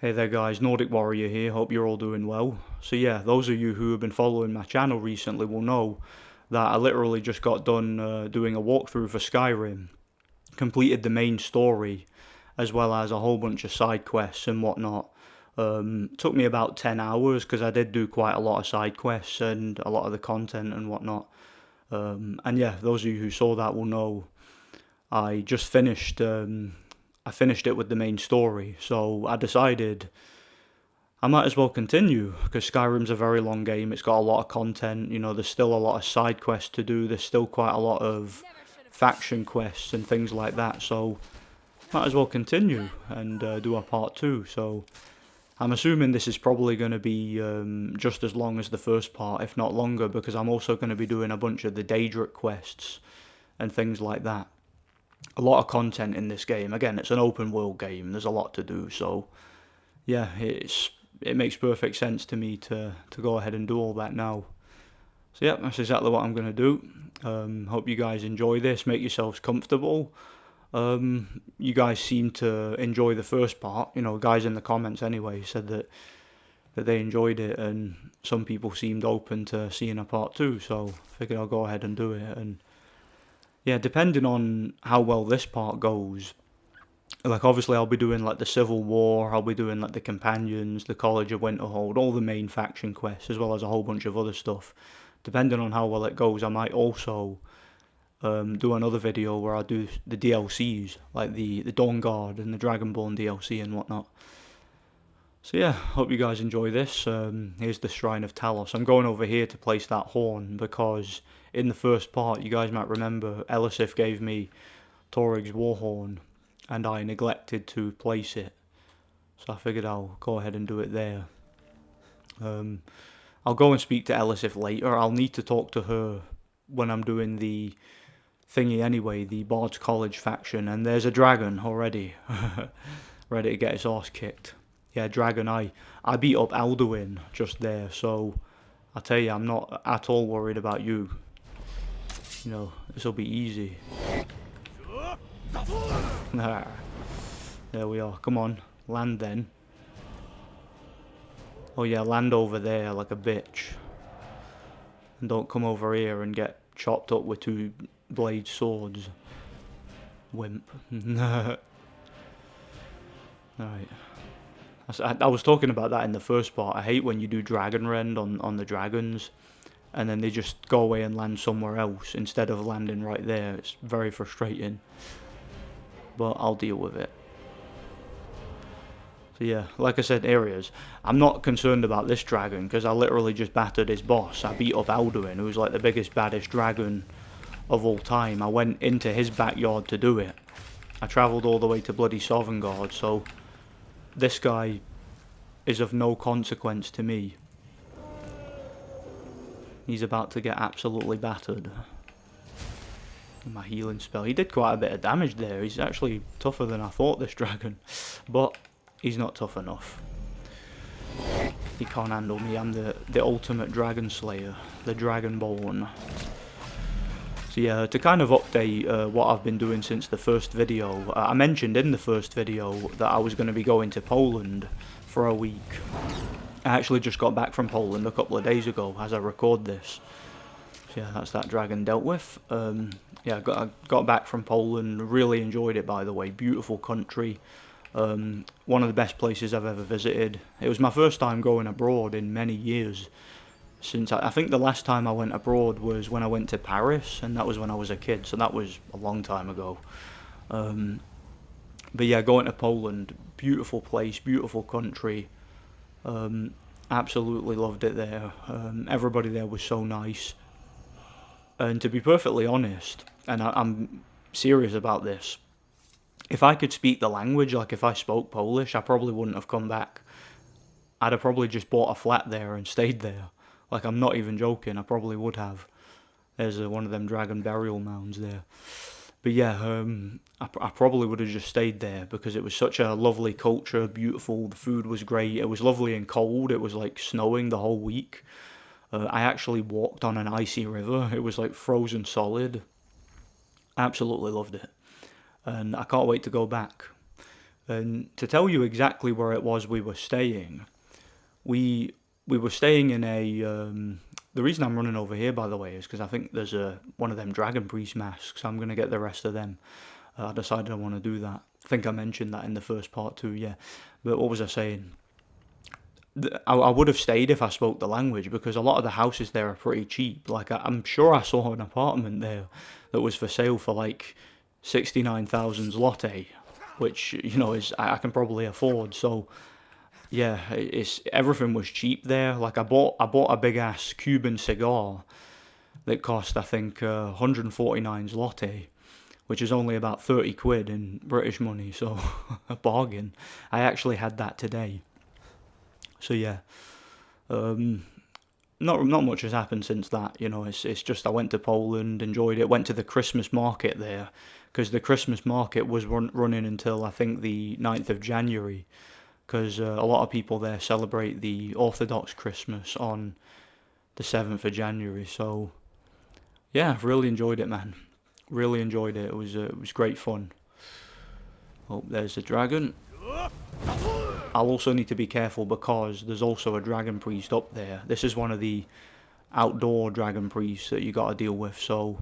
Hey there guys, Nordic Warrior here, hope you're all doing well. So yeah, those of you who have been following my channel recently will know that I literally just got done doing a walkthrough for Skyrim, completed the main story, as well as a whole bunch of side quests and whatnot. Took me about 10 hours because I did do quite a lot of side quests and a lot of the content and whatnot. And yeah, those of you who saw that will know I just finished I finished it with the main story, so I decided I might as well continue because Skyrim's a very long game. It's got a lot of content. There's still a lot of side quests to do. There's still quite a lot of faction quests and things like that. So might as well continue and do a part 2. So I'm assuming this is probably going to be just as long as the first part, if not longer, because I'm also going to be doing a bunch of the Daedric quests and things like that. A lot of content in this game. Again, it's an open world game. There's a lot to do. So yeah, it makes perfect sense to me to go ahead and do all that now. So yeah, that's exactly what I'm going to do. Hope you guys enjoy this. Make yourselves comfortable. You guys seem to enjoy the first part. Guys in the comments anyway said that they enjoyed it, and some people seemed open to seeing a part 2. So I figured I'll go ahead and do it. And yeah, depending on how well this part goes, like obviously I'll be doing like the Civil War, I'll be doing like the Companions, the College of Winterhold, all the main faction quests, as well as a whole bunch of other stuff. Depending on how well it goes, I might also do another video where I do the DLCs, like the Dawn Guard and the Dragonborn DLC and whatnot. So yeah, hope you guys enjoy this. Here's the Shrine of Talos. I'm going over here to place that horn because in the first part, you guys might remember, Elisif gave me Toryg's Warhorn and I neglected to place it. So I figured I'll go ahead and do it there. I'll go and speak to Elisif later. I'll need to talk to her when I'm doing the thingy anyway, the Bard's College faction. And there's a dragon already, ready to get his arse kicked. Yeah, dragon, I beat up Alduin just there, so I tell you, I'm not at all worried about you. This will be easy. There we are. Come on, land then. Oh yeah, land over there like a bitch. And don't come over here and get chopped up with 2 blade swords. Wimp. Alright. I was talking about that in the first part. I hate when you do dragon rend on the dragons and then they just go away and land somewhere else instead of landing right there. It's very frustrating, but I'll deal with it. So yeah, like I said, areas. I'm not concerned about this dragon because I literally just battered his boss. I beat up Alduin, who was like the biggest, baddest dragon of all time. I went into his backyard to do it. I travelled all the way to bloody Sovngarde, so this guy is of no consequence to me. He's about to get absolutely battered. My healing spell. He did quite a bit of damage there. He's actually tougher than I thought, this dragon. But he's not tough enough. He can't handle me. I'm the ultimate dragon slayer. The dragonborn. So yeah, to kind of update what I've been doing since the first video, I mentioned in the first video that I was going to be going to Poland for a week. I actually just got back from Poland a couple of days ago as I record this. So yeah, that's that dragon dealt with. Yeah, I got back from Poland, really enjoyed it by the way, beautiful country. One of the best places I've ever visited. It was my first time going abroad in many years. Since I think the last time I went abroad was when I went to Paris, and that was when I was a kid, so that was a long time ago. But yeah, going to Poland, beautiful place, beautiful country. Absolutely loved it there. Everybody there was so nice. And to be perfectly honest, and I'm serious about this, if I could speak the language, like if I spoke Polish, I probably wouldn't have come back. I'd have probably just bought a flat there and stayed there. Like, I'm not even joking, I probably would have. There's one of them dragon burial mounds there. But yeah, I probably would have just stayed there because it was such a lovely culture, beautiful, the food was great, it was lovely and cold, it was like snowing the whole week. I actually walked on an icy river, it was like frozen solid. Absolutely loved it. And I can't wait to go back. And to tell you exactly where it was we were staying, we were staying in a. The reason I'm running over here, by the way, is because I think there's one of them Dragon Priest masks. I'm gonna get the rest of them. I decided I want to do that. I think I mentioned that in the first part too. Yeah, but what was I saying? I would have stayed if I spoke the language, because a lot of the houses there are pretty cheap. Like I'm sure I saw an apartment there that was for sale for like 69,000 zloty, which is I can probably afford. So yeah, it's everything was cheap there. Like I bought a big ass Cuban cigar that cost I think 149 zloty, which is only about 30 quid in British money. So a bargain. I actually had that today. So yeah, not much has happened since that. It's just I went to Poland, enjoyed it, went to the Christmas market there, because the Christmas market was running until I think the 9th of January, because a lot of people there celebrate the Orthodox Christmas on the 7th of January. So yeah, really enjoyed it, man. Really enjoyed it. It was great fun. Oh, there's the dragon. I'll also need to be careful because there's also a dragon priest up there. This is one of the outdoor dragon priests that you got to deal with. So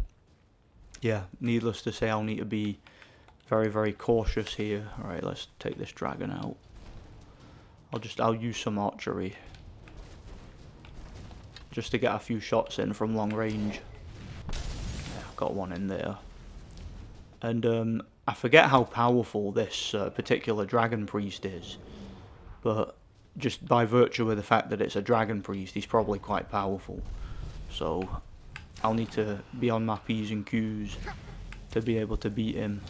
yeah, needless to say, I'll need to be very, very cautious here. All right, let's take this dragon out. I'll use some archery just to get a few shots in from long range. Yeah, I've got one in there. And I forget how powerful this particular dragon priest is, but just by virtue of the fact that it's a dragon priest, he's probably quite powerful. So I'll need to be on my P's and Q's to be able to beat him.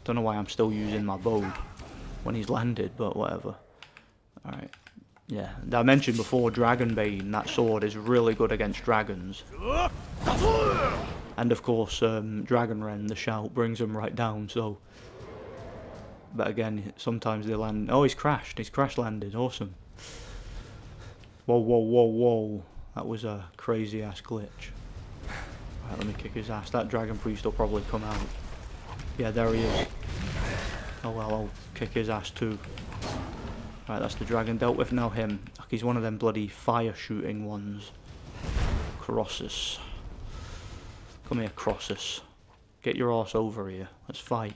Don't know why I'm still using my bow when he's landed, but whatever. Alright. Yeah, I mentioned before, Dragonbane, that sword is really good against dragons. And of course, Dragonren, the shout, brings them right down, so... But again, sometimes they land... Oh, he's crashed. He's crash landed. Awesome. Whoa, whoa, whoa, whoa. That was a crazy-ass glitch. Right, let me kick his ass. That Dragon Priest will probably come out. Yeah, there he is. Oh well, I'll kick his ass too. Right, that's the dragon dealt with. Now him. He's one of them bloody fire-shooting ones. Crossus. Come here, Crossus. Get your arse over here. Let's fight.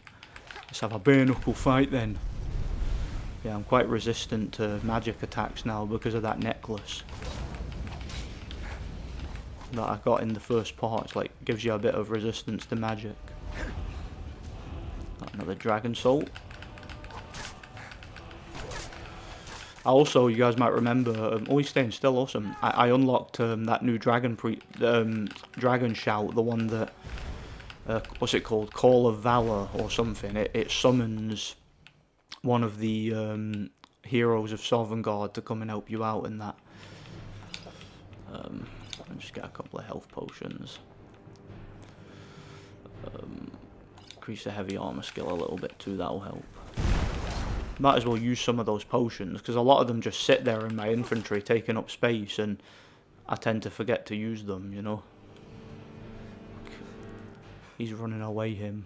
Let's have a bare-knuckle fight then. Yeah, I'm quite resistant to magic attacks now because of that necklace that I got in the first part. It's like, gives you a bit of resistance to magic. Another dragon soul. Also, you guys might remember, oh, he's staying still, awesome. I unlocked that new dragon dragon shout, the one that, what's it called? Call of Valor or something. It summons one of the heroes of Sovngarde to come and help you out in that. I'll just get a couple of health potions. Increase the heavy armor skill a little bit too, that'll help. Might as well use some of those potions, because a lot of them just sit there in my inventory taking up space, and I tend to forget to use them, you know. He's running away, him.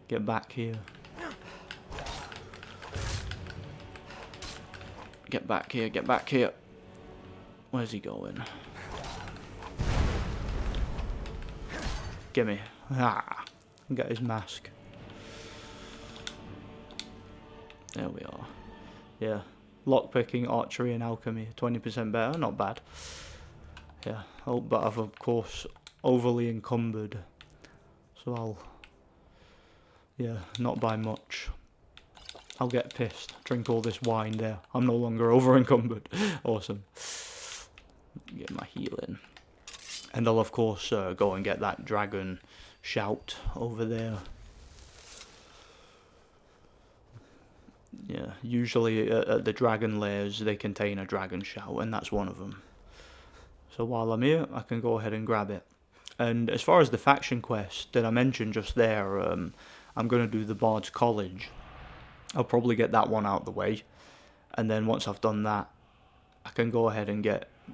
Get back here. Get back here, get back here. Where's he going? Gimme. Ah! Get his mask. There we are. Yeah. Lockpicking, archery and alchemy. 20% better. Not bad. Yeah. Oh, but I've of course overly encumbered. So I'll... Yeah, not by much. I'll get pissed. Drink all this wine there. I'm no longer over encumbered. Awesome. Get my healing. And I'll of course go and get that dragon shout over there. Yeah, usually at the dragon lairs they contain a dragon shout, and that's one of them. So while I'm here, I can go ahead and grab it. And as far as the faction quest that I mentioned just there, I'm going to do the Bard's College. I'll probably get that one out of the way, and then once I've done that, I can go ahead and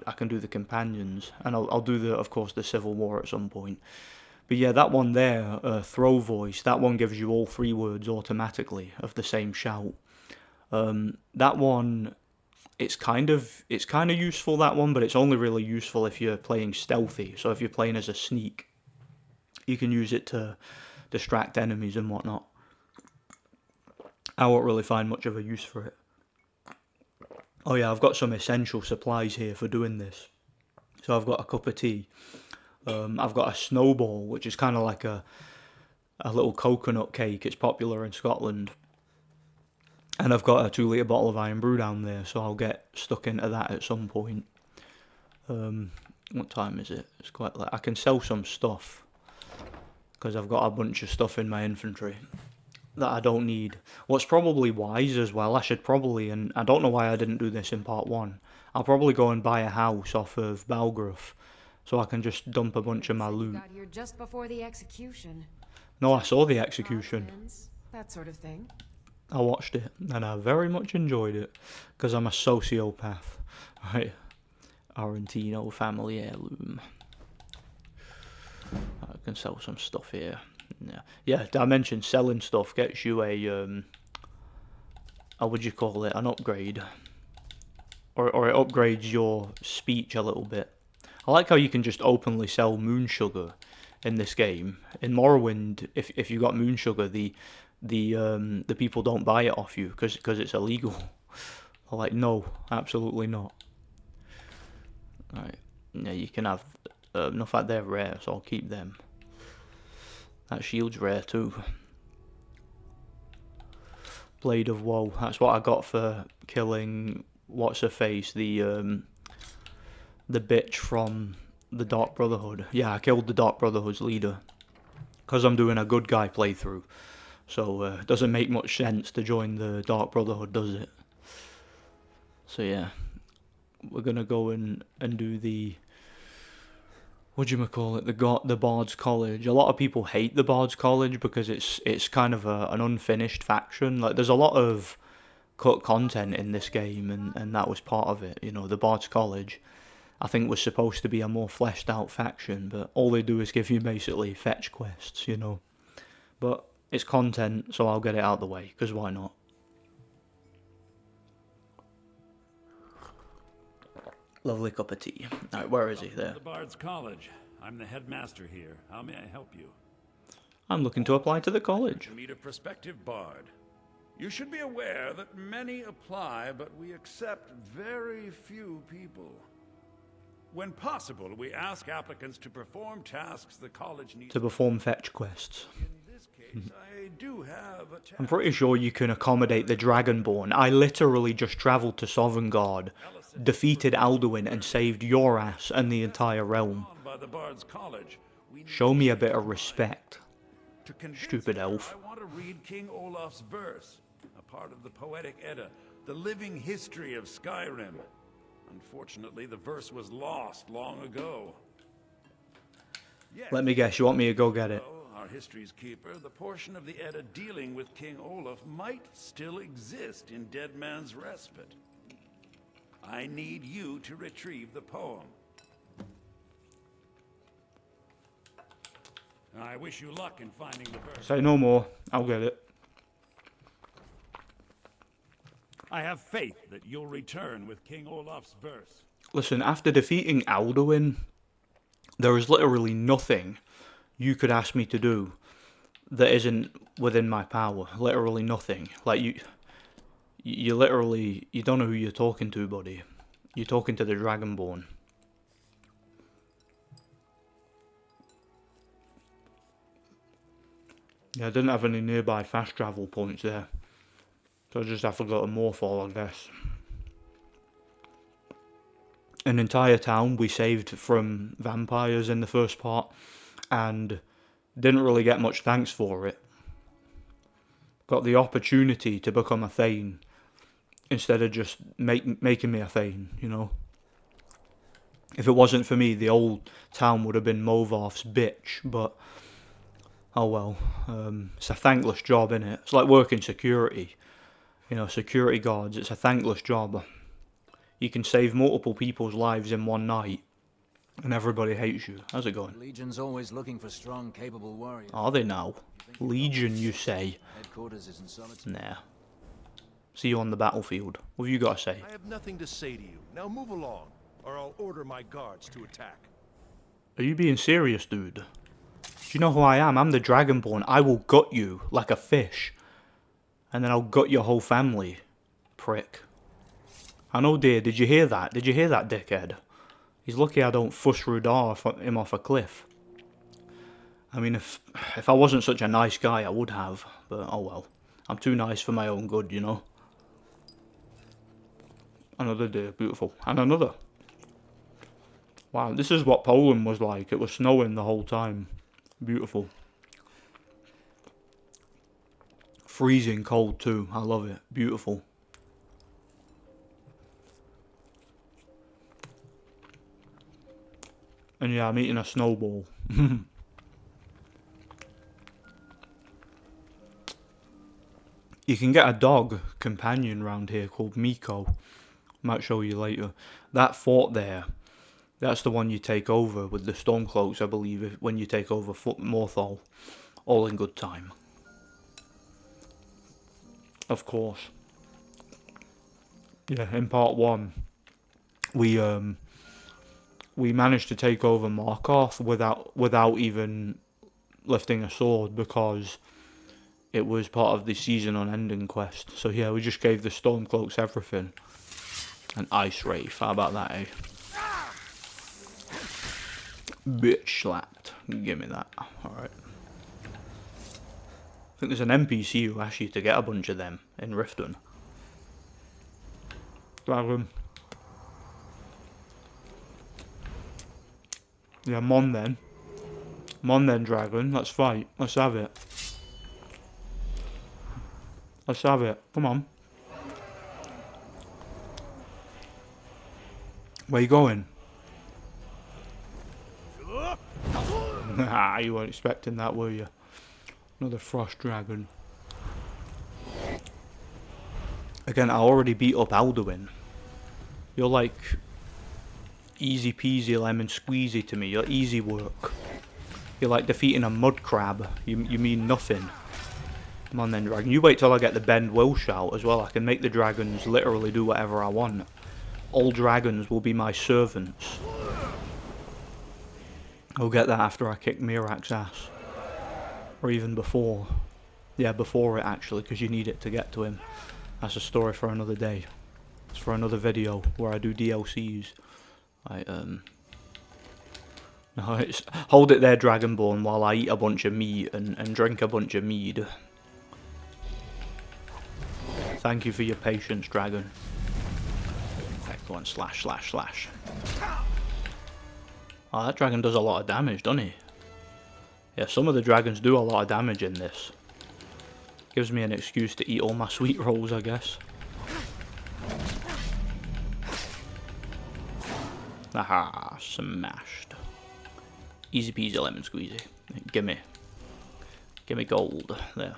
I can do the companions, and I'll do of course the Civil War at some point. But yeah, that one there, throw voice, that one gives you all 3 words automatically of the same shout. That one, it's kind of useful, that one, but it's only really useful if you're playing stealthy. So if you're playing as a sneak, you can use it to distract enemies and whatnot. I won't really find much of a use for it. Oh yeah, I've got some essential supplies here for doing this. So I've got a cup of tea. I've got a snowball, which is kind of like a little coconut cake. It's popular in Scotland. And I've got a 2 litre bottle of Iron Brew down there, so I'll get stuck into that at some point. What time is it? It's quite late. I can sell some stuff, because I've got a bunch of stuff in my inventory that I don't need. What's probably wise as well, I should probably, and I don't know why I didn't do this in part 1, I'll probably go and buy a house off of Balgruuf, so I can just dump a bunch of my loot. Got here just before the execution. No, I saw the execution. That sort of thing. I watched it, and I very much enjoyed it, because I'm a sociopath. Right, Arantino family heirloom. I can sell some stuff here. Yeah, I mentioned selling stuff gets you a what would you call it? An upgrade, or it upgrades your speech a little bit. I like how you can just openly sell moon sugar in this game. In Morrowind, if you got moon sugar, the people don't buy it off you because it's illegal. I'm like, no, absolutely not. Right, yeah, you can have. In fact, they're rare, so I'll keep them. That shield's rare too. Blade of Woe. That's what I got for killing what's her face, the bitch from the Dark Brotherhood. Yeah, I killed the Dark Brotherhood's leader because I'm doing a good guy playthrough. So it doesn't make much sense to join the Dark Brotherhood, does it? So yeah, we're gonna go and do the whatchamacallit, the Bard's College. A lot of people hate the Bard's College because it's kind of an unfinished faction. Like, there's a lot of cut content in this game, and that was part of it. You know, the Bard's College, I think, was supposed to be a more fleshed out faction, but all they do is give you basically fetch quests, you know. But it's content, so I'll get it out of the way, because why not? Lovely cup of tea. Alright, where is he? There. The Bard's College. I'm the headmaster here. How may I help you? I'm looking to apply to the college. To meet a prospective bard. You should be aware that many apply, but we accept very few people. When possible, we ask applicants to perform tasks the college needs. To perform fetch quests. In this case, I do have a task. I'm pretty sure you can accommodate the Dragonborn. I literally just travelled to Sovngarde, defeated Alduin, and saved your ass and the entire realm. By the Bard's College. Show me a bit of respect, To convince stupid you, elf. I want to read King Olaf's verse, a part of the Poetic Edda, the living history of Skyrim. Unfortunately, the verse was lost long ago. Yes, Let me guess, you want me to go get it? our history's keeper, the portion of the Edda dealing with King Olaf might still exist in Dead Man's Respite. I need you to retrieve the poem. I wish you luck in finding the verse. Say no more, I'll get it. I have faith that you'll return with King Olaf's verse. Listen, after defeating Alduin, there is literally nothing you could ask me to do that isn't within my power. Literally nothing. Like, you literally, you don't know who you're talking to, buddy. You're talking to the Dragonborn. Yeah, I didn't have any nearby fast travel points there. So I just have to go to Morphall, I guess. An entire town we saved from vampires in the first part, and didn't really get much thanks for it. Got the opportunity to become a Thane, instead of just making me a Thane, you know. If it wasn't for me, the old town would have been Movarth's bitch, but oh well. It's a thankless job, innit? It's like working security. You know, security guards, it's a thankless job. You can save multiple people's lives in one night, And everybody hates you. How's it going? Legion's always looking for strong, capable warriors. Are they now? Legion, you say? Headquarters is in Solitude. Nah. See you on the battlefield. What have you got to say? I have nothing to say to you. Now move along, or I'll order my guards to attack. Are you being serious, dude? Do you know who I am? I'm the Dragonborn. I will gut you like a fish. And then I'll gut your whole family. Prick. I know, dear. Did you hear that? Did you hear that, dickhead? He's lucky I don't fuss him off a cliff. I mean, if I wasn't such a nice guy, I would have. But, oh well. I'm too nice for my own good, you know? Another day. Beautiful. And another. Wow, this is what Poland was like. It was snowing the whole time. Beautiful. Freezing cold too. I love it. Beautiful. And yeah, I'm eating a snowball. You can get a dog companion round here called Miko. Might show you later. That fort there, that's the one you take over with the Stormcloaks, I believe, when you take over Morthal. All in good time. Of course. Yeah, in part 1, we managed to take over Markarth without even lifting a sword, because it was part of the season unending quest. So yeah, we just gave the Stormcloaks everything. An ice wraith, how about that, eh? Bitch slapped. Give me that. Alright. I think there's an NPC who asks you to get a bunch of them in Riften. Dragon. Yeah, Mon then. Mon then, dragon. Let's fight. Let's have it. Let's have it. Come on. Where you going? Nah, you weren't expecting that, were you? Another frost dragon. Again, I already beat up Alduin. You're like easy peasy lemon squeezy to me. You're easy work. You're like defeating a mud crab. You mean nothing. Come on then, dragon. You wait till I get the bend will shout as well. I can make the dragons literally do whatever I want. All dragons will be my servants. I'll get that after I kick Mirak's ass. Or even before. Yeah, before it actually, because you need it to get to him. That's a story for another day. It's for another video where I do DLCs. No, it's hold it there, Dragonborn, while I eat a bunch of meat and drink a bunch of mead. Thank you for your patience, dragon. Okay, go on, slash, slash, slash. Oh, that dragon does a lot of damage, doesn't he? Yeah, some of the dragons do a lot of damage in this. Gives me an excuse to eat all my sweet rolls, I guess. Aha, smashed. Easy peasy lemon squeezy. Gimme. Gimme gold. There.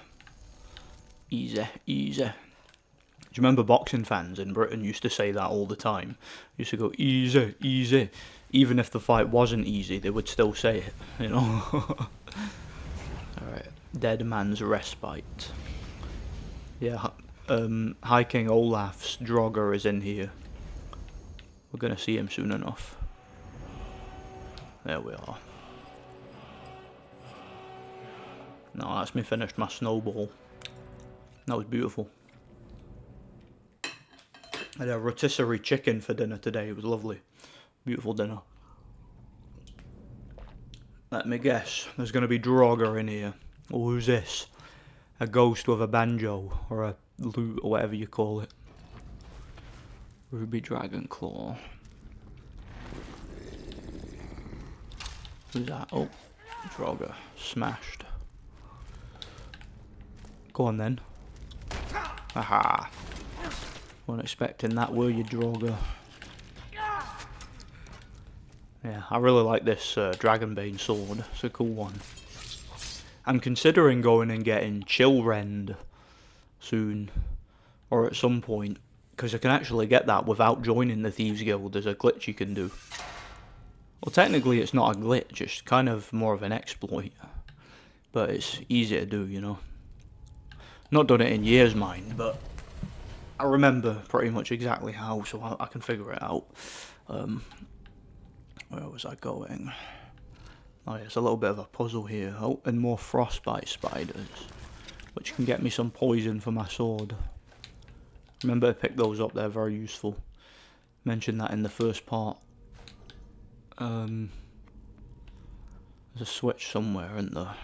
Easy, easy. Do you remember boxing fans in Britain used to say that all the time? Used to go, easy, easy. Even if the fight wasn't easy, they would still say it, you know? Alright. Dead Man's Respite. Yeah, High King Olaf's Draugr is in here. We're gonna see him soon enough. There we are. No, that's me finished my snowball. That was beautiful. I had a rotisserie chicken for dinner today. It was lovely. Beautiful dinner. Let me guess. There's going to be Draugr in here. Oh, who's this? A ghost with a banjo. Or a lute, or whatever you call it. Ruby Dragon Claw. Who's that? Oh, Draugr. Smashed. Go on then. Aha. Weren't expecting that, were you, Draugr? Yeah, I really like this Dragonbane sword. It's a cool one. I'm considering going and getting Chillrend soon. Or at some point. Because I can actually get that without joining the Thieves Guild. There's a glitch you can do. Well, technically it's not a glitch, it's kind of more of an exploit. But it's easy to do, you know. Not done it in years, mind, but I remember pretty much exactly how, so I can figure it out. Where was I going? Oh yeah, it's a little bit of a puzzle here. Oh, and more frostbite spiders, which can get me some poison for my sword. Remember to pick those up, they're very useful. Mentioned that in the first part. There's a switch somewhere, isn't there?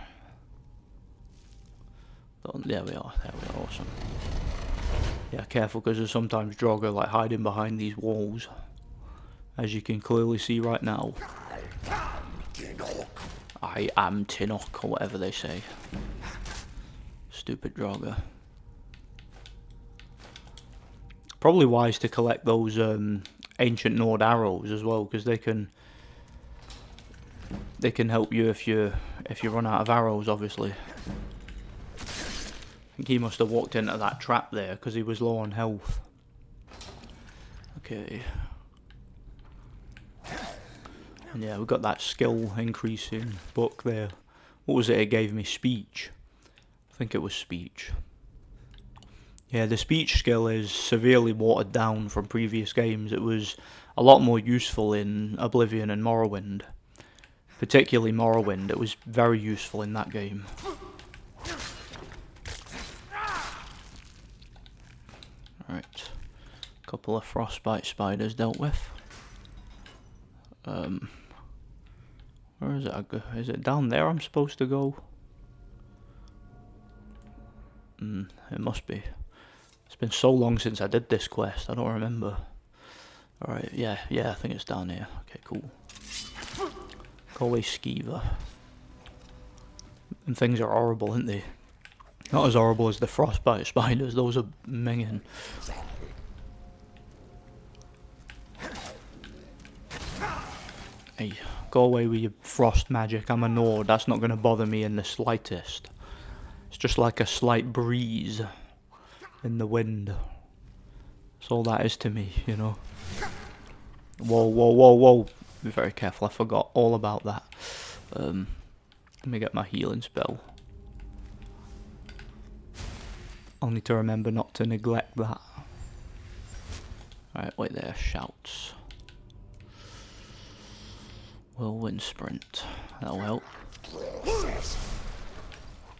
Oh, there we are, awesome. Yeah, careful, because there's sometimes Draugr like hiding behind these walls, as you can clearly see right now. I am Tinnock, or whatever they say. Stupid Draugr. Probably wise to collect those ancient Nord arrows as well, because they can help you if you run out of arrows, obviously. I think he must have walked into that trap there because he was low on health. Okay. And yeah, we've got that skill increasing book there. What was it gave me? Speech. I think it was speech. Yeah, the speech skill is severely watered down from previous games. It was a lot more useful in Oblivion and Morrowind. Particularly Morrowind, it was very useful in that game. Right, couple of frostbite spiders dealt with. Where is it? Is it down there I'm supposed to go? It must be. It's been so long since I did this quest, I don't remember. Alright, yeah, I think it's down here. Okay, cool. Go away, Skeever. And things are horrible, aren't they? Not as horrible as the frostbite spiders, those are minging. Hey, go away with your frost magic, I'm a Nord, that's not going to bother me in the slightest. It's just like a slight breeze in the wind. That's all that is to me, you know. Whoa. Be very careful, I forgot all about that. Let me get my healing spell. I'll need to remember not to neglect that. Alright, wait there, shouts. Whirlwind sprint, that'll help.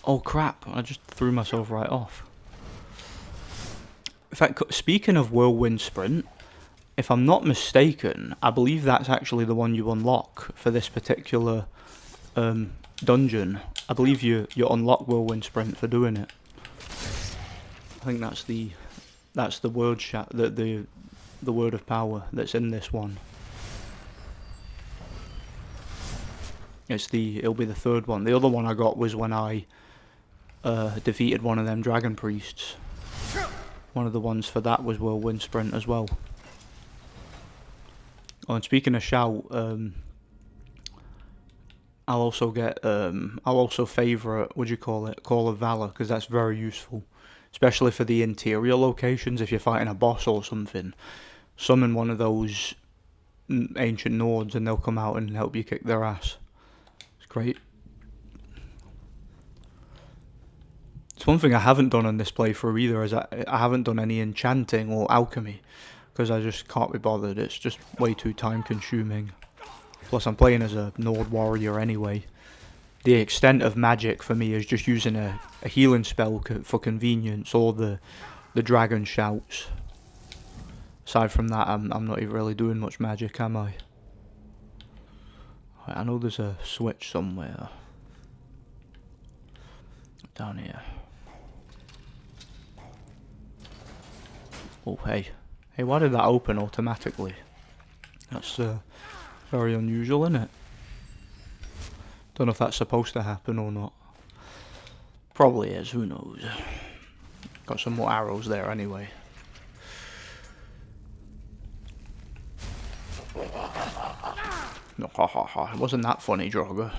Oh crap, I just threw myself right off. In fact, speaking of whirlwind sprint, if I'm not mistaken, I believe that's actually the one you unlock for this particular dungeon. I believe you unlock whirlwind sprint for doing it. I think that's the word the word of power that's in this one. It'll be the third one. The other one I got was when I defeated one of them dragon priests. One of the ones for that was whirlwind sprint as well. Oh, and speaking of shout, I'll also favourite, what do you call it, Call of Valor, because that's very useful. Especially for the interior locations, if you're fighting a boss or something. Summon one of those ancient Nords and they'll come out and help you kick their ass. It's great. It's one thing I haven't done on this playthrough either, is I haven't done any enchanting or alchemy. Because I just can't be bothered, it's just way too time consuming. Plus I'm playing as a Nord warrior anyway. The extent of magic for me is just using a healing spell for convenience, or the dragon shouts. Aside from that, I'm not even really doing much magic, am I? I know there's a switch somewhere. Down here. Oh, hey. Hey, why did that open automatically? That's very unusual, isn't it? Don't know if that's supposed to happen or not. Probably is, who knows. Got some more arrows there anyway. No, ha ha ha. It wasn't that funny, Draugr.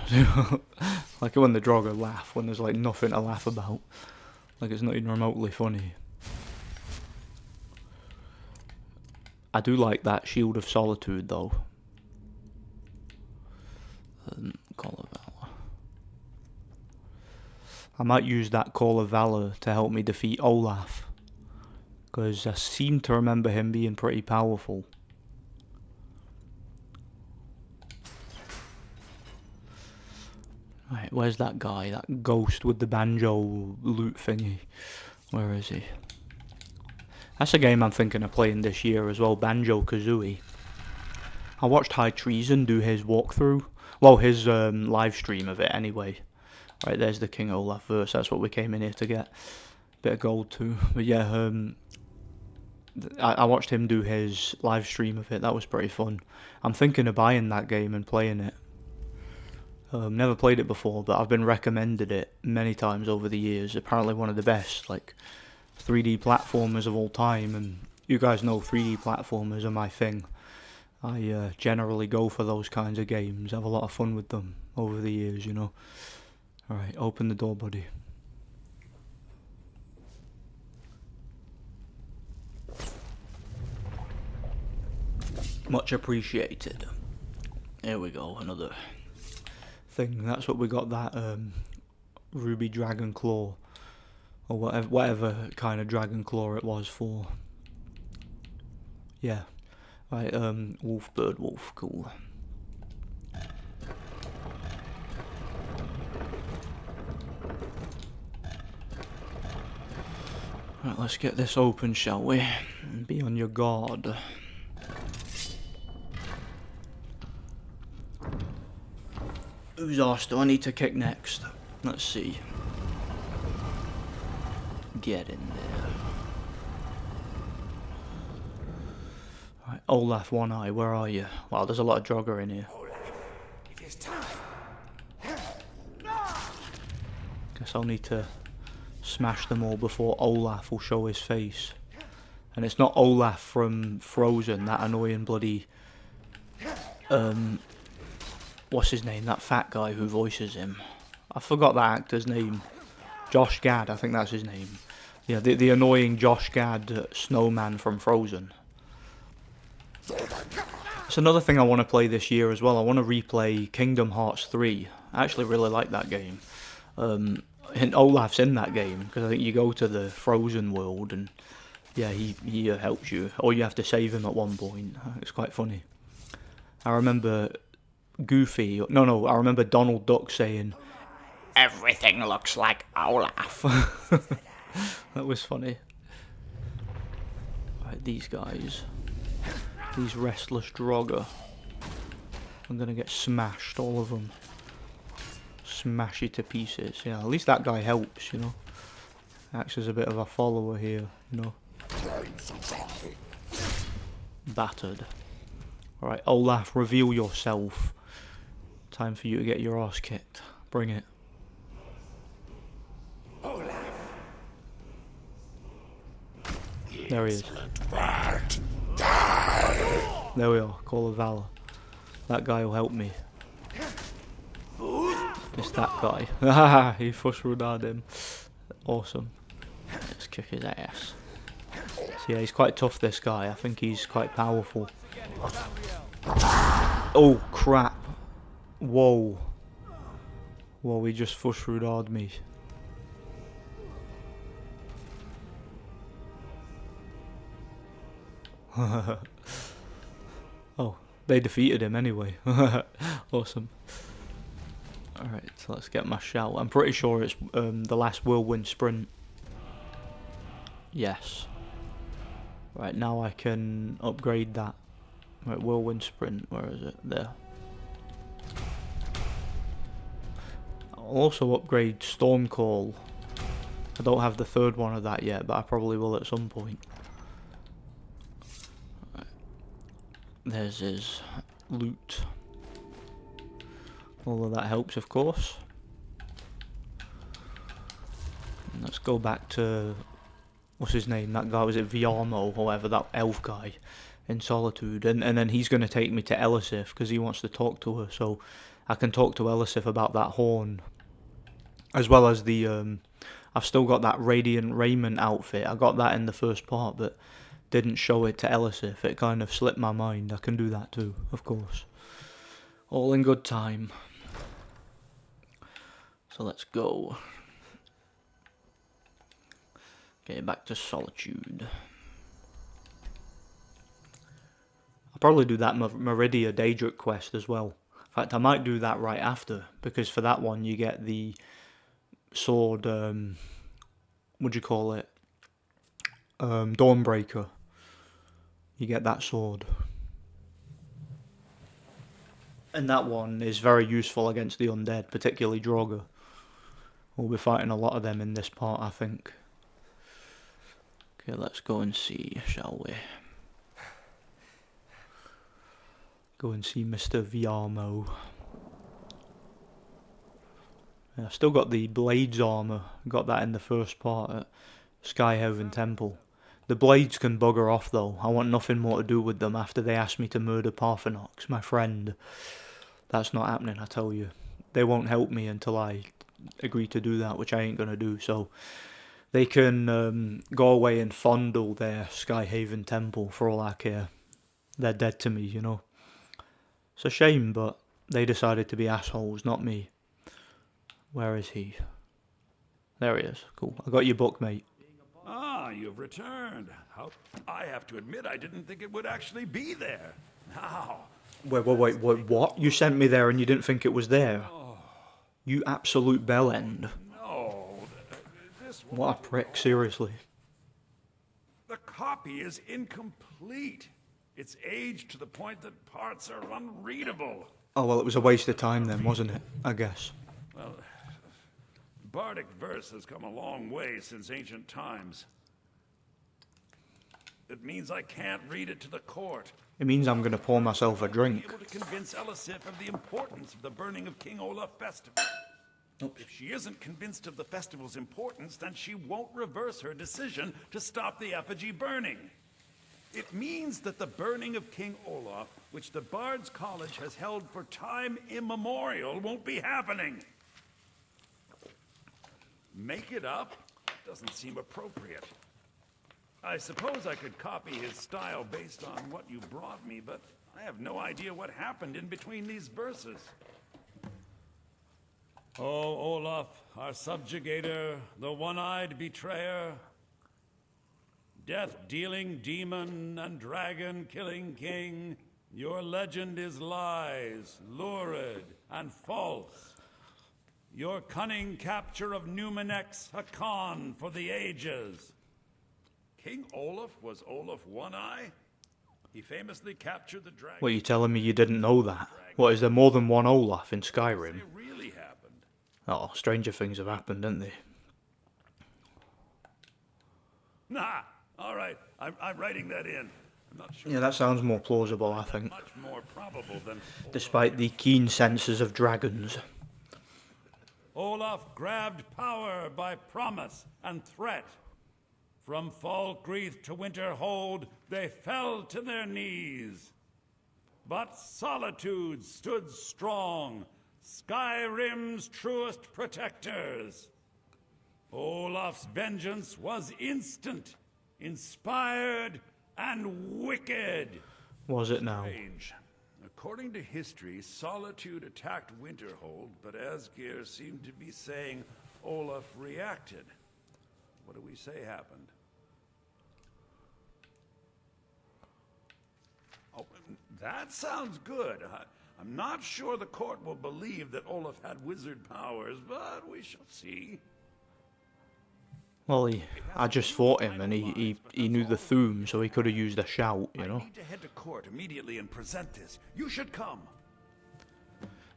Like when the Draugr laugh, when there's like nothing to laugh about. Like it's not even remotely funny. I do like that Shield of Solitude though. I might use that Call of Valor to help me defeat Olaf, because I seem to remember him being pretty powerful. Right, where's that guy? That ghost with the banjo loot thingy. Where is he? That's a game I'm thinking of playing this year as well, Banjo-Kazooie. I watched High Treason do his walkthrough. Well, his live stream of it anyway. Right, there's the King Olaf verse. That's what we came in here to get. Bit of gold too. But yeah, I watched him do his live stream of it. That was pretty fun. I'm thinking of buying that game and playing it. Never played it before, but I've been recommended it many times over the years. Apparently one of the best, like, 3D platformers of all time, and you guys know 3D platformers are my thing. I generally go for those kinds of games, have a lot of fun with them over the years, you know. Alright, open the door, buddy. Much appreciated. Here we go, another thing. That's what we got that ruby dragon claw, or whatever kind of dragon claw it was for. Yeah. Right, wolf, bird, wolf, cool. Right, let's get this open, shall we? And be on your guard. Whose arse do I need to kick next? Let's see. Get in there. Right, Olaf One Eye, where are you? Wow, there's a lot of Draugr in here. It is time. Guess I'll need to smash them all before Olaf will show his face. And it's not Olaf from Frozen, that annoying bloody... what's his name? That fat guy who voices him. I forgot that actor's name. Josh Gad, I think that's his name. Yeah, the annoying Josh Gad snowman from Frozen. It's another thing I want to play this year as well. I want to replay Kingdom Hearts 3. I actually really like that game. And Olaf's in that game, because I think you go to the Frozen world and yeah, he helps you. Or you have to save him at one point. It's quite funny. I remember Goofy, I remember Donald Duck saying, "Everything looks like Olaf." That was funny. Right, these guys. These restless Draugr. I'm gonna get smashed, all of them. Smash you to pieces. Yeah, at least that guy helps, you know. Acts as a bit of a follower here, you know. Battered. Alright, Olaf, reveal yourself. Time for you to get your ass kicked. Bring it. There he is. There we are, Call of Valor. That guy will help me. It's that guy. Haha, he fush rodad him. Awesome. Let's kick his ass. So yeah, he's quite tough, this guy. I think he's quite powerful. Oh crap. Whoa. Whoa, he just fush rodad me. Oh, they defeated him anyway. Awesome. Alright, so let's get my shout. I'm pretty sure it's the last whirlwind sprint. Yes. Right, now I can upgrade that. Right, whirlwind sprint, where is it? There. I'll also upgrade Stormcall. I don't have the third one of that yet, but I probably will at some point. Right. There's his loot. All of that helps, of course. And let's go back to... what's his name? That guy, was it Viarmo or whatever, that elf guy in Solitude. And then he's going to take me to Elisif because he wants to talk to her. So I can talk to Elisif about that horn. As well as the... I've still got that Radiant Raiment outfit. I got that in the first part, but didn't show it to Elisif. It kind of slipped my mind. I can do that too, of course. All in good time. So let's go. Okay, back to Solitude. I'll probably do that Meridia Daedric quest as well. In fact, I might do that right after, because for that one you get the sword, what'd you call it? Dawnbreaker. You get that sword. And that one is very useful against the undead, particularly Draugr. We'll be fighting a lot of them in this part, I think. Okay, let's go and see, shall we? Go and see Mr. Viarmo. Yeah, I've still got the Blades armour. Got that in the first part at Skyrim Temple. The blades can bugger off though. I want nothing more to do with them after they asked me to murder Parthenox, my friend. That's not happening, I tell you. They won't help me until I agree to do that, which I ain't gonna do. So they can go away and fondle their Skyhaven Temple for all I care. They're dead to me, you know. It's a shame, but they decided to be assholes, not me. Where is he? There he is. Cool. I got your book, mate. Ah, you've returned. I have to admit, I didn't think it would actually be there. Now. Wait, what? You sent me there and you didn't think it was there? You absolute bellend. No. This one. What a prick, seriously. The copy is incomplete. It's aged to the point that parts are unreadable. Oh, well, it was a waste of time then, wasn't it? I guess. Well, Bardic verse has come a long way since ancient times. It means I can't read it to the court. It means I'm going to pour myself a drink. Able to convince Elisif of the importance of the burning of King Olaf festival. Oops. If she isn't convinced of the festival's importance, then she won't reverse her decision to stop the effigy burning. It means that the burning of King Olaf, which the Bard's College has held for time immemorial, won't be happening. Make it up? Doesn't seem appropriate. I suppose I could copy his style based on what you brought me, but I have no idea what happened in between these verses. Oh, Olaf, our subjugator, the one-eyed betrayer, death-dealing demon and dragon-killing king, your legend is lies, lurid, and false. Your cunning capture of Numenex, a con for the ages. King Olaf was Olaf One-Eye? He famously captured the dragon. What, are you telling me you didn't know that? What, is there more than one Olaf in Skyrim? It really happened. Oh, stranger things have happened, haven't they? Nah, all right. I'm writing that in. I'm not sure. Yeah, that sounds more plausible, I think. Much more probable than Despite the keen senses of dragons. Olaf grabbed power by promise and threat. From Falkreath to Winterhold, they fell to their knees. But Solitude stood strong, Skyrim's truest protectors. Olaf's vengeance was instant, inspired, and wicked. Was it now? Strange. According to history, Solitude attacked Winterhold, but Asgeir seemed to be saying Olaf reacted. What do we say happened? Oh, that sounds good. I'm not sure the court will believe that Olaf had wizard powers, but we shall see. Well, I just fought him and he knew the Thuum, so he could have used a shout, you know. I need to head to court immediately and present this. You should come.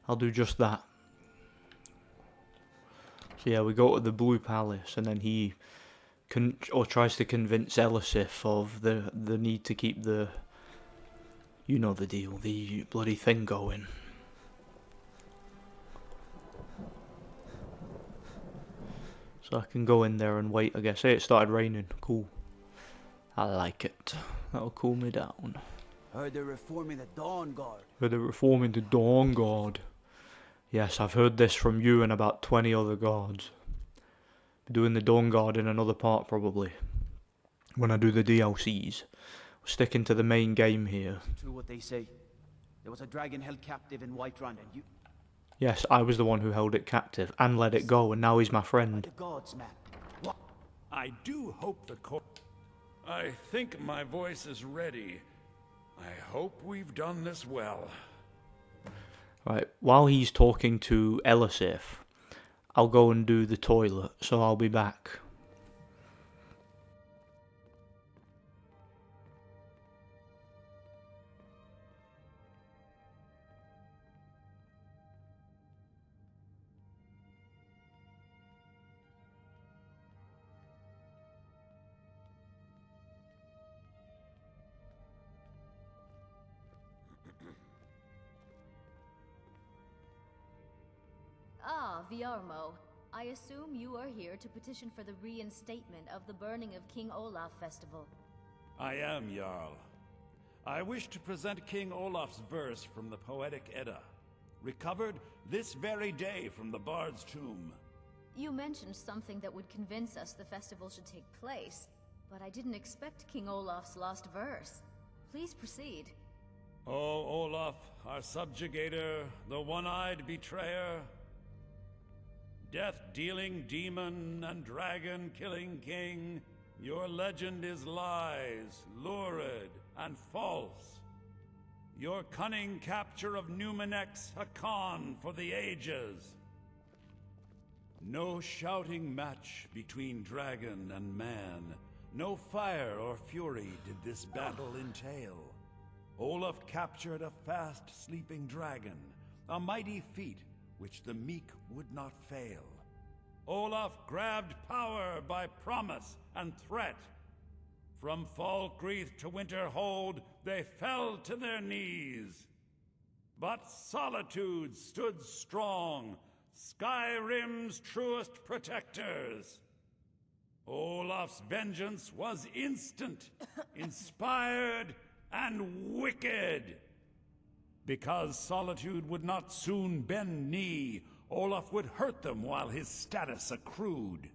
I'll do just that. So yeah, we go to the Blue Palace and then he tries to convince Elisif of the need to keep the, you know the deal, the bloody thing going. So I can go in there and wait, I guess. Hey, it started raining. Cool. I like it. That'll cool me down. Heard they're reforming the Dawn Guard. Heard they're reforming the Dawn Guard. Yes, I've heard this from you and about 20 other guards. Be doing the Dawn Guard in another part, probably. When I do the DLCs. We're sticking to the main game here. True what they say. There was a dragon held captive in Whiterun, and you... Yes, I was the one who held it captive and let it go, and now he's my By friend. the gods, man. What? I do hope the court... I think my voice is ready. I hope we've done this well. Right, while he's talking to Elisif, I'll go and do the toilet, so I'll be back. Ah, Viarmo. I assume you are here to petition for the reinstatement of the burning of King Olaf festival. I am, Jarl. I wish to present King Olaf's verse from the Poetic Edda, recovered this very day from the Bard's tomb. You mentioned something that would convince us the festival should take place, but I didn't expect King Olaf's lost verse. Please proceed. O Olaf, our subjugator, the one-eyed betrayer, death-dealing demon and dragon-killing king, your legend is lies, lurid, and false. Your cunning capture of Numenex a con for the ages. No shouting match between dragon and man, no fire or fury did this battle entail. Olaf captured a fast-sleeping dragon, a mighty feat which the meek would not fail. Olaf grabbed power by promise and threat. From Falkreath to Winterhold, they fell to their knees. But Solitude stood strong, Skyrim's truest protectors. Olaf's vengeance was instant, inspired, and wicked. Because Solitude would not soon bend knee, Olaf would hurt them while his status accrued.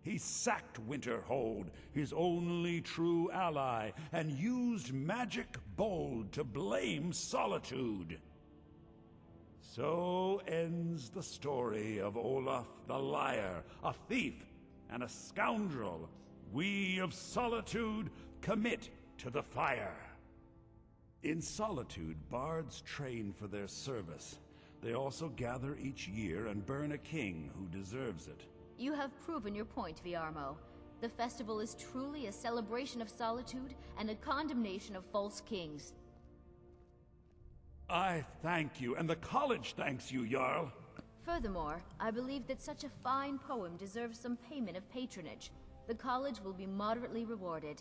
He sacked Winterhold, his only true ally, and used magic bold to blame Solitude. So ends the story of Olaf the Liar, a thief and a scoundrel. We of Solitude commit to the fire. In Solitude, bards train for their service. They also gather each year and burn a king who deserves it. You have proven your point, Viarmo. The festival is truly a celebration of solitude and a condemnation of false kings. I thank you, and the college thanks you, Jarl. Furthermore, I believe that such a fine poem deserves some payment of patronage. The college will be moderately rewarded.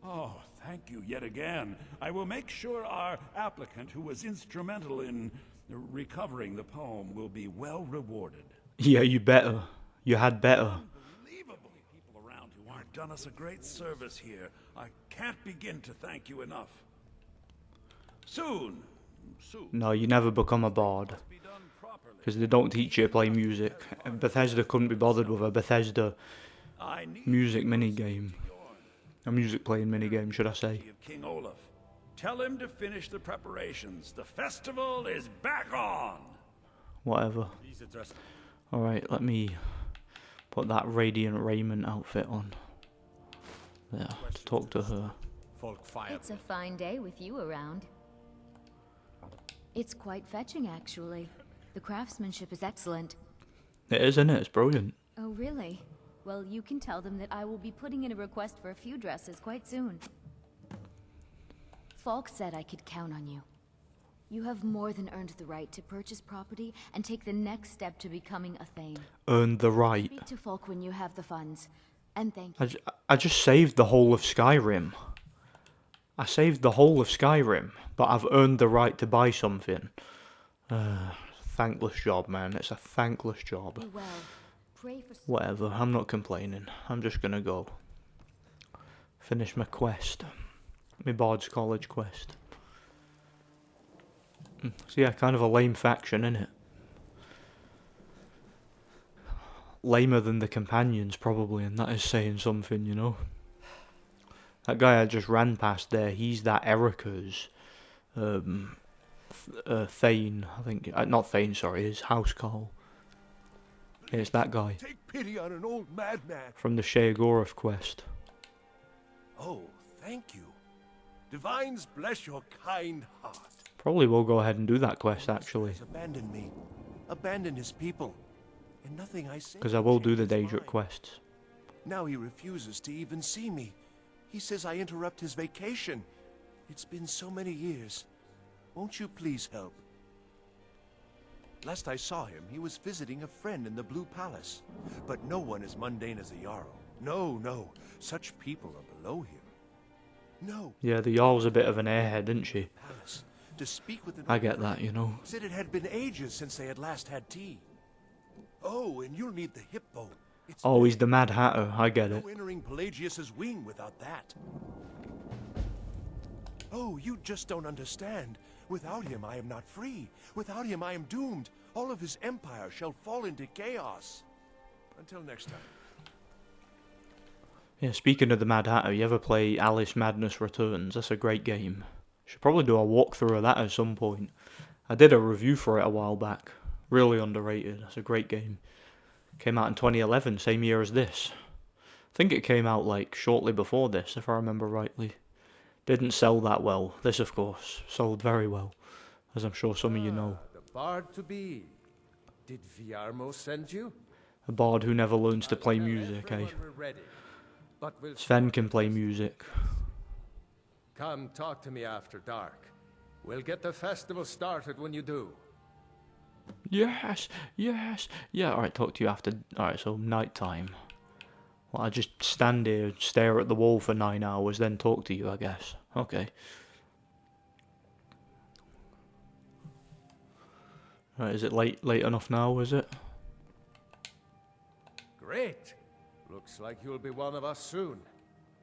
Oh, thank you yet again. I will make sure our applicant, who was instrumental in recovering the poem, will be well rewarded. Yeah, you better. You had better. Unbelievably, people around who aren't done us a great service here. I can't begin to thank you enough. Soon. No, you never become a bard. Be done properly. Because they don't teach you to play music. And Bethesda couldn't be bothered with a Bethesda I need music minigame. A music playing minigame, should I say. of King Olaf. Tell him to finish the preparations. The festival is back on. Whatever. Alright, let me put that Radiant Raiment outfit on. There, to talk to her. It's a fine day with you around. It's quite fetching, actually. The craftsmanship is excellent. It is, isn't it? It's brilliant. Oh, really? Well, you can tell them that I will be putting in a request for a few dresses quite soon. Falk said I could count on you. You have more than earned the right to purchase property and take the next step to becoming a Thane. Earned the right. Speak to Falk when you have the funds. And thank you. I just saved the whole of Skyrim. I saved the whole of Skyrim, but I've earned the right to buy something. Thankless job, man. It's a thankless job. Be well. Pray for Whatever, I'm not complaining. I'm just gonna go. Finish my quest. My Bard's College quest. So yeah, kind of a lame faction, innit? Lamer than the companions, probably, and that is saying something, you know? That guy I just ran past there, he's that Erica's Thane, I think. Not Thane, sorry, his housecarl. It's that guy Take pity on an old madman. from the Sheogorath quest. Oh, thank you. Divines bless your kind heart. Probably will go ahead and do that quest actually, He's abandoned me, abandoned his people, and nothing I say. because I will do the changes Daedric mine. quests. Now he refuses to even see me. He says I interrupt his vacation. It's been so many years. Won't you please help? Last I saw him, he was visiting a friend in the Blue Palace. But no one as mundane as a Jarl. No, no. Such people are below him. No. Yeah, the Jarl's a bit of an airhead, isn't she? Palace. To speak with an I get that, you know. Said it had been ages since they had last had tea. Oh, and you'll need the hippo. It's Oh, he's the Mad Hatter, I get it. no entering Pelagius's wing without that. Oh, you just don't understand. Without him, I am not free. Without him, I am doomed. All of his empire shall fall into chaos. Until next time. Yeah, speaking of the Mad Hatter, you ever play Alice Madness Returns? That's a great game. Should probably do a walkthrough of that at some point. I did a review for it a while back. Really underrated. That's a great game. Came out in 2011, same year as this. I think it came out like shortly before this, if I remember rightly. Didn't sell that well. This, of course, sold very well, as I'm sure some of you know. The bard to be. Did Viarmo send you? A bard who never learns to play music, eh? When we're ready. But we'll Sven can play music. come talk to me after dark. We'll get the festival started when you do. Yes, yes, yeah, alright, talk to you after. Alright, so night time. Well, I just stand here, stare at the wall for 9 hours, then talk to you, I guess. Okay. Right, is it late enough now, is it? Great. Looks like you'll be one of us soon.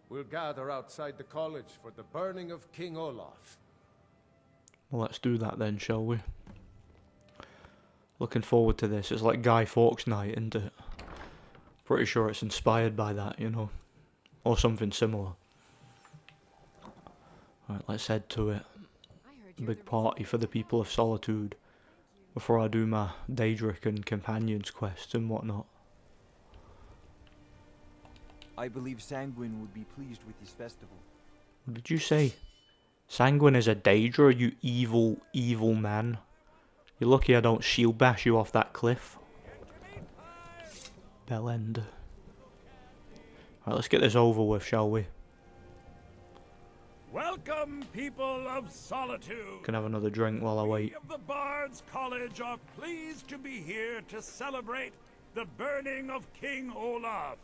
We'll gather outside the college for the burning of King Olaf. Well, let's do that then, shall we? Looking forward to this. It's like Guy Fawkes night, isn't it? Pretty sure it's inspired by that, you know. Or something similar. Alright, let's head to it. A big party for the people of Solitude. Before I do my Daedric and Companions quests and whatnot. I believe Sanguine would be pleased with this festival. What did you say? Sanguine is a Daedra, you evil, evil man. You're lucky I don't shield bash you off that cliff. Bellend. Right, let's get this over with, shall we? Welcome, people of Solitude. Can have another drink while I wait. We of the Bards College are pleased to be here to celebrate the burning of King Olaf.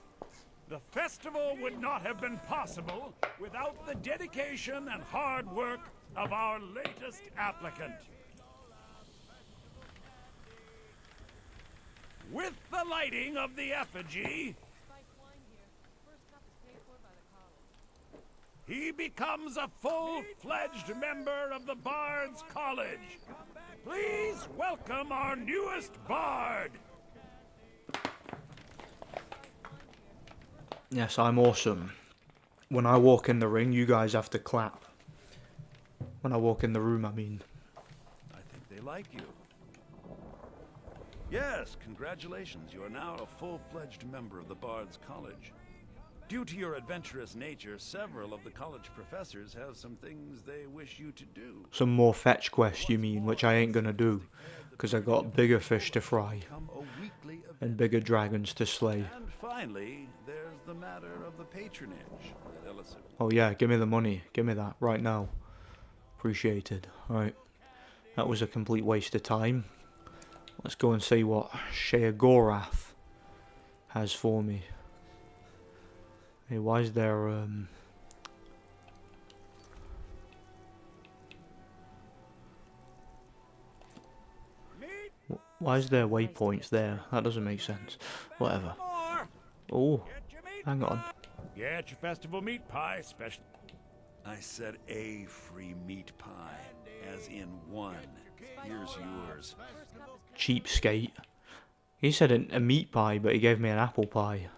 The festival would not have been possible without the dedication and hard work of our latest applicant. With the lighting of the effigy, he becomes a full-fledged member of the Bards College. Please welcome our newest bard. Yes, I'm awesome. When I walk in the ring, you guys have to clap. When I walk in the room, I mean. I think they like you. Yes, congratulations. You are now a full-fledged member of the Bards College. Due to your adventurous nature, several of the college professors have some things they wish you to do. Some more fetch quests, you mean, which I ain't gonna do. Because I got bigger fish to fry. Become a weekly event. And bigger dragons to slay. And finally, there's the matter of the patronage that Ellison. Oh yeah, give me the money. Give me that right now. Appreciated. Alright. That was a complete waste of time. Let's go and see what Sheogorath has for me. Hey, why is there why is there waypoints there? That doesn't make sense. Whatever. Oh, hang on. Get your festival meat pie special. I said a free meat pie, as in one. Here's yours. Cheapskate. He said a meat pie, but he gave me an apple pie.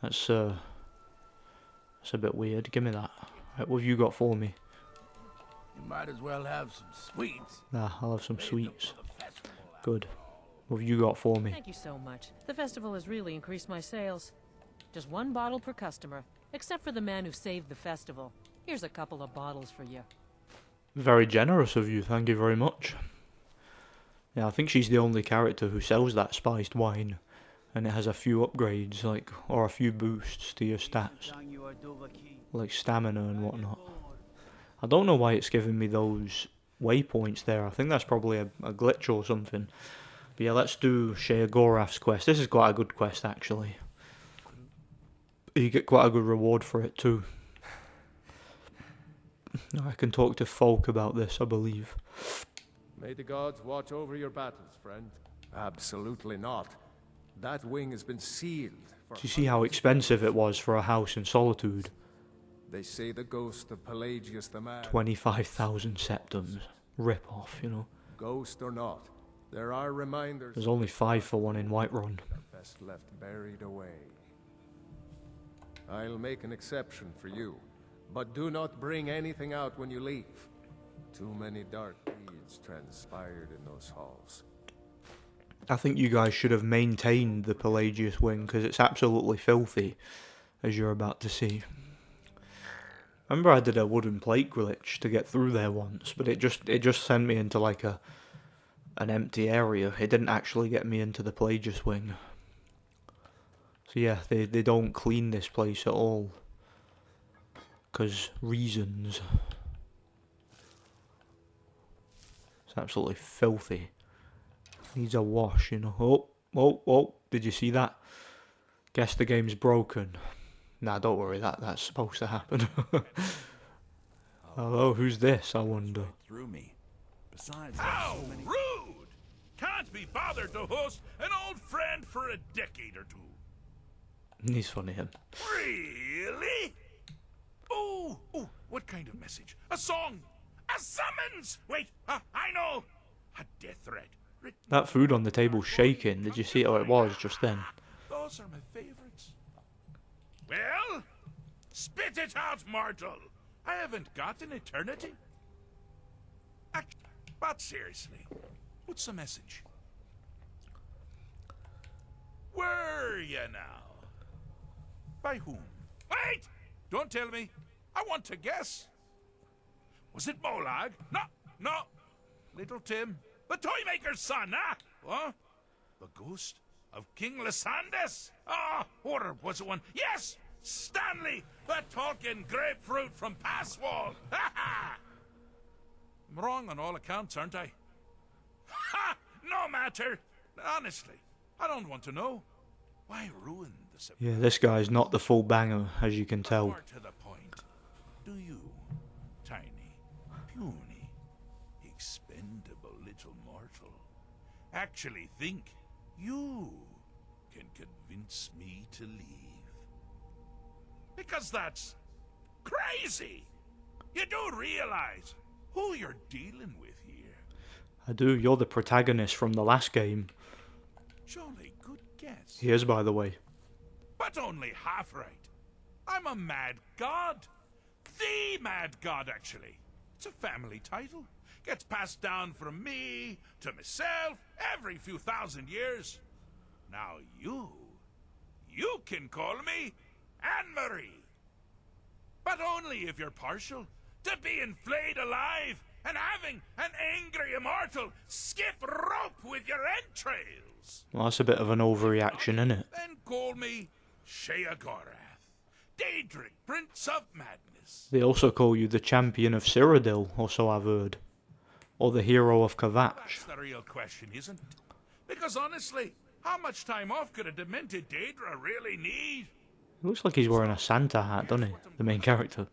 That's a bit weird. Give me that. Right, what have you got for me? You might as well have some sweets. Nah, I'll have some sweets. Good. What have you got for me? Thank you so much. The festival has really increased my sales. Just one bottle per customer, except for the man who saved the festival. Here's a couple of bottles for you. Very generous of you, thank you very much. Yeah, I think she's the only character who sells that spiced wine. And it has a few upgrades, or a few boosts to your stats. Like stamina and whatnot. I don't know why it's giving me those waypoints there. I think that's probably a glitch or something. But yeah, let's do Sheogorath's quest. This is quite a good quest, actually. You get quite a good reward for it, too. I can talk to folk about this, I believe. May the gods watch over your battles, friend. Absolutely not. That wing has been sealed. Do you see how expensive it was for a house in Solitude? They say the ghost of Pelagius the man. 25,000 septums. Rip off, you know. Ghost or not, there are reminders. There's only 5 for one in Whiterun. Best left buried away. I'll make an exception for you, but do not bring anything out when you leave. Too many dark deeds transpired in those halls. I think you guys should have maintained the Pelagius wing, because it's absolutely filthy, as you're about to see. I remember I did a wooden plate glitch to get through there once, but it just sent me into like an empty area. It didn't actually get me into the Pelagius wing. So yeah, they don't clean this place at all. Because reasons. It's absolutely filthy. Needs a wash, you know. Oh, did you see that? Guess the game's broken. Nah, don't worry, that's supposed to happen. Hello, who's this, I wonder? Through me. Besides, how rude! Can't be bothered to host an old friend for a decade or two. He's funny, him. Really? Oh, what kind of message? A song? A summons? Wait, I know. A death threat. That food on the table's shaking. Did you see how it was just then? Those are my favorites. Well, spit it out, mortal. I haven't got an eternity. But seriously, what's the message? Were you now? By whom? Wait! Don't tell me. I want to guess. Was it Molag? No. Little Tim. The Toymaker's son, huh? What? The ghost of King Lysandas? Or was it one? Yes! Stanley! The talking grapefruit from Passwall! Ha ha! I'm wrong on all accounts, aren't I? Ha! No matter! Honestly, I don't want to know. Why ruin the surprise? Yeah, this guy's not the full banger, as you can tell. More to the point. Do you, tiny, puny, expendable little mortal, actually think you can convince me to leave? Because that's crazy! You do realize who you're dealing with here. I do, you're the protagonist from the last game. Jolly good guess. He is, by the way. But only half right. I'm a mad god. The mad god, actually. It's a family title. Gets passed down from me to myself every few thousand years. Now you can call me Anne-Marie. But only if you're partial to being flayed alive and having an angry immortal skip rope with your entrails. Well, that's a bit of an overreaction, isn't it? Then call me Sheogorath, Daedric, Prince of Madness. They also call you the champion of Cyrodiil, or so I've heard. Or the hero of Kavach. That's the real question, isn't it? Because honestly, how much time off could a demented Daedra really need? It looks like he's wearing a Santa hat, doesn't he? The main character.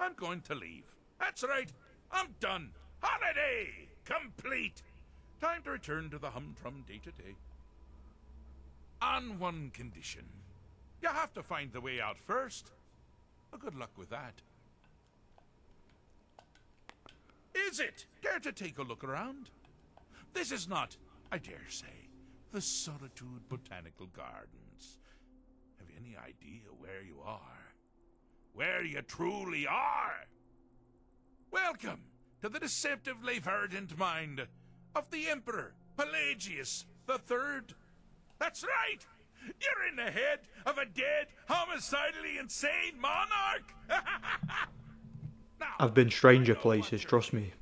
I'm going to leave. That's right. I'm done. Holiday complete. Time to return to the humdrum day-to-day. On one condition. You have to find the way out first. Well, good luck with that. Is it? Care to take a look around? This is not, I dare say, the Solitude Botanical Gardens. Have you any idea where you are? Where you truly are? Welcome to the deceptively verdant mind of the Emperor Pelagius the Third. That's right! You're in the head of a dead, homicidally insane monarch! Now, I've been stranger places, trust me.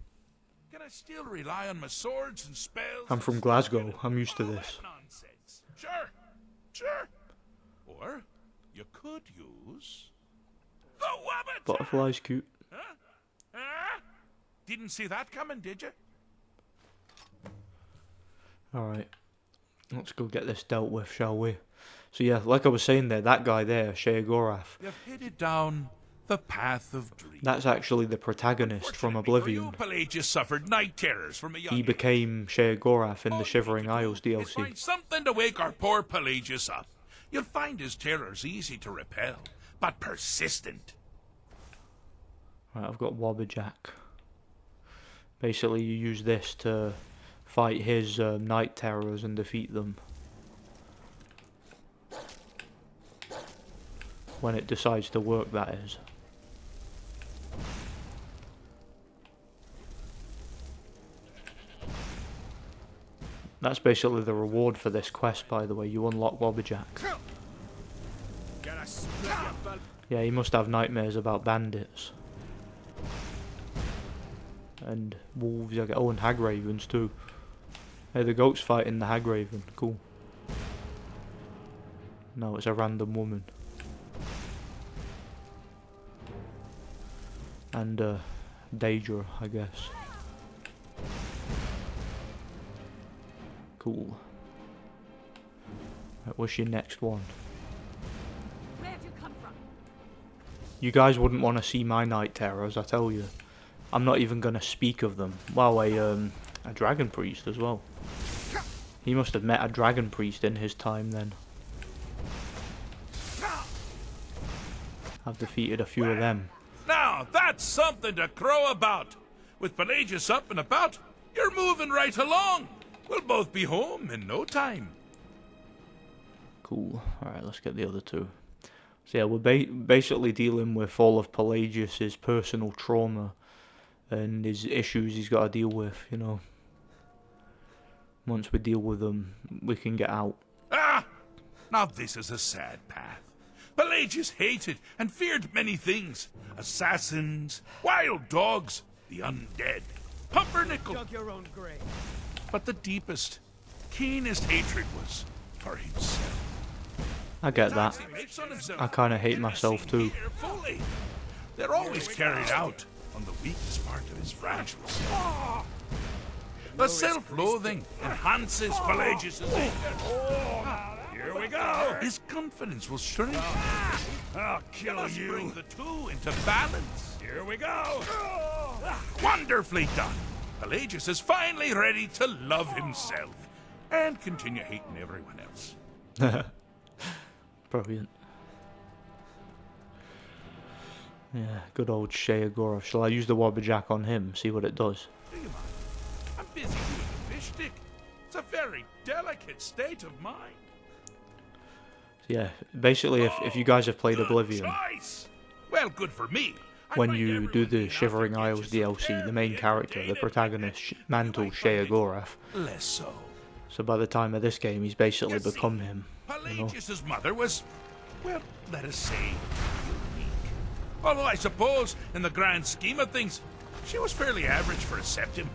can I still rely on my swords and spells? I'm from Glasgow, I'm used to this. Nonsense. Sure, sure. Or you could use the wabbit. Butterfly's cute. Huh? Huh? Didn't see that coming, did you? Alright, let's go get this dealt with, shall we? So yeah, like I was saying there, that guy there, Sheogorath, You've headed down the path of dreams. that's actually the protagonist from Oblivion. Pelagius suffered night terrors from a young He age. became Sheogorath in All the you Shivering need to do Isles is DLC. find something to wake our poor Pelagius up. You'll find his terrors easy to repel, but persistent. Right, I've got Wobberjack. Basically, you use this to fight his night terrors and defeat them. When it decides to work, that is. That's basically the reward for this quest, by the way. You unlock Wobberjack. Yeah, he must have nightmares about bandits. And wolves, I guess. Oh, and hagravens too. Hey, the goat's fighting the hagraven. Cool. No, it's a random woman. And Daedric, I guess. Cool. Right, what's your next one? Where have you come from? You guys wouldn't want to see my night terrors, I tell you. I'm not even going to speak of them. Wow, a dragon priest as well. He must have met a dragon priest in his time then. I've defeated a few of them. Now, that's something to crow about. With Pelagius up and about, you're moving right along. We'll both be home in no time. Cool. Alright, let's get the other two. So yeah, we're basically dealing with all of Pelagius's personal trauma and his issues he's got to deal with, you know. Once we deal with them, we can get out. Ah! Now this is a sad path. Pelagius hated and feared many things. Assassins, wild dogs, the undead, pumpernickel. Dug your own grave. But the deepest, keenest hatred was for himself. I get that. He makes on himself. I kind of hate myself too. Here fully. They're always carried out on the weakest part of his fragile self. The self-loathing enhances Pelagius' anger. Here we go. His confidence will shrink. I'll kill you. Bring the two into balance. Here we go. Wonderfully done. Pelagius is finally ready to love himself and continue hating everyone else. Brilliant. Yeah, good old Sheogorath. Shall I use the Wobberjack on him, see what it does? Do you mind? I'm busy doing the fish stick. It's a very delicate state of mind. So yeah, basically if you guys have played Good Oblivion, choice. Well, good for me. I when find you everyone do the being Shivering out to Isles get you so DLC, the main terribly character, the entertaining. protagonist, Mantle You might find it Sheogorath. Less so. So by the time of this game, he's basically You see, become him. You know? Pelagius' mother was, well, let us say, unique. Although I suppose, in the grand scheme of things, she was fairly average for a septim.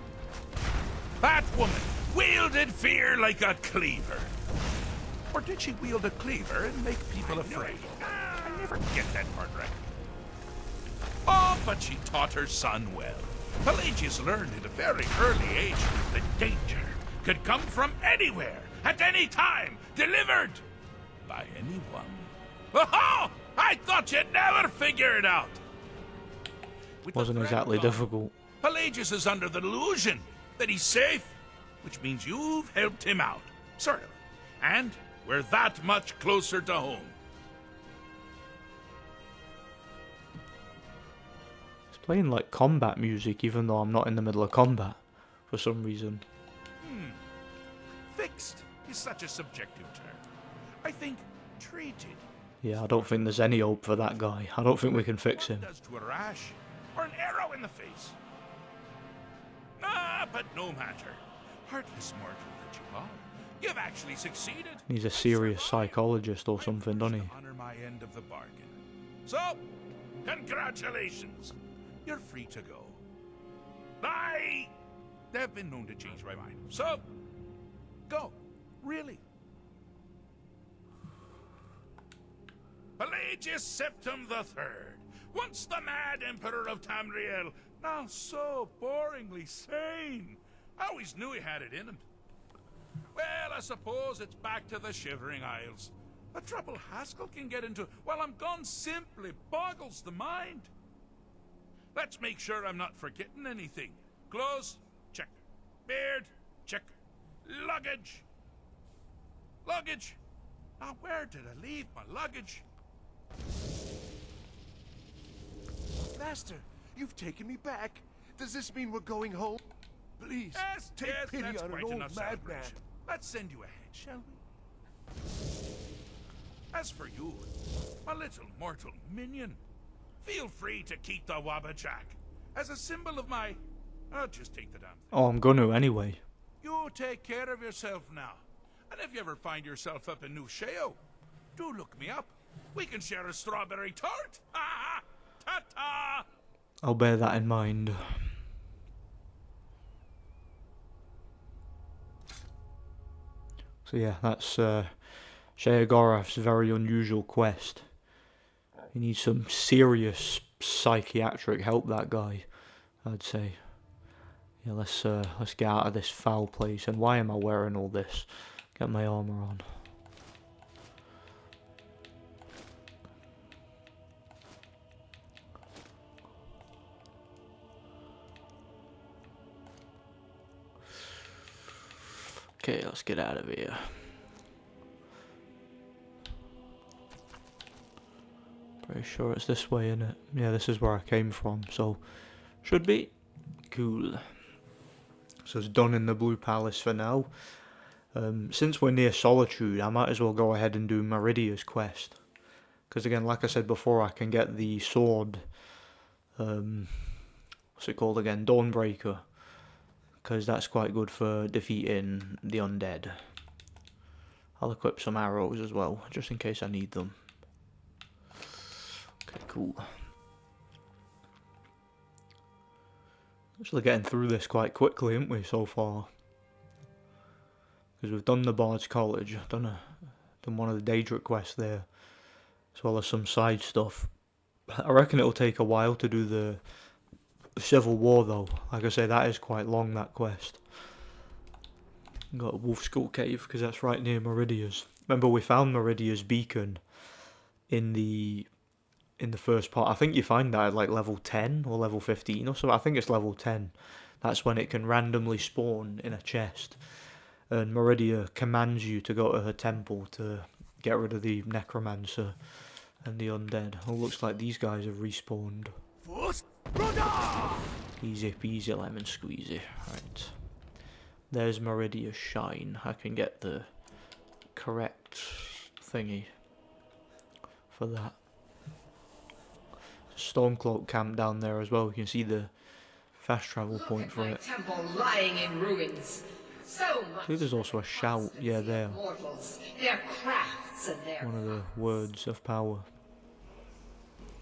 That woman wielded fear like a cleaver. Or did she wield a cleaver and make people afraid? I never get that part right. Oh, but she taught her son well. Pelagius learned at a very early age that danger could come from anywhere, at any time, delivered by anyone. Oh, I thought you'd never figure it out. With the Wasn't threat exactly gone, difficult. Pelagius is under the delusion that he's safe, which means you've helped him out, sort of. And we're that much closer to home. It's playing like combat music, even though I'm not in the middle of combat, for some reason. Fixed is such a subjective term. I think treated Yeah, I don't think there's any hope for that guy. I don't think we can fix him. does to a rash or an arrow in the face. Ah, but no matter. Heartless mortal that you are, You've actually succeeded. He's a serious psychologist or something, doesn't he? Honor my end of the bargain. So, congratulations. You're free to go. They've been known to change my mind. So, go. Really. Pelagius Septim III, once the mad Emperor of Tamriel, now so boringly sane. I always knew he had it in him. Well, I suppose it's back to the Shivering Isles. The trouble Haskell can get into while I'm gone simply boggles the mind. Let's make sure I'm not forgetting anything. Clothes, check. Beard, check. Luggage. Luggage. Now, where did I leave my luggage? Master, you've taken me back. Does this mean we're going home? Please, take pity that's on an quite old enough madman. celebration. Let's send you ahead, shall we? As for you, my little mortal minion, feel free to keep the Wabbajack as a symbol of my... I'll just take the damn thing. Oh, I'm gonna anyway. You take care of yourself now. And if you ever find yourself up in New Sheo, do look me up. We can share a strawberry tart. Ha ha! Ta-ta! I'll bear that in mind. So yeah, that's Sheogorath's very unusual quest. He needs some serious psychiatric help, that guy, I'd say. Yeah, let's get out of this foul place. And why am I wearing all this? Get my armor on. Okay, let's get out of here. Pretty sure it's this way, innit? Yeah, this is where I came from, so should be cool. So it's done in the Blue Palace for now. Since we're near Solitude, I might as well go ahead and do Meridia's quest. Because again, like I said before, I can get the sword, what's it called again? Dawnbreaker. Because that's quite good for defeating the undead. I'll equip some arrows as well, just in case I need them. Okay, cool. Actually getting through this quite quickly, haven't we, so far? Because we've done the Bard's College, done one of the Daedric quests there, as well as some side stuff. I reckon it'll take a while to do the Civil War though. Like I say, that is quite long, that quest. Got a Wolf Skull Cave, because that's right near Meridia's. Remember, we found Meridia's beacon in the first part. I think you find that at like level 10 or level 15 or so. I think it's level 10. That's when it can randomly spawn in a chest. And Meridia commands you to go to her temple to get rid of the necromancer and the undead. Oh, looks like these guys have respawned. Easy peasy lemon squeezy. Right. There's Meridia's shine. I can get the correct thingy for that. Stormcloak camp down there as well. You can see the fast travel point for it. Temple lying in ruins. So much. I think there's also a shout. Yeah, there. Mortals, their crafts and their One of the words of power.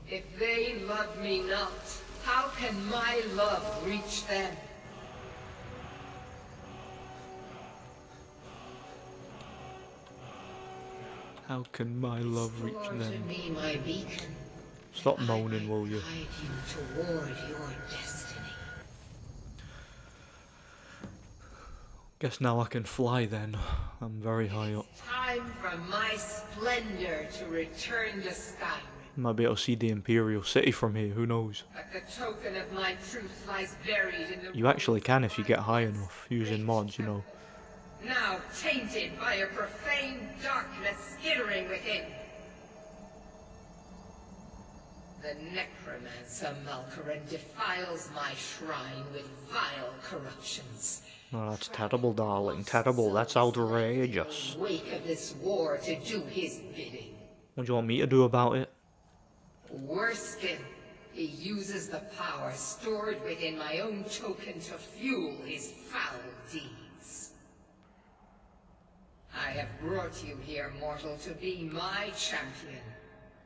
If they love me not, how can my love reach them? How can my love reach Restore them? to me my beacon. Stop moaning, will you? Guide you toward your destiny. Guess now I can fly then. I'm very high up. Time for my splendor to return to Skyrim. Might be able to see the Imperial City from here, who knows? But the token of my truth lies buried in the You actually can if you get high enough, using mods, you know. now tainted by a profane darkness skittering within. The necromancer Malkaran defiles my shrine with vile corruptions. Oh, that's terrible, darling. Terrible. That's outrageous. In the wake of this war to do his bidding. What do you want me to do about it? Worse still, he uses the power stored within my own token to fuel his foul deeds. I have brought you here, mortal, to be my champion.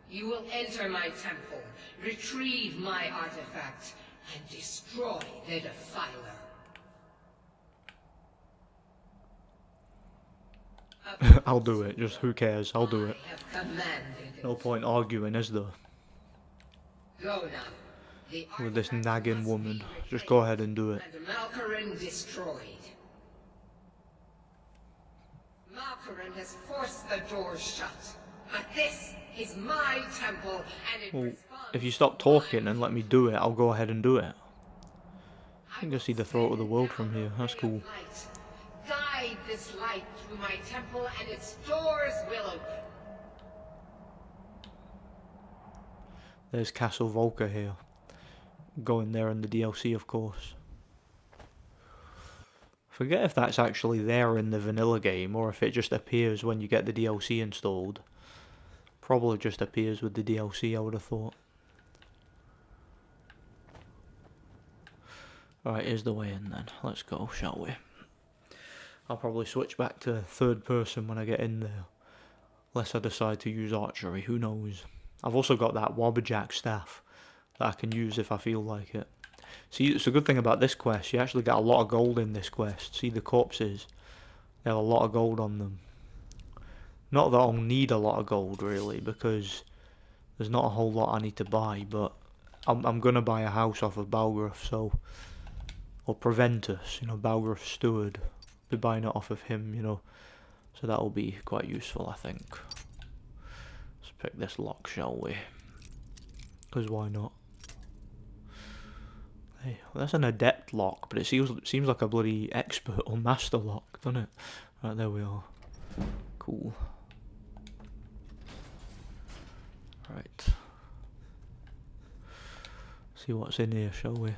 You will enter my temple, retrieve my artifact, and destroy the Defiler. I'll do it, just who cares, I'll do it. I have commanded it. No point arguing, is there? Go now. The With this artifact nagging must woman. be Just go reclaimed ahead and do it. And Malkarin destroyed. Malkarin has forced the doors shut. But this is my temple, and it Well, responds if you stop talking and let me do it, I'll go ahead and do it. I can just see the throat of the world from here, that's cool. light. Guide this light through my temple, and its doors will open. There's Castle Volca here. Going there in the DLC, of course. Forget if that's actually there in the vanilla game, or if it just appears when you get the DLC installed. Probably just appears with the DLC, I would have thought. Alright, here's the way in then. Let's go, shall we? I'll probably switch back to third person when I get in there. Unless I decide to use archery, who knows. I've also got that Wabberjack staff that I can use if I feel like it. See, it's a good thing about this quest, you actually get a lot of gold in this quest. See the corpses? They have a lot of gold on them. Not that I'll need a lot of gold, really, because there's not a whole lot I need to buy, but I'm going to buy a house off of Balgruuf, so... Or Preventus, you know, Balgruuf's steward. Be buying it off of him, you know. So that'll be quite useful, I think. Let's pick this lock, shall we? Because why not? Hey, well, that's an adept lock, but it seems like a bloody expert or master lock, doesn't it? Right, there we are. Cool. Right. See what's in here, shall we?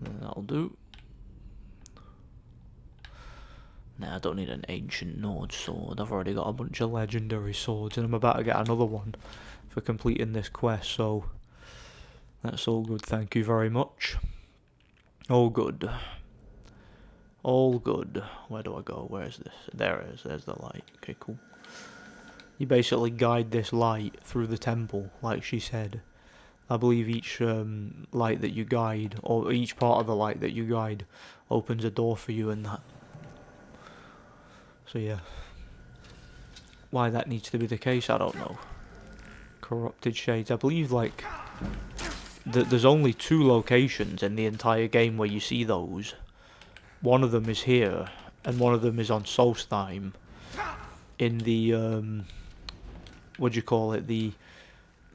That'll do. Nah, I don't need an ancient Nord sword. I've already got a bunch of legendary swords, and I'm about to get another one for completing this quest, so that's all good, thank you very much. All good. All good. Where do I go? Where is this? There it is, there's the light. Okay, cool. You basically guide this light through the temple, like she said. I believe each light that you guide, or each part of the light that you guide, opens a door for you and that. So yeah. Why that needs to be the case, I don't know. Corrupted Shades. I believe, like, there's only 2 locations in the entire game where you see those. One of them is here, and one of them is on Solstheim. In the, what do you call it, the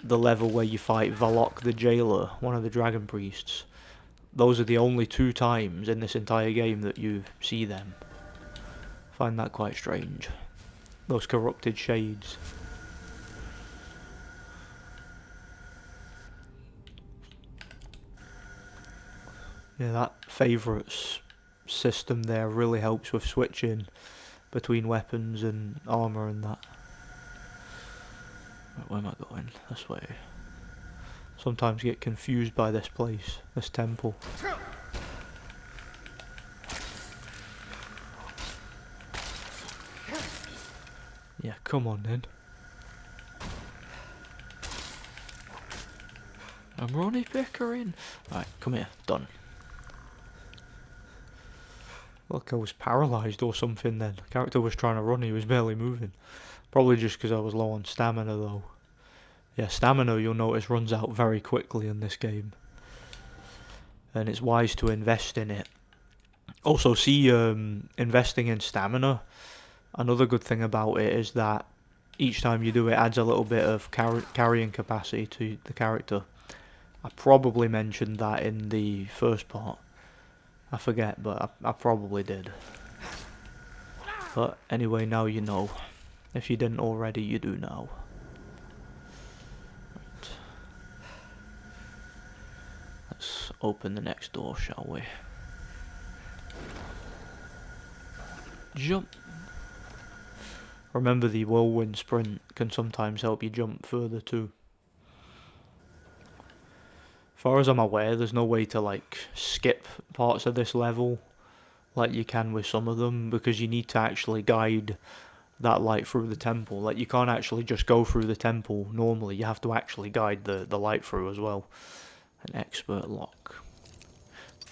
level where you fight Valok the Jailer, one of the Dragon Priests. Those are the only 2 times in this entire game that you see them. Find that quite strange. Those corrupted shades. Yeah, that favourites system there really helps with switching between weapons and armour and that. Right, where am I going? This way. Sometimes get confused by this place, this temple. Yeah, come on then. I'm Ronnie Pickering. Right, come here. Done. Look, I was paralysed or something then. The character was trying to run, he was barely moving. Probably just because I was low on stamina though. Yeah, stamina, you'll notice, runs out very quickly in this game. And it's wise to invest in it. Also, see, investing in stamina, another good thing about it is that each time you do it adds a little bit of carrying capacity to the character. I probably mentioned that in the first part. I forget, but I probably did. But anyway, now you know. If you didn't already, you do now. Right. Let's open the next door, shall we? Jump! Remember, the whirlwind sprint can sometimes help you jump further too. As far as I'm aware, there's no way to like skip parts of this level like you can with some of them, because you need to actually guide that light through the temple. Like, you can't actually just go through the temple normally, you have to actually guide the light through as well. An expert lock.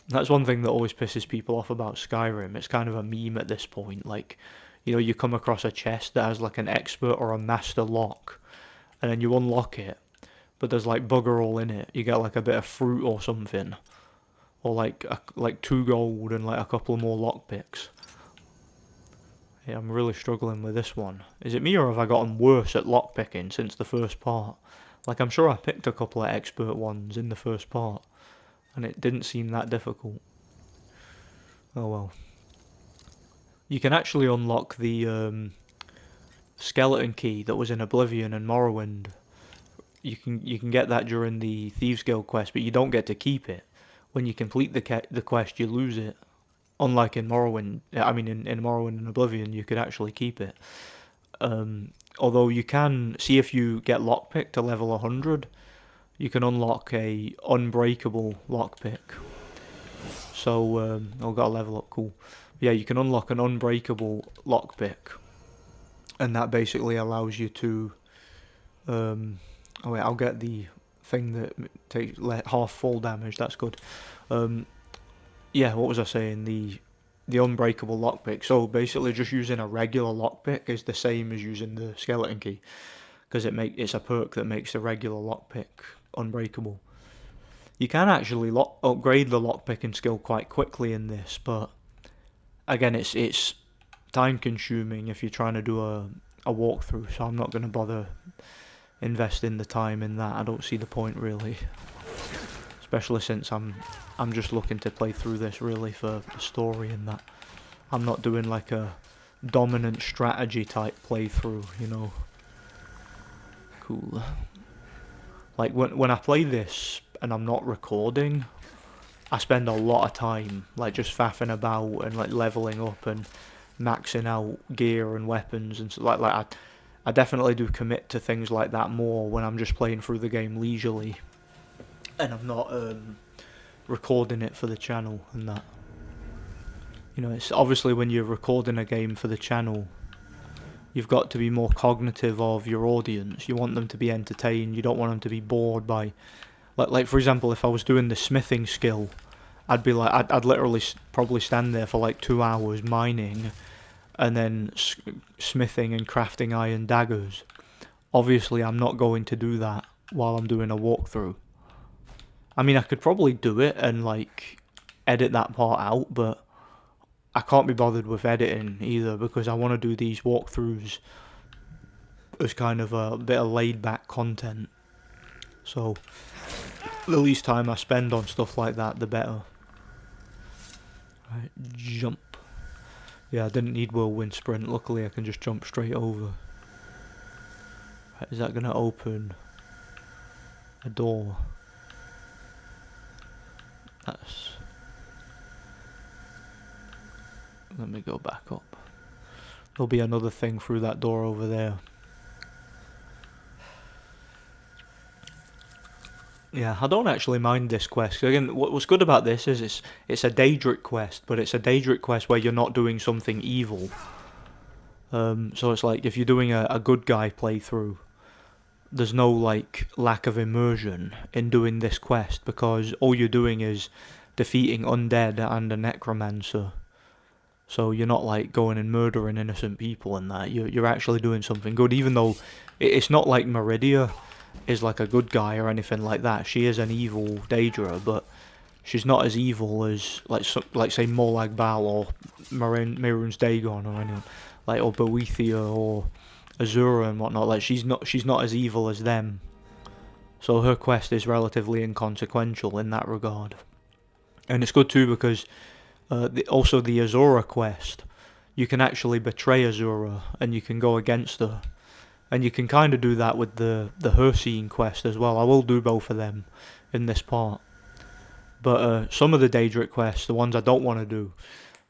That's one thing that always pisses people off about Skyrim. It's kind of a meme at this point. Like, you know, you come across a chest that has like an expert or a master lock, and then you unlock it, but there's like bugger all in it. You get like a bit of fruit or something, or like 2 gold and like a couple more lockpicks. Yeah, I'm really struggling with this one. Is it me, or have I gotten worse at lockpicking since the first part? Like, I'm sure I picked a couple of expert ones in the first part, and it didn't seem that difficult. Oh well. You can actually unlock the skeleton key that was in Oblivion and Morrowind. You can get that during the Thieves Guild quest, but you don't get to keep it. When you complete the quest, you lose it. Unlike in Morrowind, I mean in Morrowind and Oblivion, you could actually keep it. Although you can see, if you get lockpick to level 100, you can unlock a unbreakable lockpick. So I've got a level up, cool. Yeah, you can unlock an unbreakable lockpick, and that basically allows you to. Oh wait, I'll get the thing that takes half full damage. That's good. Yeah, what was I saying? The unbreakable lockpick. So basically, just using a regular lockpick is the same as using the skeleton key, because it's a perk that makes the regular lockpick unbreakable. You can actually upgrade the lockpicking skill quite quickly in this, but again, it's time consuming if you're trying to do a walkthrough. So I'm not going to bother investing the time in that. I don't see the point really, especially since I'm just looking to play through this really for the story and that. I'm not doing like a dominant strategy type playthrough, you know. Cool. Like when I play this and I'm not recording, I spend a lot of time like just faffing about and like leveling up and maxing out gear and weapons and so, like I definitely do commit to things like that more when I'm just playing through the game leisurely and I'm not recording it for the channel and that. You know, it's obviously when you're recording a game for the channel, you've got to be more cognitive of your audience. You want them to be entertained. You don't want them to be bored by, like for example, if I was doing the smithing skill, I'd be like, I'd literally probably stand there for like 2 hours mining, and then smithing and crafting iron daggers. Obviously, I'm not going to do that while I'm doing a walkthrough. I mean, I could probably do it and like edit that part out, but I can't be bothered with editing either, because I want to do these walkthroughs as kind of a bit of laid back content. So the least time I spend on stuff like that, the better. Right, jump. Yeah, I didn't need whirlwind sprint. Luckily, I can just jump straight over. Right, is that going to open a door? That's... Let me go back up. There'll be another thing through that door over there. Yeah, I don't actually mind this quest. Again, what's good about this is it's a Daedric quest, but it's a Daedric quest where you're not doing something evil. So it's like if you're doing a good guy playthrough, there's no like lack of immersion in doing this quest, because all you're doing is defeating undead and a necromancer. So you're not like going and murdering innocent people and that. You're actually doing something good, even though it's not like Meridia is like a good guy or anything like that. She is an evil Daedra, but she's not as evil as like say Molag Bal or Mehrunes Dagon or anyone, like, or Boethia or Azura and whatnot. Like she's not as evil as them. So her quest is relatively inconsequential in that regard, and it's good too because also the Azura quest, you can actually betray Azura and you can go against her. And you can kind of do that with the Herseeing quest as well. I will do both of them in this part. But some of the Daedric quests, the ones I don't want to do,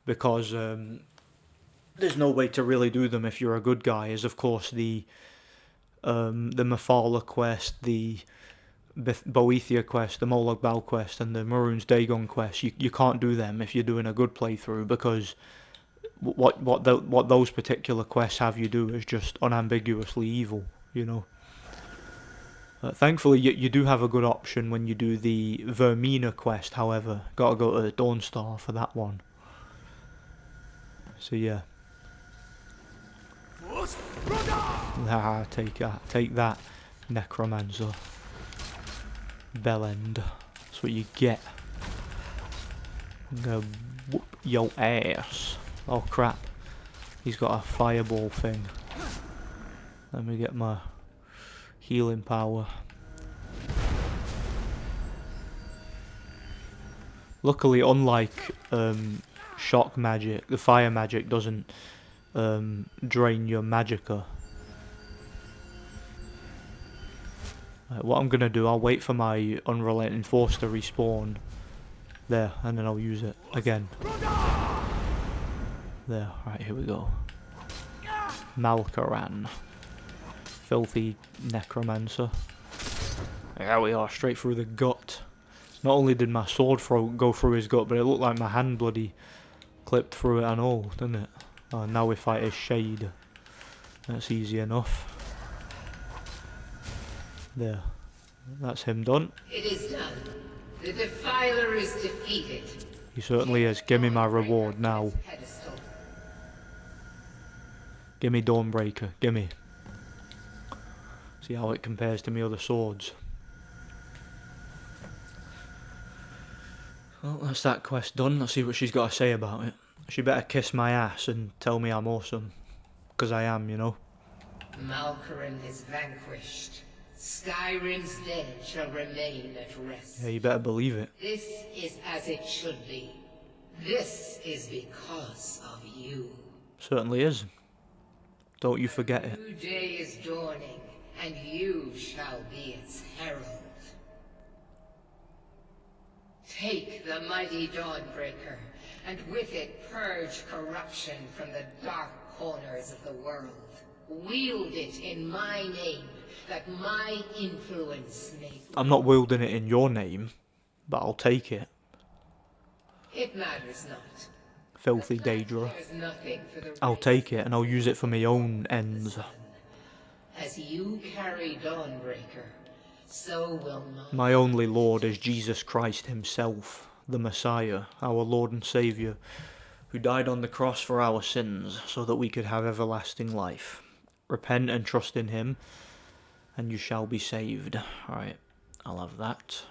because there's no way to really do them if you're a good guy, is of course the Mephala quest, the Boethia quest, the Molag Bal quest, and the Maroon's Dagon quest, you can't do them if you're doing a good playthrough, because what those particular quests have you do is just unambiguously evil, you know. Thankfully, you do have a good option when you do the Vermina quest, however. Gotta go to Dawnstar for that one. So yeah. Ah, take that, Necromancer. Bellend. That's what you get. I'm gonna whoop your ass. Oh crap. He's got a fireball thing. Let me get my healing power. Luckily, unlike shock magic, the fire magic doesn't drain your magicka. Right, what I'm gonna do, I'll wait for my unrelenting force to respawn there, and then I'll use it again. There, right, here we go. Malkaran. Filthy necromancer. There we are, straight through the gut. Not only did my sword go through his gut, but it looked like my hand bloody clipped through it and all, didn't it? Oh, now we fight his shade. That's easy enough. There. That's him done. It is done. The Defiler is defeated. He certainly is. Give me my reward now. Give me Dawnbreaker. Give me. See how it compares to my other swords. Well, that's that quest done. Let's see what she's got to say about it. She better kiss my ass and tell me I'm awesome. Because I am, you know. Malkaran is vanquished. Skyrim's dead shall remain at rest. Yeah, you better believe it. This is as it should be. This is because of you. Certainly is. Don't you forget it. A new day is dawning, and you shall be its herald. Take the mighty Dawnbreaker, and with it purge corruption from the dark corners of the world. Wield it in my name, that my influence may... I'm not wielding it in your name, but I'll take it. It matters not. Filthy Daedra. Nothing for the I'll take it and I'll use it for my own ends. As you carry Dawnbreaker, so will my only Lord is Jesus Christ himself, the Messiah, our Lord and Saviour, who died on the cross for our sins so that we could have everlasting life. Repent and trust in him, and you shall be saved. Alright, I'll have that.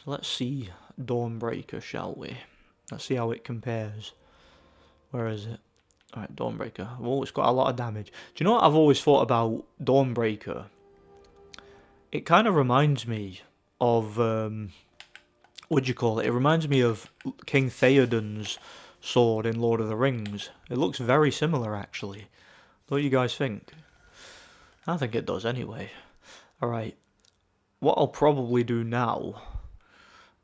So let's see Dawnbreaker, shall we? Let's see how it compares. Where is it? Alright, Dawnbreaker. Oh, it's got a lot of damage. Do you know what I've always thought about Dawnbreaker? It kind of reminds me of, what do you call it? It reminds me of King Theoden's sword in Lord of the Rings. It looks very similar, actually. What do you guys think? I think it does anyway. Alright. What I'll probably do now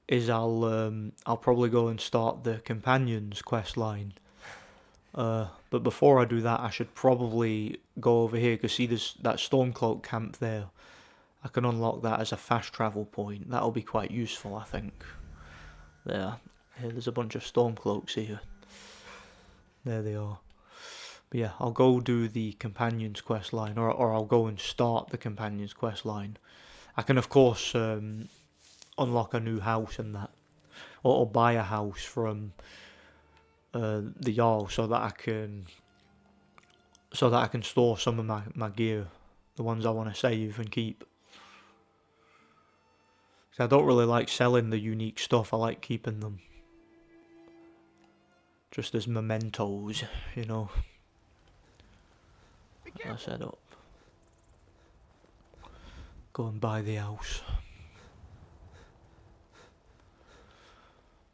is I'll probably go and start the Companions quest line. But before I do that, I should probably go over here, because see there's that Stormcloak camp there. I can unlock that as a fast travel point. That'll be quite useful, I think. There. Here, there's a bunch of Stormcloaks here. There they are. But yeah, I'll go do the Companions quest line, or I'll go and start the Companions quest line. I can, of course, unlock a new house and that, or buy a house from the Jarl, so that I can store some of my gear, the ones I want to save and keep. I don't really like selling the unique stuff. I like keeping them just as mementos, you know. I set up. Go and buy the house.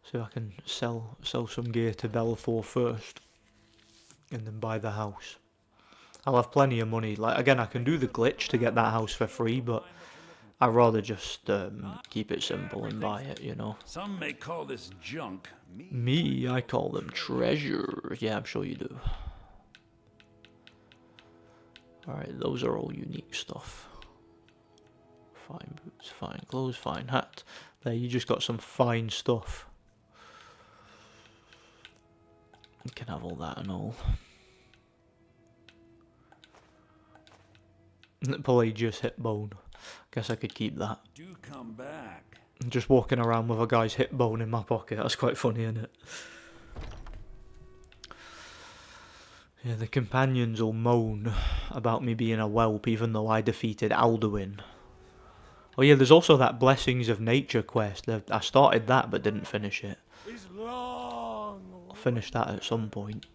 So I can sell some gear to Belfour first, and then buy the house. I'll have plenty of money. Like, again, I can do the glitch to get that house for free, but I'd rather just keep it simple and buy it, you know. Some may call this junk. Me, I call them treasure. Yeah, I'm sure you do. Alright, those are all unique stuff. Fine boots, fine clothes, fine hat. There, you just got some fine stuff. You can have all that and all. Pelagius hip bone. Guess I could keep that. Do come back. Just walking around with a guy's hip bone in my pocket. That's quite funny, isn't it? Yeah, the companions will moan about me being a whelp even though I defeated Alduin. Oh yeah, there's also that Blessings of Nature quest. I started that but didn't finish it. I'll finish that at some point.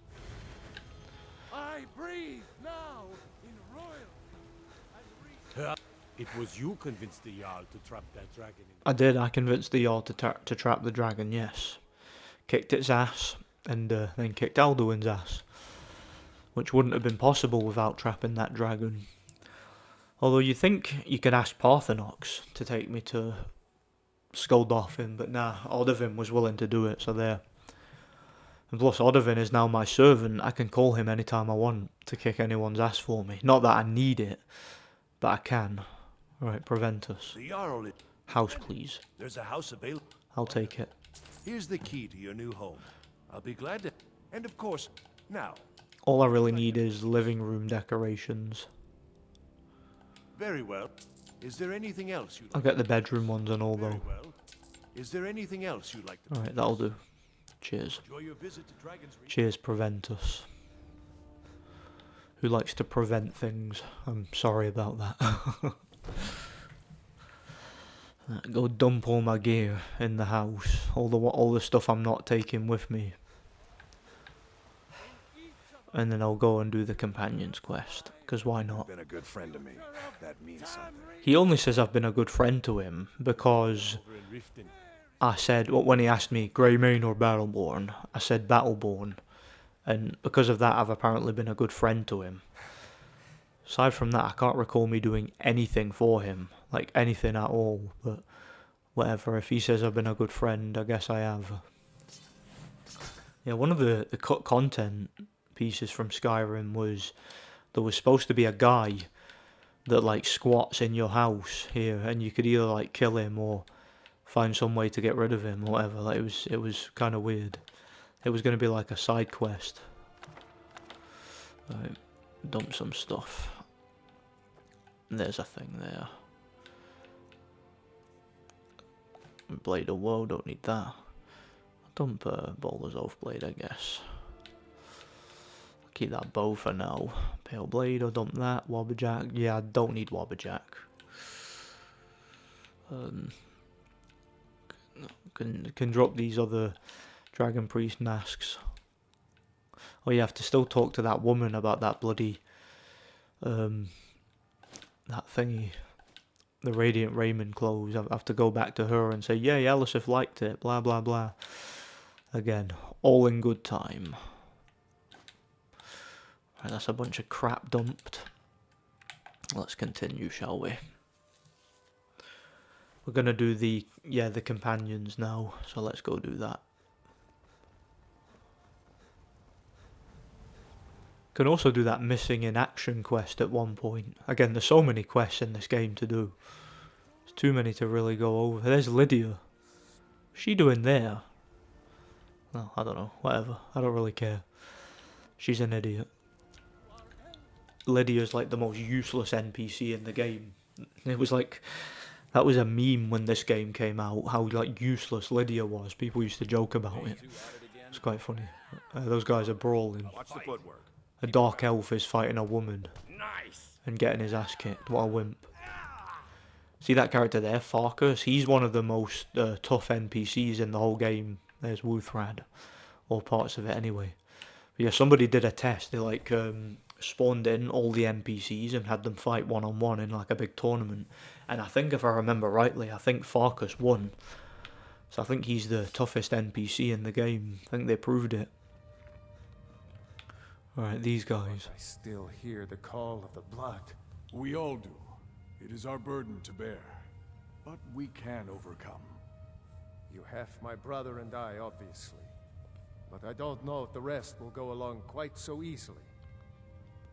I breathe now in royal. It was you convinced the Jarl to trap that dragon. I did. I convinced the Jarl to trap the dragon. Yes, kicked its ass and then kicked Alduin's ass, which wouldn't have been possible without trapping that dragon. Although you think you could ask Parthenox to take me to Skuldorfin, but nah, Odovin was willing to do it, so there. And plus Odovin is now my servant. I can call him anytime I want to kick anyone's ass for me. Not that I need it, but I can. Right, Preventus. The Jarl. House, please. There's a house available. I'll take it. Here's the key to your new home. I'll be glad to. And of course, now. All I really need is living room decorations. Very well. Is there anything else you'd I'll like? get the bedroom ones and all Very though. well. Is there anything else you'd like to? Alright, that'll do. Cheers. Enjoy your visit to Dragon's Reach. Cheers, Preventus. Who likes to prevent things. I'm sorry about that. Go dump all my gear in the house. All the stuff I'm not taking with me. And then I'll go and do the companion's quest. Because why not? Been a good friend to me. That means something. He only says I've been a good friend to him because Over in Riften. I said, when he asked me, Greymane or Battleborn, I said Battleborn. And because of that, I've apparently been a good friend to him. Aside from that, I can't recall me doing anything for him. Like, anything at all. But, whatever. If he says I've been a good friend, I guess I have. Yeah, one of the cut content pieces from Skyrim was... There was supposed to be a guy that, like, squats in your house here. And you could either, like, kill him or find some way to get rid of him or whatever. Like, it was kind of weird. It was going to be like a side quest. Right, dump some stuff. There's a thing there. Blade of Woe, don't need that. Dump Bowler's Oath Blade, I guess. Keep that bow for now. Pale Blade, I'll dump that. Wobberjack, yeah, I don't need Wobberjack. Can drop these other Dragon Priest masks. Oh, you have to still talk to that woman about that bloody that thingy, the Radiant Raymond clothes. I have to go back to her and say, yeah, Elisif liked it, blah blah blah. Again, all in good time. Right, that's a bunch of crap dumped. Let's continue, shall we? We're gonna do the companions now, so let's go do that. Can also do that missing in action quest at one point. Again, there's so many quests in this game to do. There's too many to really go over. There's Lydia. What's she doing there? No, I don't know. Whatever. I don't really care. She's an idiot. Lydia's like the most useless NPC in the game. It was like... That was a meme when this game came out, how like useless Lydia was. People used to joke about it. It's quite funny. Those guys are brawling. Watch the footwork. A dark elf is fighting a woman. Nice. And getting his ass kicked. What a wimp. See that character there, Farkas? He's one of the most tough NPCs in the whole game. There's Wuthrad. Or parts of it anyway. But yeah, somebody did a test. They like spawned in all the NPCs and had them fight one-on-one in like a big tournament. And I think if I remember rightly, I think Farkas won. So I think he's the toughest NPC in the game. I think they proved it. Alright, these guys. I still hear the call of the blood. We all do. It is our burden to bear. But we can overcome. You have my brother and I, obviously. But I don't know if the rest will go along quite so easily.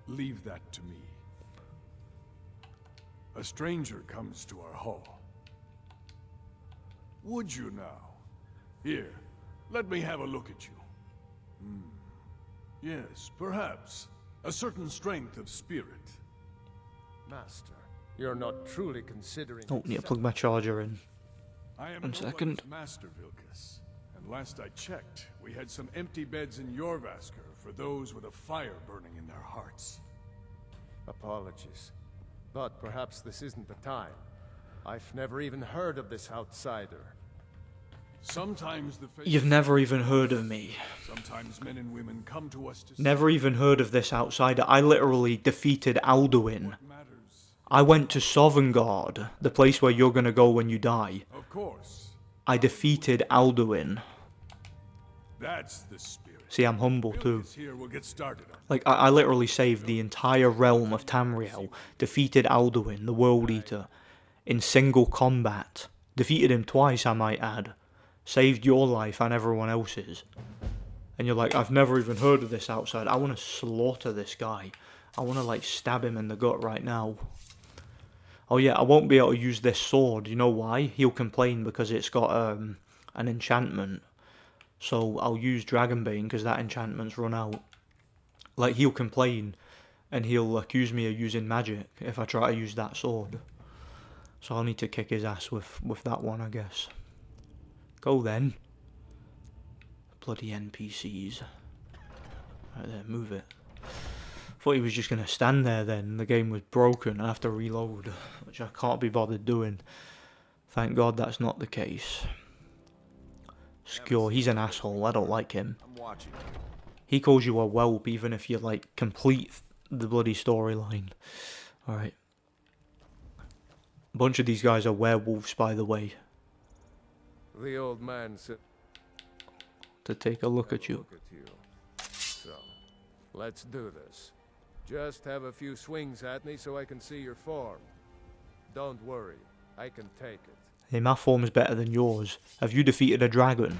Leave that to me. a stranger comes to our hall. Would you now? Here, let me have a look at you. Yes, perhaps. A certain strength of spirit. Master, you're not truly considering... Oh, need to plug my charger in. I am 1 second. Master Vilkas, and last I checked, we had some empty beds in Jorvaskr for those with a fire burning in their hearts. Apologies, but perhaps this isn't the time. I've never even heard of this outsider. Sometimes the You've never even heard of me. Sometimes men and women come to us to Never even heard of this outsider. I literally defeated Alduin. I went to Sovngarde, the place where you're gonna go when you die. Of course. I defeated Alduin. That's the spirit. See, I'm humble too. Here, we'll get started on. Like, I literally saved the entire realm of Tamriel, defeated Alduin, the World Eater, in single combat. Defeated him twice, I might add. Saved your life and everyone else's. And you're like, I've never even heard of this outside. I want to slaughter this guy. I want to, like, stab him in the gut right now. Oh yeah, I won't be able to use this sword. You know why? He'll complain because it's got an enchantment. So I'll use Dragonbane because that enchantment's run out. Like, he'll complain and he'll accuse me of using magic if I try to use that sword. So I'll need to kick his ass with that one, I guess. Go then. Bloody NPCs. Right there, move it. Thought he was just going to stand there then. The game was broken. I have to reload, which I can't be bothered doing. Thank God that's not the case. Skjor, he's an asshole. I don't like him. I'm watching. He calls you a whelp even if you, like, complete the bloody storyline. Alright. A bunch of these guys are werewolves, by the way. The old man said... To take a look at you. So, let's do this. Just have a few swings at me so I can see your form. Don't worry, I can take it. Hey, my form's better than yours. Have you defeated a dragon?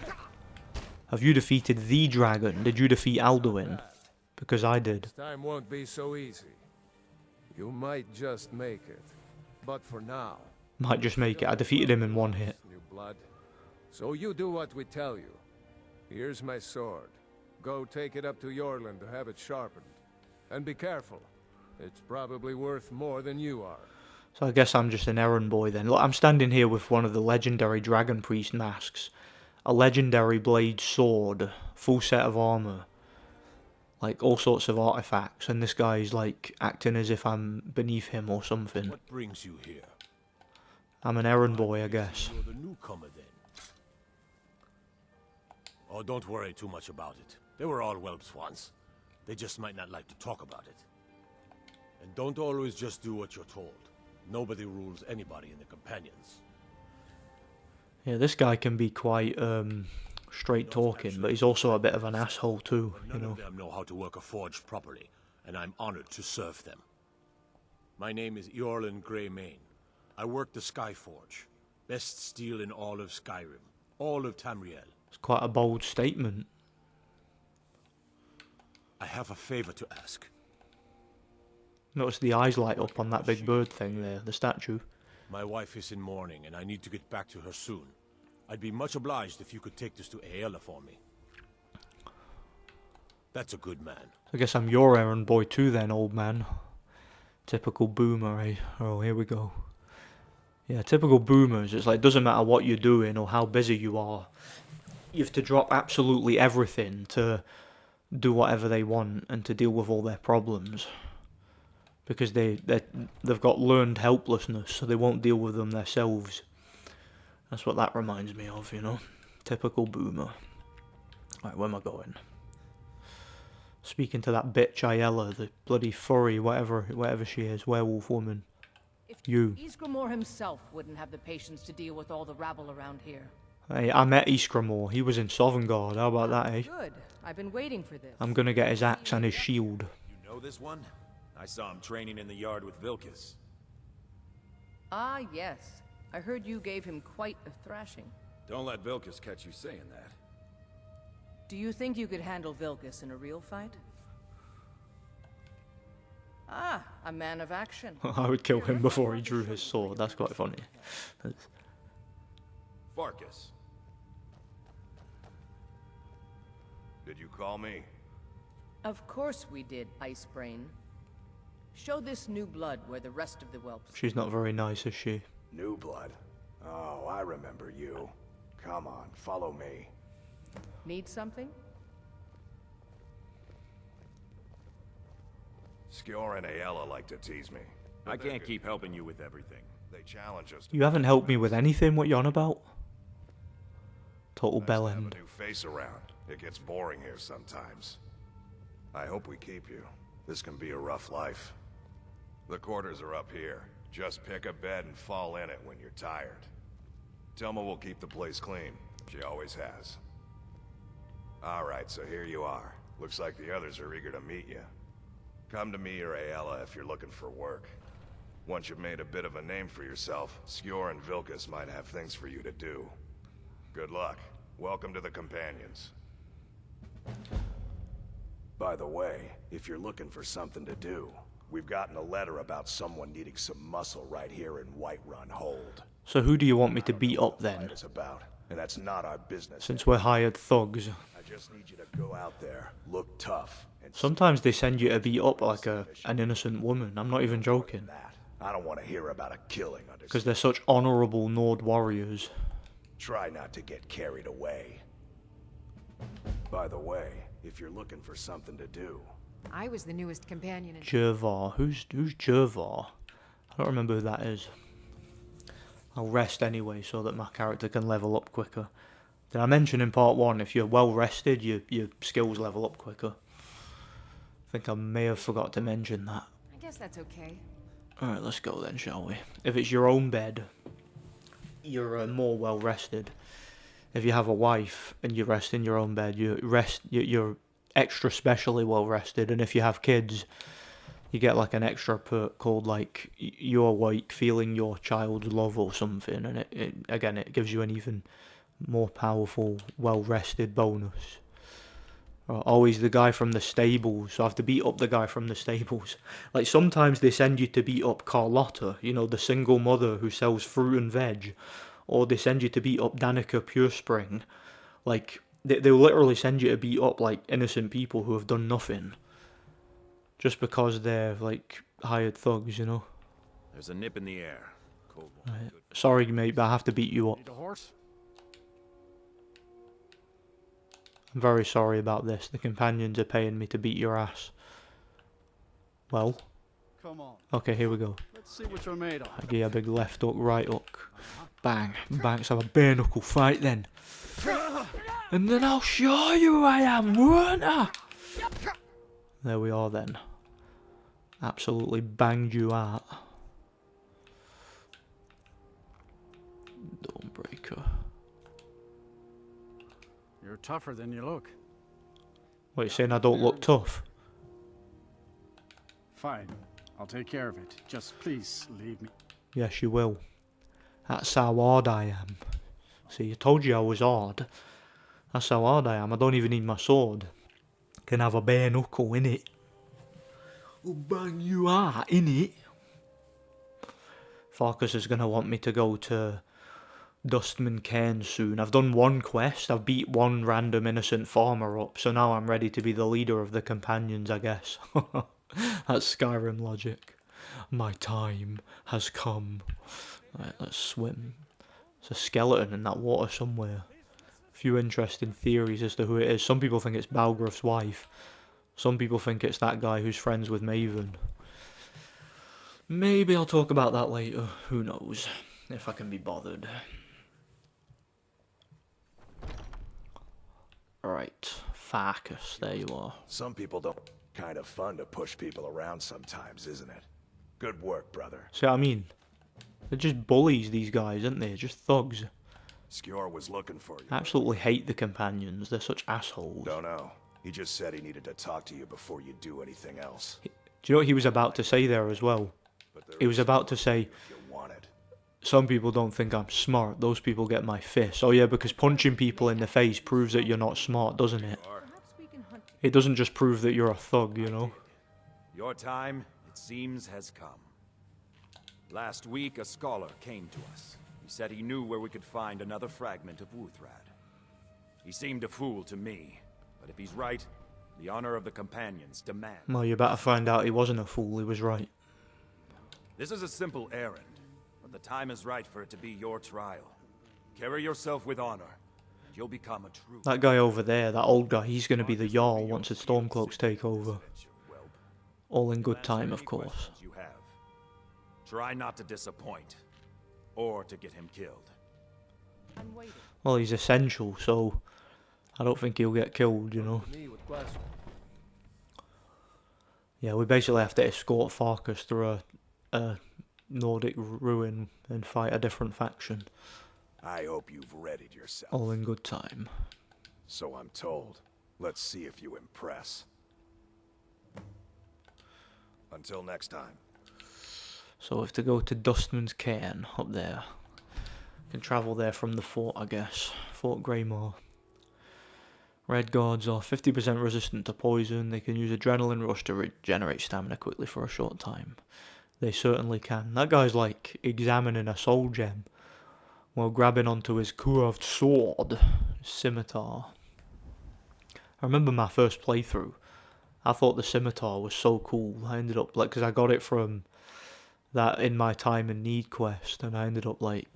Have you defeated the dragon? Did you defeat Alduin? Because I did. This time won't be so easy. You might just make it. But for now... Might just make it. I defeated him in one hit. New blood. So you do what we tell you. Here's my sword. Go take it up to Yorland to have it sharpened. And be careful. It's probably worth more than you are. So I guess I'm just an errand boy then. Look, I'm standing here with one of the legendary Dragon Priest masks. A legendary blade sword. Full set of armor. Like, all sorts of artifacts. And this guy's, like, acting as if I'm beneath him or something. What brings you here? I'm an errand boy, I guess. You're the newcomer then. Oh, don't worry too much about it. They were all whelps once. They just might not like to talk about it. And don't always just do what you're told. Nobody rules anybody in the companions. Yeah, this guy can be quite straight talking, but he's also a bit of an asshole too, you know. None of them know how to work a forge properly, and I'm honored to serve them. My name is Eorlin Greymane. I work the Skyforge. Best steel in all of Skyrim. All of Tamriel. It's quite a bold statement. I have a favor to ask. Notice the eyes light up on that big bird thing there, the statue. My wife is in mourning, and I need to get back to her soon. I'd be much obliged if you could take this to Aela for me. That's a good man. I guess I'm your errand boy too then, old man. Typical boomer, eh? Oh, here we go. Yeah, typical boomers. It's like, it doesn't matter what you're doing or how busy you are. You have to drop absolutely everything to do whatever they want and to deal with all their problems. Because they've got learned helplessness, so they won't deal with them themselves. That's what that reminds me of, you know. Typical boomer. Right, where am I going? Speaking to that bitch Aela, the bloody furry, whatever she is, werewolf woman. You. Ysgramor himself wouldn't have the patience to deal with all the rabble around here. Hey, I met Ysgramor. He was in Sovngarde. How about that, eh? Good. I've been waiting for this. I'm gonna get his axe and his shield. You know this one? I saw him training in the yard with Vilkas. Ah, yes. I heard you gave him quite a thrashing. Don't let Vilkas catch you saying that. Do you think you could handle Vilkas in a real fight? Ah, a man of action. I would kill him before he drew his sword. That's quite funny. Farkas. Did you call me? Of course we did, Icebrain. Show this new blood where the rest of the whelps... She's not very nice, is she? New blood? Oh, I remember you. Come on, follow me. Need something? Skjor and Aela like to tease me. I can't keep helping you with everything. They challenge us. You haven't helped me with anything, what you on about? Total Nice to have bellend. a new face around. It gets boring here sometimes. I hope we keep you. This can be a rough life. The quarters are up here. Just pick a bed and fall in it when you're tired. Telma will keep the place clean. She always has. Alright, so here you are. Looks like the others are eager to meet you. Come to me or Aela if you're looking for work. Once you've made a bit of a name for yourself, Skjor and Vilkas might have things for you to do. Good luck. Welcome to the Companions. By the way, if you're looking for something to do, we've gotten a letter about someone needing some muscle right here in Whiterun Hold. So who do you want me to beat up then? It's about, and that's not our business. Since we're hired thugs. I just need you to go out there, look tough, and Sometimes they send you to beat up like an innocent woman. I'm not even joking. I don't want to hear about a killing under. Because they're such honourable Nord warriors. Try not to get carried away. By the way, if you're looking for something to do, I was the newest companion in... Jervar. Who's Jervar? I don't remember who that is. I'll rest anyway so that my character can level up quicker. Did I mention in part 1, if you're well rested, your skills level up quicker? I think I may have forgot to mention that. I guess that's okay. Alright, let's go then, shall we? If it's your own bed, you're more well rested. If you have a wife and you rest in your own bed, you're extra specially well rested. And if you have kids, you get like an extra perk called like you're awake feeling your child's love or something, and it gives you an even more powerful well rested bonus. Always the guy from the stables, so I have to beat up the guy from the stables. Like sometimes they send you to beat up Carlotta, you know, the single mother who sells fruit and veg, or they send you to beat up Danica Purespring. Like they'll literally send you to beat up like innocent people who have done nothing, just because they're like hired thugs, you know. There's a nip in the air. Cool. Right. Sorry, mate, but I have to beat you up. Need a horse? I'm very sorry about this. The companions are paying me to beat your ass. Well. Come on. Okay, here we go. Let's see what you're made of. I give you a big left hook, right hook. Bang. Bang. Let's have a bare knuckle fight then. And then I'll show you who I am, won't I? There we are then. Absolutely banged you out. Dawnbreaker. You're tougher than you look. Wait, saying I don't look tough? Fine. I'll take care of it. Just please leave me. Yes, you will. That's how hard I am. See, I told you I was hard. That's how hard I am. I don't even need my sword. Can have a bare knuckle, innit? I'll bang you out, innit? Farkas is going to want me to go to Dustman Cairn soon. I've done one quest. I've beat one random innocent farmer up. So now I'm ready to be the leader of the companions, I guess. That's Skyrim logic. My time has come. Right, let's swim. There's a skeleton in that water somewhere. Few interesting theories as to who it is. Some people think it's Balgruuf's wife. Some people think it's that guy who's friends with Maven. Maybe I'll talk about that later. Who knows? If I can be bothered. Right. Farkas, there you are. some people don't. Kind of fun to push people around sometimes, isn't it? Good work, brother. See what I mean? They're just bullies, these guys, aren't they? Just thugs. Skjor was looking for you. I absolutely hate the companions. They're such assholes. Don't know. He just said he needed to talk to you before you do anything else. Do you know what he was about to say there as well? He was about to say, some people don't think I'm smart. Those people get my fist. Oh yeah, because punching people in the face proves that you're not smart, doesn't it? It doesn't just prove that you're a thug, you know? Your time it seems, has come. Last week, a scholar came to us. He said he knew where we could find another fragment of Wuthrad. He seemed a fool to me, but if he's right, the honor of the companions demands. Well, you better find out he wasn't a fool, he was right. This is a simple errand, but the time is right for it to be your trial. Carry yourself with honor, and you'll become a true... That guy over there, that old guy, he's going to be the Jarl once the Stormcloaks take over. All in good time, of course. You have. Try not to disappoint, or to get him killed. Well, he's essential, so I don't think he'll get killed, you know. Yeah, we basically have to escort Farkas through a Nordic ruin and fight a different faction. I hope you've readied yourself. All in good time. So I'm told. Let's see if you impress. Until next time. So we have to go to Dustman's Cairn up there. Can travel there from the fort, I guess. Fort Greymore. Red guards are 50% resistant to poison. They can use Adrenaline Rush to regenerate stamina quickly for a short time. They certainly can. That guy's like examining a soul gem while grabbing onto his curved sword, scimitar. I remember my first playthrough. I thought the scimitar was so cool. I ended up like, because I got it from that In My Time in Need quest, and I ended up like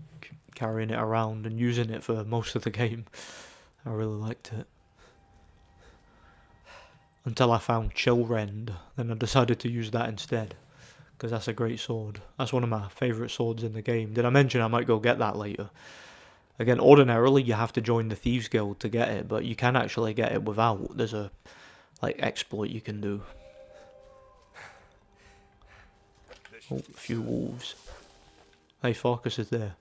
carrying it around and using it for most of the game. I really liked it. Until I found Chillrend, then I decided to use that instead, because that's a great sword. That's one of my favourite swords in the game. Did I mention I might go get that later? Again, ordinarily you have to join the Thieves Guild to get it, but you can actually get it without. There's a like exploit you can do. Oh, a few wolves. Hey, Farkas is there.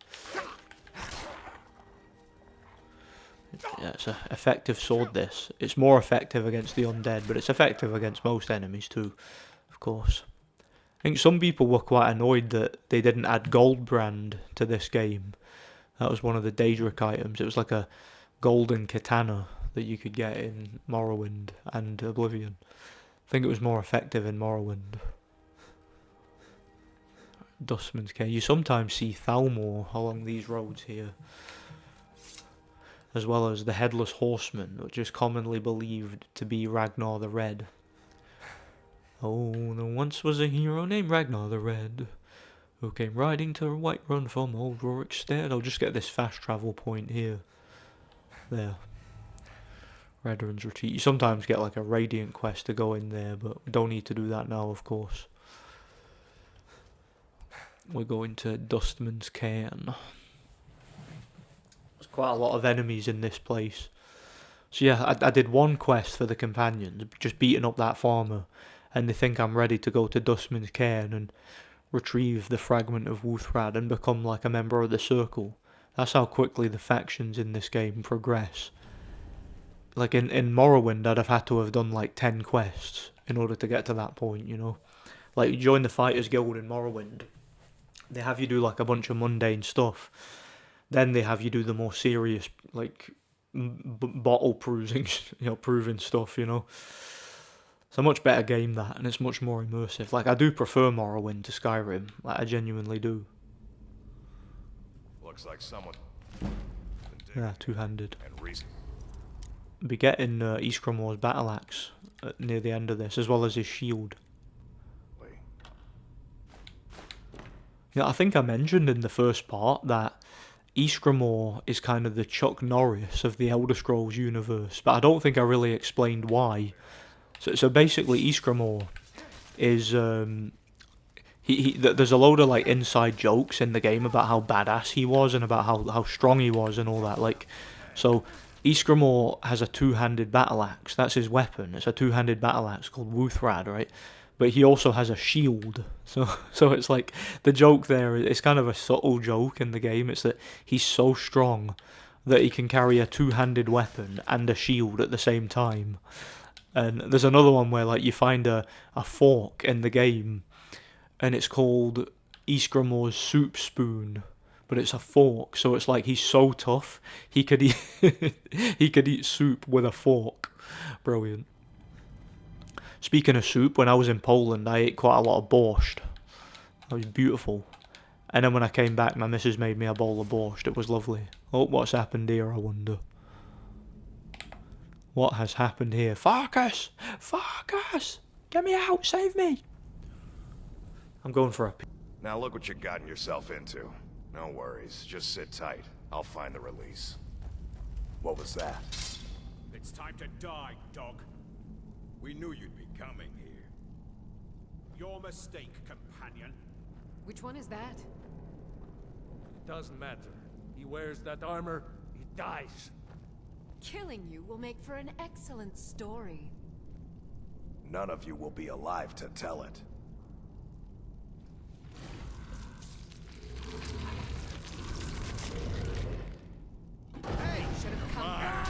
Yeah, it's an effective sword, this. It's more effective against the undead, but it's effective against most enemies too, of course. I think some people were quite annoyed that they didn't add Goldbrand to this game. That was one of the Daedric items. It was like a golden katana that you could get in Morrowind and Oblivion. I think it was more effective in Morrowind. Dustman's Cave. You sometimes see Thalmor along these roads here, as well as the Headless Horseman, which is commonly believed to be Ragnar the Red. Oh, there once was a hero named Ragnar the Red, who came riding to Whiterun from Old Rorikstead. I'll just get this fast travel point here. There. Redrun's Retreat. You sometimes get like a Radiant quest to go in there, but we don't need to do that now, of course. We're going to Dustman's Cairn. There's quite a lot of enemies in this place. So yeah, I did one quest for the companions, just beating up that farmer, and they think I'm ready to go to Dustman's Cairn and retrieve the fragment of Wuthrad and become like a member of the Circle. That's how quickly the factions in this game progress. Like in Morrowind, I'd have had to have done like 10 quests in order to get to that point, you know. Like you join the Fighters Guild in Morrowind, they have you do like a bunch of mundane stuff. Then they have you do the more serious, like bottle proving, proving stuff, you know. It's a much better game that, and it's much more immersive. Like I do prefer Morrowind to Skyrim. Like I genuinely do. Looks like someone. Yeah, two-handed. Be getting Ysgramor's battle axe near the end of this, as well as his shield. Yeah, I think I mentioned in the first part that Ysgramor is kind of the Chuck Norris of the Elder Scrolls universe, but I don't think I really explained why. So basically, Ysgramor is there's a load of like inside jokes in the game about how badass he was and about how strong he was and all that. Like, so Ysgramor has a two-handed battle axe. That's his weapon. It's a two-handed battle axe called Wuthrad, right? But he also has a shield. So it's like the joke there. It's kind of a subtle joke in the game. It's that he's so strong that he can carry a two-handed weapon and a shield at the same time. And there's another one where like you find a fork in the game, and it's called Ysgramor's soup spoon, but it's a fork. So it's like he's so tough he could eat he could eat soup with a fork. Brilliant. Speaking of soup, when I was in Poland, I ate quite a lot of borscht. That was beautiful. And then when I came back, my missus made me a bowl of borscht. It was lovely. Oh, what's happened here, I wonder? What has happened here? Farkas! Farkas! Get me out! Save me! I'm going for a... Now look what you've gotten yourself into. No worries. Just sit tight. I'll find the release. What was that? It's time to die, dog. We knew you'd be coming here. Your mistake, companion. Which one is that? It doesn't matter. He wears that armor, he dies. Killing you will make for an excellent story. None of you will be alive to tell it. Hey, should have come back.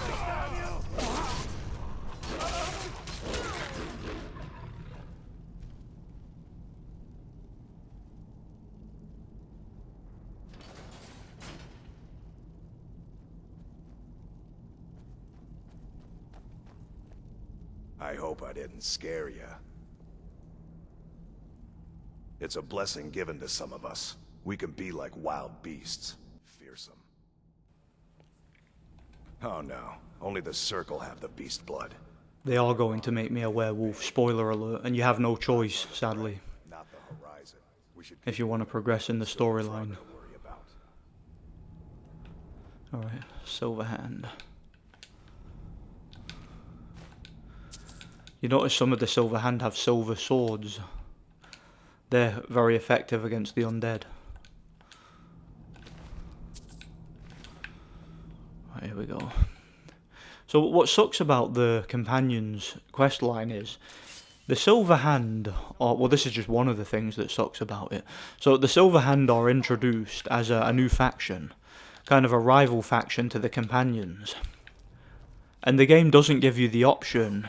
I hope I didn't scare you. It's a blessing given to some of us. We can be like wild beasts. Fearsome. Oh no, only the Circle have the beast blood. They are going to make me a werewolf, spoiler alert, and you have no choice, sadly, Not the horizon. We should if you want to progress in the storyline. Alright, Silver Hand. You notice some of the Silver Hand have silver swords. They're very effective against the undead. Right, here we go. So what sucks about the Companions quest line is the Silver Hand, or well, this is just one of the things that sucks about it. So the Silver Hand are introduced as a new faction, kind of a rival faction to the Companions. And the game doesn't give you the option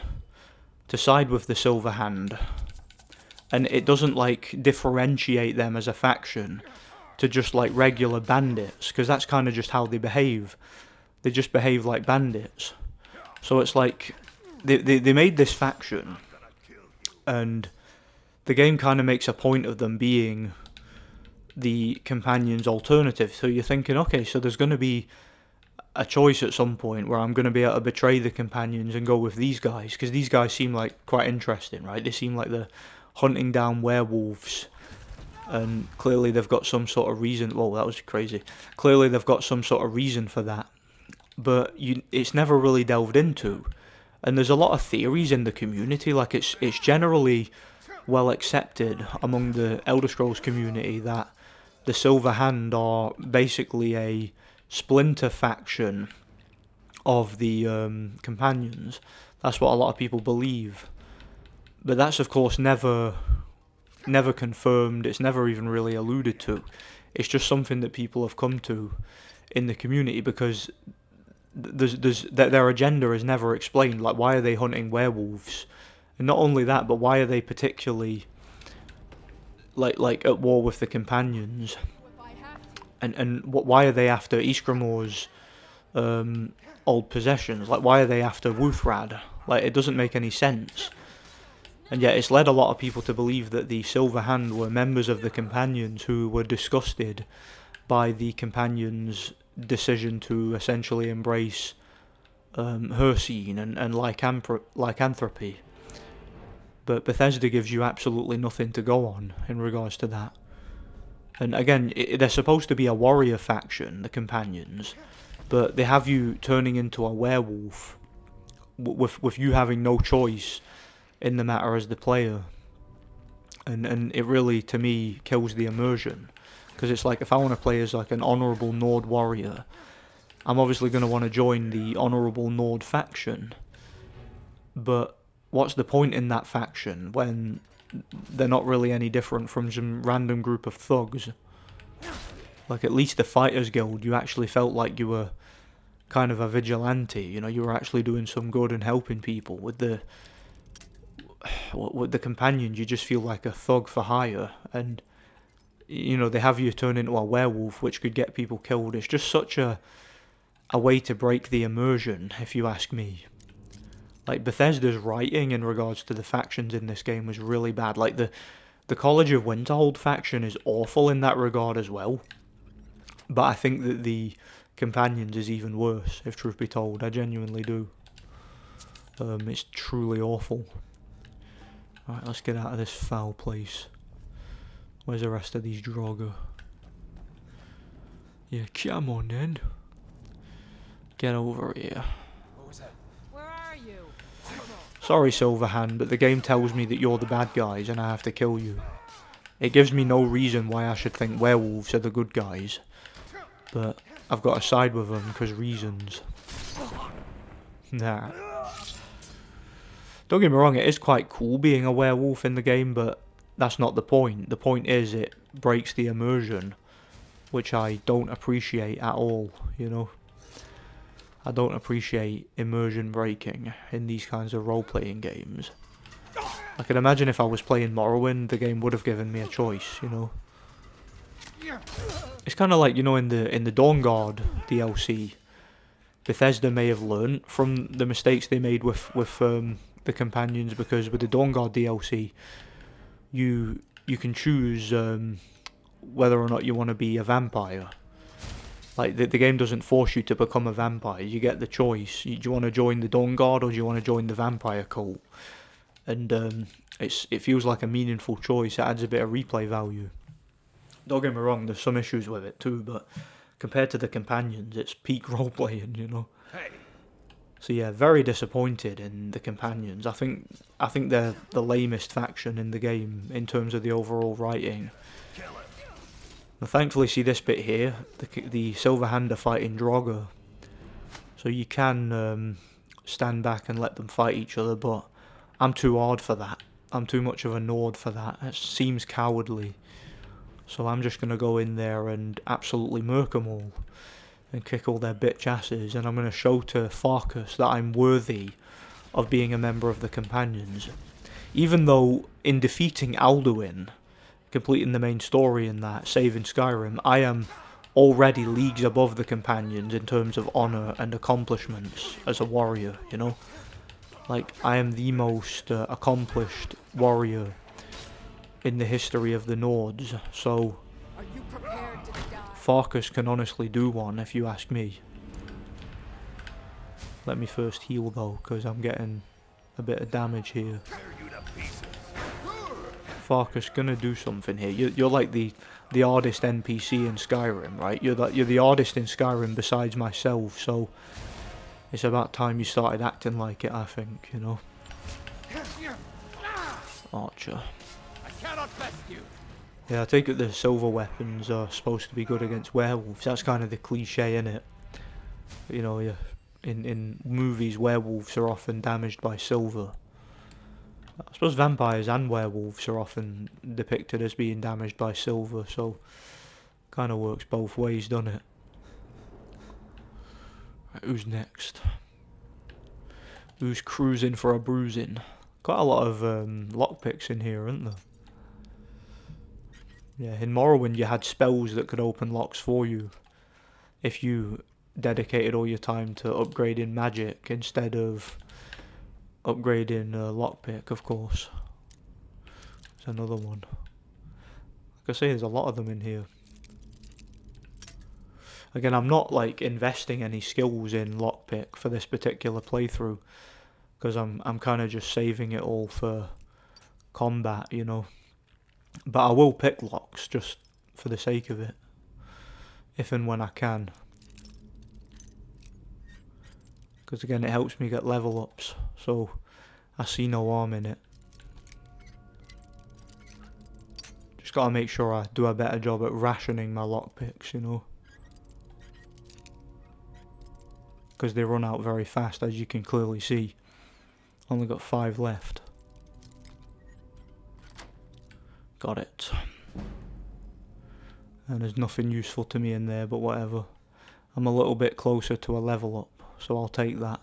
to side with the Silver Hand, and it doesn't like differentiate them as a faction to just like regular bandits, because that's kind of just how they behave. They just behave like bandits. So it's like they made this faction, and the game kind of makes a point of them being the Companions' alternative. So you're thinking, okay, so there's going to be a choice at some point where I'm going to be able to betray the Companions and go with these guys, because these guys seem like quite interesting, right? They seem like they're hunting down werewolves, and clearly they've got some sort of reason. Whoa, that was crazy. Clearly they've got some sort of reason for that, but it's never really delved into. And there's a lot of theories in the community, like it's generally well accepted among the Elder Scrolls community that the Silver Hand are basically a splinter faction of the Companions. That's what a lot of people believe, but that's of course never confirmed. It's never even really alluded to. It's just something that people have come to in the community, because their agenda is never explained. Like, why are they hunting werewolves? And not only that, but why are they particularly like at war with the Companions? And why are they after Ysgramor's old possessions? Like, why are they after Wuthrad? Like, it doesn't make any sense. And yet it's led a lot of people to believe that the Silver Hand were members of the Companions who were disgusted by the Companions' decision to essentially embrace Hercene and lycanthropy. But Bethesda gives you absolutely nothing to go on in regards to that. And again, they're supposed to be a warrior faction, the Companions, but they have you turning into a werewolf with you having no choice in the matter as the player. And it really, to me, kills the immersion. Because it's like, if I want to play as like an honourable Nord warrior, I'm obviously going to want to join the honourable Nord faction. But what's the point in that faction when they're not really any different from some random group of thugs? Like, at least the Fighters Guild, you actually felt like you were kind of a vigilante, you know, you were actually doing some good and helping people. With the Companions, you just feel like a thug for hire, and you know, they have you turn into a werewolf, which could get people killed. It's just such a way to break the immersion, if you ask me. Like, Bethesda's writing in regards to the factions in this game was really bad. Like, the College of Winterhold faction is awful in that regard as well. But I think that the Companions is even worse, if truth be told. I genuinely do. It's truly awful. Alright, let's get out of this foul place. Where's the rest of these Draugr? Yeah, come on then. Get over here. What was that? Where are you? Sorry, Silverhand, but the game tells me that you're the bad guys and I have to kill you. It gives me no reason why I should think werewolves are the good guys. But I've got to side with them because reasons. Nah. Don't get me wrong, it is quite cool being a werewolf in the game, but that's not the point. The point is it breaks the immersion, which I don't appreciate at all, you know. I don't appreciate immersion breaking in these kinds of role-playing games. I can imagine if I was playing Morrowind, the game would have given me a choice, you know. It's kind of like, you know, in the Dawnguard DLC, Bethesda may have learnt from the mistakes they made with the Companions, because with the Dawnguard DLC, you can choose whether or not you want to be a vampire. Like, the game doesn't force you to become a vampire. You get the choice. Do you want to join the Dawnguard or do you want to join the vampire cult? And it feels like a meaningful choice. It adds a bit of replay value. Don't get me wrong, there's some issues with it too, but compared to the Companions, it's peak role-playing, you know. Hey. So yeah, very disappointed in the Companions. I think they're the lamest faction in the game in terms of the overall writing. Now, thankfully, see this bit here, the Silverhand are fighting Draugr, so you can stand back and let them fight each other, but I'm too hard for that. I'm too much of a Nord for that. It seems cowardly. So I'm just going to go in there and absolutely murk them all and kick all their bitch asses, and I'm going to show to Farkas that I'm worthy of being a member of the Companions. Even though in defeating Alduin, completing the main story in that, saving Skyrim, I am already leagues above the Companions in terms of honour and accomplishments as a warrior, you know? Like, I am the most accomplished warrior in the history of the Nords, so Farkas can honestly do one, if you ask me. Let me first heal though, because I'm getting a bit of damage here. Farkas gonna do something here. You're like the hardest NPC in Skyrim, right? You're the hardest in Skyrim besides myself, so it's about time you started acting like it, I think, you know. Archer. Yeah, I take it the silver weapons are supposed to be good against werewolves. That's kind of the cliche, innit? You know, yeah, in movies, werewolves are often damaged by silver. I suppose vampires and werewolves are often depicted as being damaged by silver, so kind of works both ways, doesn't it? Right, who's next? Who's cruising for a bruising? Quite a lot of lockpicks in here, aren't there? Yeah, in Morrowind you had spells that could open locks for you if you dedicated all your time to upgrading magic instead of upgrading lockpick, of course. There's another one. Like I say, there's a lot of them in here. Again, I'm not like investing any skills in lockpick for this particular playthrough, because I'm kind of just saving it all for combat, you know. But I will pick locks just for the sake of it, if and when I can. Because again, it helps me get level ups, so I see no harm in it. Just gotta make sure I do a better job at rationing my lockpicks, you know. Because they run out very fast, as you can clearly see. Only got 5 left. Got it. And there's nothing useful to me in there, but whatever. I'm a little bit closer to a level up, so I'll take that.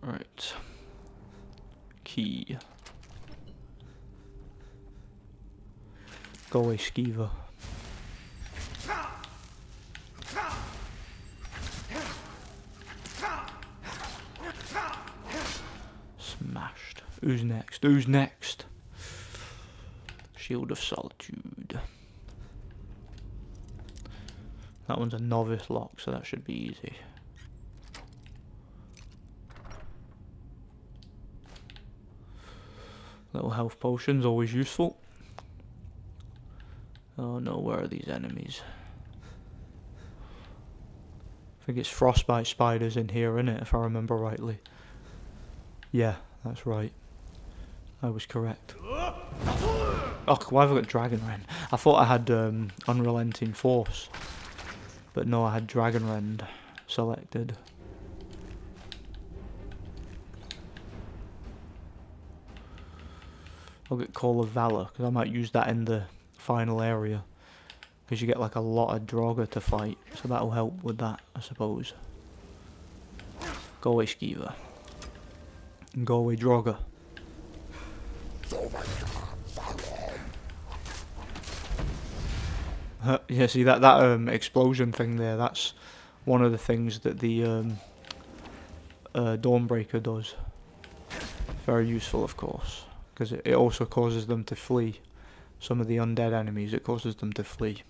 Right. Key. Go away, Skeever. Who's next? Who's next? Shield of Solitude. That one's a novice lock, so that should be easy. Little health potions, always useful. Oh no, where are these enemies? I think it's frostbite spiders in here, innit, if I remember rightly. Yeah, that's right. I was correct. Oh, why have I got Dragon Rend? I thought I had Unrelenting Force. But no, I had Dragon Rend selected. I'll get Call of Valor, because I might use that in the final area. Because you get like a lot of Draugr to fight, so that'll help with that, I suppose. Go away, Skiva. And go away, Draugr. Yeah, see that explosion thing there, that's one of the things that the Dawnbreaker does. Very useful, of course, because it also causes them to flee. Some of the undead enemies, it causes them to flee.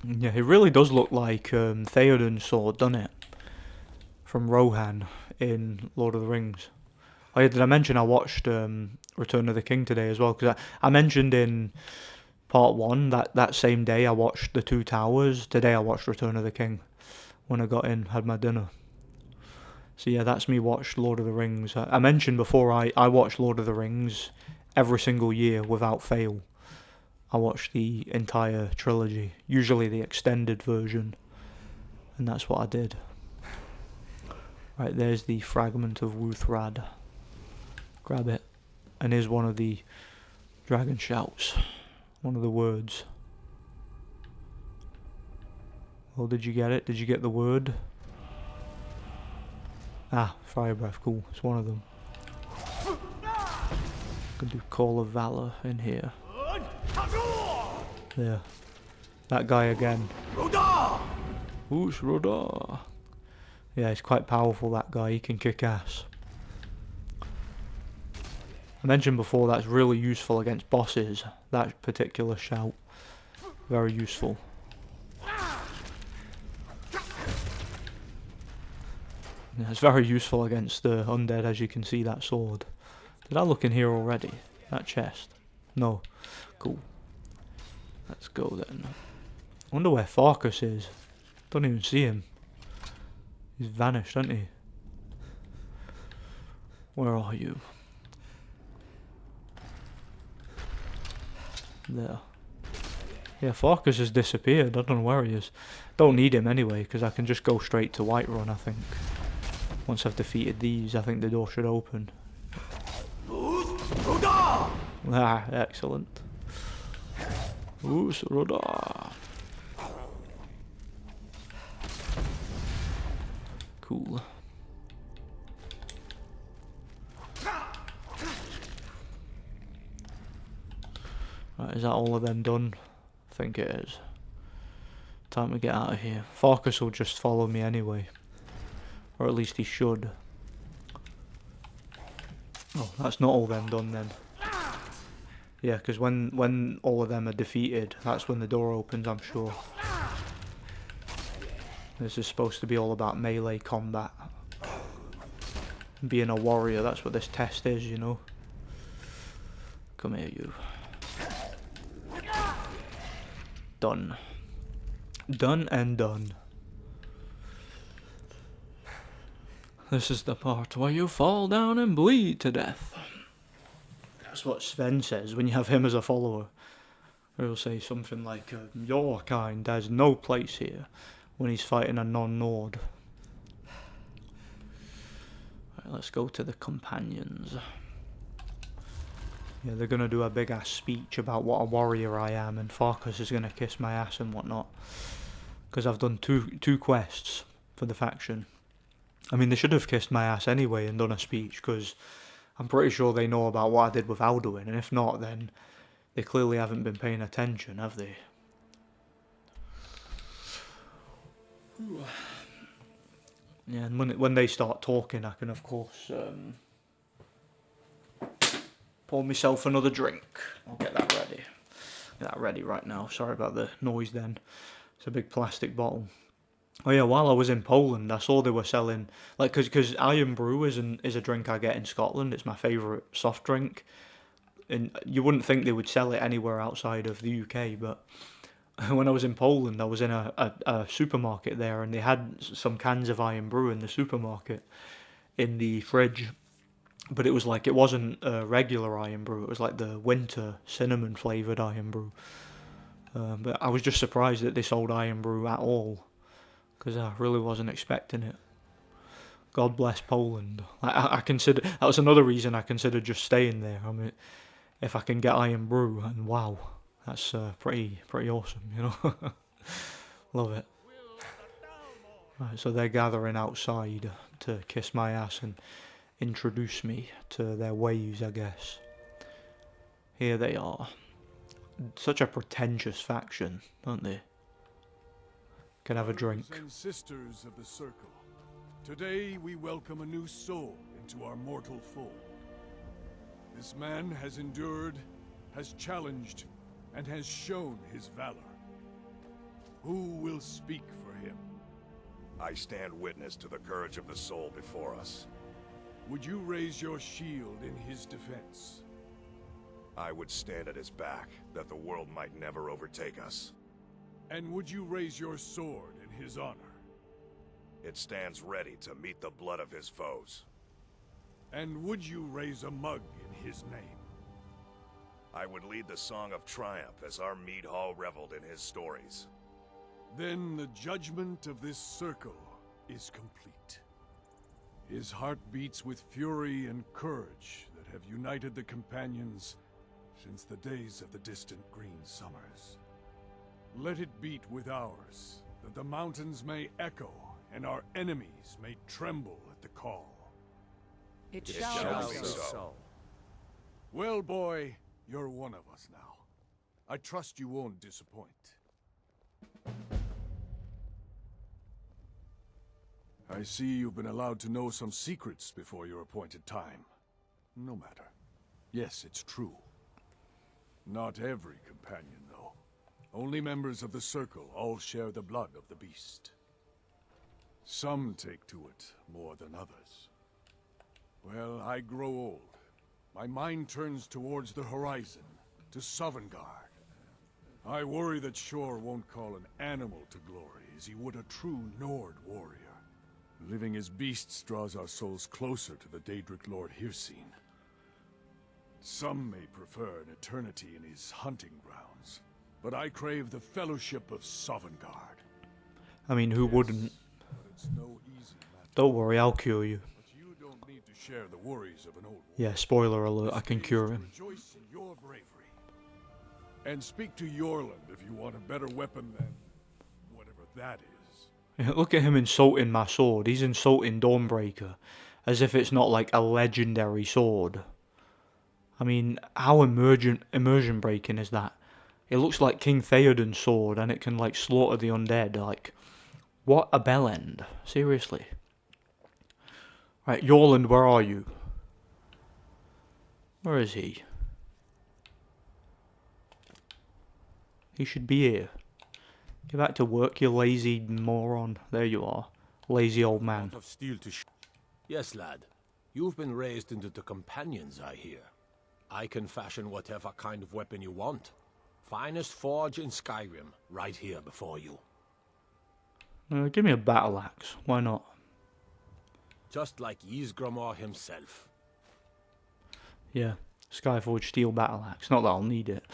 Yeah, it really does look like Theoden's sword, doesn't it? From Rohan in Lord of the Rings. Oh yeah, did I mention I watched Return of the King today as well? Because I mentioned in part 1 that same day I watched The Two Towers. Today I watched Return of the King when I got in, had my dinner. So yeah, that's me watched Lord of the Rings. I mentioned before I watch Lord of the Rings every single year without fail. I watch the entire trilogy, usually the extended version, and that's what I did. Right, there's the fragment of Wuthrad. Grab it, and here's one of the dragon shouts, one of the words. Oh, did you get it? Did you get the word? Ah, fire breath, cool, it's one of them. Could do Call of Valor in here. There. That guy again. Whoosh Rodar. Yeah, he's quite powerful, that guy. He can kick ass. I mentioned before that's really useful against bosses. That particular shout. Very useful. Yeah, it's very useful against the undead, as you can see, that sword. Did I look in here already? That chest? No. Cool. Let's go then. I wonder where Farkas is. Don't even see him. He's vanished, hasn't he? Where are you? There. Yeah, Farkas has disappeared. I don't know where he is. Don't need him anyway, because I can just go straight to Whiterun, I think. Once I've defeated these, I think the door should open. Ah, excellent. Rodar. Cool. Right, is that all of them done? I think it is. Time to get out of here. Farkas will just follow me anyway. Or at least he should. Oh, that's not all them done then. Yeah, because when all of them are defeated, that's when the door opens, I'm sure. This is supposed to be all about melee combat. Being a warrior, that's what this test is, you know. Come here, you. Done. Done and done. This is the part where you fall down and bleed to death. That's what Sven says when you have him as a follower. He'll say something like, your kind has no place here, when he's fighting a non-Nord. Right, let's go to the companions. Yeah, they're going to do a big ass speech about what a warrior I am, and Farkas is going to kiss my ass and whatnot. Because I've done two quests for the faction. I mean, they should have kissed my ass anyway and done a speech, because I'm pretty sure they know about what I did with Alduin, and if not, then they clearly haven't been paying attention, have they? Yeah, and when they start talking, I can of course pour myself another drink. I'll get that ready. Get that ready right now. Sorry about the noise then. It's a big plastic bottle. Oh yeah, while I was in Poland, I saw they were selling, like, because Iron Brew is a drink I get in Scotland. It's my favourite soft drink. And you wouldn't think they would sell it anywhere outside of the UK, but when I was in Poland, I was in a supermarket there, and they had some cans of Iron Brew in the supermarket in the fridge. But it was like, it wasn't a regular Iron Brew, it was like the winter cinnamon flavoured Iron Brew. But I was just surprised that they sold Iron Brew at all, because I really wasn't expecting it. God bless Poland. I consider, that was another reason I considered just staying there. I mean, if I can get Iron Brew, and wow, that's pretty awesome, you know. Love it. Right, so they're gathering outside to kiss my ass and introduce me to their ways, I guess. Here they are. Such a pretentious faction, aren't they? Can have a drink. Brothers and sisters of the Circle, today we welcome a new soul into our mortal fold. This man has endured, has challenged, and has shown his valor. Who will speak for him? I stand witness to the courage of the soul before us. Would you raise your shield in his defense? I would stand at his back, that the world might never overtake us. And would you raise your sword in his honor? It stands ready to meet the blood of his foes. And would you raise a mug in his name? I would lead the song of triumph as our mead hall reveled in his stories. Then the judgment of this circle is complete. His heart beats with fury and courage that have united the companions since the days of the distant green summers. Let it beat with ours, that the mountains may echo and our enemies may tremble at the call. It shall be so. Well, boy, you're one of us now. I trust you won't disappoint. I see you've been allowed to know some secrets before your appointed time. No matter. Yes, it's true. Not every companion, though. Only members of the Circle all share the blood of the beast. Some take to it more than others. Well, I grow old. My mind turns towards the horizon, to Sovngarde. I worry that Shor won't call an animal to glory as he would a true Nord warrior. Living as beasts draws our souls closer to the Daedric Lord Hircine. Some may prefer an eternity in his hunting grounds, but I crave the fellowship of Sovngarde. I mean, who wouldn't? It's no easy matter. Don't worry, I'll cure you. But you don't need to share the worries of an old Yeah, spoiler alert, I can cure him. Rejoice in your bravery. And speak to Yorland if you want a better weapon than whatever that is. Look at him insulting my sword. He's insulting Dawnbreaker as if it's not like a legendary sword. I mean, how immersion breaking is that? It looks like King Theoden's sword and it can like slaughter the undead. Like, what a bellend. Seriously. Right, Yorland, where are you? Where is he? He should be here. Get back to work, you lazy moron. There you are. Lazy old man. Of steel to yes, lad. You've been raised into the companions, I hear. I can fashion whatever kind of weapon you want. Finest forge in Skyrim, right here before you. Give me a battle axe. Why not? Just like Ysgramor himself. Yeah. Skyforge steel battle axe. Not that I'll need it.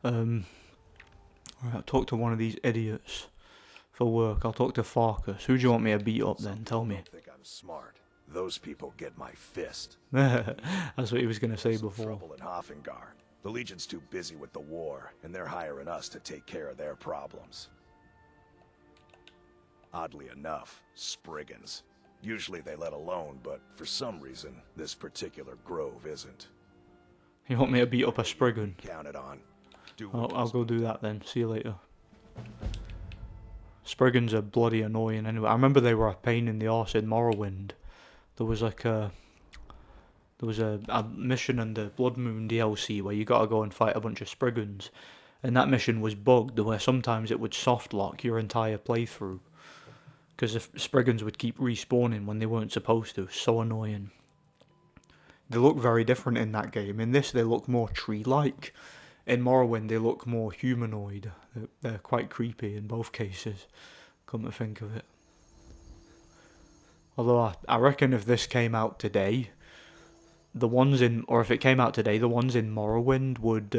Alright, I'll talk to one of these idiots for work. I'll talk to Farkas. Who do you want me to beat up then? Tell me. I think I'm smart. Those people get my fist. That's what he was going to say before. Trouble in Hoffengar. The Legion's too busy with the war, and they're hiring us to take care of their problems. Oddly enough, Spriggans. Usually they let alone, but for some reason, this particular grove isn't. You want me to beat up a Spriggan? Count it on. I'll go do that then. See you later. Spriggans are bloody annoying anyway. I remember they were a pain in the arse in Morrowind. There was like a mission in the Blood Moon DLC where you gotta go and fight a bunch of Spriggans, and that mission was bugged where sometimes it would soft lock your entire playthrough because the Spriggans would keep respawning when they weren't supposed to. So annoying. They look very different in that game. In this, they look more tree-like. In Morrowind, they look more humanoid. They're quite creepy in both cases, come to think of it. Although I reckon if this came out today, if it came out today, the ones in Morrowind would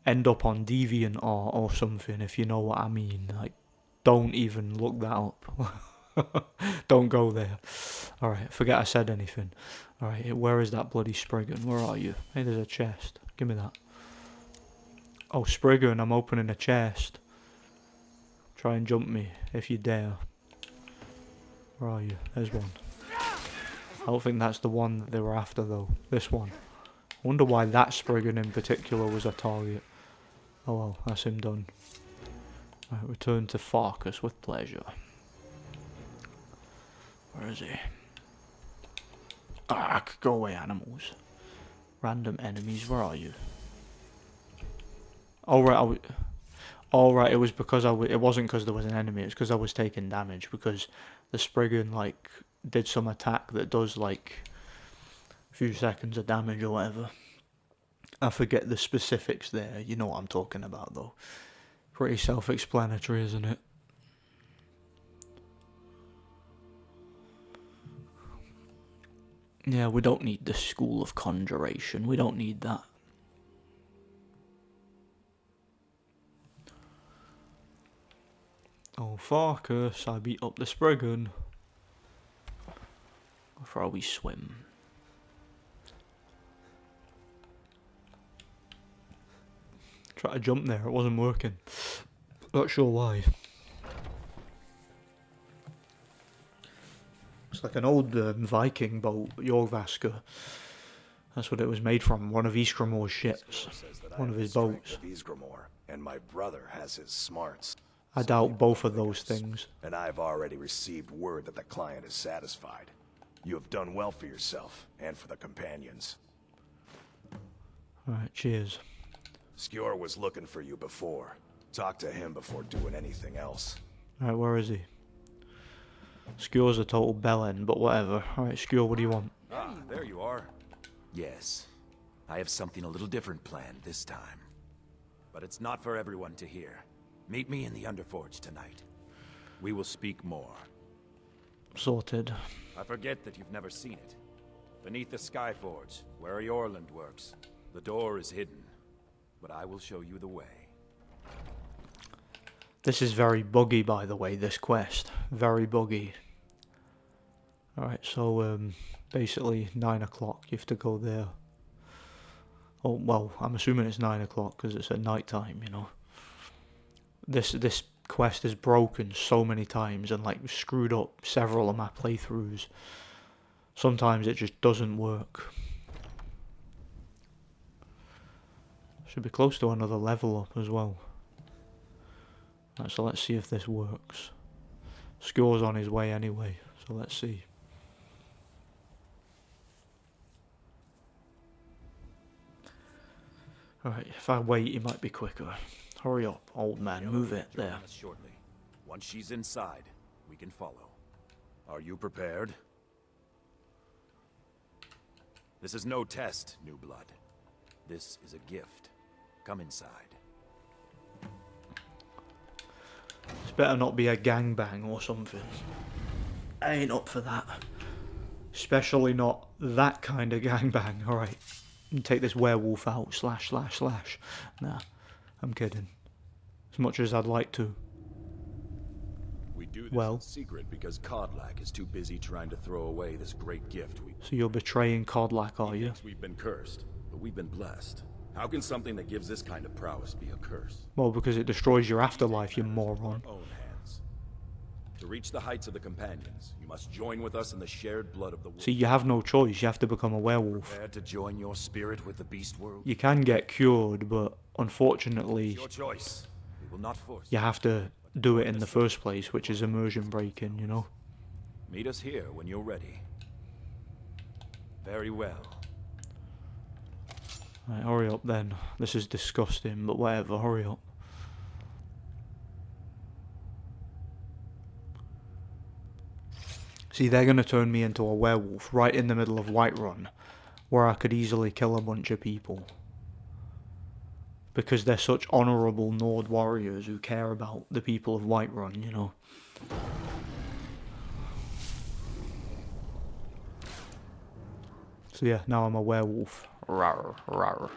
end up on DeviantArt or something, if you know what I mean. Like, don't even look that up. Don't go there. Alright, forget I said anything. Alright, where is that bloody Spriggan? Where are you? Hey, there's a chest. Give me that. Oh, Spriggan, I'm opening a chest. Try and jump me, if you dare. Where are you? There's one. I don't think that's the one that they were after, though. This one. I wonder why that Spriggan in particular was a target. Oh well, that's him done. Right, return to Farkas with pleasure. Where is he? Ah, go away, animals. Random enemies, where are you? Oh right, it was because it wasn't because there was an enemy, it's because I was taking damage, because the Spriggan, like, did some attack that does, like, a few seconds of damage or whatever. I forget the specifics there, you know what I'm talking about, though. Pretty self-explanatory, isn't it? Yeah, we don't need the School of Conjuration, we don't need that. Oh, Farkas, I beat up the Spriggan. Before we swim. Try to jump there, it wasn't working. Not sure why. It's like an old Viking boat, Jorvaska. That's what it was made from, one of Ysgramor's ships. One of his boats. And my brother has his smarts. I doubt both of those things. And I've already received word that the client is satisfied. You have done well for yourself, and for the companions. Alright, cheers. Skjor was looking for you before. Talk to him before doing anything else. Alright, where is he? Skjor's a total bellend, but whatever. Alright, Skjor, what do you want? Ah, there you are. Yes, I have something a little different planned this time. But it's not for everyone to hear. Meet me in the Underforge tonight. We will speak more. Sorted. I forget that you've never seen it. Beneath the Skyforge, where Eorlund works, the door is hidden. But I will show you the way. This is very buggy, by the way, this quest. Very buggy. Alright, so, basically, 9 o'clock, you have to go there. Oh, well, I'm assuming it's 9 o'clock, because it's at night time, you know. This quest is broken so many times, and, like, screwed up several of my playthroughs. Sometimes it just doesn't work. Should be close to another level up as well. Right, so let's see if this works. Skjor's on his way anyway, so let's see. Alright, if I wait, he might be quicker. Hurry up, old man, move it, there. Shortly. Once she's inside, we can follow. Are you prepared? This is no test, new blood. This is a gift. Come inside. This better not be a gangbang or something. I ain't up for that. Especially not that kind of gangbang. Alright. Take this werewolf out. Slash. Nah. I'm kidding. As much as I'd like to. We do this in secret because Kodlak is too busy trying to throw away this great gift we... So you're betraying Kodlak, are you? We've been cursed, but we've been blessed. How can something that gives this kind of prowess be a curse? Well, because it destroys your afterlife, you moron. Own hands. To reach the heights of the companions, you must join with us in the shared blood of the world. See, you have no choice. You have to become a werewolf. Prepared to join your spirit with the beast world? You can get cured, but unfortunately, It's your choice. We will not force. You have to do it in the first place, which is immersion breaking, you know. Meet us here when you're ready. Very well. Right, hurry up then. This is disgusting, but whatever, hurry up. See, they're going to turn me into a werewolf right in the middle of Whiterun, where I could easily kill a bunch of people. Because they're such honourable Nord warriors who care about the people of Whiterun, you know. So yeah, now I'm a werewolf. Rawr, rawr.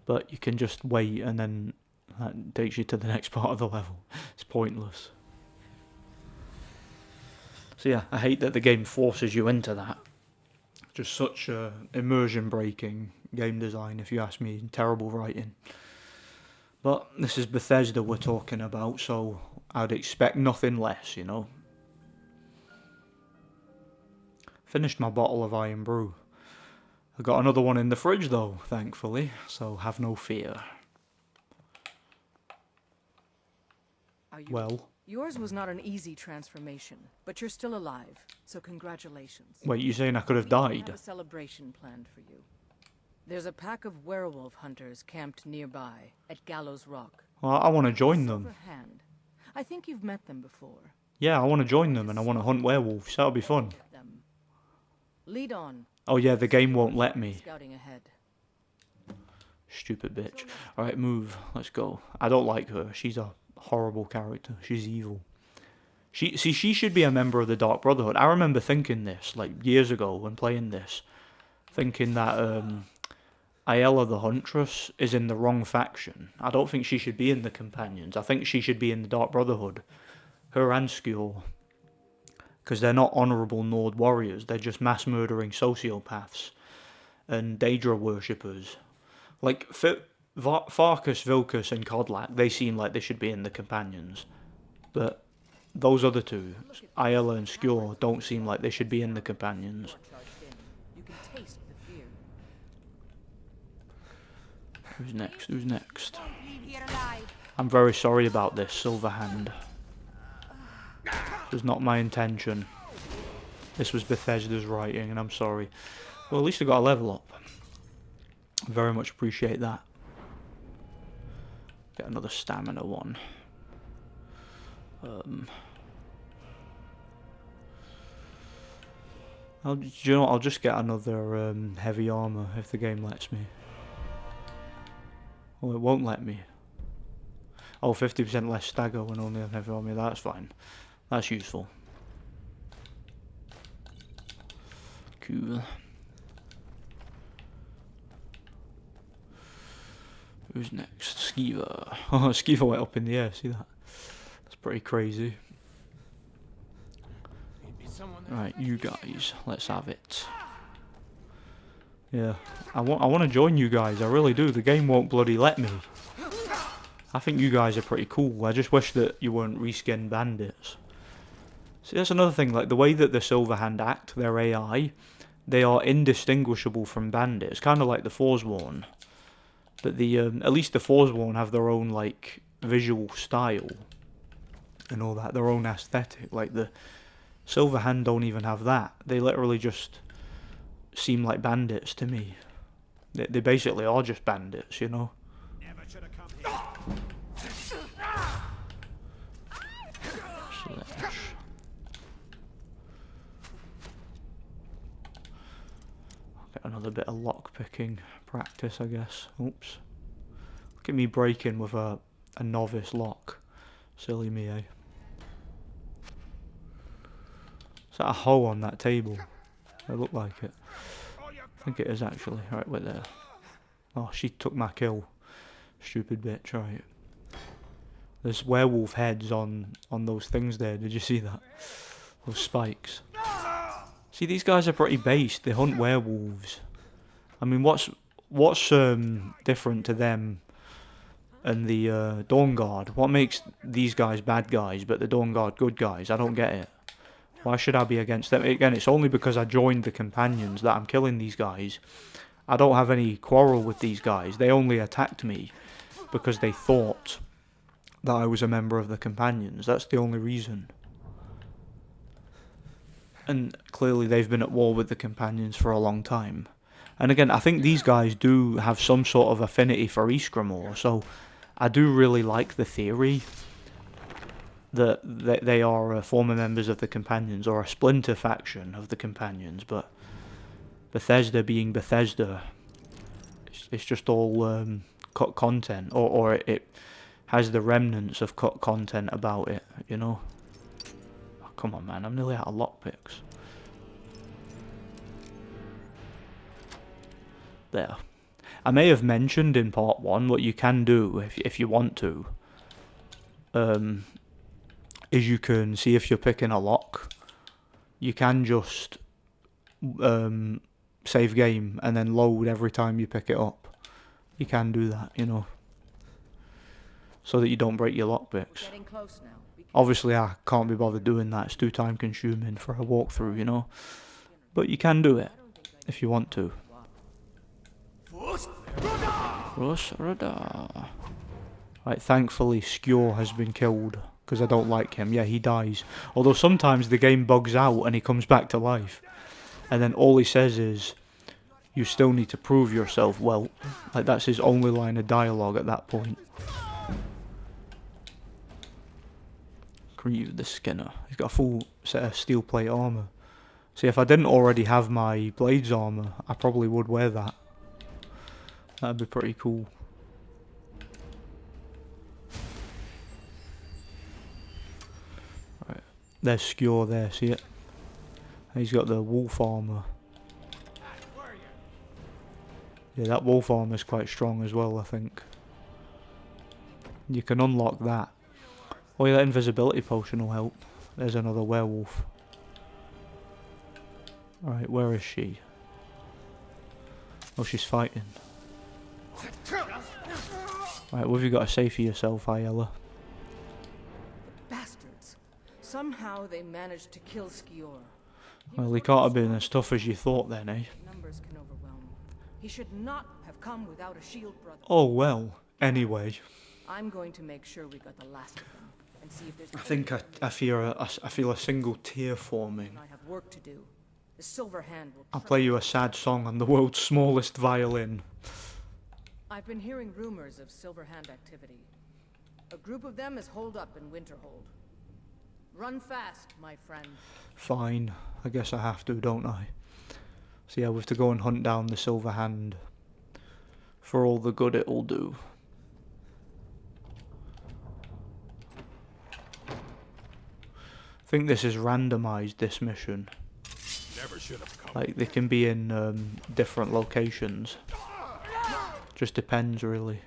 But you can just wait and then that takes you to the next part of the level. It's pointless. So yeah, I hate that the game forces you into that. Just such immersion breaking game design, if you ask me. Terrible writing. But this is Bethesda we're talking about, so I'd expect nothing less, you know. Finished my bottle of Iron Brew. I got another one in the fridge though, thankfully, so have no fear. Well. Yours was not an easy transformation, but you're still alive, so congratulations. Wait, you saying I could have died? We have a celebration planned for you. There's a pack of werewolf hunters camped nearby at Gallows Rock. Well, I want to join them. Hand. I think you've met them before. Yeah, I want to join them and I want to hunt werewolves. That'll be fun. Lead on. Oh yeah, the game won't let me. Scouting ahead. Stupid bitch. Alright, move. Let's go. I don't like her. She's a horrible character. She's evil. She should be a member of the Dark Brotherhood. I remember thinking this, like, years ago when playing this. Thinking that, Aiella the Huntress is in the wrong faction. I don't think she should be in the Companions. I think she should be in the Dark Brotherhood. Her and Skjor. Because they're not honourable Nord warriors. They're just mass-murdering sociopaths. And Daedra worshippers. Like, Farkas, Vilkas and Kodlak, they seem like they should be in the Companions. But those other two, Aiella and Skjor, don't seem like they should be in the Companions. Who's next? Who's next? I'm very sorry about this, Silverhand. This was not my intention. This was Bethesda's writing, and I'm sorry. Well, at least I got a level up. Very much appreciate that. Get another stamina one. Do you know what? I'll just get another heavy armor if the game lets me. Oh, it won't let me. Oh, 50% less stagger when only have heavy armor. That's fine. That's useful. Cool. Who's next? Skiva. Oh, Skiva went up in the air. See that? That's pretty crazy. Right, you guys. Let's have it. Yeah, I want to join you guys. I really do. The game won't bloody let me. I think you guys are pretty cool. I just wish that you weren't reskin bandits. See, that's another thing. Like the way that the Silverhand act, their AI, they are indistinguishable from bandits. Kind of like the Forsworn. But the at least the Forsworn have their own like visual style and all that, their own aesthetic. Like the Silverhand don't even have that. They literally just seem like bandits to me. They basically are just bandits, you know. Slash. Get another bit of lock picking practice, I guess. Oops. Look at me breaking with a novice lock. Silly me, eh? Is that a hoe on that table? It looked like it. I think it is actually. Right, wait there. Oh, she took my kill. Stupid bitch, right. There's werewolf heads on those things there. Did you see that? Those spikes. See, these guys are pretty based. They hunt werewolves. I mean, what's different to them and the Dawn Guard? What makes these guys bad guys, but the Dawn Guard good guys? I don't get it. Why should I be against them? Again, it's only because I joined the Companions that I'm killing these guys. I don't have any quarrel with these guys. They only attacked me because they thought that I was a member of the Companions. That's the only reason. And clearly they've been at war with the Companions for a long time. And again, I think these guys do have some sort of affinity for Ysgramor, so I do really like the theory that they are former members of the Companions, or a splinter faction of the Companions, but Bethesda being Bethesda, it's just all cut content, or it has the remnants of cut content about it, you know? Oh, come on, man, I'm nearly out of lockpicks. There. I may have mentioned in part 1 what you can do if you want to. Is you can see if you're picking a lock. You can just save game and then load every time you pick it up. You can do that, you know, so that you don't break your lockpicks. Obviously I can't be bothered doing that, it's too time consuming for a walkthrough, you know, but you can do it if you want to. Right, thankfully Skjor has been killed, because I don't like him. Yeah, he dies. Although sometimes the game bugs out and he comes back to life. And then all he says is, you still need to prove yourself, well. Like, that's his only line of dialogue at that point. Grieve the Skinner. He's got a full set of steel plate armour. See, if I didn't already have my Blades armour, I probably would wear that. That'd be pretty cool. Right, there's Skjor there, see it? He's got the wolf armour. Yeah, that wolf armour is quite strong as well, I think. You can unlock that. Oh yeah, that invisibility potion will help. There's another werewolf. Alright, where is she? Oh, she's fighting. Right, what have you got to say for yourself, Ayala? Bastards. Somehow they managed to kill Skjor. Well, he can't have been as tough as you thought then, eh? Numbers can overwhelm. He should not have come without a shield, brother. Oh well, anyway. I'm going to make sure we got the last of them and see if there's I think I feel a single tear forming. I have work to do. The Silver Hand will I'll play you a sad song on the world's smallest violin. I've been hearing rumors of Silver Hand activity. A group of them is holed up in Winterhold. Run fast, my friend. Fine, I guess I have to, don't I? So yeah, we have to go and hunt down the Silver Hand. For all the good it'll do. I think this is randomized, this mission. Never should have come. Like, they can be in different locations. Just depends, really.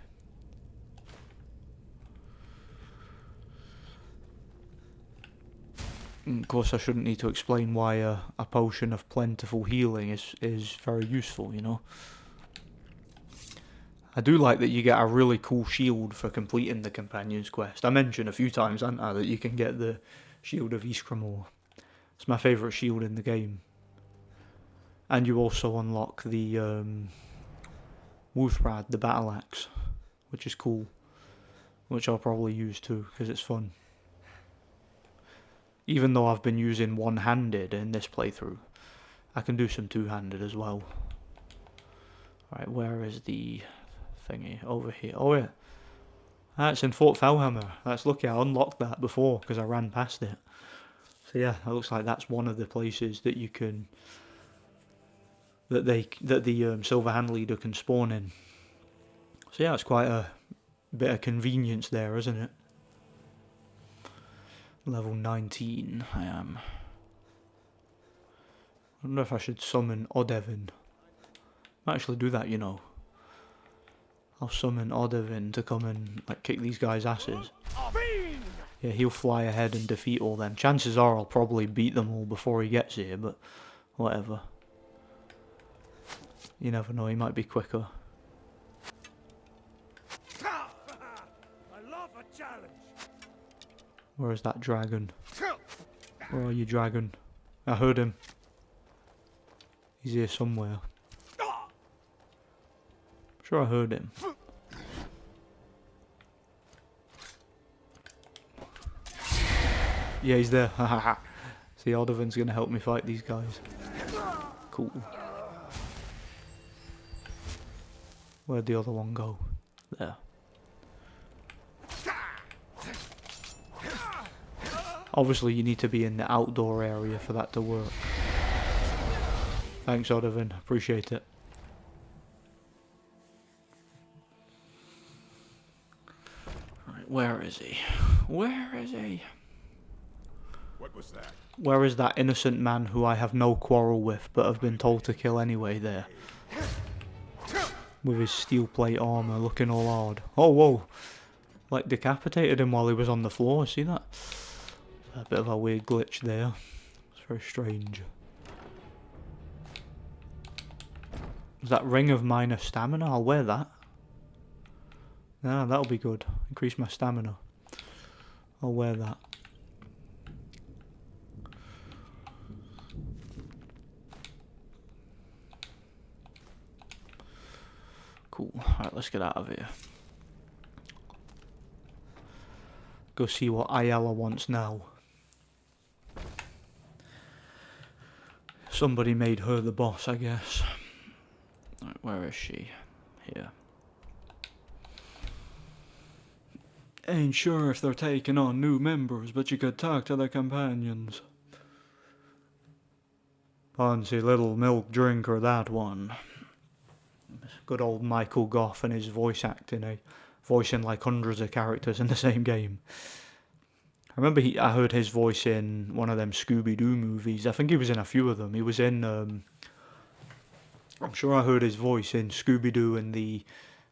And of course, I shouldn't need to explain why a potion of plentiful healing is very useful, you know. I do like that you get a really cool shield for completing the Companion's Quest. I mentioned a few times, haven't I, that you can get the Shield of Ysgramor. It's my favourite shield in the game. And you also unlock the Wuthrad, the battle axe, which is cool. Which I'll probably use too, because it's fun. Even though I've been using one-handed in this playthrough, I can do some two-handed as well. Alright, where is the thingy? Over here. Oh yeah. That's in Fort Felhammer. That's lucky I unlocked that before, because I ran past it. So yeah, it looks like that's one of the places that you can... that the Silver Hand leader can spawn in. So yeah, it's quite a bit of convenience there, isn't it? Level 19 I am. I wonder if I should summon Oddevin. Might actually do that, you know. I'll summon Oddevin to come and like kick these guys' asses. Yeah, he'll fly ahead and defeat all them. Chances are I'll probably beat them all before he gets here, but whatever. You never know, he might be quicker. I love a challenge. Where is that dragon? Where are you, dragon? I heard him. He's here somewhere. Sure I heard him. Yeah, he's there. See, Aldervin's gonna help me fight these guys. Cool. Where'd the other one go? There. Obviously, you need to be in the outdoor area for that to work. Thanks, Odovin. Appreciate it. Right, where is he? Where is he? What was that? Where is that innocent man who I have no quarrel with, but have been told to kill anyway there? With his steel plate armour, looking all hard. Oh, whoa. Like, decapitated him while he was on the floor, see that? A bit of a weird glitch there. It's very strange. Is that ring of minor stamina? I'll wear that. Ah, that'll be good. Increase my stamina. I'll wear that. Cool. Alright, let's get out of here. Go see what Ayala wants now. Somebody made her the boss, I guess. Right, where is she? Here. Ain't sure if they're taking on new members, but you could talk to the companions. Fancy little milk drinker, that one. Good old Michael Goff and his voice acting, voicing like hundreds of characters in the same game. I remember I heard his voice in one of them Scooby-Doo movies. I think he was in a few of them. He was in, I'm sure I heard his voice in Scooby-Doo and the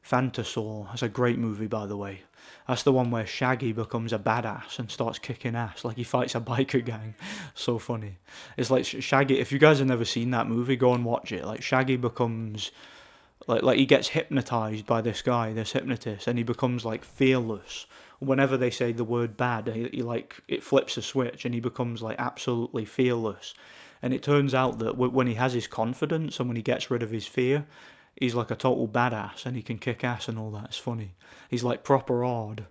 Phantosaur. That's a great movie, by the way. That's the one where Shaggy becomes a badass and starts kicking ass, like he fights a biker gang. So funny. It's like Shaggy, if you guys have never seen that movie, go and watch it. Like Shaggy becomes, like he gets hypnotized by this guy, this hypnotist, and he becomes like fearless. Whenever they say the word bad, he like, it flips a switch and he becomes like absolutely fearless. And it turns out that when he has his confidence and when he gets rid of his fear, he's like a total badass and he can kick ass and all that. It's funny. He's like proper hard.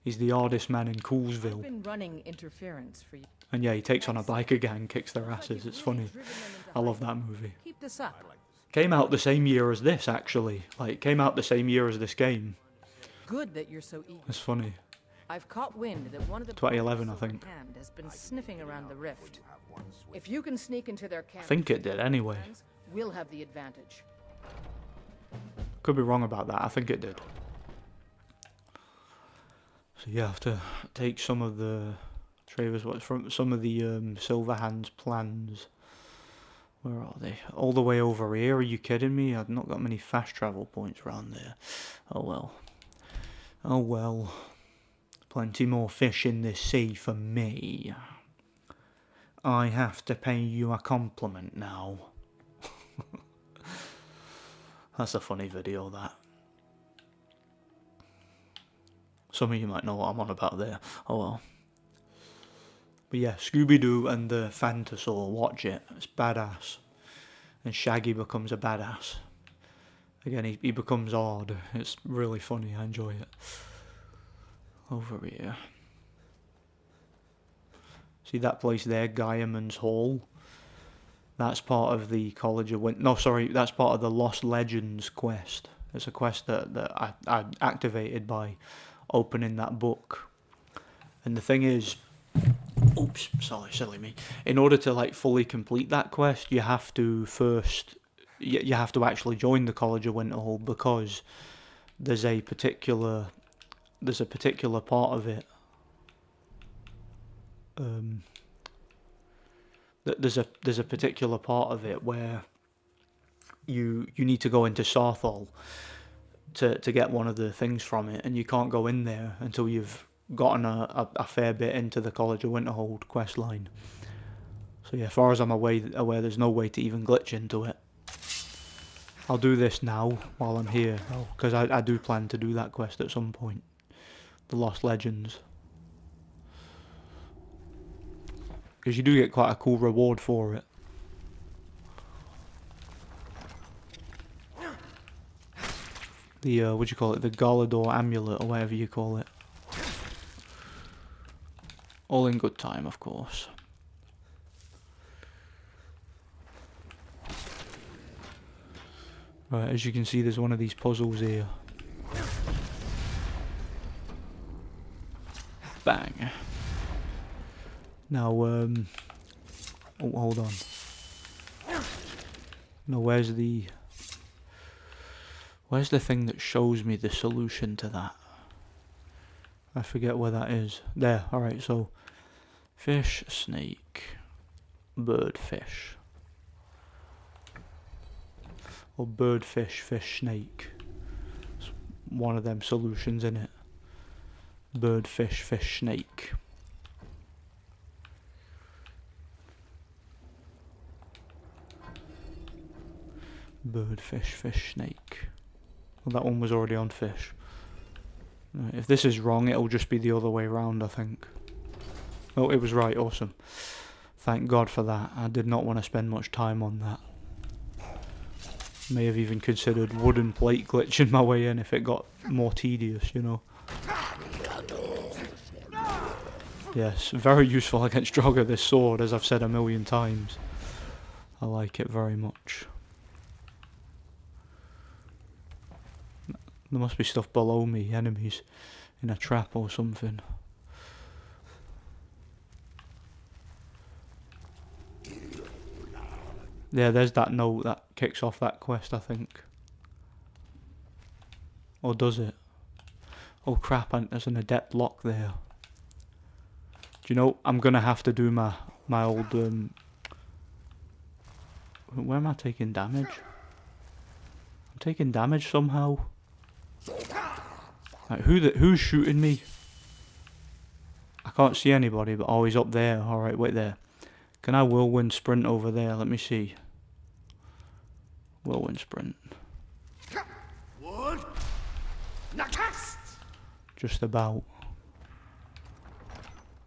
He's the hardest man in Coolsville. I've been running interference for you. And yeah, he takes on a biker gang, kicks their asses. It's funny. I love that movie. Keep this up. Came out the same year as this, actually. Like, came out the same year as this game. Good that you're so eager. It's funny. I've caught wind that one of the 2011, I think. hand has been sniffing around the rift. If you can sneak into their camp, I think it did anyway. we'll have the advantage. Could be wrong about that. I think it did. So you have to take some of the from some of the Silverhand's plans. Where are they? All the way over here? Are you kidding me? I've not got many fast travel points around there. Oh well. Oh well. Plenty more fish in this sea for me. I have to pay you a compliment now. That's a funny video, that. Some of you might know what I'm on about there. Oh well. But yeah, Scooby-Doo and the Phantosaur, watch it. It's badass. And Shaggy becomes a badass. Again, he becomes hard. It's really funny, I enjoy it. Over here. See that place there, Gaiaman's Hall? That's part of the College of Winterhold. No, sorry, that's part of the Lost Legends quest. It's a quest that I activated by opening that book. And the thing is, oops, sorry, silly me. In order to like fully complete that quest, you have to first, you have to actually join the College of Winterhold, because there's a particular part of it. There's a particular part of it where you need to go into Sarthol to get one of the things from it, and you can't go in there until you've gotten a fair bit into the College of Winterhold quest line. So yeah, as far as I'm aware, there's no way to even glitch into it. I'll do this now while I'm here, because I do plan to do that quest at some point. The Lost Legends. Because you do get quite a cool reward for it. The, what do you call it? The Galador amulet, or whatever you call it. All in good time, of course. Right, as you can see, there's one of these puzzles here. Bang. Now, oh, hold on. No, where's the thing that shows me the solution to that? I forget where that is. There, alright, so fish, snake, bird, fish. Or bird, fish, fish, snake. It's one of them solutions, in it. Bird, fish, fish, snake. Bird, fish, fish, snake. Well, that one was already on fish. Right, if this is wrong, it'll just be the other way round, I think. Oh, it was right, awesome. Thank God for that. I did not want to spend much time on that. May have even considered wooden plate glitching my way in if it got more tedious, you know. Yes, very useful against Draugr, this sword, as I've said a million times. I like it very much. There must be stuff below me, enemies in a trap or something. Yeah, there's that note that kicks off that quest, I think. Or does it? Oh crap, there's an adept lock there. Do you know, I'm gonna have to do my old, where am I taking damage? I'm taking damage somehow. Right, who's shooting me? I can't see anybody, but oh, he's up there. Alright, wait there. Can I whirlwind sprint over there? Let me see. Whirlwind sprint. Just about.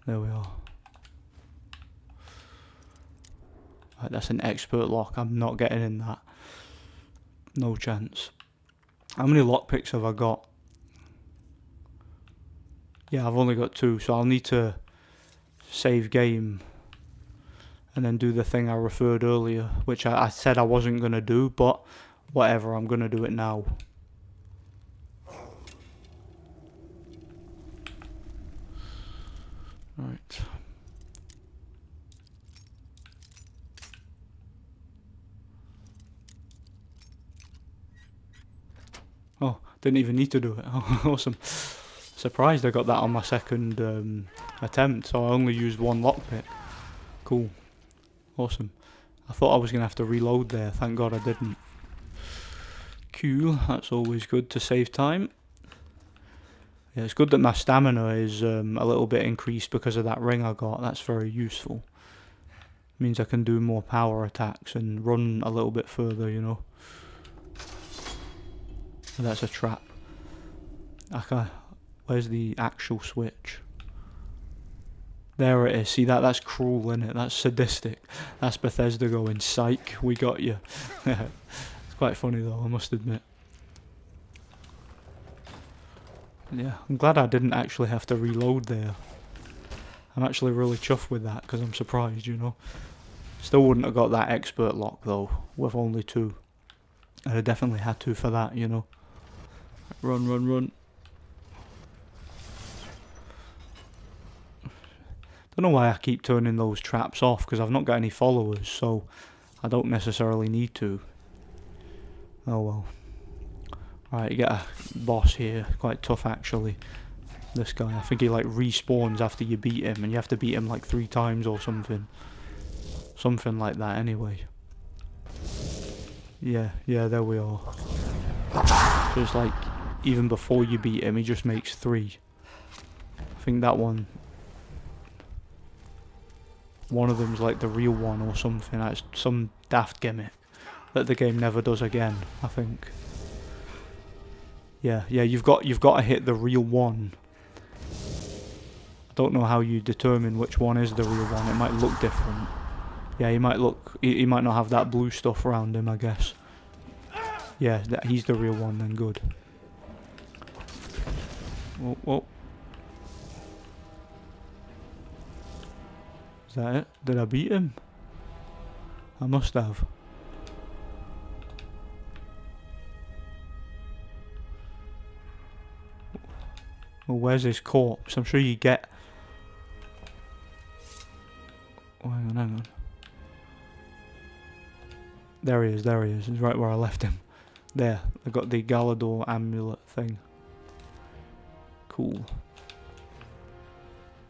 There we are. Right, that's an expert lock. I'm not getting in that. No chance. How many lockpicks have I got? Yeah, I've only got 2, so I'll need to save game and then do the thing I referred earlier, which I said I wasn't going to do, but whatever, I'm going to do it now. Right. Oh, didn't even need to do it. Oh, awesome. Surprised I got that on my second attempt, so I only used 1 lockpick. Cool. Awesome. I thought I was going to have to reload there, thank God I didn't. Cool, that's always good to save time. Yeah, it's good that my stamina is a little bit increased because of that ring I got, that's very useful. Means I can do more power attacks and run a little bit further, you know. And that's a trap. Where's the actual switch? There it is. See that? That's cruel, innit? That's sadistic. That's Bethesda going, psych, we got you. It's quite funny though, I must admit. Yeah, I'm glad I didn't actually have to reload there. I'm actually really chuffed with that because I'm surprised, you know. Still wouldn't have got that expert lock though, with only 2. I'd have definitely had to for that, you know. Run, run, run. Don't know why I keep turning those traps off, because I've not got any followers, so I don't necessarily need to. Oh well. Right, you get a boss here, quite tough actually. This guy, I think he like respawns after you beat him, and you have to beat him like 3 times or something. Something like that anyway. Yeah, there we are. So it's like, even before you beat him, he just makes 3. I think that one of them's like the real one or something. That's some daft gimmick that the game never does again, I think. Yeah, you've got to hit the real one. I don't know how you determine which one is the real one. It might look different. Yeah, he might not have that blue stuff around him, I guess. Yeah, he's the real one then, good. Whoa, whoa. Is that it? Did I beat him? I must have. Well, where's his corpse? I'm sure you get... Oh, hang on. There he is, He's right where I left him. There, I got the Galador amulet thing. Cool.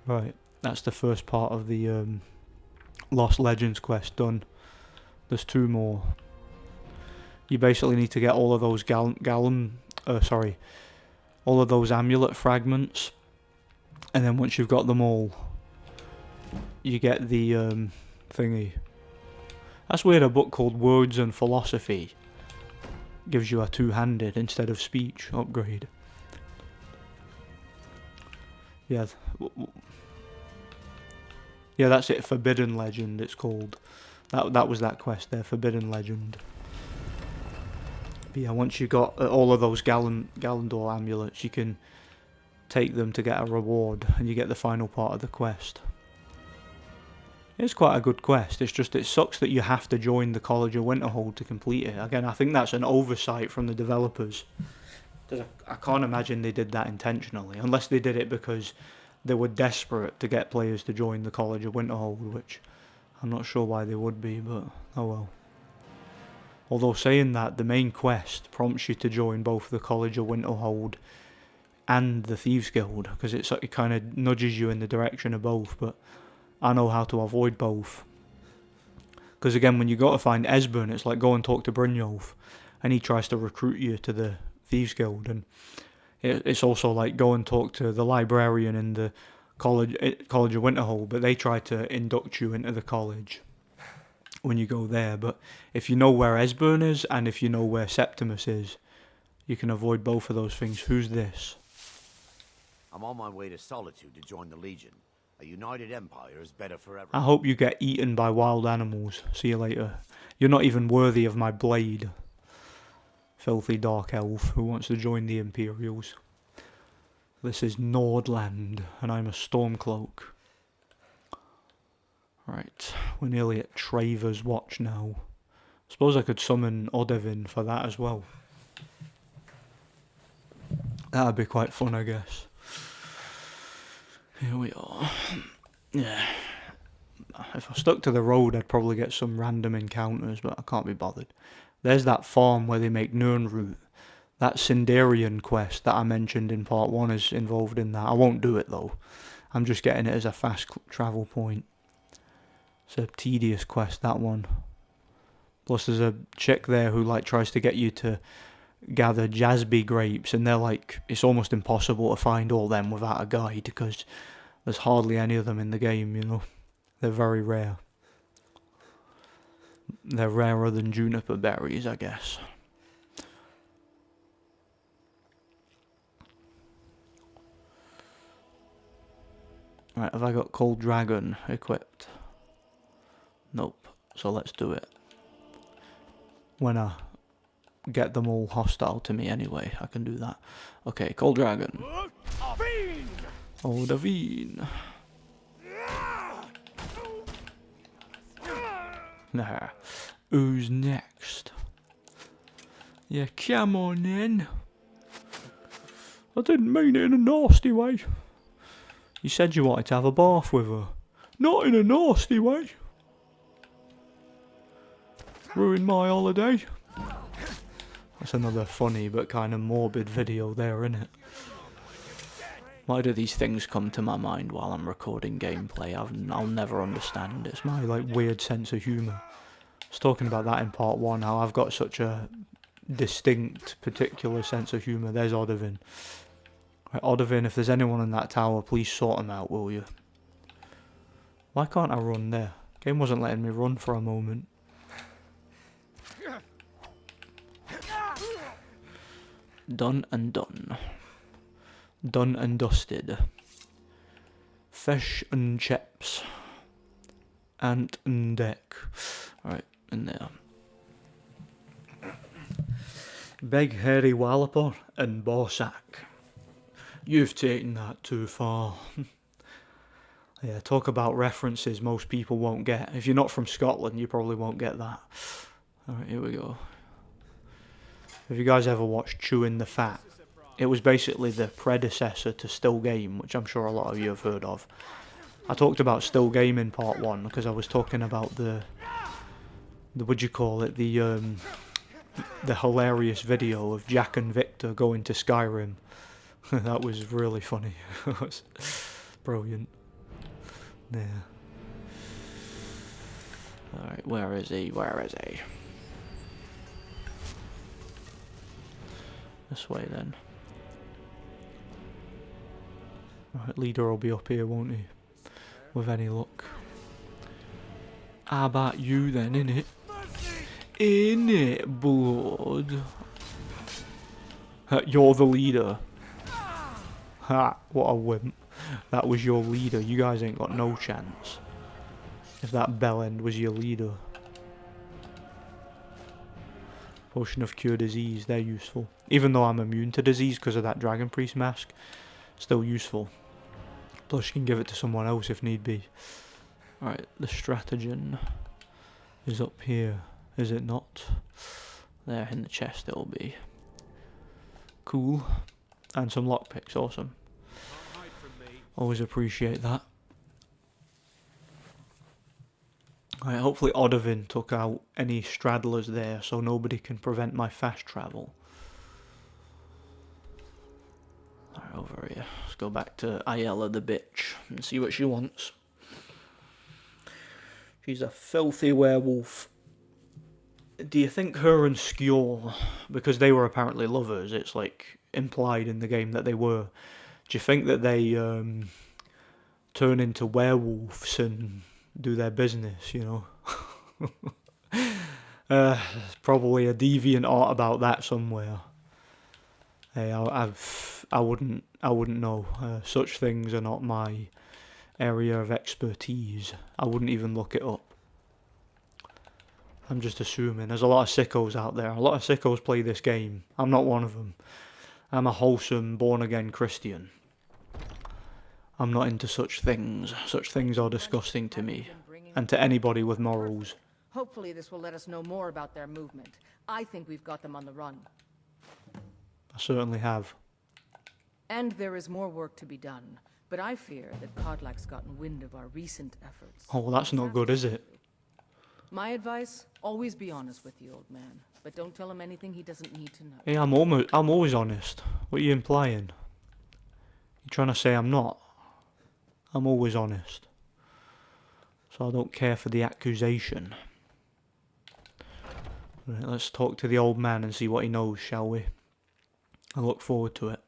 Right, that's the first part of the Lost Legends quest done. There's 2 more. You basically need to get all of those all of those amulet fragments, and then once you've got them all, you get the thingy. That's weird. A book called Words and Philosophy gives you a 2-handed instead of speech upgrade. Yeah. Yeah, that's it. Forbidden Legend, it's called. That was that quest there, Forbidden Legend. But yeah, once you got all of those Galandor amulets, you can take them to get a reward, and you get the final part of the quest. It's quite a good quest. It's just, it sucks that you have to join the College of Winterhold to complete it. Again, I think that's an oversight from the developers. I can't imagine they did that intentionally, unless they did it because they were desperate to get players to join the College of Winterhold, which I'm not sure why they would be, but oh well. Although saying that, the main quest prompts you to join both the College of Winterhold and the Thieves Guild, because it kind of nudges you in the direction of both, but I know how to avoid both. Because again, when you go to find Esbern, it's like go and talk to Brynjolf, and he tries to recruit you to the Thieves Guild, and it's also like go and talk to the librarian in the College of Winterhold, but they try to induct you into the college when you go there. But if you know where Esbern is, and if you know where Septimus is, you can avoid both of those things. Who's this? I'm on my way to Solitude to join the Legion. A united empire is better for everyone. I hope you get eaten by wild animals. See you later. You're not even worthy of my blade. Filthy dark elf who wants to join the Imperials. This is Nordland, and I'm a Stormcloak. Right, we're nearly at Traver's Watch now. Suppose I could summon Odevin for that as well. That'd be quite fun, I guess. Here we are. Yeah. If I stuck to the road, I'd probably get some random encounters, but I can't be bothered. There's that farm where they make Nirnroot. That Sindarian quest that I mentioned in part 1 is involved in that. I won't do it though. I'm just getting it as a fast travel point. It's a tedious quest, that one. Plus there's a chick there who like tries to get you to gather Jasby grapes, and they're like, it's almost impossible to find all them without a guide because there's hardly any of them in the game, you know. They're very rare. They're rarer than juniper berries, I guess. Right, have I got Cold Dragon equipped? Nope. So let's do it. When I get them all hostile to me anyway, I can do that. Okay, Cold Dragon. Oh, Davine. Nah. Who's next? Yeah, come on in. I didn't mean it in a nasty way. You said you wanted to have a bath with her. Not in a nasty way. Ruined my holiday. That's another funny but kind of morbid video there, innit? Why do these things come to my mind while I'm recording gameplay? I'll never understand. It's my like weird sense of humour. I was talking about that in part 1, how I've got such a distinct, particular sense of humour. There's Odevin. Right, Odevin, if there's anyone in that tower, please sort them out, will you? Why can't I run there? Game wasn't letting me run for a moment. Done and done. Done and dusted. Fish and chips. Ant and deck. Right, in there. Big hairy walloper and Borsak. You've taken that too far. Yeah, talk about references most people won't get. If you're not from Scotland, you probably won't get that. Alright, here we go. Have you guys ever watched Chewing the Fat? It was basically the predecessor to Still Game, which I'm sure a lot of you have heard of. I talked about Still Game in part 1 because I was talking about the what'd you call it, the hilarious video of Jack and Victor going to Skyrim. That was really funny. That was brilliant. Yeah. Alright, where is he? Where is he? This way then. Right, leader will be up here, won't he? With any luck. How about you then, innit? Innit, blood? You're the leader. Ha, what a wimp. That was your leader. You guys ain't got no chance. If that bellend was your leader. Potion of Cure Disease, they're useful. Even though I'm immune to disease because of that Dragon Priest mask, still useful. Plus you can give it to someone else if need be. Alright, the stratagem is up here, is it not? There, in the chest it'll be. Cool. And some lockpicks, awesome. Always appreciate that. Right, hopefully Odovin took out any straddlers there so nobody can prevent my fast travel. Alright, over here. Let's go back to Ayala the bitch and see what she wants. She's a filthy werewolf. Do you think her and Skjor, because they were apparently lovers, it's like implied in the game that they were, do you think that they turn into werewolves and do their business, you know? Probably a deviant art about that somewhere. Hey, I wouldn't know. Such things are not my area of expertise. I wouldn't even look it up. I'm just assuming. There's a lot of sickos out there. A lot of sickos play this game. I'm not one of them. I'm a wholesome, born-again Christian. I'm not into such things. Such things are disgusting to me. And to anybody with morals. Hopefully this will let us know more about their movement. I think we've got them on the run. I certainly have. And there is more work to be done. But I fear that Kodlak's gotten wind of our recent efforts. Oh, well, that's not good, is it? My advice, always be honest with the old man. But don't tell him anything he doesn't need to know. Hey, I'm always honest. What are you implying? You trying to say I'm not? I'm always honest. So I don't care for the accusation. Right, let's talk to the old man and see what he knows, shall we? I look forward to it.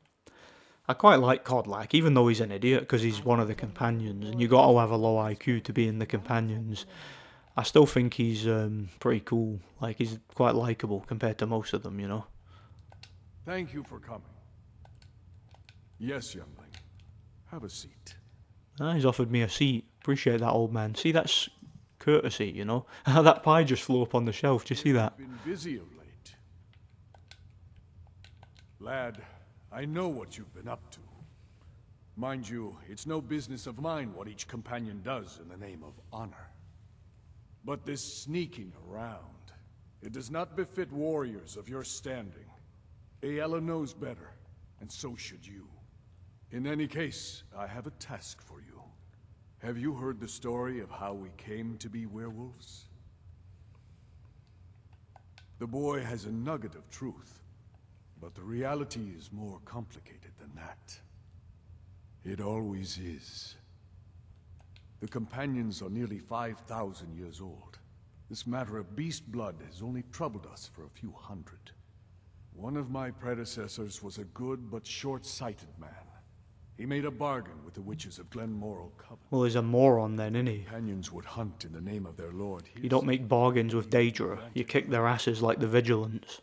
I quite like Kodlak, even though he's an idiot, because he's one of the companions, and you got to have a low IQ to be in the companions. I still think he's pretty cool. Like, he's quite likable compared to most of them, you know? Thank you for coming. Yes, youngling. Have a seat. Ah, he's offered me a seat. Appreciate that, old man. See, that's courtesy, you know? That pie just flew up on the shelf. Do you see that? Been busy of late. Lad, I know what you've been up to. Mind you, it's no business of mine what each companion does in the name of honor. But this sneaking around, it does not befit warriors of your standing. Ayala knows better, and so should you. In any case, I have a task for you. Have you heard the story of how we came to be werewolves? The boy has a nugget of truth, but the reality is more complicated than that. It always is. The companions are nearly 5,000 years old. This matter of beast blood has only troubled us for a few hundred. One of my predecessors was a good but short-sighted man. He made a bargain with the witches of Glenmoral Coven. Well, he's a moron then, isn't he? Companions would hunt in the name of their lord. You don't make bargains with Daedra. You kick their asses like the Vigilants.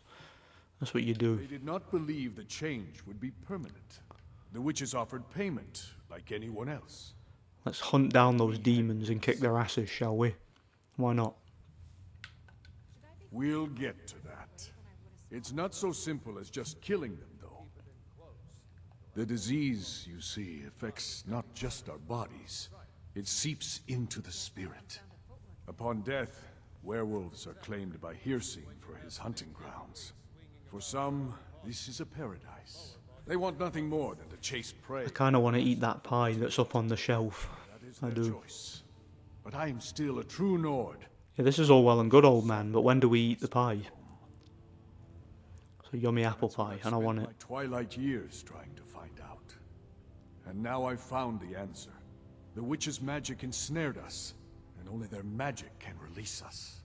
That's what you do. They did not believe the change would be permanent. The witches offered payment, like anyone else. Let's hunt down those demons and kick their asses, shall we? Why not? We'll get to that. It's not so simple as just killing them, though. The disease, you see, affects not just our bodies, It seeps into the spirit. Upon death, werewolves are claimed by Hirsing for his hunting grounds. For some, this is a paradise. They want nothing more than to chase prey. I kind of want to eat that pie that's up on the shelf. I do. Choice. But I am still a true Nord. Yeah, this is all well and good, old man, but when do we eat the pie? It's a yummy apple pie, and I want it. My twilight years trying to find out. And now I've found the answer. The witch's magic ensnared us, and only their magic can release us.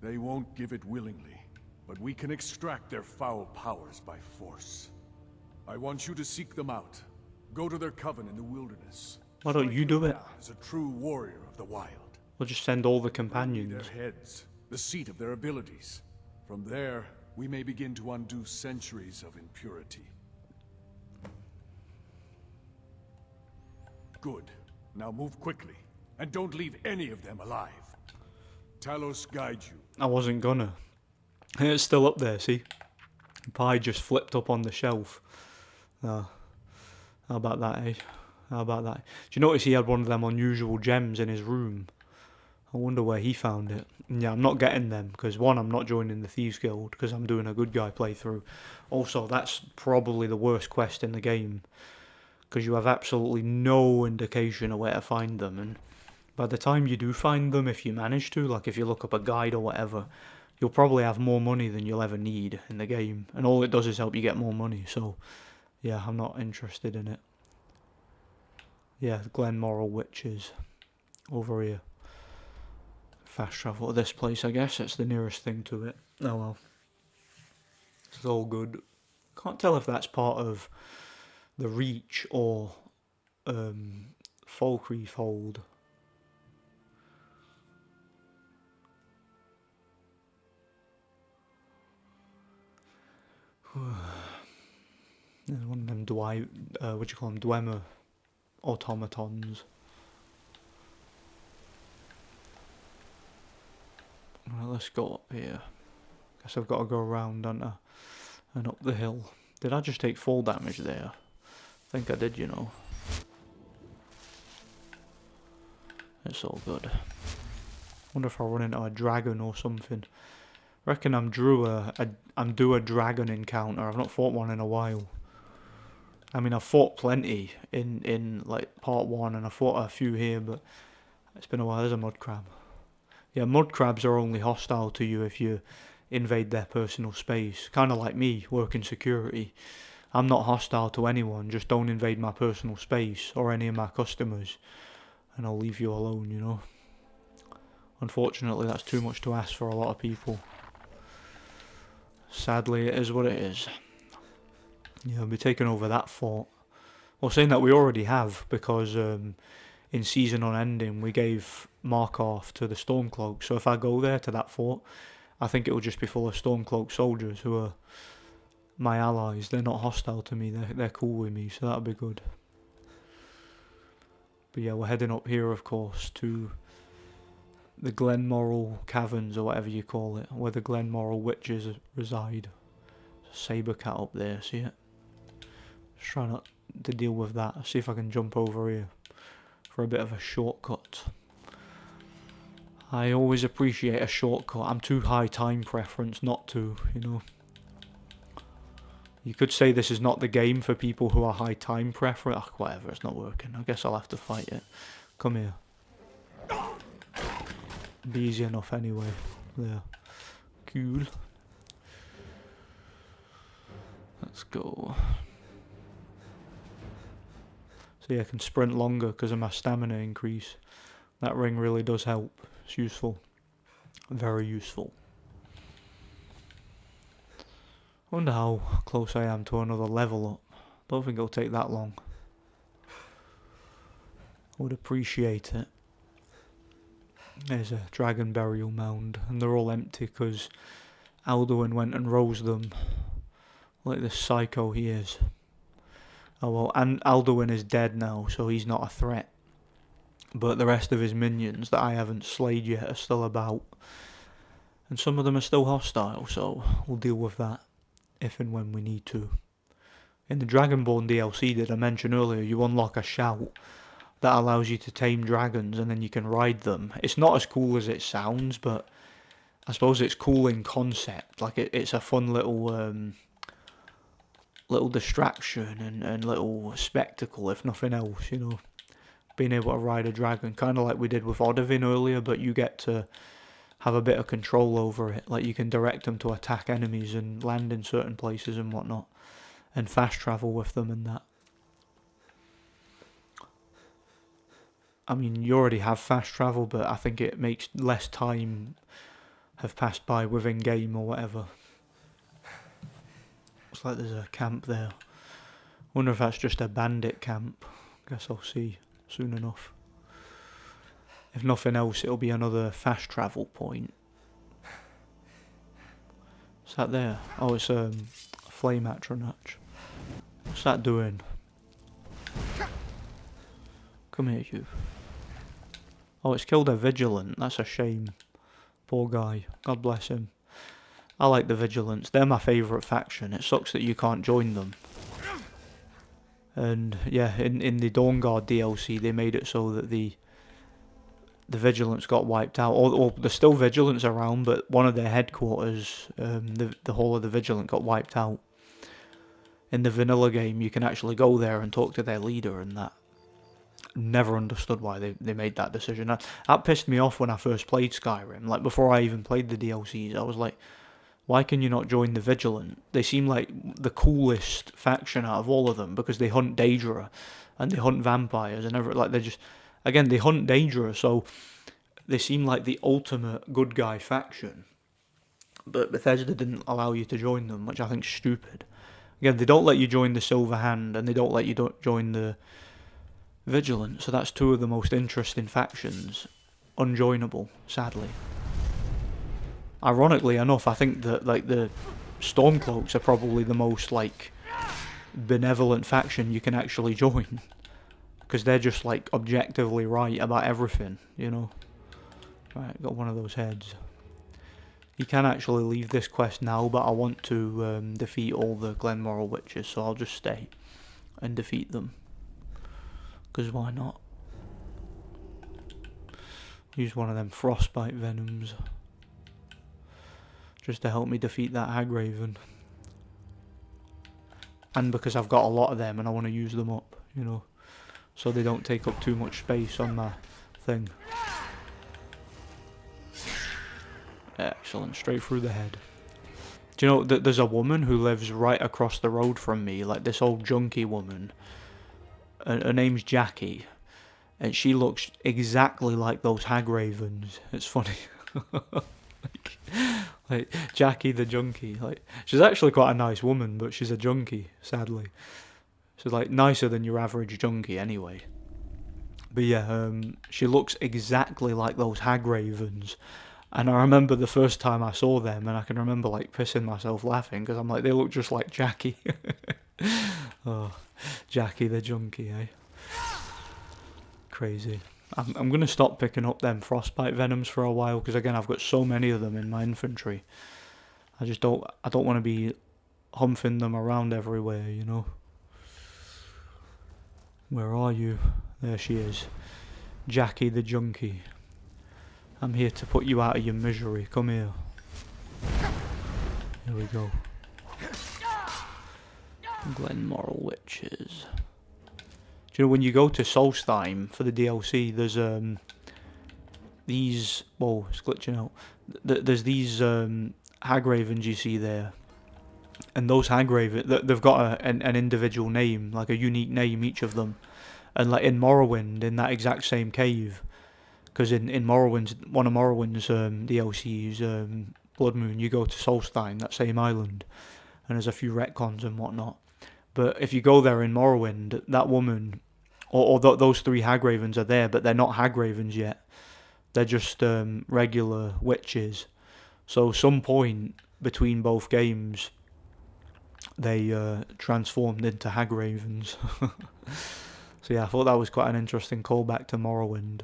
They won't give it willingly, but we can extract their foul powers by force. I want you to seek them out. Go to their coven in the wilderness. Why don't you do it? As a true warrior of the wild. We'll just send all the companions. Their heads, the seat of their abilities. From there, we may begin to undo centuries of impurity. Good. Now move quickly, and don't leave any of them alive. Talos guide you. I wasn't gonna. It's still up there, see? The pie just flipped up on the shelf. How about that, eh? How about that? Do you notice he had one of them unusual gems in his room? I wonder where he found it. And yeah, I'm not getting them, because one, I'm not joining the Thieves Guild, because I'm doing a good guy playthrough. Also, that's probably the worst quest in the game, because you have absolutely no indication of where to find them, and by the time you do find them, if you manage to, like if you look up a guide or whatever, you'll probably have more money than you'll ever need in the game, and all it does is help you get more money, so yeah, I'm not interested in it. Yeah, the Glenmoral Witches over here. Fast travel to this place, I guess. It's the nearest thing to it. Oh well. It's all good. Can't tell if that's part of the Reach or Falkreath Hold. There's one of them Dwemer automatons. Right, let's go up here. Guess I've got to go around, don't I? And up the hill. Did I just take full damage there? I think I did, you know. It's all good. Wonder if I run into a dragon or something. Reckon I'm due a dragon encounter. I've not fought one in a while. I mean, I've fought plenty in like part 1, and I fought a few here, but it's been a while. There's a mud crab. Yeah, mud crabs are only hostile to you if you invade their personal space. Kind of like me, working security. I'm not hostile to anyone, just don't invade my personal space or any of my customers, and I'll leave you alone, you know. Unfortunately, that's too much to ask for a lot of people. Sadly, it is what it is. Yeah, I'll be taking over that fort. Well, saying that we already have, because in Season Unending we gave Markarth to the Stormcloaks, so if I go there to that fort, I think it will just be full of Stormcloak soldiers who are my allies. They're not hostile to me, they're cool with me, so that'll be good. But yeah, we're heading up here, of course, to the Glenmoral Caverns, or whatever you call it, where the Glenmoral Witches reside. Saber cat up there, see it? Just trying not to deal with that. See if I can jump over here for a bit of a shortcut. I always appreciate a shortcut. I'm too high time preference not to, you know. You could say this is not the game for people who are high time preference. Oh, whatever, it's not working. I guess I'll have to fight it. Come here. Be easy enough anyway. There. Cool. Let's go. So yeah, I can sprint longer because of my stamina increase. That ring really does help. It's useful. Very useful. I wonder how close I am to another level up. Don't think it'll take that long. I would appreciate it. There's a dragon burial mound, and they're all empty because Alduin went and rose them like this psycho he is. Oh well, and Alduin is dead now, so he's not a threat. But the rest of his minions that I haven't slayed yet are still about. And some of them are still hostile, so we'll deal with that if and when we need to. In the Dragonborn DLC that I mentioned earlier, you unlock a shout that allows you to tame dragons and then you can ride them. It's not as cool as it sounds, but I suppose it's cool in concept. Like it's a fun little little distraction and little spectacle, if nothing else, you know. Being able to ride a dragon, kind of like we did with Odovin earlier, but you get to have a bit of control over it. Like you can direct them to attack enemies and land in certain places and whatnot, and fast travel with them and that. I mean, you already have fast travel, but I think it makes less time have passed by within game or whatever. Looks like there's a camp there. Wonder if that's just a bandit camp. Guess I'll see soon enough. If nothing else, it'll be another fast travel point. What's that there? Oh, it's a flame atronach. What's that doing? Come here, you. Oh, it's killed a vigilant. That's a shame. Poor guy. God bless him. I like the vigilants. They're my favourite faction. It sucks that you can't join them. And yeah, in the Dawnguard DLC, they made it so that the vigilants got wiped out. Or there's still vigilants around, but one of their headquarters, the whole of the vigilant got wiped out. In the vanilla game, you can actually go there and talk to their leader and that. Never understood why they made that decision. That pissed me off when I first played Skyrim. Like, before I even played the DLCs, I was like, why can you not join the Vigilant? They seem like the coolest faction out of all of them, because they hunt Daedra and they hunt vampires and everything. Like, they're just, again, they hunt Daedra, so they seem like the ultimate good guy faction. But Bethesda didn't allow you to join them, which I think is stupid. Again, they don't let you join the Silver Hand, and they don't let you join the Vigilant, so that's two of the most interesting factions. Unjoinable, sadly. Ironically enough, I think that like the Stormcloaks are probably the most like benevolent faction you can actually join, because they're just like objectively right about everything, you know. Right, got one of those heads. You can actually leave this quest now, but I want to defeat all the Glenmoral witches, so I'll just stay and defeat them. Because why not? Use one of them frostbite venoms just to help me defeat that Hagraven. And because I've got a lot of them and I want to use them up, you know, so they don't take up too much space on my thing. Excellent, straight through the head. Do you know that there's a woman who lives right across the road from me, like this old junkie woman. Her name's Jackie, and she looks exactly like those Hagravens. It's funny. like Jackie the junkie. Like, she's actually quite a nice woman, but she's a junkie, sadly. She's like nicer than your average junkie anyway. But yeah, she looks exactly like those Hagravens. And I remember the first time I saw them, and I can remember like pissing myself laughing, because I'm like, they look just like Jackie. Oh, Jackie the junkie, eh? Crazy. I'm going to stop picking up them frostbite venoms for a while, because again, I've got so many of them in my infantry. I don't want to be humping them around everywhere, you know. Where are you? There she is. Jackie the junkie. I'm here to put you out of your misery. Come here. Here we go. Glenmoral witches. Do you know when you go to Solstheim for the DLC, there's these... Whoa, it's glitching out. There's these Hagravens you see there. And those Hagravens, they've got an individual name, like a unique name, each of them. And like in Morrowind, in that exact same cave, because in Morrowind's, one of Morrowind's DLCs, Blood Moon, you go to Solstheim, that same island, and there's a few retcons and whatnot. But if you go there in Morrowind, that woman, or those three Hagravens are there, but they're not Hagravens yet. They're just regular witches. So some point between both games, they transformed into Hagravens. So yeah, I thought that was quite an interesting callback to Morrowind.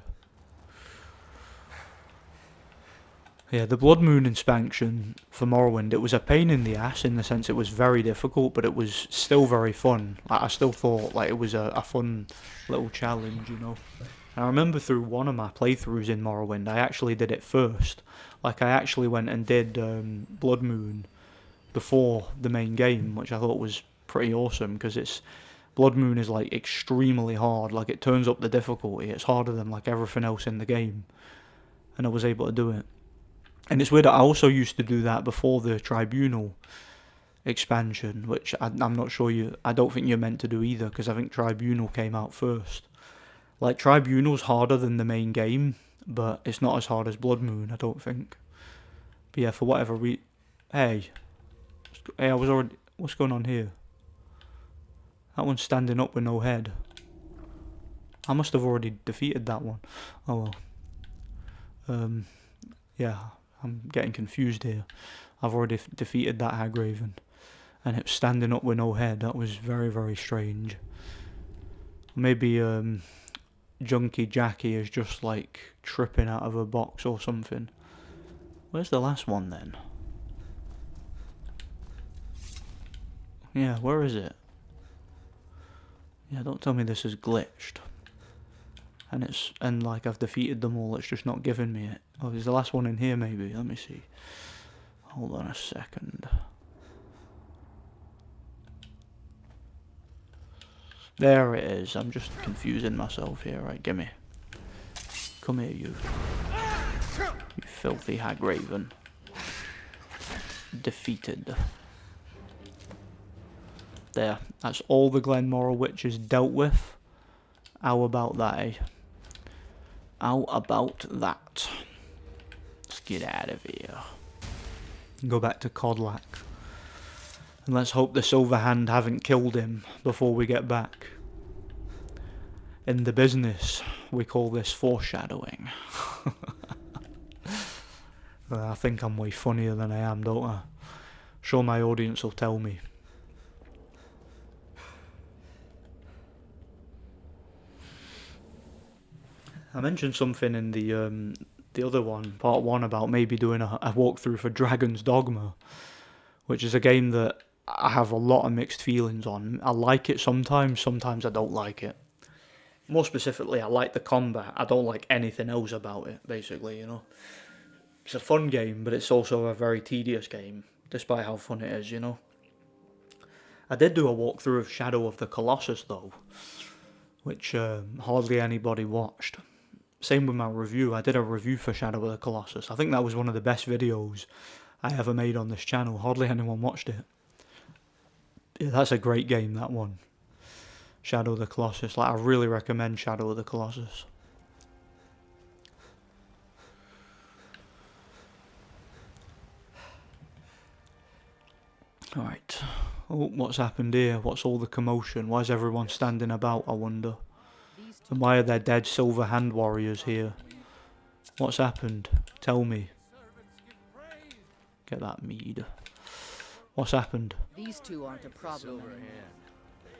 Yeah, the Blood Moon expansion for Morrowind, it was a pain in the ass in the sense it was very difficult, but it was still very fun. Like, I still thought like it was a fun little challenge, you know. And I remember through one of my playthroughs in Morrowind, I actually did it first. Like, I actually went and did Blood Moon before the main game, which I thought was pretty awesome, because it's Blood Moon is like extremely hard. Like, it turns up the difficulty. It's harder than like everything else in the game, and I was able to do it. And it's weird that I also used to do that before the Tribunal expansion, which I'm not sure I don't think you're meant to do either, because I think Tribunal came out first. Like, Tribunal's harder than the main game, but it's not as hard as Blood Moon, I don't think. But yeah, for whatever Hey, I was already... What's going on here? That one's standing up with no head. I must have already defeated that one. Oh well. Yeah, I'm getting confused here. I've already defeated that Hagraven. And it's standing up with no head. That was very, very strange. Maybe, Junkie Jackie is just, like, tripping out of a box or something. Where's the last one, then? Yeah, where is it? Yeah, don't tell me this is glitched. And like I've defeated them all, it's just not giving me it. Oh, is the last one in here maybe? Let me see. Hold on a second. There it is. I'm just confusing myself here. Right, gimme. Come here, you. You filthy Hagraven. Defeated. There. That's all the Glenmoral witches dealt with. How about that, eh? How about that? Let's get out of here. Go back to Codlac. And let's hope the Silver Hand haven't killed him before we get back. In the business, we call this foreshadowing. I think I'm way funnier than I am, don't I? Sure, my audience will tell me. I mentioned something in the other one, part 1, about maybe doing a walkthrough for Dragon's Dogma, which is a game that I have a lot of mixed feelings on. I like it sometimes I don't like it. More specifically, I like the combat. I don't like anything else about it, basically, you know. It's a fun game, but it's also a very tedious game, despite how fun it is, you know. I did do a walkthrough of Shadow of the Colossus, though, which hardly anybody watched. Same with my review. I did a review for Shadow of the Colossus. I think that was one of the best videos I ever made on this channel. Hardly anyone watched it. Yeah, that's a great game, that one. Shadow of the Colossus. Like, I really recommend Shadow of the Colossus. Alright. Oh, what's happened here? What's all the commotion? Why is everyone standing about, I wonder? And why are there dead Silver Hand warriors here? What's happened? Tell me. Get that mead. What's happened? These two aren't a problem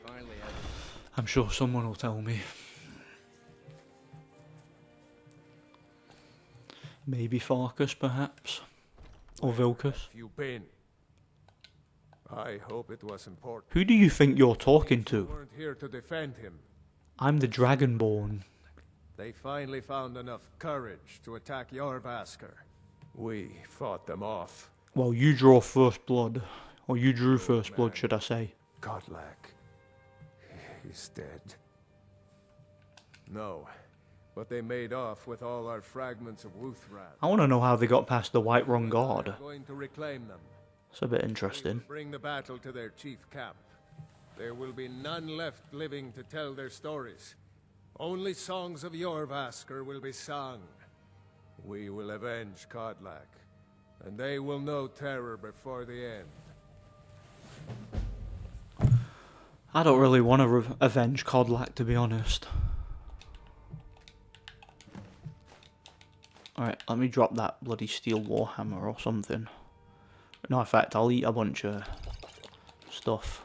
anymore. I'm sure someone will tell me. Maybe Farkas, perhaps? Or Vilkas? You been? I hope it was important. Who do you think you're talking to? You weren't here to defend him. I'm the Dragonborn. They finally found enough courage to attack Jorvaskr. We fought them off. Well, you draw first blood. Or you drew first blood, should I say. Godlack. He's dead. No, but they made off with all our fragments of Wuthrad. I want to know how they got past the Whiterun Guard. Going to reclaim them. It's a bit interesting. Bring the battle to their chief camp. There will be none left living to tell their stories. Only songs of Jorvaskr will be sung. We will avenge Kodlak, and they will know terror before the end. I don't really want to avenge Kodlak, to be honest. Alright, let me drop that bloody steel warhammer or something. No, in fact, I'll eat a bunch of stuff.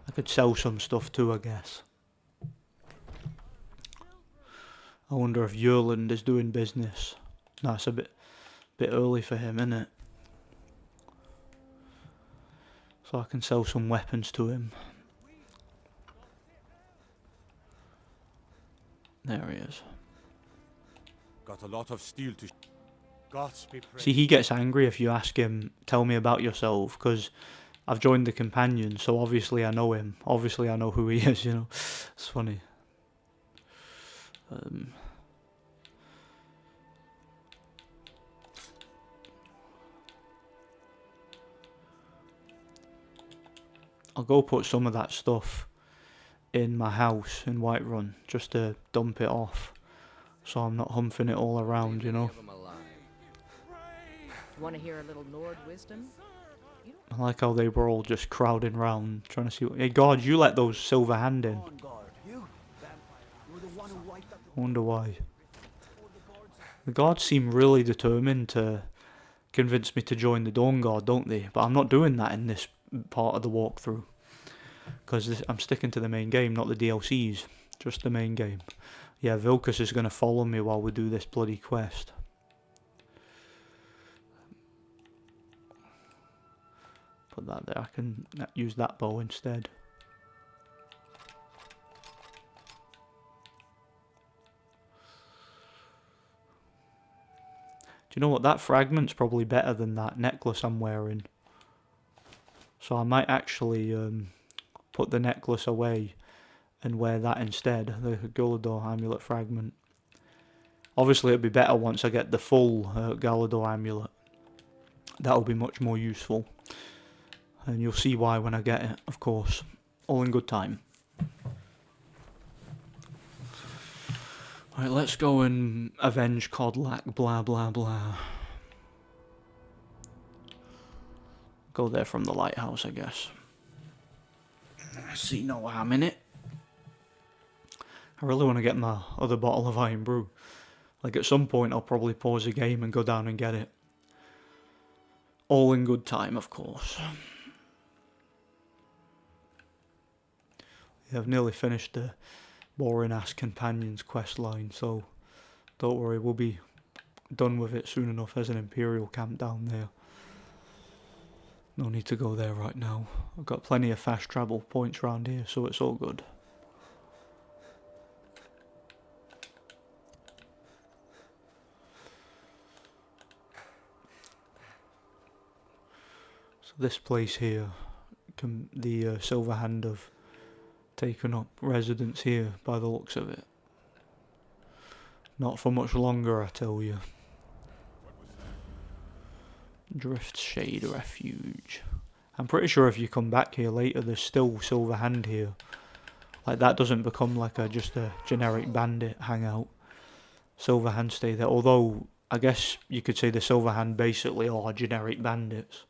I could sell some stuff too, I guess. I wonder if Yerland is doing business. No, it's a bit early for him, isn't it? So I can sell some weapons to him. There he is. Got a lot of steel to... Gods be praised. See, he gets angry if you ask him, tell me about yourself, because I've joined the companion, so obviously I know him. Obviously I know who he is, you know. It's funny. I'll go put some of that stuff in my house in Whiterun, just to dump it off, so I'm not humping it all around, you know. Want to hear a little Nord wisdom? I like how they were all just crowding round, trying to see what... Hey, God, you let those silver hand in. I wonder why. The guards seem really determined to convince me to join the Dawn Guard, don't they? But I'm not doing that in this part of the walkthrough, because I'm sticking to the main game, not the DLCs, just the main game. Yeah, Vilkas is going to follow me while we do this bloody quest. Put that there, I can use that bow instead. Do you know what, that fragment's probably better than that necklace I'm wearing. So I might actually put the necklace away and wear that instead, the Galador amulet fragment. Obviously it'll be better once I get the full Galador amulet. That'll be much more useful. And you'll see why when I get it, of course. All in good time. Right, let's go and avenge Codlac, blah blah blah. Go there from the lighthouse, I guess. I see no harm in it. I really want to get my other bottle of Iron Brew. Like, at some point I'll probably pause the game and go down and get it. All in good time, of course. Yeah, I've nearly finished the boring ass companions quest line, so don't worry, we'll be done with it soon enough. There's an Imperial camp down there. No need to go there right now. I've got plenty of fast travel points around here, so it's all good. So this place here, the Silver Hand have taken up residence here by the looks of it. Not for much longer, I tell you. Drift Shade Refuge. I'm pretty sure if you come back here later, there's still Silver Hand here. Like, that doesn't become like just a generic bandit hangout. Silver Hand stay there. Although, I guess you could say the Silver Hand basically are generic bandits.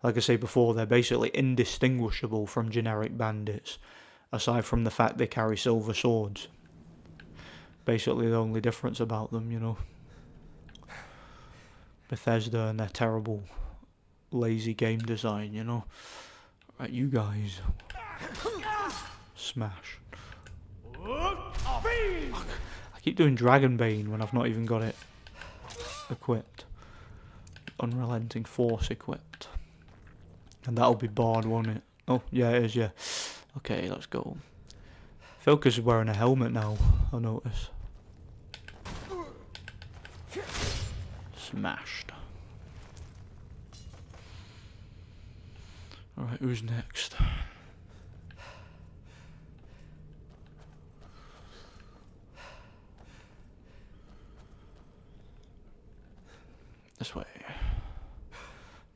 Like I say before, they're basically indistinguishable from generic bandits, aside from the fact they carry silver swords. Basically the only difference about them, you know. Bethesda and their terrible, lazy game design, you know. Right, you guys. Smash. I keep doing Dragonbane when I've not even got it equipped. Unrelenting Force equipped. And that'll be barred, won't it? Oh, yeah, it is, yeah. Okay, let's go. Vilkas is wearing a helmet now, I notice. Smashed. Alright, who's next? This way.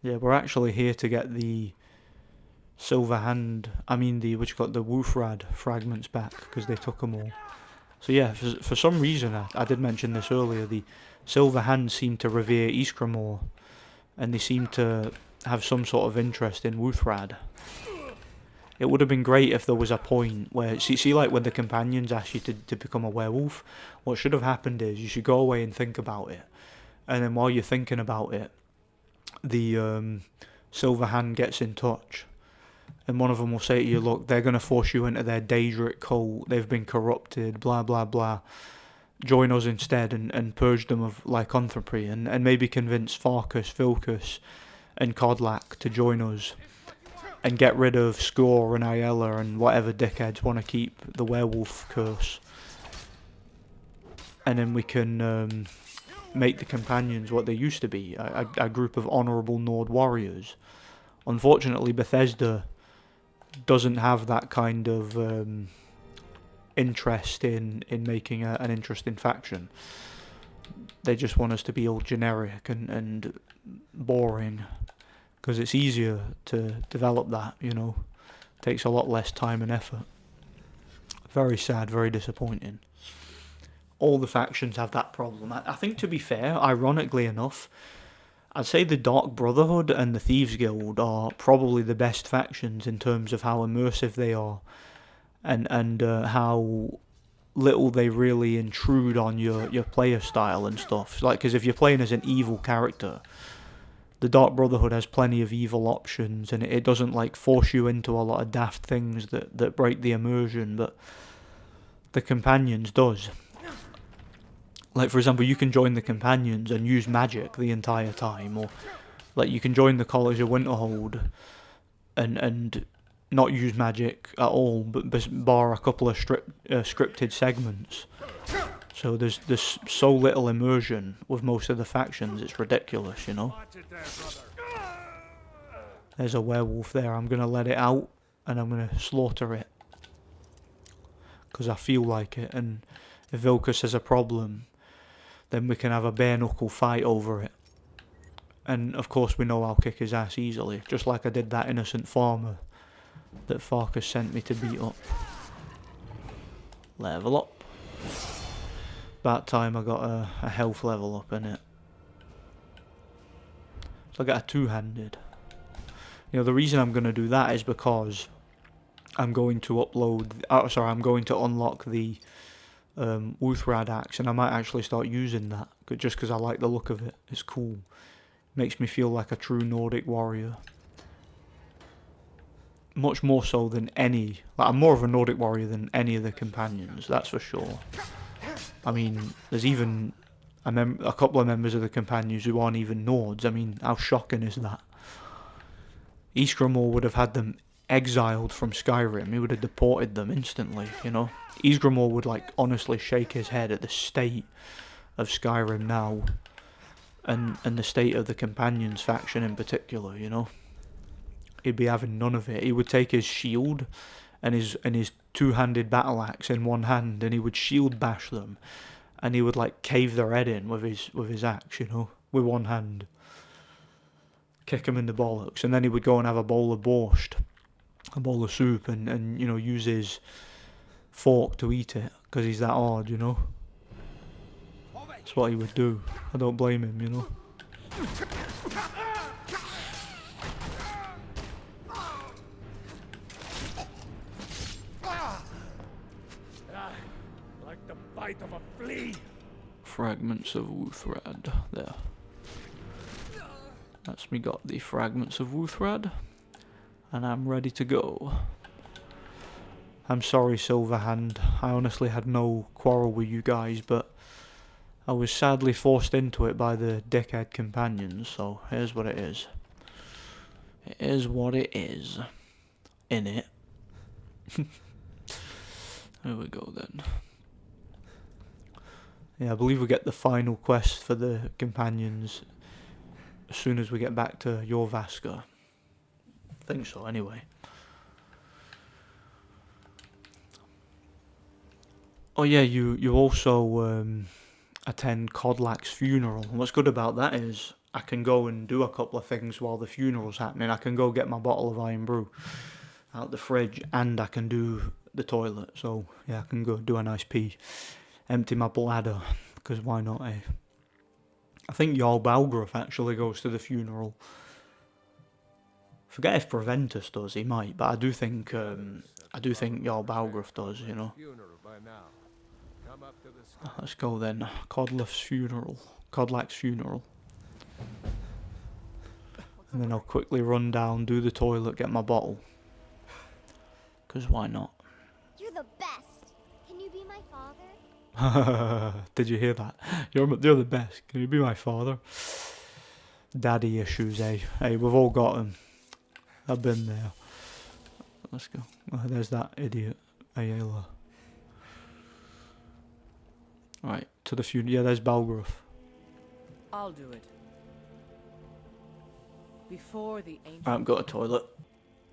Yeah, we're actually here to get the Silver Hand, the Wuthrad fragments back, because they took them all. So yeah, for some reason, I did mention this earlier, the Silver Hand seem to revere Iskra more, and they seem to have some sort of interest in Wuthrad. It would have been great if there was a point where, see like when the companions ask you to become a werewolf, what should have happened is you should go away and think about it, and then while you're thinking about it, the Silver Hand gets in touch, and one of them will say to you, look, they're going to force you into their Daedric cult, they've been corrupted, blah blah blah. join us instead and purge them of lycanthropy, and maybe convince Farkas, Vilkas, and Kodlak to join us and get rid of Skor and Ayala and whatever dickheads want to keep the werewolf curse. And then we can make the companions what they used to be, a group of honourable Nord warriors. Unfortunately, Bethesda doesn't have that kind of interest in making an interesting faction. They just want us to be all generic and boring, because it's easier to develop that, you know. Takes a lot less time and effort. Very sad, very disappointing. All the factions have that problem. I think, to be fair, ironically enough, I'd say the Dark Brotherhood and the Thieves Guild are probably the best factions in terms of how immersive they are, and how little they really intrude on your player style and stuff. Like, because if you're playing as an evil character, the Dark Brotherhood has plenty of evil options, and it doesn't like force you into a lot of daft things that break the immersion, but the Companions does. Like, for example, you can join the Companions and use magic the entire time, or like you can join the College of Winterhold and not use magic at all, but bar a couple of scripted segments. So there's so little immersion with most of the factions, it's ridiculous, you know. There's a werewolf there. I'm gonna let it out and I'm gonna slaughter it because I feel like it. And if Vilkas has a problem, then we can have a bare knuckle fight over it. And of course we know I'll kick his ass easily, just like I did that innocent farmer that Farkas sent me to beat up. Level up. That time I got a health level up in it. So I got a two-handed. You know, the reason I'm going to do that is because I'm going to I'm going to unlock the Wuthrad axe, and I might actually start using that just because I like the look of it. It's cool. Makes me feel like a true Nordic warrior. Much more so than any. Like, I'm more of a Nordic warrior than any of the Companions, that's for sure. I mean, there's even a couple of members of the Companions who aren't even Nords. I mean, how shocking is that? Ysgramor would have had them exiled from Skyrim. He would have deported them instantly, you know. Ysgramor would, like, honestly shake his head at the state of Skyrim now, and the state of the Companions faction in particular, you know. He'd be having none of it. He would take his shield and his two-handed battle axe in one hand, and he would shield bash them, and he would like cave their head in with his axe, you know, with one hand. Kick him in the bollocks, and then he would go and have a bowl of borscht, a bowl of soup, and you know, use his fork to eat it because he's that hard, you know. That's what he would do. I don't blame him, you know. Like the bite of a flea. Fragments of Wuthrad. There. That's me got the fragments of Wuthrad, and I'm ready to go. I'm sorry, Silverhand. I honestly had no quarrel with you guys, but I was sadly forced into it by the dickhead Companions, so here's what it is. It is what it is. In it. There we go then. Yeah, I believe we get the final quest for the Companions as soon as we get back to Jorvaska. I think so, anyway. Oh yeah, you also attend Kodlak's funeral. And what's good about that is I can go and do a couple of things while the funeral's happening. I can go get my bottle of Iron Brew out the fridge, and I can do the toilet. So yeah, I can go do a nice pee, empty my bladder, because why not, eh? I think Jarl Balgruuf actually goes to the funeral. Forget if Preventus does, he might, but I do think Jarl Balgruuf does, you know. Let's go then. Kodlak's funeral. And then I'll quickly run down, do the toilet, get my bottle. Because why not? You're the best. Can you be my father? Did you hear that? You're the best. Can you be my father? Daddy issues, eh? Hey, we've all got them. I've been there. Let's go. Oh, there's that idiot, Ayala. Right, to the funeral. Yeah, there's Balgruth. I'll do it. Before the ancient... I haven't got a toilet.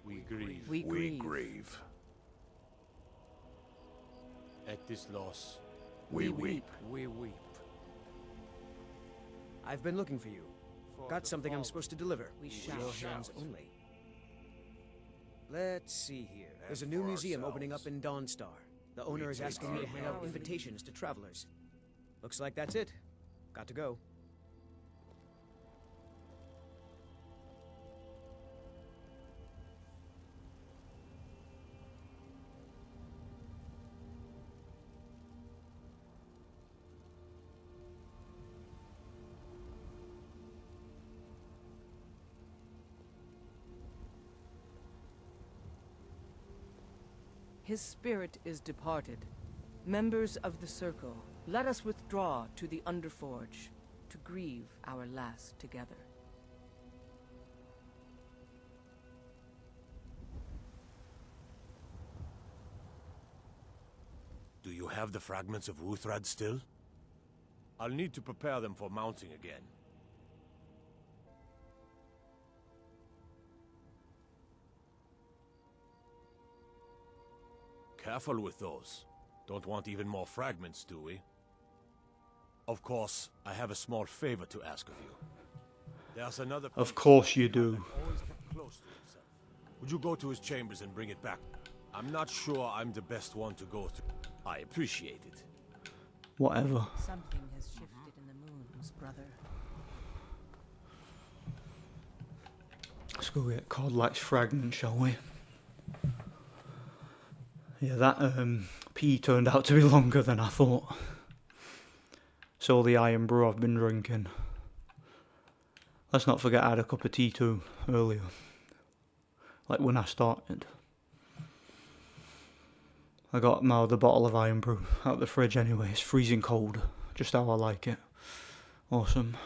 We grieve. We grieve. grieve. At this loss, We weep. We weep. I've been looking for you. Got something I'm supposed to deliver. We shall. Your hands only. Let's see here. There's a new museum opening up in Dawnstar. The owner is asking me to hand out invitations to travelers. Looks like that's it. Got to go. His spirit is departed. Members of the Circle, let us withdraw to the Underforge to grieve our last together. do you have the fragments of Wuthrad still? I'll need to prepare them for mounting again. Careful with those. Don't want even more fragments, do we? Of course, I have a small favor to ask of you. There's another... Of course you do. Always kept close to himself. Would you go to his chambers and bring it back? I'm not sure I'm the best one to go to. I appreciate it. Whatever. Something has shifted in the moons, brother. Let's go get Codlax fragment, shall we? Yeah, that pee turned out to be longer than I thought. So the iron brew I've been drinking. Let's not forget I had a cup of tea too earlier. Like when I started. I got now the bottle of iron brew out the fridge anyway. It's freezing cold. Just how I like it. Awesome.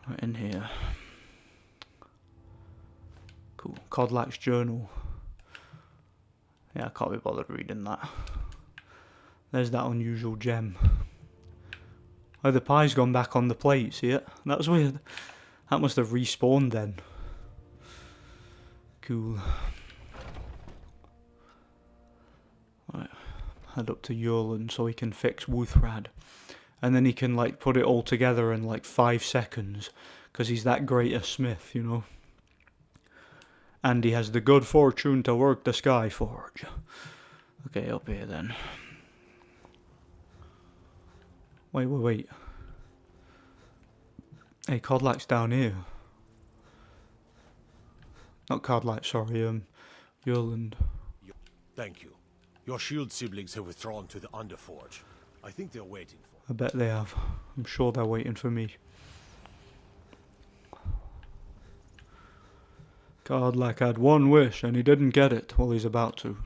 Right in here. Cool. Codlax journal. Yeah, I can't be bothered reading that. There's that unusual gem. Oh, the pie's gone back on the plate, see it? That was weird. That must have respawned then. Cool. Right. Head up to Yurland so he can fix Wuthrad. And then he can like put it all together in like 5 seconds. Because he's that great a smith, you know. And he has the good fortune to work the Skyforge. Okay, up here then. Wait. Hey, Codlax down here. Not Codlax, sorry, Yurland. Thank you. Your shield siblings have withdrawn to the Underforge. I think they're waiting for... I bet they have. I'm sure they're waiting for me. Codlax had one wish and he didn't get it. Well, he's about to.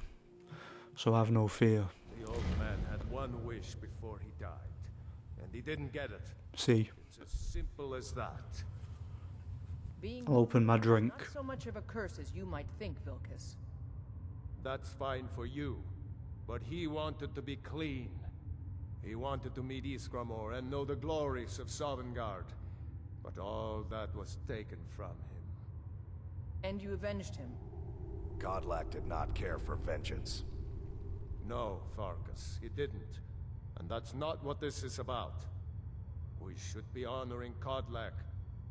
So have no fear. The old man had one wish before he died, and he didn't get it. See. It's as simple as that. Being I'll open my drink. not so much of a curse as you might think, Vilcus. That's fine for you, but he wanted to be clean. He wanted to meet Iskramor and know the glories of Sovngarde, but all that was taken from him. And you avenged him. Godlack did not care for vengeance. No, Farkas, he didn't. And that's not what this is about. We should be honoring Kodlak,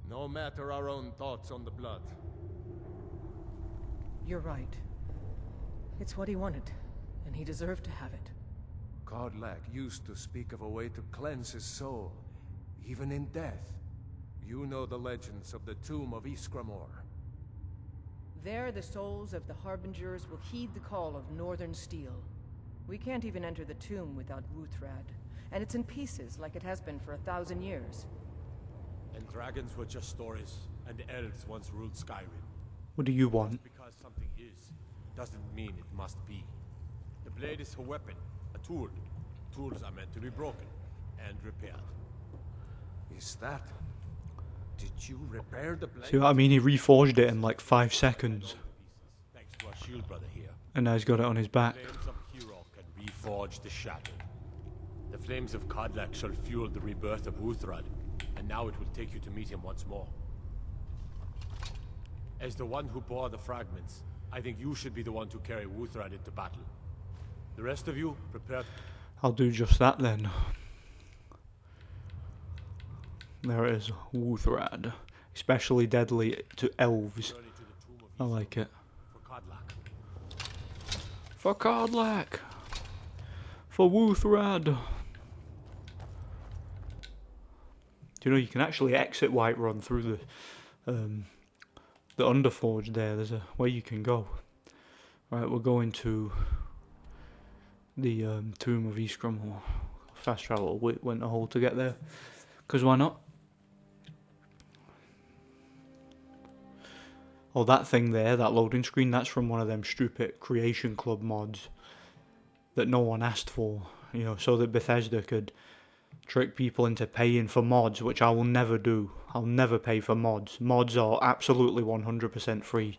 no matter our own thoughts on the blood. You're right. It's what he wanted, and he deserved to have it. Kodlak used to speak of a way to cleanse his soul, even in death. You know the legends of the tomb of Iskramor. There, the souls of the Harbingers will heed the call of Northern Steel. We can't even enter the tomb without Wuthrad, and it's in pieces like it has been for 1,000 years. And dragons were just stories, and elves once ruled Skyrim. What do you want? Just because something is, doesn't mean it must be. The blade is a weapon, a tool. Tools are meant to be broken and repaired. Is that... Did you repair the blade? See what I mean? He reforged it in like 5 seconds. Thanks to our shield brother here. And now he's got it on his back. The flames of Hero can reforge the shadow. The flames of Kodlak shall fuel the rebirth of Uthrad, and now it will take you to meet him once more. As the one who bore the fragments, I think you should be the one to carry Uthrad into battle. The rest of you, prepare... I'll do just that then. There it is, Uthrad. Especially deadly to elves. I like it. For Kodlak! For Uthrad! Do you know you can actually exit Whiterun through the Underforge there? There's a way you can go. Right, we're going to the Tomb of Ysgramor. Fast travel Winterhold to get there. Because why not? Oh, that thing there, that loading screen, that's from one of them stupid Creation Club mods that no one asked for, you know, so that Bethesda could trick people into paying for mods, which I will never do. I'll never pay for mods. Mods are absolutely 100% free,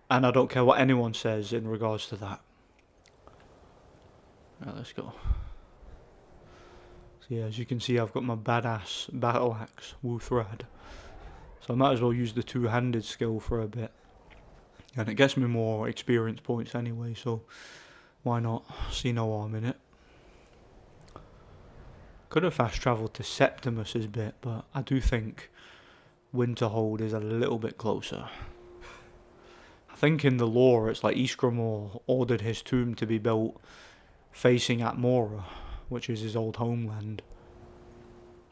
and I don't care what anyone says in regards to that. Right, let's go. So yeah, as you can see, I've got my badass battle axe, Uthrad. So I might as well use the two-handed skill for a bit. And it gets me more experience points anyway, so why not? See no harm in it. Could have fast travelled to Septimus's bit, but I do think Winterhold is a little bit closer. I think in the lore it's like Ysgramor ordered his tomb to be built facing at Mora, which is his old homeland.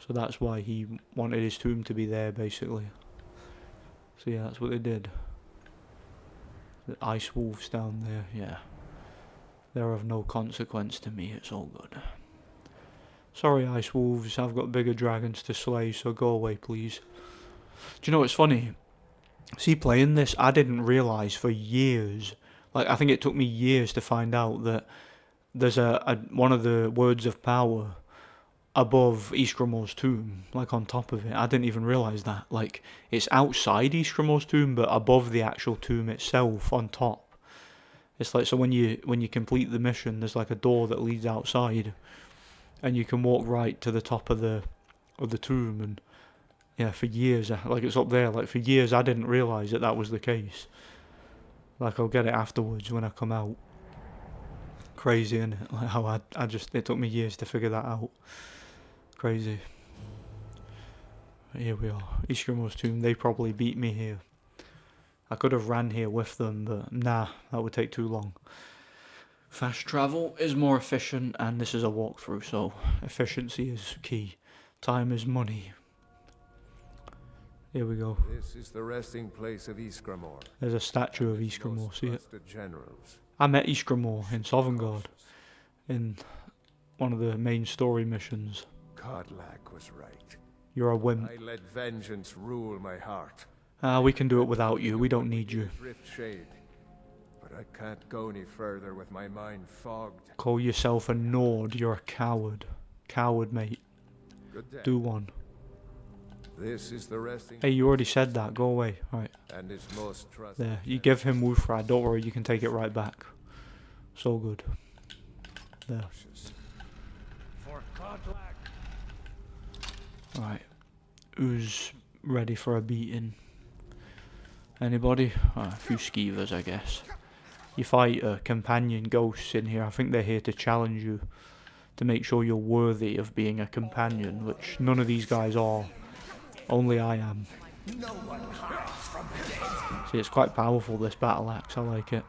So that's why he wanted his tomb to be there, basically. So yeah, that's what they did. The ice wolves down there, yeah. They're of no consequence to me, it's all good. Sorry, ice wolves, I've got bigger dragons to slay, so go away, please. Do you know what's funny? See, playing this, I didn't realise for years, like, I think it took me years to find out that there's one of the words of power above Ysgramor's tomb, like on top of it. I didn't even realise that. Like, it's outside Ysgramor's tomb, but above the actual tomb itself, on top. It's like, so when you complete the mission, there's like a door that leads outside, and you can walk right to the top of the tomb. And yeah, for years, like it's up there. Like for years, I didn't realise that that was the case. Like I'll get it afterwards when I come out. Crazy, innit? Like how it took me years to figure that out. Crazy. Here we are. Ysgramor's tomb. They probably beat me here. I could have ran here with them, but nah, that would take too long. Fast travel is more efficient, and this is a walkthrough, so efficiency is key. Time is money. Here we go. This is the resting place of Ysgramor. There's a statue of Ysgramor, see it? Generals. I met Ysgramor in Sovngarde, in one of the main story missions. Kodlak was right. You're a wimp. I let vengeance rule my heart. We can do it without you. We don't need you. Rift Shade. But I can't go any further with my mind fogged. Call yourself a Nord. You're a coward. Coward, mate. Good day. Do one. This is the resting. Hey, you already said that. Go away. Right. And his most trusted. There. You give him Wuthrad. Don't worry. You can take it right back. So good. There. For Kodlak. Right. Who's ready for a beating? Anybody? A few skeevers, I guess. You fight companion ghosts in here. I think they're here to challenge you, to make sure you're worthy of being a companion, which none of these guys are. Only I am. See, it's quite powerful, this battle axe. I like it.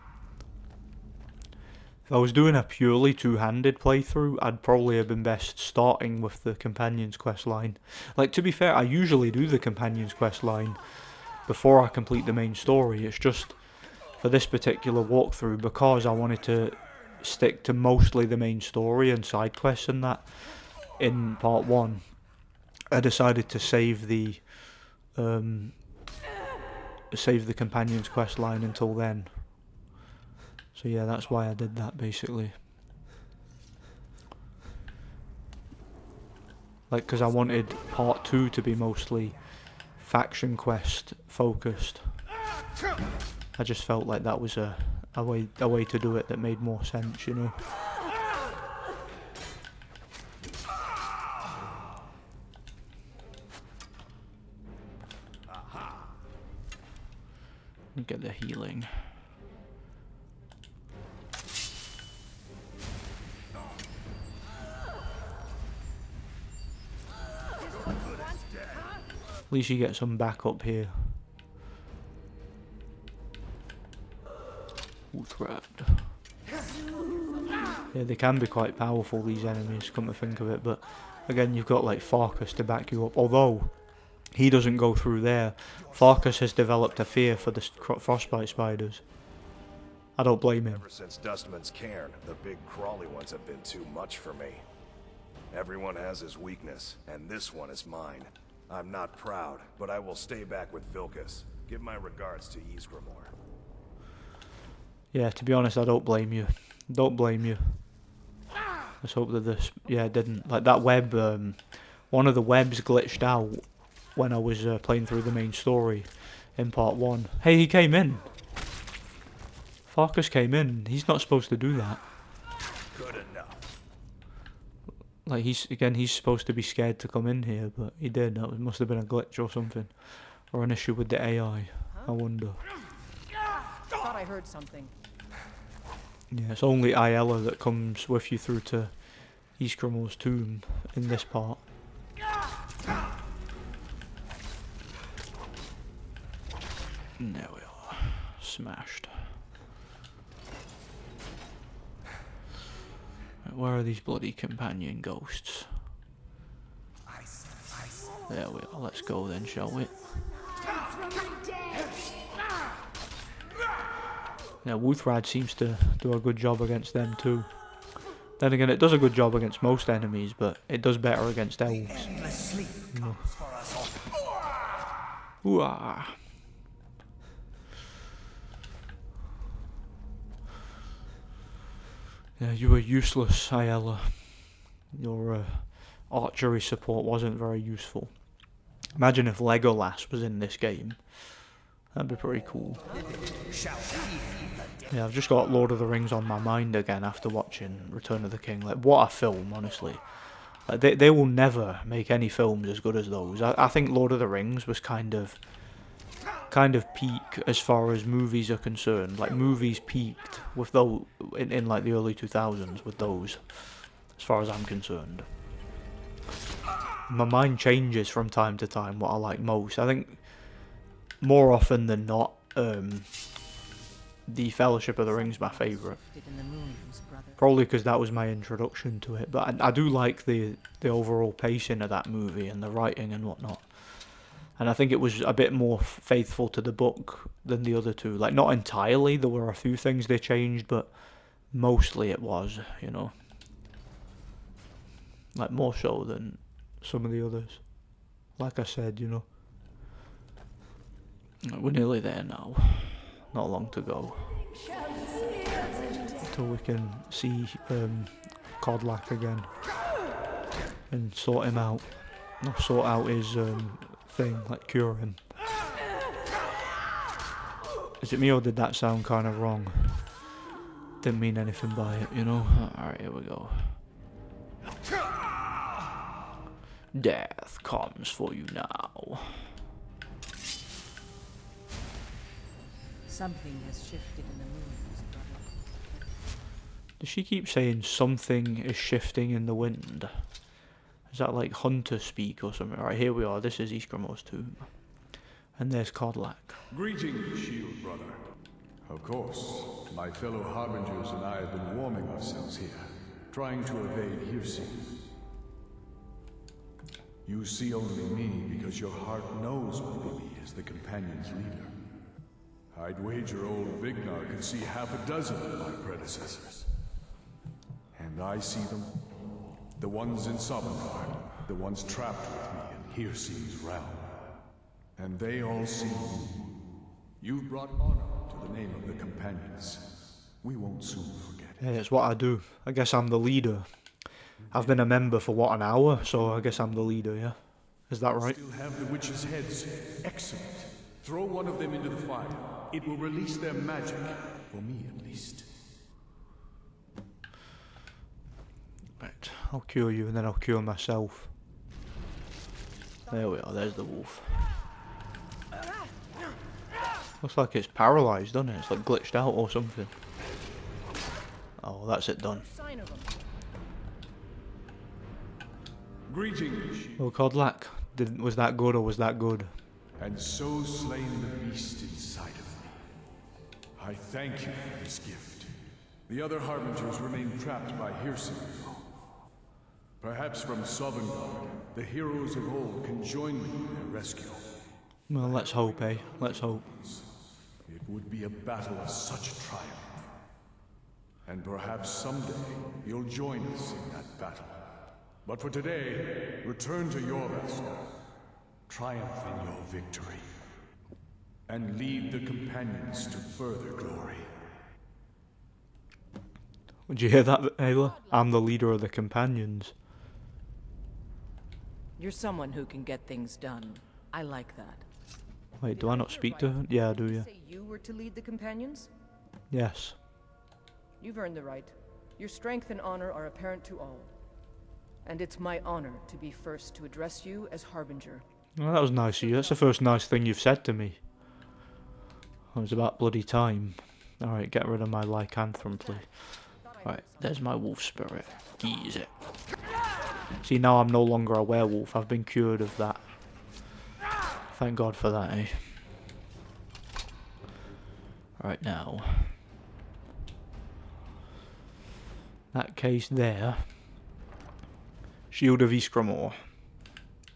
If I was doing a purely two-handed playthrough, I'd probably have been best starting with the Companion's Quest line. Like, to be fair, I usually do the Companion's Quest line before I complete the main story. It's just, for this particular walkthrough, because I wanted to stick to mostly the main story and side quests and that in part 1, I decided to save the Companion's Quest line until then. So yeah, that's why I did that basically. Like, because I wanted part 2 to be mostly faction quest focused. I just felt like that was a way to do it that made more sense, you know. Get the healing. At least you get some backup here. Threat. Yeah, they can be quite powerful, these enemies, come to think of it, but again, you've got like Farkas to back you up. Although he doesn't go through there, Farkas has developed a fear for the frostbite spiders. I don't blame him. Ever since Dustman's cairn, the big crawly ones have been too much for me. Everyone has his weakness, and this one is mine. I'm not proud, but I will stay back with Vilkas. Give my regards to Ysgramor. Yeah, to be honest, I don't blame you. Don't blame you. Let's hope that this, yeah, didn't. Like that web, one of the webs glitched out when I was playing through the main story in part 1. Hey, he came in. Farkas came in. He's not supposed to do that. Good enough. Like, he's supposed to be scared to come in here, but he did. That must have been a glitch or something. Or an issue with the AI. I wonder. Thought I heard something. Yeah, it's only Aiella that comes with you through to Ysgramor's tomb in this part. There we are. Smashed. Where are these bloody companion ghosts? There we are. Let's go then, shall we? Yeah, Wuthrad seems to do a good job against them too. Then again, it does a good job against most enemies, but it does better against elves. Ooh-ah. Yeah, you were useless, Aiella. Your archery support wasn't very useful. Imagine if Legolas was in this game. That'd be pretty cool. Yeah, I've just got Lord of the Rings on my mind again after watching Return of the King. Like, what a film, honestly. Like, they will never make any films as good as those. I think Lord of the Rings was kind of peak as far as movies are concerned. Like, movies peaked with those in like the early 2000s with those, as far as I'm concerned. My mind changes from time to time what I like most. I think more often than not, the Fellowship of the Ring's my favourite. Probably because that was my introduction to it. But I do like the overall pacing of that movie and the writing and whatnot. And I think it was a bit more faithful to the book than the other two. Like, not entirely, there were a few things they changed, but mostly it was, you know. Like, more so than some of the others. Like I said, you know. We're nearly there now. Not long to go. Until we can see Kodlak again. And sort him out. No, sort out his thing, like cure him. Is it me or did that sound kind of wrong? Didn't mean anything by it, you know? Alright, here we go. Death comes for you now. Something has shifted in the moons, brother. Does she keep saying something is shifting in the wind? Is that like hunter speak or something? Alright, here we are. This is Ysgramor's tomb. And there's Kodlak. Greetings, shield brother. Of course, my fellow harbingers and I have been warming ourselves here, trying to evade hearsay. You see only me because your heart knows me as the companion's leader. I'd wager old Vignar could see half a dozen of my predecessors. And I see them. The ones in Sovngarde, the ones trapped with me in Hearsay's realm. And they all see you. You've brought honor to the name of the companions. We won't soon forget it. Yeah, it's what I do. I guess I'm the leader. I've been a member for what, an hour? So I guess I'm the leader, yeah? Is that right? Still have the witches' heads. Excellent. Throw one of them into the fire. It will release their magic. For me, at least. Right, I'll cure you and then I'll cure myself. There we are, there's the wolf. Looks like it's paralysed, doesn't it? It's like glitched out or something. Oh, that's it done. Greetings. Well, Codlac, was that good or was that good? And so slain the beast inside of me. I thank you for this gift. The other harbingers remain trapped by hearsay. Perhaps from Sovngarde, the heroes of old can join me in their rescue. Well, let's hope, eh? Let's hope. It would be a battle of such triumph. And perhaps someday you'll join us in that battle. But for today, return to Jorvaskr. Triumph in your victory. And lead the companions to further glory. Did you hear that, Ayla? I'm the leader of the companions. You're someone who can get things done. I like that. Wait, do I not speak to her? Yeah, I do, yeah. Say you were to lead the companions? Yes. You've earned the right. Your strength and honor are apparent to all. And it's my honor to be first to address you as Harbinger. Well, that was nice of you. That's the first nice thing you've said to me. It was about bloody time. Alright, get rid of my lycanthropy, please. Right, there's my wolf spirit. Use it. See, now I'm no longer a werewolf. I've been cured of that. Thank God for that, eh? Right now. That case there. Shield of Ysgramor.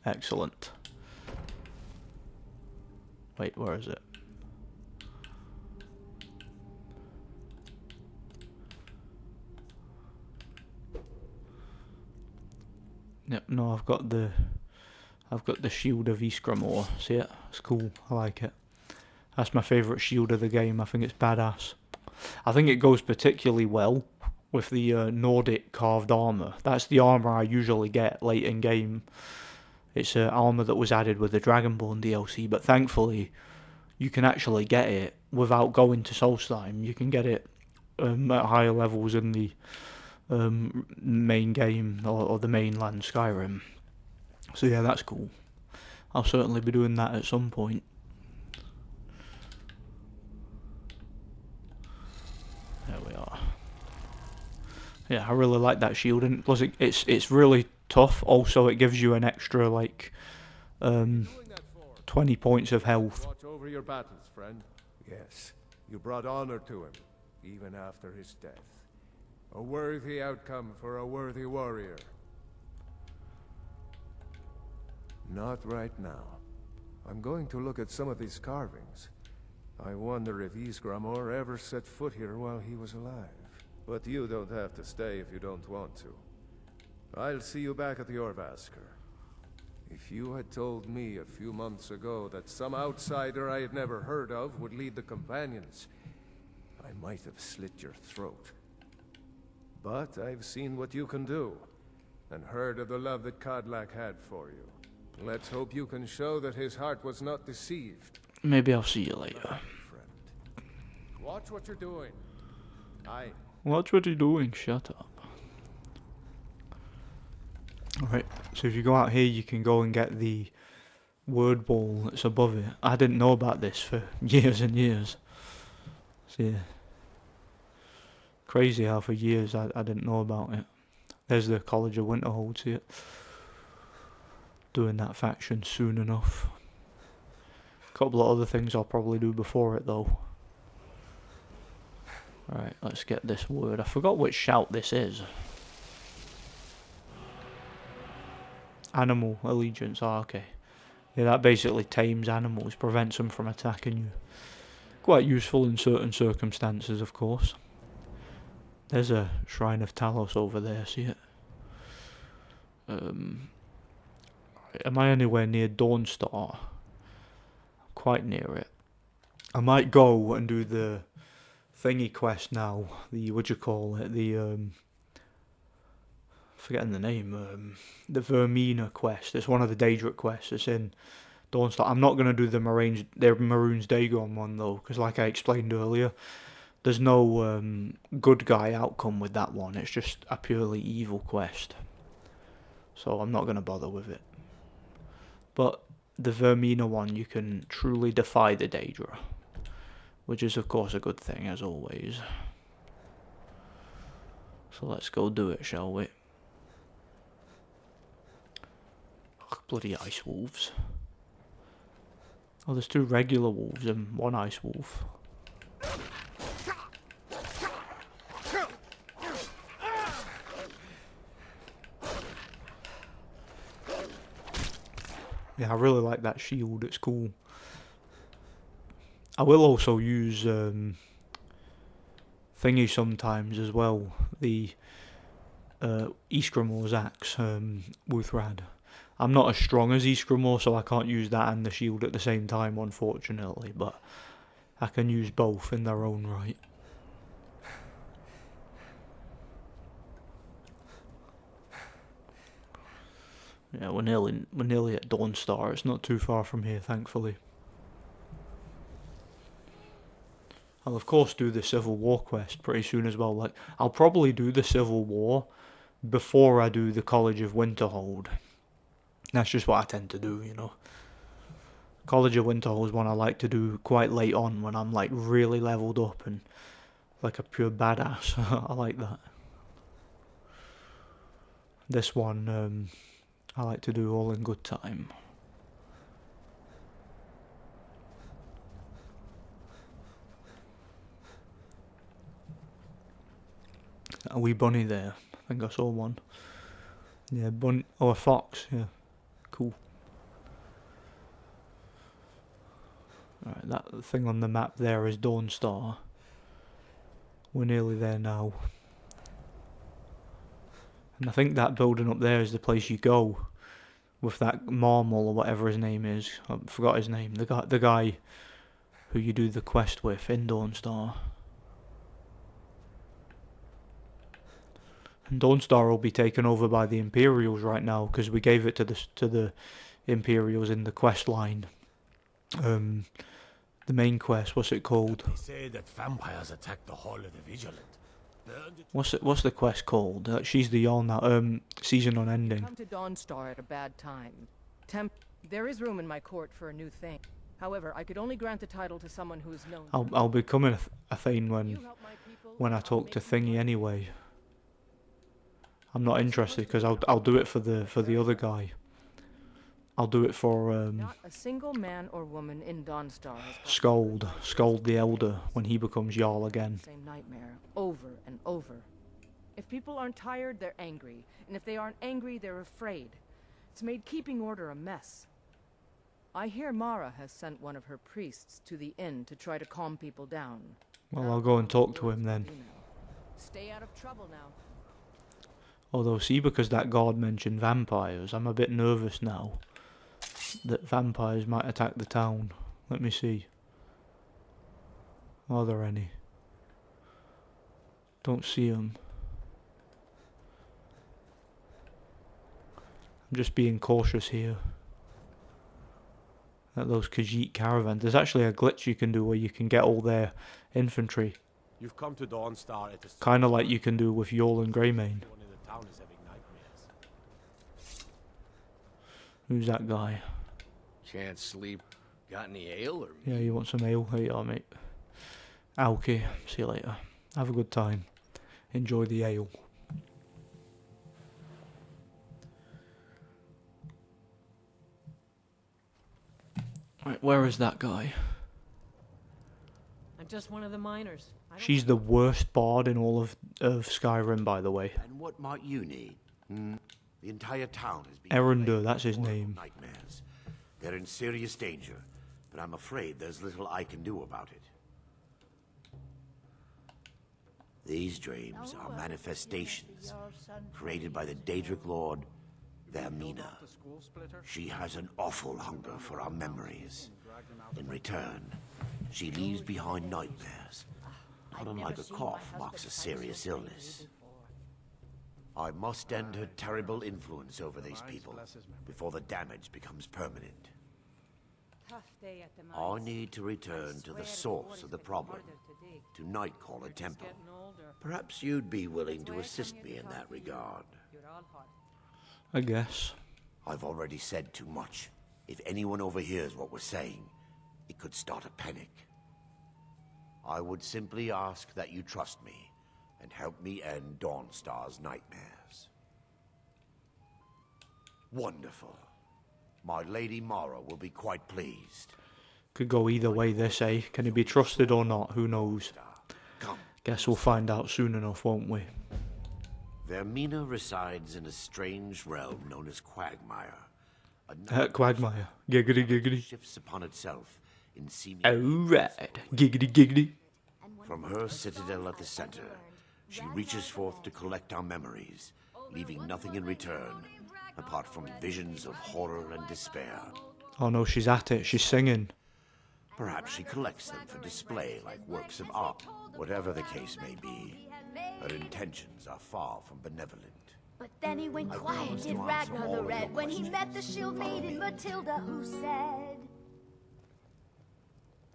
Excellent. Wait, where is it? Yep, no, I've got the Shield of Ysgramor. See it? It's cool. I like it. That's my favourite shield of the game. I think it's badass. I think it goes particularly well with the Nordic carved armour. That's the armour I usually get late in game. It's armour that was added with the Dragonborn DLC, but thankfully you can actually get it without going to Solstheim. You can get it at higher levels in the main game or the mainland Skyrim. So yeah, that's cool. I'll certainly be doing that at some point. There we are. Yeah, I really like that shield, and plus it's really tough. Also, it gives you an extra like 20 points of health. Watch over your battles, friend. Yes, you brought honor to him, even after his death. A worthy outcome for a worthy warrior. Not right now. I'm going to look at some of these carvings. I wonder if Ysgramor ever set foot here while he was alive. But you don't have to stay if you don't want to. I'll see you back at the Jorvaskr. If you had told me a few months ago that some outsider I had never heard of would lead the companions, I might have slit your throat. But I've seen what you can do, and heard of the love that Codlac had for you. Let's hope you can show that his heart was not deceived. Maybe I'll see you later. Watch what you're doing. Watch what you're doing, shut up. Alright, so if you go out here you can go and get the word ball that's above it. I didn't know about this for years and years. So yeah. Crazy how for years I didn't know about it. There's the College of Winterhold, see it? Doing that faction soon enough. Couple of other things I'll probably do before it though. Right, let's get this word. I forgot which shout this is. Animal allegiance. Oh, okay. Yeah, that basically tames animals, prevents them from attacking you. Quite useful in certain circumstances, of course. There's a Shrine of Talos over there, see it? Am I anywhere near Dawnstar? Quite near it. I might go and do the thingy quest now. The, what do you call it? The, forgetting the name. The Vermina quest. It's one of the Daedric quests. It's in Dawnstar. I'm not going to do the Maroon's Dagon one, though, because like I explained earlier, there's no good guy outcome with that one. It's just a purely evil quest. So I'm not going to bother with it. But the Vermina one, you can truly defy the Daedra, which is of course a good thing, as always. So let's go do it, shall we? Oh, bloody ice wolves. Oh, there's 2 regular wolves and 1 ice wolf. Yeah, I really like that shield, it's cool. I will also use thingy sometimes as well, the Ysgramor's axe, Wuthrad. I'm not as strong as Ysgramor, so I can't use that and the shield at the same time, unfortunately, but I can use both in their own right. Yeah, we're nearly at Dawnstar. It's not too far from here, thankfully. I'll of course do the Civil War quest pretty soon as well. Like, I'll probably do the Civil War before I do the College of Winterhold. That's just what I tend to do, you know. College of Winterhold is one I like to do quite late on when I'm like really leveled up and like a pure badass. I like that. This one, I like to do all in good time. A wee bunny there. I think I saw one. Yeah, bunny. Oh, a fox. Yeah, cool. Alright, that thing on the map there is Dawnstar. We're nearly there now. And I think that building up there is the place you go with that Marmal or whatever his name is. I forgot his name. The guy who you do the quest with in Dawnstar. And Dawnstar will be taken over by the Imperials right now because we gave it to the Imperials in the quest line. The main quest, what's it called? They say that vampires attacked the Hall of the Vigilant. What's the quest called? She's the Yarn now. Season unending. Come to Dawnstar at a bad time. There is room in my court for a new thing. However, I could only grant the title to someone who is known. I'll be coming a thing when I talk to Thingy anyway. I'm not interested because I'll do it for the other guy. I'll do it for Not a single man or woman in Dawnstar has Scold the Elder when he becomes Jarl again. Same nightmare over and over. If people aren't tired, they're angry, and if they aren't angry, they're afraid. It's made keeping order a mess. I hear Mara has sent one of her priests to the inn to try to calm people down. Well, I'll go and talk to him then. Stay out of trouble now. Although, see, because that god mentioned vampires, I'm a bit nervous now that vampires might attack the town. Let me see. Are there any? Don't see them. I'm just being cautious here. At those Khajiit caravans. There's actually a glitch you can do where you can get all their infantry. You've come to Dawnstar at a Kind of like you can do with Yorl and Greymane. One in the town is having nightmares. Who's that guy? Can't sleep. Got any ale or? Yeah, you want some ale? Here you are, mate. Okay, see you later. Have a good time. Enjoy the ale. Right, where is that guy? I'm just one of the miners. She's the worst bard in all of Skyrim, by the way. And what might you need? The entire town has been Erendur, that's his name. Nightmares. They're in serious danger, but I'm afraid there's little I can do about it. These dreams are manifestations created by the Daedric Lord, Vermina. She has an awful hunger for our memories. In return, she leaves behind nightmares, Not unlike a cough marks a serious illness. I must end her terrible influence over these people before the damage becomes permanent. I need to return to the source of the problem, to Nightcaller Temple. Perhaps you'd be willing to assist me in that regard. I guess. I've already said too much. If anyone overhears what we're saying, it could start a panic. I would simply ask that you trust me and help me end Dawnstar's nightmares. Wonderful. My Lady Mara will be quite pleased. Could go either way this, eh? Can he be trusted or not? Who knows? Guess we'll find out soon enough, won't we? Vermina resides in a strange realm known as Quagmire. Quagmire. Giggity giggity. Shifts upon itself in seeming... Alright. Giggity giggity. From her citadel at the center, she reaches forth to collect our memories, leaving nothing in return, apart from visions of horror and despair. Oh no, she's at it. She's singing. Perhaps she collects them for display like works of art. Whatever the case may be, her intentions are far from benevolent. But then he went quiet, did Ragnar the Red, when he met the shield maiden Matilda, who said,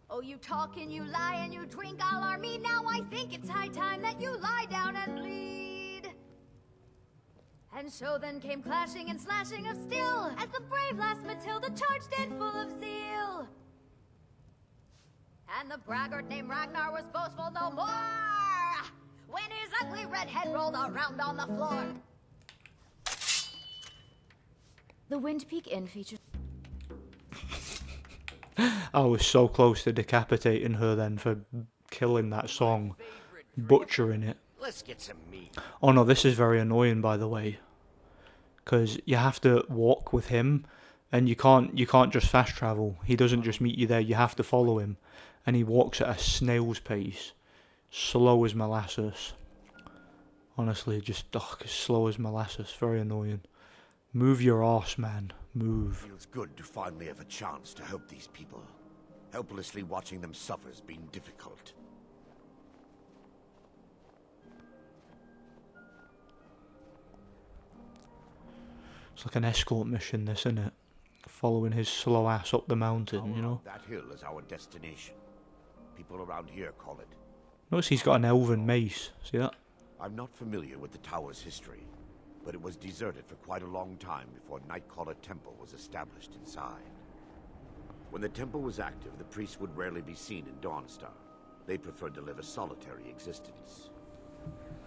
"Oh, you talk and you lie and you drink all our mead. Now I think it's high time that you lie down and bleed." And so then came clashing and slashing of steel, as the brave lass Matilda charged in full of zeal. And the braggart named Ragnar was boastful no more, when his ugly red head rolled around on the floor. The Windpeak Inn features... I was so close to decapitating her then for killing that song. Butchering it. Let's get some meat. Oh no, this is very annoying, by the way. Because you have to walk with him, and you can't just fast travel. He doesn't just meet you there, you have to follow him. And he walks at a snail's pace. Slow as molasses. Honestly, just slow as molasses. Very annoying. Move your arse, man. Move. Feels good to finally have a chance to help these people. Helplessly watching them suffer has been difficult. It's like an escort mission, this, isn't it? Following his slow ass up the mountain, you know? That hill is our destination. People around here call it. Notice he's got an elven mace. See that? I'm not familiar with the tower's history, but it was deserted for quite a long time before Nightcaller Temple was established inside. When the temple was active, the priests would rarely be seen in Dawnstar. They preferred to live a solitary existence.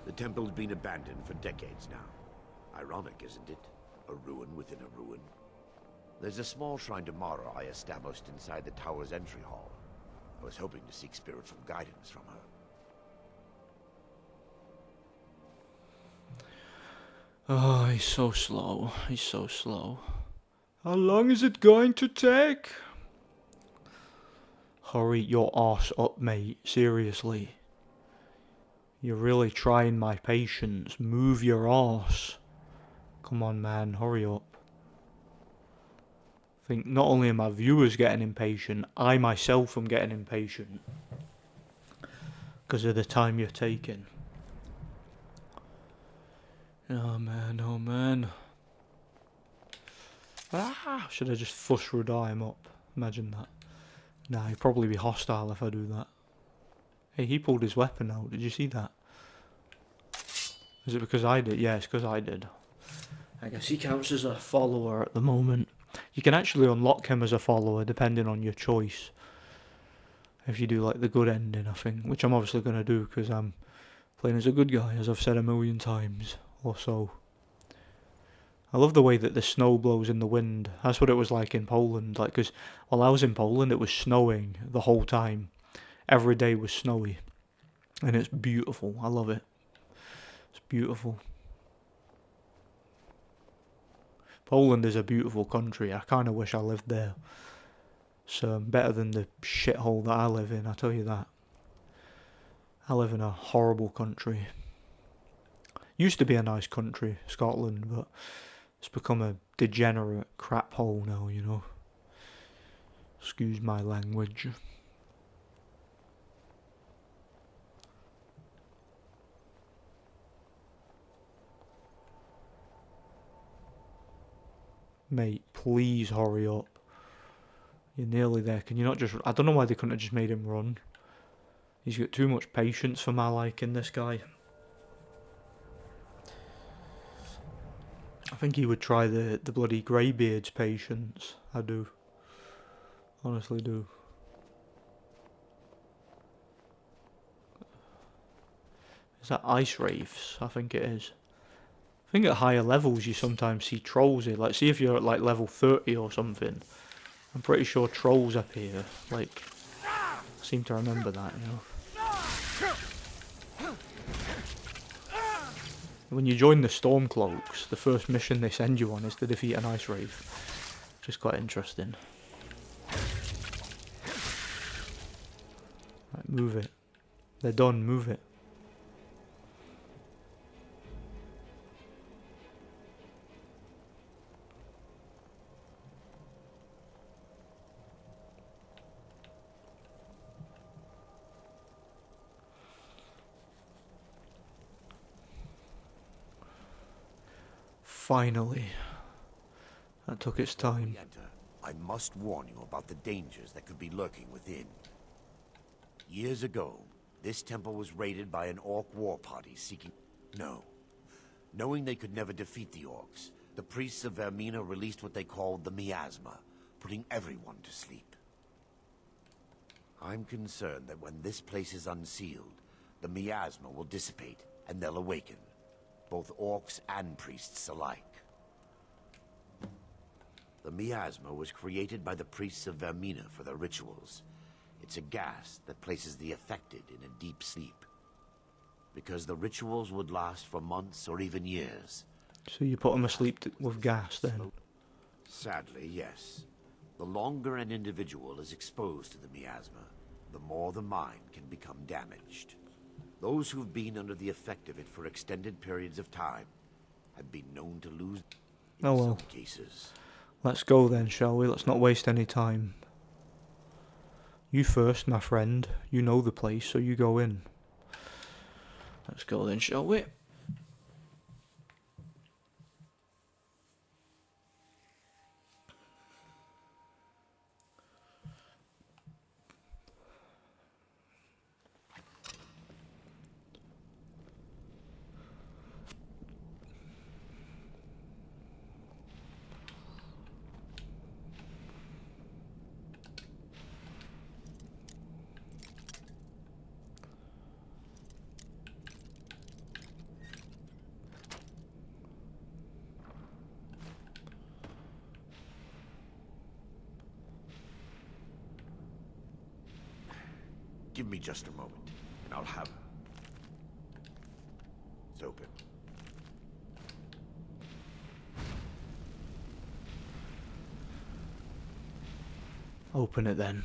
The temple's been abandoned for decades now. Ironic, isn't it? A ruin within a ruin. There's a small shrine to Mara I established inside the tower's entry hall. I was hoping to seek spiritual guidance from her. Oh, he's so slow. He's so slow. How long is it going to take? Hurry your arse up, mate. Seriously. You're really trying my patience. Move your arse. Come on, man. Hurry up. I think not only are my viewers getting impatient, I myself am getting impatient. Because of the time you're taking. Oh man, oh man. Ah! Should I just fuss Radar him up? Imagine that. Nah, he'd probably be hostile if I do that. Hey, he pulled his weapon out. Did you see that? Is it because I did? Yeah, it's because I did. I guess he counts as a follower at the moment. You can actually unlock him as a follower depending on your choice. If you do like the good ending, I think. Which I'm obviously going to do because I'm playing as a good guy, as I've said a million times or so. I love the way that the snow blows in the wind. That's what it was like in Poland. Like, because while I was in Poland, it was snowing the whole time. Every day was snowy. And it's beautiful. I love it. It's beautiful. Poland is a beautiful country. I kind of wish I lived there. It's better than the shithole that I live in, I tell you that. I live in a horrible country. Used to be a nice country, Scotland, but it's become a degenerate crap hole now, you know. Excuse my language. Mate, please hurry up. You're nearly there. Can you not just... I don't know why they couldn't have just made him run. He's got too much patience for my liking, this guy. I think he would try the bloody Greybeard's patience. I do. Honestly do. Is that ice wraiths? I think it is. I think at higher levels you sometimes see trolls here. Like, see if you're at like level 30 or something. I'm pretty sure trolls appear. Like, I seem to remember that, you know. When you join the Stormcloaks, the first mission they send you on is to defeat an ice wraith. Which is quite interesting. Right, move it. They're done, move it. Finally. That took its time. I must warn you about the dangers that could be lurking within. Years ago, this temple was raided by an orc war party seeking... No. Knowing they could never defeat the orcs, the priests of Vermina released what they called the miasma, putting everyone to sleep. I'm concerned that when this place is unsealed, the miasma will dissipate and they'll awaken. Both orcs and priests alike. The miasma was created by the priests of Vermina for their rituals. It's a gas that places the affected in a deep sleep. Because the rituals would last for months or even years. So you put them asleep with gas then? Sadly, yes. The longer an individual is exposed to the miasma, the more the mind can become damaged. Those who've been under the effect of it for extended periods of time have been known to lose in some cases. Let's go then, shall we? Let's not waste any time. You first, my friend. You know the place, so you go in. Let's go then, shall we? Give me just a moment, and I'll have... It's open. Open it then.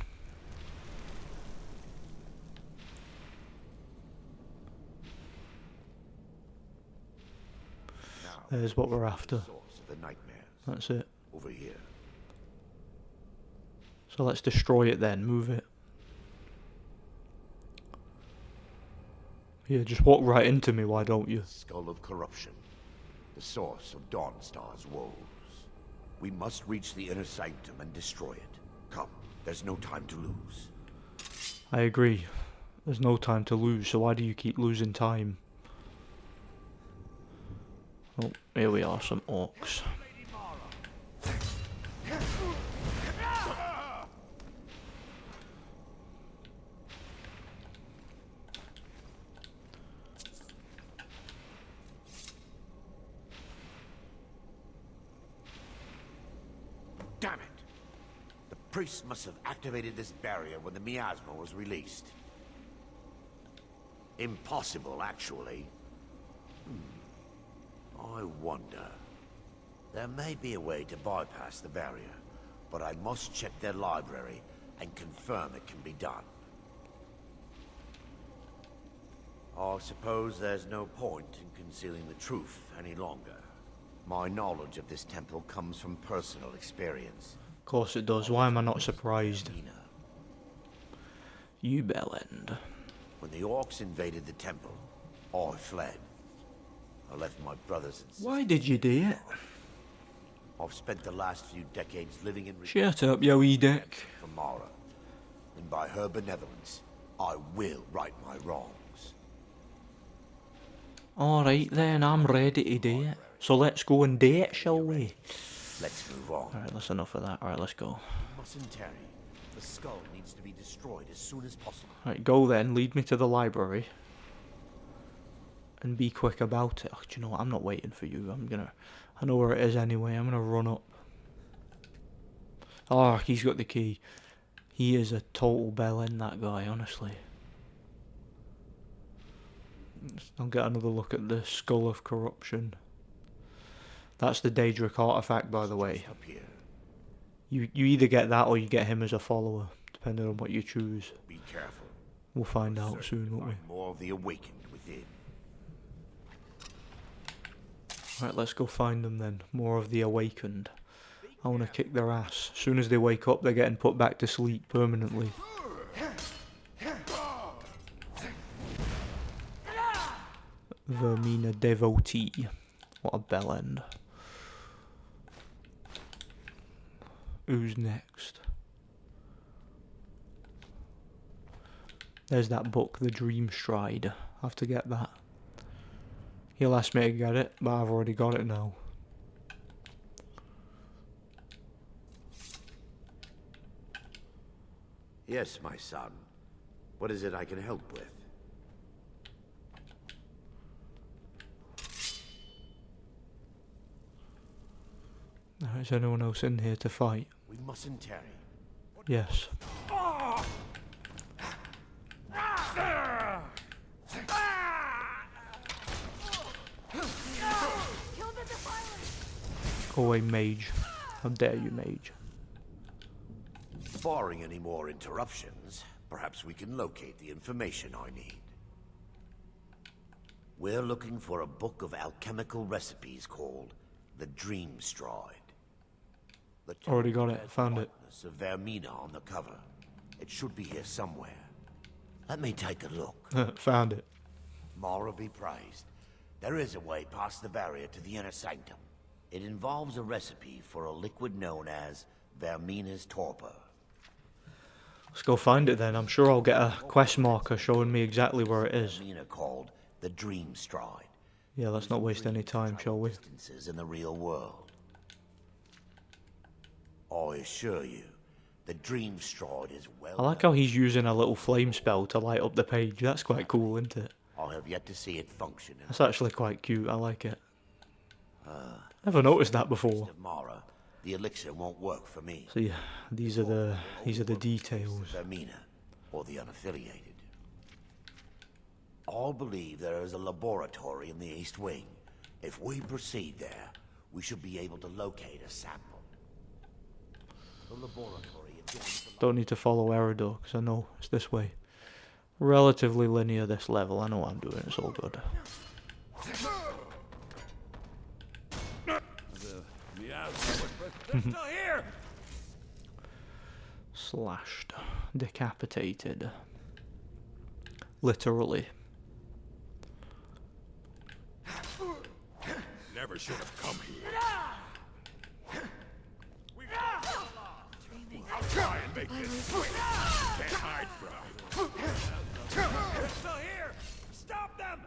There's what we're after. The nightmares. That's it. Over here. So let's destroy it then. Move it. Yeah, just walk right into me, why don't you? Skull of corruption. The source of Dawnstar's woes. We must reach the inner sanctum and destroy it. Come, there's no time to lose. I agree. There's no time to lose, so why do you keep losing time? Oh, here we are, some orcs. Damn it! The priests must have activated this barrier when the miasma was released. Impossible, actually. I wonder. There may be a way to bypass the barrier, but I must check their library and confirm it can be done. I suppose there's no point in concealing the truth any longer. My knowledge of this temple comes from personal experience. Of course it does. Why am I not surprised? You bellend. When the orcs invaded the temple, I fled. I left my brothers and sisters. Why did you do it? I've spent the last few decades living in... Shut up, yo dick. ...for Mara. And by her benevolence, I will right my wrongs. Alright then, I'm ready to do it. So let's go and date, shall we? Let's move on. Alright, that's enough of that. Alright, let's go. We mustn't tarry. The skull needs to be destroyed as soon as possible. Right, go then. Lead me to the library. And be quick about it. Oh, do you know what? I'm not waiting for you. I know where it is anyway. I'm gonna run up. Oh, he's got the key. He is a total bellend, that guy, honestly. I'll get another look at the Skull of Corruption. That's the Daedric artifact, by the way. You either get that or you get him as a follower, depending on what you choose. Be careful. We'll find out soon, won't we? More of the awakened within. Right, let's go find them then. More of the awakened. I want to kick their ass. As soon as they wake up, they're getting put back to sleep permanently. Vermina devotee. What a bellend. Who's next? There's that book, The Dream Stride. I have to get that. He'll ask me to get it, but I've already got it now. Yes, my son. What is it I can help with? Is anyone else in here to fight? We mustn't tarry. Yes. Go away, mage. How dare you, mage. Barring any more interruptions, perhaps we can locate the information I need. We're looking for a book of alchemical recipes called the Dream Stride. Already got it. Found it. Of Vermina on the cover. It should be here somewhere. Let me take a look. Found it. Mara be praised. There is a way past the barrier to the inner sanctum. It involves a recipe for a liquid known as Vermina's torpor. Let's go find it then. I'm sure I'll get a quest marker showing me exactly where it is. Vermina called the Dream Stride. Yeah, let's not waste any time, shall we? Distances in the real world. I assure you, the Dream Stride is well. I like how he's using a little flame spell to light up the page. That's quite cool, isn't it? I have yet to see it function. That's actually quite cute. I like it. Never noticed that before. Mara, the elixir won't work for me. So yeah, these are the details. Vermina, or the unaffiliated. All believe there is a laboratory in the East Wing. If we proceed there, we should be able to locate a sample. The laboratory Don't need to follow Eridor, because I know it's this way. Relatively linear this level. I know what I'm doing. It's all good. Slashed. Decapitated. Literally. Never should have come here. I'll try and make this quick. Can't hide from. They're still here. Stop them.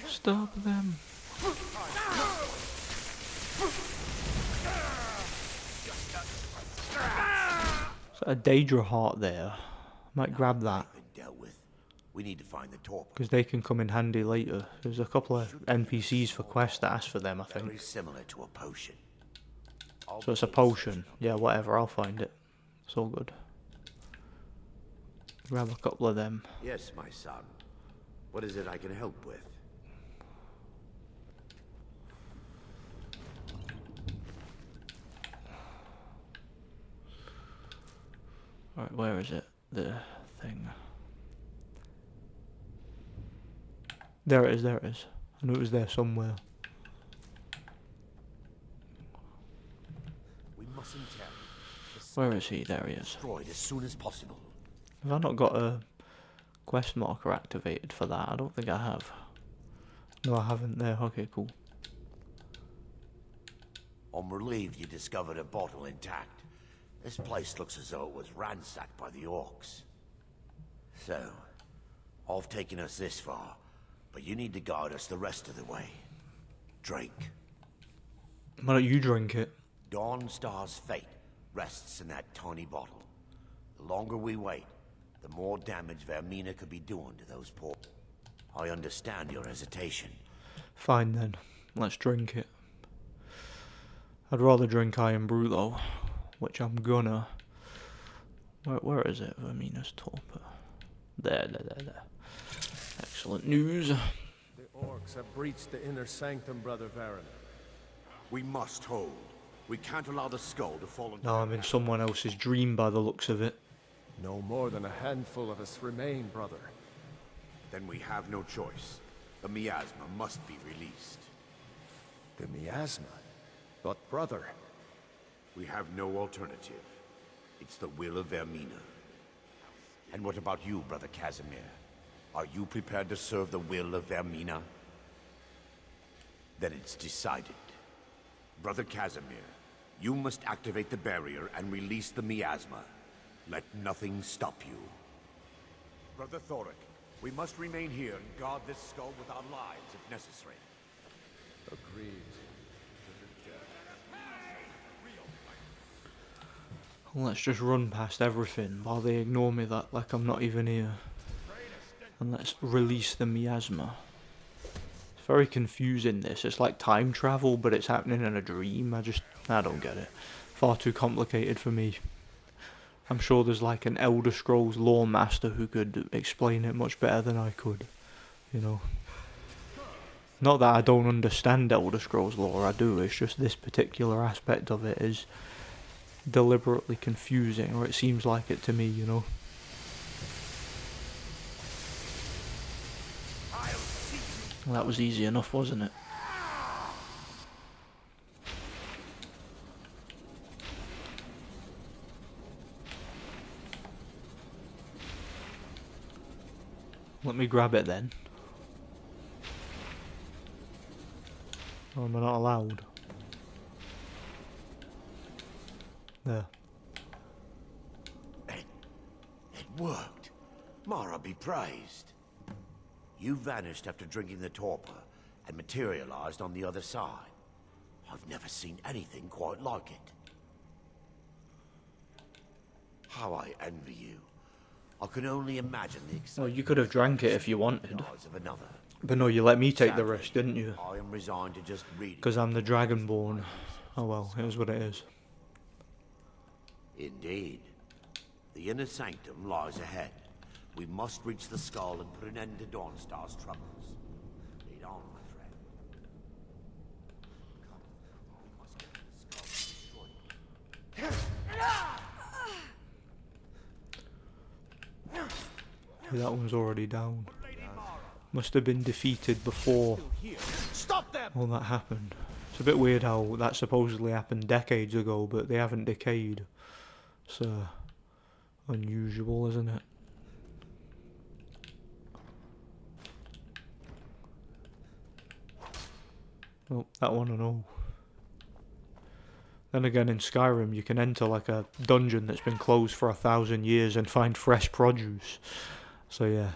Stop them. Is that a Daedra heart there? Might grab that. We need to find the torpor. Because they can come in handy later. There's a couple of NPCs for quests that ask for them, I think. Very similar to a potion. So it's a potion. Yeah, whatever, I'll find it. It's all good. Grab a couple of them. Yes, my son. What is it I can help with? Alright, where is it? The thing. There it is, there it is. I knew it was there somewhere. We mustn't tarry. Where is he? There he is. Destroyed as soon as possible. Have I not got a quest marker activated for that? I don't think I have. No, I haven't there. Okay, cool. I'm relieved you discovered a bottle intact. This place looks as though it was ransacked by the orcs. So, I've taken us this far, but you need to guide us the rest of the way. Drink. Why don't you drink it? Dawnstar's fate rests in that tiny bottle. The longer we wait, the more damage Vermina could be doing to those poor... I understand your hesitation. Fine then, let's drink it. I'd rather drink Iron Brew though, which I'm gonna... Where is it? Vermina's torpor. There. Excellent news. The orcs have breached the inner sanctum, Brother Varen. We must hold. We can't allow the skull to fall into... No, I'm in someone else's dream by the looks of it. No more than a handful of us remain, brother. Then we have no choice. The miasma must be released. The miasma? But brother... We have no alternative. It's the will of Vermina. And what about you, Brother Casimir? Are you prepared to serve the will of Vermina? Then it's decided. Brother Casimir, you must activate the barrier and release the miasma. Let nothing stop you. Brother Thoric, we must remain here and guard this skull with our lives if necessary. Agreed. Let's just run past everything while they ignore me like I'm not even here. And let's release the miasma. It's very confusing this. It's like time travel, but it's happening in a dream. I don't get it. Far too complicated for me. I'm sure there's like an Elder Scrolls lore master who could explain it much better than I could. You know. Not that I don't understand Elder Scrolls lore, I do. It's just this particular aspect of it is deliberately confusing, or it seems like it to me, you know. Well, that was easy enough, wasn't it? Let me grab it then. Oh, am I not allowed? There. It worked. Mara be praised. You vanished after drinking the torpor and materialized on the other side. I've never seen anything quite like it. How I envy you. I can only imagine the excitement. Well, you could have drank it if you wanted. Of another. But no, you let me take the risk, didn't you? I am resigned to just read it. Because I'm the Dragonborn. Oh well, it is what it is. Indeed. The inner sanctum lies ahead. We must reach the skull and put an end to Dawnstar's troubles. Lead on, my friend. That one's already down. Must have been defeated before all that happened. It's a bit weird how that supposedly happened decades ago, but they haven't decayed. It's unusual, isn't it? Oh, that one I know. Then again, in Skyrim, you can enter like a dungeon that's been closed for 1,000 years and find fresh produce. So yeah,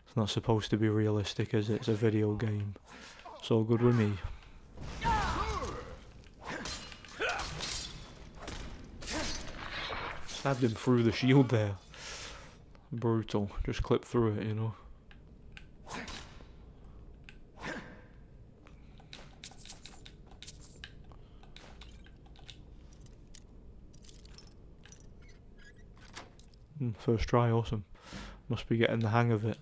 it's not supposed to be realistic, is it? It's a video game. It's all good with me. Stabbed him through the shield there. Brutal. Just clip through it, you know. First try, awesome. Must be getting the hang of it.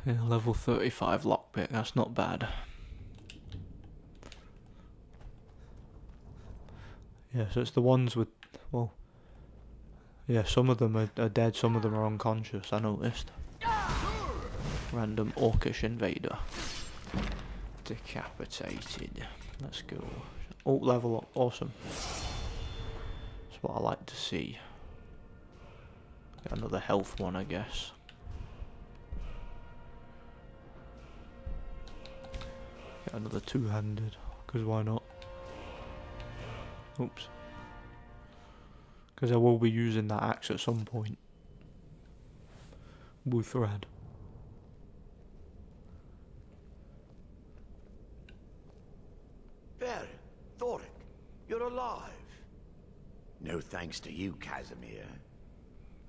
Yeah, level 35 lockpick, that's not bad. Yeah, so it's the ones with, well, yeah, some of them are dead, some of them are unconscious, I noticed. Random orcish invader. Decapitated. Let's go. Oh, level up, awesome. That's what I like to see. Got another health one, I guess. Get another two-handed, because why not? Oops. Because I will be using that axe at some point. Wuthred. Baron, Thwarting, you're alive. No thanks to you, Casimir.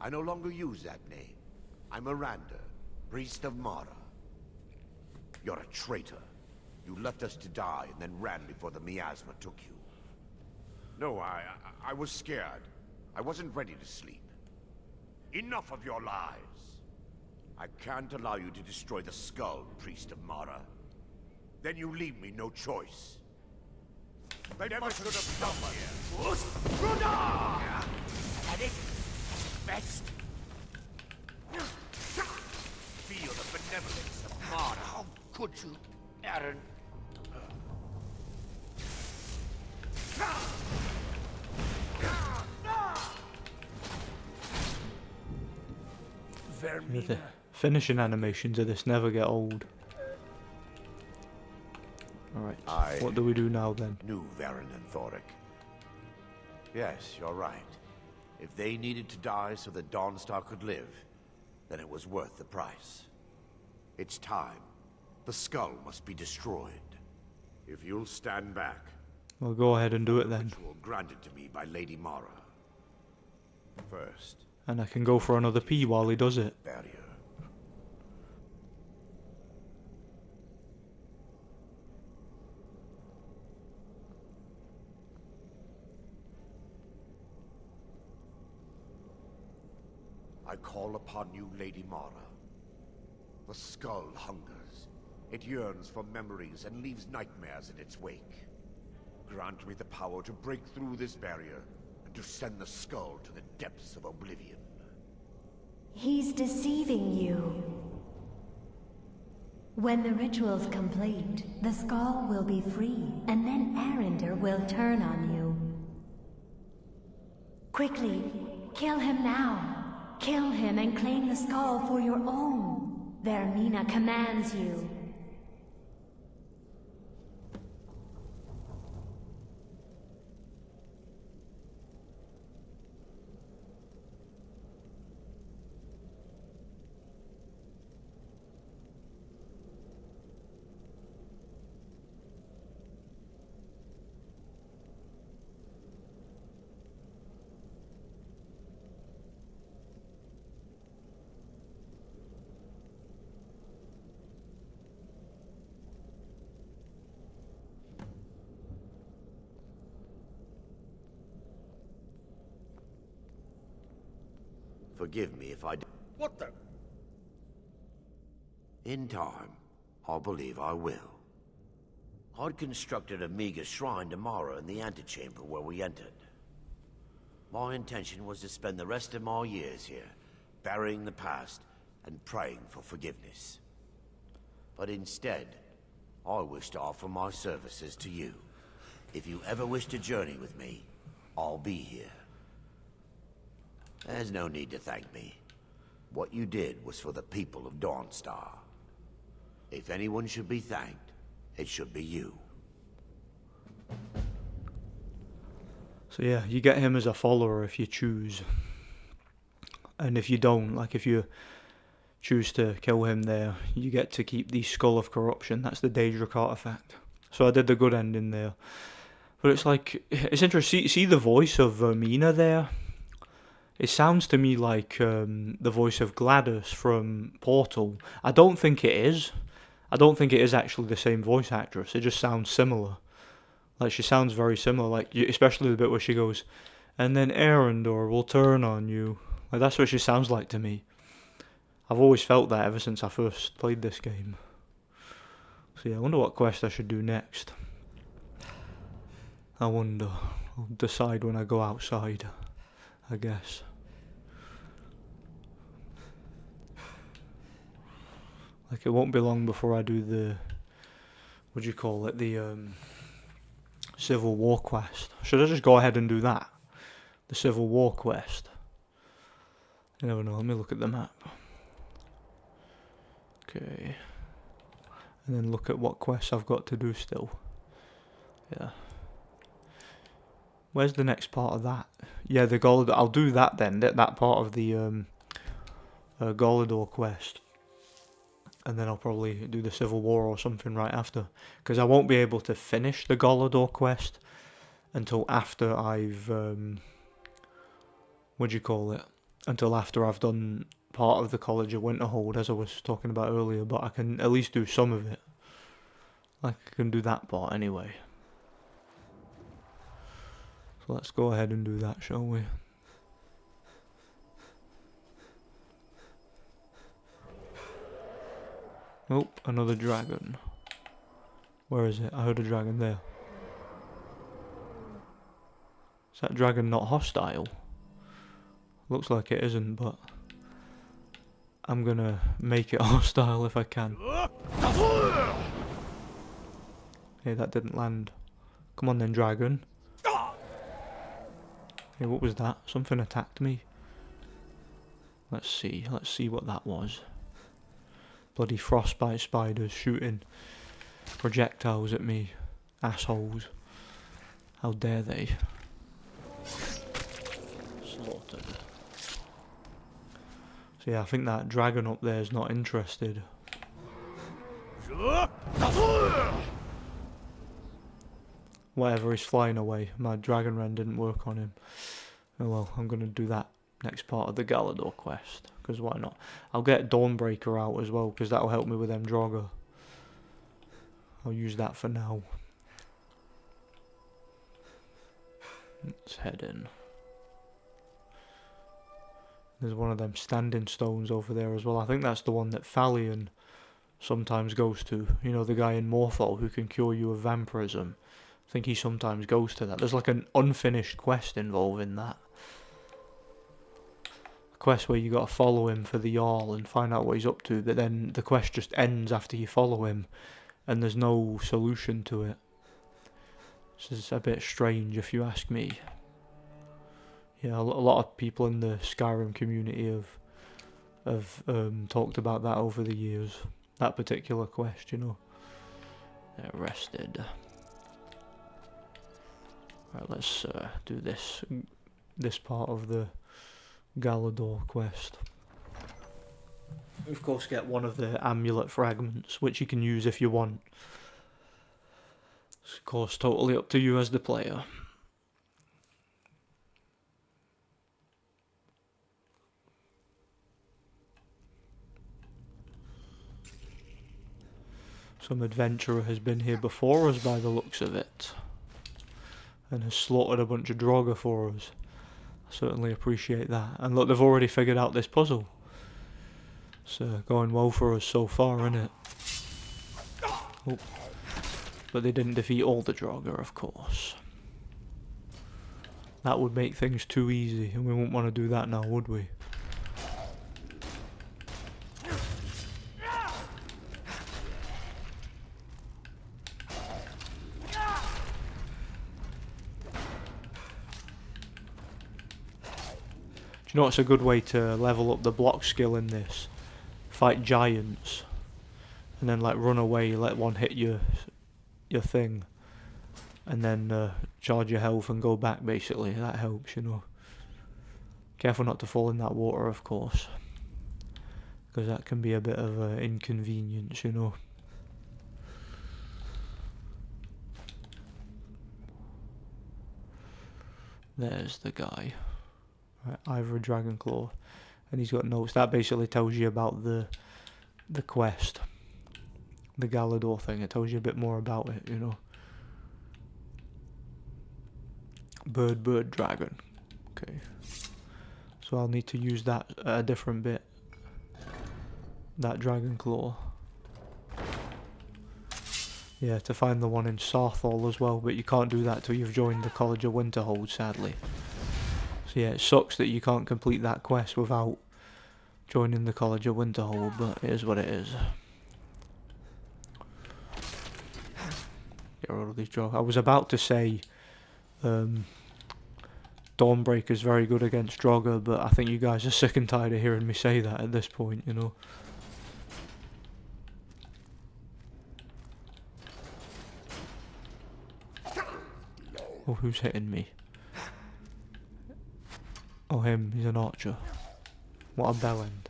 I no longer use that name. I'm Miranda, priest of Mara. You're a traitor. You left us to die and then ran before the miasma took you. No, I was scared. I wasn't ready to sleep. Enough of your lies. I can't allow you to destroy the skull, priest of Mara. Then you leave me no choice. They never should have come here. At it. Best. Feel the benevolence of Mara. How could you, Aaron? The finishing animations of this never get old. Alright, what do we do now then? Knew Varen and Thoric. Yes, you're right. If they needed to die so that Dawnstar could live, then it was worth the price. It's time. The skull must be destroyed. If you'll stand back. Well, go ahead and do it then. Ritual granted to me by Lady Mara. First. And I can go for another P while he does it. Barrier. I call upon you, Lady Mara. The skull hungers. It yearns for memories and leaves nightmares in its wake. Grant me the power to break through this barrier and to send the skull to the depths of oblivion. He's deceiving you. When the ritual's complete, the skull will be free, and then Arender will turn on you. Quickly, kill him now. Kill him and claim the skull for your own. Vermina commands you. Forgive me if I do. What the? In time, I believe I will. I'd constructed a meager shrine to Mara in the antechamber where we entered. My intention was to spend the rest of my years here, burying the past and praying for forgiveness. But instead, I wish to offer my services to you. If you ever wish to journey with me, I'll be here. There's no need to thank me. What you did was for the people of Dawnstar. If anyone should be thanked, it should be you. So yeah, you get him as a follower if you choose. And if you don't, like if you choose to kill him there, you get to keep the Skull of Corruption. That's the Daedric artifact. So I did the good ending there. But it's like, it's interesting. See the voice of Vermina there? It sounds to me like the voice of Gladys from Portal. I don't think it is. I don't think it is actually the same voice actress. It just sounds similar. Like, she sounds very similar. Like, especially the bit where she goes, and then Arendor will turn on you. Like, that's what she sounds like to me. I've always felt that ever since I first played this game. So yeah, I wonder what quest I should do next. I wonder. I'll decide when I go outside, I guess. Like, it won't be long before I do the, what do you call it, the Civil War quest. Should I just go ahead and do that? The Civil War quest. You never know, let me look at the map. Okay. And then look at what quests I've got to do still. Yeah. Where's the next part of that? Yeah, the Golador. I'll do that then. That part of the Golador quest. And then I'll probably do the Civil War or something right after. Because I won't be able to finish the Golador quest until after I've... what do you call it? Until after I've done part of the College of Winterhold, as I was talking about earlier. But I can at least do some of it. Like, I can do that part anyway. So let's go ahead and do that, shall we? Oh, another dragon. Where is it? I heard a dragon there. Is that dragon not hostile? Looks like it isn't, but I'm gonna make it hostile if I can. Hey, that didn't land. Come on then, dragon. Hey, what was that? Something attacked me. Let's see what that was. Bloody frostbite spiders shooting projectiles at me. Assholes. How dare they. Slaughtered. So yeah, I think that dragon up there is not interested. Whatever, he's flying away. My dragon ren didn't work on him. Oh well, I'm going to do that next part of the Galador quest. Because why not? I'll get Dawnbreaker out as well, because that'll help me with them Draugr. I'll use that for now. Let's head in. There's one of them standing stones over there as well. I think that's the one that Thalion sometimes goes to. You know, the guy in Morthal who can cure you of vampirism. I think he sometimes goes to that. There's like an unfinished quest involving that. A quest where you got to follow him for the Jarl and find out what he's up to, but then the quest just ends after you follow him and there's no solution to it. This is a bit strange if you ask me. Yeah, a lot of people in the Skyrim community have talked about that over the years. That particular quest, you know. They're arrested. Right, let's do this part of the Galador quest. Of course, get one of the amulet fragments, which you can use if you want. It's of course totally up to you as the player. Some adventurer has been here before us by the looks of it. And has slaughtered a bunch of Draugr for us. I certainly appreciate that. And look, they've already figured out this puzzle. It's going well for us so far, isn't it? Oh. But they didn't defeat all the Draugr, of course. That would make things too easy, and we wouldn't want to do that now, would we? Do you know what's a good way to level up the block skill in this? Fight giants. And then like run away, let one hit your thing. And then charge your health and go back basically. That helps, you know. Careful not to fall in that water, of course. Because that can be a bit of an inconvenience, you know. There's the guy. Right, Ivory Dragonclaw, and he's got notes. That basically tells you about the quest, the Galador thing. It tells you a bit more about it, you know. Bird, dragon. Okay. So I'll need to use that at a different bit. That Dragonclaw. Yeah, to find the one in Sarthal as well, but you can't do that till you've joined the College of Winterhold, sadly. So yeah, it sucks that you can't complete that quest without joining the College of Winterhold, but it is what it is. Get rid of these jokes. I was about to say Dawnbreaker's very good against Draugr, but I think you guys are sick and tired of hearing me say that at this point, you know. Oh, who's hitting me? Oh, him. He's an archer. What a bellend.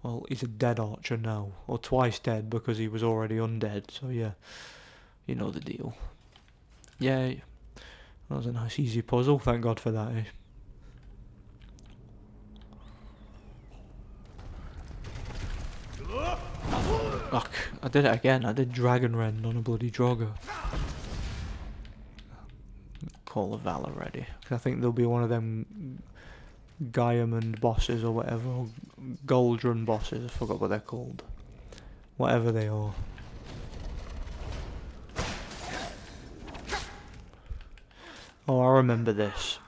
Well, he's a dead archer now. Or twice dead because he was already undead. So yeah, you know the deal. Yay. That was a nice easy puzzle. Thank God for that, eh? Fuck, I did it again. I did Dragon Rend on a bloody Draugr. Call of Valor ready. I think there'll be one of them Diamond bosses or whatever. Or Goldrun bosses. I forgot what they're called. Whatever they are. Oh, I remember this.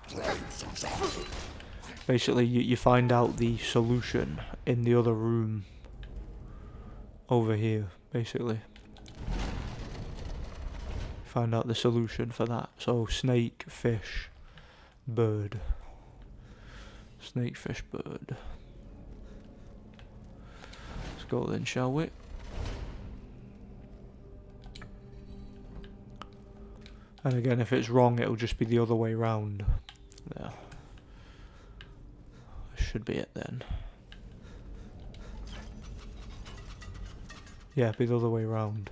Basically, you find out the solution in the other room. Over here, basically. Find out the solution for that. So, snake, fish, bird. Snake, fish, bird. Let's go then, shall we? And again, if it's wrong, it'll just be the other way round. There. Should be it then. Yeah, be the other way round.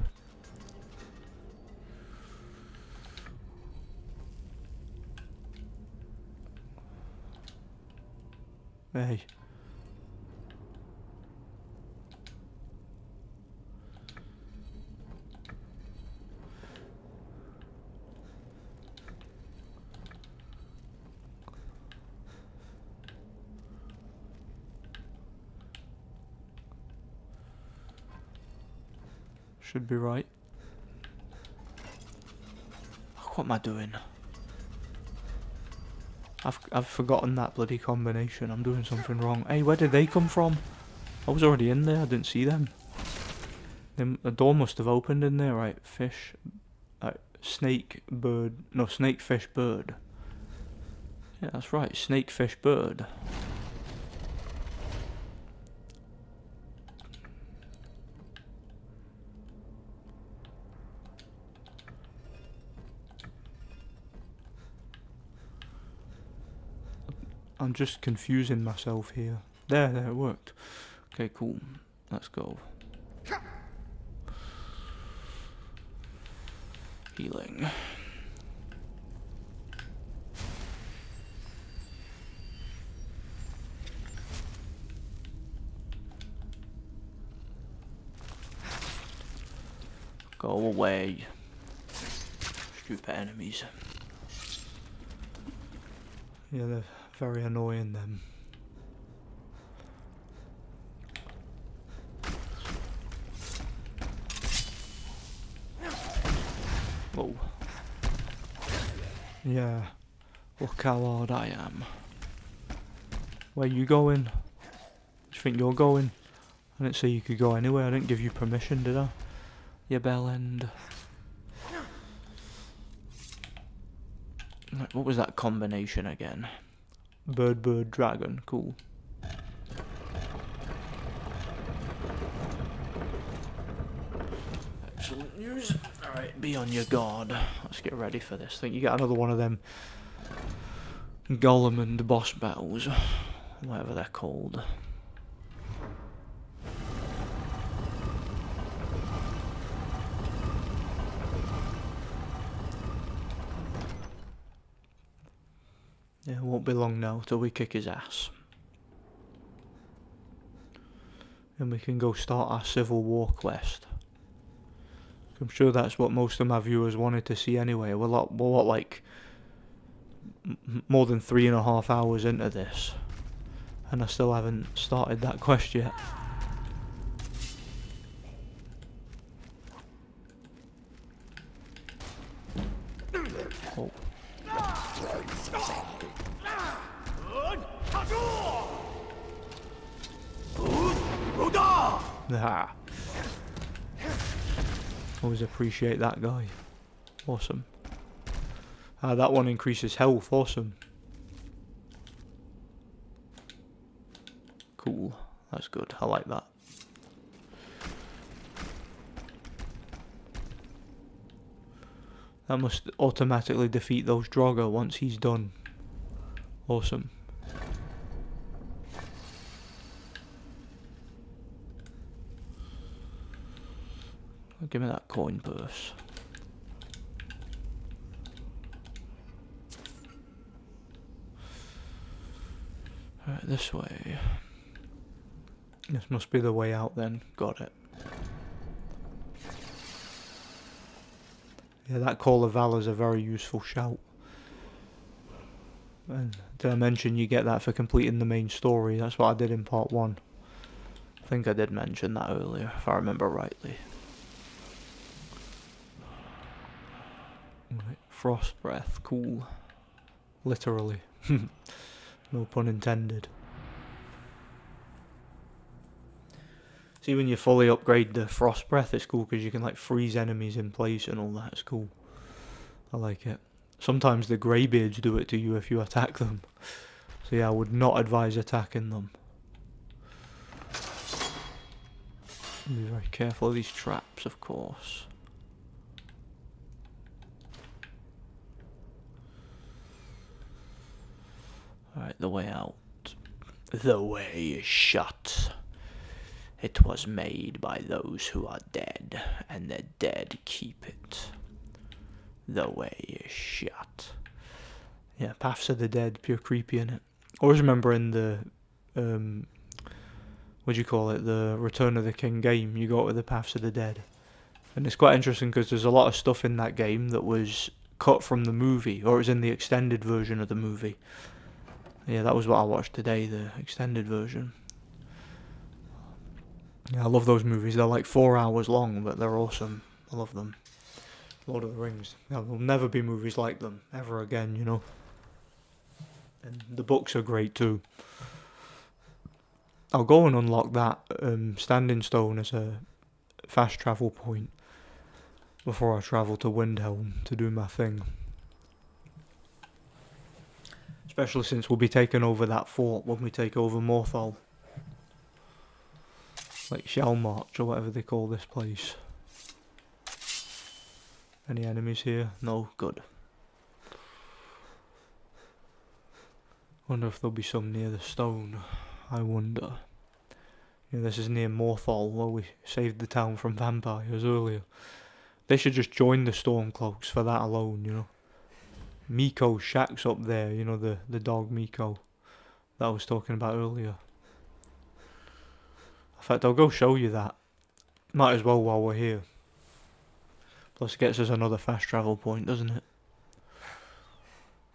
Hey. Should be right. What am I doing? I've forgotten that bloody combination. I'm doing something wrong. Hey, where did they come from? I was already in there. I didn't see them. The door must have opened in there, right? Fish, snake, bird. No, snake, fish, bird. Yeah, that's right. Snake, fish, bird. I'm just confusing myself here. There, it worked. Okay, cool. Let's go. Healing. Go away. Stupid enemies. Yeah, they're very annoying, them. Oh. Yeah. Look how hard I am. Where you going? Do you think you're going? I didn't say you could go anywhere. I didn't give you permission, did I? You bellend. What was that combination again? Bird, bird, dragon. Cool. Excellent news. Alright, be on your guard. Let's get ready for this. I think you get another one of them Golem and boss battles. Whatever they're called. Yeah, it won't be long now till we kick his ass. And we can go start our Civil War quest. I'm sure that's what most of my viewers wanted to see anyway. We're like more than 3.5 hours into this. And I still haven't started that quest yet. Oh. Ah. Always appreciate that guy. Awesome. That one increases health. Awesome. Cool. That's good. I like that. That must automatically defeat those Draugr once he's done. Awesome. Give me that coin purse. Right, this way. This must be the way out then. Got it. Yeah, that Call of Valor is a very useful shout. And did I mention you get that for completing the main story? That's what I did in part 1. I think I did mention that earlier, if I remember rightly. Right, frost breath, cool. Literally. No pun intended. See, when you fully upgrade the frost breath, it's cool because you can like freeze enemies in place and all that. It's cool. I like it. Sometimes the greybeards do it to you if you attack them. So yeah, I would not advise attacking them. Be very careful of these traps, of course. Alright, the way out. The way is shut. It was made by those who are dead, and the dead keep it. The way is shut. Yeah, Paths of the Dead, pure creepy in it. Always remember in the what do you call it, the Return of the King game, you go to the Paths of the Dead. And it's quite interesting because there's a lot of stuff in that game that was cut from the movie, or it was in the extended version of the movie. Yeah, that was what I watched today, the extended version. Yeah, I love those movies. They're like 4 hours long, but they're awesome. I love them. Lord of the Rings. There will never be movies like them ever again, you know. And the books are great too. I'll go and unlock that Standing Stone as a fast travel point before I travel to Windhelm to do my thing. Especially since we'll be taking over that fort when we take over Morthal. Like Shellmarch or whatever they call this place. Any enemies here? No? Good. Wonder if there'll be some near the stone. I wonder. Yeah, this is near Morthal, where we saved the town from vampires earlier. They should just join the Stormcloaks for that alone, you know. Miko's shack's up there, you know, the dog Miko that I was talking about earlier. In fact, I'll go show you that. Might as well while we're here. Plus it gets us another fast travel point, doesn't it?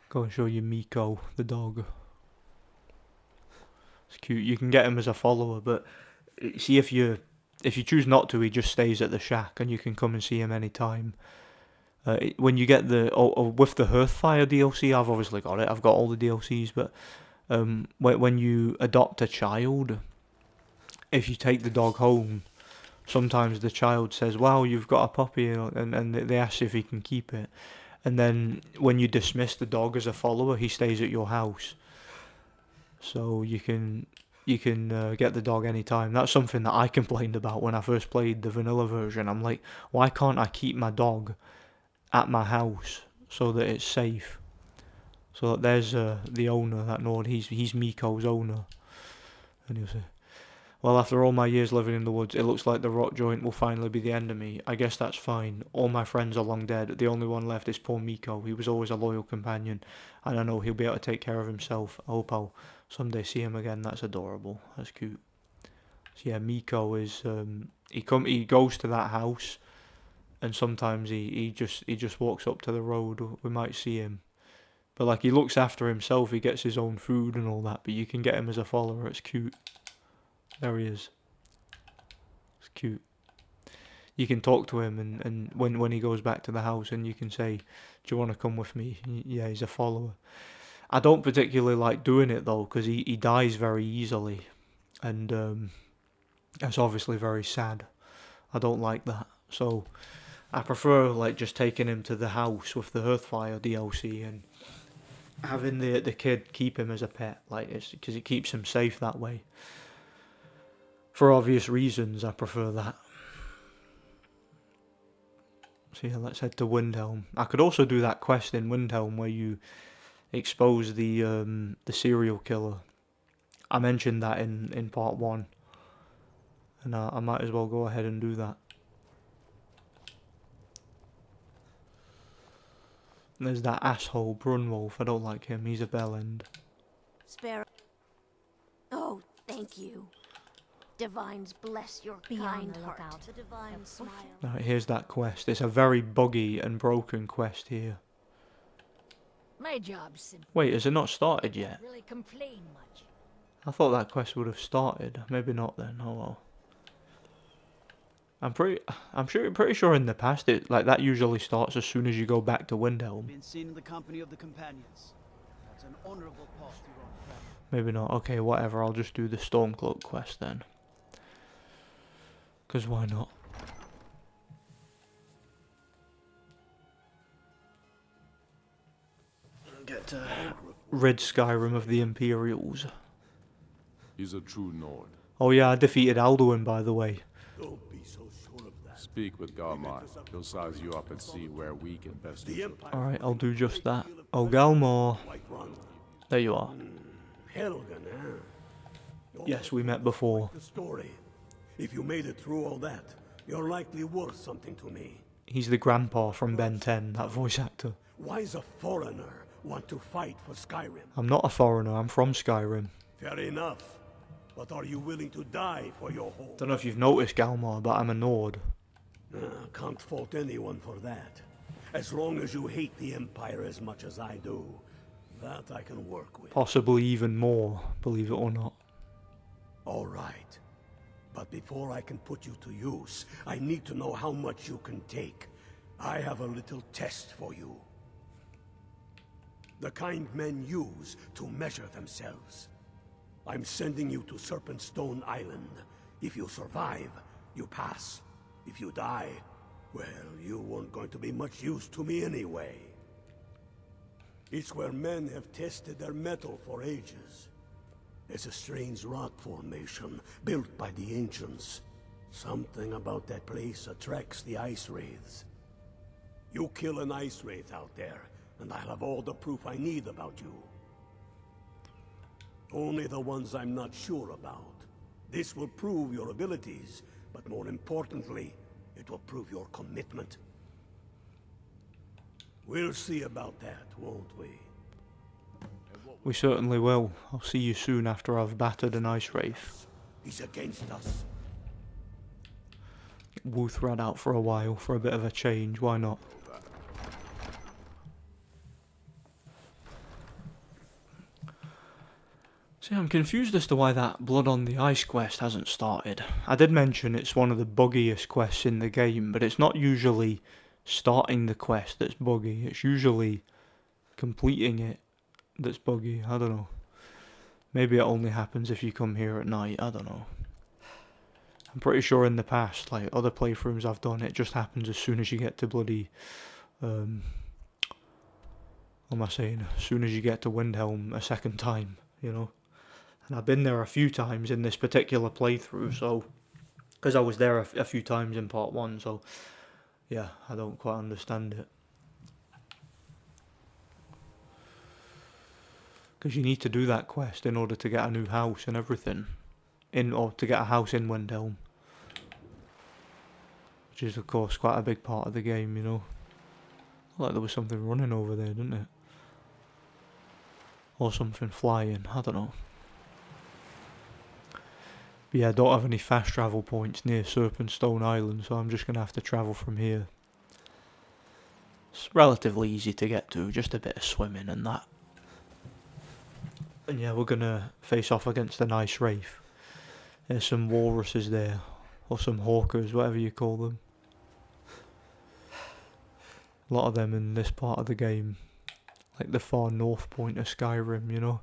Go and show you Miko, the dog. It's cute. You can get him as a follower, but see if you choose not to, he just stays at the shack and you can come and see him anytime. When you get with the Hearthfire DLC, I've obviously got it. I've got all the DLCs, but when you adopt a child, if you take the dog home, sometimes the child says, "Wow, you've got a puppy," and they ask if he can keep it. And then when you dismiss the dog as a follower, he stays at your house. So you can get the dog anytime. That's something that I complained about when I first played the vanilla version. I'm like, why can't I keep my dog at my house so that it's safe? So that there's the owner, that Nord, he's Miko's owner. And he'll say, well, after all my years living in the woods, it looks like the rot joint will finally be the end of me. I guess that's fine. All my friends are long dead. The only one left is poor Miko. He was always a loyal companion, and I know he'll be able to take care of himself. I hope I'll someday see him again. That's adorable. That's cute. So yeah, Miko is he goes to that house, and sometimes he just walks up to the road. We might see him, but like he looks after himself. He gets his own food and all that. But you can get him as a follower. It's cute. There he is. It's cute. You can talk to him, and when he goes back to the house, and you can say, "Do you want to come with me?" Yeah, he's a follower. I don't particularly like doing it though, because he dies very easily, and that's obviously very sad. I don't like that, so I prefer like just taking him to the house with the Hearthfire DLC and having the kid keep him as a pet, like it's because it keeps him safe that way. For obvious reasons, I prefer that. So yeah, let's head to Windhelm. I could also do that quest in Windhelm where you expose the serial killer. I mentioned that in part 1. And I might as well go ahead and do that. There's that asshole Brunwolf. I don't like him. He's a bellend. Sparrow. Oh, thank you. Divines bless your Be on kind the heart. lookout. The divine smile. Right, here's that quest. It's a very buggy and broken quest here. My job's simple. Wait, has it not started yet? Really complain much. I thought that quest would have started. Maybe not then. Oh well. I'm pretty sure in the past it like that usually starts as soon as you go back to Windhelm. Been seen in the company of the companions. That's an honorable path you're on, friend. Maybe not. Okay, whatever. I'll just do the Stormcloak quest then. Because why not? Get to rid Skyrim of the Imperials. He's a true Nord. Oh yeah, I defeated Alduin, by the way. Don't be so sure of that. Speak with Galmar. He'll size you up and see where we can best use it. Alright, I'll do just that. Oh, Galmar. There you are. Helgen, huh? Yes, we met before. The story. If you made it through all that, you're likely worth something to me. He's the grandpa from Ben 10, that voice actor. Why does a foreigner want to fight for Skyrim? I'm not a foreigner, I'm from Skyrim. Fair enough. But are you willing to die for your home? Don't know if you've noticed, Galmar, but I'm a Nord. Can't fault anyone for that. As long as you hate the Empire as much as I do, that I can work with. Possibly even more, believe it or not. All right. But before I can put you to use, I need to know how much you can take. I have a little test for you. The kind men use to measure themselves. I'm sending you to Serpentstone Island. If you survive, you pass. If you die, well, you weren't going to be much use to me anyway. It's where men have tested their metal for ages. It's a strange rock formation built by the ancients. Something about that place attracts the ice wraiths. You kill an ice wraith out there, and I'll have all the proof I need about you. Only the ones I'm not sure about. This will prove your abilities, but more importantly, it will prove your commitment. We'll see about that, won't we? We certainly will. I'll see you soon after I've battered an ice wraith. He's against us. Wuthrad out for a while for a bit of a change, why not? See, I'm confused as to why that Blood on the Ice quest hasn't started. I did mention it's one of the buggiest quests in the game, but it's not usually starting the quest that's buggy. It's usually completing it that's buggy. I don't know. Maybe it only happens if you come here at night. I don't know. I'm pretty sure in the past, like other playthroughs I've done, it just happens as soon as you get to bloody... what am I saying? As soon as you get to Windhelm a second time, you know? And I've been there a few times in this particular playthrough, so... Because I was there a few times in part 1, so... Yeah, I don't quite understand it. Because you need to do that quest in order to get a new house and everything. Or to get a house in Windhelm. Which is, of course, quite a big part of the game, you know. Like there was something running over there, didn't it? Or something flying, I don't know. But yeah, I don't have any fast travel points near Serpentstone Island, so I'm just going to have to travel from here. It's relatively easy to get to, just a bit of swimming and that. And yeah, we're going to face off against an ice wraith. There's some walruses there, or some hawkers, whatever you call them. A lot of them in this part of the game. Like the far north point of Skyrim, you know.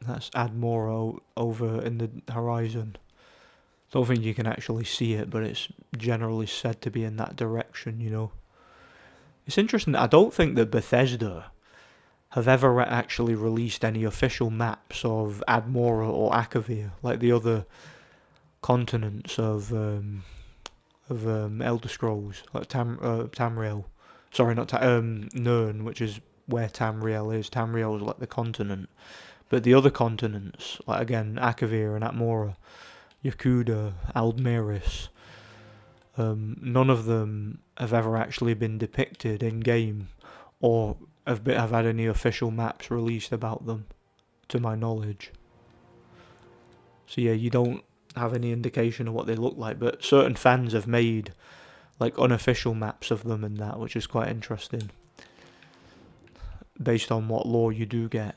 That's Admora over in the horizon. Don't think you can actually see it, but it's generally said to be in that direction, you know. It's interesting, I don't think that Bethesda have ever actually released any official maps of Admora or Akavir, like the other continents of of Elder Scrolls, like Tamriel. Sorry, not Nirn, which is where Tamriel is. Tamriel is like the continent. But the other continents, like again, Akavir and Atmora, Yakuda, Aldmeris, none of them have ever actually been depicted in game, or have had any official maps released about them, to my knowledge. So yeah, you don't have any indication of what they look like, but certain fans have made like unofficial maps of them and that, which is quite interesting, based on what lore you do get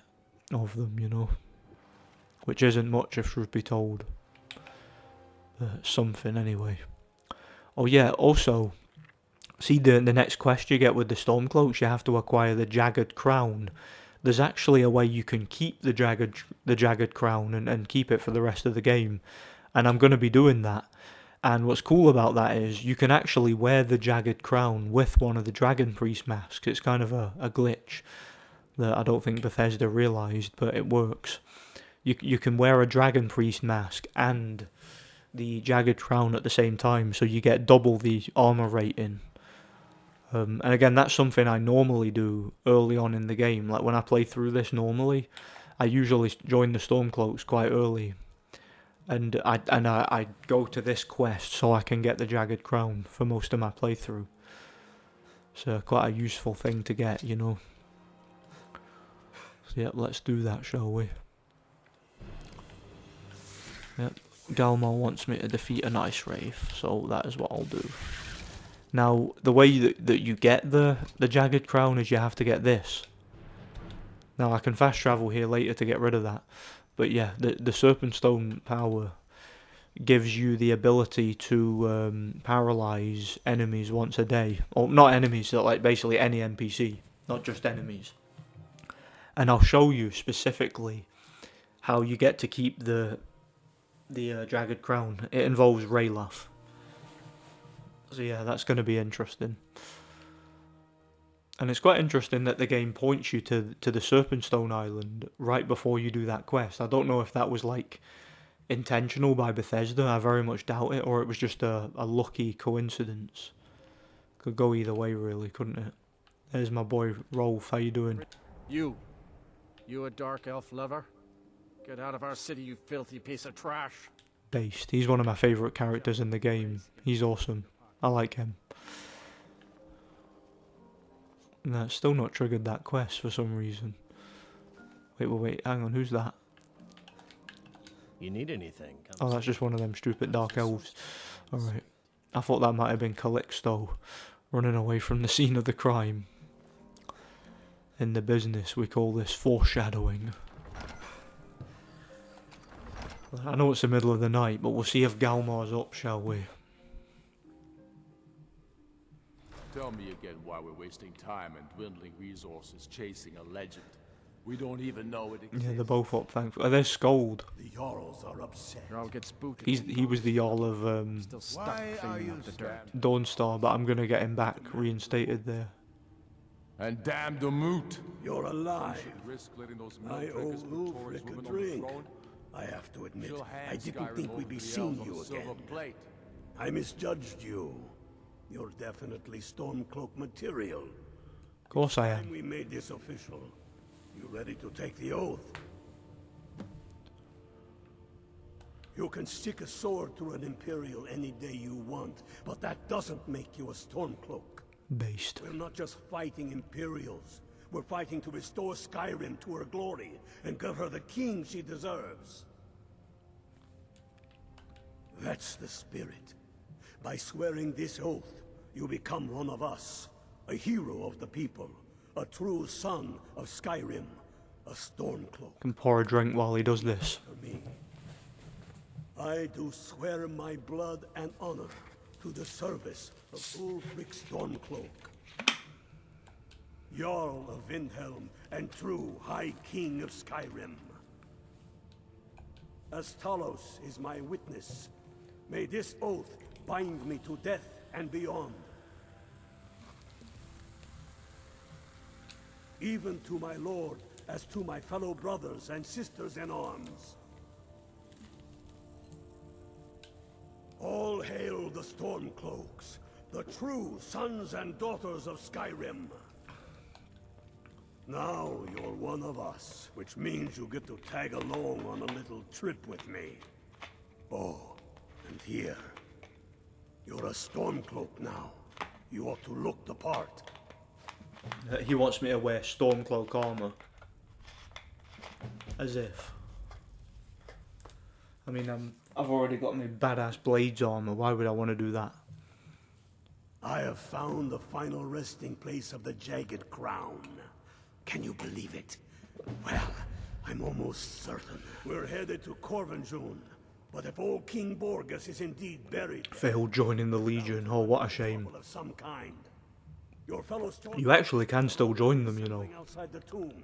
of them, you know, which isn't much if truth be told, but something anyway. Oh yeah, also, see the next quest you get with the Stormcloaks, you have to acquire the Jagged Crown. There's actually a way you can keep the Jagged Crown and keep it for the rest of the game, and I'm going to be doing that. And what's cool about that is you can actually wear the Jagged Crown with one of the Dragon Priest masks. It's kind of a glitch that I don't think Bethesda realised, but it works. You can wear a Dragon Priest mask and the Jagged Crown at the same time, so you get double the armor rating. And again, that's something I normally do early on in the game. Like when I play through this normally, I usually join the Stormcloaks quite early, and I go to this quest so I can get the Jagged Crown for most of my playthrough. So quite a useful thing to get, you know. So yep, let's do that, shall we? Yep, Galmar wants me to defeat an Ice Wraith, so that is what I'll do. Now, the way that you get the Jagged Crown is you have to get this. Now, I can fast travel here later to get rid of that. But yeah, the Serpent Stone power gives you the ability to paralyze enemies once a day. Or not enemies, so like basically any NPC, not just enemies. And I'll show you specifically how you get to keep the Jagged Crown. It involves Raylaf. So yeah, that's going to be interesting. And it's quite interesting that the game points you to the Serpentstone Island right before you do that quest. I don't know if that was like intentional by Bethesda, I very much doubt it, or it was just a lucky coincidence. Could go either way really, couldn't it? There's my boy Rolf, how you doing? You a dark elf lover? Get out of our city, you filthy piece of trash. Based. He's one of my favourite characters in the game. He's awesome. I like him. No, it's still not triggered that quest for some reason. Wait, hang on, who's that? You need anything? Oh, that's just one of them stupid dark elves. Alright. I thought that might have been Calixto running away from the scene of the crime. In the business, we call this foreshadowing. I know it's the middle of the night, but we'll see if Galmar's up, shall we? Tell me again why we're wasting time and dwindling resources chasing a legend. We don't even know it exists. Yeah, they're both up, thankfully. Oh, there's Scold. The Jarls are upset. Jarl gets spooky. He was the Jarl of Still stuck cleaning up the dirt. Dawnstar, but I'm gonna get him back reinstated there. And damn the moot! You're alive. Risk letting those I owe Ulfric a drink. I have to admit, I didn't think we'd be seeing you again. I misjudged you. You're definitely Stormcloak material. Of course I am. We made this official. You ready to take the oath? You can stick a sword through an Imperial any day you want, but that doesn't make you a Stormcloak. Based. We're not just fighting Imperials. We're fighting to restore Skyrim to her glory and give her the king she deserves. That's the spirit. By swearing this oath, you become one of us, a hero of the people, a true son of Skyrim, a Stormcloak. Can pour a drink while he does this. For me, I do swear my blood and honor to the service of Ulfric Stormcloak, Jarl of Windhelm and true High King of Skyrim. As Talos is my witness, may this oath bind me to death and beyond. Even to my lord, as to my fellow brothers and sisters in arms. All hail the Stormcloaks, the true sons and daughters of Skyrim. Now you're one of us, which means you get to tag along on a little trip with me. Oh, and here. You're a Stormcloak now. You ought to look the part. He wants me to wear Stormcloak armor. As if. I mean, I've already got my badass blades armor. Why would I want to do that? I have found the final resting place of the Jagged Crown. Can you believe it? Well, I'm almost certain. We're headed to Corvinjune. But if old King Borgus is indeed buried... Failed joining the Legion. Oh, what a shame. ...of some kind. Your fellow You actually can still join them, you know. ...outside the tomb.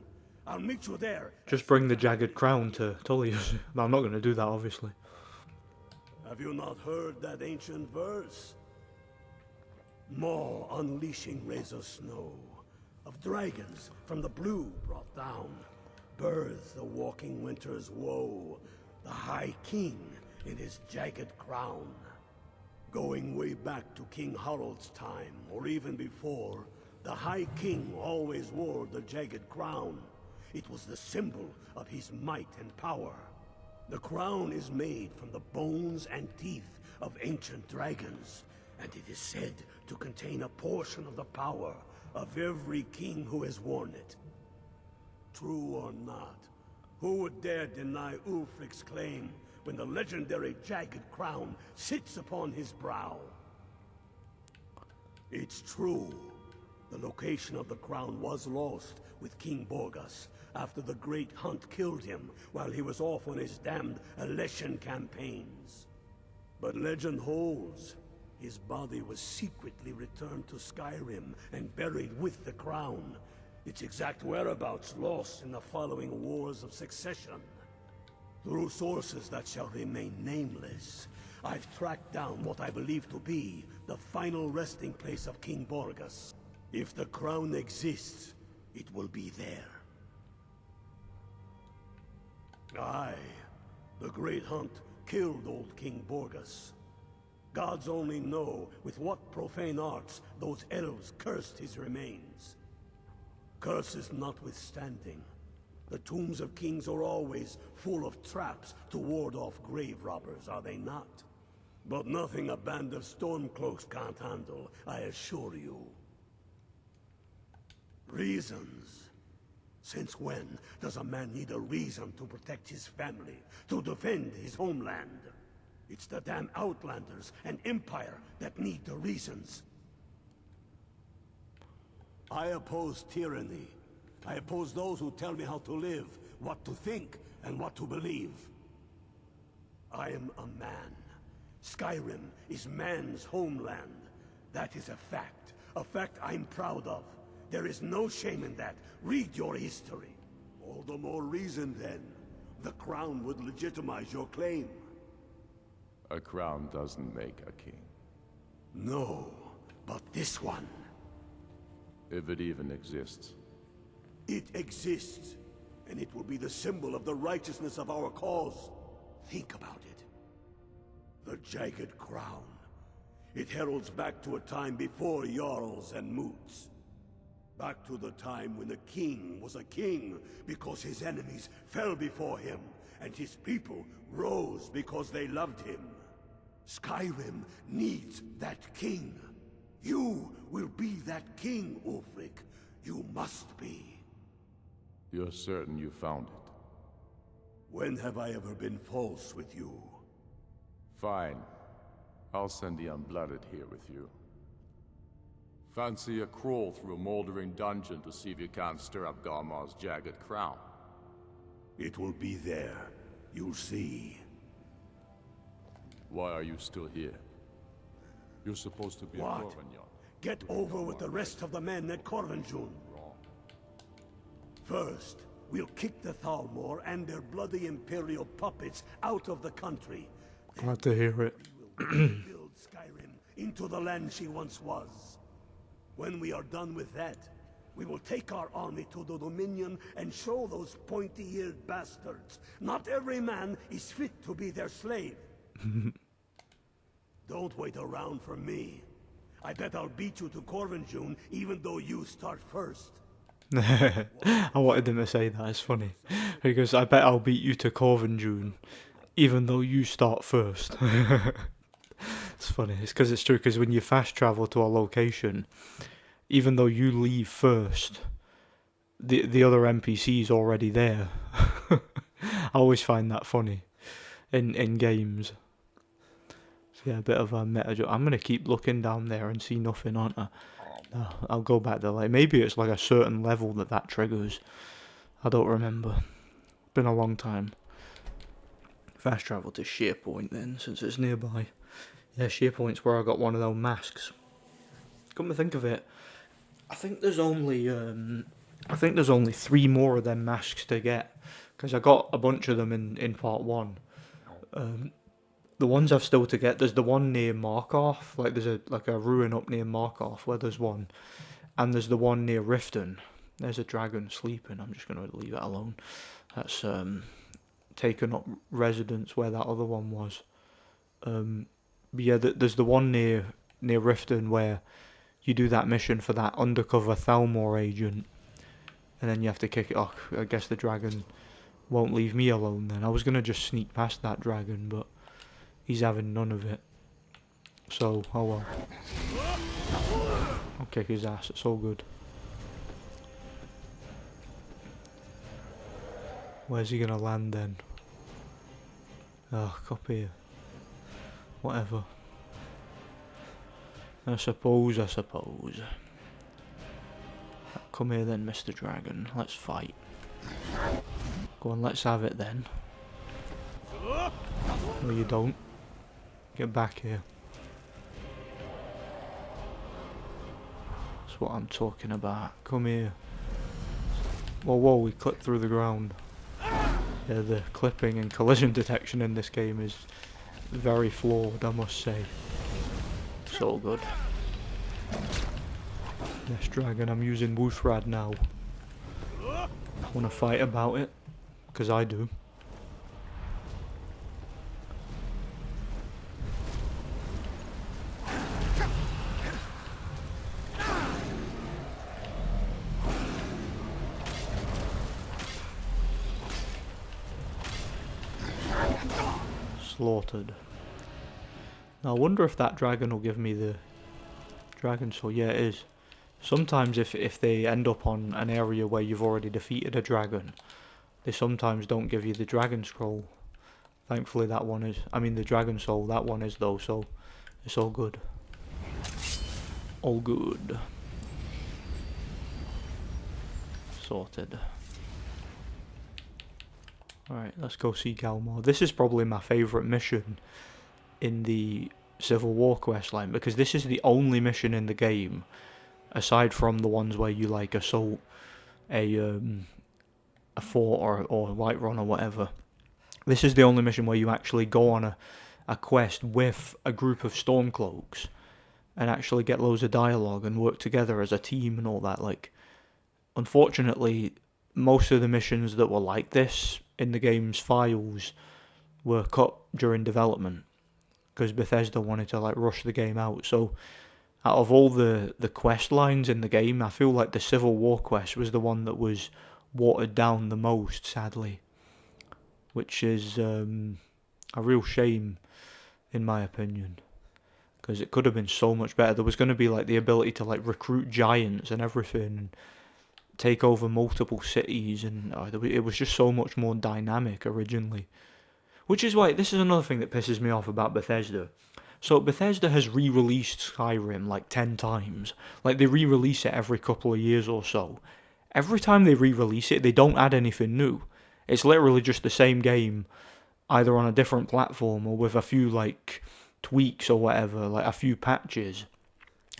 I'll meet you there. Just bring the Jagged Crown to Tullius. But I'm not going to do that, obviously. Have you not heard that ancient verse? Maw unleashing rays of snow, of dragons from the blue brought down, births the walking winter's woe, the High King in his jagged crown. Going way back to King Harald's time, or even before, the High King always wore the jagged crown. It was the symbol of his might and power. The crown is made from the bones and teeth of ancient dragons, and it is said to contain a portion of the power of every king who has worn it. True or not, who would dare deny Ulfric's claim when the legendary jagged crown sits upon his brow? It's true. The location of the crown was lost with King Borgus after the Great Hunt killed him while he was off on his damned Alessian campaigns. But legend holds, his body was secretly returned to Skyrim and buried with the crown, its exact whereabouts lost in the following Wars of Succession. Through sources that shall remain nameless, I've tracked down what I believe to be the final resting place of King Borgus. If the crown exists, it will be there. Aye, the Great Hunt killed old King Borgus. Gods only know with what profane arts those elves cursed his remains. Curses notwithstanding, the tombs of kings are always full of traps to ward off grave robbers, are they not? But nothing a band of Stormcloaks can't handle, I assure you. Reasons. Since when does a man need a reason to protect his family, to defend his homeland? It's the damn Outlanders and Empire that need the reasons. I oppose tyranny. I oppose those who tell me how to live, what to think, and what to believe. I am a man. Skyrim is man's homeland. That is a fact I'm proud of. There is no shame in that. Read your history. All the more reason, then. The crown would legitimize your claim. A crown doesn't make a king. No, but this one. If it even exists. It exists, and it will be the symbol of the righteousness of our cause. Think about it. The Jagged Crown. It heralds back to a time before Jarls and Moots. Back to the time when the king was a king because his enemies fell before him, and his people rose because they loved him. Skyrim needs that king. You will be that king, Ulfric. You must be. You're certain you found it? When have I ever been false with you? Fine. I'll send the Unblooded here with you. Fancy a crawl through a moldering dungeon to see if you can't stir up Garmar's jagged crown. It will be there. You'll see. Why are you still here? You're supposed to be What? a Corvinjon. Get over with the rest of the men at Corvinjune. First, we'll kick the Thalmor and their bloody Imperial puppets out of the country. Glad to hear it. Build Skyrim into the land she once was. When we are done with that, we will take our army to the Dominion and show those pointy-eared bastards. Not every man is fit to be their slave. Don't wait around for me. I bet I'll beat you to Corvinjune even though you start first. I wanted him to say that, it's funny. Because I bet I'll beat you to Corvinjune, even though you start first. It's funny, it's because it's true, because when you fast travel to a location, even though you leave first, the other NPC's already there. I always find that funny in games. So yeah, a bit of a meta joke. I'm going to keep looking down there and see nothing, aren't I? No, I'll go back there. Like, maybe it's like a certain level that triggers. I don't remember. Been a long time. Fast travel to SharePoint then, since it's nearby. Yeah, SharePoint's where I got one of those masks. Come to think of it, I think there's only 3 more of them masks to get, because I got a bunch of them in part 1. The ones I've still to get, there's the one near Markarth, like there's a ruin up near Markarth where there's one, and there's the one near Riften. There's a dragon sleeping. I'm just going to leave it alone. That's taken up residence where that other one was. But yeah, there's the one near Riften where you do that mission for that undercover Thalmor agent, and then you have to kick it off. I guess the dragon won't leave me alone then. I was going to just sneak past that dragon, but he's having none of it. So, oh well. I'll kick his ass, it's all good. Where's he gonna land then? Oh, up here. Whatever. I suppose. Come here then, Mr. Dragon. Let's fight. Go on, let's have it then. No, you don't. Get back here. That's what I'm talking about. Come here. Whoa, we clipped through the ground. Yeah, the clipping and collision detection in this game is very flawed, I must say. So good. Yes, dragon, I'm using Wuuthrad now. Wanna fight about it? Because I do. Slaughtered. Now I wonder if that dragon will give me the dragon soul. Yeah, it is. Sometimes if they end up on an area where you've already defeated a dragon, they sometimes don't give you the dragon scroll. Thankfully that one is, I mean the dragon soul, that one is though, so it's all good. All good. Sorted. Alright, let's go see Galmor. This is probably my favourite mission in the Civil War questline, because this is the only mission in the game, aside from the ones where you like assault a fort or Whiterun or whatever. This is the only mission where you actually go on a quest with a group of Stormcloaks and actually get loads of dialogue and work together as a team and all that. Like, unfortunately, most of the missions that were like this in the game's files were cut during development because Bethesda wanted to like rush the game out. So out of all the quest lines in the game, I feel like the Civil War quest was the one that was watered down the most, sadly, which is a real shame in my opinion, because it could have been so much better. There was going to be like the ability to like recruit giants and everything and take over multiple cities, and it was just so much more dynamic originally. Which is why, this is another thing that pisses me off about Bethesda. So Bethesda has re-released Skyrim like 10 times. Like, they re-release it every couple of years or so. Every time they re-release it, they don't add anything new. It's literally just the same game, either on a different platform or with a few like tweaks or whatever, like a few patches.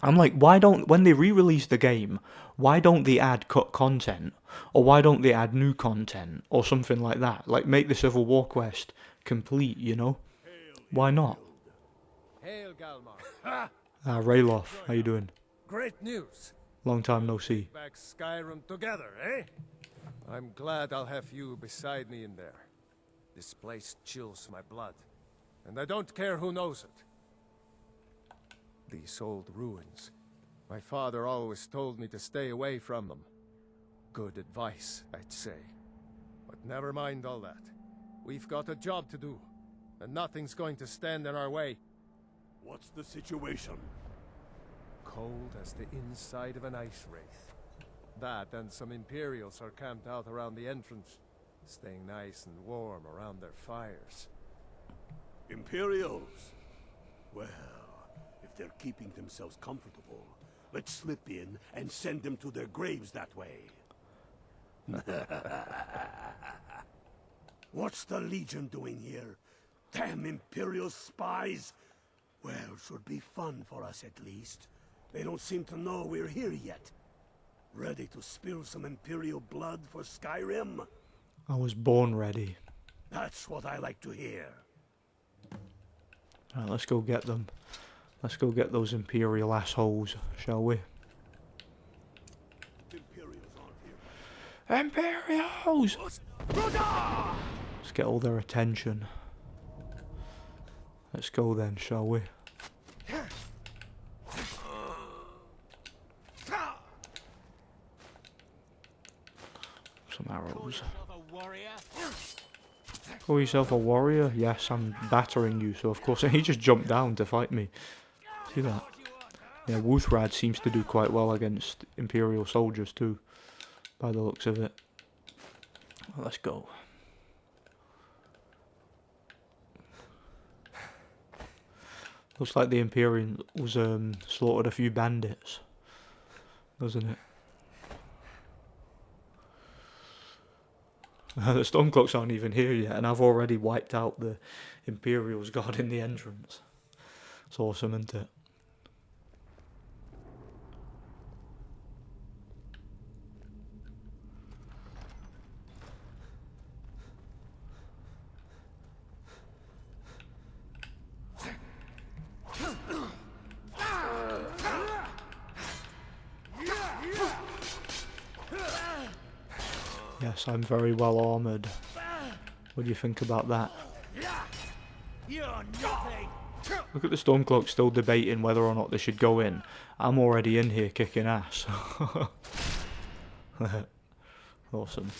I'm like, why don't, when they re-release the game, why don't they add cut content? Or why don't they add new content? Or something like that. Like, make the Civil War quest complete, you know? Why not? Hail, Galmar. Rayloff, how you doing? Great news. Long time no see. Back Skyrim together, eh? I'm glad I'll have you beside me in there. This place chills my blood, and I don't care who knows it. These old ruins. My father always told me to stay away from them. Good advice, I'd say. But never mind all that. We've got a job to do, and nothing's going to stand in our way. What's the situation? Cold as the inside of an ice wraith. That and some Imperials are camped out around the entrance, staying nice and warm around their fires. Imperials? Well, if they're keeping themselves comfortable, let's slip in and send them to their graves that way. What's the Legion doing here? Damn Imperial spies! Well, should be fun for us at least. They don't seem to know we're here yet. Ready to spill some Imperial blood for Skyrim? I was born ready. That's what I like to hear. Alright, let's go get them. Let's go get those Imperial assholes, shall we? Imperials! Let's get all their attention. Let's go then, shall we? Some arrows. Call yourself a warrior? Yes, I'm battering you, so of course he just jumped down to fight me. See that? Yeah, Wuthrad seems to do quite well against Imperial soldiers too, by the looks of it. Well, let's go. Looks like the Imperials slaughtered a few bandits, doesn't it? The Stormcloaks aren't even here yet, and I've already wiped out the Imperials guarding the entrance. It's awesome, isn't it? Yes, I'm very well armoured. What do you think about that? Look at the Stormcloaks still debating whether or not they should go in. I'm already in here kicking ass. Awesome.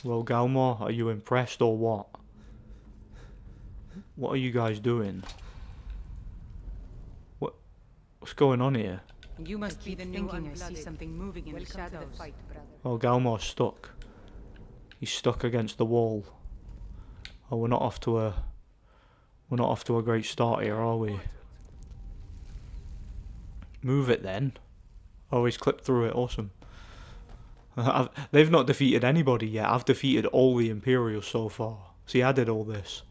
Well, Galmor, are you impressed or what? What are you guys doing? What's going on here? You must be thinking I see something moving in the shadows. Well, Galmor's stuck. He's stuck against the wall. Oh, we're not off to a great start here, are we? Move it then. Oh, he's clipped through it. Awesome. They've not defeated anybody yet. I've defeated all the Imperials so far. See, I did all this.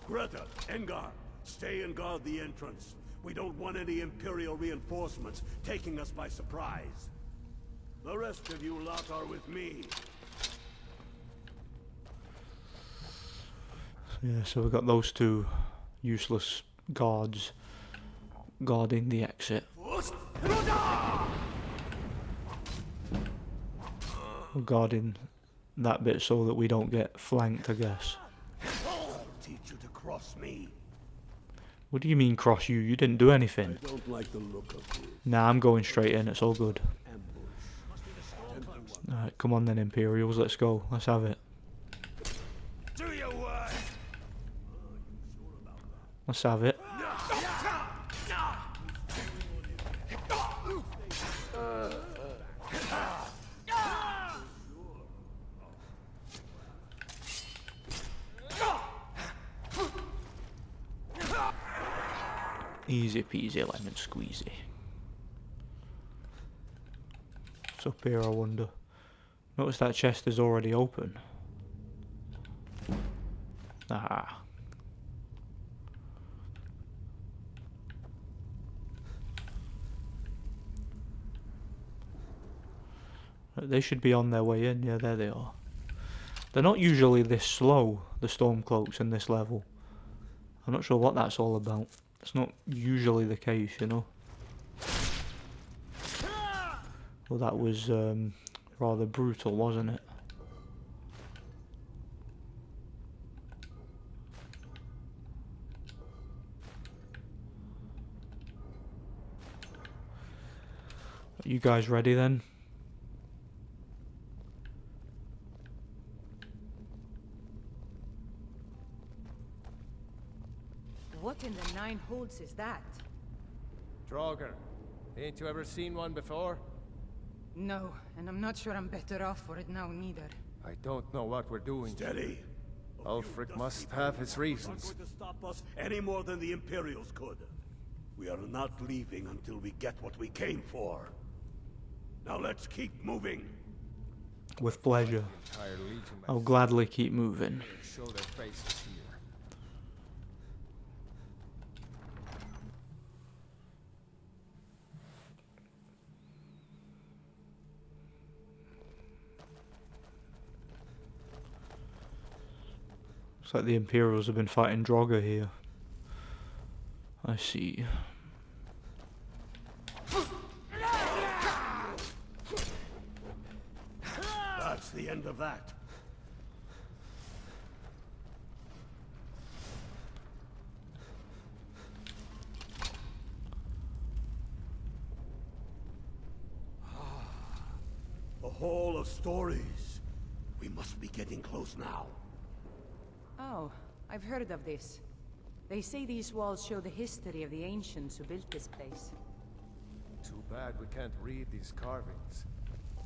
Greta, Engar, stay and guard the entrance. We don't want any Imperial reinforcements taking us by surprise. The rest of you lot are with me. Yeah, so we've got those two useless guards guarding the exit. We're guarding that bit so that we don't get flanked, I guess. Teach you to cross me. What do you mean cross you? You didn't do anything. I don't like the look of this. Nah, I'm going straight in. It's all good. Alright, come on then, Imperials. Let's go. Let's have it. Do your work. Let's have it. Easy peasy lemon squeezy. What's up here, I wonder? Notice that chest is already open. Ah. They should be on their way in. Yeah, there they are. They're not usually this slow, the Stormcloaks in this level. I'm not sure what that's all about. It's not usually the case, you know. Well, that was rather brutal, wasn't it? Are you guys ready then? What in the nine holds is that? Draugr, ain't you ever seen one before? No, and I'm not sure I'm better off for it now neither. I don't know what we're doing. Steady. Ulfric must have his reasons. Not going to stop us any more than the Imperials could. We are not leaving until we get what we came for. Now let's keep moving. With pleasure. I'll gladly keep moving. Show their faces here. Looks like the Imperials have been fighting Draugr here. I see. That's the end of that. The Hall of Stories. We must be getting close now. Oh, I've heard of this. They say these walls show the history of the ancients who built this place. Too bad we can't read these carvings.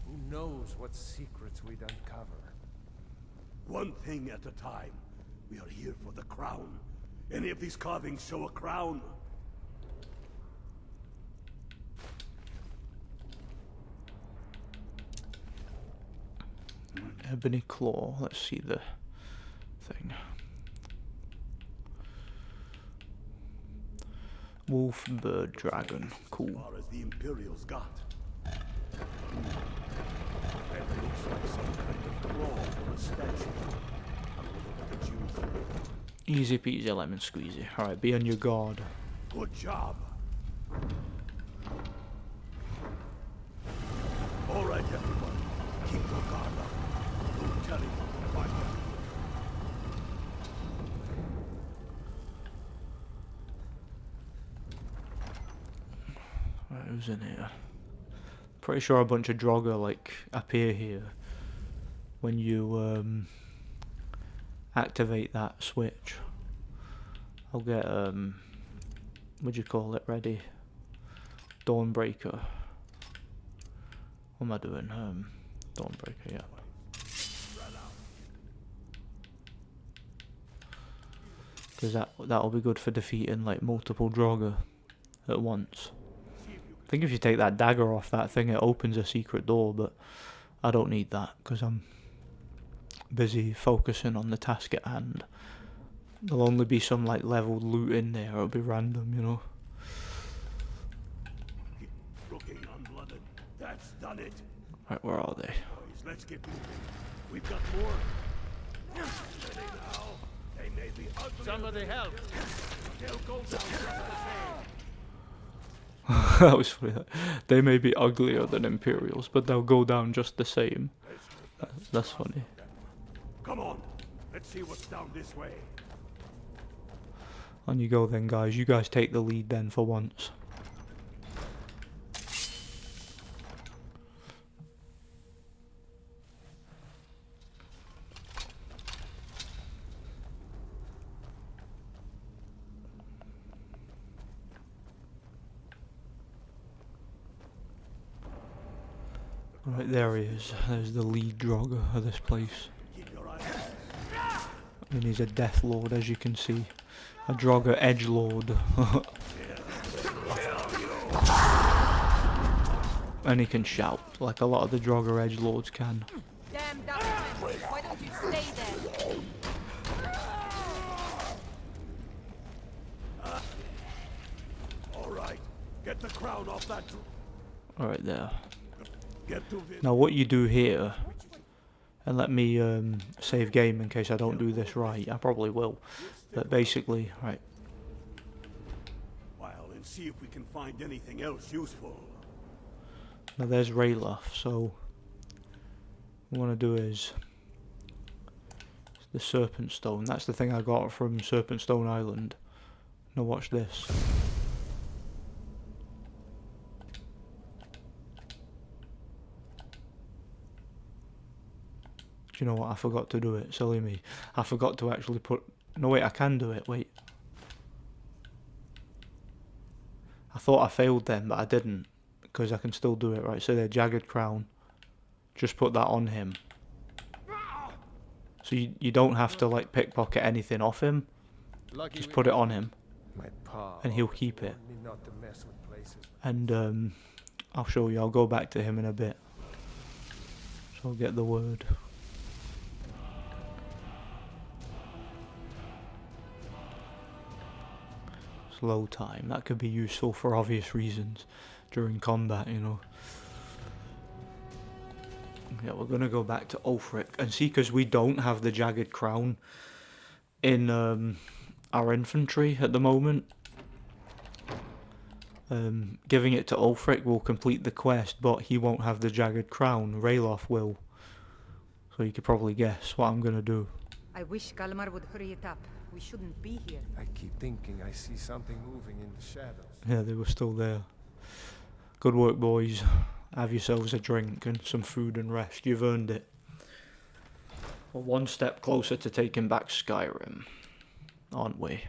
Who knows what secrets we'd uncover? One thing at a time. We are here for the crown. Any of these carvings show a crown? Ebony claw. Let's see the thing. Wolf, bird, dragon. Cool. As far as the Imperials got. That looks like some kind of claw from a statue. I wonder what it's used for. Easy peasy lemon squeezy. Alright, be on your guard. Good job. All right, everyone. Keep your guard up. Don't tell him what to find out. Right, who's in here? Pretty sure a bunch of Draugr like appear here when you activate that switch. I'll get what'd you call it ready? Dawnbreaker. What am I doing? Dawnbreaker, yeah. Because that'll be good for defeating like multiple Draugr at once. I think if you take that dagger off that thing, it opens a secret door, but I don't need that because I'm busy focusing on the task at hand. There'll only be some like leveled loot in there. It'll be random, you know. Keep looking unblooded. That's done it. Right, where are they? Boys, let's get moving. We've got more. Steady now. They may be ugly. Somebody help! They'll go down just the same. That was funny. They may be uglier than Imperials, but they'll go down just the same. That's funny. Come on. Let's see what's down this way. On you go then, guys. You guys take the lead then for once. Right, there he is. There's the lead Draugr of this place. And he's a Death Lord, as you can see. A Draugr Edgelord. And he can shout, like a lot of the Draugr Edgelords can. Damn Dutchman! Why don't you stay there? Alright. Get the crown off that. Alright, there. Get to Now what you do here, and let me save game in case I don't do this right, I probably will, but basically, right, see if we can find anything else useful. Now there's Rayloff, so what I want to do is the Serpent Stone. That's the thing I got from Serpent Stone Island. Now watch this. Do you know what? I forgot to do it. Silly me. I forgot to actually put... No wait, I can do it. Wait. I thought I failed then, but I didn't. Because I can still do it. Right, so there, Jagged Crown. Just put that on him. So you don't have to like pickpocket anything off him. Just put it on him. And he'll keep it. And I'll show you. I'll go back to him in a bit. So I'll get the word. Slow time. That could be useful for obvious reasons during combat, you know. Yeah, we're gonna go back to Ulfric and see, because we don't have the Jagged Crown in our infantry at the moment. Giving it to Ulfric will complete the quest, but he won't have the Jagged Crown. Rayloff will. So you could probably guess what I'm gonna do. I wish Kalmar would hurry it up. We shouldn't be here. I keep thinking I see something moving in the shadows. Yeah, they were still there. Good work, boys. Have yourselves a drink and some food and rest. You've earned it. We're one step closer to taking back Skyrim, aren't we?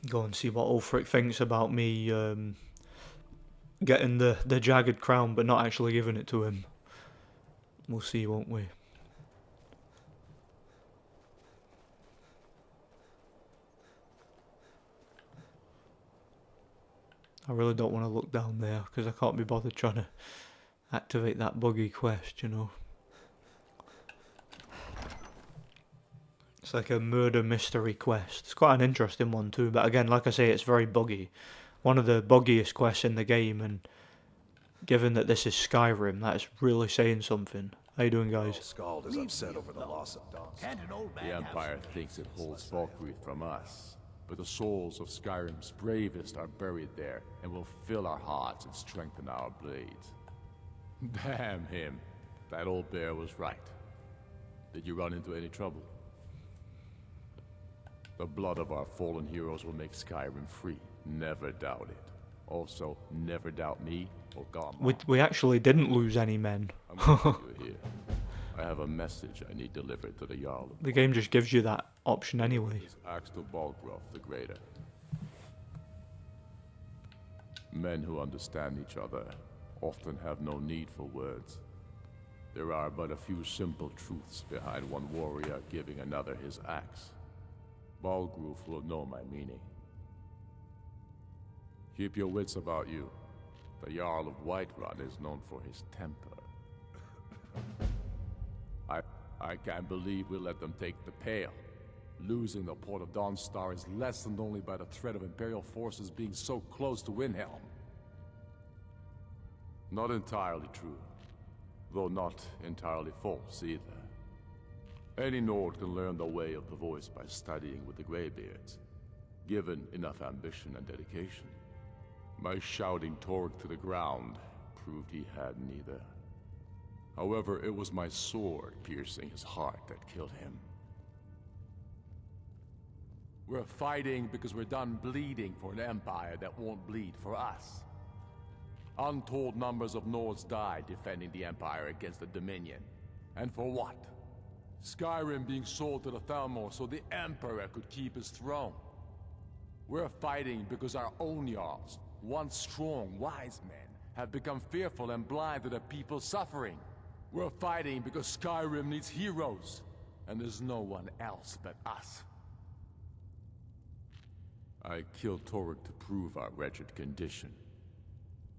Go and see what Ulfric thinks about me getting the Jagged Crown but not actually giving it to him. We'll see, won't we? I really don't want to look down there because I can't be bothered trying to activate that buggy quest, you know. It's like a murder mystery quest. It's quite an interesting one too, but again, like I say, it's very buggy. One of the buggiest quests in the game, and given that this is Skyrim, that is really saying something. How you doing, guys? Skald is upset over the loss of Dawn. The Empire thinks it holds Valkyrie from us, but the souls of Skyrim's bravest are buried there, and will fill our hearts and strengthen our blades. Damn him. That old bear was right. Did you run into any trouble? The blood of our fallen heroes will make Skyrim free. Never doubt it. Also, never doubt me or God. We actually didn't lose any men. I'm glad you're here. I have a message I need delivered to the Jarl. The game just gives you that option anyway. Axe to Balgraf the Greater. Men who understand each other often have no need for words. There are but a few simple truths behind one warrior giving another his axe. Balgraf will know my meaning. Keep your wits about you. The Jarl of Whiterun is known for his temper. I can't believe we let them take the Pale. Losing the port of Dawnstar is lessened only by the threat of Imperial forces being so close to Windhelm. Not entirely true, though not entirely false either. Any Nord can learn the way of the voice by studying with the Greybeards, given enough ambition and dedication. My shouting Torg to the ground proved he had neither. However, it was my sword piercing his heart that killed him. We're fighting because we're done bleeding for an empire that won't bleed for us. Untold numbers of Nords died defending the empire against the Dominion. And for what? Skyrim being sold to the Thalmor so the Emperor could keep his throne. We're fighting because our own Jarls, once strong, wise men, have become fearful and blind to the people's suffering. We're fighting because Skyrim needs heroes, and there's no one else but us. I killed Torg to prove our wretched condition.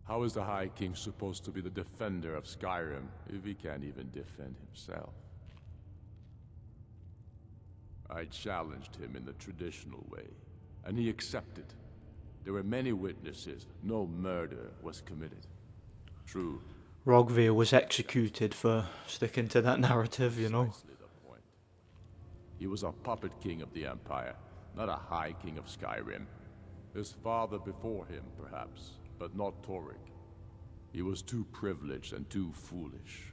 How is the High King supposed to be the defender of Skyrim if he can't even defend himself? I challenged him in the traditional way, and he accepted. There were many witnesses. No murder was committed. True. Rogvir was executed for sticking to that narrative, you know. Precisely the point. He was a puppet king of the Empire, not a high king of Skyrim. His father before him, perhaps, but not Torrik. He was too privileged and too foolish.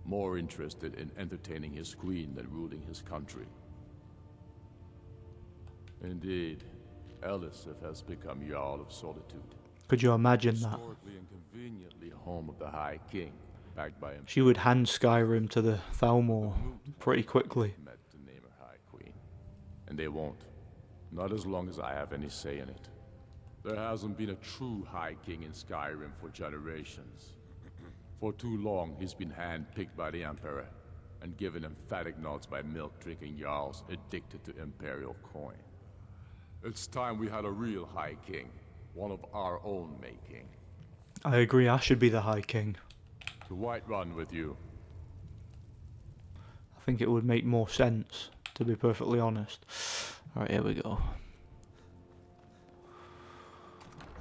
More interested in entertaining his queen than ruling his country. Indeed, Elisif has become Jarl of Solitude. Could you imagine that? Historically and conveniently home of the High King, backed by him. She would hand Skyrim to the Thalmor pretty quickly. Met to name her High Queen. And they won't. Not as long as I have any say in it. There hasn't been a true High King in Skyrim for generations. For too long, he's been hand-picked by the Emperor, and given emphatic nods by milk-drinking Jarls addicted to Imperial coin. It's time we had a real High King, one of our own making. I agree, I should be the High King. To Whiterun with you. I think it would make more sense, to be perfectly honest. Alright, here we go.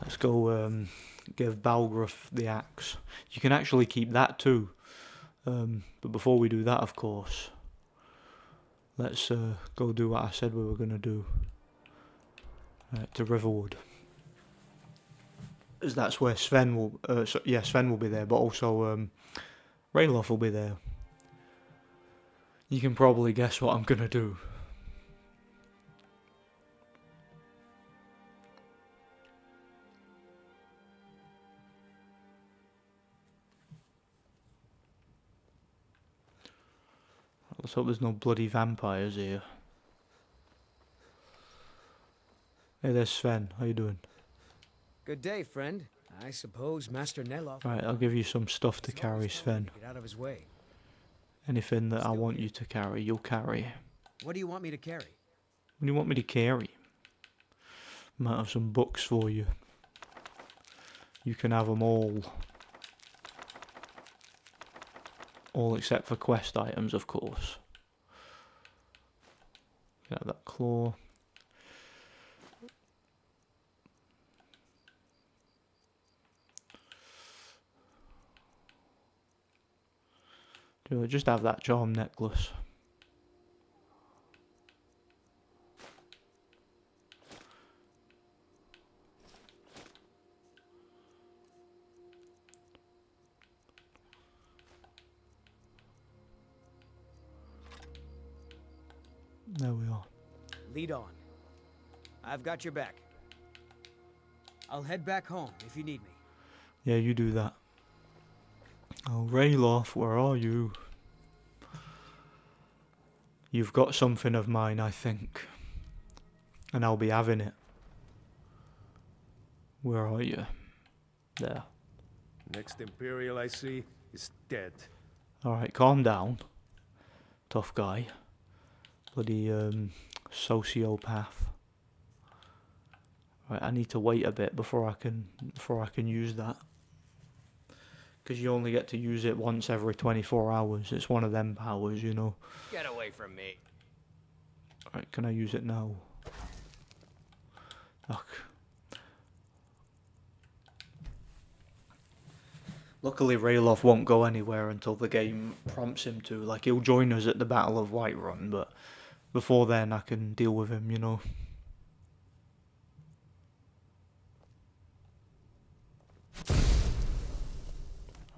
Let's go give Balgruuf the axe. You can actually keep that too. But before we do that, of course, let's go do what I said we were going to do. To Riverwood. As that's where Sven will... Sven will be there, but also Ralof will be there. You can probably guess what I'm going to do. Let's hope there's no bloody vampires here. Hey, there's Sven. How you doing? Good day, friend. I suppose Master Neloth... Right, I'll give you some stuff to carry, Sven. Get out of his way. Anything that I want you to carry, you'll carry. What do you want me to carry? What do you want me to carry? Might have some books for you. You can have them all. All except for quest items, of course. You have that claw. Just have that charm necklace. There we are. Lead on. I've got your back. I'll head back home if you need me. Yeah, you do that. Oh, Ralof, where are you? You've got something of mine, I think. And I'll be having it. Where are you? There. Next Imperial I see is dead. Alright, calm down. Tough guy. Bloody sociopath. Right, I need to wait a bit before I can use that. Because you only get to use it once every 24 hours. It's one of them powers, you know. Get away from me. Alright, can I use it now? Ugh. Luckily, Ralof won't go anywhere until the game prompts him to. Like, he'll join us at the Battle of Whiterun, but before then I can deal with him, you know.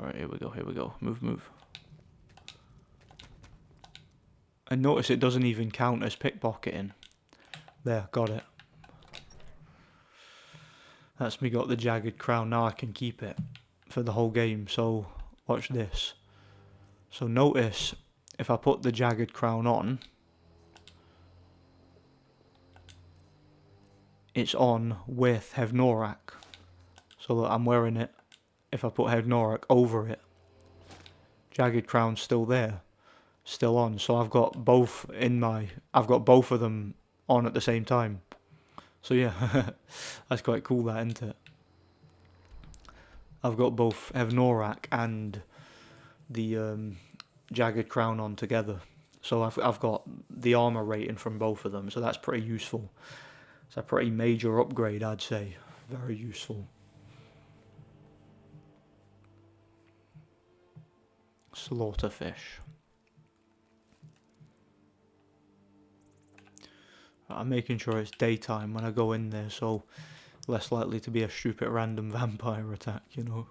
Alright, here we go. Move. And notice it doesn't even count as pickpocketing. There, got it. That's me got the jagged crown. Now I can keep it for the whole game. So, watch this. So notice, if I put the jagged crown on, it's on with Hevnorak. So that I'm wearing it. If I put Hevnorak over it, jagged crown's still there, still on. So I've got both of them on at the same time. So yeah, that's quite cool, that, isn't it? I've got both Hevnorak and the jagged crown on together. So I've got the armor rating from both of them, so that's pretty useful. It's a pretty major upgrade, I'd say. Very useful. Slaughterfish. I'm making sure it's daytime when I go in there, so less likely to be a stupid random vampire attack, you know.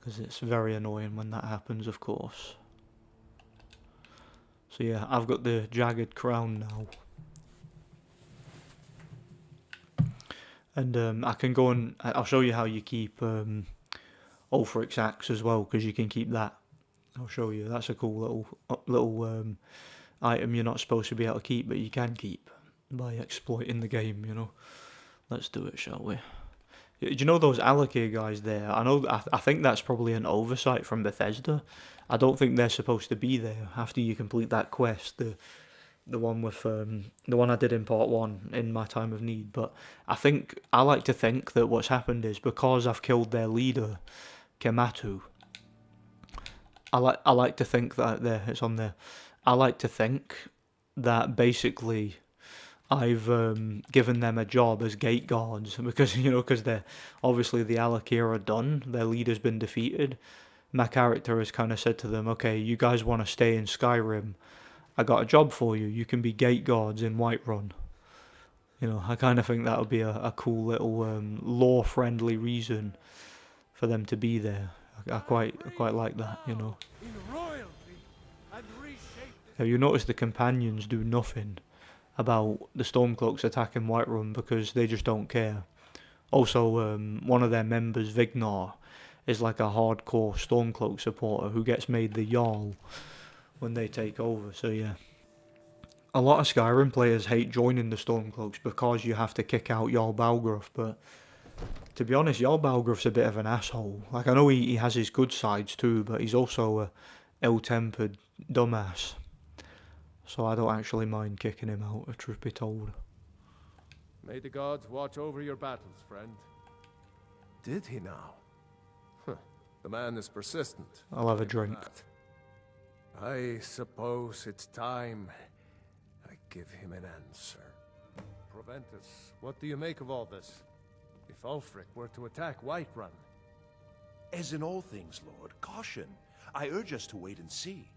Because it's very annoying when that happens, of course. So yeah, I've got the jagged crown now. And I can go and I'll show you how you keep Ulfric's axe as well, because you can keep that. I'll show you. That's a cool little item you're not supposed to be able to keep, but you can keep by exploiting the game, you know. Let's do it, shall we? Do you know those Alakir guys there? I think that's probably an oversight from Bethesda. I don't think they're supposed to be there after you complete that quest. The one with the one I did in part 1 in my time of need. But I like to think that what's happened is because I've killed their leader, Kematu. I like to think that it's on there. I like to think that basically I've given them a job as gate guards because they're obviously the Alakir are done. Their leader's been defeated. My character has kind of said to them, okay, you guys want to stay in Skyrim. I got a job for you. You can be gate guards in Whiterun. You know, I kind of think that would be a cool little lore-friendly reason for them to be there. I quite like that, you know. Have you noticed the companions do nothing about the Stormcloaks attacking Whiterun because they just don't care? Also, one of their members, Vignar, is like a hardcore Stormcloak supporter who gets made the Jarl when they take over. So yeah, a lot of Skyrim players hate joining the Stormcloaks because you have to kick out Jarl Balgruuf, but to be honest, Jarl Balgruuf's a bit of an asshole. Like, I know he has his good sides too, but he's also a ill-tempered dumbass. So I don't actually mind kicking him out, if truth be told. May the gods watch over your battles, friend. Did he now? Huh. The man is persistent. I'll have a drink. I suppose it's time I give him an answer. Proventus, what do you make of all this? If Ulfric were to attack Whiterun? As in all things, Lord, caution. I urge us to wait and see.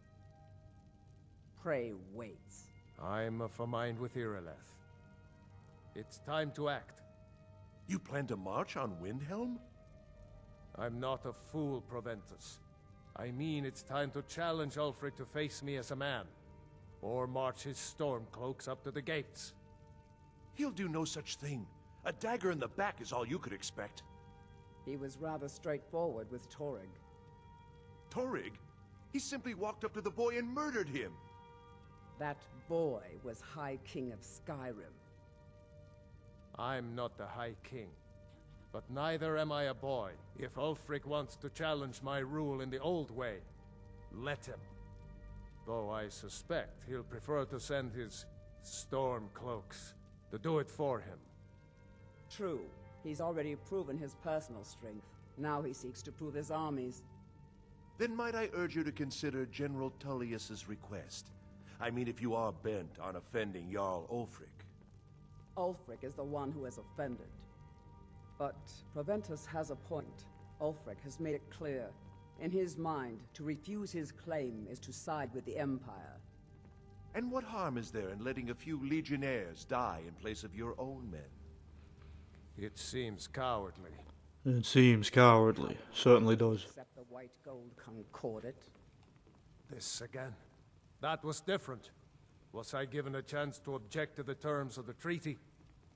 Pray wait. I'm of a mind with Irileth. It's time to act. You plan to march on Windhelm? I'm not a fool, Proventus. I mean it's time to challenge Ulfric to face me as a man. Or march his Stormcloaks up to the gates. He'll do no such thing. A dagger in the back is all you could expect. He was rather straightforward with Torrig. Torrig? He simply walked up to the boy and murdered him. That boy was High King of Skyrim. I'm not the High King. But neither am I a boy. If Ulfric wants to challenge my rule in the old way, let him. Though I suspect he'll prefer to send his Stormcloaks to do it for him. True. He's already proven his personal strength. Now he seeks to prove his armies. Then might I urge you to consider General Tullius's request? I mean, if you are bent on offending Jarl Ulfric. Ulfric is the one who has offended. But Proventus has a point. Ulfric has made it clear. In his mind, to refuse his claim is to side with the Empire. And what harm is there in letting a few legionnaires die in place of your own men? It seems cowardly. It seems cowardly. Certainly does. Except the white gold concordat. This again. That was different. Was I given a chance to object to the terms of the treaty?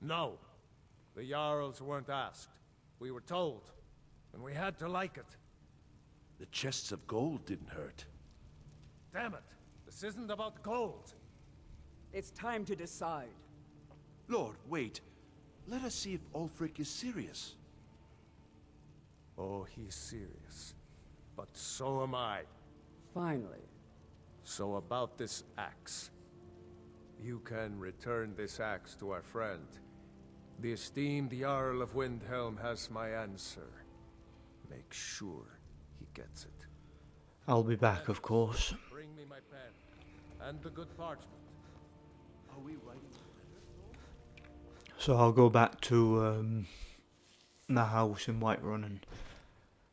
No. The Jarls weren't asked. We were told. And we had to like it. The chests of gold didn't hurt. Damn it! This isn't about gold! It's time to decide. Lord, wait. Let us see if Ulfric is serious. Oh, he's serious. But so am I. Finally. So about this axe. You can return this axe to our friend. The esteemed Jarl of Windhelm has my answer. Make sure he gets it. I'll be back, of course. Bring me my pen. And the good parchment. Are we writing? So I'll go back to the house in Whiterun, and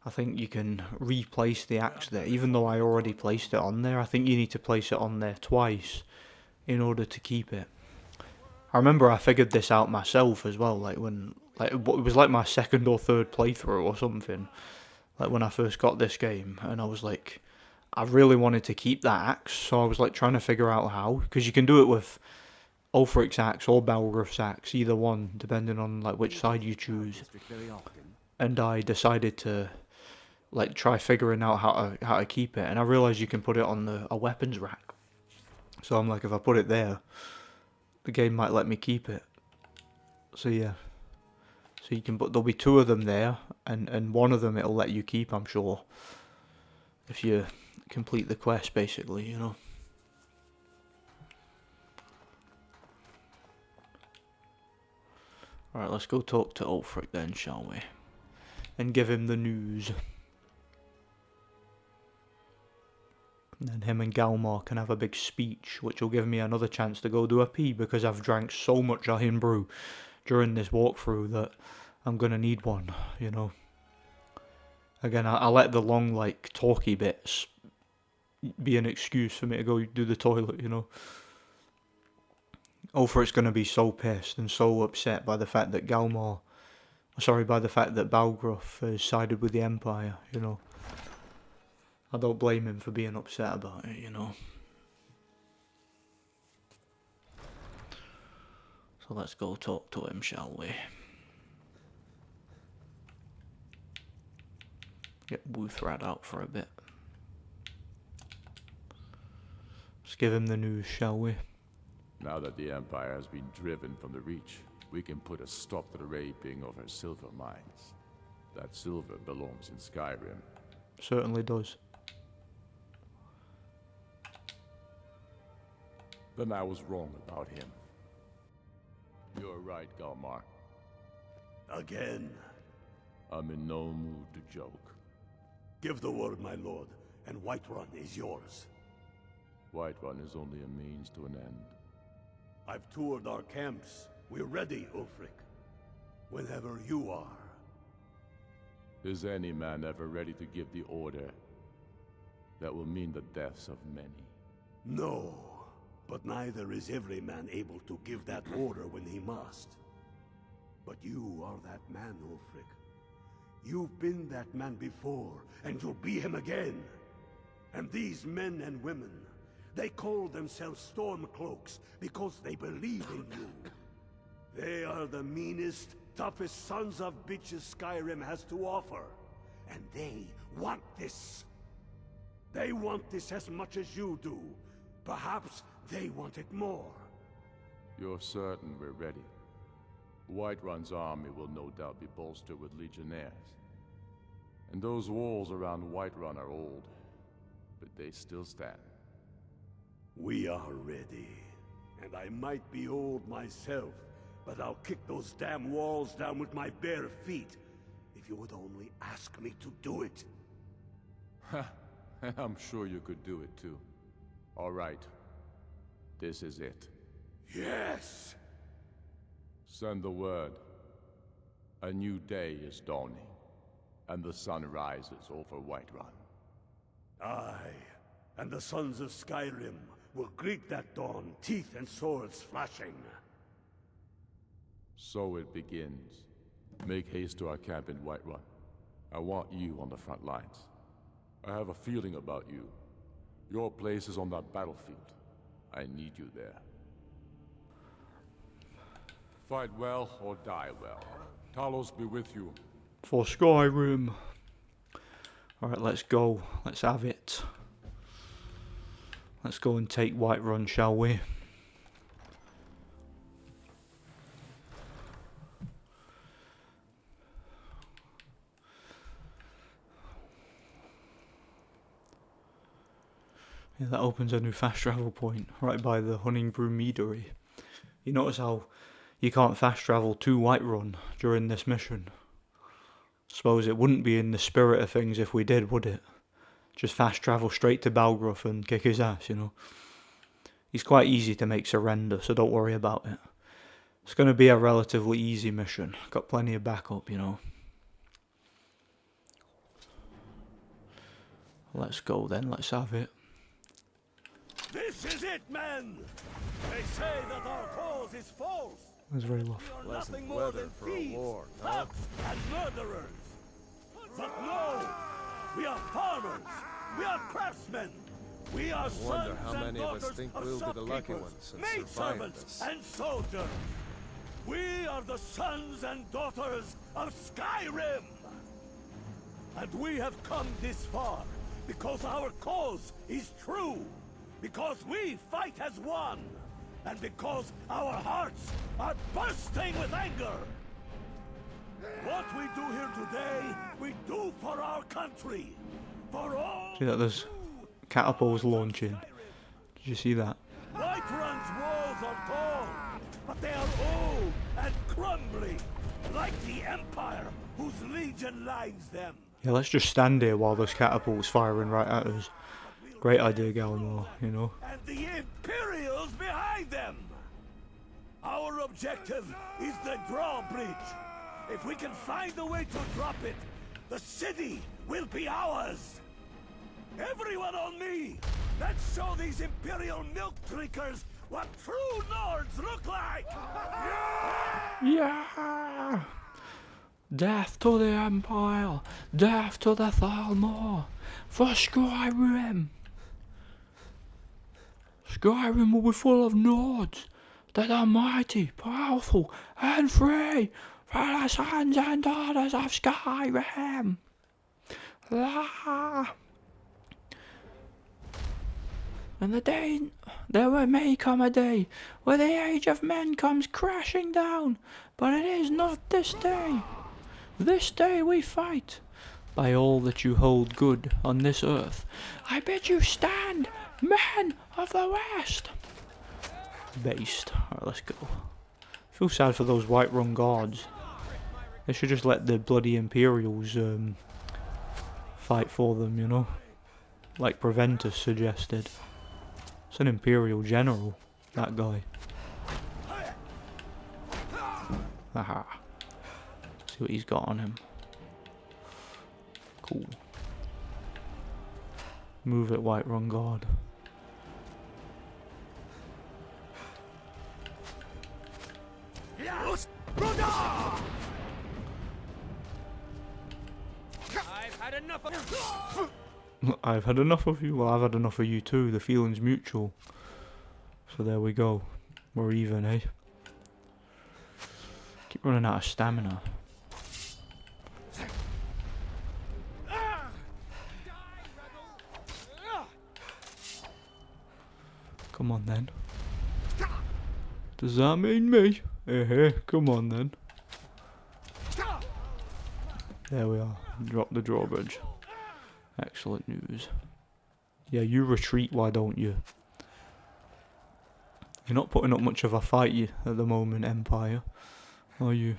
I think you can replace the axe there, even though I already placed it on there. I think you need to place it on there twice in order to keep it. I remember I figured this out myself as well, like it was like my second or third playthrough or something, like when I first got this game, and I was like, I really wanted to keep that axe, so I was like trying to figure out how, because you can do it with Ulfric's axe or Balgruuf's axe, either one, depending on like which side you choose. And I decided to like try figuring out how to keep it, and I realized you can put it on a weapons rack. So I'm like, if I put it there, the game might let me keep it. So yeah. So you can put, there'll be two of them there, and one of them it'll let you keep, I'm sure. If you complete the quest, basically, you know. Alright, let's go talk to Ulfric then, shall we? And give him the news. And then him and Galmar can have a big speech, which will give me another chance to go do a pee, because I've drank so much Iron Brew during this walkthrough that I'm gonna need one, you know. Again, I let the long, like, talky bits be an excuse for me to go do the toilet, you know. Ulfric's gonna be so pissed and so upset by the fact that by the fact that Balgruuf has sided with the Empire, you know. I don't blame him for being upset about it, you know. So let's go talk to him, shall we? Get Wuthrad out for a bit. Let's give him the news, shall we? Now that the Empire has been driven from the Reach, we can put a stop to the raping of our silver mines. That silver belongs in Skyrim. Certainly does. Then I was wrong about him. You're right, Galmar. Again. I'm in no mood to joke. Give the word, my lord, and Whiterun is yours. Whiterun is only a means to an end. I've toured our camps. We're ready, Ulfric. Whenever you are. Is any man ever ready to give the order that will mean the deaths of many? No, but neither is every man able to give that order when he must. But you are that man, Ulfric. You've been that man before, and you'll be him again. And these men and women, they call themselves Stormcloaks because they believe in you. They are the meanest, toughest sons of bitches Skyrim has to offer. And they want this. They want this as much as you do. Perhaps they want it more. You're certain we're ready? Whiterun's army will no doubt be bolstered with legionnaires. And those walls around Whiterun are old, but they still stand. We are ready. And I might be old myself, but I'll kick those damn walls down with my bare feet, if you would only ask me to do it. I'm sure you could do it too. All right. This is it. Yes! Send the word. A new day is dawning, and the sun rises over Whiterun. Aye, and the sons of Skyrim will greet that dawn, teeth and swords flashing. So it begins. Make haste to our camp in Whiterun. I want you on the front lines. I have a feeling about you. Your place is on that battlefield. I need you there. Fight well or die well. Talos be with you. For Skyrim. Alright, let's go. Let's have it. Let's go and take Whiterun, shall we? Yeah, that opens a new fast travel point right by the Honningbrew Meadery. You notice how you can't fast travel to Whiterun during this mission. Suppose it wouldn't be in the spirit of things if we did, would it? Just fast travel straight to Balgruuf and kick his ass, you know. He's quite easy to make surrender, so don't worry about it. It's going to be a relatively easy mission. Got plenty of backup, you know. Let's go then, let's have it. This is it, men! They say that our cause is false. That's very rough. We are nothing more than thieves, thugs, and murderers. But no! We are farmers! We are craftsmen! We are wonder sons how and many of us daughters think of we'll be the lucky shopkeepers, ones and maid survive servants, this. and soldiers. We are the sons and daughters of Skyrim! And we have come this far because our cause is true, because we fight as one, and because our hearts are bursting with anger. What we do here today, we do for our country, for all. See that there's catapults launching. Did you see that? Whiterun's walls are tall, but they are old and crumbling, like the Empire whose legion lines them. Yeah, let's just stand here while those catapults firing right at us. Great idea, Gallimore, you know. And the Imperials behind them. Our objective is the drawbridge. If we can find a way to drop it, the city will be ours. Everyone on me! Let's show these Imperial milk drinkers what true Nords look like! Yeah! Death to the Empire! Death to the Thalmor! For Skyrim! Skyrim will be full of Nords that are mighty, powerful, and free for the sons and daughters of Skyrim! Ah. And there may come a day where the age of men comes crashing down, but it is not this day. This day we fight. By all that you hold good on this earth, I bid you stand, men of the West. Based. Alright, let's go. I feel sad for those Whiterun guards. They should just let the bloody Imperials fight for them, you know? Like Preventus suggested. It's an Imperial general, that guy. Aha. See what he's got on him. Cool. Move it, Whiterun guard. I've had enough of I've had enough of you. Well, I've had enough of you too. The feeling's mutual. So there we go. We're even, eh? Keep running out of stamina. Come on then. Does that mean me? Come on then. There we are. Drop the drawbridge. Excellent news. Yeah, you retreat, why don't you? You're not putting up much of a fight at the moment, Empire. Are you?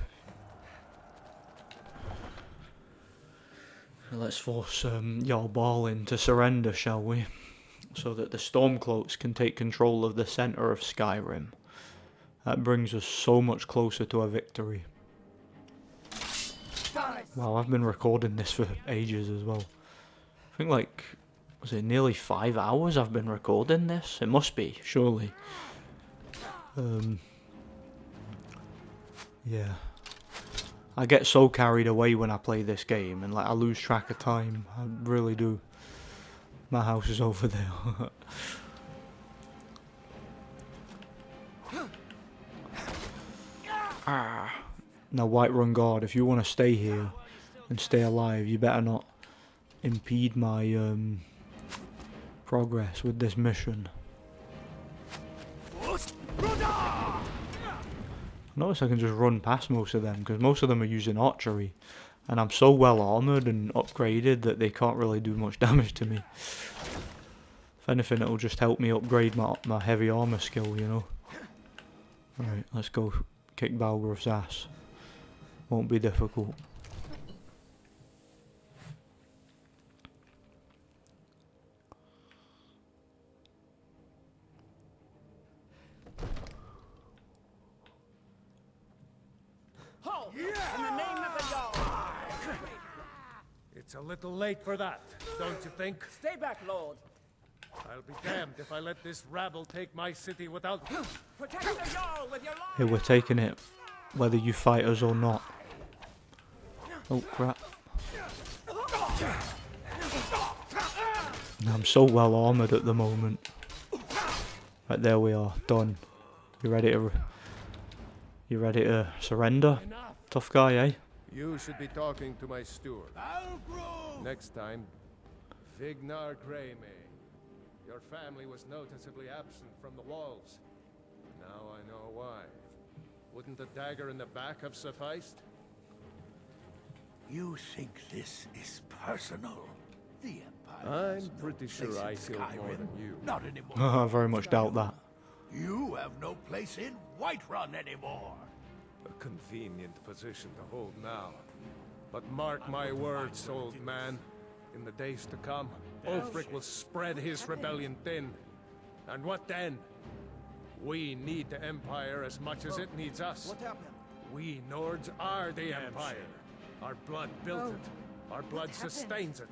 Let's force Jarl Balin to surrender, shall we? So that the Stormcloaks can take control of the centre of Skyrim. That brings us so much closer to a victory. Wow, I've been recording this for ages as well. I think like, was it nearly 5 hours I've been recording this? It must be, surely. Yeah. I get so carried away when I play this game and like I lose track of time. I really do. My house is over there. Now Whiterun guard, if you want to stay here and stay alive, you better not impede my progress with this mission. Notice I can just run past most of them because most of them are using archery and I'm so well armoured and upgraded that they can't really do much damage to me. If anything, it'll just help me upgrade my heavy armour skill, you know. Alright, let's go kick Balgruuf's ass. Won't be difficult. It's a little late for that, don't you think? Stay back, Lord. I'll be damned if I let this rabble take my city without... Protect the Jarl with your life! Hey, we're taking it, whether you fight us or not. Oh, crap. I'm so well armoured at the moment. Right, there we are, done. You ready to surrender? Tough guy, eh? You should be talking to my steward. Next time, Vignar Greymane. Your family was noticeably absent from the walls. Now I know why. Wouldn't the dagger in the back have sufficed? You think this is personal? The Empire I'm pretty sure I killed more than you. Not anymore. I very much doubt that. You have no place in Whiterun anymore. A convenient position to hold now. But mark my words, old man. In the days to come, Ulfric will spread his rebellion thin. And what then? We need the Empire as much as it needs us. What happened? We Nords are the Empire. Our blood built it. Our blood sustains it.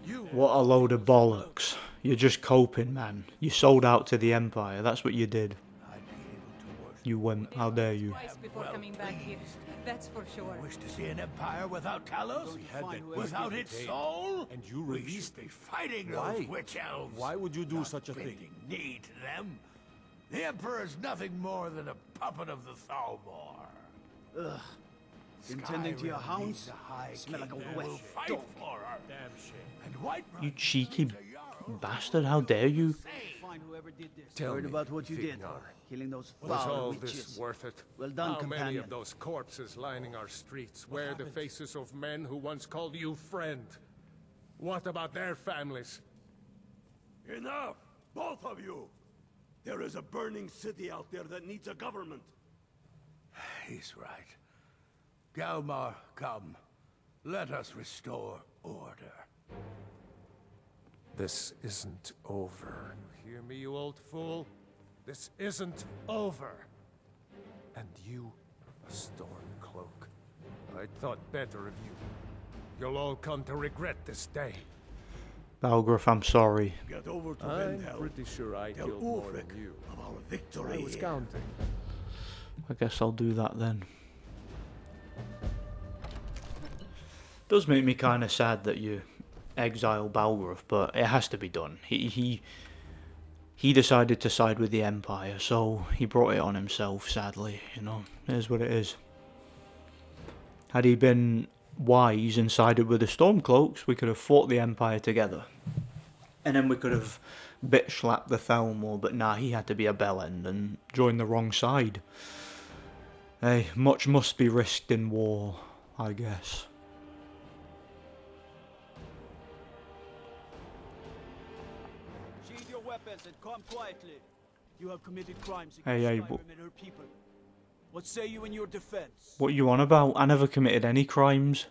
You... What a load of bollocks. You're just coping, man. You sold out to the Empire, that's what you did. You wimp, how dare you. Twice before coming back here. That's for sure. Wish to see an empire without Talos? Without its soul? And you We released should be fighting those witch elves. Why would you do not such a thing? bending knee to them. The Emperor is nothing more than a puppet of the Thalmor. Ugh. Intending to your hounds? Smell like a wet will fight dog. for her. Damn shame. And Whiterun You cheeky bastard, how dare you? Find whoever did this. Tell Heard me, about what you did. Vignar. Killing those Was foul all witches. this worth it? Well done, How many companion. of those corpses lining our streets wear the faces of men who once called you friend? What about their families? Enough! Both of you! There is a burning city out there that needs a government. He's right. Galmar, come. Let us restore order. This isn't over. You hear me, you old fool? This isn't over. And you, a Stormcloak. I thought better of you. You'll all come to regret this day. Balgruuf, I'm sorry. Get over to I'm Windhelm. pretty sure I Tell killed more than Ulfric you. of our victory. I was counting. I guess I'll do that then. Does make me kind of sad that you exile Balgruuf, but it has to be done. He decided to side with the Empire, so he brought it on himself, sadly. You know, it is what it is. Had he been wise and sided with the Stormcloaks, we could have fought the Empire together. And then we could have bitch-slapped the Thalmor, but nah, he had to be a bellend and join the wrong side. Hey, much must be risked in war, I guess. Sheathe your weapons and come quietly. You have committed crimes against Hey, Skyrim and her people. What say you in your defense? What you on about? I never committed any crimes.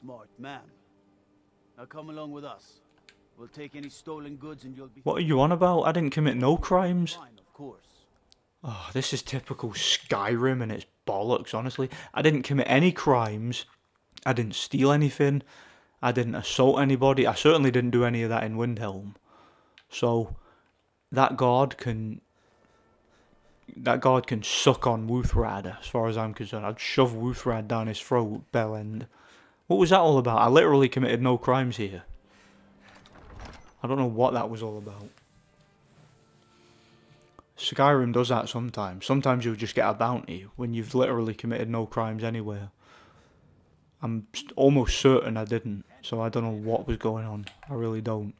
Smart man. Now come along with us. We'll take any stolen goods and you'll be... What are you on about? I didn't commit no crimes. Fine, of course. Oh, this is typical Skyrim and its bollocks, honestly. I didn't commit any crimes. I didn't steal anything. I didn't assault anybody. I certainly didn't do any of that in Windhelm. So, that guard can suck on Wuthrad, as far as I'm concerned. I'd shove Wuthrad down his throat, bellend. What was that all about? I literally committed no crimes here. I don't know what that was all about. Skyrim does that sometimes. Sometimes you'll just get a bounty when you've literally committed no crimes anywhere. I'm almost certain I didn't, so I don't know what was going on. I really don't.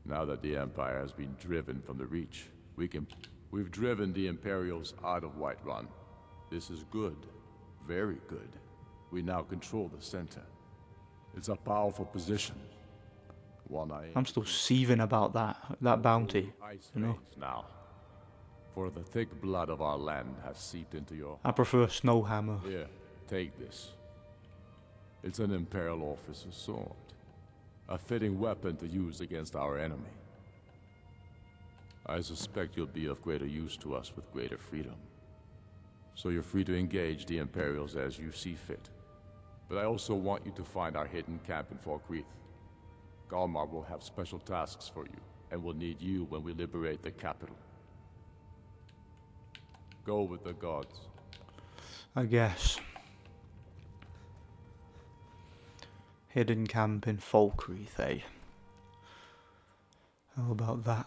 Now that the Empire has been driven from the Reach, we've driven the Imperials out of Whiterun. This is good. Very good. We now control the center. It's a powerful position. One I'm still seething about that bounty, you know. Now, for the thick blood of our land has seeped into your... I prefer Snowhammer. Here, take this. It's an Imperial officer's sword. A fitting weapon to use against our enemy. I suspect you'll be of greater use to us with greater freedom. So you're free to engage the Imperials as you see fit. But I also want you to find our hidden camp in Falkreath. Galmar will have special tasks for you, and will need you when we liberate the capital. Go with the gods. I guess. Hidden camp in Falkreath, eh? How about that?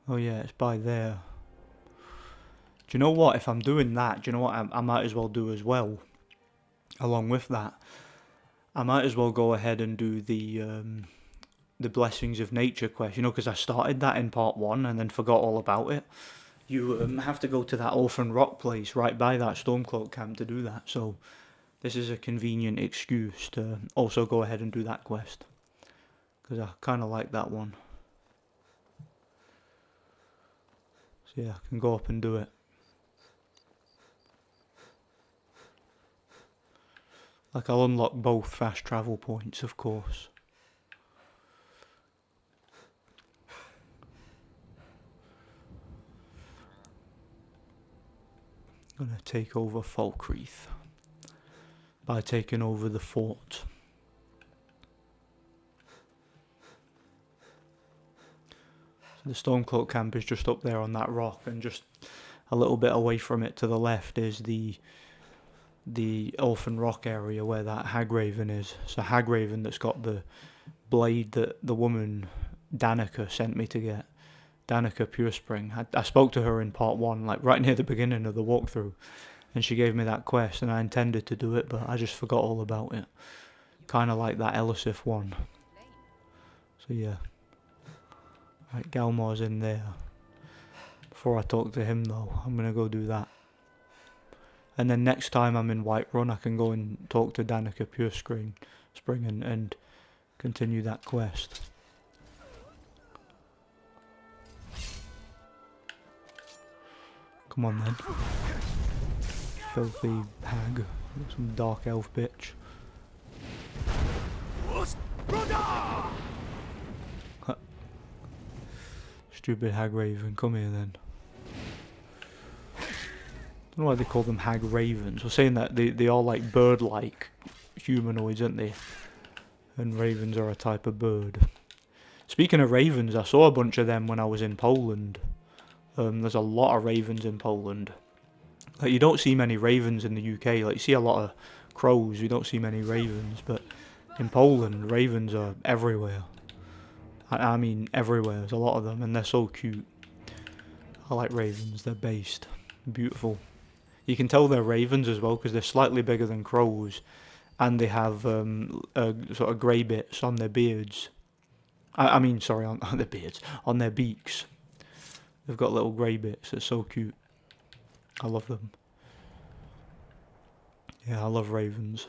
Oh yeah, it's by there. Do you know what? If I'm doing that, do you know what I might as well do as well? Along with that, I might as well go ahead and do the Blessings of Nature quest. You know, because I started that in part 1 and then forgot all about it. You have to go to that Orphan Rock place right by that Stormcloak camp to do that. So this is a convenient excuse to also go ahead and do that quest. Because I kind of like that one. So yeah, I can go up and do it. Like, I'll unlock both fast travel points, of course. I'm gonna take over Falkreath by taking over the fort. So the Stormcloak camp is just up there on that rock, and just a little bit away from it to the left is the Orphan Rock area where that Hagraven is. So Hagraven that's got the blade that the woman Danica sent me to get. Danica Purespring. I spoke to her in part 1, like right near the beginning of the walkthrough, and she gave me that quest, and I intended to do it, but I just forgot all about it. Kind of like that Elisif one. So yeah. Right, Galmar's in there. Before I talk to him though, I'm gonna go do that. And then next time I'm in Whiterun, I can go and talk to Danica Purespring and continue that quest. Come on then. Filthy hag. Some dark elf bitch. Stupid hag raven, come here then. I don't know why they call them hag ravens. We're saying that they are like bird-like humanoids, aren't they? And ravens are a type of bird. Speaking of ravens, I saw a bunch of them when I was in Poland. There's a lot of ravens in Poland. Like, you don't see many ravens in the UK. Like, you see a lot of crows. You don't see many ravens. But in Poland, ravens are everywhere. I mean, everywhere. There's a lot of them, and they're so cute. I like ravens. They're based. Beautiful. You can tell they're ravens as well because they're slightly bigger than crows, and they have sort of grey bits on their beards. I mean, sorry, on their beards, on their beaks. They've got little grey bits. It's so cute. I love them. Yeah, I love ravens.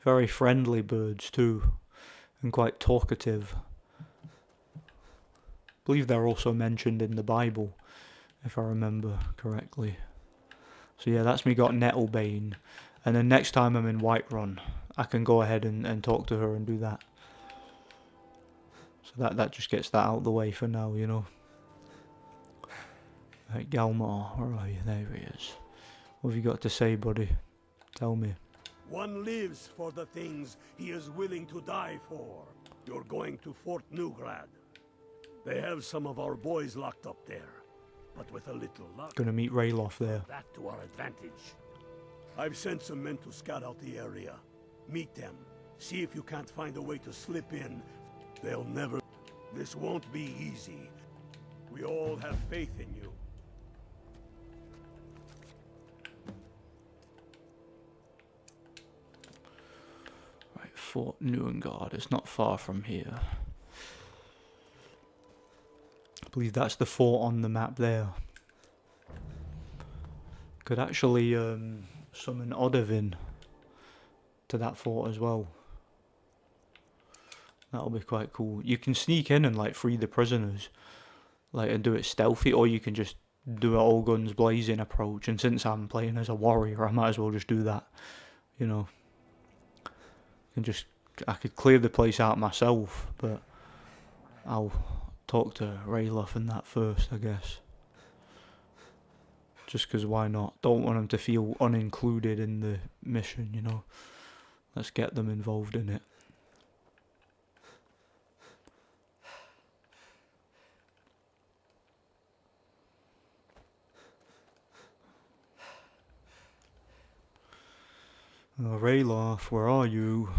Very friendly birds too, and quite talkative. I believe they're also mentioned in the Bible, if I remember correctly. So yeah, that's me got Nettlebane. And then next time I'm in Whiterun, I can go ahead and talk to her and do that. So that just gets that out of the way for now, you know. Right, Galmar, where are you? There he is. What have you got to say, buddy? Tell me. One lives for the things he is willing to die for. You're going to Fort Newgrad. They have some of our boys locked up there. But with a little luck, Gonna meet Rayloff there. that to our advantage. I've sent some men to scout out the area. Meet them. See if you can't find a way to slip in. They'll never... This won't be easy. We all have faith in you. Right, Fort Newengard. It's not far from here. I believe that's the fort on the map there. Could actually summon Odovin to that fort as well. That'll be quite cool. You can sneak in and like free the prisoners, like, and do it stealthy, or you can just do an all guns blazing approach. And since I'm playing as a warrior, I might as well just do that. You know, I could clear the place out myself, but I'll talk to Rayloff and that first, I guess. Just because why not? Don't want them to feel unincluded in the mission, you know. Let's get them involved in it. Rayloff, where are you?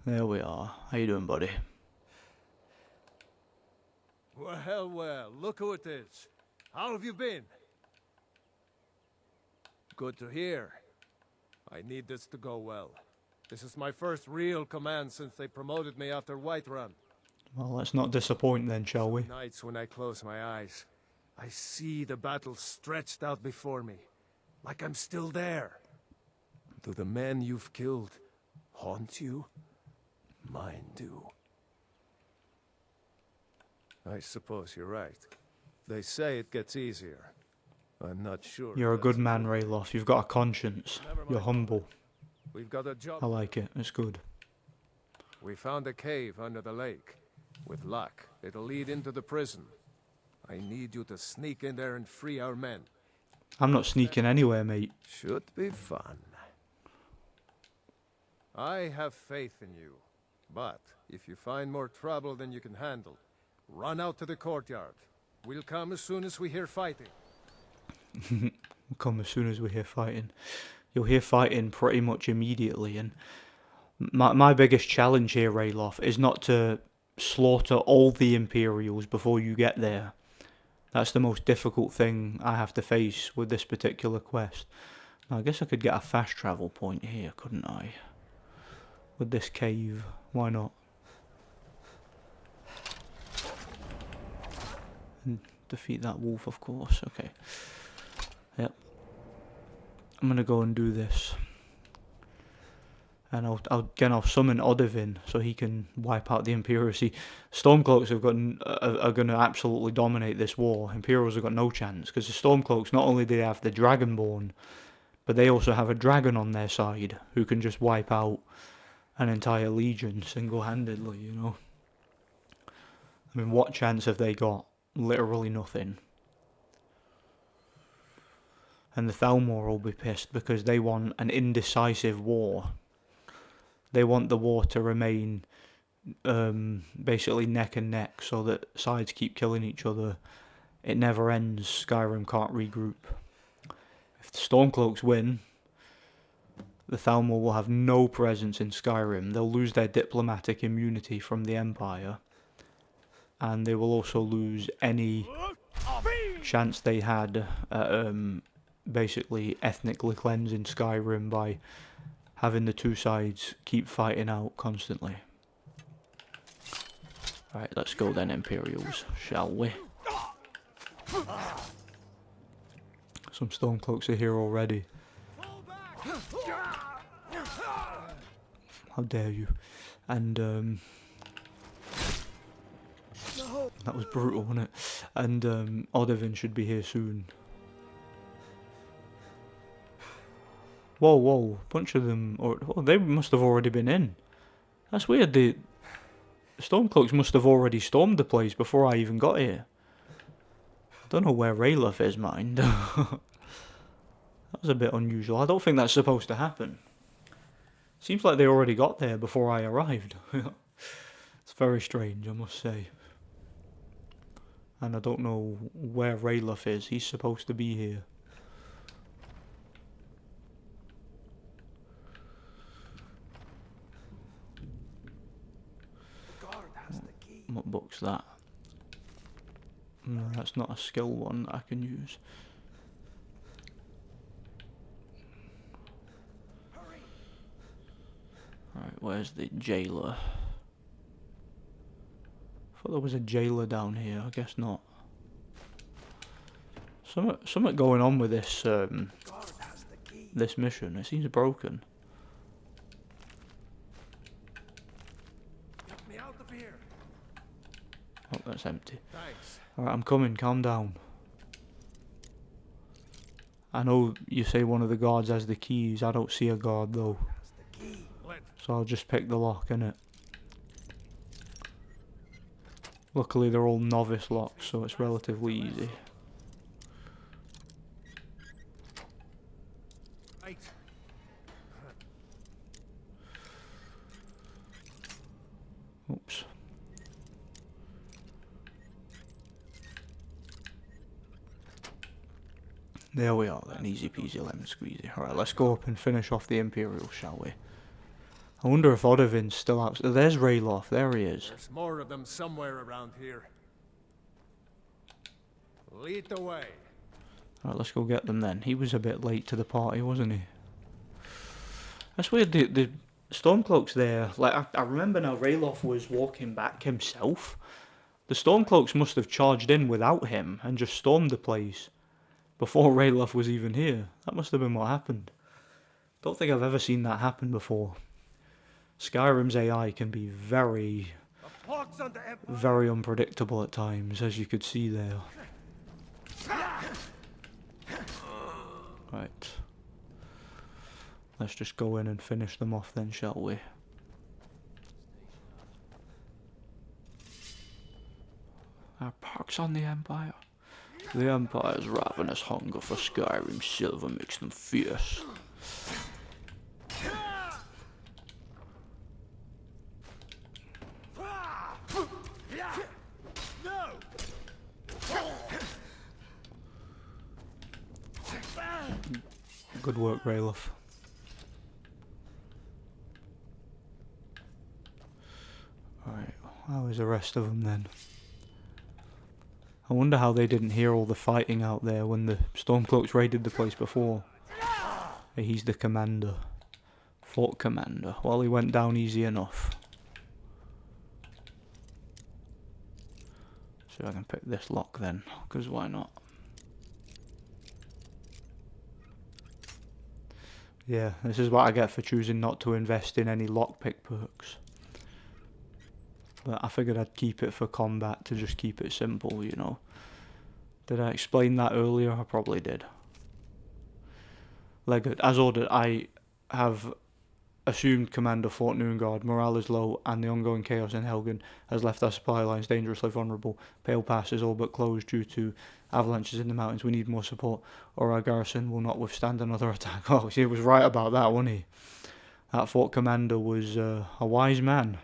There we are. How you doing, buddy? Well, well, look who it is. How have you been? Good to hear. I need this to go well. This is my first real command since they promoted me after Whiterun. Well, let's not disappoint then, shall we? Nights when I close my eyes, I see the battle stretched out before me, like I'm still there. Do the men you've killed haunt you? Mine do. I suppose you're right. They say it gets easier. I'm not sure. You're a good man, Rayloff. You've got a conscience. You're humble. We've got a job. I like it. It's good. We found a cave under the lake. With luck, it'll lead into the prison. I need you to sneak in there and free our men. I'm not sneaking anywhere, mate. Should be fun. I have faith in you. But if you find more trouble than you can handle, run out to the courtyard. We'll come as soon as we hear fighting. We'll come as soon as we hear fighting. You'll hear fighting pretty much immediately, and my biggest challenge here, Rayloff, is not to slaughter all the Imperials before you get there. That's the most difficult thing I have to face with this particular quest. Now, I guess I could get a fast travel point here, couldn't I? With this cave, why not? And defeat that wolf, of course. Okay. Yep. I'm gonna go and do this, and I'll summon Odivin so he can wipe out the Imperials. See, Stormcloaks are gonna absolutely dominate this war. Imperials have got no chance because the Stormcloaks, not only do they have the Dragonborn, but they also have a dragon on their side who can just wipe out an entire legion single-handedly, you know. I mean, what chance have they got? Literally nothing. And the Thalmor will be pissed because they want an indecisive war. They want the war to remain basically neck and neck so that sides keep killing each other. It never ends. Skyrim can't regroup. If the Stormcloaks win, the Thalmor will have no presence in Skyrim. They'll lose their diplomatic immunity from the Empire. And they will also lose any chance they had at basically ethnically cleansing Skyrim by having the two sides keep fighting out constantly. Right, let's go then, Imperials, shall we? Some Stormcloaks are here already. How dare you? And that was brutal, wasn't it? And Odivin should be here soon. Whoa, whoa, a bunch of them, they must have already been in. That's weird, the Stormcloaks must have already stormed the place before I even got here. I don't know where Rayloff is, mind. That was a bit unusual. I don't think that's supposed to happen. Seems like they already got there before I arrived. It's very strange, I must say. And I don't know where Rayloff is. He's supposed to be here. What book's that? No, that's not a skill one that I can use. Right, where's the jailer? I thought there was a jailer down here. I guess not. Something going on with this this mission. It seems broken. Oh, that's empty. Alright, I'm coming. Calm down. I know you say one of the guards has the keys. I don't see a guard though. So I'll just pick the lock, innit? Luckily they're all novice locks, so it's relatively easy. Oops. There we are then, easy peasy lemon squeezy. Alright, let's go up and finish off the Imperial, shall we? I wonder if Odovin's still out. There's Rayloff, there he is. There's more of them somewhere around here. Lead the way. Alright, let's go get them then. He was a bit late to the party, wasn't he? That's weird, the Stormcloaks there, like, I remember now Rayloff was walking back himself. The Stormcloaks must have charged in without him and just stormed the place before Rayloff was even here. That must have been what happened. Don't think I've ever seen that happen before. Skyrim's AI can be very unpredictable at times, as you could see there. Right. Let's just go in and finish them off then, shall we? Our pox on the Empire. The Empire's ravenous hunger for Skyrim silver makes them fierce. Good work, Rayloff. Alright, how is the rest of them then? I wonder how they didn't hear all the fighting out there when the Stormcloaks raided the place before. Hey, he's the commander. Fort commander. Well, he went down easy enough. See if I can pick this lock then, because why not? Yeah, this is what I get for choosing not to invest in any lockpick perks. But I figured I'd keep it for combat to just keep it simple, you know. Did I explain that earlier? I probably did. Legate, as ordered, I have assumed command of Fort Noongard. Morale is low, and the ongoing chaos in Helgen has left our supply lines dangerously vulnerable. Pale Pass is all but closed due to avalanches in the mountains. We need more support, or our garrison will not withstand another attack. Oh, he was right about that, wasn't he? That Fort Commander was a wise man.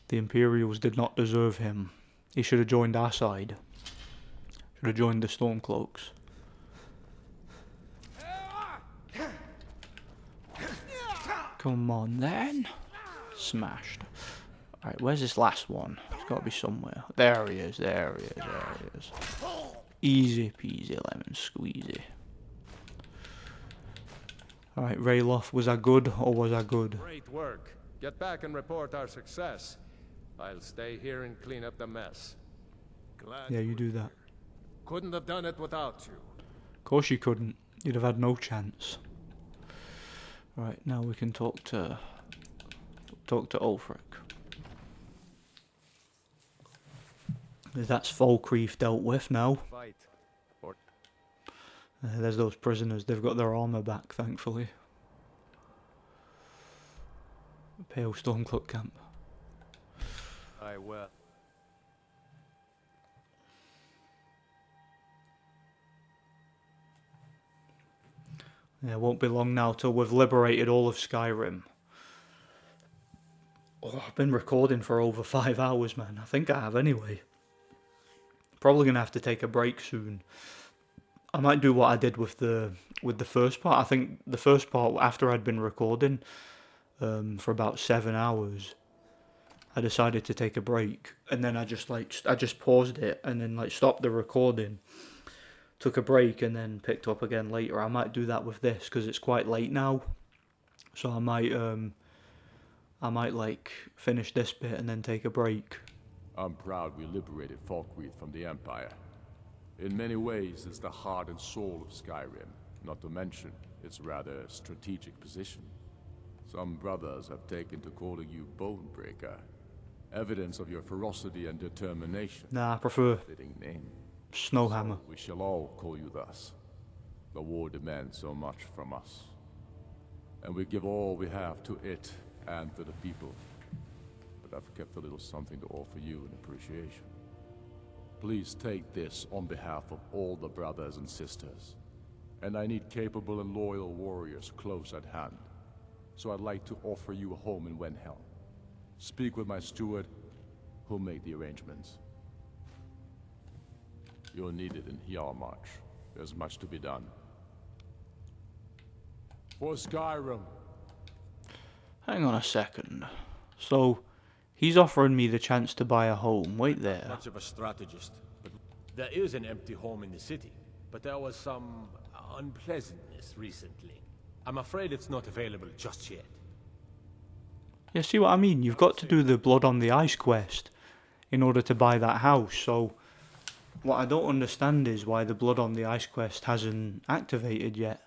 The Imperials did not deserve him. He should have joined our side. Should have joined the Stormcloaks. Come on then. Smashed. Alright, where's this last one? It's got to be somewhere. There he is, there he is, there he is. Easy peasy lemon squeezy. Alright, Rayloff, was I good or was I good? Great work. Get back and report our success. I'll stay here and clean up the mess. Glad Yeah, you do that. couldn't have done it without you. Of course you couldn't. You'd have had no chance. Right, now we can talk to Ulfric. That's Falkreath dealt with now. Fight. Or There's those prisoners. They've got their armor back, thankfully. Pale Stormcloak camp. I will. Yeah, it won't be long now till we've liberated all of Skyrim. Oh, I've been recording for over 5 hours, man. I think I have anyway. Probably gonna have to take a break soon. I might do what I did with the first part. I think the first part, after I'd been recording for about 7 hours, I decided to take a break, and then I just paused it and then like stopped the recording, took a break, and then picked up again later. I might do that with this because it's quite late now, so I might like finish this bit and then take a break. I'm proud we liberated Falkreath from the Empire. In many ways, it's the heart and soul of Skyrim, not to mention its rather strategic position. Some brothers have taken to calling you Bonebreaker, evidence of your ferocity and determination. Nah, I prefer Fitting name. Snowhammer. So we shall all call you thus. The war demands so much from us, and we give all we have to it and to the people. But I've kept a little something to offer you in appreciation. Please take this on behalf of all the brothers and sisters. And I need capable and loyal warriors close at hand. So I'd like to offer you a home in Wenhelm. Speak with my steward, who'll make the arrangements. You'll need it in Hjalmarch. There's much to be done. For Skyrim. Hang on a second. So, he's offering me the chance to buy a home. Wait there. Much of a strategist, but there is an empty home in the city. But there was some unpleasantness recently. I'm afraid it's not available just yet. Yeah, see what I mean? You've got to do the Blood on the Ice quest in order to buy that house. So, what I don't understand is why the Blood on the Ice quest hasn't activated yet.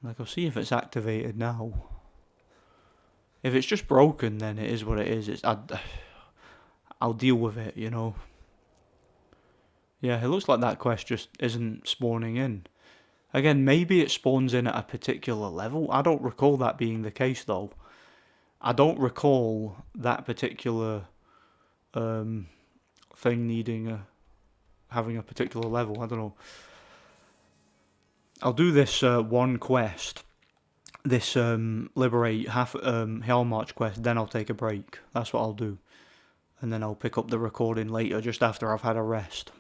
Like, I'll see if it's activated now. If it's just broken, then it is what it is. I'll deal with it, you know. Yeah, it looks like that quest just isn't spawning in. Again, maybe it spawns in at a particular level. I don't recall that being the case, though. I don't recall that particular thing needing having a particular level. I don't know. I'll do this one quest, this liberate Hjalmarch quest, then I'll take a break. That's what I'll do. And then I'll pick up the recording later, just after I've had a rest.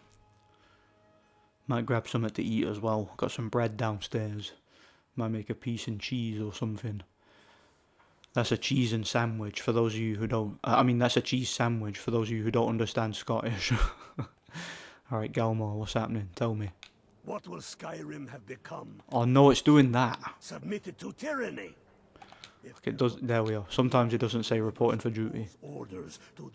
Might grab something to eat as well. Got some bread downstairs. Might make a piece and cheese or something. That's a cheese and sandwich for those of you who don't... that's a cheese sandwich for those of you who don't understand Scottish. Alright, Galmar, what's happening? Tell me. What will Skyrim have become? Oh no, it's doing that. Submitted to tyranny. Look, it does. There we are. Sometimes it doesn't say reporting for duty.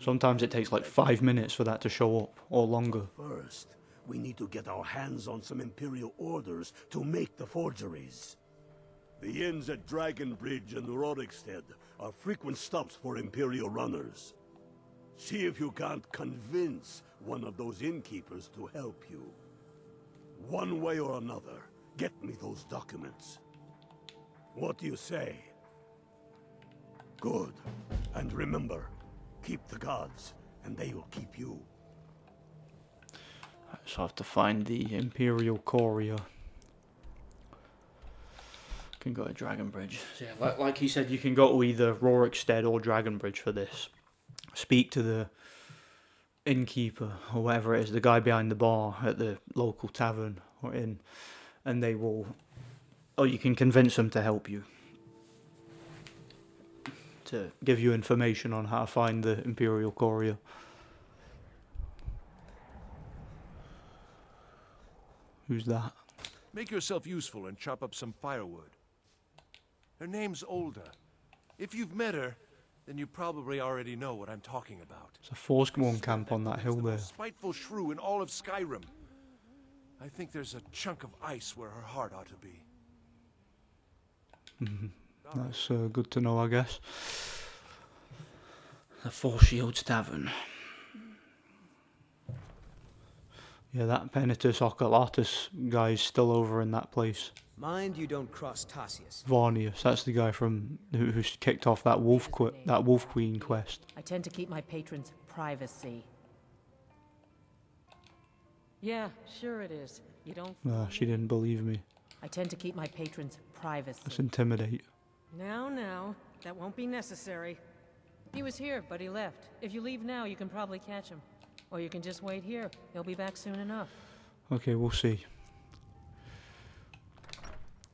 Sometimes it takes like 5 minutes for that to show up, or longer. First, we need to get our hands on some Imperial orders to make the forgeries. The inns at Dragonbridge and Rorikstead are frequent stops for Imperial runners. See if you can't convince one of those innkeepers to help you. One way or another, get me those documents. What do you say? Good. And remember, keep the gods, and they will keep you. So I have to find the Imperial Courier. Can go to Dragonbridge. Yeah, like he said, you can go to either Rorikstead or Dragonbridge for this. Speak to the innkeeper or whatever it is, the guy behind the bar at the local tavern or inn, and they will, or you can convince them to help you, to give you information on how to find the Imperial Courier. Who's that? Make yourself useful and chop up some firewood. Her name's Olda. If you've met her, then you probably already know what I'm talking about. It's a Forsworn camp on that hill there. Spiteful shrew in all of Skyrim. I think there's a chunk of ice where her heart ought to be. That's good to know, I guess. The Four Shields Tavern. Yeah, that Penitus Oculatus guy's still over in that place. Mind you don't cross Tassius. Varnius, that's the guy from who's kicked off that Wolf Queen quest. I tend to keep my patrons' privacy. Yeah, sure it is. You don't... She didn't believe me. I tend to keep my patrons' privacy. Let's intimidate. Now, that won't be necessary. He was here, but he left. If you leave now, you can probably catch him. Or you can just wait here. He'll be back soon enough. Okay, we'll see.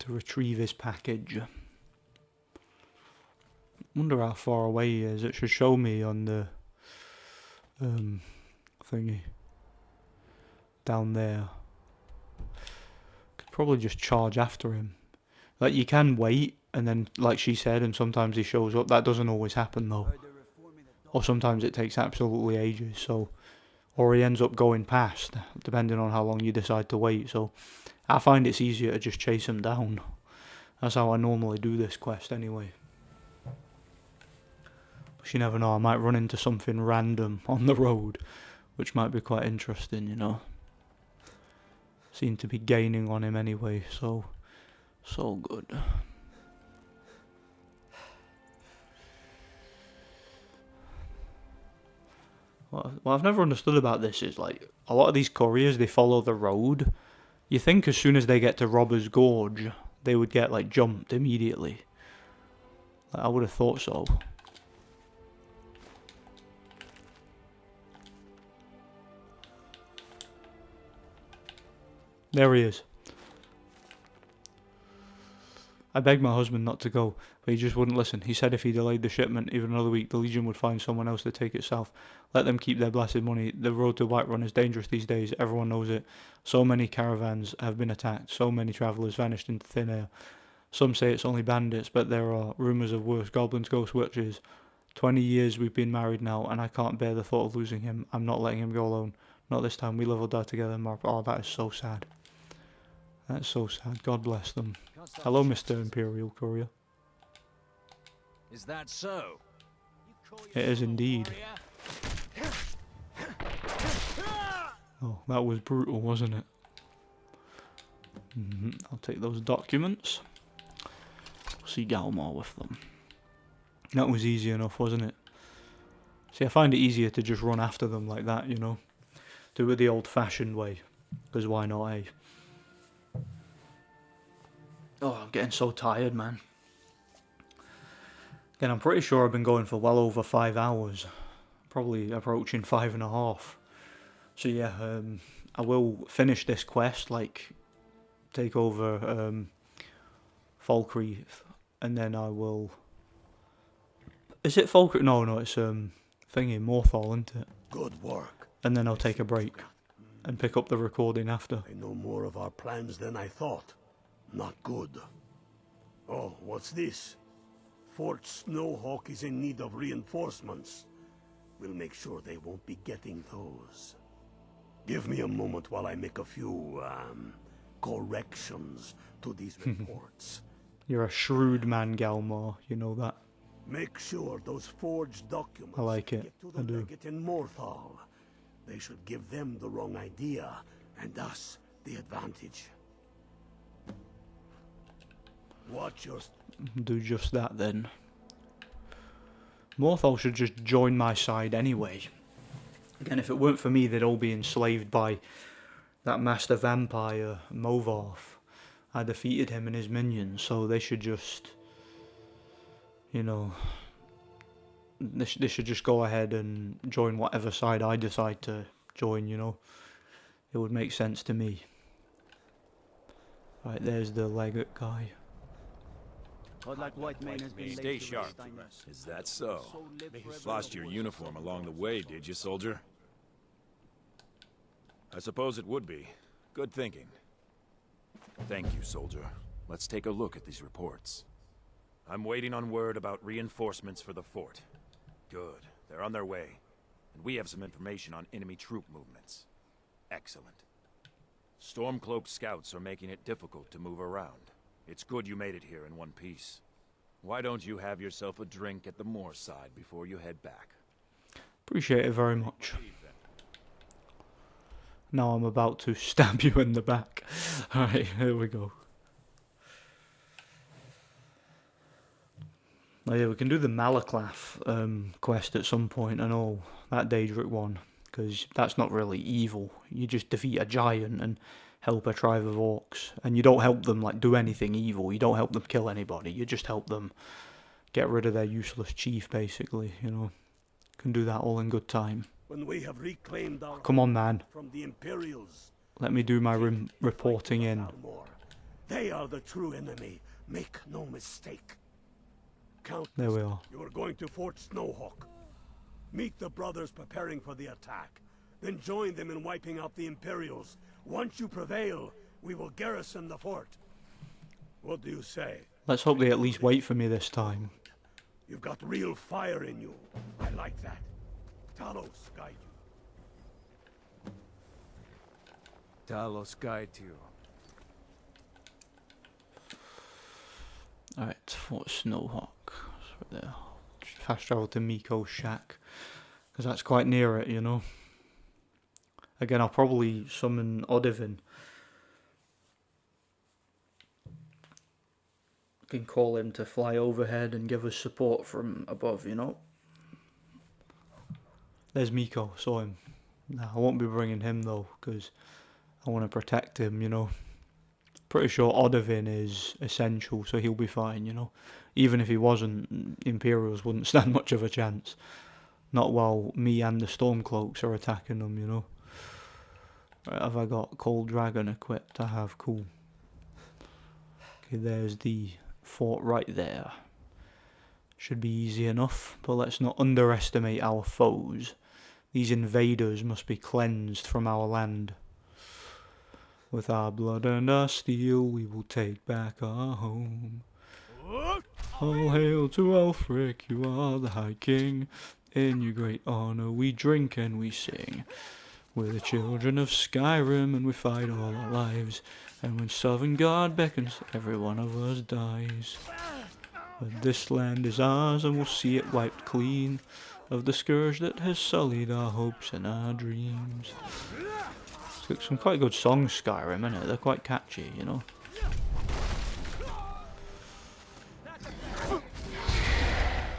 To retrieve his package. Wonder how far away he is. It should show me on the thingy down there. Could probably just charge after him. Like, you can wait, and then, like she said, and sometimes he shows up. That doesn't always happen though. Or sometimes it takes absolutely ages. So, or he ends up going past, depending on how long you decide to wait. So, I find it's easier to just chase him down. That's how I normally do this quest anyway. But you never know, I might run into something random on the road, which might be quite interesting, you know. Seem to be gaining on him anyway, so good. what I've never understood about this is, like, a lot of these couriers, they follow the road. You think as soon as they get to Robber's Gorge, they would get, like, jumped immediately. Like, I would have thought so. There he is. I begged my husband not to go, but he just wouldn't listen. He said if he delayed the shipment even another week, the Legion would find someone else to take it south. Let them keep their blessed money. The road to Whiterun is dangerous these days. Everyone knows it. So many caravans have been attacked. So many travellers vanished into thin air. Some say it's only bandits, but there are rumours of worse goblins, ghosts, witches. 20 years we've been married now, and I can't bear the thought of losing him. I'm not letting him go alone. Not this time. We live or die together, Mark. Oh, that is so sad. That's so sad. God bless them. Hello, Mr. Imperial Courier. Is that so? It is indeed. Oh, that was brutal, wasn't it? I'll take those documents. See Galmar with them. That was easy enough, wasn't it? See, I find it easier to just run after them like that, you know? Do it the old-fashioned way. Because why not, eh? Oh, I'm getting so tired, man. Again, I'm pretty sure I've been going for well over 5 hours. Probably approaching 5.5. So yeah, I will finish this quest, like, take over Falkreath, and then I will... Is it Falkreath? No, it's thingy, Morthal, isn't it? Good work. And then I'll take a break and pick up the recording after. I know more of our plans than I thought. Not good. Oh, what's this? Fort Snowhawk is in need of reinforcements. We'll make sure they won't be getting those. Give me a moment while I make a few, corrections to these reports. You're a shrewd man, Galmar. You know that. Make sure those forged documents I like it. get to I the do. legate in Morthal. They should give them the wrong idea, and us the advantage. Watch your... Do just that then. Morthal should just join my side anyway. Again, if it weren't for me, they'd all be enslaved by that master vampire, Movarth. I defeated him and his minions, so they should just, you know, they should just go ahead and join whatever side I decide to join, you know. It would make sense to me. Right, there's the legate guy. Stay sharp. Is that so? Lost your uniform along the way, did you, soldier? I suppose it would be. Good thinking. Thank you, soldier. Let's take a look at these reports. I'm waiting on word about reinforcements for the fort. Good. They're on their way. And we have some information on enemy troop movements. Excellent. Stormcloak scouts are making it difficult to move around. It's good you made it here in one piece. Why don't you have yourself a drink at the moorside before you head back? Appreciate it very much. Now I'm about to stab you in the back. Alright, here we go. Oh yeah, we can do the Malaclath quest at some point and all. That Daedric one. Because that's not really evil. You just defeat a giant and help a tribe of orcs. And you don't help them like do anything evil. You don't help them kill anybody. You just help them get rid of their useless chief, basically, you know. Can do that all in good time. When we have reclaimed our Come on, man. From the Imperials. Let me do my reporting in. They are the true enemy. Make no mistake. Count. There we are. You are going to Fort Snowhawk. Meet the brothers preparing for the attack. Then join them in wiping out the Imperials. Once you prevail, we will garrison the fort. What do you say? Let's hope they at least wait for me this time. You've got real fire in you. I like that. Talos guide you. Talos guide you. Alright, Fort Snowhawk. Right there. Fast travel to Miko's shack. Because that's quite near it, you know. Again, I'll probably summon Odivin. Can call him to fly overhead and give us support from above, you know. There's Miko, saw him. Nah, I won't be bringing him though, because I want to protect him, you know. Pretty sure Odovin is essential, so he'll be fine, you know. Even if he wasn't, Imperials wouldn't stand much of a chance. Not while me and the Stormcloaks are attacking them, you know. Right, have I got Cold Dragon equipped? I have, cool. Okay, there's the fort right there. Should be easy enough, but let's not underestimate our foes. These invaders must be cleansed from our land. With our blood and our steel, we will take back our home. All hail to Ulfric, you are the High King. In your great honour we drink and we sing. We're the children of Skyrim and we fight all our lives. And when Sovngarde beckons, every one of us dies. But this land is ours and we'll see it wiped clean of the scourge that has sullied our hopes and our dreams. It's got some quite good songs, Skyrim, innit? They're quite catchy, you know.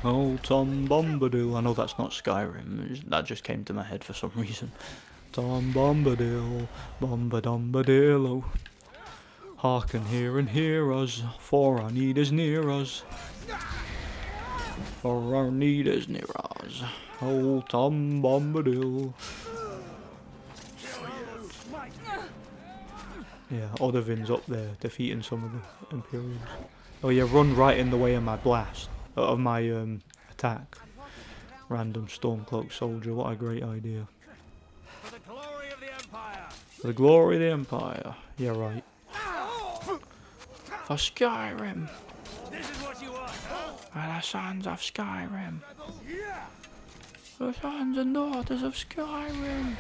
Oh, Tom Bombadil. I know that's not Skyrim. That just came to my head for some reason. Tom Bombadil, Bombadillo. Hearken here and hear us, for our need is near us. For our need is near us. Oh, Tom Bombadil. Yeah, Odovin's up there, defeating some of the Imperials. Oh yeah, run right in the way of my blast. Of my attack. Random Stormcloak soldier, what a great idea. For the glory of the Empire! For the glory of the Empire. Yeah, right. For Skyrim. This is what you want. For the sons of Skyrim. The sons and daughters of Skyrim.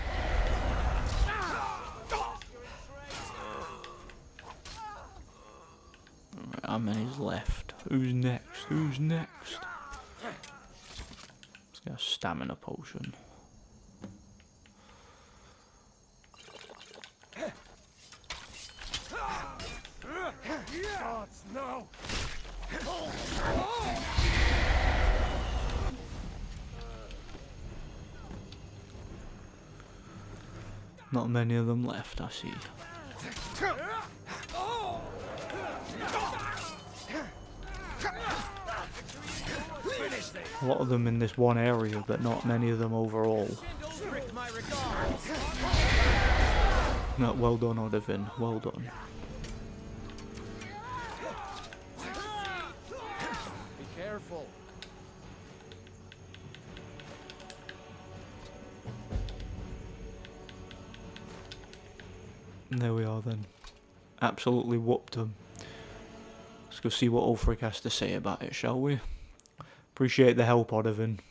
Right, how many's left? Who's next? Who's next? Let's get a stamina potion. No. Not many of them left, I see. A lot of them in this one area, but not many of them overall. No, well done, Odovin. Well done. Be careful. And there we are then. Absolutely whooped them. Let's go see what Ulfric has to say about it, shall we? Appreciate the help, Odovin.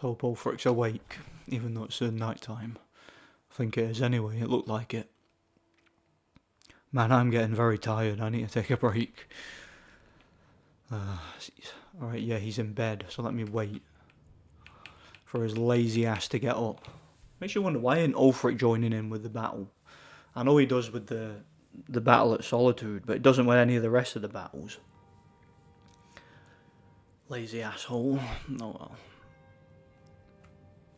So Ulfric's awake, even though it's night time. I think it is anyway, it looked like it. Man, I'm getting very tired, I need to take a break. Alright, yeah, he's in bed, so let me wait for his lazy ass to get up. Makes you wonder, why ain't Ulfric joining in with the battle? I know he does with the battle at Solitude, but it doesn't with any of the rest of the battles. Lazy asshole. Oh well.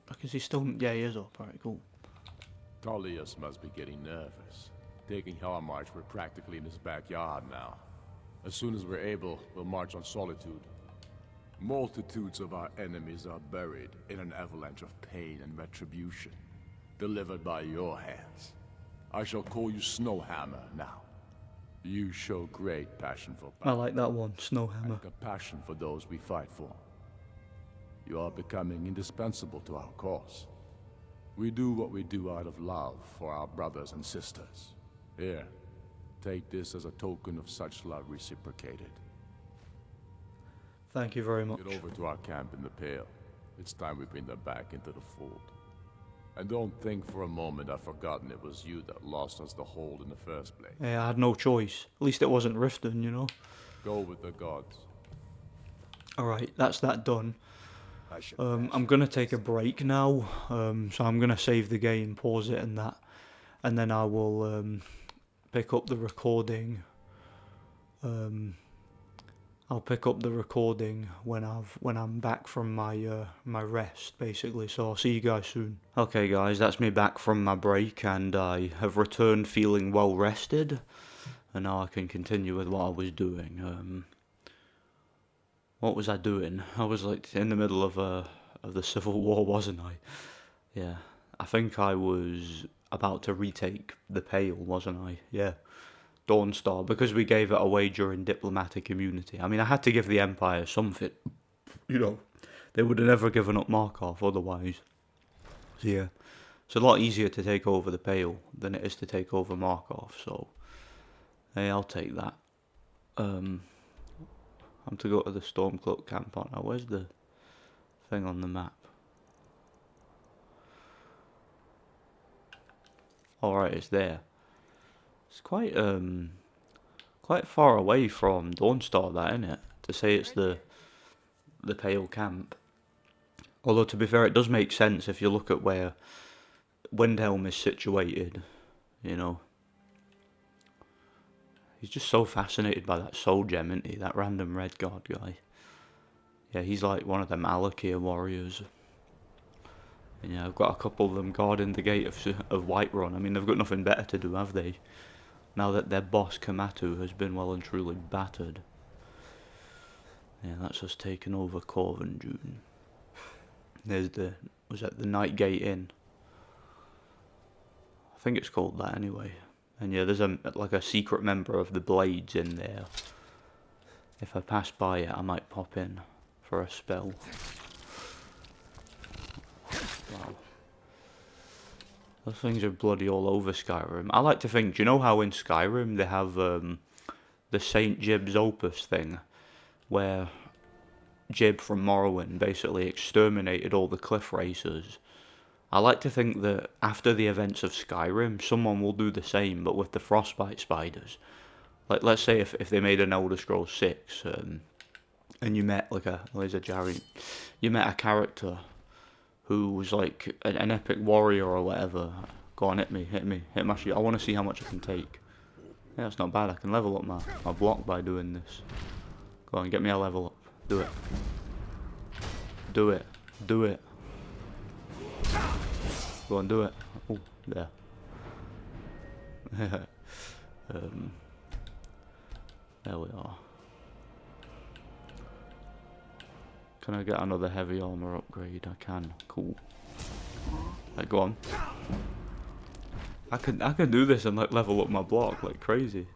Because he's still... Yeah, he is up. Alright, cool. Tullius must be getting nervous. Taking Hellmarch, we're practically in his backyard now. As soon as we're able, we'll march on Solitude. Multitudes of our enemies are buried in an avalanche of pain and retribution, delivered by your hands. I shall call you Snowhammer now. You show great passion for I like that one, Snowhammer. and compassion for those we fight for. You are becoming indispensable to our cause. We do what we do out of love for our brothers and sisters. Here, take this as a token of such love reciprocated. Thank you very much. Get over to our camp in the Pale. It's time we bring them back into the fold. And don't think for a moment I've forgotten it was you that lost us the hold in the first place. Yeah, I had no choice. At least it wasn't Riften, you know. Go with the gods. Alright, that's that done. I'm going to take a break now. So I'm going to save the game, pause it and that. And then I will pick up the recording. I'll pick up the recording when I'm back from my my rest, basically. So I'll see you guys soon. Okay, guys, that's me back from my break, and I have returned feeling well rested, and now I can continue with what I was doing. What was I doing? I was like in the middle of the Civil War, wasn't I? Yeah, I think I was about to retake the Pale, wasn't I? Yeah. Dawnstar, because we gave it away during diplomatic immunity. I mean, I had to give the Empire something, you know. They would have never given up Markov otherwise. So yeah, it's a lot easier to take over the Pale than it is to take over Markov, so hey, I'll take that. I'm to go to the Stormcloak camp on now. Where's the thing on the map? Alright, it's there. It's quite far away from Dawnstar, that, isn't it? To say it's the Pale camp. Although, to be fair, it does make sense if you look at where Windhelm is situated, you know. He's just so fascinated by that soul gem, isn't he? That random red guard guy. Yeah, he's like one of them Alakir warriors. And yeah, I've got a couple of them guarding the gate of Whiterun. I mean, they've got nothing better to do, have they? Now that their boss, Kamatu, has been well and truly battered. Yeah, that's us taking over Corvin June. There's was that the Night Gate Inn? I think it's called that anyway. And yeah, there's like a secret member of the Blades in there. If I pass by it, I might pop in for a spell. Wow. Those things are bloody all over Skyrim. I like to think, do you know how in Skyrim they have the St. Jib's Opus thing, where Jib from Morrowind basically exterminated all the cliff racers? I like to think that after the events of Skyrim, someone will do the same, but with the frostbite spiders. Like, let's say if they made an Elder Scrolls 6, and you met like there's a giant, you met a character who was like an epic warrior or whatever. Go on, hit my shield. I want to see how much I can take. Yeah, it's not bad. I can level up my block by doing this. Go on, get me a level up. Do it. Do it. Do it. Go on, do it. Oh, there. There we are. Can I get another heavy armor upgrade? I can. Cool. Right, go on. I can do this and like level up my block like crazy.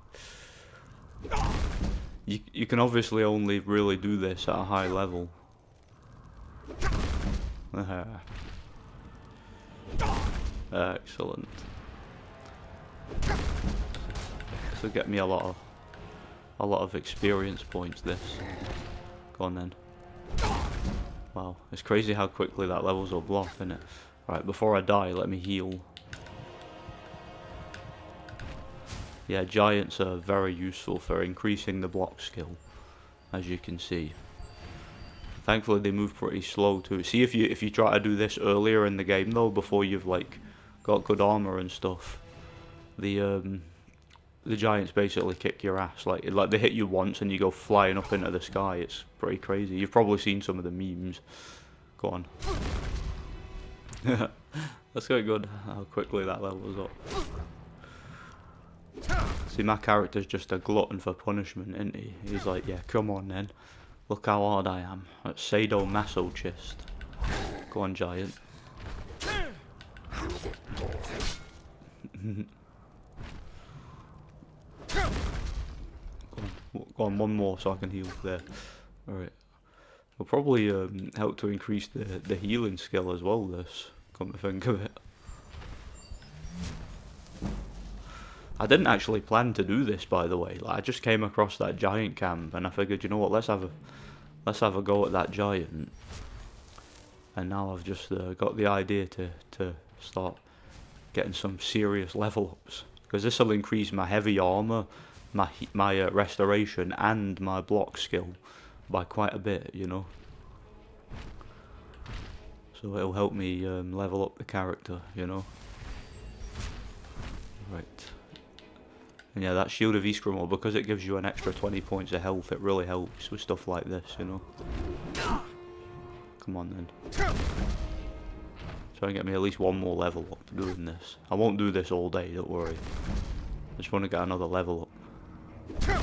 You can obviously only really do this at a high level. Excellent. This will get me a lot of experience points. This. Go on then. Wow, it's crazy how quickly that levels up block, isn't it? Right, before I die, let me heal. Yeah, giants are very useful for increasing the block skill, as you can see. Thankfully, they move pretty slow too. See, if you try to do this earlier in the game though, before you've like got good armor and stuff, the giants basically kick your ass. Like they hit you once and you go flying up into the sky. It's pretty crazy. You've probably seen some of the memes. Go on. That's quite good how quickly that levels up. See, my character's just a glutton for punishment, isn't he? He's like, yeah, come on then. Look how hard I am. That's sadomasochist. Go on, giant. Go on, one more so I can heal there. Alright. Will probably help to increase the healing skill as well, this. Come to think of it. I didn't actually plan to do this, by the way. Like, I just came across that giant camp and I figured, you know what, let's have a go at that giant. And now I've just got the idea to start getting some serious level ups, because this will increase my heavy armor, my restoration, and my block skill by quite a bit, you know. So it'll help me level up the character, you know. Right. And yeah, that Shield of Ysgramor, because it gives you an extra 20 points of health, it really helps with stuff like this, you know. Come on then. Try and get me at least one more level up doing this. I won't do this all day, don't worry. I just want to get another level up.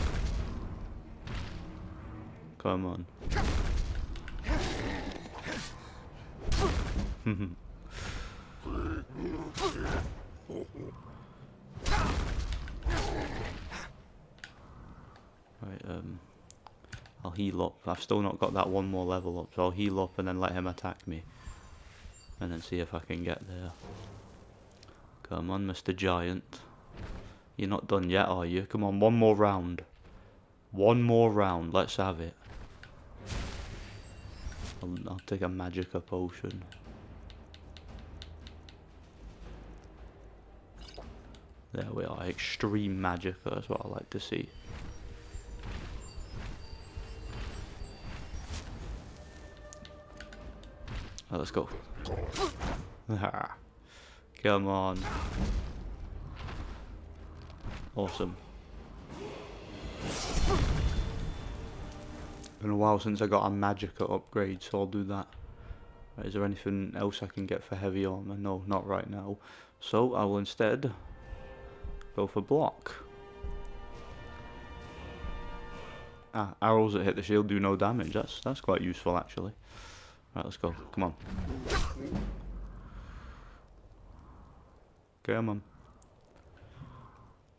Come on. Right, I'll heal up. I've still not got that one more level up, so I'll heal up and then let him attack me. And then see if I can get there. Come on, Mr. Giant. You're not done yet, are you? Come on, one more round. One more round, let's have it. I'll take a Magicka potion. There we are, extreme Magicka, that's what I like to see. Oh, let's go. Come on. Awesome. Been a while since I got a Magicka upgrade, so I'll do that. Right, is there anything else I can get for heavy armor? No, not right now. So I will instead go for block. Ah, arrows that hit the shield do no damage. That's quite useful actually. Right, let's go. Come on. Come on.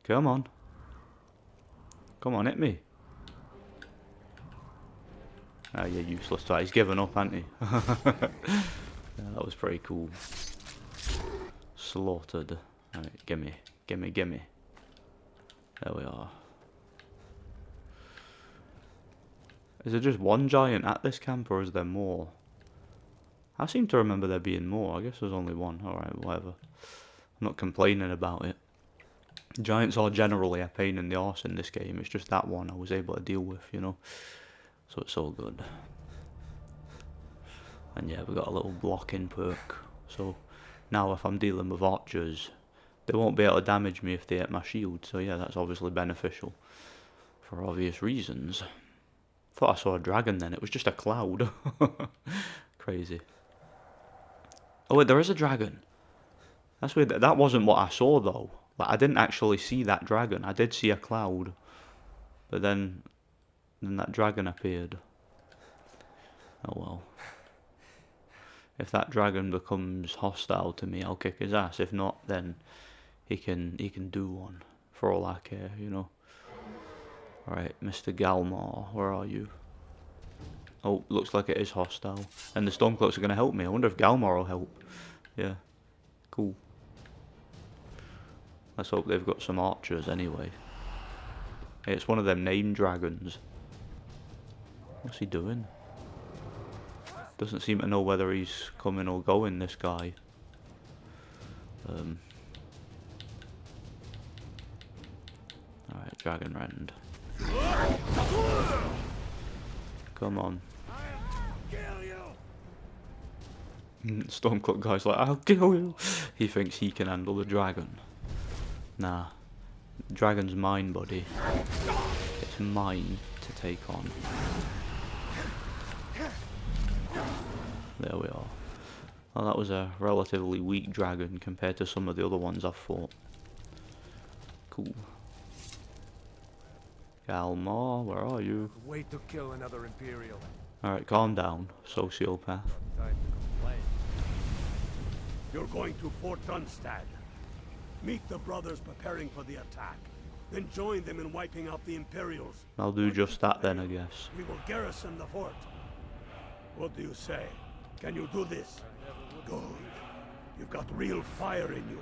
Come on. Come on, hit me. Ah, you're useless. He's given up, hasn't he? Yeah, that was pretty cool. Slaughtered. Alright, gimme. Gimme, gimme. There we are. Is there just one giant at this camp, or is there more? I seem to remember there being more. I guess there's only one. Alright, whatever. I'm not complaining about it. Giants are generally a pain in the arse in this game. It's just that one I was able to deal with, you know. So it's all good. And yeah, we got a little blocking perk. So now if I'm dealing with archers, they won't be able to damage me if they hit my shield. So yeah, that's obviously beneficial. For obvious reasons. Thought I saw a dragon then. It was just a cloud. Crazy. Oh wait, there is a dragon. That's weird. That wasn't what I saw though. Like, I didn't actually see that dragon. I did see a cloud. But then that dragon appeared. Oh well. If that dragon becomes hostile to me, I'll kick his ass. If not, then he can do one. For all I care, you know. Alright, Mr. Galmar, where are you? Oh, looks like it is hostile. And the Stormcloaks are going to help me. I wonder if Galmar will help. Yeah. Cool. Let's hope they've got some archers anyway. Hey, it's one of them named dragons. What's he doing? Doesn't seem to know whether he's coming or going, this guy. Alright, Dragon Rend. Come on. Stormcloak guy's like, I'll kill you. He thinks he can handle the dragon. Nah. Dragon's mine, buddy. It's mine to take on. There we are. Well, that was a relatively weak dragon compared to some of the other ones I've fought. Cool. Galmar, where are you? Wait to kill another Imperial. Alright, calm down, sociopath. Time to complain. You're going to Fort Dunstad. Meet the brothers preparing for the attack. Then join them in wiping out the Imperials. I'll do just that then, I guess. We will garrison the fort. What do you say? Can you do this? Good. You've got real fire in you.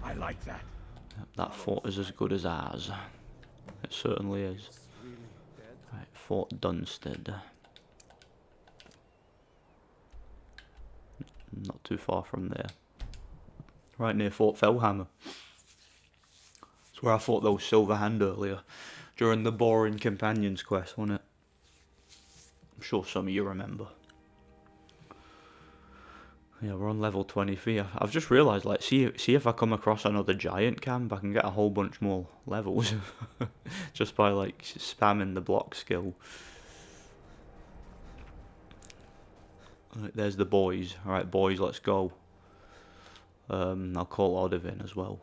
I like that. That fort is as good as ours. It certainly is. Right, Fort Dunstead. Not too far from there. right near Fort Fellhammer. That's where I fought those Silver Hand earlier, during the boring Companions quest, wasn't it? I'm sure some of you remember. Yeah, we're on level 23. I've just realised, like, see if I come across another giant camp, I can get a whole bunch more levels. Just by, like, spamming the block skill. Right, there's the boys. Alright, boys, let's go. I'll call Odev in as well.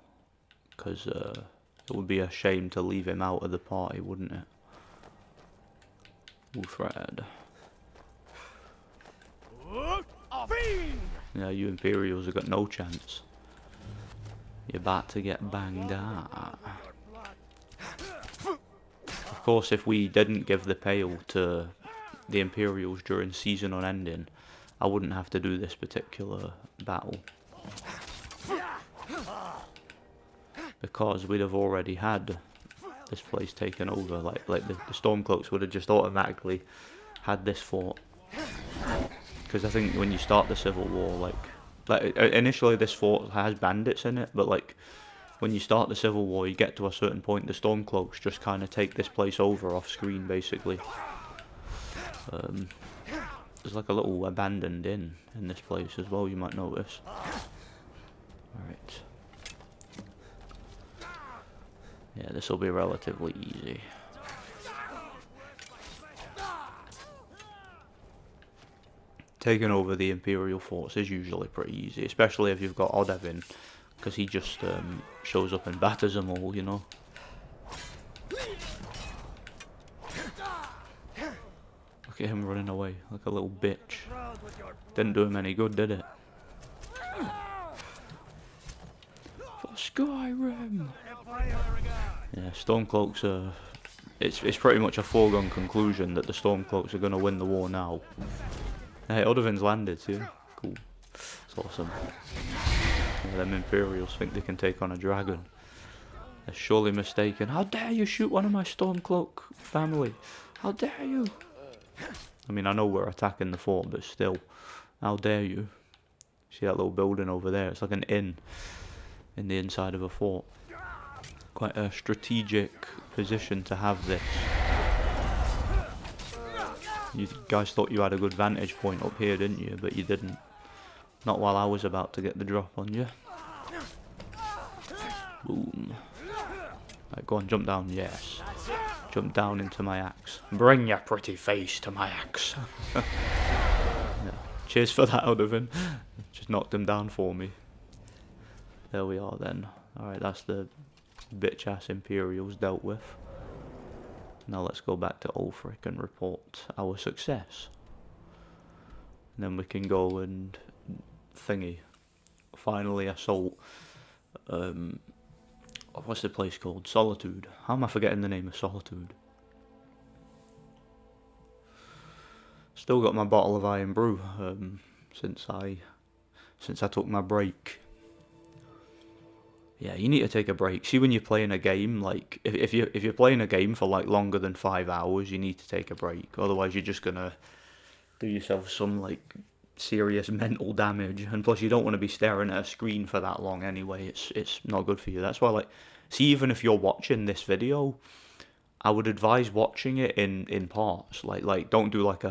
Because it would be a shame to leave him out of the party, wouldn't it? Wolfred. Yeah, you Imperials have got no chance. You're about to get banged out. Of course, if we didn't give the pale to the Imperials during season unending, I wouldn't have to do this particular battle. Because we'd have already had this place taken over. Like the Stormcloaks would have just automatically had this fort. Because I think when you start the Civil War, like initially this fort has bandits in it, but like when you start the Civil War, you get to a certain point, the Stormcloaks just kind of take this place over off screen, basically. There's like a little abandoned inn in this place as well, you might notice. Alright. Yeah, this will be relatively easy. Taking over the Imperial forts is usually pretty easy, especially if you've got Odev in, because he just shows up and batters them all, you know. Look at him running away like a little bitch. Didn't do him any good, did it? For Skyrim! Yeah, Stormcloaks are... It's pretty much a foregone conclusion that the Stormcloaks are going to win the war now. Hey, Odevin's landed too. Cool. It's awesome. Yeah, them Imperials think they can take on a dragon. They're surely mistaken. How dare you shoot one of my Stormcloak family? How dare you? I mean, I know we're attacking the fort, but still. How dare you? See that little building over there? It's like an inn in the inside of a fort. Quite a strategic position to have this. You guys thought you had a good vantage point up here, didn't you? But you didn't. Not while I was about to get the drop on you. Boom. Right, go on, jump down, yes. Jump down into my axe. Bring your pretty face to my axe. Yeah. Cheers for that, Odovin. Just knocked him down for me. There we are then. Alright, that's the bitch-ass Imperials dealt with. Now let's go back to Ulfric and report our success. And then we can go and thingy. Finally assault. What's the place called? Solitude. How am I forgetting the name of Solitude? Still got my bottle of Iron Brew since I took my break. Yeah, you need to take a break. See, when you're playing a game, like if you're playing a game for like longer than 5 hours, you need to take a break. Otherwise, you're just gonna do yourself some like serious mental damage. And plus, you don't want to be staring at a screen for that long anyway. It's not good for you. That's why, like, see, even if you're watching this video, I would advise watching it in parts. Like don't do like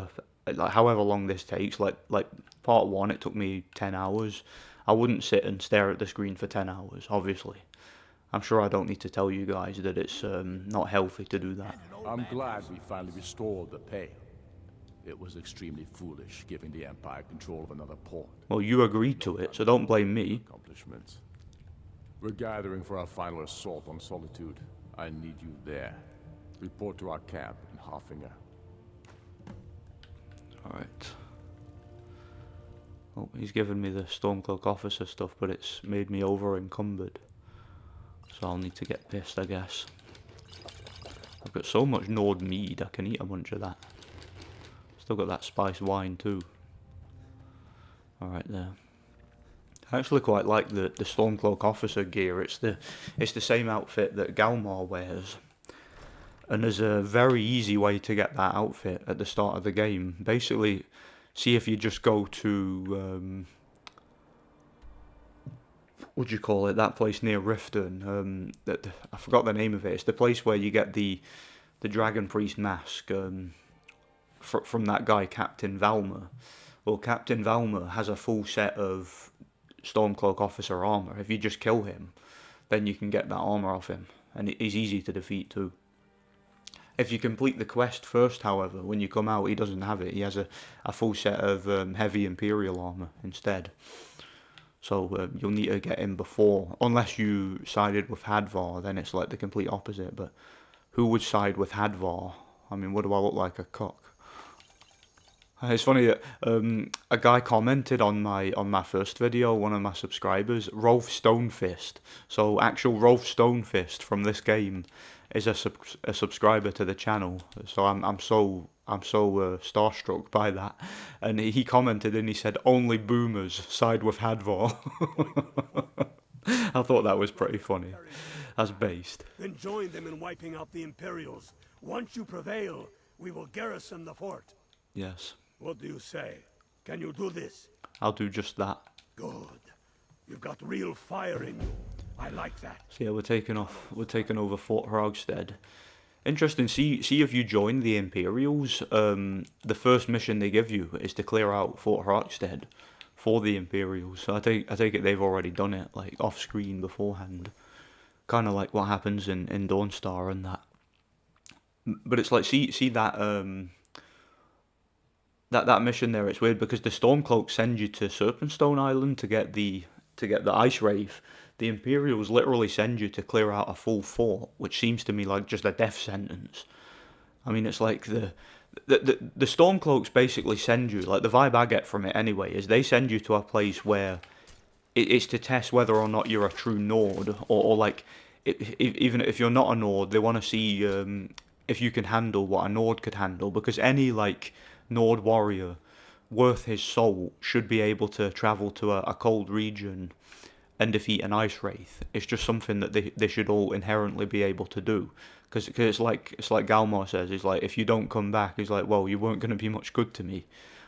however long this takes. Like part 1, it took me 10 hours. I wouldn't sit and stare at the screen for 10 hours, obviously. I'm sure I don't need to tell you guys that it's not healthy to do that. I'm glad we finally restored the Pale. It was extremely foolish giving the Empire control of another port. Well, you agreed to it, so don't blame me. Accomplishments. We're gathering for our final assault on Solitude. I need you there. Report to our camp in Hoffinger. Alright. Oh, he's given me the Stormcloak officer stuff, but it's made me over encumbered. So I'll need to get pissed, I guess. I've got so much Nord mead, I can eat a bunch of that. Still got that spiced wine too. Alright there. I actually quite like the Stormcloak officer gear. It's the same outfit that Galmar wears. And there's a very easy way to get that outfit at the start of the game. Basically, see if you just go to what do you call it? That place near Riften. That I forgot the name of it. It's the place where you get the Dragon Priest mask from that guy Captain Valmer. Well, Captain Valmer has a full set of Stormcloak officer armor. If you just kill him, then you can get that armor off him, and he's easy to defeat too. If you complete the quest first, however, when you come out, he doesn't have it. He has a full set of heavy Imperial armor instead. So you'll need to get him before, unless you sided with Hadvar, then it's like the complete opposite. But who would side with Hadvar? I mean, what do I look like, a cock? It's funny that a guy commented on my first video, one of my subscribers, Rolf Stonefist. So actual Rolf Stonefist from this game is a subscriber to the channel. So I'm so starstruck by that. And he commented and he said, "Only boomers side with Hadvar." I thought that was pretty funny. That's based. Then join them in wiping out the Imperials. Once you prevail, we will garrison the fort. Yes. What do you say? Can you do this? I'll do just that. Good. You've got real fire in you. I like that. So yeah, we're taking over Fort Hrogstead. Interesting. See if you join the Imperials, the first mission they give you is to clear out Fort Hrogstead for the Imperials. So I take it they've already done it, like off screen beforehand. Kind of like what happens in Dawnstar and that. But it's like see that that mission there. It's weird because the Stormcloaks send you to Serpentstone Island to get the Ice Wraith. The Imperials literally send you to clear out a full fort, which seems to me like just a death sentence. I mean, it's like the Stormcloaks basically send you, like the vibe I get from it anyway, is they send you to a place where it's to test whether or not you're a true Nord, or like, even if you're not a Nord, they want to see if you can handle what a Nord could handle, because any like Nord warrior worth his salt should be able to travel to a cold region and defeat an Ice Wraith. It's just something that they should all inherently be able to do. Because it's like Galmar says, he's like, if you don't come back, he's like, well, you weren't going to be much good to me.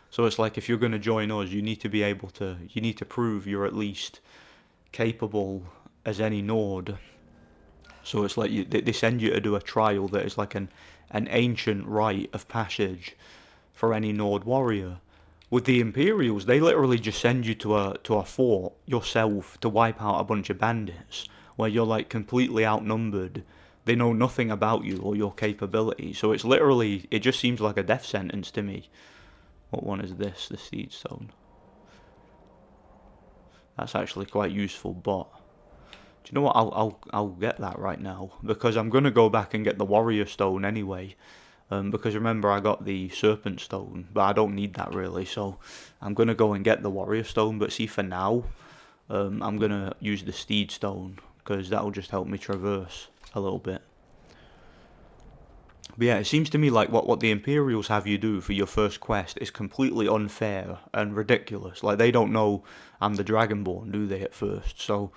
So it's like, if you're going to join us, you need to be able to, you need to prove you're at least capable as any Nord. So it's like they send you to do a trial that is like an ancient rite of passage for any Nord warrior. With the Imperials, they literally just send you to a fort yourself to wipe out a bunch of bandits, where you're like completely outnumbered. They know nothing about you or your capabilities, so it's literally, it just seems like a death sentence to me. What one is this? The Seed Stone. That's actually quite useful, but do you know what? I'll get that right now, because I'm gonna go back and get the Warrior Stone anyway. Because remember, I got the Serpent Stone, but I don't need that really, so I'm going to go and get the Warrior Stone. But see, for now, I'm going to use the Steed Stone, because that will just help me traverse a little bit. But yeah, it seems to me like what the Imperials have you do for your first quest is completely unfair and ridiculous. Like, they don't know I'm the Dragonborn, do they, at first? So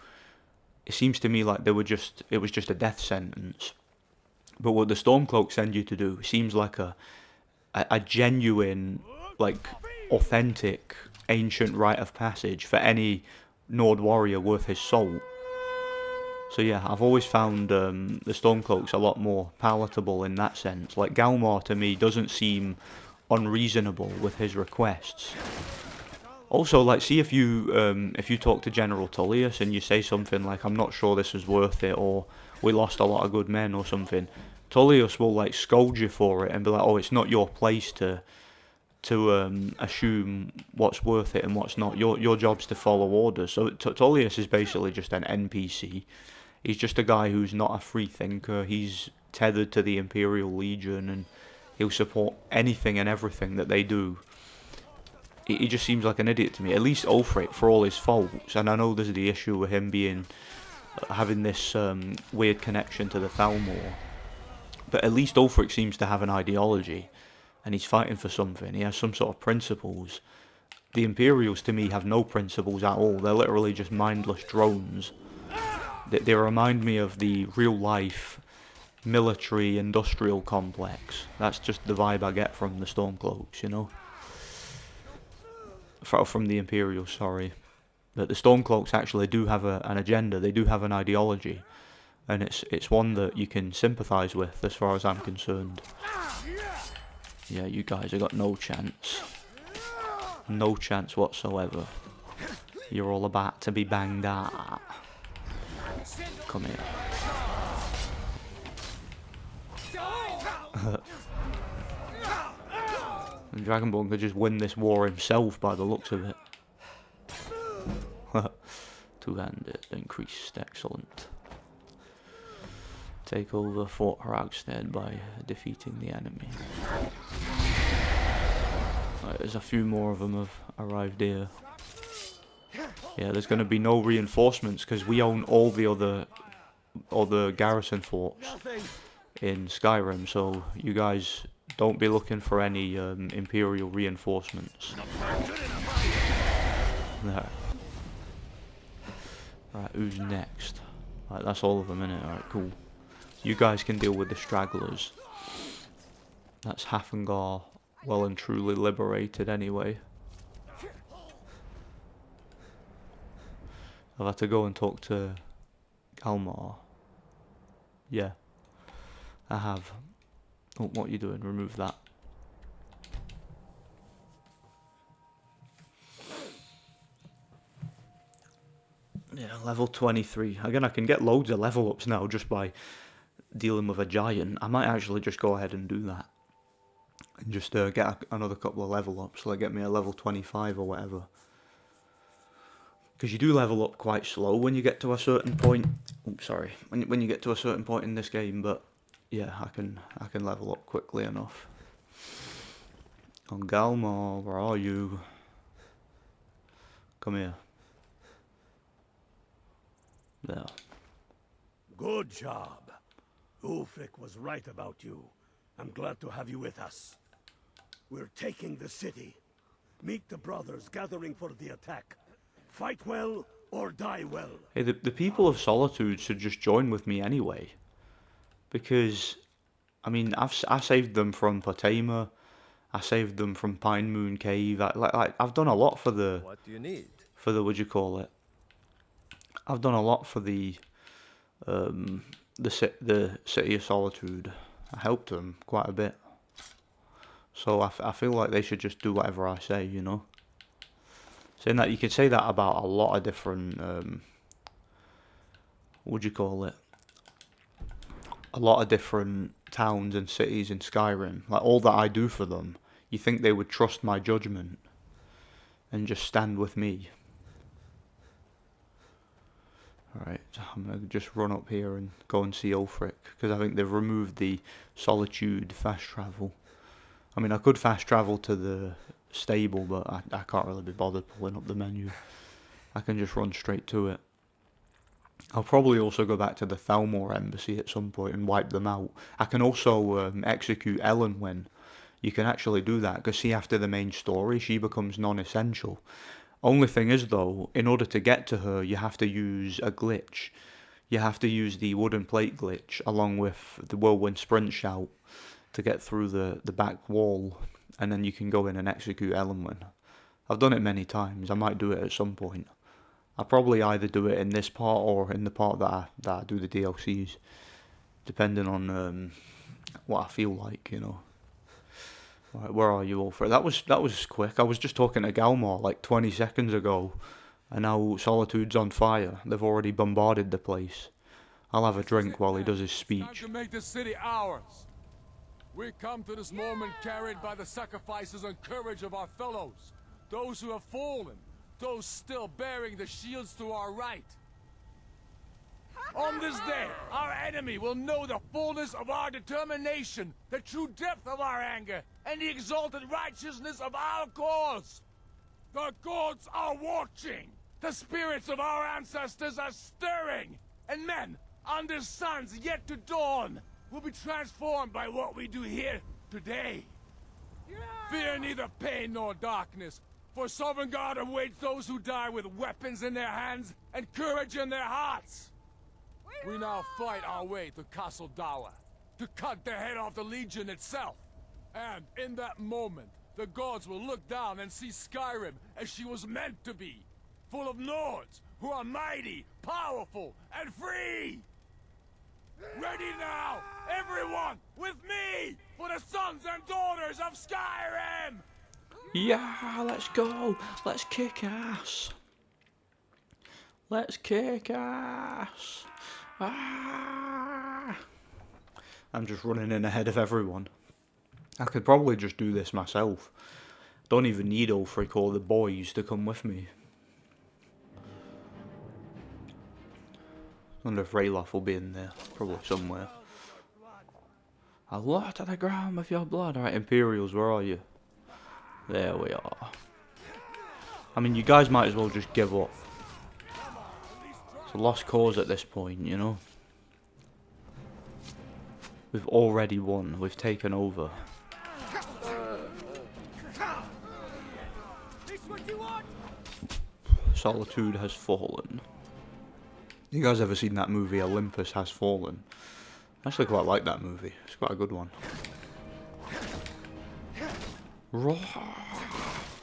it seems to me like it was just a death sentence. But what the Stormcloaks send you to do seems like a genuine, like, authentic, ancient rite of passage for any Nord warrior worth his salt. So yeah, I've always found the Stormcloaks a lot more palatable in that sense. Like, Galmar to me doesn't seem unreasonable with his requests. Also, like, see if you talk to General Tullius and you say something like, "I'm not sure this is worth it," or "We lost a lot of good men," or something. Tullius will like scold you for it and be like, "Oh, it's not your place to assume what's worth it and what's not. Your job's to follow orders." So Tullius is basically just an NPC. He's just a guy who's not a free thinker. He's tethered to the Imperial Legion, and he'll support anything and everything that they do. He just seems like an idiot to me. At least Ulfric, for all his faults, and I know there's the issue with him having this weird connection to the Thalmor, but at least Ulfric seems to have an ideology, and he's fighting for something. He has some sort of principles. The Imperials, to me, have no principles at all. They're literally just mindless drones. They remind me of the real-life military-industrial complex. That's just the vibe I get from the Stormcloaks, you know? From the Imperials, sorry. But the Stormcloaks actually do have an agenda. They do have an ideology, and it's one that you can sympathise with, as far as I'm concerned. Yeah, you guys have got no chance. No chance whatsoever. You're all about to be banged out. Come here. And Dragonborn could just win this war himself by the looks of it. Two-handed, increased, excellent. Take over Fort Hragstead by defeating the enemy. Right, there's a few more of them have arrived here. Yeah, there's going to be no reinforcements because we own all the other garrison forts in Skyrim, so you guys don't be looking for any Imperial reinforcements. There. Right, who's next? Right, that's all of them, innit? Alright, cool. You guys can deal with the stragglers. That's Hafengar well and truly liberated anyway. I've had to go and talk to Galmar. Yeah, I have. Oh, what are you doing? Remove that. Yeah, level 23. Again, I can get loads of level ups now just by dealing with a giant. I might actually just go ahead and do that. And just get another couple of level ups, like get me a level 25 or whatever. Because you do level up quite slow when you get to a certain point. Oops, sorry. When you get to a certain point in this game, but yeah, I can level up quickly enough. On Galmar, where are you? Come here. There. Good job. Ulfric was right about you. I'm glad to have you with us. We're taking the city. Meet the brothers gathering for the attack. Fight well or die well. Hey, the people of Solitude should just join with me anyway. Because, I mean, I saved them from Potema. I saved them from Pine Moon Cave. I've done a lot for the... What do you need? For the, what'd you call it? I've done a lot for the City of Solitude. I helped them quite a bit. So I feel like they should just do whatever I say, you know? Saying that, you could say that about a lot of different, what'd you call it? A lot of different towns and cities in Skyrim. Like, all that I do for them, you think they would trust my judgment and just stand with me. Alright, I'm going to just run up here and go and see Ulfric, because I think they've removed the Solitude fast travel. I mean, I could fast travel to the stable, but I can't really be bothered pulling up the menu. I can just run straight to it. I'll probably also go back to the Thalmor embassy at some point and wipe them out. I can also execute Elenwen. You can actually do that, because see, after the main story, she becomes non-essential. Only thing is, though, in order to get to her, you have to use a glitch. You have to use the wooden plate glitch, along with the whirlwind sprint shout, to get through the back wall, and then you can go in and execute Elenwen. I've done it many times. I might do it at some point. I'll probably either do it in this part or in the part that I do the DLCs, depending on what I feel like, you know. Right, where are you, Ulfric? That was quick. I was just talking to Galmar like 20 seconds ago, and now Solitude's on fire. They've already bombarded the place. I'll have a drink while he does his speech. Time to make this city ours. We come to this moment carried by the sacrifices and courage of our fellows, those who have fallen, those still bearing the shields to our right. On this day, our enemy will know the fullness of our determination, the true depth of our anger, and the exalted righteousness of our cause. The gods are watching. The spirits of our ancestors are stirring. And men, under suns yet to dawn, will be transformed by what we do here today. Fear neither pain nor darkness, for Sovngarde awaits those who die with weapons in their hands and courage in their hearts. We now fight our way to Castle Dower, to cut the head off the Legion itself. And in that moment, the gods will look down and see Skyrim as she was meant to be. full of Nords who are mighty, powerful, and free! Ready now, everyone, with me, for the sons and daughters of Skyrim! Yeah, let's go. Let's kick ass. Let's kick ass. Ah. I'm just running in ahead of everyone. I could probably just do this myself. Don't even need Ulfric or the boys to come with me. I wonder if Rayloff will be in there. Probably somewhere. A lot to the ground with your blood. Alright, Imperials, where are you? There we are. I mean, you guys might as well just give up. It's a lost cause at this point, you know. We've already won. We've taken over. Solitude has fallen. You guys ever seen that movie Olympus Has Fallen? I actually quite like that movie. It's quite a good one.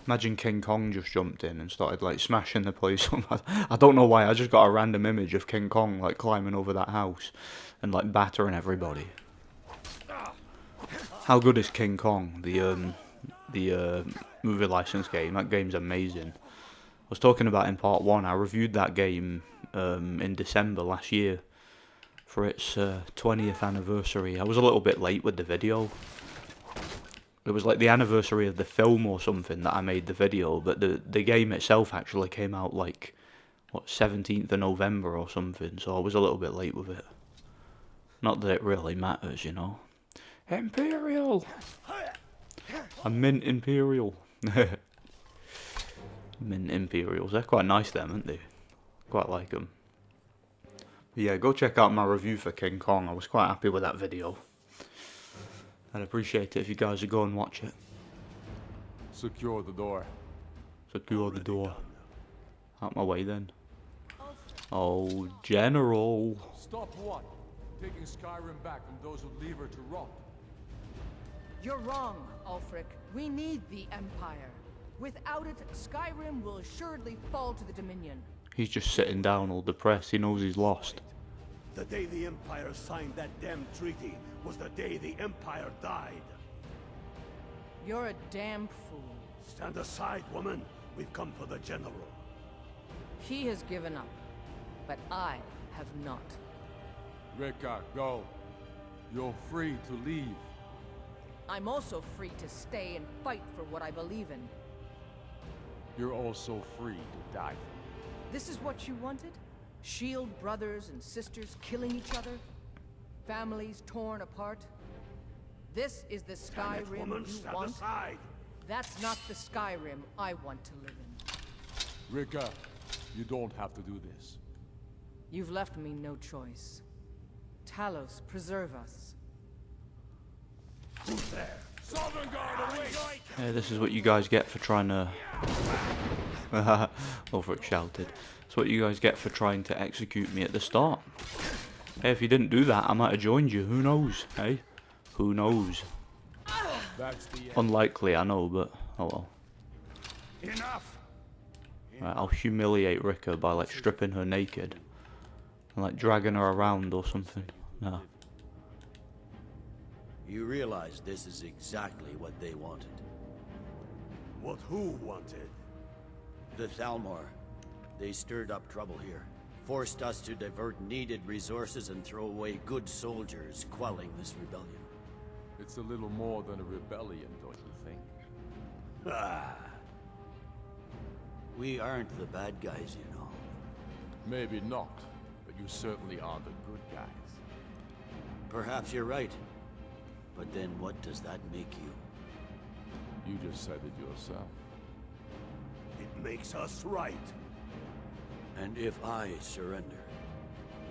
Imagine King Kong just jumped in and started like smashing the place up. I don't know why, I just got a random image of King Kong like climbing over that house and like battering everybody. How good is King Kong? The movie license game. That game's amazing. I was talking about in part 1. I reviewed that game in December last year for its 20th anniversary. I was a little bit late with the video. It was like the anniversary of the film or something that I made the video, but the game itself actually came out like, what, 17th of November or something, so I was a little bit late with it. Not that it really matters, you know. Imperial! A mint Imperial. Mint Imperials, they're quite nice them, aren't they? Quite like them. But yeah, go check out my review for King Kong. I was quite happy with that video. I'd appreciate it if you guys would go and watch it. Secure the door. Secure the door. Out my way then. Oh, General. Stop what? Taking Skyrim back from those who leave her to rot. You're wrong, Ulfric. We need the Empire. Without it, Skyrim will assuredly fall to the Dominion. He's just sitting down all depressed. He knows he's lost. The day the Empire signed that damn treaty was the day the Empire died. You're a damn fool. Stand aside, woman. We've come for the General. He has given up, but I have not. Rika, go. You're free to leave. I'm also free to stay and fight for what I believe in. You're also free to die. This is what you wanted? Shield brothers and sisters killing each other? Families torn apart? This is the Skyrim you want? Aside. That's not the Skyrim I want to live in. Rika, you don't have to do this. You've left me no choice. Talos, preserve us. Who's there? Southern Guard away! Hey, this is what you guys get for trying to... Ulfric shouted. That's what you guys get for trying to execute me at the start. Hey, if you didn't do that, I might have joined you. Who knows, hey? Who knows? That's the end. Unlikely, I know, but oh well. Enough! Right, I'll humiliate Rika by like stripping her naked. And like dragging her around or something. No. You realize this is exactly what they wanted. What who wanted? The Thalmor. They stirred up trouble here. Forced us to divert needed resources and throw away good soldiers, quelling this rebellion. It's a little more than a rebellion, don't you think? Ah. We aren't the bad guys, you know. Maybe not, but you certainly are the good guys. Perhaps you're right. But then what does that make you? You just said it yourself. It makes us right. And if I surrender?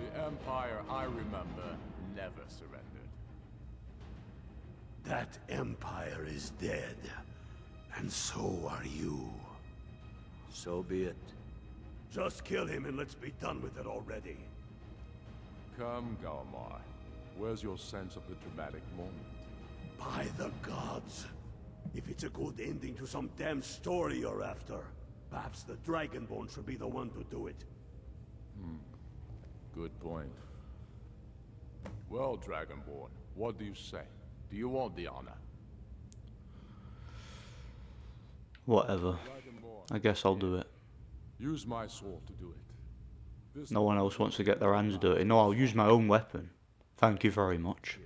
The Empire I remember never surrendered. That Empire is dead. And so are you. So be it. Just kill him and let's be done with it already. Come, Galmar. Where's your sense of the dramatic moment? By the gods. If it's a good ending to some damn story you're after, Perhaps the Dragonborn should be the one to do it. Good point. Well, Dragonborn, what do you say? Do you want the honor? Whatever. I guess I'll do it. Use my sword to do it. No one else wants to get their hands dirty. No, I'll use my own weapon. Thank you very much.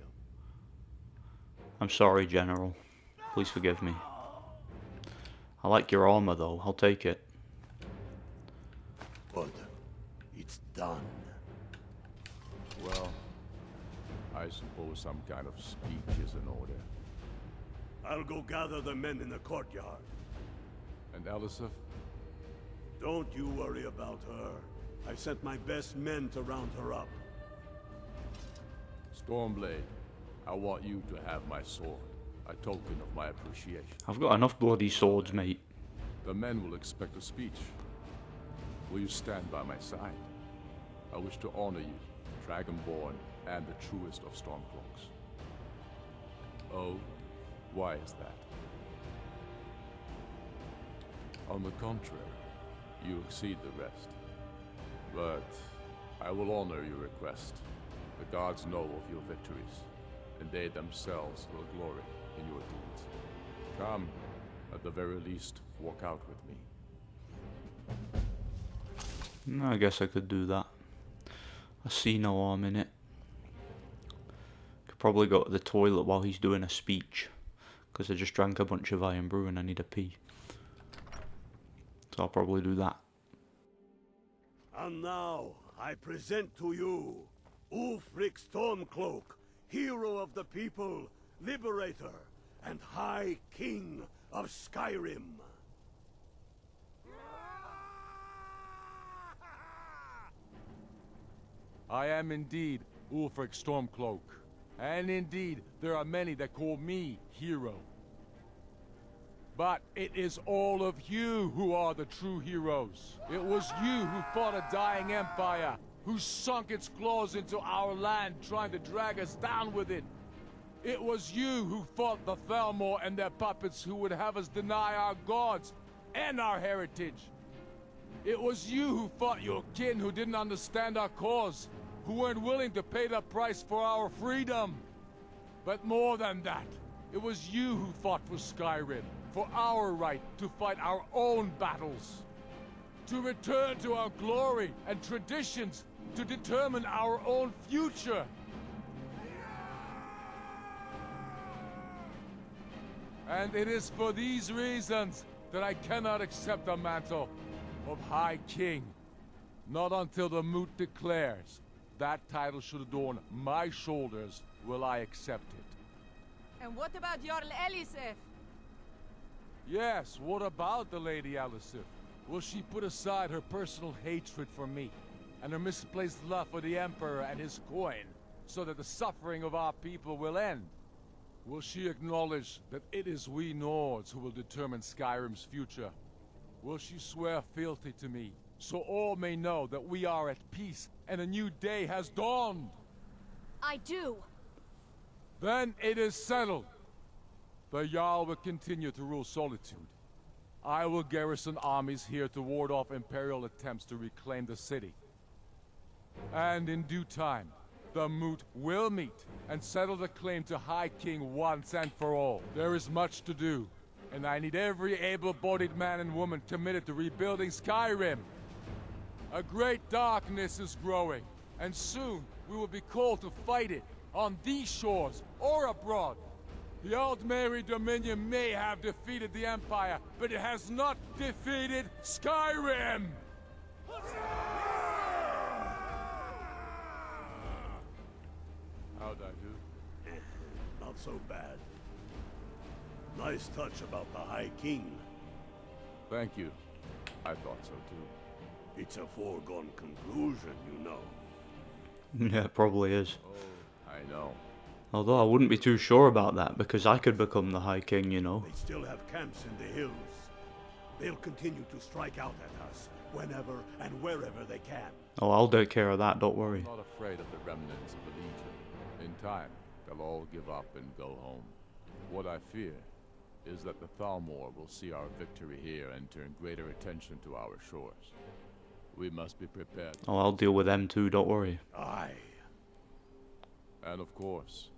I'm sorry, General. Please forgive me. I like your armor, though. I'll take it. Good. It's done. Well, I suppose some kind of speech is in order. I'll go gather the men in the courtyard. And Elisif? Don't you worry about her. I've sent my best men to round her up. Stormblade, I want you to have my sword. A token of my appreciation. I've got enough bloody swords, mate. The men will expect a speech. Will you stand by my side? I wish to honor you, Dragonborn, and the truest of Stormcloaks. Oh, why is that? On the contrary, you exceed the rest. But I will honor your request. The gods know of your victories, and they themselves will glory in your deeds. Come, at the very least, walk out with me. I guess I could do that. I see no harm in it. Could probably go to the toilet while he's doing a speech, because I just drank a bunch of iron brew and I need a pee. So I'll probably do that. And now, I present to you, Ulfric Stormcloak, hero of the people, liberator, and High King of Skyrim. I am indeed Ulfric Stormcloak. And indeed, there are many that call me hero. But it is all of you who are the true heroes. It was you who fought a dying empire, who sunk its claws into our land, trying to drag us down with it. It was you who fought the Thalmor and their puppets who would have us deny our gods and our heritage. It was you who fought your kin who didn't understand our cause, who weren't willing to pay the price for our freedom. But more than that, it was you who fought for Skyrim, for our right to fight our own battles, to return to our glory and traditions, to determine our own future. And it is for these reasons that I cannot accept the mantle of High King. Not until the moot declares that title should adorn my shoulders will I accept it. And what about Jarl Elisif? Yes, what about the Lady Elisif? Will she put aside her personal hatred for me and her misplaced love for the Emperor and his coin so that the suffering of our people will end? Will she acknowledge that it is we Nords who will determine Skyrim's future? Will she swear fealty to me, so all may know that we are at peace and a new day has dawned? I do. Then it is settled. The Jarl will continue to rule Solitude. I will garrison armies here to ward off Imperial attempts to reclaim the city. And in due time, the Moot will meet and settle the claim to High King once and for all. There is much to do, and I need every able-bodied man and woman committed to rebuilding Skyrim. A great darkness is growing, and soon we will be called to fight it, on these shores or abroad. The Aldmeri Dominion may have defeated the Empire, but it has not defeated Skyrim! How'd I do? Not so bad. Nice touch about the High King. Thank you. I thought so too. It's a foregone conclusion, you know. Yeah, it probably is. Oh, I know. Although I wouldn't be too sure about that, because I could become the High King, you know. They still have camps in the hills. They'll continue to strike out at us, whenever and wherever they can. Oh, I'll take care of that, don't worry. I'm not afraid of the remnants of the Legion. In time, they'll all give up and go home. What I fear is that the Thalmor will see our victory here and turn greater attention to our shores. We must be prepared. Oh, I'll deal with them too, don't worry. Aye. And of course,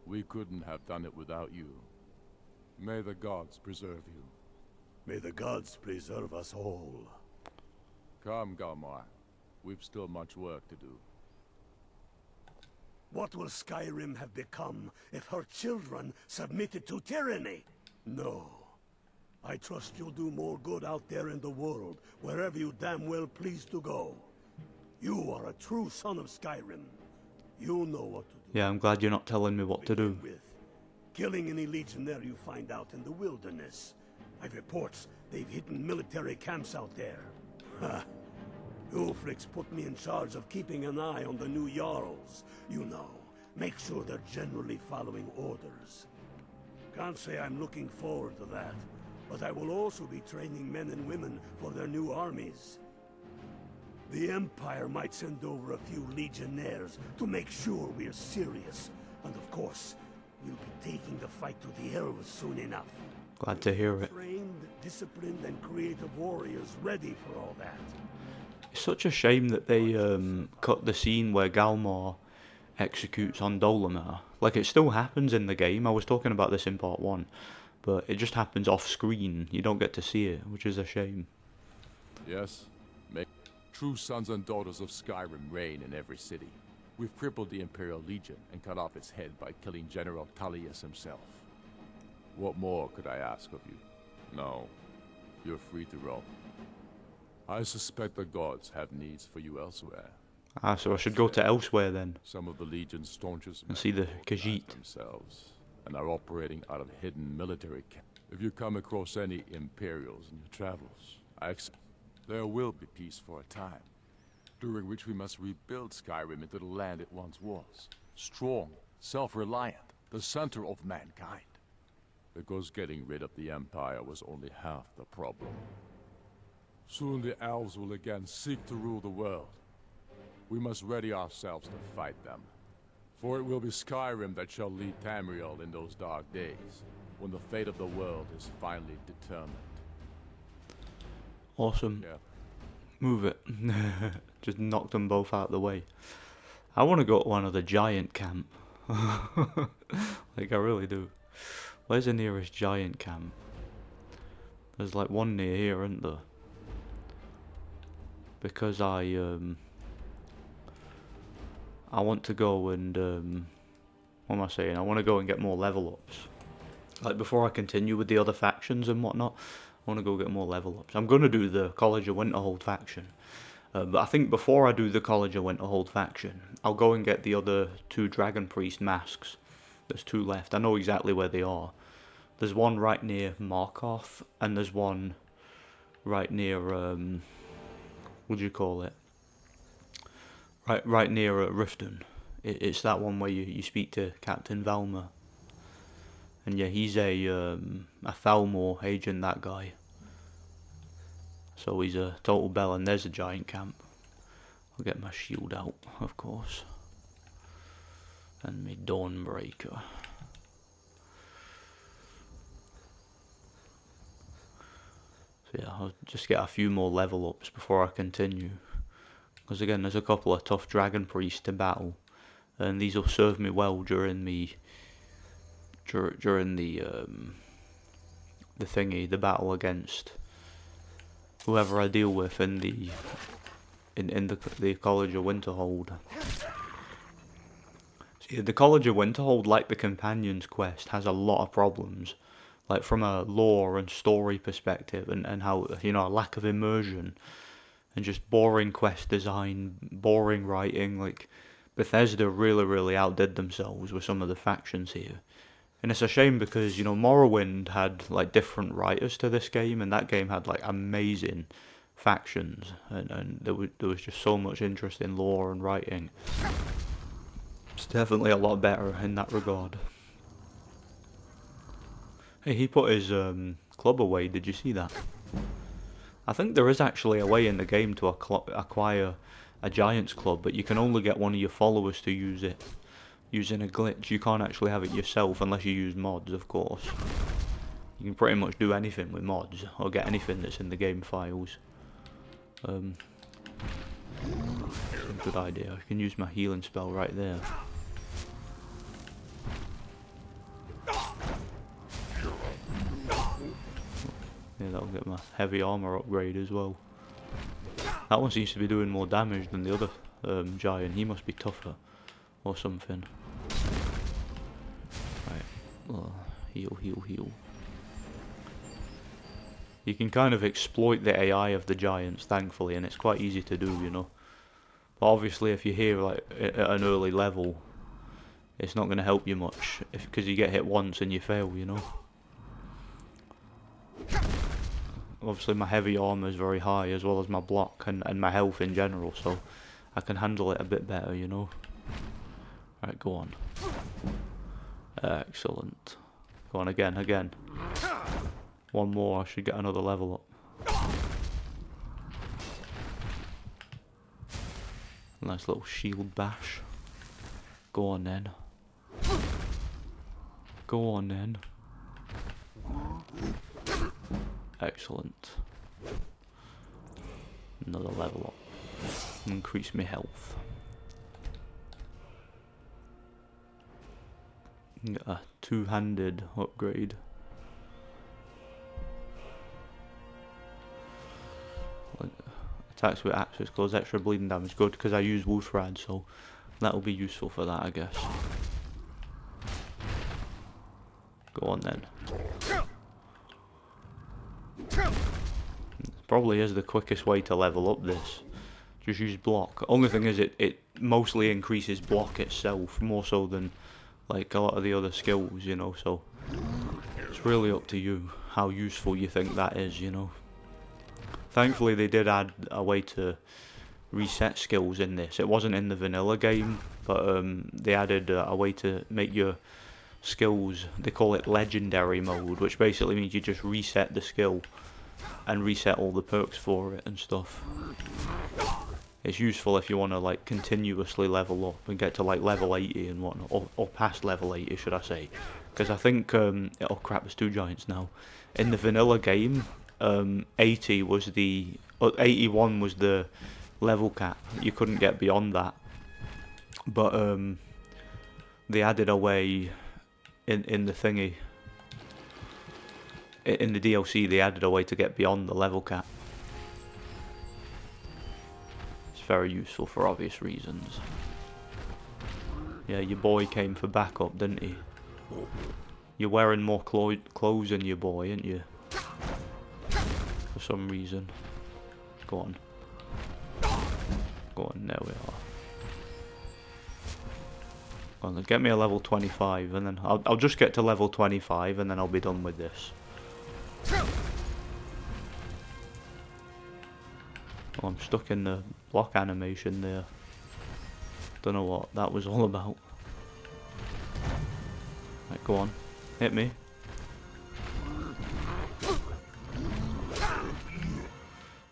we couldn't have done it without you. May the gods preserve you. May the gods preserve us all. Come, Galmar. We've still much work to do. What will Skyrim have become if her children submitted to tyranny? No. I trust you'll do more good out there in the world, wherever you damn well please to go. You are a true son of Skyrim. You know what to do. Yeah, I'm glad you're not telling me what to do. With killing any legionnaire you find out in the wilderness. I've reports they've hidden military camps out there. Ha! Ulfric's put me in charge of keeping an eye on the new Jarls. You know, make sure they're generally following orders. Can't say I'm looking forward to that, but I will also be training men and women for their new armies. The Empire might send over a few legionnaires to make sure we're serious. And of course, we'll be taking the fight to the elves soon enough. Glad to hear it. Trained, disciplined, and creative warriors ready for all that. It's such a shame that they cut the scene where Galmar executes on Dolomer. Like, it still happens in the game. I was talking about this in part 1. But it just happens off screen. You don't get to see it, which is a shame. Yes, true sons and daughters of Skyrim reign in every city. We've crippled the Imperial Legion and cut off its head by killing General Tullius himself. What more could I ask of you? No, you're free to roam. I suspect the gods have needs for you elsewhere. Ah, so I should go to elsewhere then. Some of the Legion's staunchest and see the Khajiit themselves, and are operating out of hidden military camps. If you come across any Imperials in your travels, I expect there will be peace for a time, during which we must rebuild Skyrim into the land it once was. Strong, self-reliant, the center of mankind. Because getting rid of the Empire was only half the problem. Soon the elves will again seek to rule the world. We must ready ourselves to fight them. For it will be Skyrim that shall lead Tamriel in those dark days, when the fate of the world is finally determined. Awesome. Yeah. Move it. Just knock them both out of the way. I want to go to one of the giant camp. Like, I really do. Where's the nearest giant camp? There's like one near here, isn't there? Because I want to go and what am I saying? I want to go and get more level ups. Like, before I continue with the other factions and whatnot, I want to go get more level ups. I'm going to do the College of Winterhold faction. But I think before I do the College of Winterhold faction, I'll go and get the other 2 Dragon Priest masks. There's 2 left. I know exactly where they are. There's one right near Markarth, and there's one right near, what do you call it? Right near Riften. It's that one where you speak to Captain Valmer. And yeah, he's a Thalmor agent, that guy. So he's a total bell, and there's a giant camp. I'll get my shield out, of course. And my Dawnbreaker. So yeah, I'll just get a few more level ups before I continue. Because again, there's a couple of tough Dragon Priests to battle. And these will serve me well during the the battle against whoever I deal with in the College of Winterhold. See, the College of Winterhold, like the Companion's Quest, has a lot of problems, like from a lore and story perspective, and how, you know, a lack of immersion and just boring quest design, boring writing. Like, Bethesda really outdid themselves with some of the factions here. And it's a shame because, you know, Morrowind had like different writers to this game, and that game had like amazing factions, and there was just so much interest in lore and writing. It's definitely a lot better in that regard. Hey, he put his club away, did you see that? I think there is actually a way in the game to acquire a Giant's Club, but you can only get one of your followers to use it. Using a glitch. You can't actually have it yourself unless you use mods, of course. You can pretty much do anything with mods, or get anything that's in the game files. Good idea. I can use my healing spell right there. Yeah, that'll get my heavy armor upgrade as well. That one seems to be doing more damage than the other giant. He must be tougher or something. Right. Heal, heal, heal. You can kind of exploit the AI of the giants, thankfully, and it's quite easy to do, you know. But obviously, if you're here like at an early level, it's not going to help you much, because you get hit once and you fail, you know. Obviously, my heavy armor is very high, as well as my block and my health in general, so I can handle it a bit better, you know. Right, go on. Excellent. Go on again, again. One more, I should get another level up. Nice little shield bash. Go on then. Go on then. Excellent. Another level up. Increase my health. Get a two-handed upgrade. Attacks with axes cause extra bleeding damage. Good, because I use Wolfrad, so that'll be useful for that, I guess. Go on then. Probably is the quickest way to level up this. Just use block. Only thing is it mostly increases block itself, more so than like a lot of the other skills, you know, so it's really up to you how useful you think that is, you know. Thankfully they did add a way to reset skills in this. It wasn't in the vanilla game, but they added a way to make your skills, they call it legendary mode, which basically means you just reset the skill and reset all the perks for it and stuff. It's useful if you want to like continuously level up and get to like level 80 and whatnot, or past level 80 should I say, because I think, oh crap, there's two giants now. In the vanilla game, 80 was the, 81 was the level cap, you couldn't get beyond that, but they added a way in the thingy, in the DLC they added a way to get beyond the level cap. It's very useful for obvious reasons. Yeah, your boy came for backup, didn't he? You're wearing more clothes than your boy, aren't you? For some reason. Go on. Go on, there we are. Go on, get me a level 25 and then I'll just get to level 25 and then I'll be done with this. Oh, I'm stuck in the block animation there. Don't know what that was all about. Right, go on. Hit me.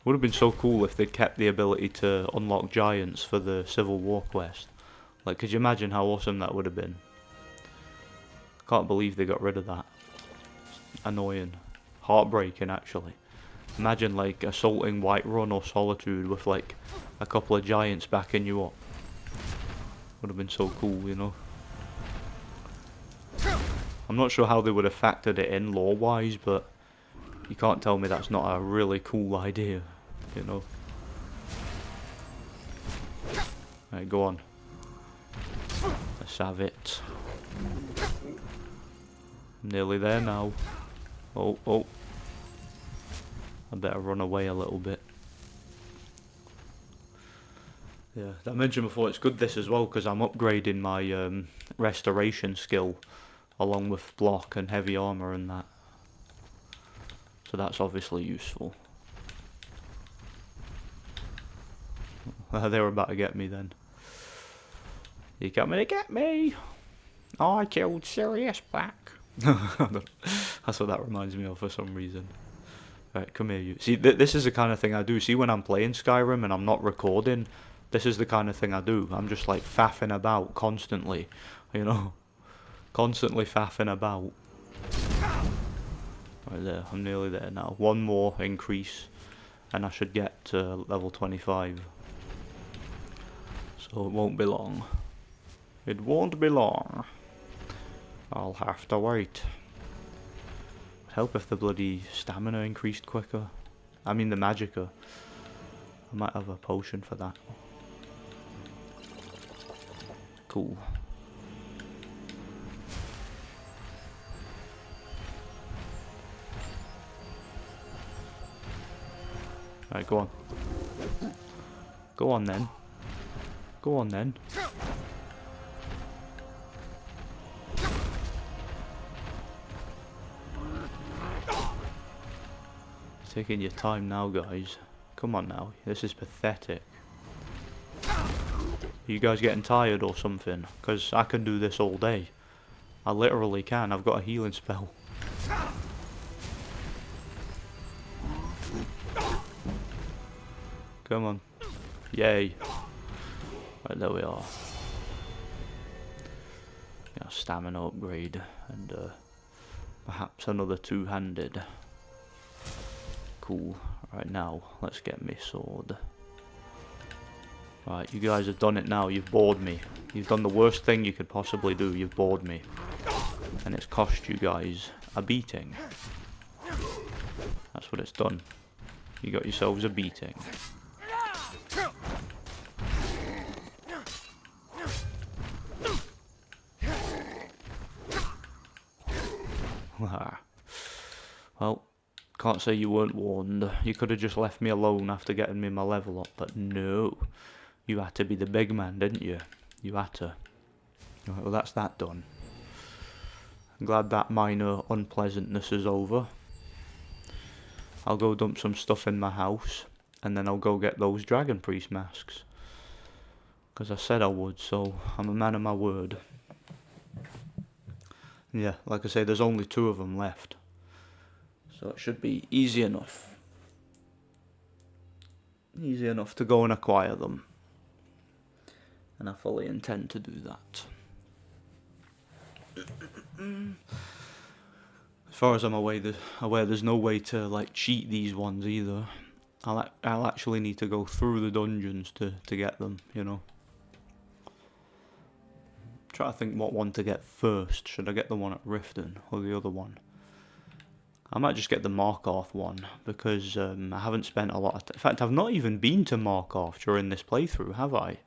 Would have been so cool if they'd kept the ability to unlock giants for the Civil War quest. Like, could you imagine how awesome that would have been? Can't believe they got rid of that. Annoying. Heartbreaking, actually. Imagine, like, assaulting Whiterun or Solitude with, like, a couple of giants backing you up. Would have been so cool, you know. I'm not sure how they would have factored it in lore-wise, but you can't tell me that's not a really cool idea, you know. Right, go on. Let's have it. Nearly there now. Oh, oh. I better run away a little bit. Yeah, I mentioned before, it's good this as well because I'm upgrading my restoration skill along with block and heavy armor and that. So that's obviously useful. They were about to get me then. You coming to get me? Oh, I killed Sirius Black. That's what that reminds me of for some reason. Right, come here you. See, this is the kind of thing I do. See, when I'm playing Skyrim and I'm not recording, this is the kind of thing I do. I'm just like faffing about constantly, you know. Constantly faffing about. Right there, I'm nearly there now. One more increase and I should get to level 25. So it won't be long. It won't be long. I'll have to wait. It'd help if the bloody stamina increased quicker. I mean the magicka. I might have a potion for that. Cool. Right, go on. Go on then. Go on then. Taking your time now, guys. Come on now. This is pathetic. Are you guys getting tired or something? Because I can do this all day. I literally can. I've got a healing spell. Come on. Yay. Right, there we are. Yeah, stamina upgrade. And perhaps another two-handed. Cool. Right, now, let's get me sword. Right, you guys have done it now. You've bored me. You've done the worst thing you could possibly do. You've bored me. And it's cost you guys a beating. That's what it's done. You got yourselves a beating. Well, can't say you weren't warned. You could have just left me alone after getting me my level up, but no. You had to be the big man, didn't you? You had to. Right, well, that's that done. I'm glad that minor unpleasantness is over. I'll go dump some stuff in my house, and then I'll go get those Dragon Priest masks. Because I said I would, so I'm a man of my word. Yeah, like I say, there's only 2 of them left. So it should be easy enough. Easy enough to go and acquire them. And I fully intend to do that. As far as I'm aware, there's no way to like cheat these ones either. I'll actually need to go through the dungeons to get them, you know. Try to think what one to get first. Should I get the one at Riften or the other one? I might just get the Markarth one because I haven't spent a lot of in fact, I've not even been to Markarth during this playthrough, have I?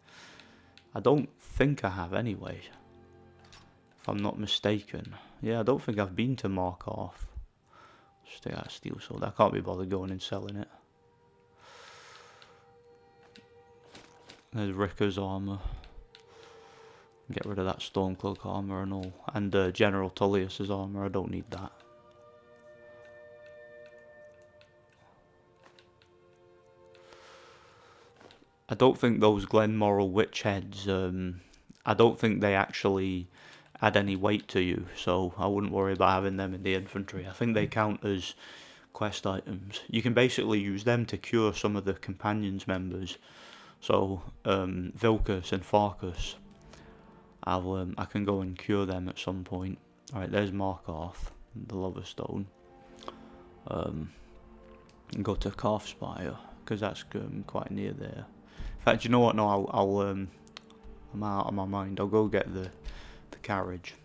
I don't think I have anyway. If I'm not mistaken. Yeah, I don't think I've been to Markarth. Stay out of Steel Sword. I can't be bothered going and selling it. There's Ricker's armour. Get rid of that Stormcloak armour and all. And General Tullius's armour, I don't need that. I don't think those Glenmoral witch heads, I don't think they actually add any weight to you, so I wouldn't worry about having them in the infantry. I think they count as quest items. You can basically use them to cure some of the companions members. So, Vilcus and Farkas, I can go and cure them at some point. Alright, there's Markarth, the Loverstone. And go to Calfspire, because that's quite near there. In fact, you know what? No, I'm out of my mind. I'll go get the carriage.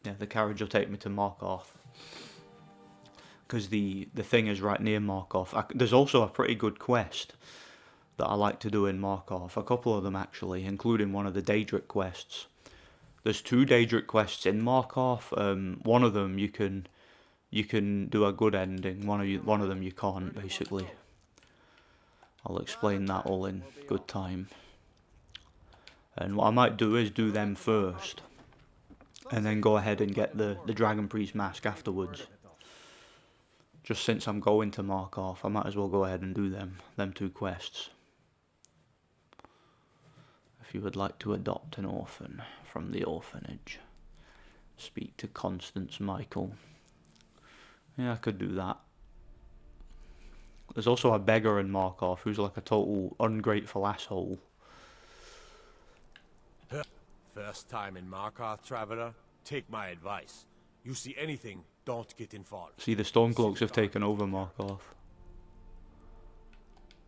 Yeah, the carriage will take me to Markarth. Because the thing is right near Markarth. There's also a pretty good quest that I like to do in Markarth. A couple of them actually, including one of the Daedric quests. There's 2 Daedric quests in Markarth. One of them you can do a good ending. One of them you can't, basically. I'll explain that all in good time. And what I might do is do them first, and then go ahead and get the Dragon Priest mask afterwards. Just since I'm going to Markarth, I might as well go ahead and do them 2 quests. If you would like to adopt an orphan from the orphanage, speak to Constance Michael. Yeah, I could do that. There's also a beggar in Markarth who's like a total ungrateful asshole. First time in Markarth, traveler? Take my advice. You see anything, Don't get involved. See, the Stormcloaks have taken over Markarth.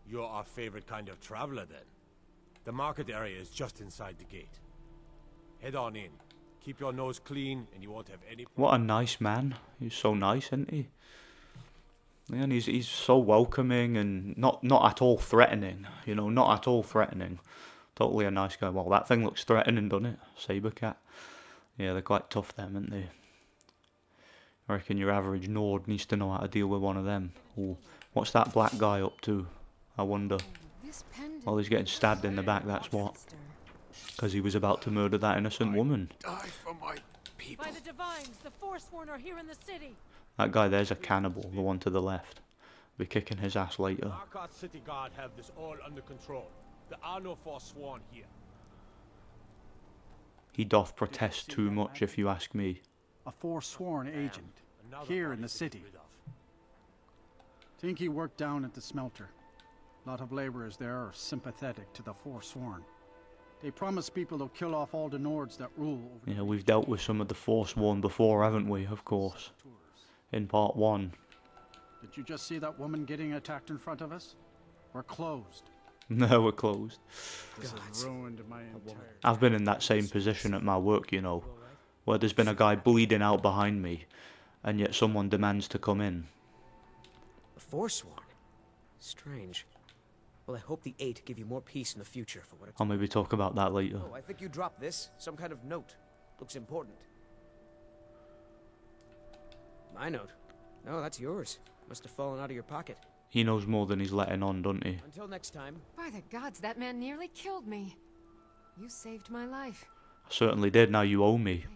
You're our favorite kind of traveler, then. The market area is just inside the gate. Head on in. Keep your nose clean, and you won't have any... What a nice man. He's so nice, isn't he? Yeah, and he's so welcoming and not at all threatening. You know, not at all threatening. Totally a nice guy. Well, that thing looks threatening, doesn't it? Saber cat. Yeah, they're quite tough, them, aren't they? I reckon your average Nord needs to know how to deal with one of them. Ooh, what's that black guy up to? I wonder. Well, he's getting stabbed in the back, that's what. Because he was about to murder that innocent woman. Die for my people. By the divines, the Forsworn are here in the city. That guy there's a cannibal, the one to the left. Be kicking his ass later. Markarth City Guard have this all under control. There are no Forsworn here. He doth protest too much, if you ask me. A forsworn agent, here in the city. Think he worked down at the smelter. A lot of laborers there are sympathetic to the Forsworn. They promise people they'll kill off all the Nords that rule over... Yeah, we've dealt with some of the Forsworn before, haven't we? Of course. In part 1. Did you just see that woman getting attacked in front of us? We're closed. No, we're closed. This has ruined my entire... I've been in that same position at my work, you know. Where there's been a guy bleeding out behind me, and yet someone demands to come in. The Forsworn? Strange. Well, I hope the Eight give you more peace in the future for what it's... I'll maybe talk about that later. Oh, I think you dropped this. Some kind of note. Looks important. My note? No, that's yours. Must have fallen out of your pocket. He knows more than he's letting on, doesn't he? Until next time. By the gods, that man nearly killed me. You saved my life. I certainly did, now you owe me.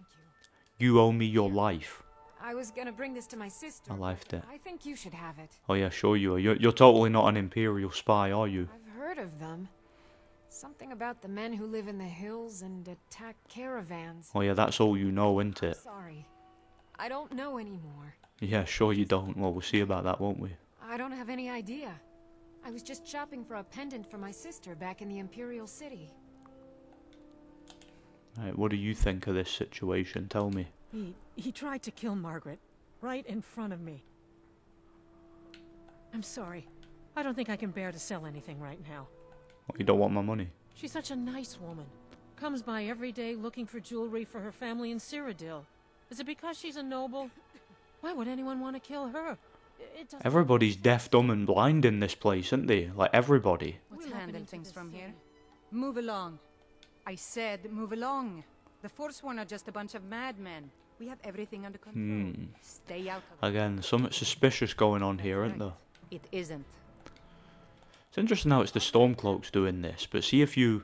You owe me your life. I was gonna bring this to my sister. A life debt. I think you should have it. Oh yeah, sure you are. You're totally not an Imperial spy, are you? I've heard of them. Something about the men who live in the hills and attack caravans. Oh yeah, that's all you know, isn't it? Sorry. I don't know anymore. Yeah, sure you don't. Well, we'll see about that, won't we? I don't have any idea. I was just shopping for a pendant for my sister back in the Imperial City. Right, what do you think of this situation? Tell me. He tried to kill Margaret, right in front of me. I'm sorry. I don't think I can bear to sell anything right now. Well, you don't want my money? She's such a nice woman. Comes by every day looking for jewelry for her family in Cyrodiil. Is it because she's a noble? Why would anyone want to kill her? Everybody's deaf, dumb and blind in this place, isn't they? Like, everybody. We'll handle things from here. Move along. I said move along. The Forsworn are just a bunch of madmen. We have everything under control. Stay out of Again, something suspicious going on here, isn't there? it. Isn't. It's interesting how it's the Stormcloaks doing this, but see if you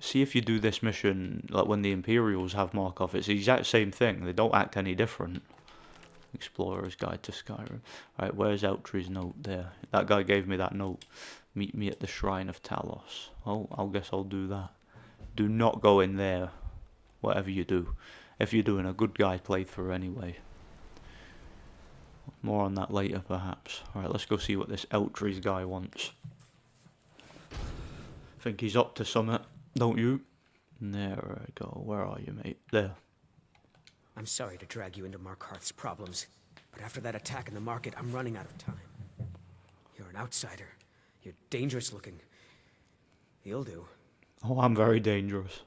do this mission like when the Imperials have Markarth, it's the exact same thing. They don't act any different. Explorer's Guide to Skyrim. Right, where's Eltry's note there? That guy gave me that note. Meet me at the Shrine of Talos. Oh, I guess I'll do that. Do not go in there, whatever you do. If you're doing a good guy playthrough anyway. More on that later, perhaps. Alright, let's go see what this Eltry's guy wants. Think he's up to something, don't you? There we go. Where are you, mate? There. I'm sorry to drag you into Markarth's problems, but after that attack in the market, I'm running out of time. You're an outsider. You're dangerous looking. You'll do. Oh, I'm very dangerous.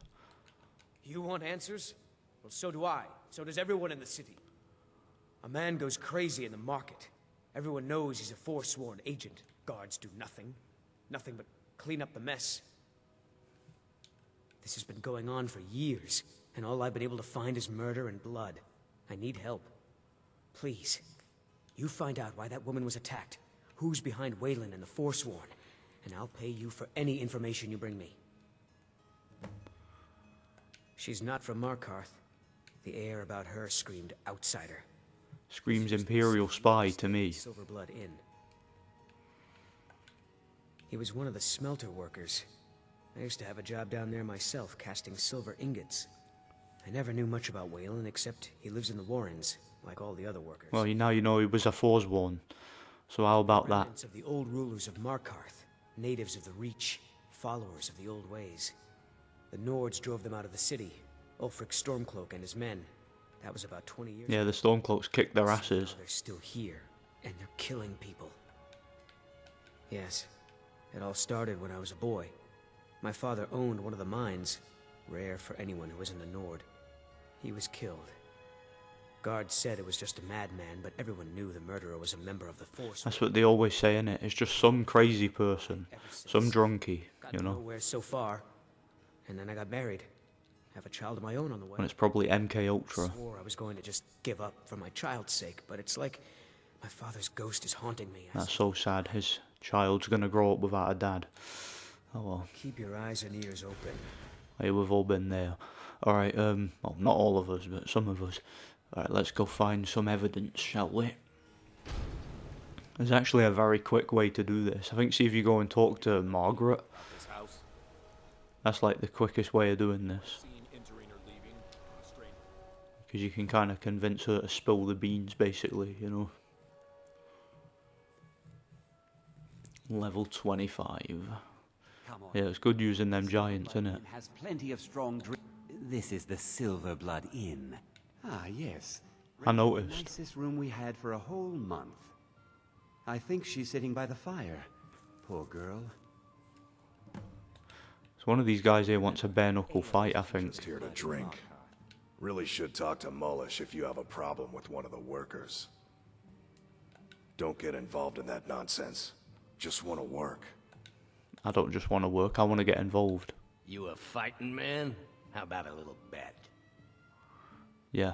You want answers? Well, so do I. So does everyone in the city. A man goes crazy in the market. Everyone knows he's a forsworn agent. Guards do nothing. Nothing but clean up the mess. This has been going on for years, and all I've been able to find is murder and blood. I need help. Please, you find out why that woman was attacked, who's behind Wayland and the Forsworn, and I'll pay you for any information you bring me. She's not from Markarth. The air about her screamed outsider. Screams Imperial spy to me. Silverblood Inn. He was one of the smelter workers. I used to have a job down there myself, casting silver ingots. I never knew much about Wayland, except he lives in the Warrens, like all the other workers. Well, now you know he was a Forsworn. So how about that? Remnants of the old rulers of Markarth, natives of the Reach, followers of the old ways. The Nords drove them out of the city, Ulfric Stormcloak and his men. That was about 20 years Yeah, ago. the Stormcloaks kicked their asses. They're still here, and they're killing people. Yes, it all started when I was a boy. My father owned one of the mines, rare for anyone who isn't a Nord. He was killed. Guards said it was just a madman, but everyone knew the murderer was a member of the force. That's what they always say, innit? It's just some crazy person, some drunkie, you know? Nowhere so far. And then I got married. Have a child of my own on the way. And it's probably MK Ultra. Swore I was going to just give up for my child's sake, but it's like my father's ghost is haunting me. That's so sad. His child's gonna grow up without a dad. Oh well. Keep your eyes and ears open. Hey, we've all been there. Alright, well, not all of us, but some of us. Alright, let's go find some evidence, shall we? There's actually a very quick way to do this. I think see if you go and talk to Margaret. That's like the quickest way of doing this. Because you can kind of convince her to spill the beans, basically, you know. Level 25. Yeah, it's good using them giants, isn't it? Has plenty of strong drink. This is the Silverblood Inn. Ah, yes. I noticed. Nicest room we had for a whole month. I think she's sitting by the fire. Poor girl. So one of these guys here wants a bare knuckle fight, I think. Just here to drink. Really should talk to Mullish if you have a problem with one of the workers. Don't get involved in that nonsense. Just want to work. I don't just want to work, I want to get involved. You a fighting man? How about a little bet? Yeah.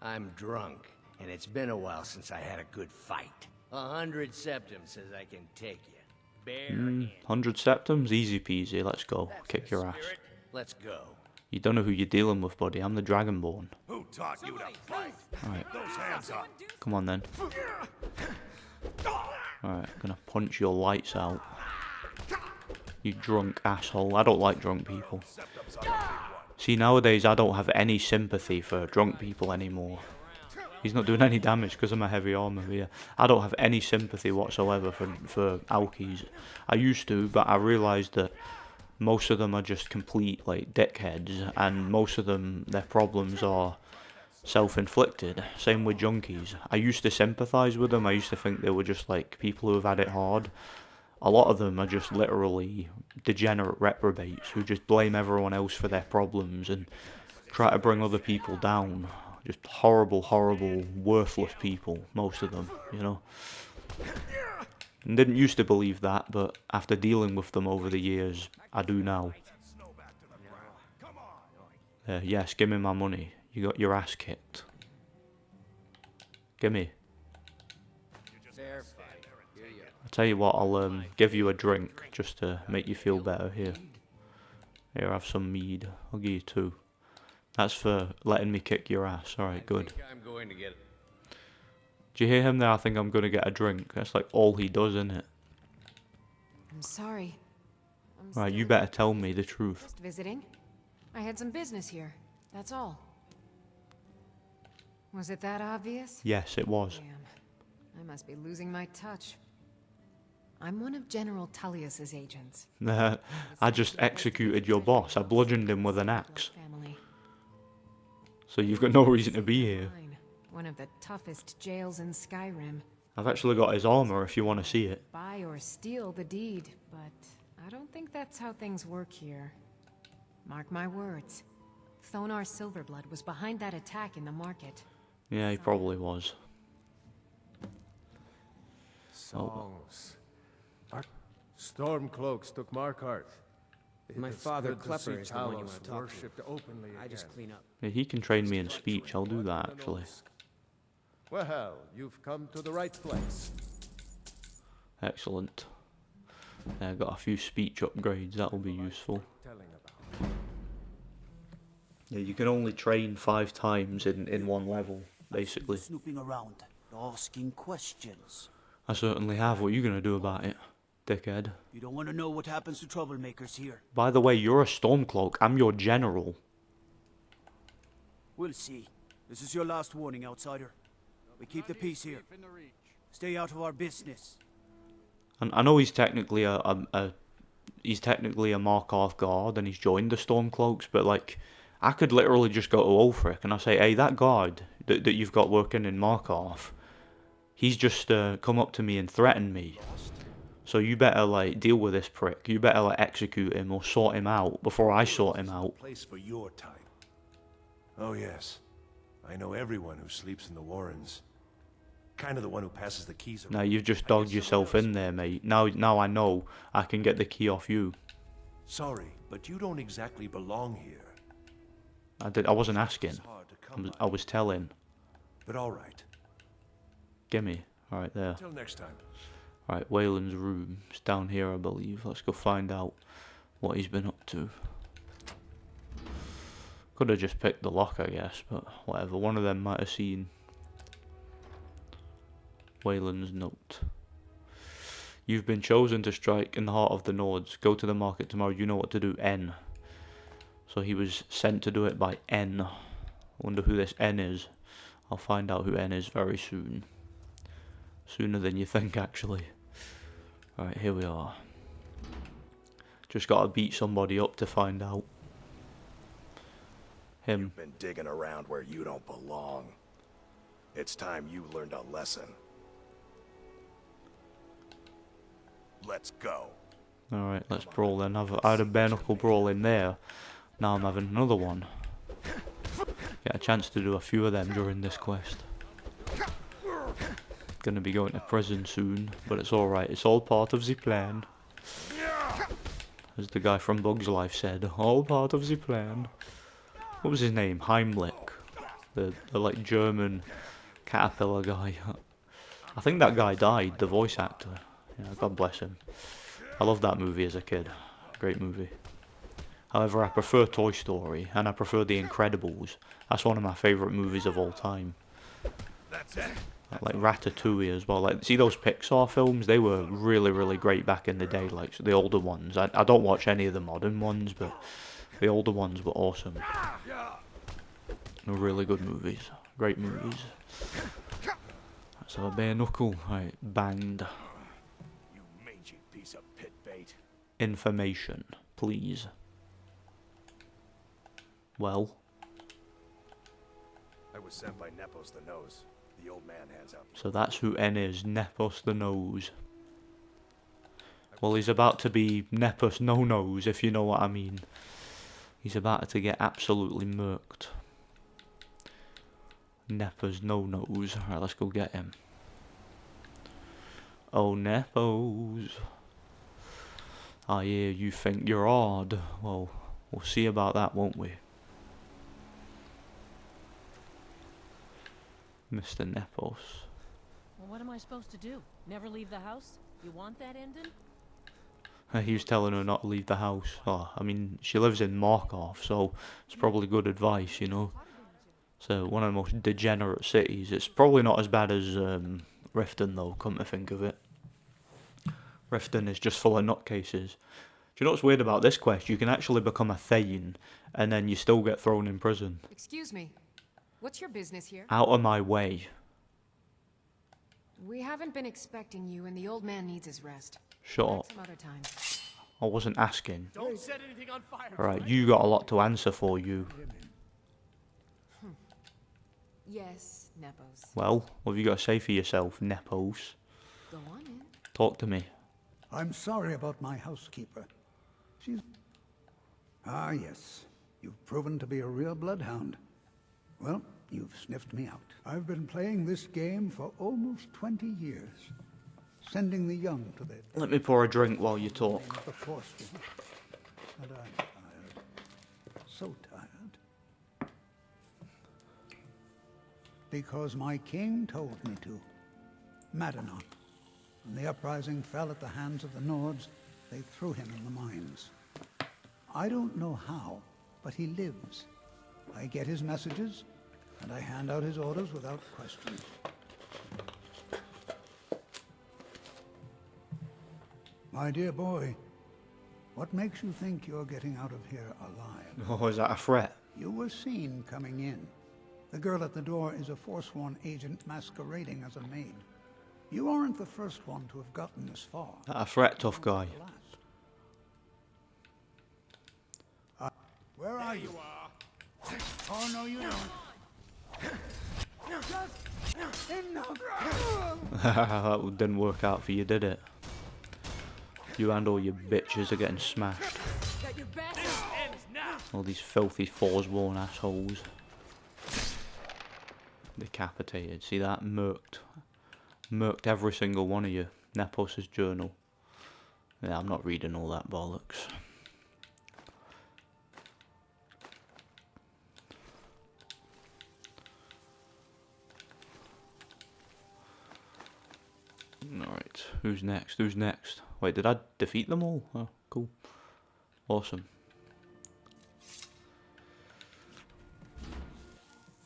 I'm drunk, and it's been a while since I had a good fight. 100 septums says I can take you. Bare 100 septums? Easy peasy, let's go. Kick your ass. Let's go. You don't know who you're dealing with, buddy. I'm the Dragonborn. Who taught you to fight? Alright. Those hands up. Come on then. Alright, gonna punch your lights out. You drunk asshole. I don't like drunk people. See, nowadays I don't have any sympathy for drunk people anymore. He's not doing any damage because of my heavy armor here. I don't have any sympathy whatsoever for alkies. I used to, but I realised that most of them are just complete, like, dickheads. And most of them, their problems are self-inflicted. Same with junkies. I used to sympathise with them. I used to think they were just, like, people who have had it hard. A lot of them are just literally degenerate reprobates who just blame everyone else for their problems and try to bring other people down. Just horrible, horrible, worthless people, most of them, you know. And didn't used to believe that, but after dealing with them over the years, I do now. Yes, give me my money. You got your ass kicked. Gimme. I'll tell you what, I'll give you a drink just to make you feel better. Here, have some mead. I'll give you 2. That's for letting me kick your ass. Alright, good. I'm going to get... Do you hear him there? I think I'm going to get a drink. That's like all he does, isn't it? I'm sorry. Right, you better tell me the truth. Just visiting. I had some business here. That's all. Was it that obvious? Yes, it was. Damn. I must be losing my touch. I'm one of General Tullius's agents. I just executed your boss. I bludgeoned him with an axe. So you've got no reason to be here. One of the toughest jails in Skyrim. I've actually got his armor if you want to see it. Buy or steal the deed, but I don't think that's how things work here. Mark my words. Thonar Silverblood was behind that attack in the market. Yeah, he probably was. Songs. Stormcloaks took Markarth. My father, Klepper, is the one you want to talk to. Openly I just clean up. Yeah, he can train me in speech. I'll do that, actually. Well, you've come to the right place. Excellent. Yeah, I got a few speech upgrades. That'll be useful. Yeah, you can only train 5 times in one level, basically. Snooping around, asking questions. I certainly have. What are you going to do about it, dickhead? You don't want to know what happens to troublemakers here. By the way, you're a Stormcloak. I'm your general. We'll see. This is your last warning, outsider. We keep the peace here. Stay out of our business. And I know he's technically he's technically a Markarth guard and he's joined the Stormcloaks, but like, I could literally just go to Ulfric and I say, hey, that guard that you've got working in Markarth, he's just come up to me and threatened me. So you better like deal with this prick. You better like execute him or sort him out before I sort him out. Place for your type. Oh yes, I know everyone who sleeps in the Warrens. Kind of the one who passes the keys around. Now you've just dogged yourself in there, mate. Now I know I can get the key off you. Sorry, but you don't exactly belong here. I wasn't asking. I was telling. But all right. Gimme. Alright, there. Till next time. Right, Wayland's room. It's down here, I believe. Let's go find out what he's been up to. Could have just picked the lock, I guess, but whatever. One of them might have seen Wayland's note. You've been chosen to strike in the heart of the Nords. Go to the market tomorrow. You know what to do. N. So he was sent to do it by N. I wonder who this N is. I'll find out who N is very soon. Sooner than you think, actually. Right, here we are. Just gotta beat somebody up to find out. Him. You've been digging around where you don't belong. It's time you learned a lesson. Let's go. Alright, let's brawl then. I had a bare knuckle brawl in there. Now I'm having another one. Get a chance to do a few of them during this quest. Gonna be going to prison soon, but it's alright. It's all part of the plan. As the guy from Bug's Life said, all part of the plan. What was his name? Heimlich. The like German caterpillar guy. I think that guy died, the voice actor. Yeah, God bless him. I loved that movie as a kid. Great movie. However, I prefer Toy Story, and I prefer The Incredibles. That's one of my favourite movies of all time. That's it. Like Ratatouille as well. Like, see those Pixar films? They were really, really great back in the day. Like the older ones. I don't watch any of the modern ones, but the older ones were awesome. They're really good movies. Great movies. So a bare knuckle. Right, banged. You mangy piece of pit bait. Information, please. Well. I was sent by Nepos the Nose. The old man hands out. So that's who N is, Nepos the Nose. Well, he's about to be Nepos No Nose, if you know what I mean. He's about to get absolutely murked. Nepos No Nose. Alright, let's go get him. Oh, Nepos. I hear you think you're odd. Well, we'll see about that, won't we? Mr. Nepos. Well, what am I supposed to do? Never leave the house? You want that ending? He was telling her not to leave the house. Oh, I mean, she lives in Markarth, so it's probably good advice, you know. So, one of the most degenerate cities. It's probably not as bad as Riften, though, come to think of it. Riften is just full of nutcases. Do you know what's weird about this quest? You can actually become a Thane, and then you still get thrown in prison. Excuse me. What's your business here? Out of my way. We haven't been expecting you, and the old man needs his rest. Shut Back up. some other time. I wasn't asking. Don't set anything on fire. Alright, you got a lot to answer for, you. Yes, Nepos. Well, what have you got to say for yourself, Nepos? Go on in. Talk to me. I'm sorry about my housekeeper. She's... Ah, yes. You've proven to be a real bloodhound. Well, you've sniffed me out. I've been playing this game for almost 20 years. Sending the young to the... Let me pour a drink while you talk. The forced one. And I'm tired. So tired. Because my king told me to. Madanon. When the uprising fell at the hands of the Nords, they threw him in the mines. I don't know how, but he lives. I get his messages, and I hand out his orders without question. My dear boy, what makes you think you're getting out of here alive? Oh, is that a threat? You were seen coming in. The girl at the door is a forsworn agent masquerading as a maid. You aren't the first one to have gotten this far. That a threat, tough guy. Where are you? Oh, no, you don't. That didn't work out for you, did it? You and all your bitches are getting smashed. All these filthy Forsworn assholes. Decapitated. See that? Murked. Murked every single one of you. Nepos' journal. Yeah, I'm not reading all that bollocks. Alright, who's next? Who's next? Wait, did I defeat them all? Oh, cool. Awesome.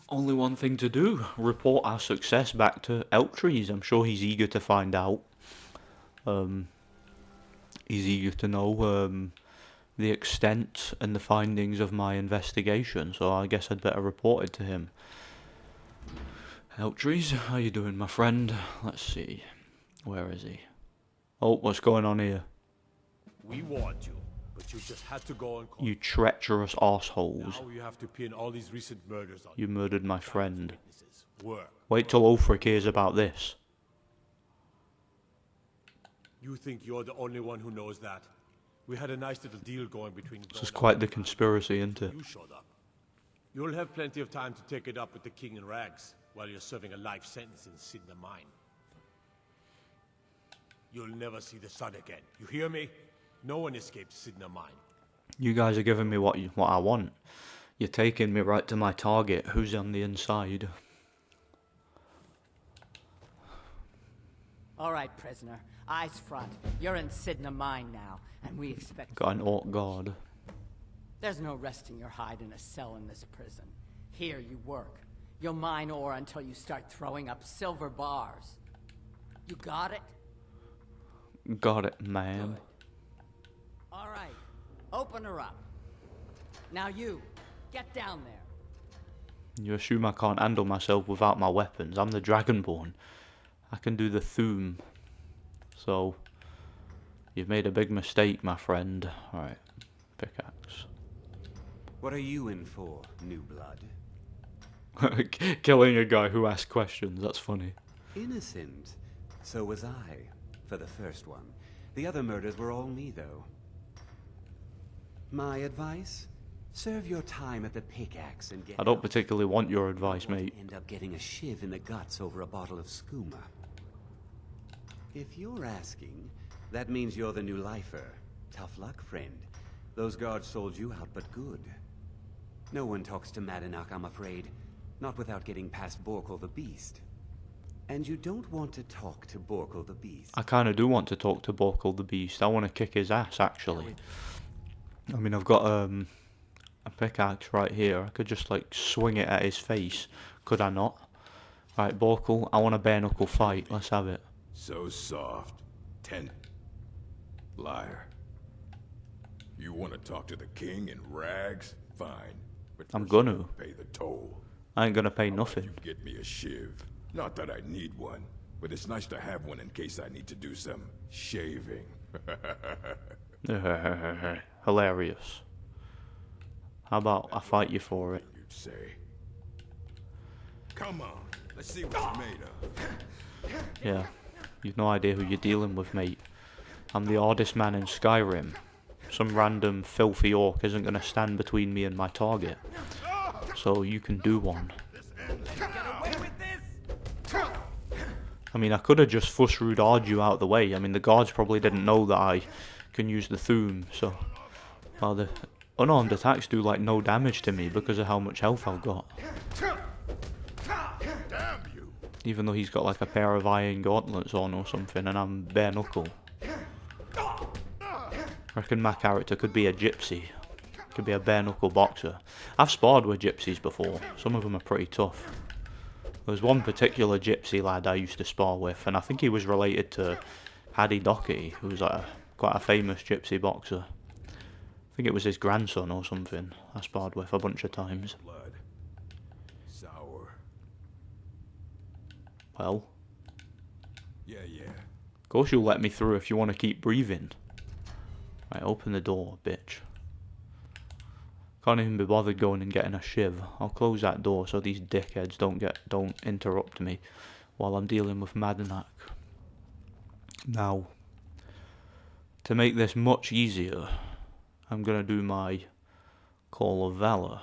Only one thing to do. Report our success back to Eltrees. I'm sure he's eager to find out. He's eager to know the extent and the findings of my investigation, so I guess I'd better report it to him. Eltrees, how you doing, my friend? Let's see. Where is he? Oh, what's going on here? We warned you, but you just had to go and You treacherous assholes. Now you have to pin all these recent murders on You murdered my friend. work. Wait till Ulfric hears about this. You think you're the only one who knows that? We had a nice little deal going between. This is quite the conspiracy, isn't it? You showed up. You'll have plenty of time to take it up with the king in rags while you're serving a life sentence in Sidna Mine. You'll never see the sun again. You hear me? No one escapes Sidna Mine. You guys are giving me what I want. You're taking me right to my target. Who's on the inside? All right, prisoner. Eyes front. You're in Sidna Mine now, and we expect... Got an orc guard. There's no resting your hide in a cell in this prison. Here you work. You'll mine ore until you start throwing up silver bars. You got it? Got it, man. All right. Open her up. Now you, get down there. You assume I can't handle myself without my weapons. I'm the Dragonborn. I can do the Thum. So, you've made a big mistake, my friend. Alright, pickaxe. What are you in for, new blood? Killing a guy who asks questions, that's funny. Innocent. So was I, for the first one. The other murders were all me, though. My advice? Serve your time at the pickaxe and get I don't particularly want your advice, mate. End up getting a shiv in the guts over a bottle of skooma. If you're asking, that means you're the new lifer. Tough luck, friend. Those guards sold you out, but good. No one talks to Madanach, I'm afraid. Not without getting past Borkul the Beast. And you don't want to talk to Borkul the Beast. I kind of do want to talk to Borkul the Beast. I want to kick his ass, actually. I mean, I've got a pickaxe right here. I could just, like, swing it at his face. Could I not? Right, Borkul, I want a bare-knuckle fight. Let's have it. So soft. Liar. You want to talk to the king in rags? Fine. But I'm first gonna. you pay the toll. I ain't gonna pay nothing. Get me a shiv. Not that I need one, but it's nice to have one in case I need to do some shaving. Hilarious. How about I fight you for it? You'd say. Come on, let's see what you're made of. Yeah. You've no idea who you're dealing with, mate. I'm the hardest man in Skyrim. Some random filthy orc isn't gonna stand between me and my target. So you can do one. I mean, I could have just fuss-rude-ard you out of the way. I mean, the guards probably didn't know that I can use the Thum, so... Well, the unarmed attacks do, like, no damage to me because of how much health I've got. Even though he's got, like, a pair of iron gauntlets on or something, and I'm bare-knuckle. I reckon my character could be a gypsy. Could be a bare-knuckle boxer. I've sparred with gypsies before. Some of them are pretty tough. There's one particular gypsy lad I used to spar with, and I think he was related to Paddy Doherty, who was like quite a famous gypsy boxer. I think it was his grandson or something I sparred with a bunch of times. Blood. Sour. Well. Yeah. Of course you'll let me through if you want to keep breathing. Right, open the door, bitch. Can't even be bothered going and getting a shiv. I'll close that door so these dickheads don't interrupt me while I'm dealing with Madenak. Now, to make this much easier, I'm gonna do my Call of Valor.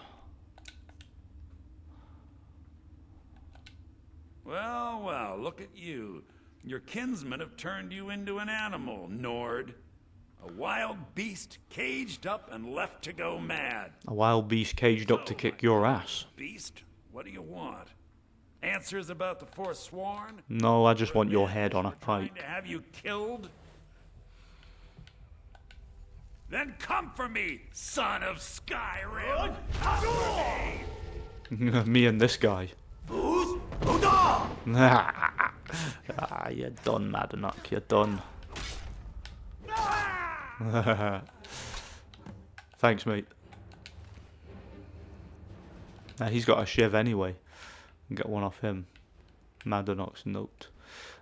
Well, well, look at you. Your kinsmen have turned you into an animal, Nord. A wild beast caged up and left to go mad. A wild beast caged up to kick your ass. Beast, what do you want? Answers about the Forsworn? No, I just want your head on a pike. To have you killed? Then come for me, son of Skyrim! Me and this guy. Ah, you're done, Madenak, you're done. Thanks, mate. Nah, he's got a shiv anyway. Get one off him. Madanok's note.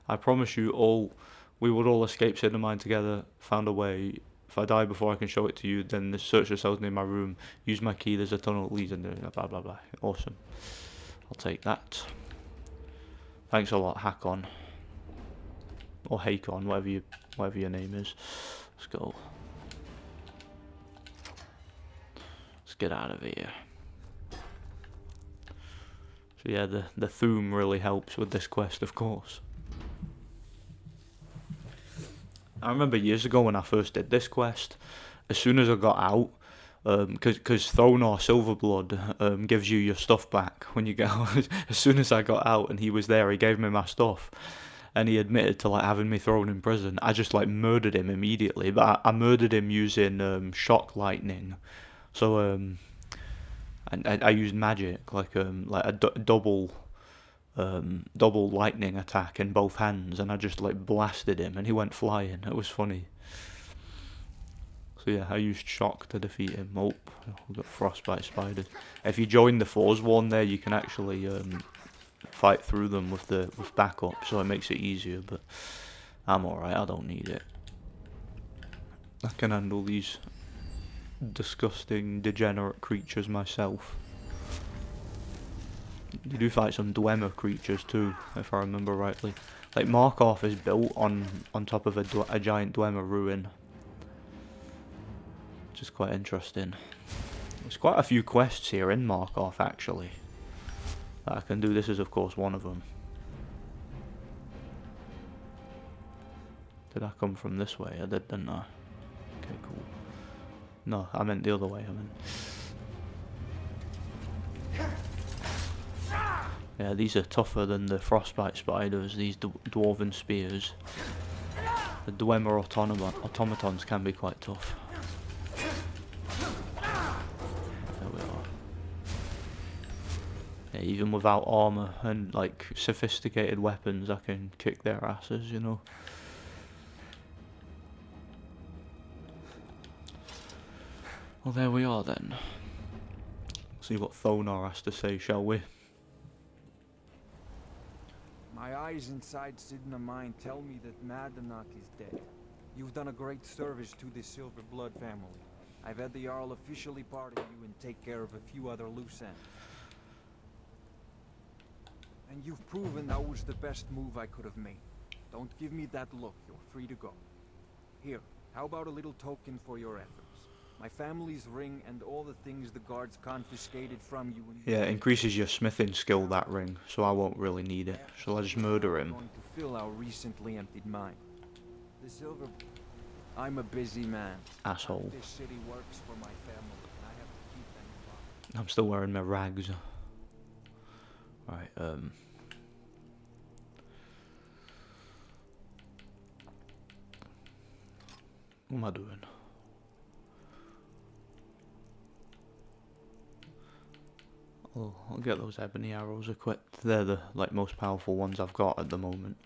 I promise you all, we would all escape Cinnamine together, found a way. If I die before I can show it to you, then search yourselves near my room. Use my key, there's a tunnel that leads in there, blah blah blah. Awesome. I'll take that. Thanks a lot, Hakon. Or Hakon, whatever your name is. Let's go. Let's get out of here. So yeah, the Thum really helps with this quest, of course. I remember years ago when I first did this quest, as soon as I got out, because Thronar Silverblood gives you your stuff back when you get out. As soon as I got out and he was there, he gave me my stuff. And he admitted to like having me thrown in prison. I just like murdered him immediately, but I murdered him using shock lightning. So I used magic, like a double lightning attack in both hands, and I just like blasted him, and he went flying. It was funny. So yeah, I used shock to defeat him. Oh, we got frostbite spiders. If you join the Forsworn there, you can actually fight through them with backup, so it makes it easier. But I'm alright. I don't need it. I can handle these disgusting, degenerate creatures myself. You do fight some Dwemer creatures too, if I remember rightly. Like Markarth is built on top of a giant Dwemer ruin, which is quite interesting. There's quite a few quests here in Markarth actually that I can do. This is of course one of them. Did I come from this way? I did, didn't I? Okay, cool. No, I meant the other way. Yeah, these are tougher than the frostbite spiders, these dwarven spears. The Dwemer automatons can be quite tough. There we are. Yeah, even without armor and like sophisticated weapons, I can kick their asses, you know. Well, there we are then. See what Thonar has to say, shall we? My eyes inside Sidna Mine tell me that Madanok is dead. You've done a great service to the Silver Blood family. I've had the Jarl officially pardon you and take care of a few other loose ends. And you've proven that was the best move I could have made. Don't give me that look, you're free to go. Here, how about a little token for your efforts? My family's ring and all the things the guards confiscated from you. Yeah, it increases your smithing skill, that ring, so I won't really need it. Shall I just murder him? I'm going to fill our recently emptied mine. The silver... I'm a busy man. Asshole. This city works for my family, and I have to keep them involved. I'm still wearing my rags. Right, what am I doing? I'll get those ebony arrows equipped. They're the most powerful ones I've got at the moment.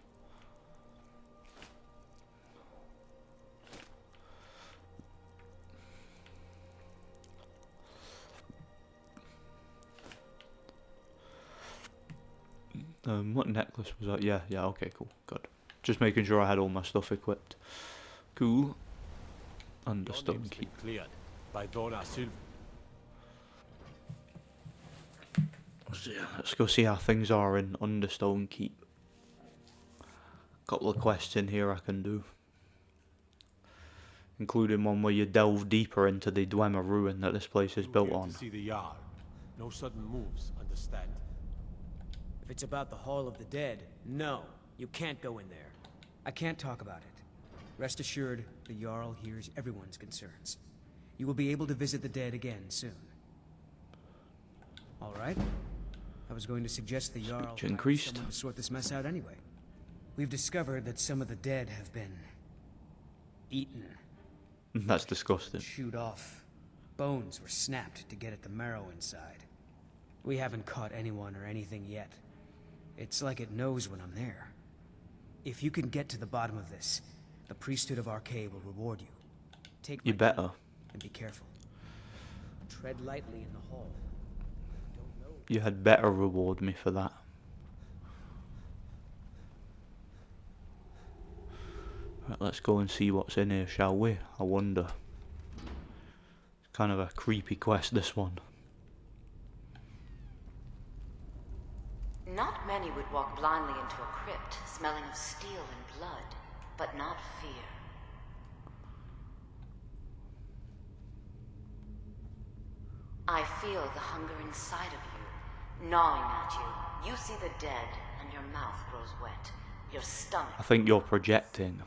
What necklace was that? Yeah, okay, cool, good. Just making sure I had all my stuff equipped. Cool. And the stone key. Cleared by Dora Silver. So yeah, let's go see how things are in Understone Keep. Couple of quests in here I can do, including one where you delve deeper into the Dwemer ruin that this place is built on. To see the Jarl. No sudden moves, understand? If it's about the Hall of the Dead, no, you can't go in there. I can't talk about it. Rest assured, the Jarl hears everyone's concerns. You will be able to visit the dead again soon. All right. I was going to suggest the Jarl hire increased. someone to sort this mess out anyway. We've discovered that some of the dead have been eaten. That's disgusting. Chewed off. Bones were snapped to get at the marrow inside. We haven't caught anyone or anything yet. It's like it knows when I'm there. If you can get to the bottom of this, the priesthood of Arcade will reward you. Take You better. and be careful. Tread lightly in the hall. You had better reward me for that. Right, let's go and see what's in here, shall we? I wonder. It's kind of a creepy quest, this one. Not many would walk blindly into a crypt, smelling of steel and blood, but not fear. I feel the hunger inside of you, gnawing at you. You see the dead, and your mouth grows wet. Your stomach... I think you're projecting.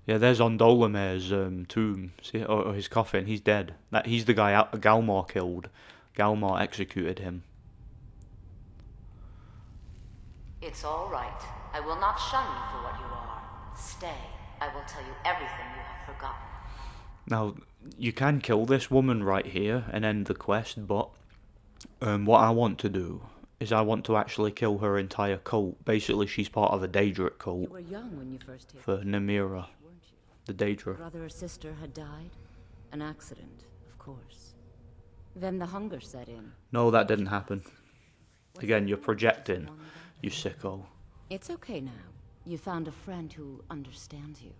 Yeah, there's Ondolamir's tomb, see, or his coffin. He's dead. He's the guy Galmar killed. Galmar executed him. It's all right. I will not shun you for what you are. Stay. I will tell you everything you have forgotten. Now, you can kill this woman right here and end the quest, but what I want to do is I want to actually kill her entire cult. Basically, she's part of a Daedric cult. You were young when you first hit for Namira, the Daedra. Brother or sister had died? An accident, of course. Then the hunger set in. No, that didn't happen. Again, you're projecting, you sicko. It's okay now. You found a friend who understands you.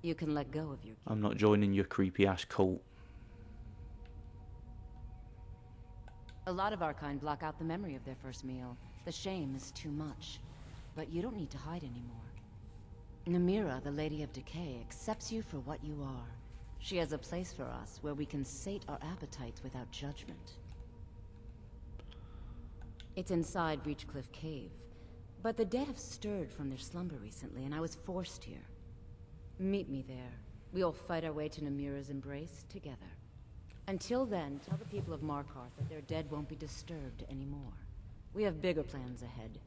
You can let go of your... I'm not joining your creepy ass cult. A lot of our kind block out the memory of their first meal. The shame is too much. But you don't need to hide anymore. Namira, the Lady of Decay, accepts you for what you are. She has a place for us where we can sate our appetites without judgment. It's inside Breachcliff Cave. But the dead have stirred from their slumber recently, and I was forced here. Meet me there. We'll fight our way to Namira's embrace together. Until then, tell the people of Markarth that their dead won't be disturbed anymore. We have bigger plans ahead.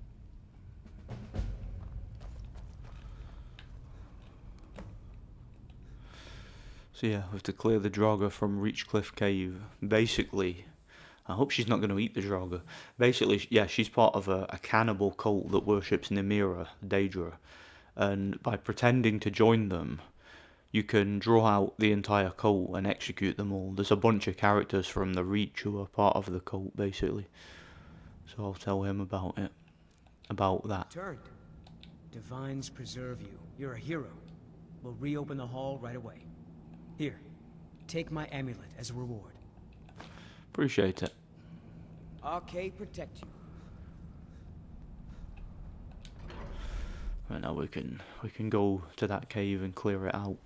So yeah, we have to clear the Draugr from Reachcliff Cave. Basically, I hope she's not going to eat the Draugr. Basically, yeah, she's part of a cannibal cult that worships Namira, Daedra. And by pretending to join them, you can draw out the entire cult and execute them all. There's a bunch of characters from the Reach who are part of the cult, basically. So I'll tell him about it. About that. Turned. Divines preserve you. You're a hero. We'll reopen the hall right away. Here, take my amulet as a reward. Appreciate it. Arcade protect you. Right now we can go to that cave and clear it out.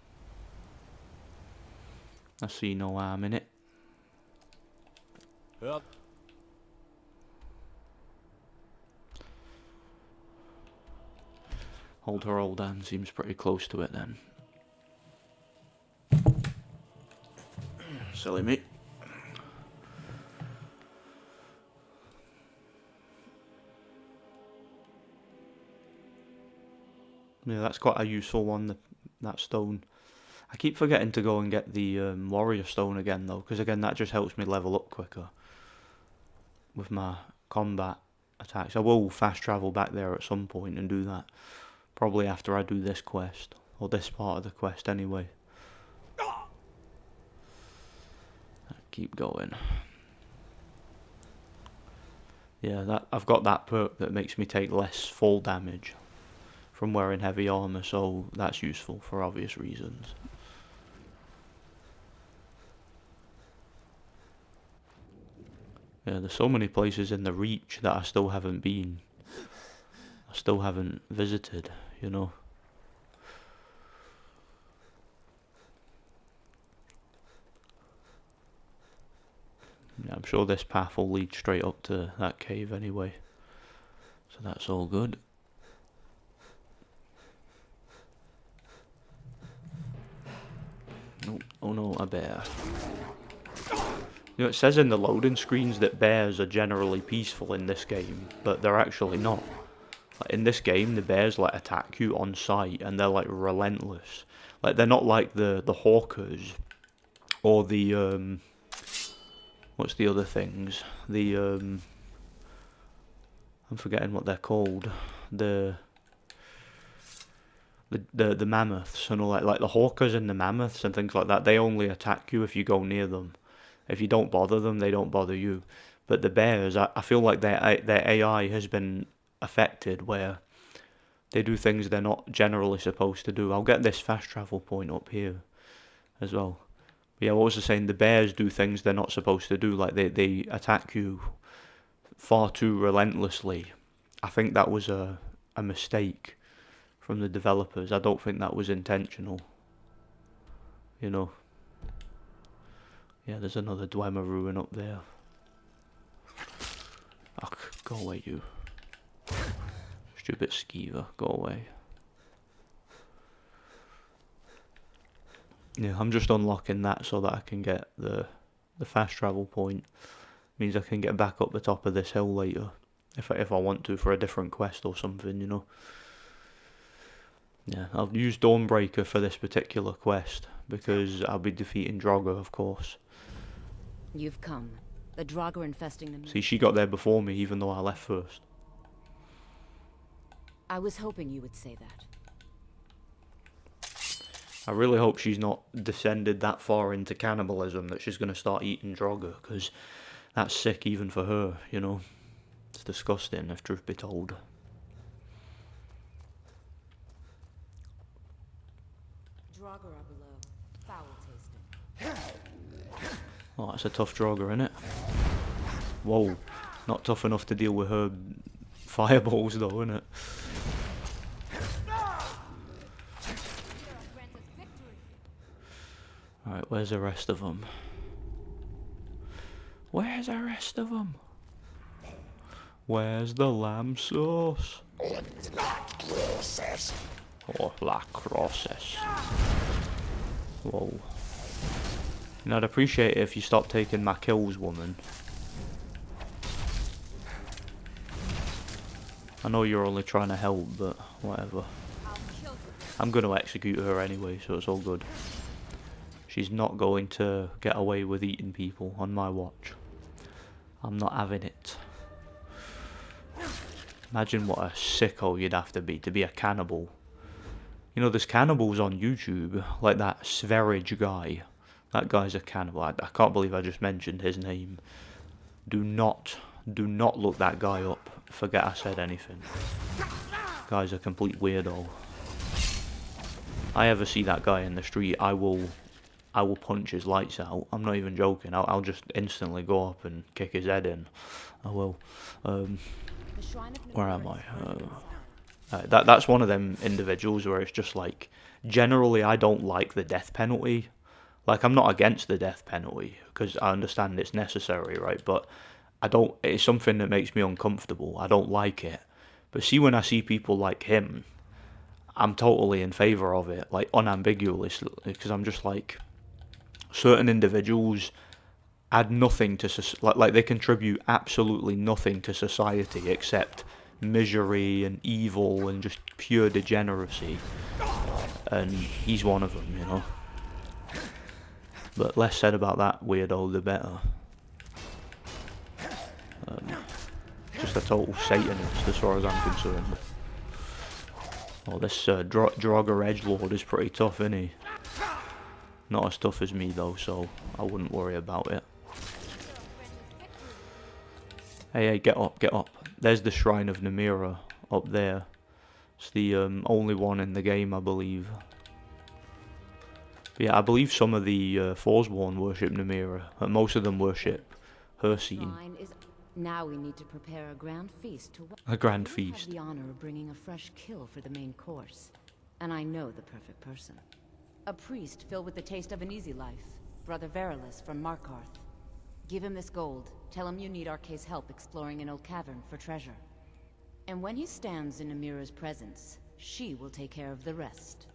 I see no harm in it. Yep. Hold her old hand seems pretty close to it then. Silly me. Yeah, that's quite a useful one, that stone. I keep forgetting to go and get the warrior stone again though, because again that just helps me level up quicker with my combat attacks. I will fast travel back there at some point and do that. Probably after I do this quest, or this part of the quest anyway. Keep going. Yeah, I've got that perk that makes me take less fall damage from wearing heavy armor, so that's useful for obvious reasons. Yeah, there's so many places in the Reach that I still haven't been. I still haven't visited, you know. Yeah, I'm sure this path will lead straight up to that cave anyway. So that's all good. Nope. Oh no, a bear. You know, it says in the loading screens that bears are generally peaceful in this game, but they're actually not. Like, in this game, the bears like attack you on sight, and they're like relentless. Like, they're not like the hawkers or the what's the other things? The I'm forgetting what they're called. The mammoths and all that. Like the hawkers and the mammoths and things like that. They only attack you if you go near them. If you don't bother them, they don't bother you. But the bears, I feel like their AI has been affected where they do things they're not generally supposed to do. I'll get this fast travel point up here as well. But yeah, what was I saying? The bears do things they're not supposed to do. Like they attack you far too relentlessly. I think that was a mistake from the developers. I don't think that was intentional. You know. Yeah, there's another Dwemer ruin up there. Ugh, go away, you. Stupid skeever, go away. Yeah, I'm just unlocking that so that I can get the fast travel point. Means I can get back up the top of this hill later. If I want to for a different quest or something, you know. Yeah, I'll use Dawnbreaker for this particular quest because I'll be defeating Draugr, of course. You've come. The Draugr are infesting them. See, she got there before me, even though I left first. I was hoping you would say that. I really hope she's not descended that far into cannibalism that she's going to start eating Draugr, because that's sick even for her, you know. It's disgusting, if truth be told. Draugr are below. Foul tasting. Oh, that's a tough Draugr, isn't it? Whoa, not tough enough to deal with her fireballs though, isn't it? Alright, where's the rest of them? Where's the rest of them? Where's the lamb sauce? Oh, la crosses. Whoa. And I'd appreciate it if you stopped taking my kills, woman. I know you're only trying to help, but whatever. I'm going to execute her anyway, so it's all good. She's not going to get away with eating people on my watch. I'm not having it. Imagine what a sicko you'd have to be a cannibal. You know, there's cannibals on YouTube, like that Sverige guy. That guy's a cannibal. I can't believe I just mentioned his name. Do not look that guy up. Forget I said anything. Guy's a complete weirdo. I ever see that guy in the street, I will punch his lights out. I'm not even joking. I'll just instantly go up and kick his head in. I will. Where am I? That's one of them individuals where it's just like, generally I don't like the death penalty. Like, I'm not against the death penalty, because I understand it's necessary, right? But it's something that makes me uncomfortable. I don't like it. But see, when I see people like him, I'm totally in favour of it, like, unambiguously, because I'm just like, certain individuals add nothing to, like they contribute absolutely nothing to society except misery and evil and just pure degeneracy. And he's one of them, you know. But less said about that weirdo, the better. Just a total Satanist, as far as I'm concerned. Oh, this Draugr edgelord is pretty tough, isn't he? Not as tough as me, though, so I wouldn't worry about it. Hey, get up, get up. There's the Shrine of Namira up there. It's the only one in the game, I believe. But yeah, I believe some of the Forsworn worship Namira, but most of them worship Hircine. Now we need to prepare a grand feast to A grand You feast. have the honor of bringing a fresh kill for the main course. And I know the perfect person. A priest filled with the taste of an easy life. Brother Verilus from Markarth. Give him this gold. Tell him you need Arcae's help exploring an old cavern for treasure. And when he stands in Amira's presence, she will take care of the rest.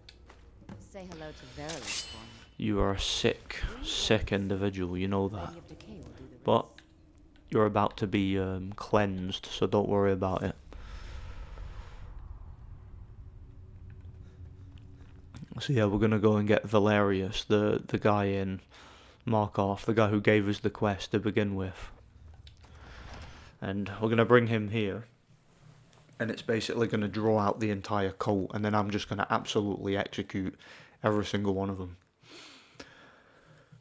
Say hello to Verilus for me. You are a sick, sick individual, you know that. But you're about to be cleansed, so don't worry about it. So yeah, we're gonna go and get Valerius, the guy in Markarth, the guy who gave us the quest to begin with. And we're gonna bring him here. And it's basically gonna draw out the entire cult, and then I'm just gonna absolutely execute every single one of them.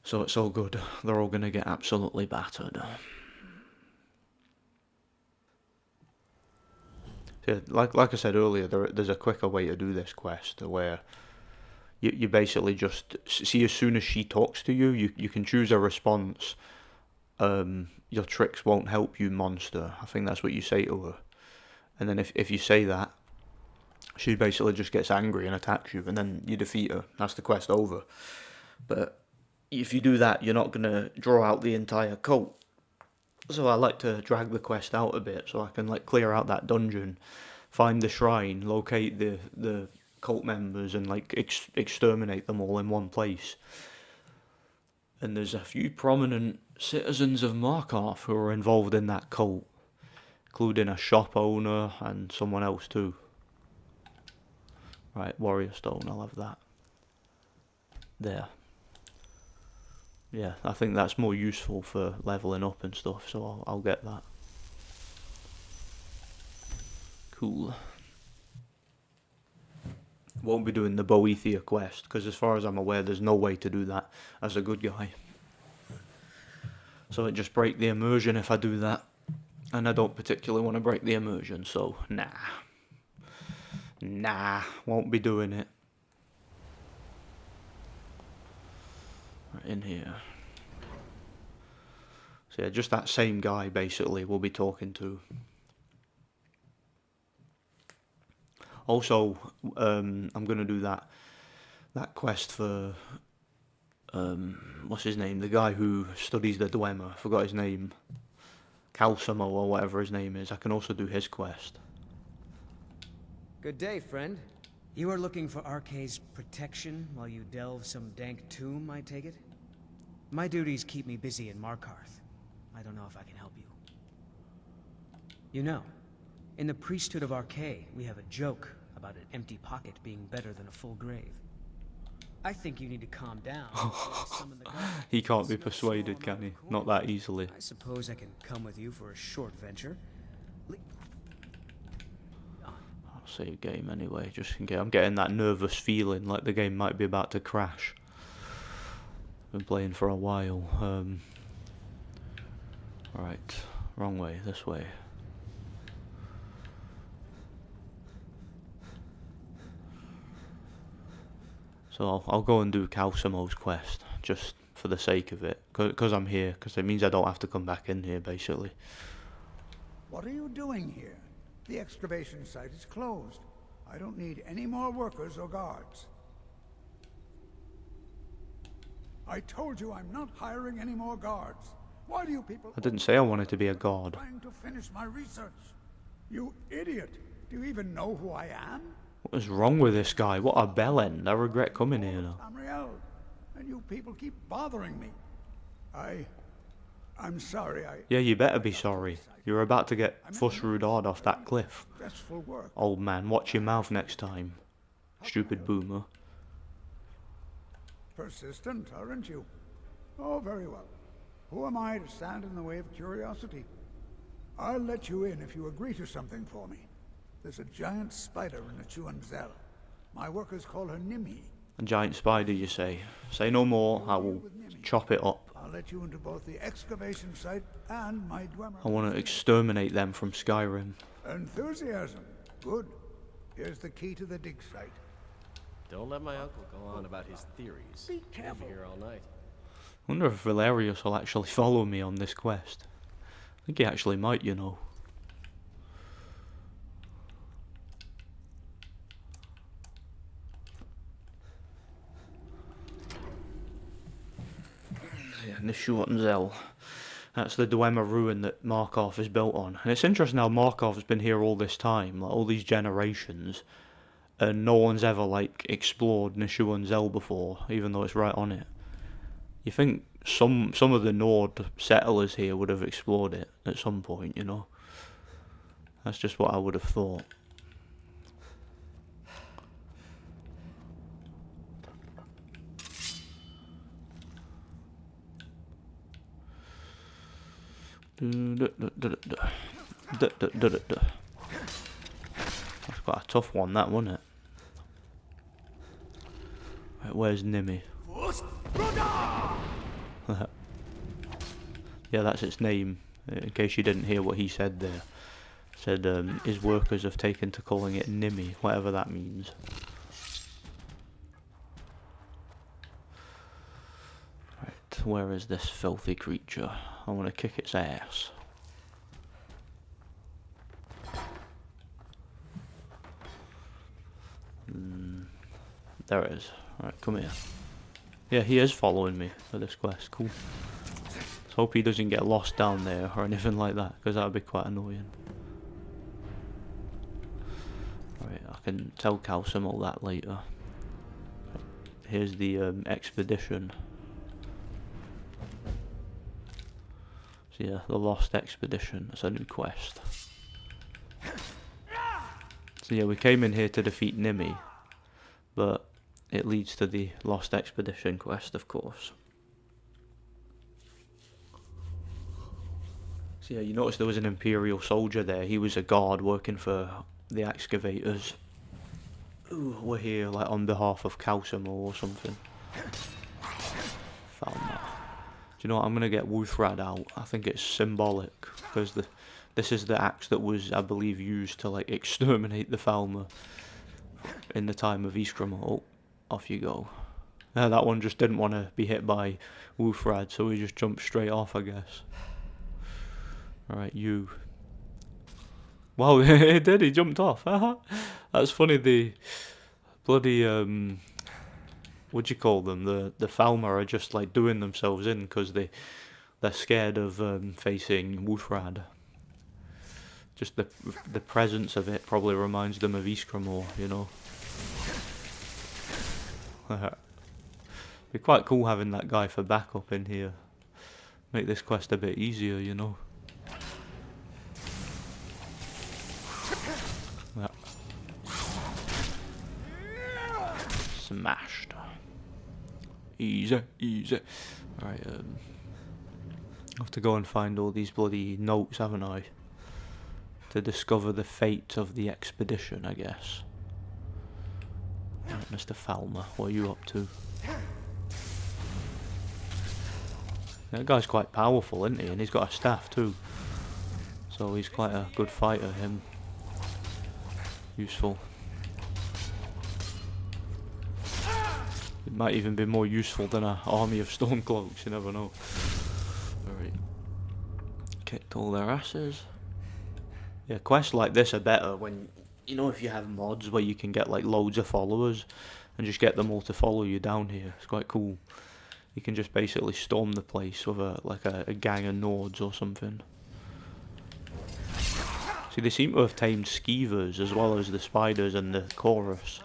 So it's all good. They're all gonna get absolutely battered. So like I said earlier, there's a quicker way to do this quest where you basically just see, as soon as she talks to you, you can choose a response. Your tricks won't help you, monster. I think that's what you say to her. And then if you say that, she basically just gets angry and attacks you, and then you defeat her. That's the quest over. But if you do that, you're not going to draw out the entire cult. So I like to drag the quest out a bit, so I can like clear out that dungeon, find the shrine, locate the cult members, and like exterminate them all in one place. And there's a few prominent citizens of Markarth who are involved in that cult, including a shop owner and someone else too. Right, warrior stone, I'll have that. There. Yeah, I think that's more useful for leveling up and stuff, so I'll get that. Cool. Won't be doing the Boethia quest, because as far as I'm aware, there's no way to do that as a good guy. So it just break the immersion if I do that. And I don't particularly want to break the immersion, so nah. Nah, won't be doing it. Right, in here. So yeah, just that same guy basically we'll be talking to. Also, I'm gonna do that quest for what's his name? The guy who studies the Dwemer. I forgot his name. Calcimo or whatever his name is. I can also do his quest. Good day, friend. You are looking for Arcae's protection while you delve some dank tomb, I take it? My duties keep me busy in Markarth. I don't know if I can help you. You know, in the priesthood of Arcae, we have a joke about an empty pocket being better than a full grave. I think you need to calm down. He can't be persuaded, can he? Not that easily. I suppose I can come with you for a short venture. I'll save game anyway, just in case. I'm getting that nervous feeling like the game might be about to crash. Been playing for a while. Right, wrong way, this way. So I'll go and do Calcimo's quest, just for the sake of it, because I'm here, because it means I don't have to come back in here, basically. What are you doing here? The excavation site is closed. I don't need any more workers or guards. I told you I'm not hiring any more guards. Why do you people... I didn't say I wanted to be a guard. Trying to finish my research. You idiot. Do you even know who I am? What is wrong with this guy? What a bellend. I regret coming here now. Tamriel, and you people keep bothering me. I'm sorry, Yeah, you better be sorry. You're about to get fuss-rudard off that cliff. Stressful work. Old man, watch your mouth next time. Stupid boomer. Persistent, aren't you? Oh, very well. Who am I to stand in the way of curiosity? I'll let you in if you agree to something for me. There's a giant spider in the Chuanzel. My workers call her Nimi. A giant spider, you say? Say no more, I will chop it up. I'll let you into both the excavation site and my Dwemer. I want to exterminate them from Skyrim. Enthusiasm. Good. Here's the key to the dig site. Don't let my uncle go on about his theories. Be careful. He'll be here all night. I wonder if Valerius will actually follow me on this quest. I think he actually might, you know. Yeah, Nishuanzel. That's the Dwemer ruin that Markov is built on. And it's interesting how Markov's been here all this time, like all these generations, and no one's ever like explored Nishuanzel before, even though it's right on it. You think some of the Nord settlers here would have explored it at some point, you know? That's just what I would have thought. That's quite a tough one, that, wasn't it? Right, where's Nimi? Yeah, that's its name. In case you didn't hear what he said there. Said his workers have taken to calling it Nimi, whatever that means. Right, where is this filthy creature? I want to kick its ass. There it is. Alright, come here. Yeah, he is following me for this quest. Cool. Let's hope he doesn't get lost down there or anything like that, because that would be quite annoying. Alright, I can tell Calcim all that later. Here's the expedition. So yeah, the Lost Expedition. That's a new quest. So yeah, we came in here to defeat Nimi, but it leads to the Lost Expedition quest, of course. So yeah, you notice there was an Imperial soldier there. He was a guard working for the excavators. Ooh, we're here like on behalf of Calcimo or something. Found that. Do you know what? I'm gonna get Wuthrad out. I think it's symbolic because this is the axe that was, I believe, used to like exterminate the Falmer in the time of Iskram. Oh, off you go. That one just didn't want to be hit by Wuthrad, so he just jumped straight off, I guess. Alright, you. Wow, he did, he jumped off. That's funny, the bloody, what do you call them? The Falmer are just like doing themselves in because they're scared of facing Wuthrad. Just the presence of it probably reminds them of Iskramor, you know. Be quite cool having that guy for backup in here. Make this quest a bit easier, you know. Yeah. Smashed. Easy, easy. Alright, I have to go and find all these bloody notes, haven't I? To discover the fate of the expedition, I guess. Right, Mr. Falmer, what are you up to? That guy's quite powerful, isn't he? And he's got a staff too. So he's quite a good fighter, him. Useful. It might even be more useful than an army of Stormcloaks, you never know. Alright. Kicked all their asses. Yeah, quests like this are better when, you know, if you have mods where you can get like loads of followers and just get them all to follow you down here. It's quite cool. You can just basically storm the place with a gang of Nords or something. See, they seem to have tamed skeevers as well as the spiders and the chorus.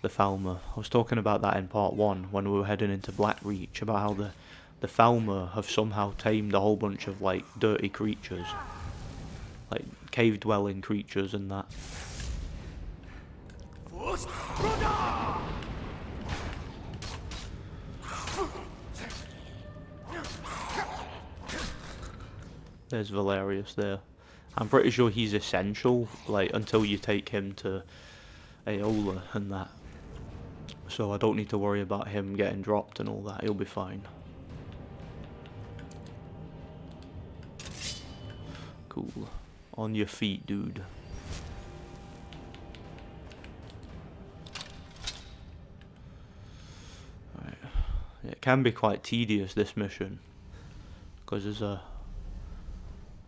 The Falmer. I was talking about that in part 1 when we were heading into Blackreach, about how the Falmer have somehow tamed a whole bunch of like dirty creatures. Like cave dwelling creatures and that. There's Valerius there. I'm pretty sure he's essential, like, until you take him to Aola and that. So I don't need to worry about him getting dropped and all that, he'll be fine. Cool. On your feet, dude. Right. Yeah, it can be quite tedious, this mission. Because there's a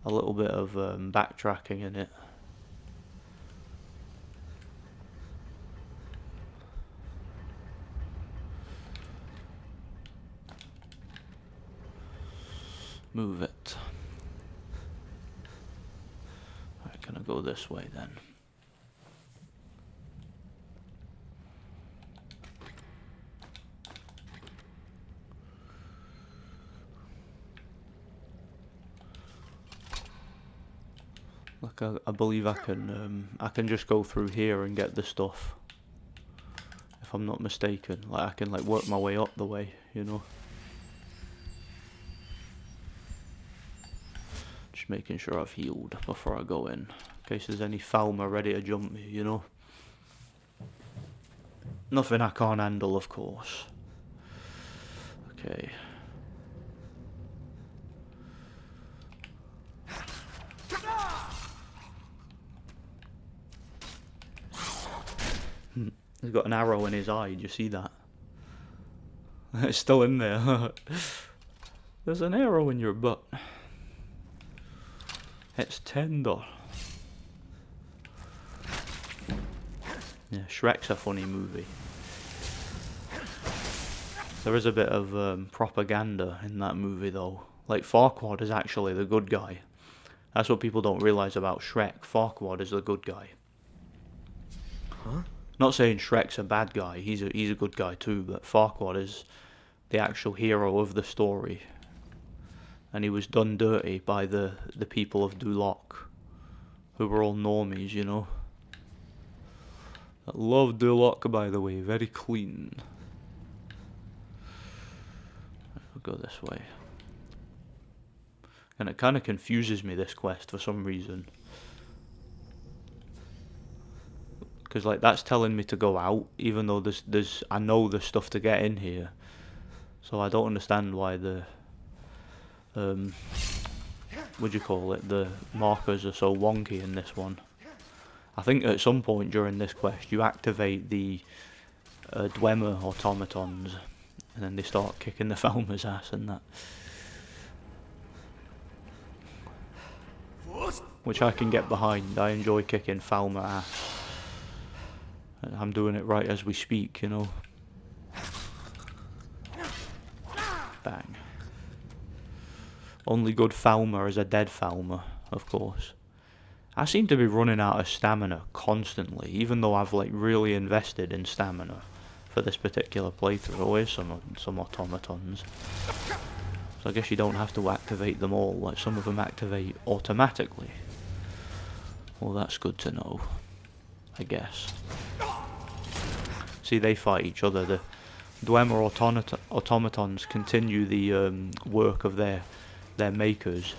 a little bit of backtracking in it. Move it. Alright, can I go this way then? Like I believe I can just go through here and get the stuff. If I'm not mistaken, like I can like work my way up the way, you know. Just making sure I've healed before I go in case there's any Falmer ready to jump me, you know. Nothing I can't handle, of course. Okay. He's got an arrow in his eye, did you see that? It's still in there. There's an arrow in your butt. It's tender. Yeah, Shrek's a funny movie. There is a bit of propaganda in that movie though. Like Farquaad is actually the good guy. That's what people don't realise about Shrek. Farquaad is the good guy. Huh? Not saying Shrek's a bad guy, he's a good guy too, but Farquaad is the actual hero of the story. And he was done dirty by the people of Duloc, who were all normies, you know. I love Duloc, by the way, very clean. I'll go this way. And it kind of confuses me, this quest, for some reason. Because like that's telling me to go out, even though I know there's stuff to get in here. So I don't understand why the what do you call it? The markers are so wonky in this one. I think at some point during this quest you activate the Dwemer automatons, and then they start kicking the Falmer's ass and that. Which I can get behind. I enjoy kicking Falmer ass. I'm doing it right as we speak, you know. Bang. Only good Falmer is a dead Falmer, of course. I seem to be running out of stamina constantly, even though I've like really invested in stamina for this particular playthrough. Always some automatons. So I guess you don't have to activate them all, like some of them activate automatically. Well, that's good to know, I guess. See, they fight each other. The Dwemer automatons continue the work of their makers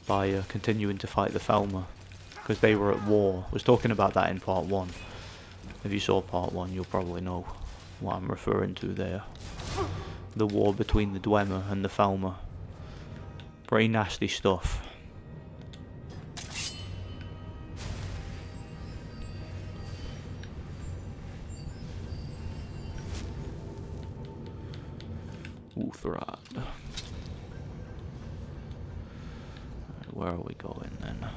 by continuing to fight the Falmer, because they were at war. I was talking about that in part 1. If you saw part 1, you'll probably know what I'm referring to there. The war between the Dwemer and the Falmer. Pretty nasty stuff. Uthrad. Where are we going then?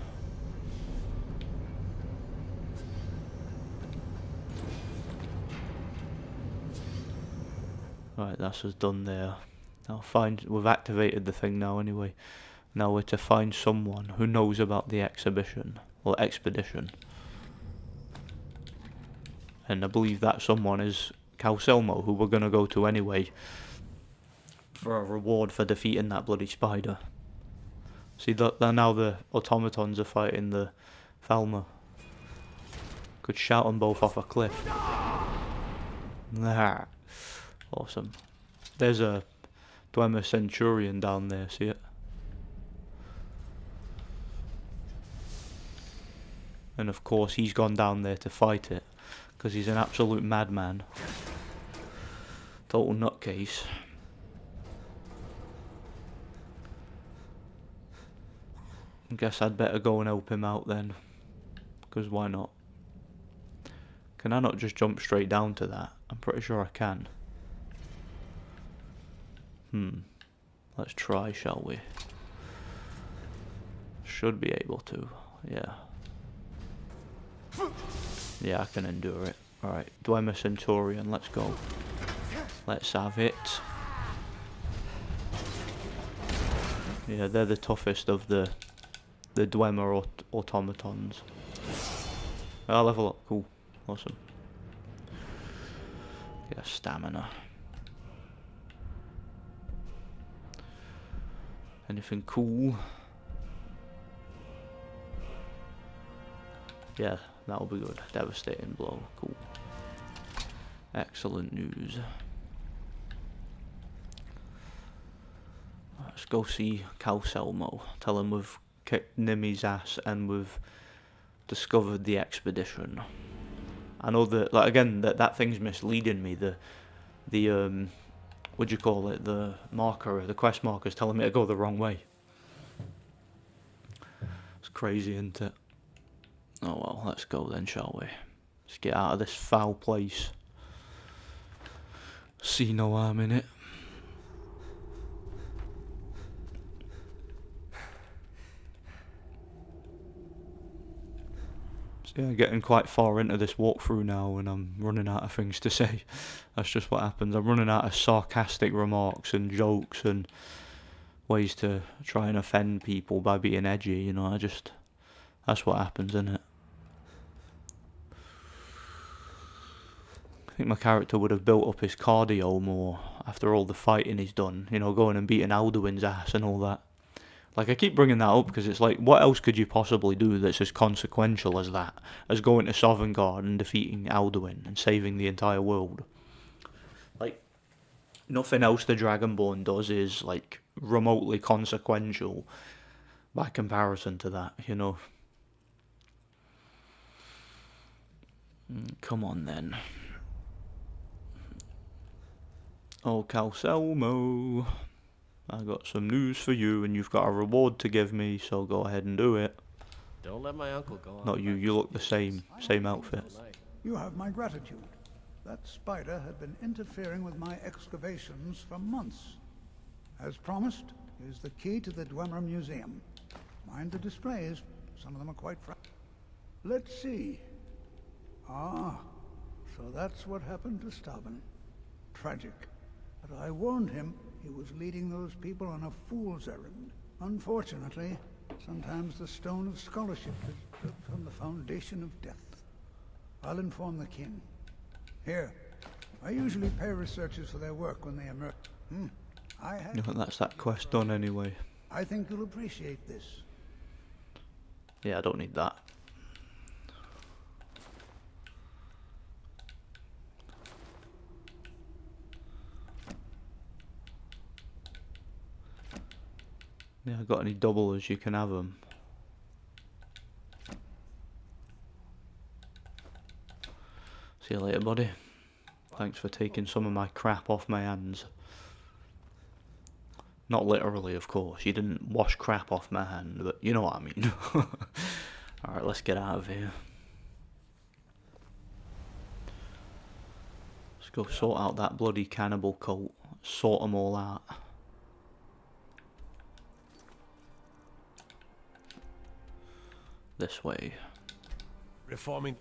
Right, that's us done there. We've activated the thing now anyway. Now we're to find someone who knows about the exhibition, or expedition. And I believe that someone is Calcelmo, who we're going to go to anyway, for a reward for defeating that bloody spider. See, now the automatons are fighting the Falmer. Could shout them both off a cliff. Nah. Awesome. There's a Dwemer Centurion down there, see it? And of course he's gone down there to fight it, because he's an absolute madman. Total nutcase. I guess I'd better go and help him out then, because why not? Can I not just jump straight down to that? I'm pretty sure I can. Let's try, shall we? Should be able to, yeah. Yeah, I can endure it. Alright, Dwemer Centurion, let's go. Let's have it. Yeah, they're the toughest of the Dwemer automatons. Oh, level up, cool, awesome. Yeah, stamina. Anything cool? Yeah, that'll be good. Devastating blow, cool. Excellent news. Let's go see Calcelmo. Tell him we've kicked Nimi's ass and we've discovered the expedition. I know that, like, again, that thing's misleading me. The what do you call it? The marker, the quest marker's telling me to go the wrong way. It's crazy, isn't it? Oh well, let's go then, shall we? Let's get out of this foul place. See no harm in it. So yeah, getting quite far into this walkthrough now and I'm running out of things to say. That's just what happens. I'm running out of sarcastic remarks and jokes and ways to try and offend people by being edgy, you know. That's what happens, isn't it? I think my character would have built up his cardio more after all the fighting he's done, you know, going and beating Alduin's ass and all that. Like, I keep bringing that up because it's like, what else could you possibly do that's as consequential as that? As going to Sovngarde and defeating Alduin and saving the entire world. Like, nothing else the Dragonborn does is, like, remotely consequential by comparison to that, you know. Come on then. Oh, Calcelmo. I got some news for you, and you've got a reward to give me, so go ahead and do it. Don't let my uncle go on. Not you, you look the same outfit. You have my gratitude. That spider had been interfering with my excavations for months. As promised, here's the key to the Dwemer Museum. Mind the displays, some of them are quite Let's see. Ah, so that's what happened to Stauben. Tragic. But I warned him he was leading those people on a fool's errand. Unfortunately, sometimes the stone of scholarship is built on the foundation of death. I'll inform the king. Here, I usually pay researchers for their work when they emerge. That's that quest done anyway. I think you'll appreciate this. Yeah, I don't need that. Yeah, got any doublers, you can have them. See you later, buddy. Thanks for taking some of my crap off my hands. Not literally, of course. You didn't wash crap off my hand, but you know what I mean. Alright, let's get out of here. Let's go sort out that bloody cannibal cult. Sort them all out. This way. Reforming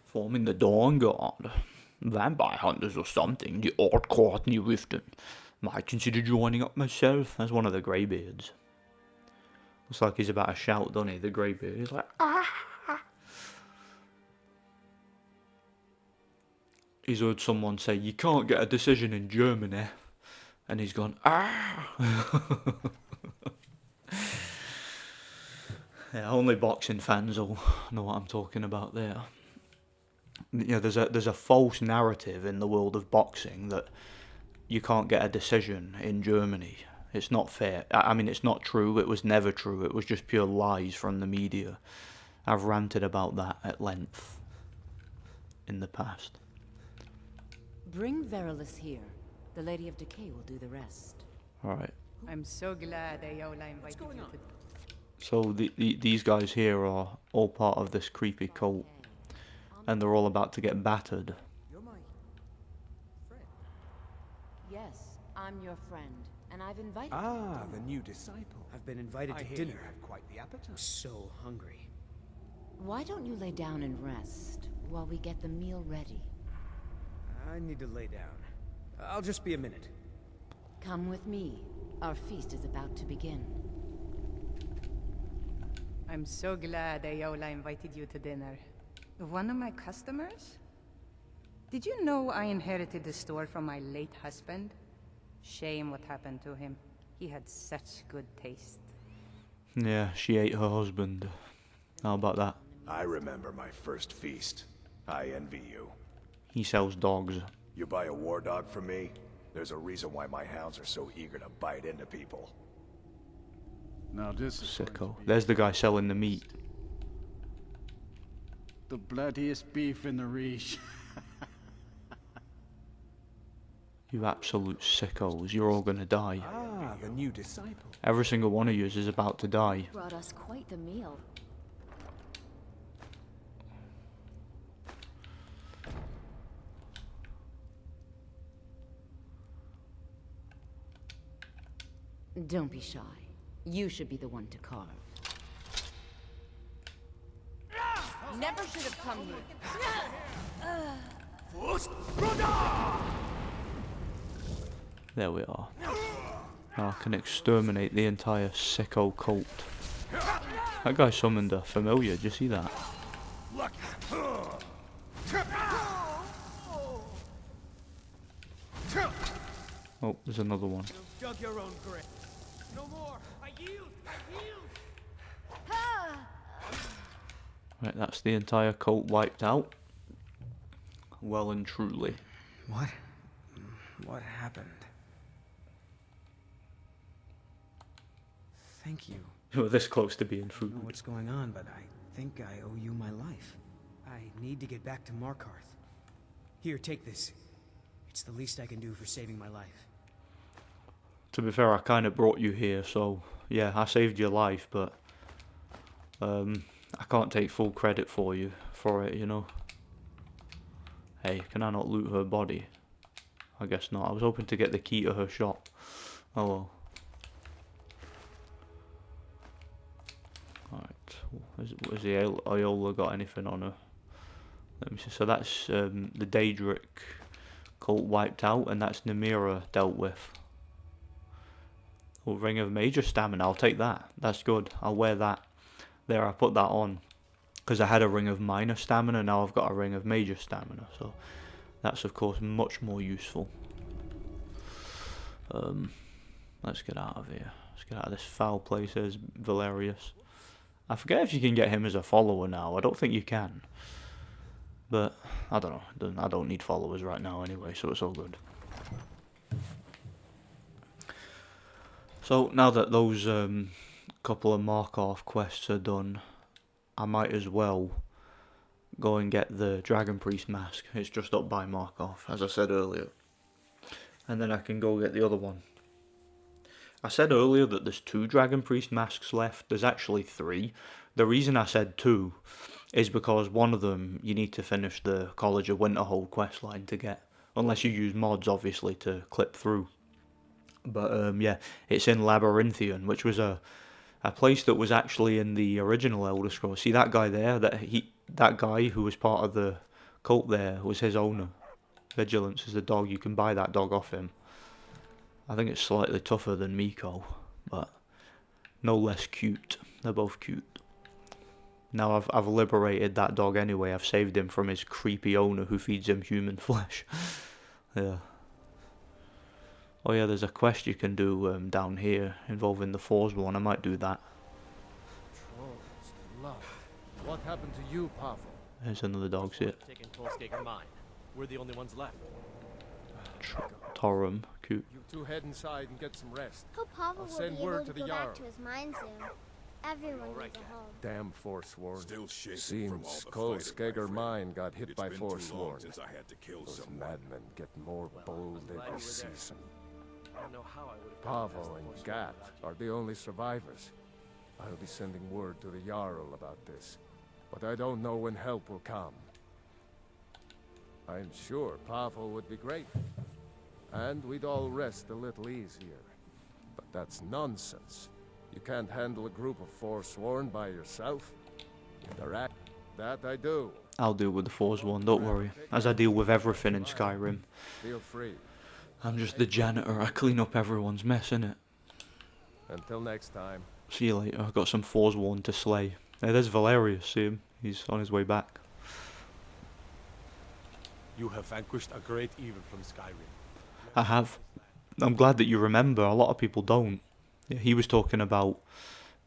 Forming the Dawn Guard. Vampire hunters or something. The odd Courtney Riften. Might consider joining up myself. That's one of the greybeards. Looks like he's about to shout, doesn't he? The greybeard. He's like, ah! He's heard someone say, you can't get a decision in Germany. And he's gone, ah! Yeah, only boxing fans will know what I'm talking about there. You know, there's a false narrative in the world of boxing that you can't get a decision in Germany. It's not fair. I mean, it's not true. It was never true. It was just pure lies from the media. I've ranted about that at length in the past. Bring Verilus here. The Lady of Decay will do the rest. Alright. I'm so glad Aola invited you to... So these guys here are all part of this creepy cult. And they're all about to get battered. Yes, I'm your friend, and I've invited Ah, the new disciple. I've been invited I to hear dinner. you have quite the appetite. I'm so hungry. Why don't you lay down and rest while we get the meal ready? I need to lay down. I'll just be a minute. Come with me. Our feast is about to begin. I'm so glad Ayola invited you to dinner. One of my customers? Did you know I inherited the store from my late husband? Shame what happened to him. He had such good taste. Yeah, she ate her husband. How about that? I remember my first feast. I envy you. He sells dogs. You buy a war dog from me, there's a reason why my hounds are so eager to bite into people. Now this is Sicko. There's the guy selling the meat. the bloodiest beef in the Reach. You absolute sickos. You're all gonna die. Ah, the new disciple. Every single one of you is about to die. Brought us quite the meal. Don't be shy. You should be the one to carve. Never should have come here. There we are. Now I can exterminate the entire sicko cult. That guy summoned a familiar, did you see that? Oh, there's another one. Dug your own grave. No more. I yield. Right, that's the entire cult wiped out. Well and truly. What? What happened? Thank you. You were this close to being I don't food. know what's going on, but I think I owe you my life. I need to get back to Markarth. Here, take this. It's the least I can do for saving my life. To be fair, I kind of brought you here, so yeah, I saved your life, but I can't take full credit for you for it, you know. Hey, can I not loot her body? I guess not. I was hoping to get the key to her shop. Oh well. Alright, has the Ayola got anything on her? Let me see. So that's the Daedric cult wiped out, and that's Namira dealt with. Oh, Ring of Major Stamina, I'll take that. That's good. I'll wear that. There, I put that on. Because I had a Ring of Minor Stamina, now I've got a Ring of Major Stamina. So, that's of course much more useful. Let's get out of here. Let's get out of this foul place, says Valerius. I forget if you can get him as a follower now. I don't think you can. But, I don't know. I don't need followers right now anyway, so it's all good. So, now that those couple of Markarth quests are done, I might as well go and get the Dragon Priest mask. It's just up by Markarth, as I said earlier. And then I can go get the other one. I said earlier that there's 2 Dragon Priest masks left. There's actually 3. The reason I said 2 is because one of them you need to finish the College of Winterhold questline to get. Unless you use mods, obviously, to clip through. But yeah, it's in Labyrinthian, which was a place that was actually in the original Elder Scrolls. See that guy there? That guy who was part of the cult there was his owner. Vigilance is the dog. You can buy that dog off him. I think it's slightly tougher than Miko, but no less cute. They're both cute. Now I've liberated that dog anyway. I've saved him from his creepy owner who feeds him human flesh. Yeah. Oh yeah, there's a quest you can do down here involving the Forsworn. I might do that. What happened to you, Pavel? There's another dog sit. Taking Tolskager mine. We're the only ones left. Torum, cute. You two head inside and get some rest. Hope Pavel I'll will send be able word to to go the back Jarl. to his mine soon. Everyone needs a home. Damn Forsworn. Still shaking Seems from all the Cole's fighting, my Skager friend. mine got hit It's by been too long Forsworn. since I had to kill Those someone. madmen get more bold glad you every were there. season. I don't know how I would have gotten past Pavel the and Forsworn Gat without you. are the only survivors. I'll be sending word to the Jarl about this, but I don't know when help will come. I'm sure Pavel would be great, and we'd all rest a little easier. But that's nonsense. You can't handle a group of Forsworn by yourself. Interact. That I do. I'll deal with the Forsworn, don't worry. As I deal with everything in Skyrim. Feel free. I'm just the janitor, I clean up everyone's mess, innit? Until next time. See you later, I've got some Forsworn to slay. Hey, there's Valerius, see him? He's on his way back. You have vanquished a great evil from Skyrim. I have. I'm glad that you remember, a lot of people don't. Yeah, he was talking about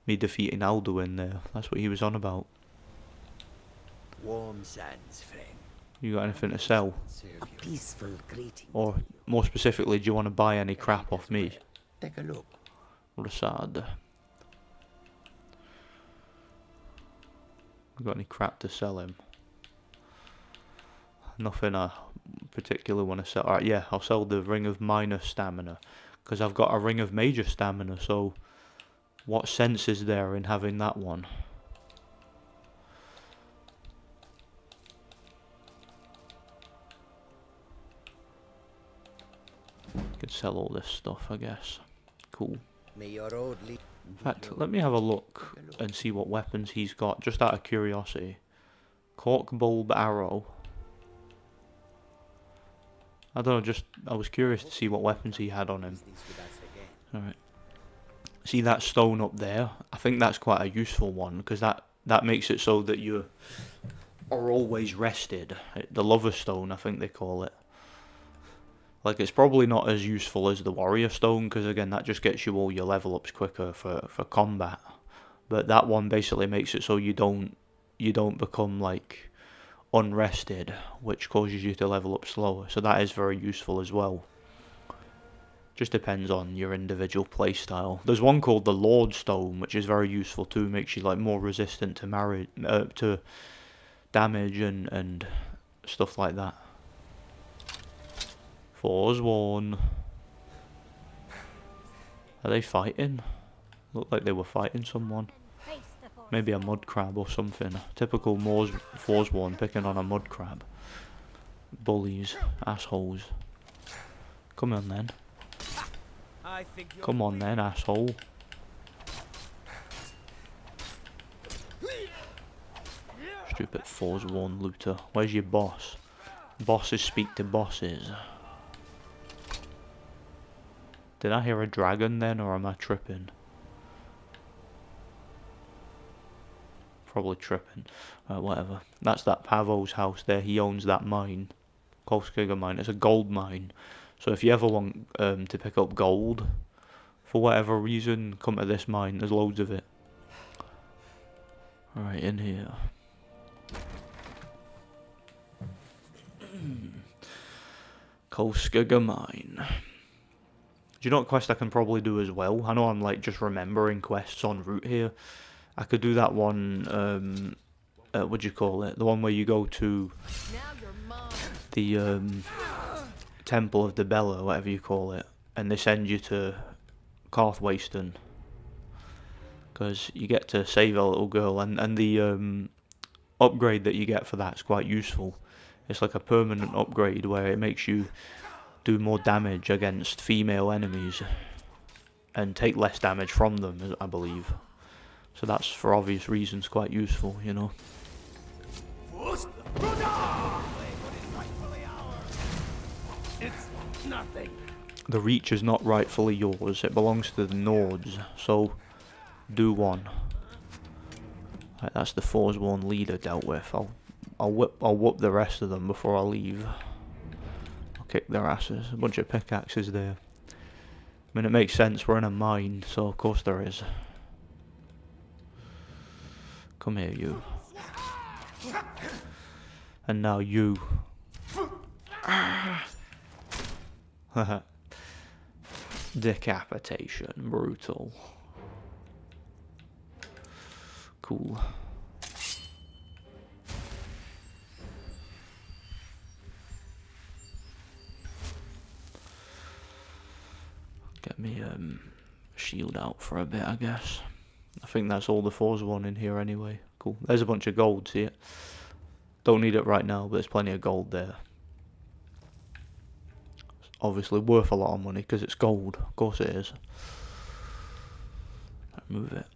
me defeating Alduin there, that's what he was on about. Warm sands, friend. You got anything to sell? A peaceful greeting. Or, more specifically, do you want to buy any crap off me? Take a look. Rasad. Got any crap to sell him? Nothing I particularly want to sell. Alright, yeah, I'll sell the Ring of Minor Stamina. Because I've got a Ring of Major Stamina, so what sense is there in having that one? Could sell all this stuff, I guess. Cool. May your road lead. In fact, let me have a look and see what weapons he's got, just out of curiosity. Cork bulb arrow. I don't know, I was curious to see what weapons he had on him. Alright. See that stone up there? I think that's quite a useful one, because that makes it so that you are always rested. The lover stone, I think they call it. Like, it's probably not as useful as the warrior stone, because again, that just gets you all your level ups quicker for combat. But that one basically makes it so you don't become, like, unrested, which causes you to level up slower. So that is very useful as well. Just depends on your individual playstyle. There's one called the Lord Stone, which is very useful too. Makes you, like, more resistant to damage and stuff like that. Forsworn. Are they fighting? Looked like they were fighting someone. Maybe a mud crab or something. Typical Forsworn picking on a mud crab. Bullies. Assholes. Come on then. Come on then, asshole. Stupid Forsworn looter. Where's your boss? Bosses speak to bosses. Did I hear a dragon then, or am I tripping? Probably tripping. Whatever. That's that Pavo's house there. He owns that mine. Kolskiga mine. It's a gold mine. So if you ever want to pick up gold, for whatever reason, come to this mine. There's loads of it. Alright, in here. Kolskiga mine. Do you know what quest I can probably do as well? I know I'm like just remembering quests en route here. I could do that one, what do you call it? The one where you go to the Temple of Debella, whatever you call it, and they send you to Karthwasten. Because you get to save a little girl, and the upgrade that you get for that is quite useful. It's like a permanent upgrade where it makes you do more damage against female enemies and take less damage from them, I believe. So that's, for obvious reasons, quite useful, you know. It's nothing. The Reach is not rightfully yours. It belongs to the Nords. So, do one. Right, that's the Forsworn leader dealt with. I'll whoop the rest of them before I leave. I'll kick their asses. A bunch of pickaxes there. I mean, it makes sense. We're in a mine, so of course there is. Come here, you. And now you. Decapitation. Brutal. Cool. Get me shield out for a bit, I guess. I think that's all the Forsworn in here anyway. Cool. There's a bunch of gold, see it? Don't need it right now, but there's plenty of gold there. It's obviously worth a lot of money because it's gold. Of course it is. Move it.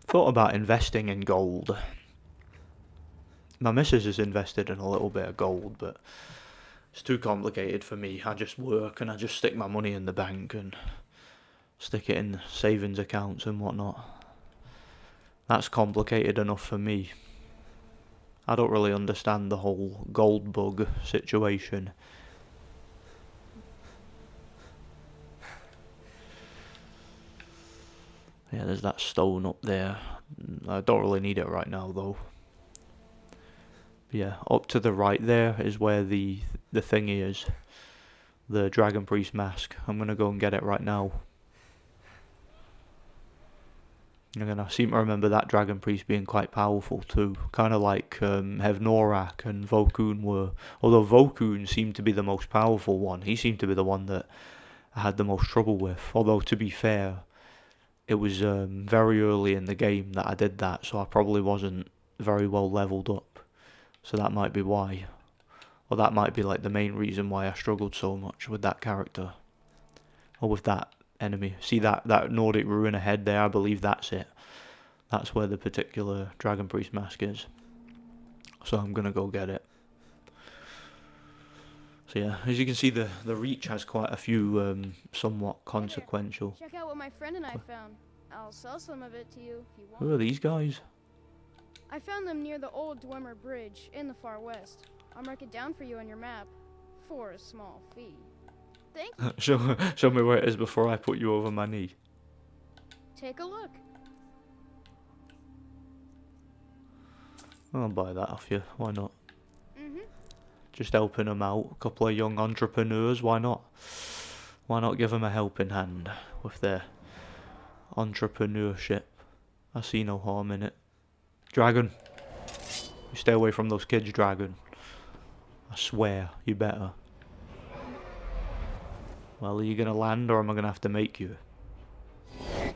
Thought about investing in gold. My missus has invested in a little bit of gold, but it's too complicated for me. I just work and I just stick my money in the bank and stick it in savings accounts and whatnot. That's complicated enough for me. I don't really understand the whole gold bug situation. Yeah, there's that stone up there. I don't really need it right now though. Yeah, up to the right there is where the thingy is. The Dragon Priest mask. I'm gonna go and get it right now. I'm gonna seem to remember that Dragon Priest being quite powerful too. Kind of like Hevnorak and Vokun were. Although Vokun seemed to be the most powerful one. He seemed to be the one that I had the most trouble with. Although to be fair, it was very early in the game that I did that, so I probably wasn't very well leveled up. So that might be why. Or that might be like the main reason why I struggled so much with that character. Or with that enemy. See that Nordic ruin ahead there? I believe that's it. That's where the particular Dragon Priest mask is. So I'm gonna go get it. So yeah, as you can see, the reach has quite a few somewhat consequential. Check out what my friend and I found. I'll sell some of it to you if you want. Who are these guys? I found them near the old Dwemer Bridge in the far west. I'll mark it down for you on your map for a small fee. Thank you. Show me where it is before I put you over my knee. Take a look. I'll buy that off you. Why not? Just helping them out. A couple of young entrepreneurs. Why not? Why not give them a helping hand with their entrepreneurship? I see no harm in it. Dragon. You stay away from those kids, Dragon. I swear, you better. Well, are you going to land or am I going to have to make you? You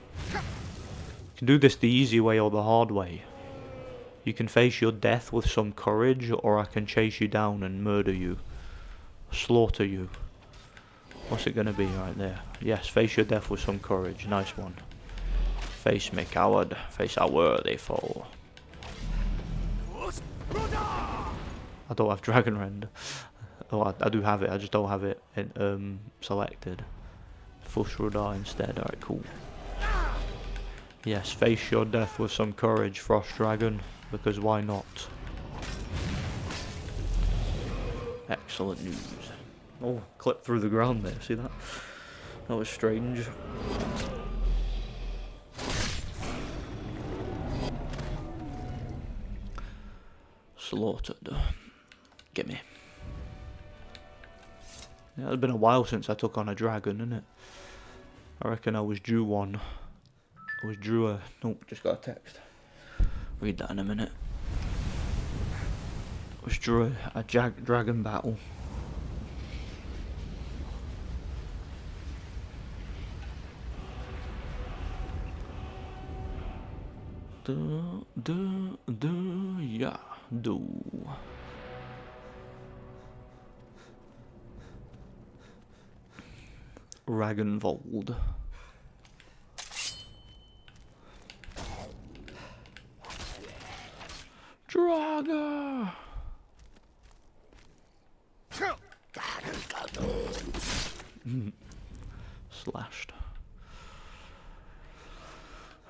can do this the easy way or the hard way. You can face your death with some courage, or I can chase you down and murder you. Slaughter you. What's it going to be right there? Yes, face your death with some courage. Nice one. Face me, coward. Face our worthy foe. I don't have Dragon Rend. Oh, I do have it. I just don't have it selected. Fushruda instead. Alright, cool. Yes, face your death with some courage, Frost Dragon. Because why not? Excellent news. Oh, clipped through the ground there. See that? That was strange. Slaughtered. Gimme. Yeah, it's been a while since I took on a dragon, isn't it? I reckon I was due one. I was due a... Nope, just got a text. Read that in a minute. I was due a dragon battle. Yeah, do. Ragnvold. Draga! Slashed.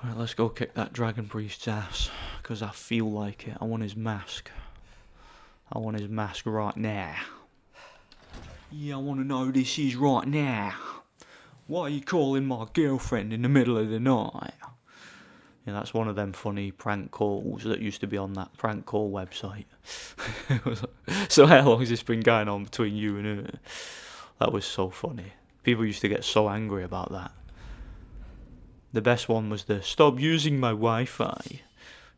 Alright, let's go kick that Dragon Priest's ass, because I feel like it. I want his mask. I want his mask right now. Yeah, I want to know who this is right now. Why are you calling my girlfriend in the middle of the night? Yeah, that's one of them funny prank calls that used to be on that prank call website. So how long has this been going on between you and her? That was so funny. People used to get so angry about that. The best one was the, stop using my Wi-Fi.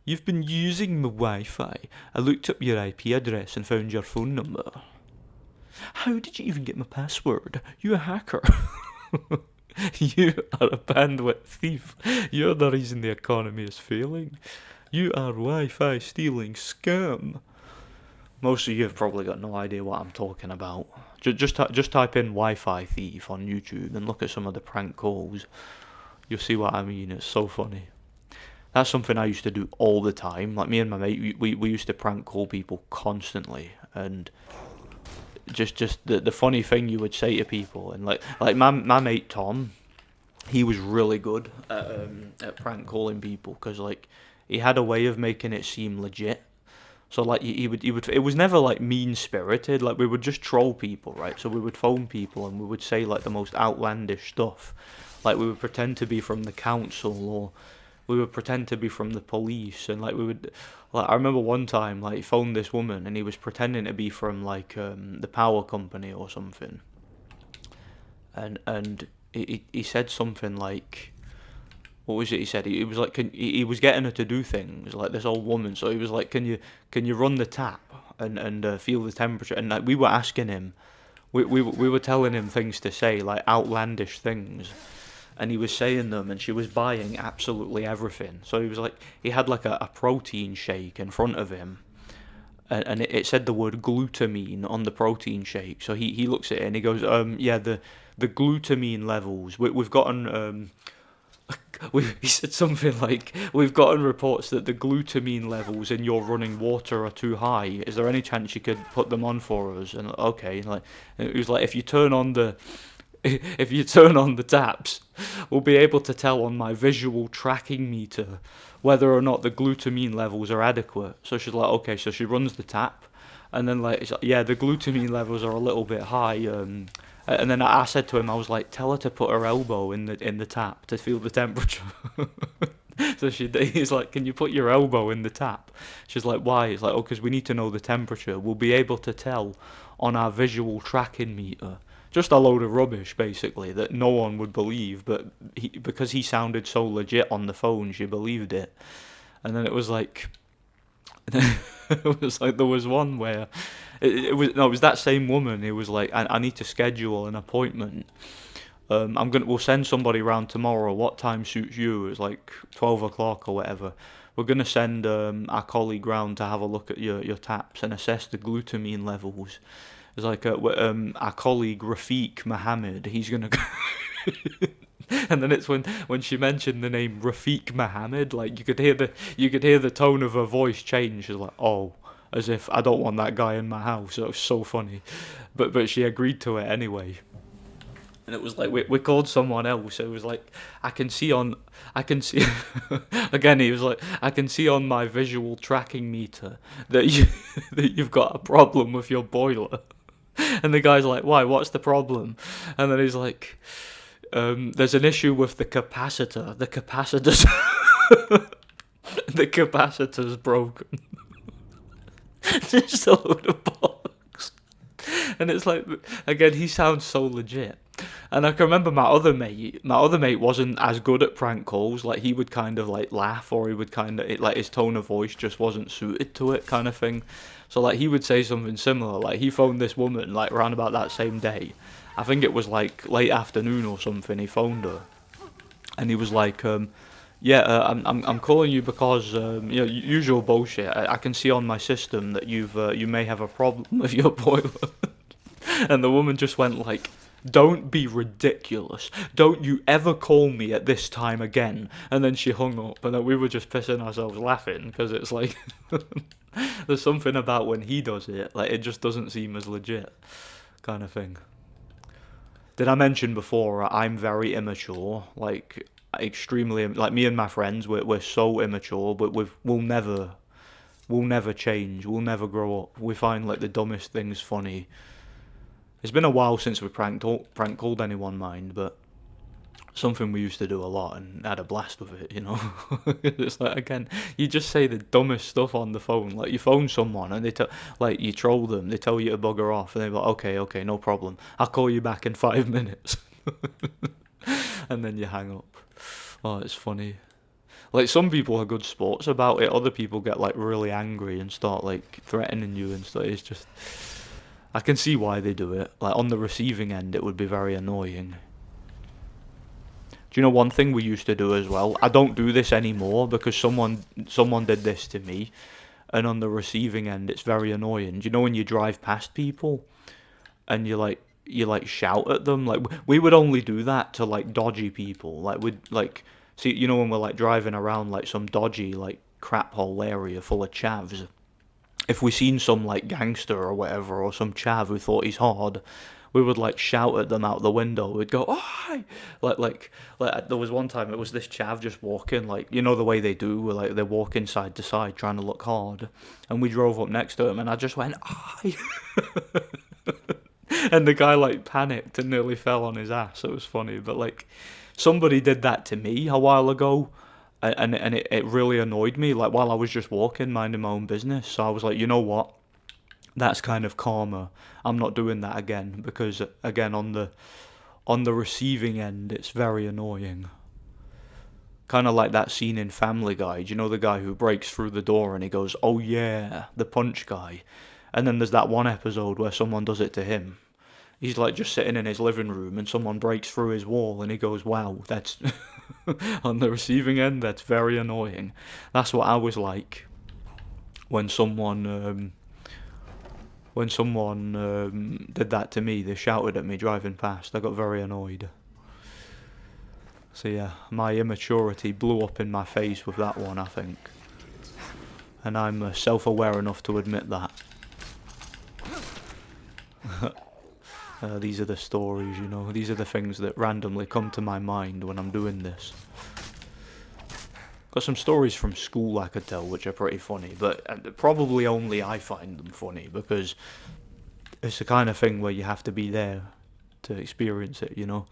You've been using my Wi-Fi. I looked up your IP address and found your phone number. How did you even get my password? You a hacker. You are a bandwidth thief. You're the reason the economy is failing. You are Wi-Fi stealing scam. Most of you have probably got no idea what I'm talking about. Just type in Wi-Fi thief on YouTube and look at some of the prank calls. You'll see what I mean. It's so funny. That's something I used to do all the time. Like me and my mate, we used to prank call people constantly, and just the funny thing you would say to people, and like my mate Tom, he was really good at prank calling people because like he had a way of making it seem legit. So like he would it was never like mean spirited. Like we would just troll people, right? So we would phone people and we would say like the most outlandish stuff. Like we would pretend to be from the council, or we would pretend to be from the police, and like we would like I remember one time like he phoned this woman and he was pretending to be from like the power company or something. And he said something like, what was it he said? He was like, he was getting her to do things, like this old woman. So he was like, can you run the tap and feel the temperature? And like we were asking him, we were telling him things to say, like outlandish things, and he was saying them, and she was buying absolutely everything. So he was like, he had like a protein shake in front of him, and it said the word glutamine on the protein shake. So he looks at it and he goes, yeah, the glutamine levels, we've gotten he said something like, we've gotten reports that the glutamine levels in your running water are too high. Is there any chance you could put them on for us? And okay, like it was like, if you turn on the taps, we'll be able to tell on my visual tracking meter whether or not the glutamine levels are adequate. So she's like, okay, so she runs the tap, and then like, yeah, the glutamine levels are a little bit high. And then I said to him, I was like, tell her to put her elbow in the tap to feel the temperature. So he's like, can you put your elbow in the tap? She's like, why? He's like, oh, because we need to know the temperature. We'll be able to tell on our visual tracking meter. Just a load of rubbish, basically, that no one would believe, but because he sounded so legit on the phone, she believed it. And then it was like, there was one where it was that same woman who was like, I need to schedule an appointment. We'll send somebody around tomorrow. What time suits you? It was like 12 o'clock or whatever. We're gonna send our colleague round to have a look at your taps and assess the glutamine levels. It's like our colleague Rafiq Mohammed. He's gonna go. And then it's when she mentioned the name Rafiq Mohammed, like you could hear the tone of her voice change. She's like, oh, as if I don't want that guy in my house. It was so funny, but she agreed to it anyway. And it was like we called someone else. It was like I can see again. He was like, I can see on my visual tracking meter that you've got a problem with your boiler. And the guy's like, why? What's the problem? And then he's like, there's an issue with the capacitor. The capacitor's broken. Just a load of bollocks. And it's like, again, he sounds so legit. And I can remember my other mate wasn't as good at prank calls. Like he would kind of like laugh, or he would kind of like his tone of voice just wasn't suited to it, kind of thing. So like he would say something similar. Like he phoned this woman like around about that same day. I think it was like late afternoon or something. He phoned her, and he was like, I'm calling you because usual bullshit. I can see on my system that you may have a problem with your boiler. And the woman just went like, don't be ridiculous. Don't you ever call me at this time again. And then she hung up, and then we were just pissing ourselves laughing, because it's like, there's something about when he does it, like it just doesn't seem as legit, kind of thing. Did I mention before, I'm very immature, like extremely, like me and my friends, we're so immature, but we'll never change, we'll never grow up. We find like the dumbest things funny. It's been a while since we prank called anyone, mind, but something we used to do a lot and had a blast with it, you know. It's like, again, you just say the dumbest stuff on the phone. Like you phone someone and like you troll them, they tell you to bugger off, and they're like, okay, no problem, I'll call you back in 5 minutes. And then you hang up. Oh, it's funny. Like some people are good sports about it, other people get like really angry and start like threatening you and stuff. It's just, I can see why they do it. Like on the receiving end, it would be very annoying. Do you know one thing we used to do as well? I don't do this anymore because someone did this to me, and on the receiving end, it's very annoying. Do you know when you drive past people, and you're like, you like shout at them. Like we would only do that to like dodgy people. Like we'd like see, you know, when we're like driving around like some dodgy like crap hole area full of chavs. If we seen some like gangster or whatever, or some chav who thought he's hard, we would like shout at them out the window. We'd go, "Oh!" Like there was one time it was this chav just walking, like, you know the way they do, where like they're walking side to side trying to look hard, and we drove up next to him, and I just went, "Oh!" And the guy like panicked and nearly fell on his ass. It was funny, but like somebody did that to me a while ago. And it really annoyed me, like while I was just walking, minding my own business. So I was like, you know what? That's kind of karma. I'm not doing that again, because again, on the receiving end, it's very annoying. Kind of like that scene in Family Guy. Do you know the guy who breaks through the door and he goes, "Oh yeah," the punch guy. And then there's that one episode where someone does it to him. He's like just sitting in his living room and someone breaks through his wall and he goes, "Wow, that's..." On the receiving end, that's very annoying. That's what I was like when someone did that to me. They shouted at me driving past. I got very annoyed. So yeah, my immaturity blew up in my face with that one, I think. And I'm self-aware enough to admit that. These are the stories, you know. These are the things that randomly come to my mind when I'm doing this. Got some stories from school I could tell, which are pretty funny, but probably only I find them funny, because it's the kind of thing where you have to be there to experience it, you know.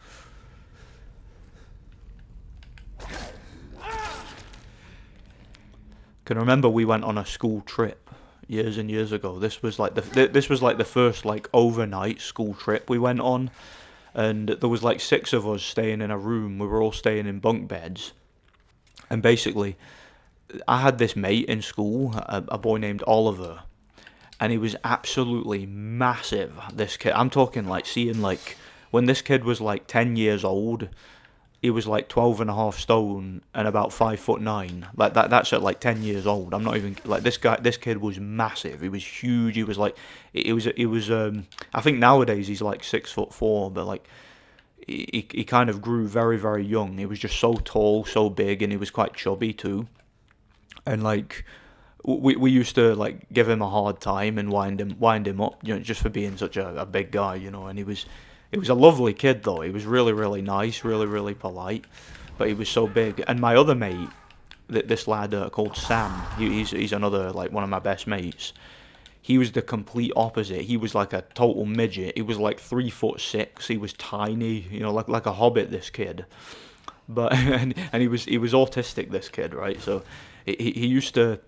Can remember we went on a school trip years and years ago. This was like the first like overnight school trip we went on, and there was like 6 of us staying in a room. We were all staying in bunk beds, and basically I had this mate in school, a boy named Oliver, and he was absolutely massive. This kid, I'm talking like seeing like when this kid was like 10 years old, he was like 12.5 stone and about 5'9". Like that's at like 10 years old. I'm not even like this kid was massive. He was huge. He was like, he was I think nowadays he's like 6'4", but like he kind of grew very, very young. He was just so tall, so big, and he was quite chubby too. And like we used to like give him a hard time and wind him up, you know, just for being such a big guy, you know. And he was a lovely kid though. He was really, really nice, really, really polite, but he was so big. And my other mate, this lad called Sam, he's another like one of my best mates. He was the complete opposite. He was like a total midget. He was like 3'6". He was tiny, you know, like a hobbit. This kid, but and he was autistic. This kid, right? So he used to.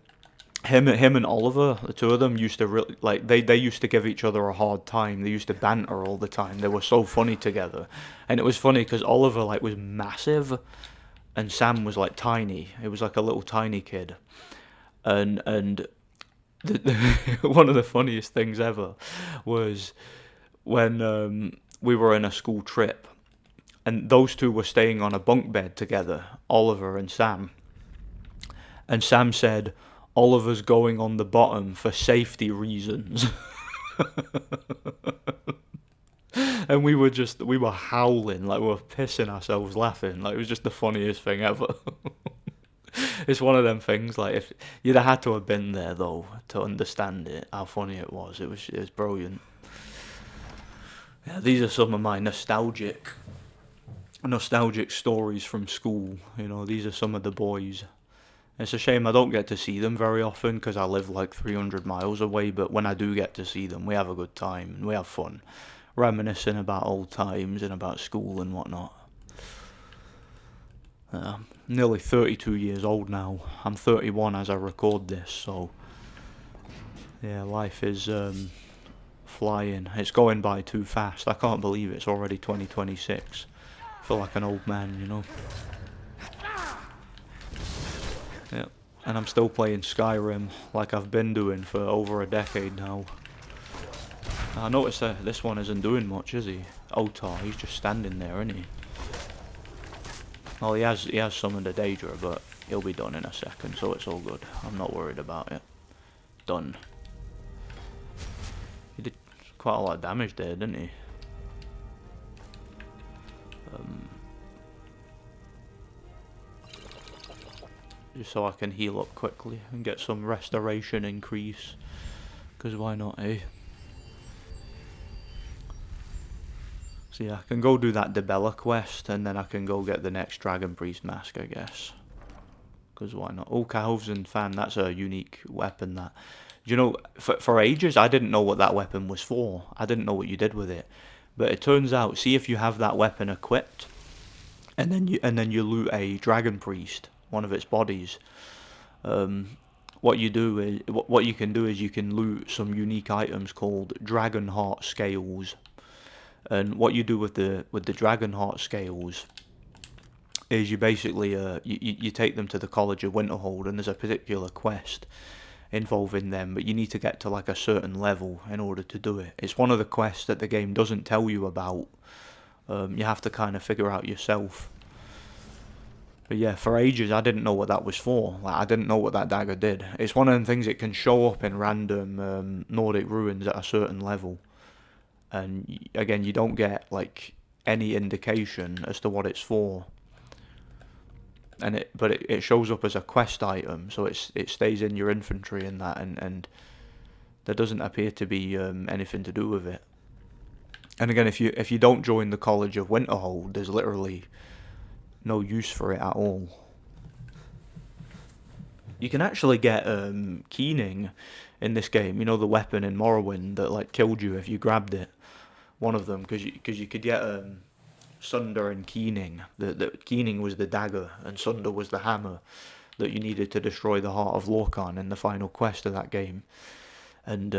Him and Oliver, the two of them, used to really, like, they used to give each other a hard time. They used to banter all the time. They were so funny together. And it was funny because Oliver, like, was massive and Sam was, like, tiny. He was like a little tiny kid. And one of the funniest things ever was when we were in a school trip and those two were staying on a bunk bed together, Oliver and Sam. And Sam said, "Oliver's going on the bottom for safety reasons." And we were howling, like we were pissing ourselves laughing. Like it was just the funniest thing ever. It's one of them things, like if you'd have had to have been there though to understand it, how funny it was. It was brilliant. Yeah, these are some of my nostalgic stories from school. You know, these are some of the boys. It's a shame I don't get to see them very often because I live like 300 miles away, but when I do get to see them, we have a good time and we have fun, reminiscing about old times and about school and whatnot. Nearly 32 years old now. I'm 31 as I record this, so yeah, life is flying. It's going by too fast. I can't believe it's already 2026. I feel like an old man, you know. Yeah, and I'm still playing Skyrim like I've been doing for over a decade now. I noticed that this one isn't doing much, is he? Otar, he's just standing there, isn't he? Well, he has summoned a Daedric, but he'll be done in a second, so it's all good. I'm not worried about it. Done. He did quite a lot of damage there, didn't he? just so I can heal up quickly and get some restoration increase. Because why not, eh? So yeah, I can go do that Debella quest, and then I can go get the next Dragon Priest mask, I guess. Because why not? Oh, Calhoun fan, that's a unique weapon, that. You know, for ages, I didn't know what that weapon was for. I didn't know what you did with it. But it turns out, see if you have that weapon equipped, and then you loot a Dragon Priest, one of its bodies. What you do is what you can do is you can loot some unique items called Dragon Heart Scales. And what you do with the Dragon Heart Scales is you basically you take them to the College of Winterhold, and there's a particular quest involving them, but you need to get to like a certain level in order to do it. It's one of the quests that the game doesn't tell you about. You have to kind of figure out yourself. But yeah, for ages I didn't know what that was for. Like, I didn't know what that dagger did. It's one of them things that can show up in random Nordic ruins at a certain level. And again, you don't get like any indication as to what it's for. And but it shows up as a quest item, so it stays in your infantry and that, and there doesn't appear to be anything to do with it. And again, if you don't join the College of Winterhold, there's literally no use for it at all. You can actually get keening in this game. You know, the weapon in Morrowind that like killed you if you grabbed it. One of them, because you could get Sunder and Keening. The Keening was the dagger, and Sunder was the hammer that you needed to destroy the Heart of Lorkhan in the final quest of that game. And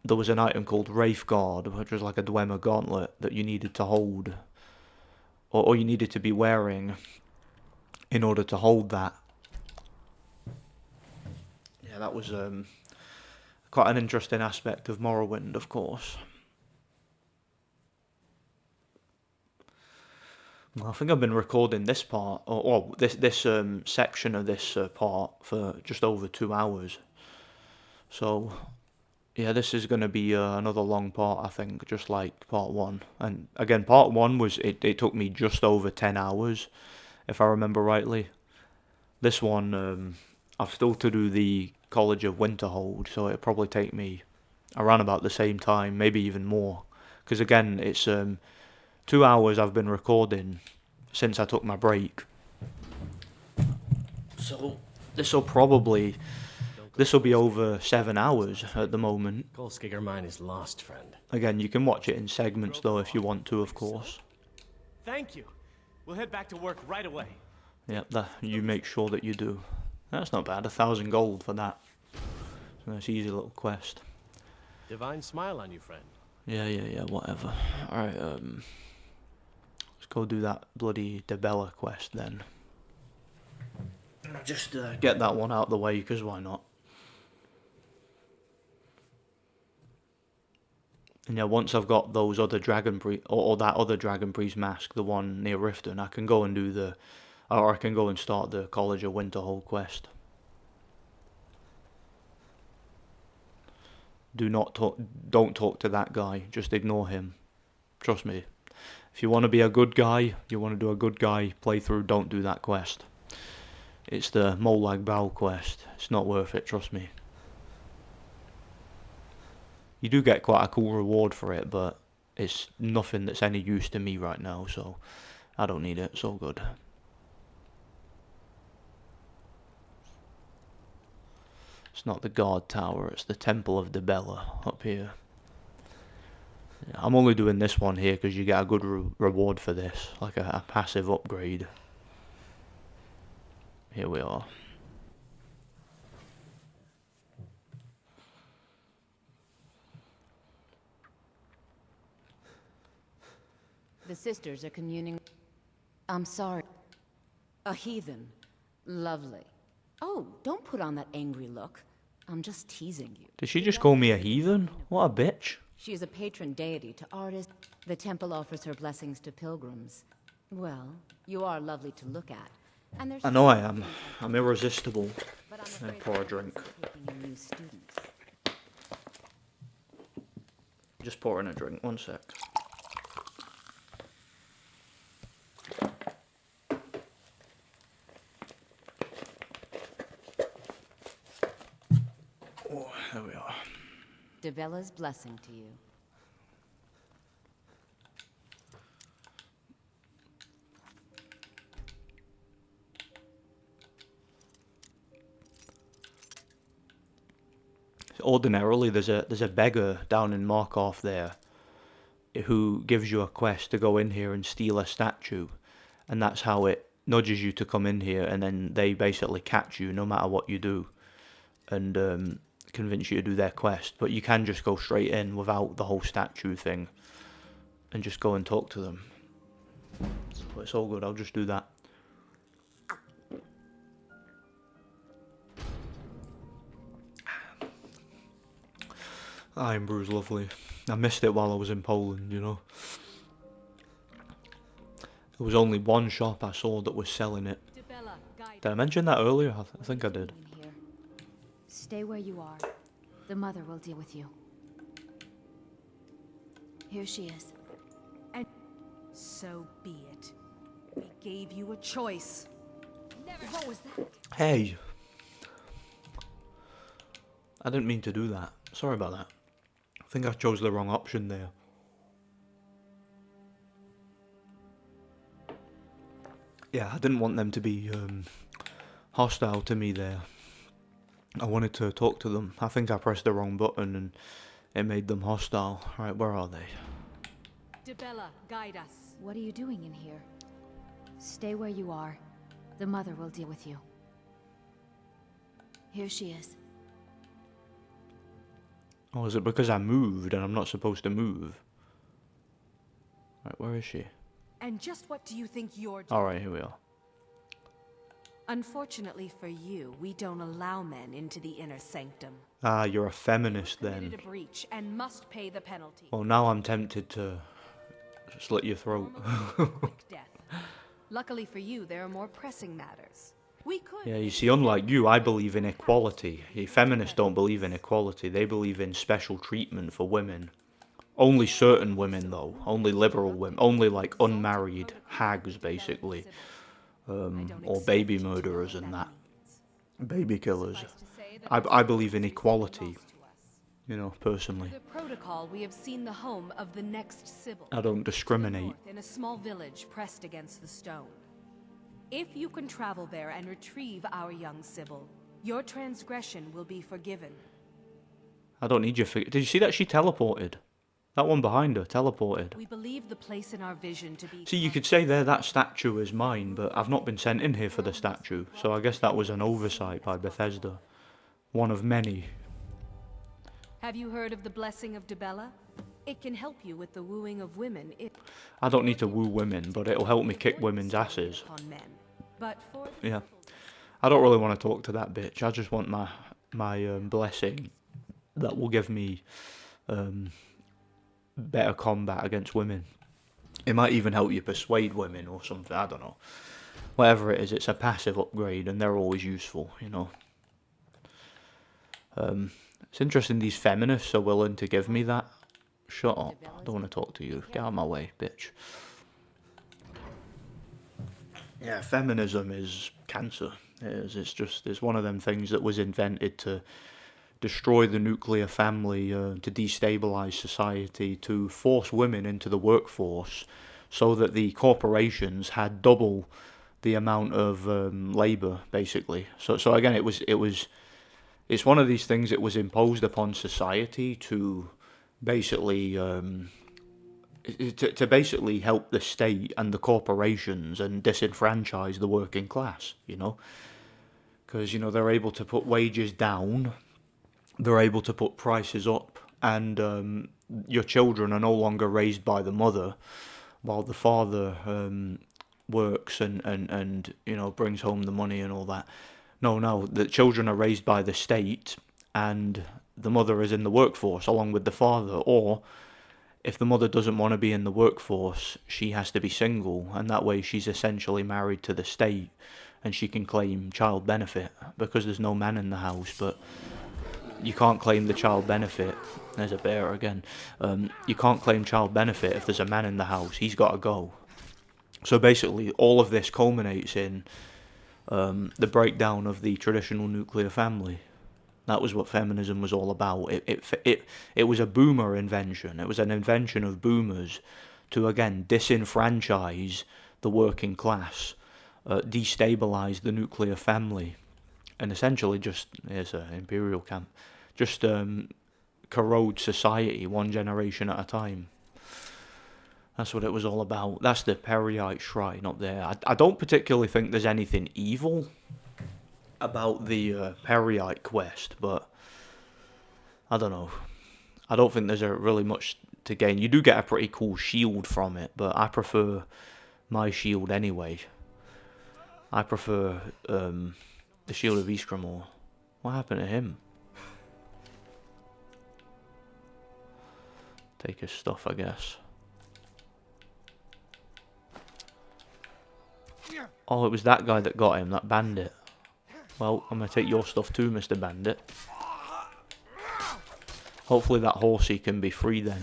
there was an item called Wraithguard, which was like a Dwemer gauntlet that you needed to hold, or you needed to be wearing in order to hold that. Yeah, that was quite an interesting aspect of Morrowind, of course. Well, I think I've been recording this part, or this section of this part for just over 2 hours. So, yeah, this is going to be another long part, I think, just like part 1. And again, part 1 was, it took me just over 10 hours, if I remember rightly. This one, I've still to do the College of Winterhold, so it'll probably take me around about the same time, maybe even more. Because again, it's 2 hours I've been recording since I took my break. So this will be over 7 hours at the moment. Golskigger mine is lost, friend. Again, you can watch it in segments though if you want to, of course. Thank you. We'll head back to work right away. Yep, you make sure that you do. That's not bad, 1,000 gold for that. So that's an easy little quest. Divine smile on you, friend. Yeah, whatever. Alright, let's go do that bloody Debella quest then. Just get that one out of the way, because why not? And yeah, once I've got those other Dragon Priest, or that other Dragon Priest mask, the one near Riften, I can go and do or I can go and start the College of Winterhold quest. Don't talk to that guy, just ignore him. Trust me. If you want to be a good guy, you want to do a good guy playthrough, don't do that quest. It's the Molag Bal quest. It's not worth it, trust me. You do get quite a cool reward for it, but it's nothing that's any use to me right now, so I don't need it. It's all good. It's not the guard tower, it's the Temple of Debella up here. Yeah, I'm only doing this one here because you get a good reward for this, like a passive upgrade. Here we are. The sisters are communing. I'm sorry. A heathen. Lovely. Oh, don't put on that angry look. I'm just teasing you. Did she just call me a heathen? What a bitch. She is a patron deity to artists. The temple offers her blessings to pilgrims. Well, you are lovely to look at. And there's I know I am. I'm irresistible. I pour a drink. Just pouring a drink, 1 sec. Oh, there we are. Debella's blessing to you. Ordinarily, there's a beggar down in Markarth there who gives you a quest to go in here and steal a statue, and that's how it nudges you to come in here, and then they basically catch you no matter what you do, and convince you to do their quest. But you can just go straight in without the whole statue thing, and just go and talk to them. So it's all good. I'll just do that. Iron Brew's lovely. I missed it while I was in Poland, you know. There was only one shop I saw that was selling it. Did I mention that earlier? I think I did. Stay where you are. The mother will deal with you. Here she is. And so be it. We gave you a choice. What was that? Hey. I didn't mean to do that. Sorry about that. I think I chose the wrong option there. Yeah, I didn't want them to be hostile to me there. I wanted to talk to them. I think I pressed the wrong button and it made them hostile. Right, where are they? Debella, guide us. What are you doing in here? Stay where you are. The mother will deal with you. Here she is. Oh, is it because I moved and I'm not supposed to move? Right, where is she? And just what do you think you're doing? Alright, here we are. Unfortunately for you, we don't allow men into the inner sanctum. Ah, you're a feminist You then. committed a breach and must pay the penalty. Well, now I'm tempted to slit your throat. Quick death. Luckily for you, there are more pressing matters. We could. Yeah, you see, unlike you, I believe in equality. Feminists don't believe in equality. They believe in special treatment for women. Only certain women, though. Only liberal women. Only, like, unmarried hags, basically. Or baby murderers and that. Baby killers. I believe in equality. You know, personally. The protocol, we have seen the home of the next Sibyl. I don't discriminate. In a small village pressed against the stone. If you can travel there and retrieve our young Sibyl, your transgression will be forgiven. I don't need your Did you see that she teleported? That one behind her teleported. We believe the place in our vision to be... See, you could say there that statue is mine, but I've not been sent in here for the statue, so I guess that was an oversight by Bethesda. One of many. Have you heard of the blessing of Debella? It can help you with the wooing of women if... I don't need to woo women, but it'll help me kick women's asses. But for... Yeah. I don't really want to talk to that bitch. I just want my blessing that will give me better combat against women. It might even help you persuade women or something, I don't know. Whatever it is, it's a passive upgrade and they're always useful, you know. It's interesting these feminists are willing to give me that. Shut up. I don't want to talk to you. Get out of my way, bitch. Yeah, feminism is cancer. It is. It's one of them things that was invented to destroy the nuclear family, to destabilize society, to force women into the workforce so that the corporations had double the amount of labor, basically. So again, it's one of these things that was imposed upon society to basically to basically help the state and the corporations and disenfranchise the working class, you know, because, you know, they're able to put wages down, they're able to put prices up, and your children are no longer raised by the mother while the father works and you know, brings home the money and all that. No, the children are raised by the state and the mother is in the workforce along with the father, or if the mother doesn't want to be in the workforce, she has to be single, and that way she's essentially married to the state and she can claim child benefit because there's no man in the house. But you can't claim the child benefit. There's a bear again. You can't claim child benefit if there's a man in the house. He's got to go. So basically all of this culminates in the breakdown of the traditional nuclear family. That was what feminism was all about. It was a boomer invention. It was an invention of boomers to, again, disenfranchise the working class, destabilise the nuclear family, and essentially just, here's an imperial camp, just corrode society one generation at a time. That's what it was all about. That's the Peryite Shrine up there. I don't particularly think there's anything evil about the Peryite quest, but I don't know. I don't think there's really much to gain. You do get a pretty cool shield from it, but I prefer my shield anyway. I prefer the Shield of Ysgramor. What happened to him? Take his stuff, I guess. Oh, it was that guy that got him, that bandit. Well, I'm going to take your stuff too, Mr. Bandit. Hopefully that horsey can be free then.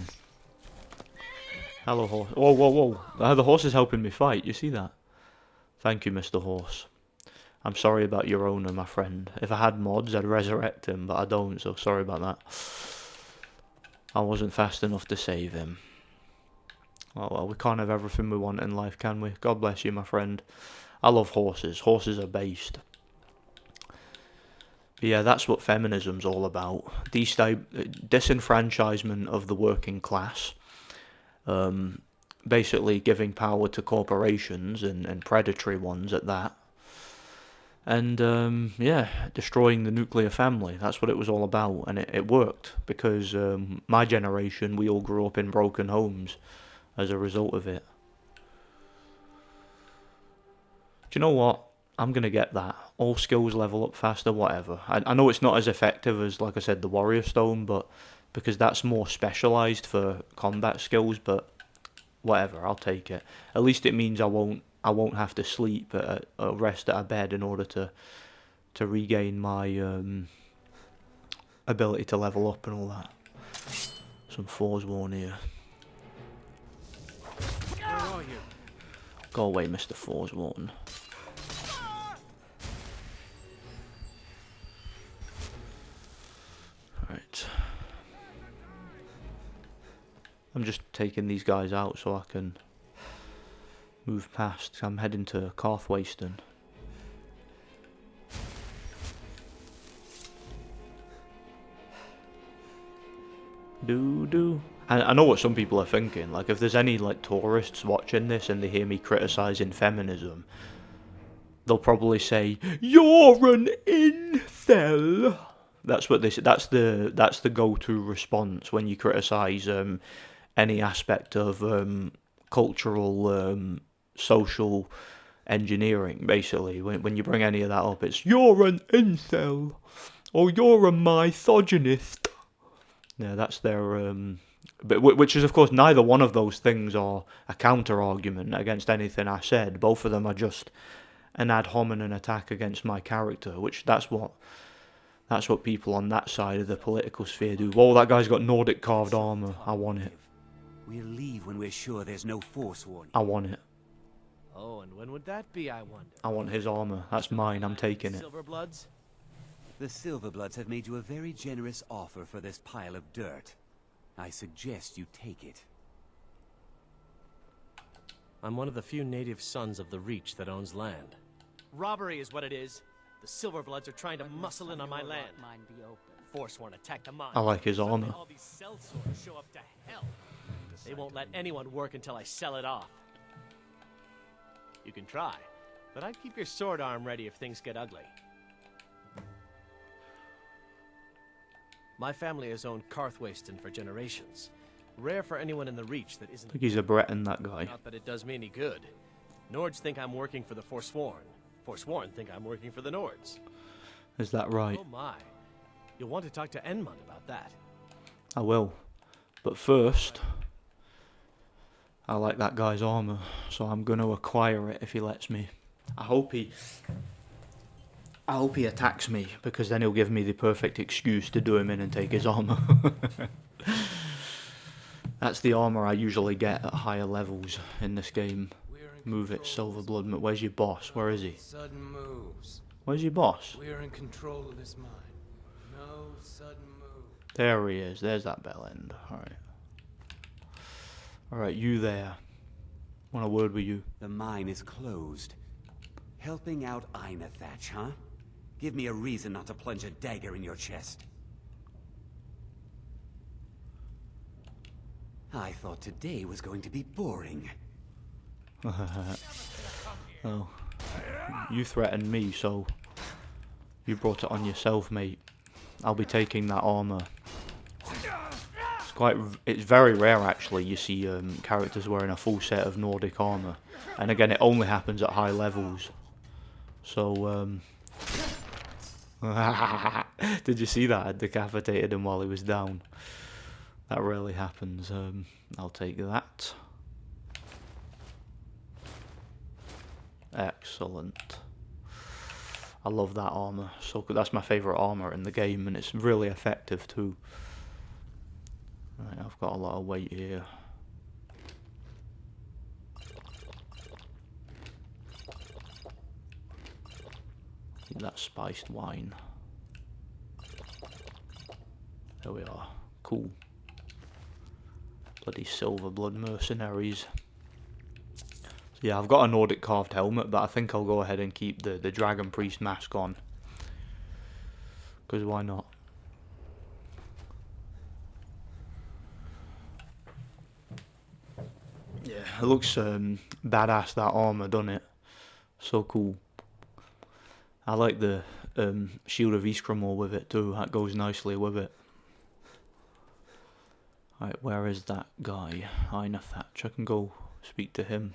Hello, horse. Whoa, whoa, whoa. The horse is helping me fight. You see that? Thank you, Mr. Horse. I'm sorry about your owner, my friend. If I had mods, I'd resurrect him, but I don't, so sorry about that. I wasn't fast enough to save him. Oh well, we can't have everything we want in life, can we? God bless you, my friend. I love horses. Horses are based. But yeah, that's what feminism's all about. Disenfranchisement of the working class. Basically giving power to corporations and predatory ones at that. And yeah, destroying the nuclear family. That's what it was all about. And it worked. Because my generation, we all grew up in broken homes as a result of it. Do you know what? I'm going to get that. All skills level up faster, whatever. I know it's not as effective as, like I said, the Warrior Stone, but because that's more specialised for combat skills, but whatever, I'll take it. At least it means I won't have to sleep or rest at a bed in order to regain my ability to level up and all that. Some Forsworn here. Where are you? Go away, Mr. Forsworn. Right. I'm just taking these guys out so I can move past. I'm heading to Karthwasten. I know what some people are thinking. Like, if there's any like tourists watching this and they hear me criticising feminism, they'll probably say, "You're an incel." That's what they say. That's the go-to response when you criticise any aspect of cultural, social engineering. Basically, when you bring any of that up, it's "You're an incel," or "You're a misogynist." Yeah, that's their but which is of course neither one of those things are a counter argument against anything I said. Both of them are just an ad hominem attack against my character, which that's what people on that side of the political sphere do. Whoa, that guy's got Nordic carved armor. I want it. We'll leave when we're sure there's no Forsworn. I want it. Oh, and when would that be, I wonder? I want his armor. That's mine. I'm taking it. Silverbloods? The Silverbloods have made you a very generous offer for this pile of dirt. I suggest you take it. I'm one of the few native sons of the Reach that owns land. Robbery is what it is. The Silverbloods are trying to muscle in on my land. Forsworn attacked the mine. I like his armor. All these sellswords show up to hell. They won't let anyone work until I sell it off. You can try, but I'd keep your sword arm ready if things get ugly. My family has owned Karthwasten for generations. Rare for anyone in the Reach that isn't... I think he's a Breton, that guy. Not that it does me any good. Nords think I'm working for the Forsworn. Forsworn think I'm working for the Nords. Is that right? Oh my. You'll want to talk to Enmund about that. I will. But first, I like that guy's armor, so I'm going to acquire it if he lets me. I hope he attacks me, because then he'll give me the perfect excuse to do him in and take his armor. That's the armor I usually get at higher levels in this game. Move it, Silverblood. Where's your boss? Where is he? Sudden moves. Where's your boss? We are in control of this mine. No There he is. There's that bell end. Alright. Alright, you there. Want a word with you? The mine is closed. Helping out Einethach, huh? Give me a reason not to plunge a dagger in your chest. I thought today was going to be boring. Oh. You threatened me, so you brought it on yourself, mate. I'll be taking that armor. It's very rare actually you see characters wearing a full set of Nordic armor, and again it only happens at high levels. So did you see that? I decapitated him while he was down. That rarely happens. I'll take that. Excellent. I love that armor. So that's my favourite armor in the game, and it's really effective too. Right, I've got a lot of weight here. Need that spiced wine. There we are. Cool. Bloody silver blood mercenaries. Yeah, I've got a Nordic carved helmet, but I think I'll go ahead and keep the Dragon Priest mask on. Because why not? Yeah, it looks badass, that armor, doesn't it? So cool. I like the Shield of Ysgramor with it too, that goes nicely with it. Right, where is that guy? Einethach, I can go speak to him.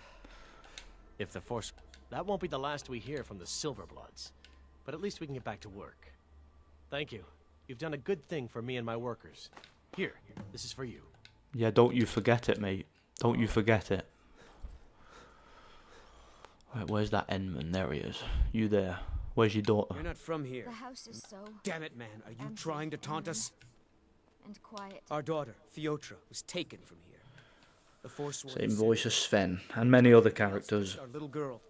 If the force... That won't be the last we hear from the Silverbloods. But at least we can get back to work. Thank you. You've done a good thing for me and my workers. Here, this is for you. Yeah, don't you forget it, mate. Don't you forget it. Right, where's that Endman? There he is. You there. Where's your daughter? You're not from here. The house is so... Damn it, man. Are you trying to taunt us? And quiet. Our daughter, Theotra, was taken from here. The Forsworn... Same voice as Sven, and many other characters. Our little girl.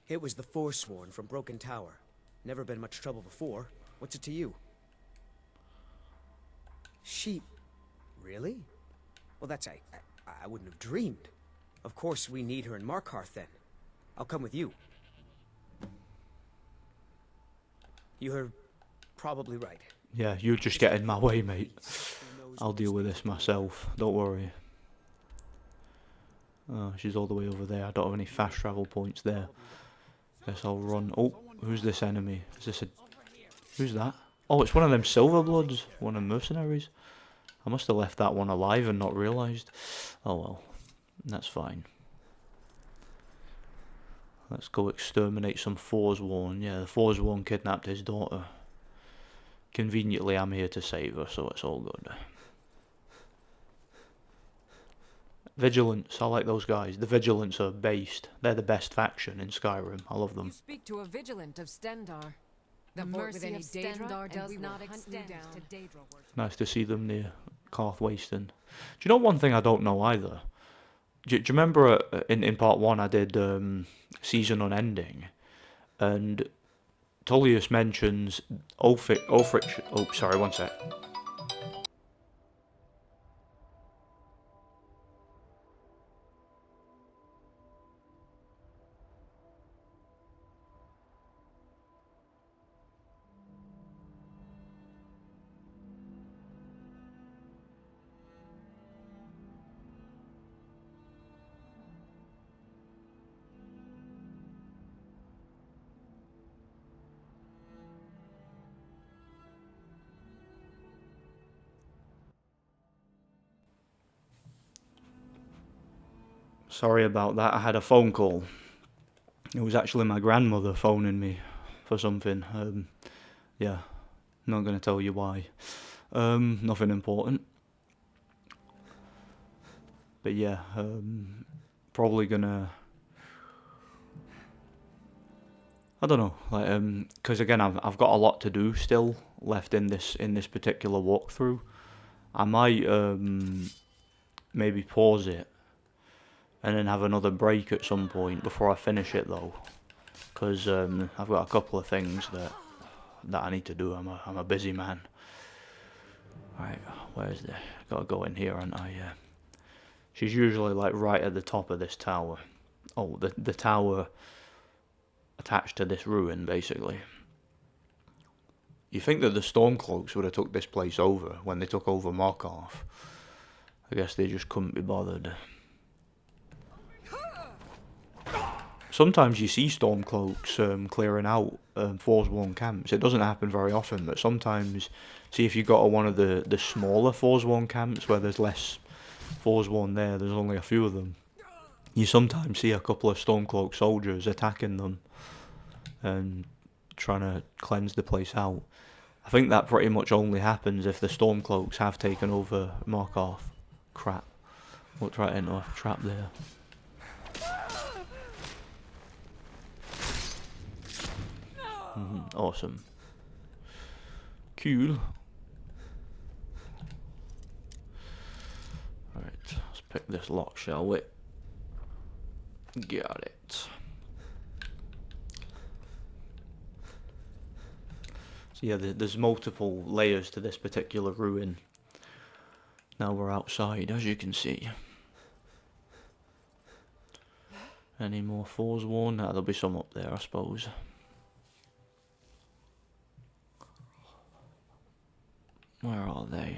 It was the Forsworn from Broken Tower. Never been much trouble before. What's it to you? She... Really? Well, that's... I wouldn't have dreamed. Of course we need her in Markarth then. I'll come with you. You're probably right. Yeah, you just get in my way, mate. I'll deal with this myself. Don't worry. Oh, she's all the way over there. I don't have any fast travel points there. Guess I'll run. Oh, who's this enemy? Is this a... Who's that? Oh, it's one of them Silverbloods. One of them mercenaries. I must have left that one alive and not realised. Oh well. That's fine. Let's go exterminate some Forsworn. Yeah, the Forsworn kidnapped his daughter. Conveniently, I'm here to save her, so it's all good. Vigilance, I like those guys. The Vigilants are based. They're the best faction in Skyrim. I love them. You speak to a Vigilant of Stendar. The Fort mercy within of Daedra, Stendar and does we will not hunt you extend down. to Daedra. Nice to see them near Karth Wasteland. Do you know one thing I don't know either? Do you remember in part 1 I did Season Unending, and Tullius mentions Ulfric. Oh, sorry, one sec. Sorry about that, I had a phone call. It was actually my grandmother phoning me for something. Yeah, not going to tell you why. Nothing important. But yeah, probably gonna... I don't know, like, because again, I've got a lot to do still left in this particular walkthrough. I might maybe pause it and then have another break at some point before I finish it though. because I've got a couple of things that I need to do. I'm a busy man. Right, where's the? Gotta go in here, aren't I? Yeah. She's usually like right at the top of this tower. Oh, the tower attached to this ruin, basically. You think that the Stormcloaks would have took this place over when they took over Markarth. I guess they just couldn't be bothered. Sometimes you see Stormcloaks clearing out Forsworn camps. It doesn't happen very often, but sometimes, see if you go to one of the smaller Forsworn camps where there's less Forsworn there's only a few of them. You sometimes see a couple of Stormcloak soldiers attacking them and trying to cleanse the place out. I think that pretty much only happens if the Stormcloaks have taken over Markarth. Crap. Looked right into a trap there. Awesome. Cool. Alright, let's pick this lock, shall we? Got it. So yeah, there's multiple layers to this particular ruin. Now we're outside, as you can see. Any more Forsworn? There'll be some up there, I suppose. Where are they?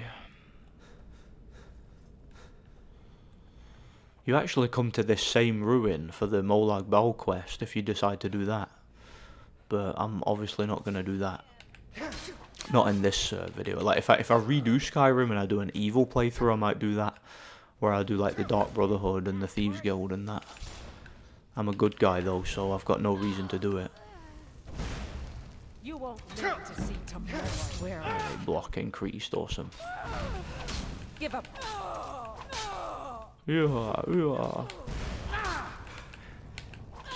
You actually come to this same ruin for the Molag Bal quest if you decide to do that. But I'm obviously not going to do that. Not in this video. Like if I redo Skyrim and I do an evil playthrough, I might do that. Where I do like the Dark Brotherhood and the Thieves Guild and that. I'm a good guy though, so I've got no reason to do it. You won't live to see tomorrow. Where are you? Block increased, awesome. Give up. Yeah.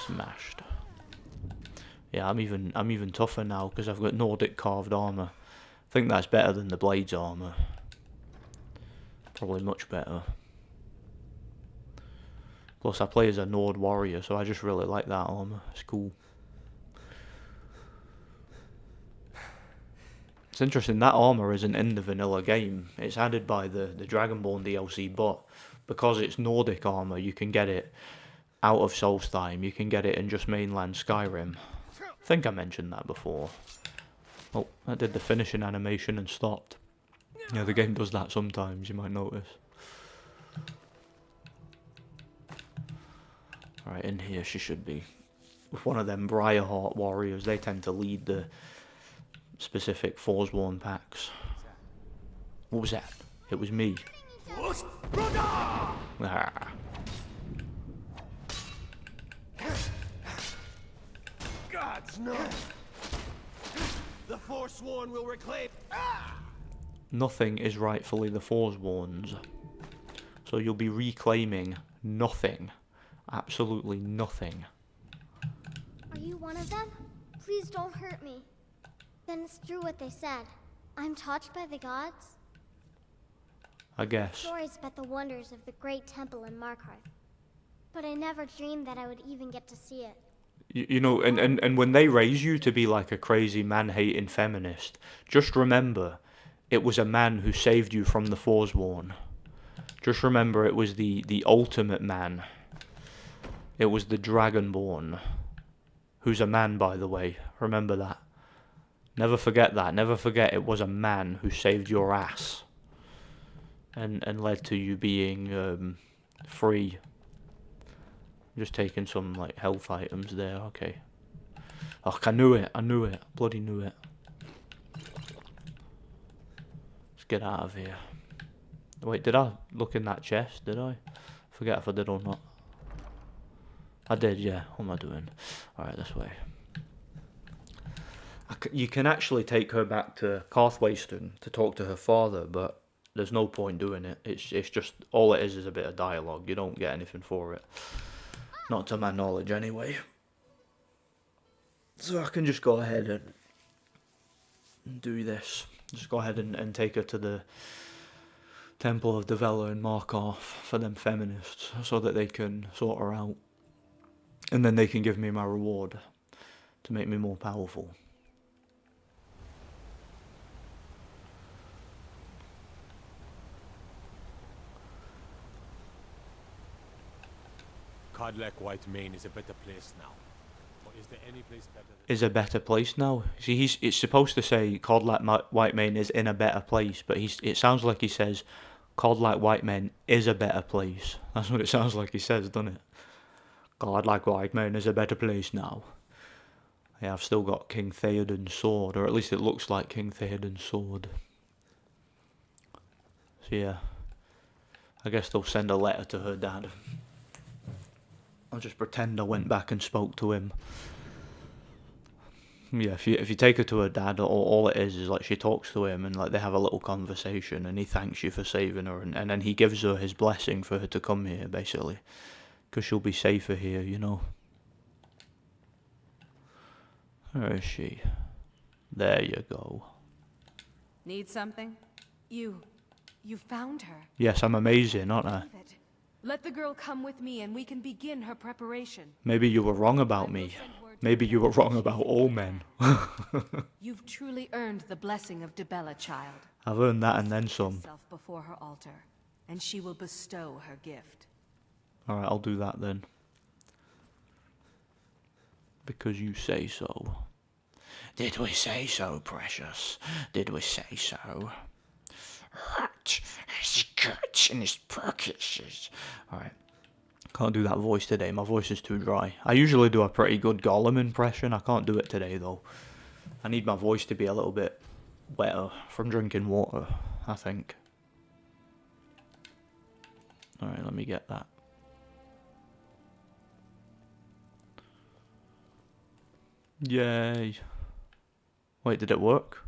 Smashed. Yeah, I'm even tougher now because I've got Nordic carved armor. I think that's better than the Blade's armor. Probably much better. Plus I play as a Nord warrior, so I just really like that armor. It's cool. It's interesting, that armor isn't in the vanilla game. It's added by the Dragonborn DLC, but because it's Nordic armor, you can get it out of Solstheim. You can get it in just mainland Skyrim. I think I mentioned that before. Oh, I did the finishing animation and stopped. Yeah, the game does that sometimes, you might notice. Right, in here she should be. With one of them Briarheart warriors, they tend to lead the specific Forsworn packs. What was that? It was me. Ah. Gods no! The Forsworn will reclaim. Nothing is rightfully the Forsworn's. So you'll be reclaiming nothing. Absolutely nothing. Are you one of them? Please don't hurt me. Then it's true what they said. I'm taught by the gods? I guess. Stories about the wonders of the great temple in Markarth. But I never dreamed that I would even get to see it. You know, and when they raise you to be like a crazy man-hating feminist, just remember, it was a man who saved you from the Forsworn. Just remember, it was the ultimate man. It was the Dragonborn. Who's a man, by the way. Remember that. Never forget that. Never forget it was a man who saved your ass. And led to you being free. Just taking some like health items there, okay. Oh, I knew it, bloody knew it. Let's get out of here. Wait, did I look in that chest, did I? Forget if I did or not. I did, yeah, what am I doing? Alright, this way. You can actually take her back to Karthwasten to talk to her father, but there's no point doing it. It's just, all it is a bit of dialogue, you don't get anything for it. Not to my knowledge, anyway. So I can just go ahead and do this. Just go ahead and take her to the Temple of Devella in Markarth for them feminists, so that they can sort her out. And then they can give me my reward. to make me more powerful. College White Mane is a better place now. Or is there any place better than... Is a better place now? See, it's supposed to say College White Mane is in a better place, but it sounds like he says College White Mane is a better place. That's what it sounds like he says, doesn't it? College White Mane is a better place now. Yeah, I've still got King Theoden's sword, or at least it looks like King Theoden's sword. So yeah, I guess they'll send a letter to her dad. I'll just pretend I went back and spoke to him. Yeah, if you take her to her dad, all it is like she talks to him and like they have a little conversation and he thanks you for saving her and then he gives her his blessing for her to come here, basically. Because she'll be safer here, you know. Where is she? There you go. Need something? You found her. Yes, I'm amazing, aren't I? Let the girl come with me and we can begin her preparation. Maybe you were wrong about me. Maybe you were wrong about all men. You've truly earned the blessing of Dibella, child. I've earned that and then some. Herself before her altar, and she will bestow her gift. Alright, I'll do that then. Because you say so. Did we say so, precious? Did we say so? Alright. Can't do that voice today, my voice is too dry. I usually do a pretty good Gollum impression, I can't do it today though. I need my voice to be a little bit wetter from drinking water, I think. Alright, let me get that. Yay. Wait, did it work?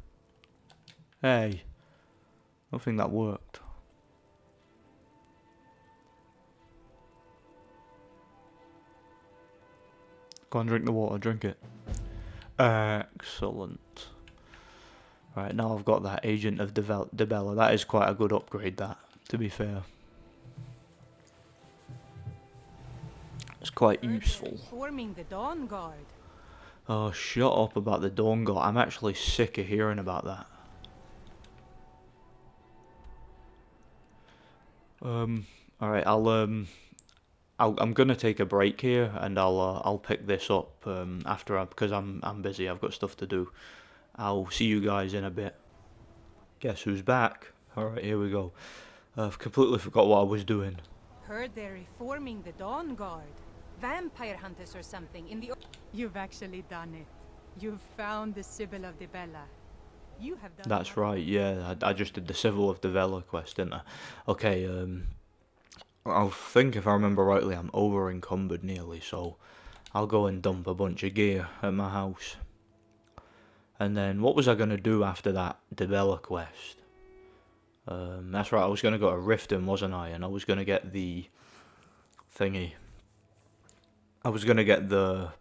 Hey. I don't think that worked. Go on, drink the water, drink it. Excellent. Right, now I've got that Agent of Dibella. That is quite a good upgrade, that, to be fair. It's quite useful. Forming the Dawn Guard. Oh, shut up about the Dawn Guard. I'm actually sick of hearing about that. Alright, I'm gonna take a break here, and I'll pick this up after because I'm busy. I've got stuff to do. I'll see you guys in a bit. Guess who's back? Alright, here we go. I've completely forgot what I was doing. Heard they're reforming the Dawn Guard. Vampire hunters or something in the... You've actually done it. You've found the Sibyl of Dibella. You have done... That's right, yeah. I just did the Civil of Dibella quest, didn't I? Okay, I think if I remember rightly, I'm over encumbered nearly, so I'll go and dump a bunch of gear at my house. And then, what was I going to do after that Dibella quest? That's right, I was going to go to Riften, wasn't I? And I was going to get the thingy. I was going to get the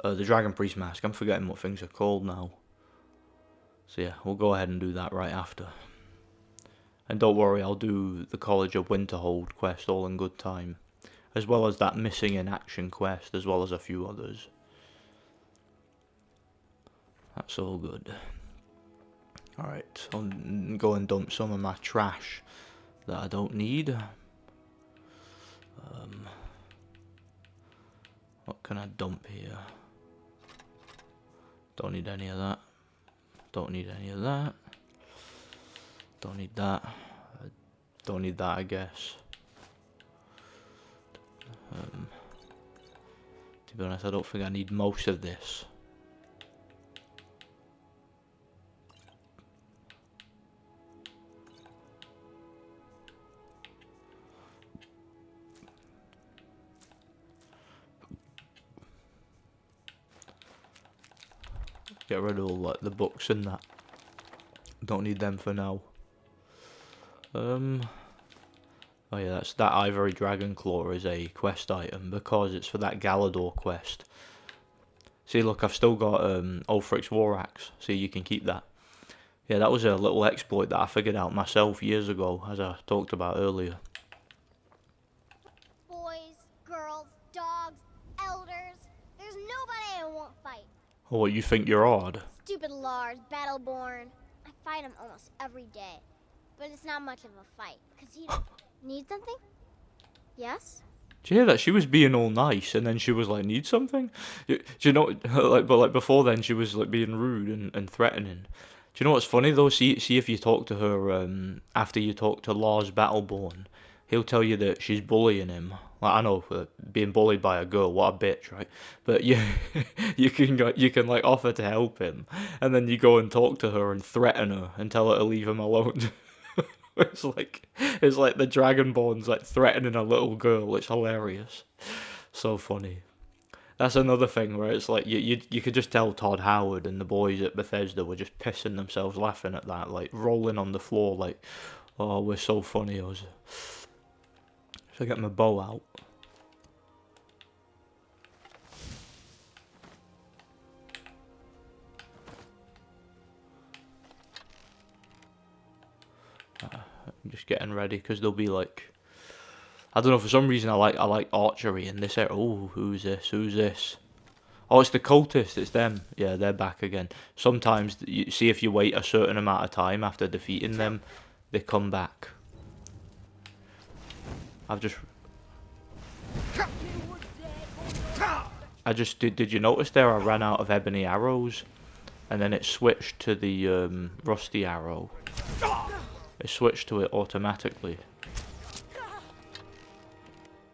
Dragon Priest mask. I'm forgetting what things are called now. So yeah, we'll go ahead and do that right after. And don't worry, I'll do the College of Winterhold quest all in good time. As well as that Missing in Action quest, as well as a few others. That's all good. Alright, I'll go and dump some of my trash that I don't need. What can I dump here? Don't need any of that. Don't need any of that. Don't need that. Don't need that, I guess. To be honest, I don't think I need most of this. Get rid of all like the books and that. Don't need them for now. Oh yeah, that's that Ivory Dragon Claw is a quest item because it's for that Galador quest. See, look, I've still got Ulfric's War Axe, so you can keep that. Yeah, that was a little exploit that I figured out myself years ago, as I talked about earlier. Boys, girls, dogs, elders. There's nobody I Oh, what, you think you're odd? Stupid Lars, Battleborn. I fight him almost every day. But it's not much of a fight, because he needs something? Yes? Do you hear that? She was being all nice, and then she was like, need something? Do you know, but before then, she was like being rude and threatening. Do you know what's funny though? See if you talk to her after you talk to Lars Battleborn, he'll tell you that she's bullying him. Like, I know, being bullied by a girl, what a bitch, right? But you you can like offer to help him, and then you go and talk to her and threaten her and tell her to leave him alone. It's like the Dragonborn's like threatening a little girl. It's hilarious, so funny. That's another thing where it's like you could just tell Todd Howard and the boys at Bethesda were just pissing themselves laughing at that, like rolling on the floor, like, oh, we're so funny. Us. Should I get my bow out? I'm just getting ready because they'll be like, I don't know, for some reason I like archery in this area. Oh, who's this? Who's this? Oh, it's the cultists. It's them. Yeah, they're back again. Sometimes you see if you wait a certain amount of time after defeating them, they come back. Did you notice there? I ran out of ebony arrows, and then it switched to the rusty arrow. It switched to it automatically.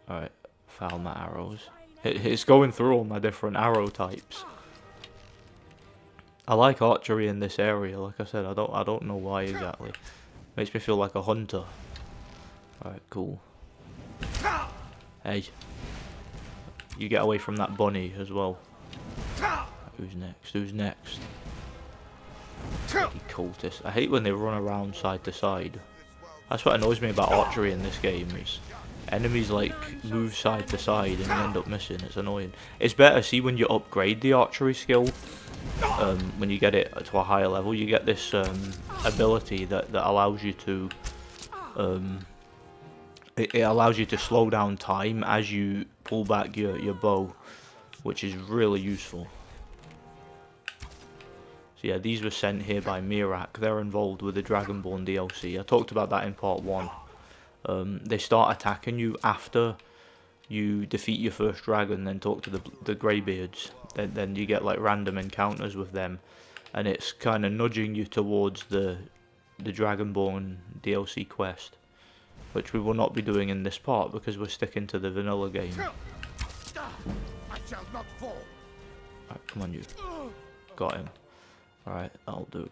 Alright, found my arrows. It's going through all my different arrow types. I like archery in this area, like I said, I don't know why exactly. Makes me feel like a hunter. Alright, cool. Hey. You get away from that bunny as well. Who's next? Who's next? Bloody cultist. I hate when they run around side to side. That's what annoys me about archery in this game, is enemies like move side to side and you end up missing. It's annoying. It's better, see, when you upgrade the archery skill, when you get it to a higher level, you get this ability that allows you to it allows you to slow down time as you pull back your bow, which is really useful. So yeah, these were sent here by Mirak. They're involved with the Dragonborn DLC. I talked about that in part 1. They start attacking you after you defeat your first dragon, then talk to the Greybeards. Then you get like random encounters with them, and it's kind of nudging you towards the Dragonborn DLC quest, which we will not be doing in this part because we're sticking to the vanilla game. I shall not fall. Alright, come on, you. Got him. Alright, that'll do.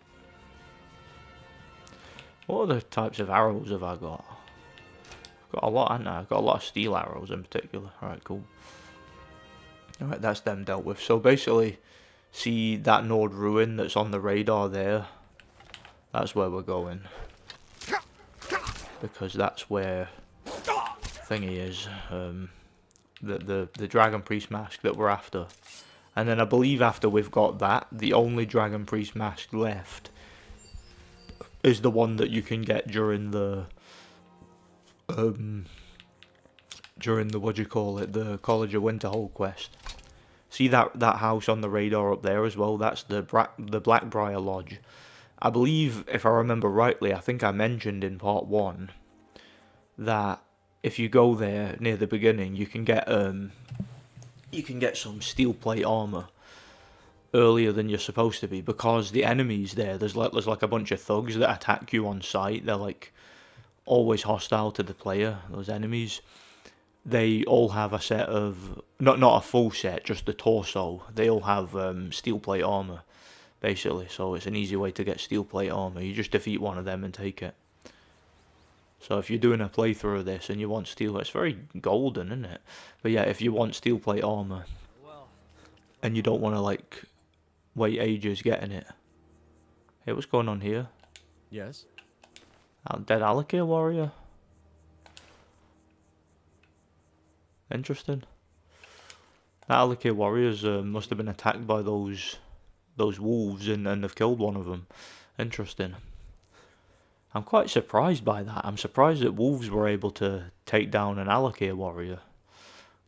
What other types of arrows have I got? I've got a lot, haven't I? I've got a lot of steel arrows in particular. Alright, cool. Alright, that's them dealt with. So basically, see that Nord ruin that's on the radar there? That's where we're going. Because that's where thingy is. The Dragon Priest mask that we're after. And then I believe after we've got that, the only Dragon Priest mask left is the one that you can get during the what do you call it, the College of Winterhold quest. See that house on the radar up there as well? That's the Blackbriar Lodge. I believe, if I remember rightly, I think I mentioned in part 1 that if you go there near the beginning, you can get some steel plate armor earlier than you're supposed to be, because the enemies there's like a bunch of thugs that attack you on sight. They're like always hostile to the player, those enemies. They all have a set of not a full set, just the torso. They all have steel plate armor basically, so it's an easy way to get steel plate armor. You just defeat one of them and take it. So if you're doing a playthrough of this and you want steel, it's very golden, isn't it? But yeah, if you want steel plate armor and you don't want to like wait ages getting it. Hey, what's going on here? Yes? Dead Alakir warrior. Interesting. That Alakir warriors must have been attacked by those wolves and have killed one of them. Interesting. I'm quite surprised by that. I'm surprised that wolves were able to take down an Alakir warrior.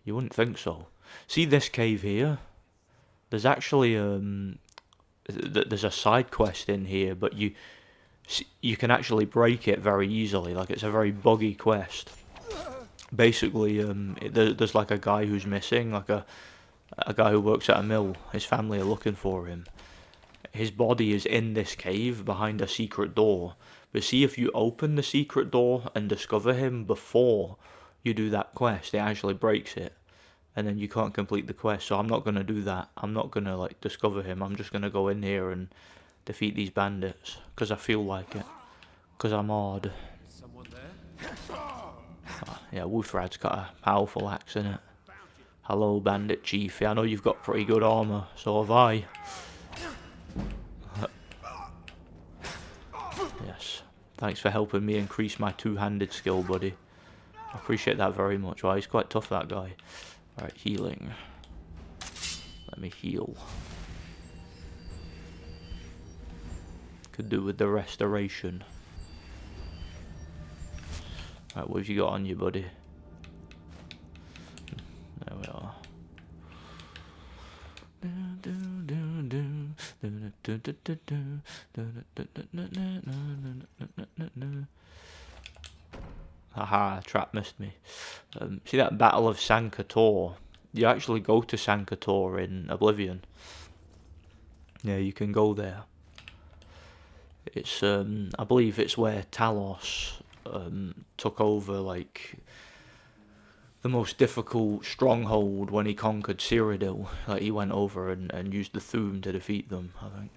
You wouldn't think so. See this cave here? there's actually there's a side quest in here, but you can actually break it very easily. Like, it's a very buggy quest. Basically, there's like a guy who's missing, like a guy who works at a mill. His family are looking for him. His body is in this cave behind a secret door. But see, if you open the secret door and discover him before you do that quest, it actually breaks it. And then you can't complete the quest. So I'm not going to do that. I'm not going to, like, discover him. I'm just going to go in here and defeat these bandits. Because I feel like it. Because I'm odd. Someone there? Oh, yeah, Wuthrad's got a powerful axe in it. Hello, Bandit Chief. Yeah, I know you've got pretty good armour. So have I. Yes. Thanks for helping me increase my two-handed skill, buddy. I appreciate that very much. Wow, he's quite tough, that guy. Alright, healing. Let me heal. Could do with the restoration. Alright, what have you got on you, buddy? There we are. Haha, trap missed me. See that Battle of Sankator? You actually go to Sankator in Oblivion. Yeah, you can go there. It's I believe it's where Talos took over, like, the most difficult stronghold when he conquered Cyrodiil. Like, he went over and used the Thu'um to defeat them, I think.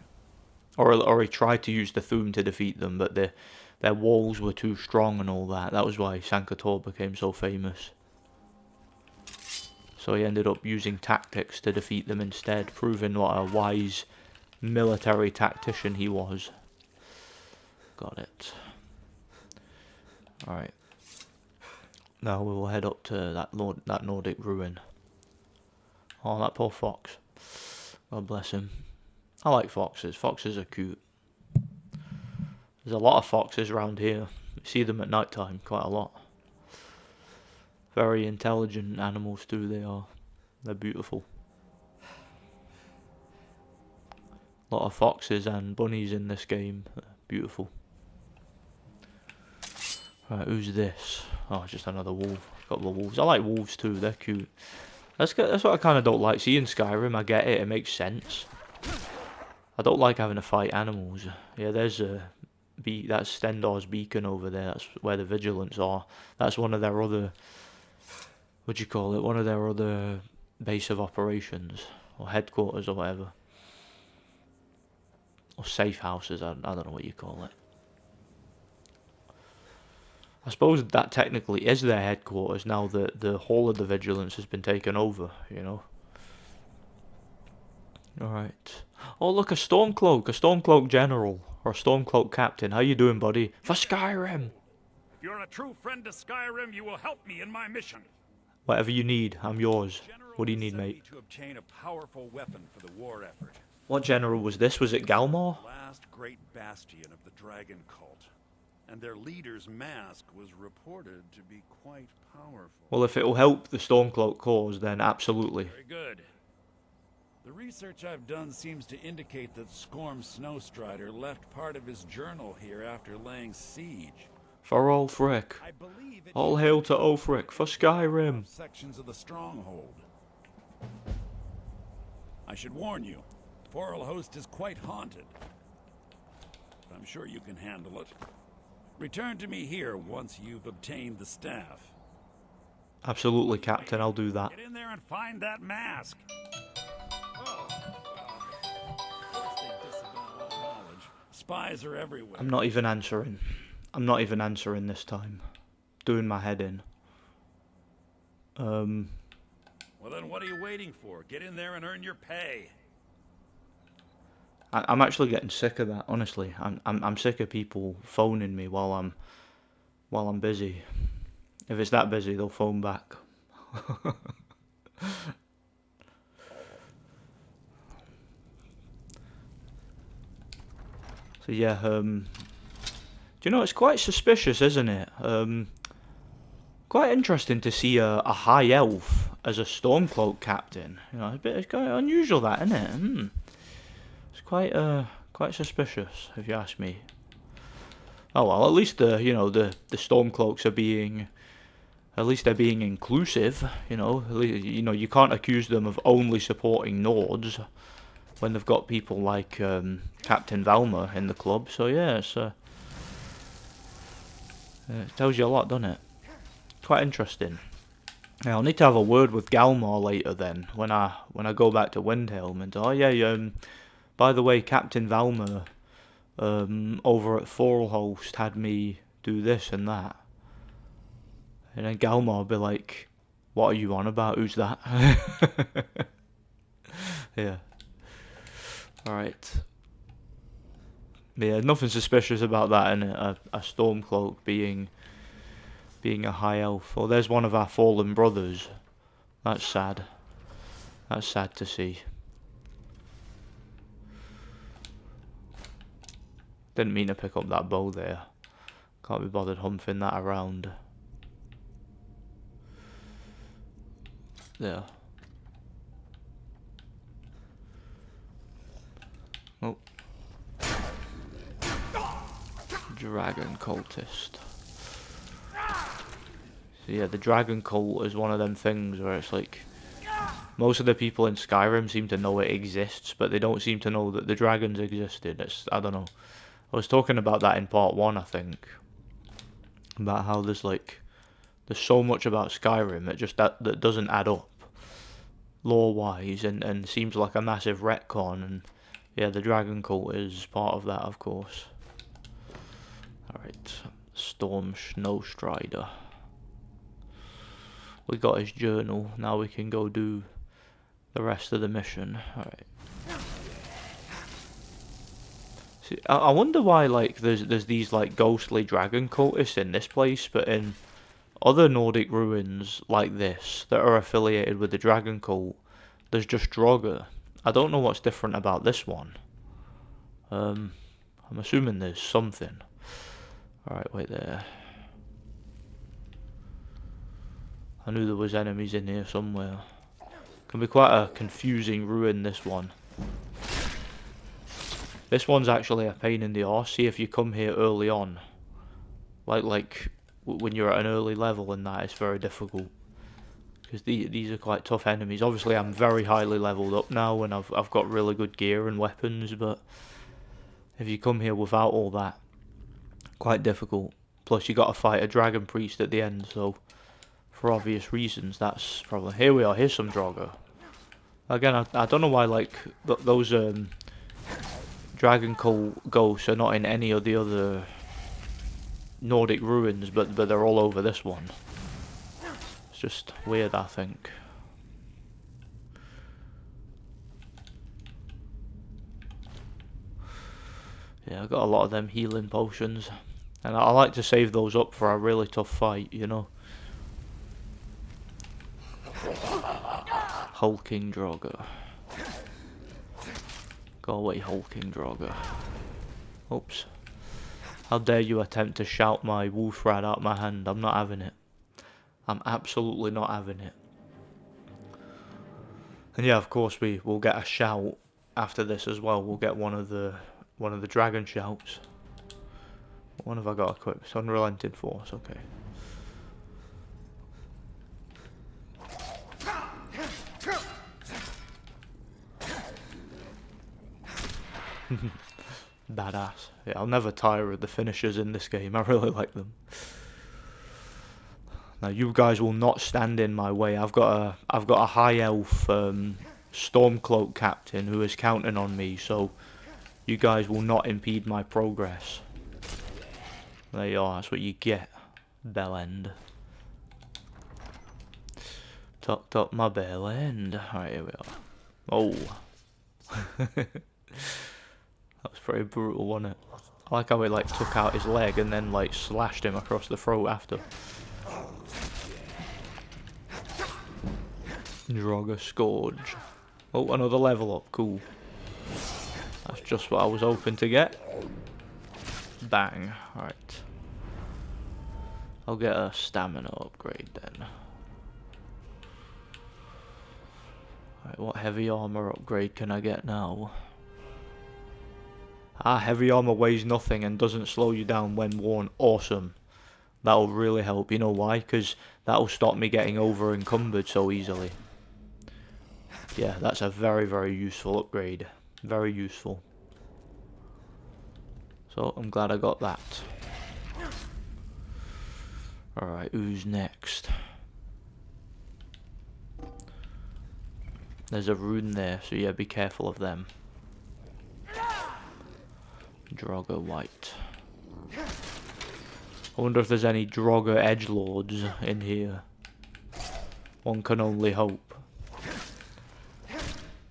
Or he tried to use the Thu'um to defeat them, but their walls were too strong and all that. That was why Sankator became so famous. So he ended up using tactics to defeat them instead, proving what a wise military tactician he was. Got it. Alright. Now we will head up to that Nordic ruin. Oh, that poor fox. God bless him. I like foxes. Foxes are cute. There's a lot of foxes around here. You see them at night time quite a lot. Very intelligent animals too, they are. They're beautiful. A lot of foxes and bunnies in this game. Beautiful. Right, who's this? Oh, just another wolf. Got the wolves. I like wolves too, they're cute. That's what I kind of don't like. See, in Skyrim, I get it, it makes sense. I don't like having to fight animals. Yeah, there's that's Stendar's beacon over there. That's where the vigilants are. That's one of their other, what do you call it? One of their other base of operations or headquarters or whatever, or safe houses. I don't know what you call it. I suppose that technically is their headquarters now that the whole of the vigilance has been taken over. You know. All right. Oh, look, a Stormcloak general, or a Stormcloak captain. How you doing, buddy? For Skyrim! If you're a true friend to Skyrim, you will help me in my mission. Whatever you need, I'm yours. What do you need, mate? To obtain a powerful weapon for the war effort. What general was this? Was it Galmar? Last great bastion of the dragon cult. And their leader's mask was reported to be quite powerful. Well, if it'll help the Stormcloak cause, then absolutely. Very good. The research I've done seems to indicate that Skorm Snowstrider left part of his journal here after laying siege. For Ulfric. All hail to Ulfric, for Skyrim. Sections of the stronghold. I should warn you, Forelhost is quite haunted. But I'm sure you can handle it. Return to me here once you've obtained the staff. Absolutely, Captain, I'll do that. Get in there and find that mask. Spies are everywhere. I'm not even answering. I'm not even answering this time. Doing my head in. Well then what are you waiting for? Get in there and earn your pay. I'm actually getting sick of that, honestly. I'm sick of people phoning me while I'm busy. If it's that busy, they'll phone back. So yeah, do you know, it's quite suspicious, isn't it? Quite interesting to see a high elf as a Stormcloak captain. You know, it's quite unusual, that, isn't it? It's quite suspicious, if you ask me. Oh well, at least the Stormcloaks are being, at least they're being inclusive. You know, you can't accuse them of only supporting Nords when they've got people like Captain Valmer in the club. So yeah, it tells you a lot, doesn't it? Quite interesting. Yeah, I'll need to have a word with Galmar later then, when I go back to Windhelm, and oh yeah, by the way, Captain Valmer over at Thwarhost had me do this and that. And then Galmar will be like, what are you on about? Who's that? Yeah. Alright. Yeah, nothing suspicious about that, and a Stormcloak being a high elf. Oh, there's one of our fallen brothers. That's sad. That's sad to see. Didn't mean to pick up that bow there. Can't be bothered humping that around. There. Oh. Dragon cultist. So yeah, the dragon cult is one of them things where it's like, most of the people in Skyrim seem to know it exists, but they don't seem to know that the dragons existed. I don't know. I was talking about that in part 1, I think. About how there's so much about Skyrim that doesn't add up lore-wise, and seems like a massive retcon, and yeah, the dragon cult is part of that, of course. Alright, Storm Snowstrider. We got his journal, now we can go do the rest of the mission. Alright. See, I wonder why there's these ghostly dragon cultists in this place, but in other Nordic ruins like this that are affiliated with the dragon cult, there's just Draugr. I don't know what's different about this one. I'm assuming there's something. Alright, wait there. I knew there was enemies in here somewhere. Can be quite a confusing ruin, this one. This one's actually a pain in the arse. See, if you come here early on, like when you're at an early level and that, it's very difficult. Because these are quite tough enemies. Obviously, I'm very highly leveled up now, and I've got really good gear and weapons, but if you come here without all that, quite difficult. Plus, you got to fight a dragon priest at the end, so for obvious reasons, that's probably... Here we are, here's some Draugr. Again, I don't know why, those dragon cult ghosts are not in any of the other Nordic ruins, but they're all over this one. It's just weird, I think. Yeah, I got a lot of them healing potions, and I like to save those up for a really tough fight, you know. Hulking Draugr. Go away, hulking Draugr. Oops. How dare you attempt to shout my wolf rat out my hand. I'm not having it. I'm absolutely not having it. And yeah, of course we will get a shout after this as well. We'll get one of the dragon shouts. What one have I got equipped? It's Unrelenting Force, okay. Badass. Yeah, I'll never tire of the finishers in this game. I really like them. Now you guys will not stand in my way. I've got a high elf Stormcloak captain who is counting on me, so you guys will not impede my progress. There you are. That's what you get, bell end. Tucked up my bell end. Alright, here we are. Oh. That was pretty brutal, wasn't it? I like how it took out his leg and then slashed him across the throat after. Draugr Scourge. Oh, another level up, cool. That's just what I was hoping to get. Bang, alright. I'll get a stamina upgrade then. Right, what heavy armor upgrade can I get now? Ah, heavy armor weighs nothing and doesn't slow you down when worn. Awesome. That'll really help. You know why? Because that'll stop me getting over encumbered so easily. Yeah, that's a very, very useful upgrade. Very useful. So, I'm glad I got that. Alright, who's next? There's a rune there, so yeah, be careful of them. Draugr White. I wonder if there's any Draugr edgelords in here. One can only hope.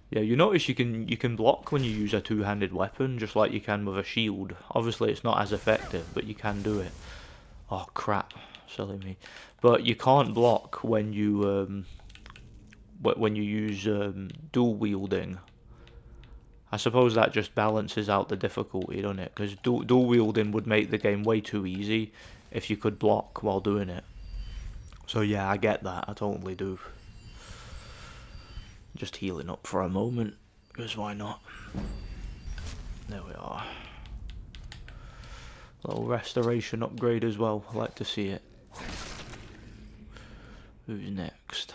Yeah, you notice you can block when you use a two-handed weapon, just like you can with a shield. Obviously, it's not as effective, but you can do it. Oh crap, silly me. But you can't block when you use dual wielding. I suppose that just balances out the difficulty, doesn't it? Because dual wielding would make the game way too easy if you could block while doing it. So yeah, I get that. I totally do. Just healing up for a moment, because why not? There we are. Little restoration upgrade as well. I like to see it. Who's next?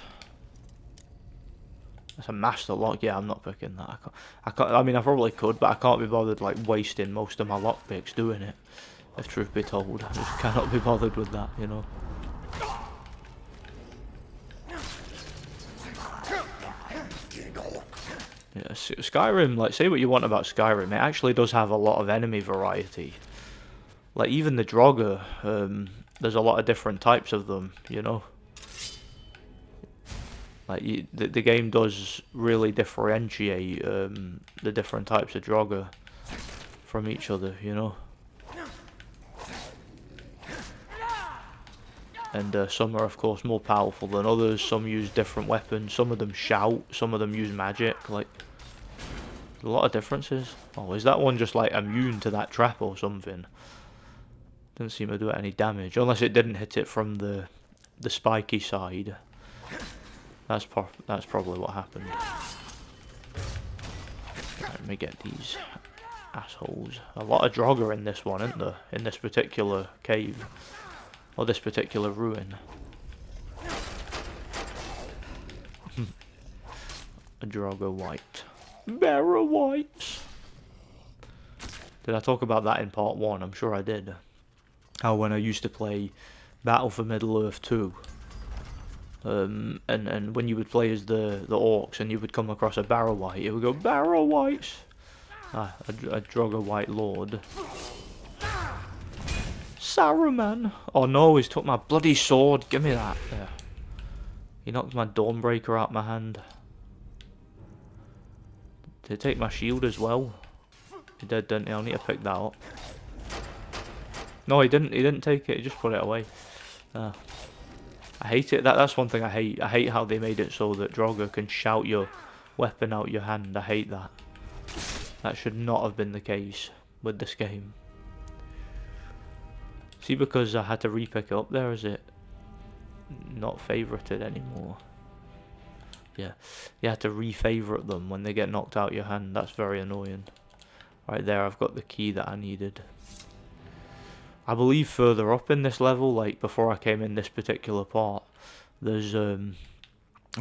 That's a master lock. Yeah, I'm not picking that. I can't. I mean, I probably could, but I can't be bothered like wasting most of my lockpicks doing it. If truth be told, I just cannot be bothered with that, you know. Yeah, Skyrim. Like, say what you want about Skyrim, it actually does have a lot of enemy variety. Like even the Draugr, there's a lot of different types of them, you know. Like the game does really differentiate the different types of Draugr from each other, you know. And some are of course more powerful than others. Some use different weapons. Some of them shout. Some of them use magic. Like a lot of differences. Oh, is that one just like immune to that trap or something? Didn't seem to do it any damage, unless it didn't hit it from the spiky side. That's probably what happened. Right, let me get these assholes. A lot of Draugr in this one, isn't there? In this particular cave. Or this particular ruin. A Draugr White. Barrow Whites! Did I talk about that in part 1? I'm sure I did. How when I used to play Battle for Middle-earth 2. And when you would play as the orcs and you would come across a Barrow White, it would go, Barrow Whites! Ah, a Draugr White Lord. Saruman! Oh no, he's took my bloody sword. Give me that. There. He knocked my Dawnbreaker out my hand. Did he take my shield as well? He did, didn't he? I'll need to pick that up. No, he didn't. He didn't take it. He just put it away. I hate it. That's one thing I hate. I hate how they made it so that Draugr can shout your weapon out your hand. I hate that. That should not have been the case with this game. See, because I had to re-pick it up there, is it not favorited anymore? Yeah, you had to re-favorite them when they get knocked out your hand. That's very annoying. Right there, I've got the key that I needed. I believe further up in this level, like before I came in this particular part, there's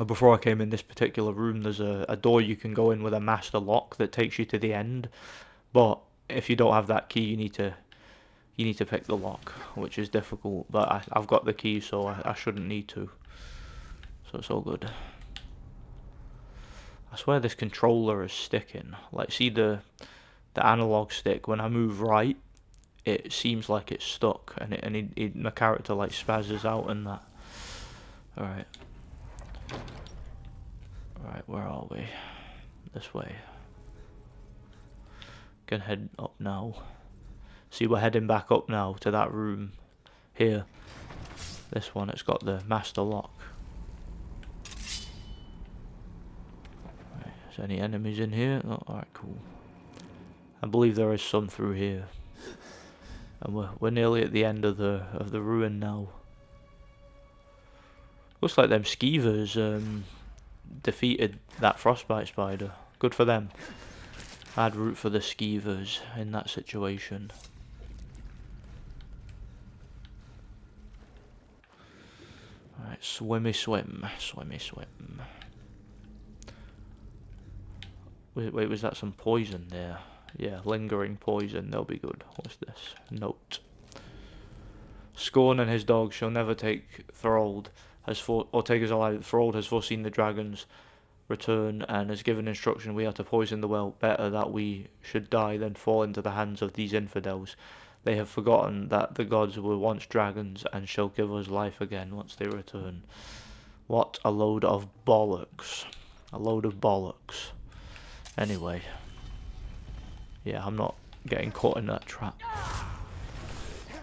before I came in this particular room, there's a door you can go in with a master lock that takes you to the end. But if you don't have that key, you need to pick the lock, which is difficult. But I've got the key, so I shouldn't need to. So it's all good. I swear this controller is sticking. Like, see the analog stick, when I move right, it seems like it's stuck, and my character like spazzes out and that. Alright. Alright, where are we? This way. Can head up now. See, we're heading back up now to that room here. This one, it's got the master lock. Right, is there any enemies in here? Oh, alright, cool. I believe there is some through here. And we're nearly at the end of the ruin now. Looks like them skeevers defeated that frostbite spider. Good for them. I'd root for the skeevers in that situation. Alright, swimmy swim. Swimmy swim. Wait, was that some poison there? Yeah, lingering poison. They'll be good. What's this? Note. Scorn and his dog shall never take Thorold or take us alive. Thorold has foreseen the dragon's return and has given instruction we are to poison the well. Better that we should die than fall into the hands of these infidels. They have forgotten that the gods were once dragons and shall give us life again once they return. What a load of bollocks. A load of bollocks. Anyway. Yeah, I'm not getting caught in that trap.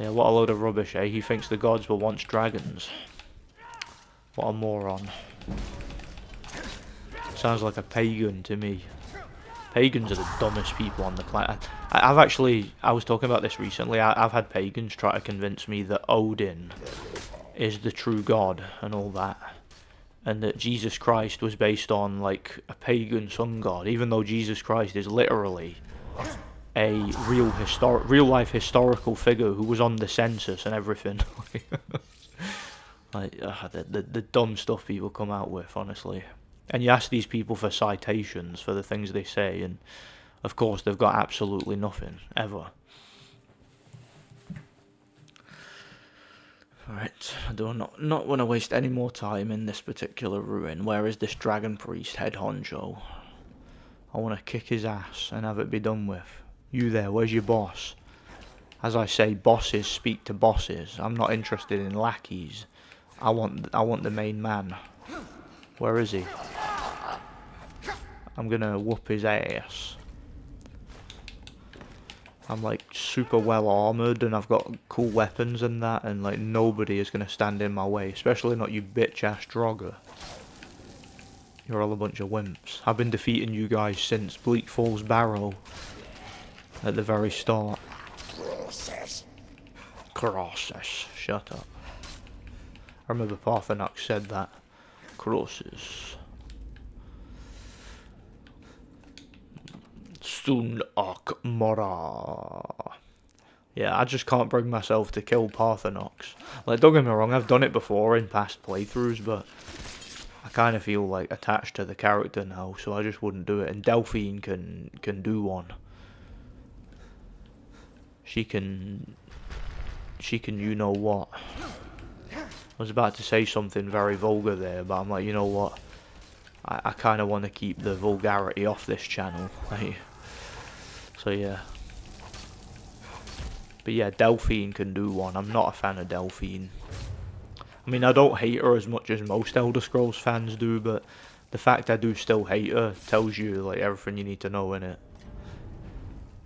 Yeah, what a load of rubbish, eh? He thinks the gods were once dragons. What a moron. Sounds like a pagan to me. Pagans are the dumbest people on the planet. I was talking about this recently. I've had pagans try to convince me that Odin is the true god and all that. And that Jesus Christ was based on, like, a pagan sun god. Even though Jesus Christ is literally a real life historical figure who was on the census and everything. Like the dumb stuff people come out with, honestly. And you ask these people for citations for the things they say, and of course they've got absolutely nothing ever. Alright, I do not want to waste any more time in this particular ruin. Where is this dragon priest, head honcho? I want to kick his ass and have it be done with. You there, where's your boss? As I say, bosses speak to bosses. I'm not interested in lackeys. I want the main man. Where is he? I'm gonna whoop his ass. I'm like super well armoured and I've got cool weapons and that, and like nobody is gonna stand in my way, especially not you bitch ass Draugr. You're all a bunch of wimps. I've been defeating you guys since Bleak Falls Barrow at the very start. Crosses. Shut up. I remember Parthenax said that. Crosses. Sun Ak Mora. Yeah, I just can't bring myself to kill Parthenax. Like, don't get me wrong, I've done it before in past playthroughs, but I kind of feel like attached to the character now, so I just wouldn't do it. And Delphine can do one. She can you know what. I was about to say something very vulgar there, but I'm like, you know what? I kind of want to keep the vulgarity off this channel. So yeah. But yeah, Delphine can do one. I'm not a fan of Delphine. I mean, I don't hate her as much as most Elder Scrolls fans do, but the fact I do still hate her tells you like everything you need to know in it.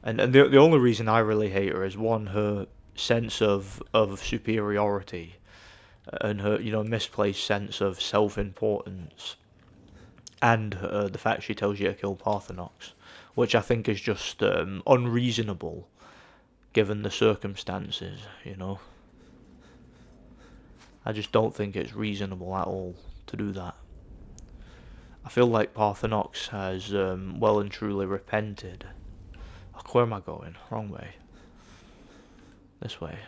And the only reason I really hate her is, one, her sense of superiority and her, you know, misplaced sense of self-importance, and the fact she tells you to kill Parthenax, which I think is just unreasonable given the circumstances, you know. I just don't think it's reasonable at all to do that. I feel like Parthenax has well and truly repented. Where am I going? Wrong way. This way.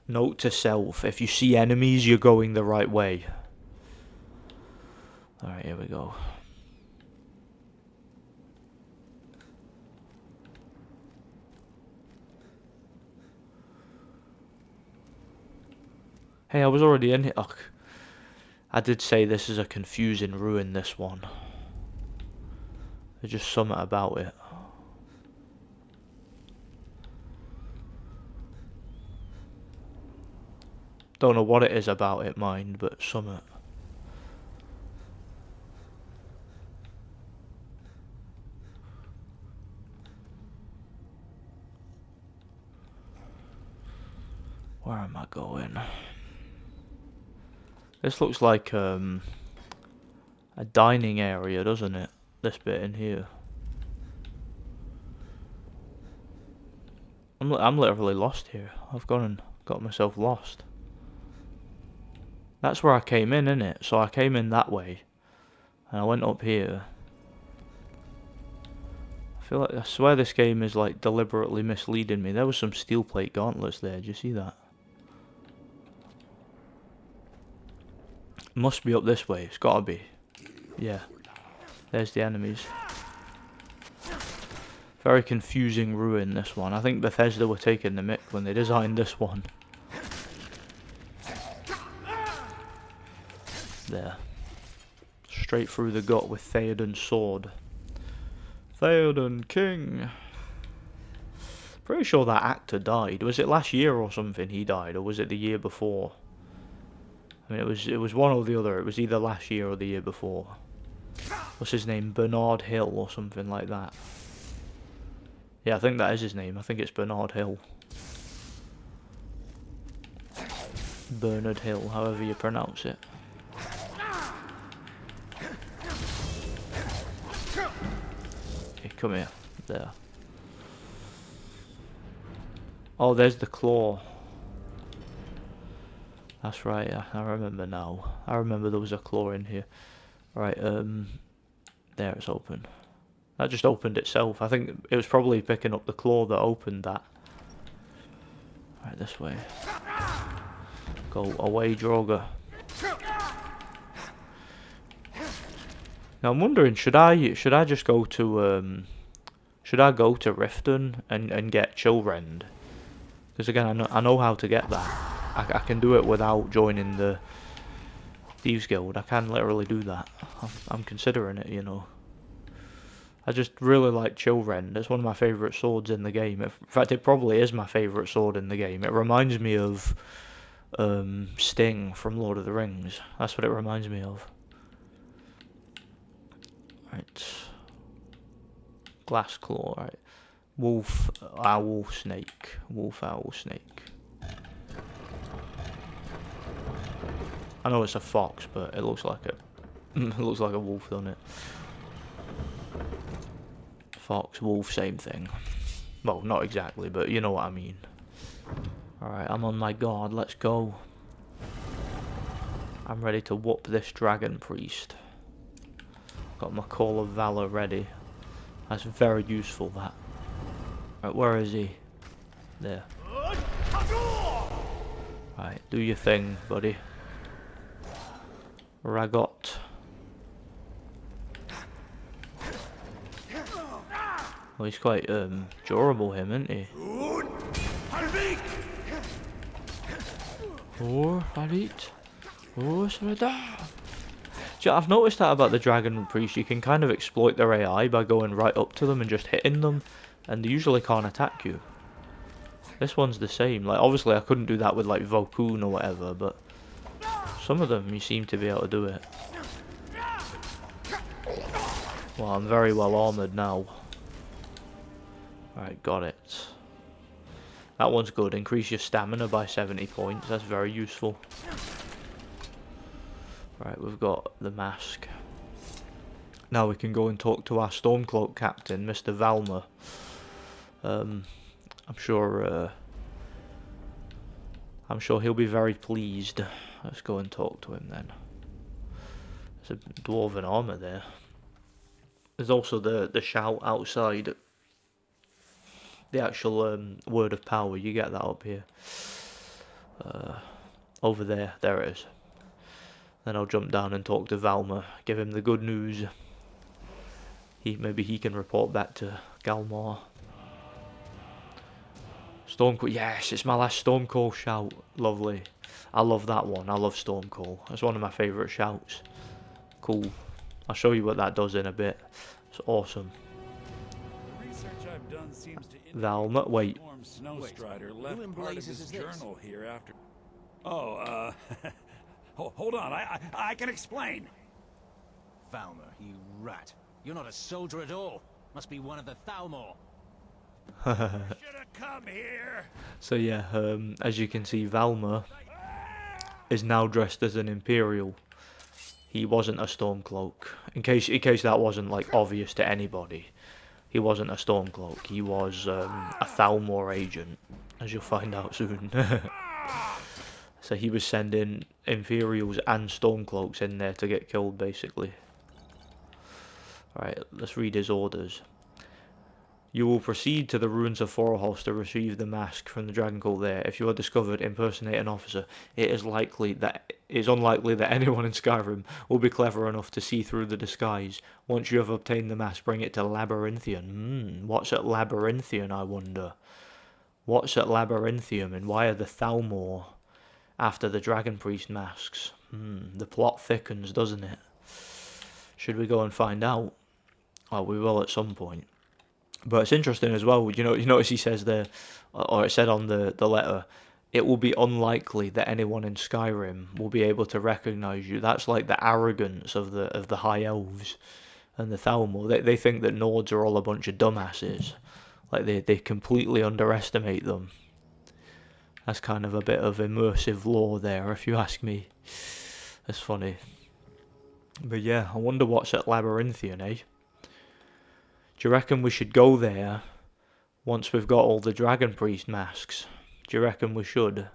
Note to self, if you see enemies, you're going the right way. Alright, here we go. Hey, I was already in here. Ugh. I did say this is a confusing ruin, this one. There's just something about it. Don't know what it is about it, mind, but something. Where am I going? This looks like a dining area, doesn't it? This bit in here. I'm literally lost here. I've gone and got myself lost. That's where I came in, innit? So I came in that way. And I went up here. I swear this game is like deliberately misleading me. There was some steel plate gauntlets there. Did you see that? Must be up this way. It's gotta be. Yeah. There's the enemies. Very confusing ruin, this one. I think Bethesda were taking the mick when they designed this one. There. Straight through the gut with Theoden's sword. Theoden, king. Pretty sure that actor died. Was it last year or something he died, or was it the year before? I mean, it was one or the other. It was either last year or the year before. What's his name? Bernard Hill or something like that. Yeah, I think that is his name. I think it's Bernard Hill. Bernard Hill, however you pronounce it. Okay, come here. There. Oh, there's the claw. That's right, I remember now. I remember there was a claw in here. Right, there it's open. That just opened itself. I think it was probably picking up the claw that opened that. Right, this way. Go away, Droga. Now I'm wondering, should I just go to should I go to Riften and get Chillrend? Because again, I know how to get that. I can do it without joining the Thieves Guild. I can literally do that. I'm considering it, you know. I just really like Chillrend. It's one of my favourite swords in the game. In fact, it probably is my favourite sword in the game. It reminds me of Sting from Lord of the Rings. That's what it reminds me of. Right. Glass claw, right. Wolf, owl, snake. Wolf, owl, snake. I know it's a fox, but it looks like it looks like a wolf, doesn't it? Fox, wolf, same thing. Well, not exactly, but you know what I mean. Alright, I'm on my guard, let's go. I'm ready to whoop this dragon priest. Got my Call of Valor ready. That's very useful, that. Right, where is he? There. Right, do your thing, buddy. Ragot. Well, he's quite durable, him, isn't he? Oh, Harit. Oh, Sreda. I've noticed that about the Dragon Priest. You can kind of exploit their AI by going right up to them and just hitting them, and they usually can't attack you. This one's the same. Like, obviously I couldn't do that with like Vokun or whatever, but some of them you seem to be able to do it. Well, I'm very well armoured now. Alright, got it. That one's good. Increase your stamina by 70 points. That's very useful. Right, we've got the mask. Now we can go and talk to our Stormcloak captain, Mr. Valmer. I'm sure he'll be very pleased. Let's go and talk to him then. There's a dwarven armour there. There's also the shout outside. The actual word of power, you get that up here. Over there, there it is. Then I'll jump down and talk to Valmer, give him the good news. Maybe he can report back to Galmar. Stormcall, yes, it's my last Stormcall shout. Lovely. I love that one. I love Stormcall. That's one of my favourite shouts. Cool. I'll show you what that does in a bit. It's awesome. The research I've done seems to Valmer, wait. Snowstrider left part of his journal here after. Oh, hold on. I can explain. Valmer, you rat. You're not a soldier at all. Must be one of the Thalmor. Should have come here. So yeah, as you can see, Valmer is now dressed as an Imperial. He wasn't a Stormcloak. In case that wasn't like obvious to anybody, he wasn't a Stormcloak. He was a Thalmor agent, as you'll find out soon. So he was sending Inferials and Stormcloaks in there to get killed, basically. Alright, let's read his orders. You will proceed to the ruins of Foralhouse to retrieve the mask from the dragon cult there. If you are discovered impersonate an officer, it is unlikely that anyone in Skyrim will be clever enough to see through the disguise. Once you have obtained the mask, bring it to Labyrinthian. What's at Labyrinthian, I wonder? What's at Labyrinthium, and why are the Thalmor after the Dragon Priest masks? The plot thickens, doesn't it? Should we go and find out? Well, we will at some point. But it's interesting as well, you notice he says there, or it said on the letter, it will be unlikely that anyone in Skyrim will be able to recognise you. That's like the arrogance of the High Elves and the Thalmor. They think that Nords are all a bunch of dumbasses. Like, they completely underestimate them. That's kind of a bit of immersive lore there, if you ask me. That's funny. But yeah, I wonder what's at Labyrinthian, eh? Do you reckon we should go there once we've got all the Dragon Priest masks? Do you reckon we should?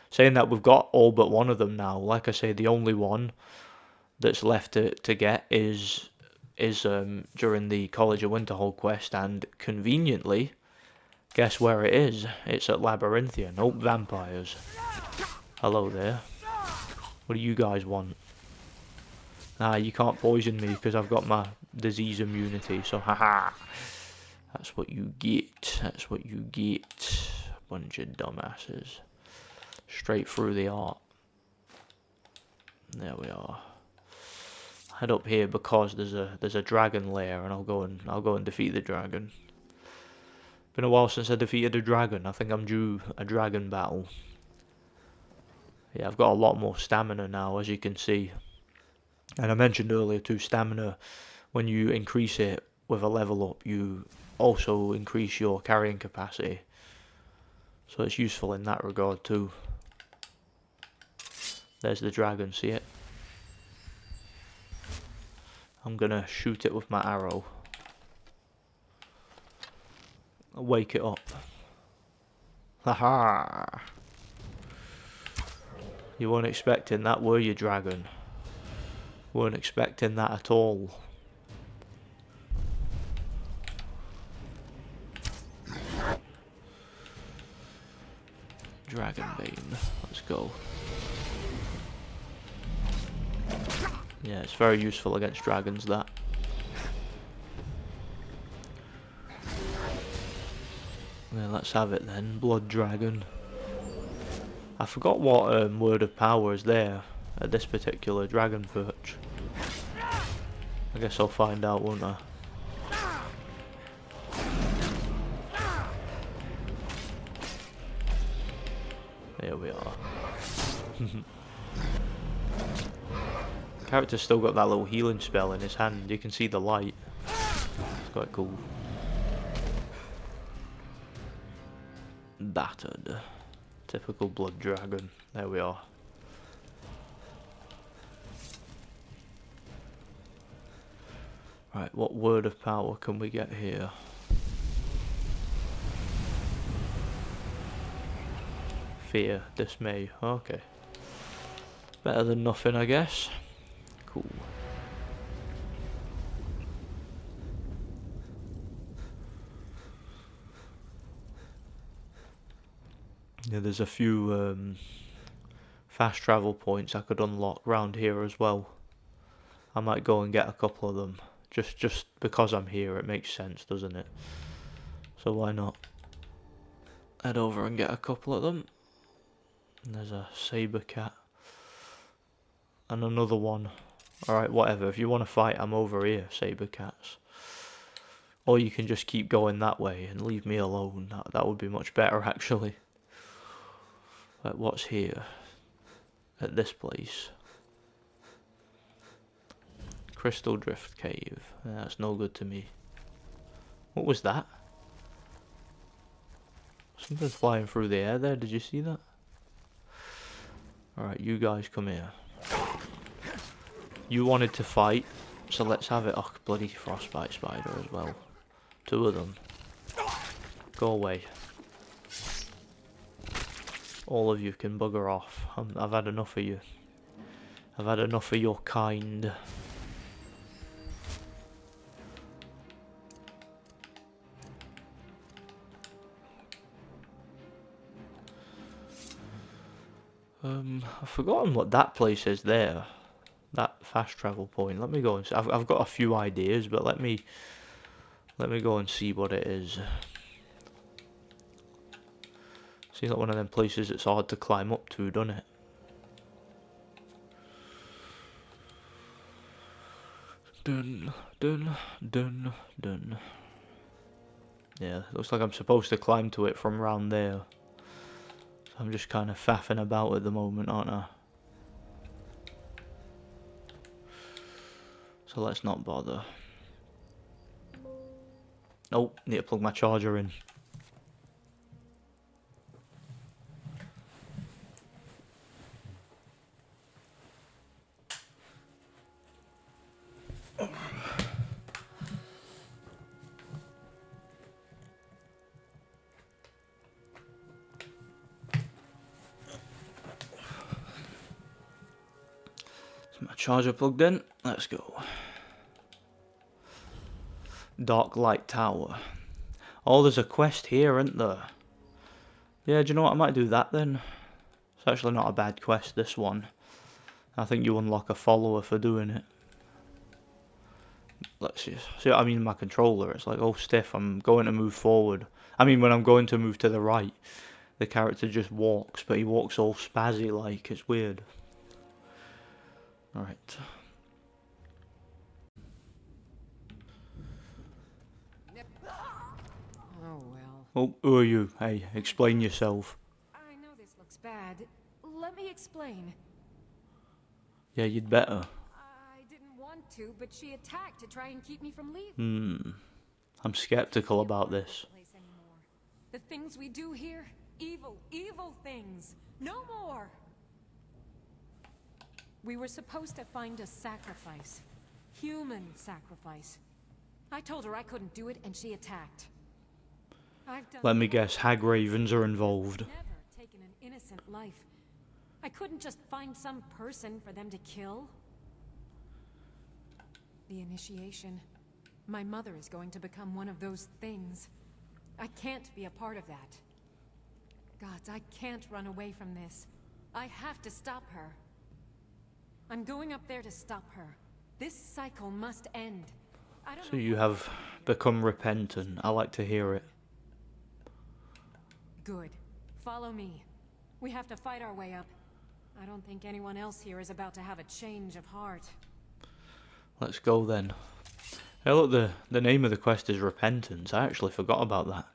Saying that we've got all but one of them now. Like I say, the only one that's left to get is during the College of Winterhold quest, and conveniently, guess where it is? It's at Labyrinthian. Oh, vampires. Hello there. What do you guys want? Nah, you can't poison me because I've got my disease immunity, so haha. That's what you get. That's what you get. Bunch of dumbasses. Straight through the art. There we are. Head up here because there's a dragon lair, and I'll go and defeat the dragon. Been a while since I defeated a dragon. I think I'm due a dragon battle. Yeah, I've got a lot more stamina now, as you can see. And I mentioned earlier too, stamina, when you increase it with a level up, you also increase your carrying capacity. So it's useful in that regard too. There's the dragon, see it? I'm gonna shoot it with my arrow. I'll wake it up. Haha! You weren't expecting that, were you, dragon? Weren't expecting that at all. Dragonbane. Let's go. Yeah, it's very useful against dragons, that. Yeah, let's have it then. Blood dragon. I forgot what word of power is there at this particular dragon perch. I guess I'll find out, won't I? There we are. The character's still got that little healing spell in his hand. You can see the light. It's quite cool. Battered. Typical blood dragon. There we are. Right, what word of power can we get here? Fear, dismay. Okay. Better than nothing, I guess. Cool. Yeah, there's a few fast travel points I could unlock round here as well. I might go and get a couple of them. Just because I'm here, it makes sense, doesn't it? So why not head over and get a couple of them? And there's a saber cat. And another one. Alright, whatever. If you want to fight, I'm over here, saber cats. Or you can just keep going that way and leave me alone. That would be much better, actually. Like, what's here? At this place. Crystal Drift Cave. That's no good to me. What was that? Something's flying through the air there. Did you see that? Alright, you guys come here. You wanted to fight, so let's have it. Oh, bloody frostbite spider as well. Two of them. Go away. All of you can bugger off. I've had enough of you. I've had enough of your kind. I've forgotten what that place is there. That fast travel point. Let me go and see. I've got a few ideas, but let me go and see what it is. Seems like one of them places that's hard to climb up to, doesn't it? Dun dun dun dun. Yeah, looks like I'm supposed to climb to it from round there. So I'm just kind of faffing about at the moment, aren't I? So let's not bother. Nope, need to plug my charger in. My charger plugged in. Let's go. Dark Light Tower. Oh, there's a quest here, isn't there? Yeah, do you know what? I might do that then. It's actually not a bad quest, this one. I think you unlock a follower for doing it. Let's see what I mean in my controller. It's like, oh, stiff, I'm going to move forward. I mean, when I'm going to move to the right, the character just walks, but he walks all spazzy like. It's weird. Alright. Oh well. Oh, who are you? Hey, explain yourself. I know this looks bad. Let me explain. Yeah, you'd better. I didn't want to, but she attacked to try and keep me from leaving. I'm skeptical about this. The things we do here, evil, evil things. No more. We were supposed to find a sacrifice. Human sacrifice. I told her I couldn't do it, and she attacked. Let me guess, hag ravens are involved. Never taken an innocent life. I couldn't just find some person for them to kill. The initiation. My mother is going to become one of those things. I can't be a part of that. Gods, I can't run away from this. I have to stop her. I'm going up there to stop her. This cycle must end. So you have become repentant. I like to hear it. Good. Follow me. We have to fight our way up. I don't think anyone else here is about to have a change of heart. Let's go then. Hey look, the name of the quest is Repentance. I actually forgot about that.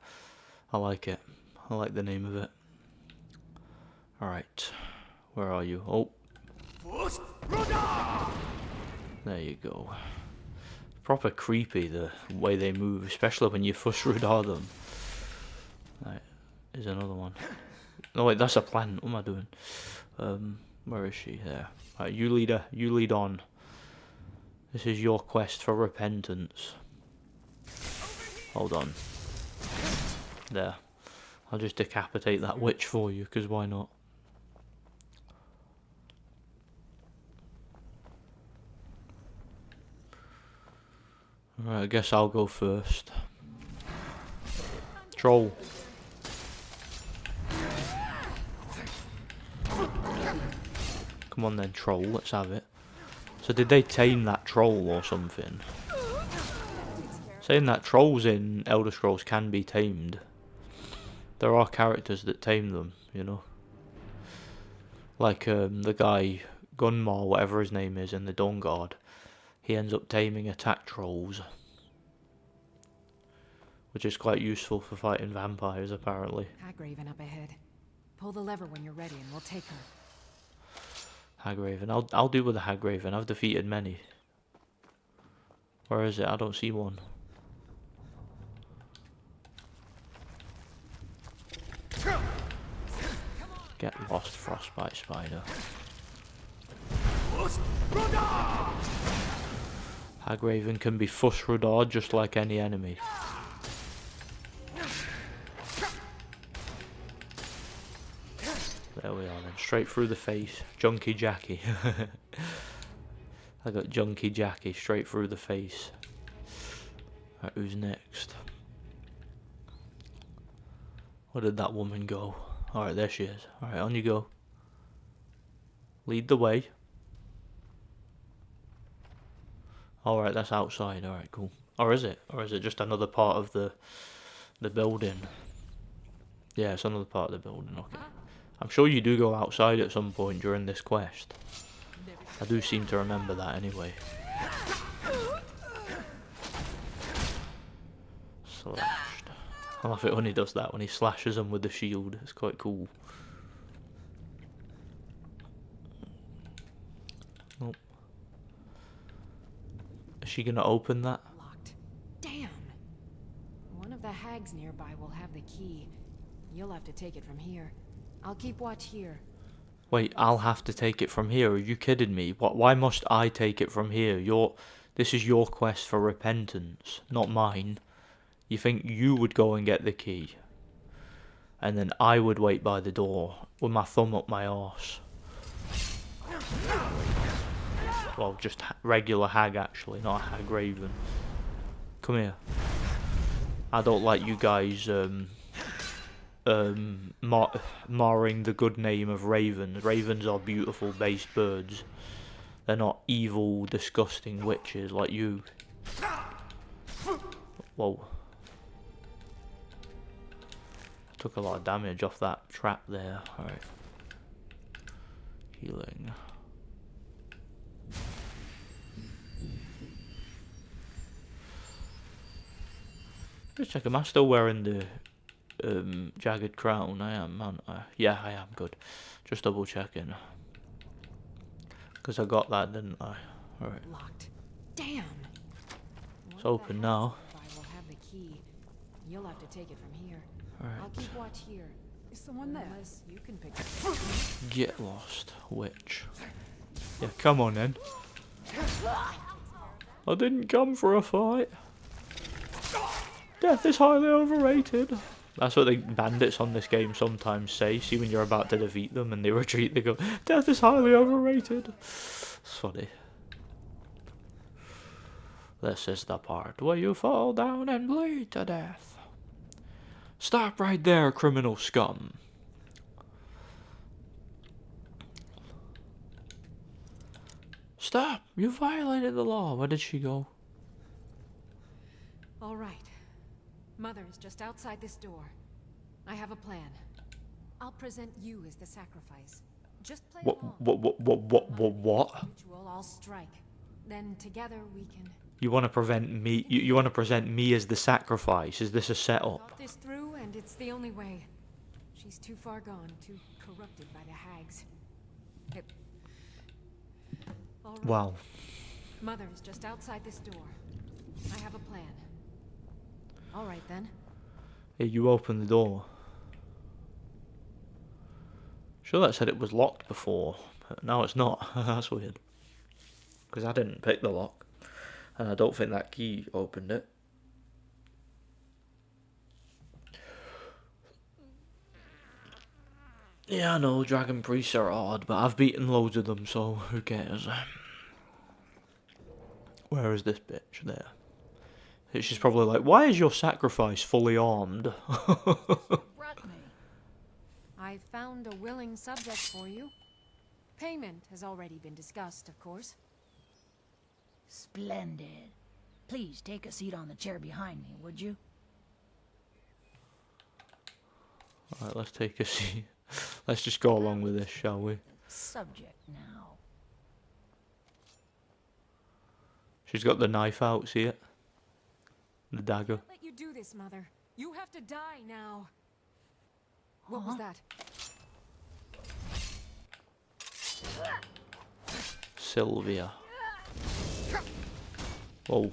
I like it. I like the name of it. Alright. Where are you? Oh. There you go. Proper creepy the way they move, especially when you fuss Rudar them. Right, here's another one. No wait, that's a plant. What am I doing? Where is she? There. Right, you lead on. This is your quest for repentance. Hold on. There. I'll just decapitate that witch for you, because why not? Alright, I guess I'll go first. Troll. Come on then, troll, let's have it. So did they tame that troll or something? Saying that trolls in Elder Scrolls can be tamed. There are characters that tame them, you know. Like the guy, Gunmar, whatever his name is, in the Dawn Guard. He ends up taming attack trolls. Which is quite useful for fighting vampires, apparently. Hagraven up ahead. Pull the lever when you're ready and we'll take her. Hagraven. I'll deal with the Hagraven. I've defeated many. Where is it? I don't see one. Get lost, Frostbite Spider. Hagraven can be fuss Rudar just like any enemy. There we are then. Straight through the face. Junkie Jackie. I got Junkie Jackie straight through the face. Right, who's next? Where did that woman go? Alright, there she is. Alright, on you go. Lead the way. Alright, that's outside. Alright, cool. Or is it? Or is it just another part of the building? Yeah, it's another part of the building. Okay. I'm sure you do go outside at some point during this quest. I do seem to remember that anyway. Slashed. I love it when he does that, when he slashes them with the shield. It's quite cool. Nope. Is she gonna open that? Locked. Damn. One of the hags nearby will have the key. You'll have to take it from here. I'll keep watch here. Wait, I'll have to take it from here? Are you kidding me? Why must I take it from here? This is your quest for repentance, not mine. You think you would go and get the key, and then I would wait by the door with my thumb up my arse. Well, just regular hag actually, not a hag raven. Come here. I don't like you guys marring the good name of ravens. Ravens are beautiful based birds. They're not evil, disgusting witches like you. Whoa. Took a lot of damage off that trap there. Alright. Healing. Just check, am I still wearing the jagged crown? I am, man. Yeah, I am. Good. Just double checking. Because I got that, didn't I? Alright. Locked. Damn. It's open now. I will have the key. You'll have to take it from here. Alright. I'll keep watch here. Is someone there? Unless you can pick it up. Get lost, witch. Yeah, come on then. I didn't come for a fight. Death is highly overrated. That's what the bandits on this game sometimes say. See, when you're about to defeat them and they retreat, they go, "Death is highly overrated." It's funny. This is the part where you fall down and bleed to death. Stop right there, criminal scum. Stop! You violated the law. Where did she go? All right. Mother is just outside this door. I have a plan. I'll present you as the sacrifice. Just play along. What? Ritual, I'll strike. Then together we can. You want to prevent me? You want to present me as the sacrifice? Is this a setup? Thought this through, and it's the only way. She's too far gone, too corrupted by the hags. All right. Wow. Mother is just outside this door. I have a plan. All right then. Yeah, you open the door. Sure, that said it was locked before, but now it's not. That's weird. Because I didn't pick the lock, and I don't think that key opened it. Yeah, I know, dragon priests are odd, but I've beaten loads of them, so who cares? Where is this bitch? There. She's probably like, why is your sacrifice fully armed? I found a willing subject for you. Payment has already been discussed, of course. Splendid. Please take a seat on the chair behind me, would you? Alright, let's take a seat. Let's just go along with this, shall we? Subject now. She's got the knife out, see it? The dagger. Let you do this, Mother. You have to die now. What was that? Sylvia. Whoa.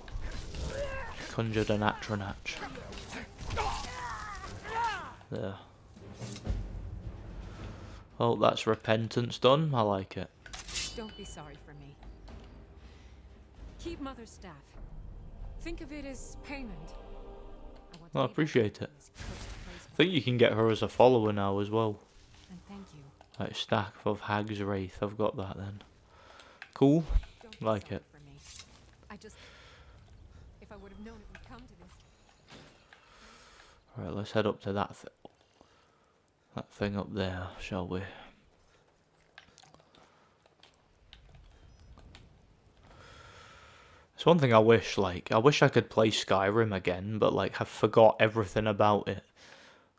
She conjured an Atronach. There. Oh, that's repentance done. I like it. Don't be sorry for me. Keep Mother's staff. Think of it as payment. I appreciate it. I think you can get her as a follower now as well. And thank you. Right, stack of Hag's Wraith. I've got that then. Cool. Like it. I just... If I would have known it would come to this. Right, let's head up to that thing up there, shall we? It's one thing I wish, like, I wish I could play Skyrim again, but like, have forgot everything about it,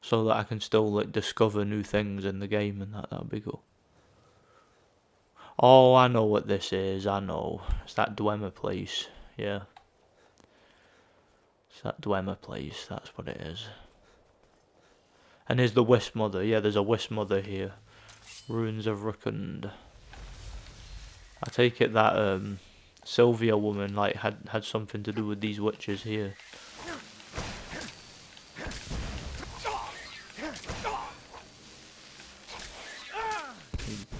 so that I can still like discover new things in the game, and that'd be cool. Oh, I know what this is. I know. It's that Dwemer place. Yeah. It's that Dwemer place. That's what it is. And here's the Wisp Mother. Yeah, there's a Wisp Mother here. Ruins of Rukund. I take it that Sylvia woman like had something to do with these witches here.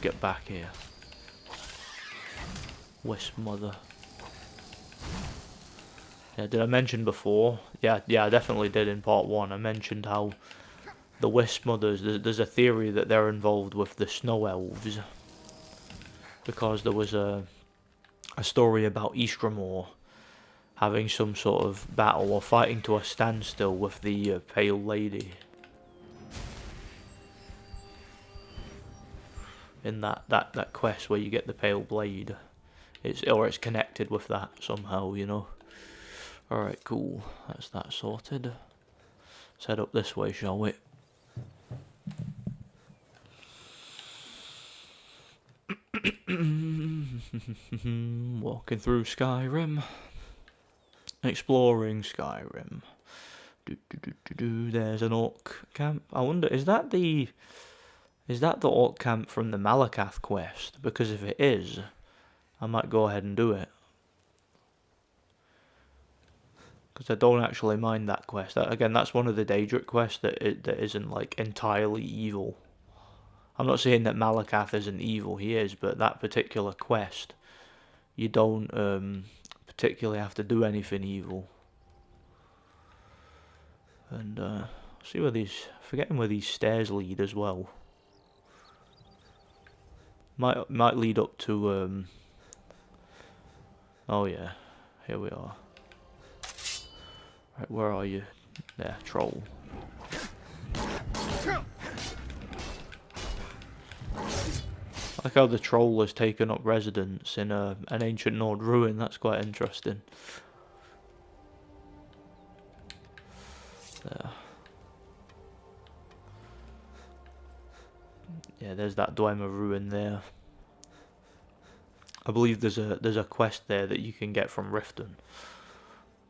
Get back here. Wisp Mother. Yeah, did I mention before? Yeah, I definitely did in part 1. I mentioned how the Wisp Mothers, there's a theory that they're involved with the Snow Elves. Because there was a story about Eastramore having some sort of battle or fighting to a standstill with the Pale Lady. In that quest where you get the Pale Blade. It's connected with that somehow, you know. Alright, cool. That's that sorted. Let's head up this way, shall we? Walking through Skyrim. Exploring Skyrim. There's an orc camp. I wonder, is that the orc camp from the Malakath quest? Because if it is, I might go ahead and do it. Because I don't actually mind that quest. Again, that's one of the Daedric quests that isn't like entirely evil. I'm not saying that Malakath isn't evil, he is, but that particular quest, you don't particularly have to do anything evil. And see where these, forgetting where these stairs lead as well. Might lead up to oh yeah, here we are. Right, where are you? There, troll. I like how the troll has taken up residence in an ancient Nord ruin. That's quite interesting. There. Yeah, there's that Dwemer ruin there. I believe there's a quest there that you can get from Riften.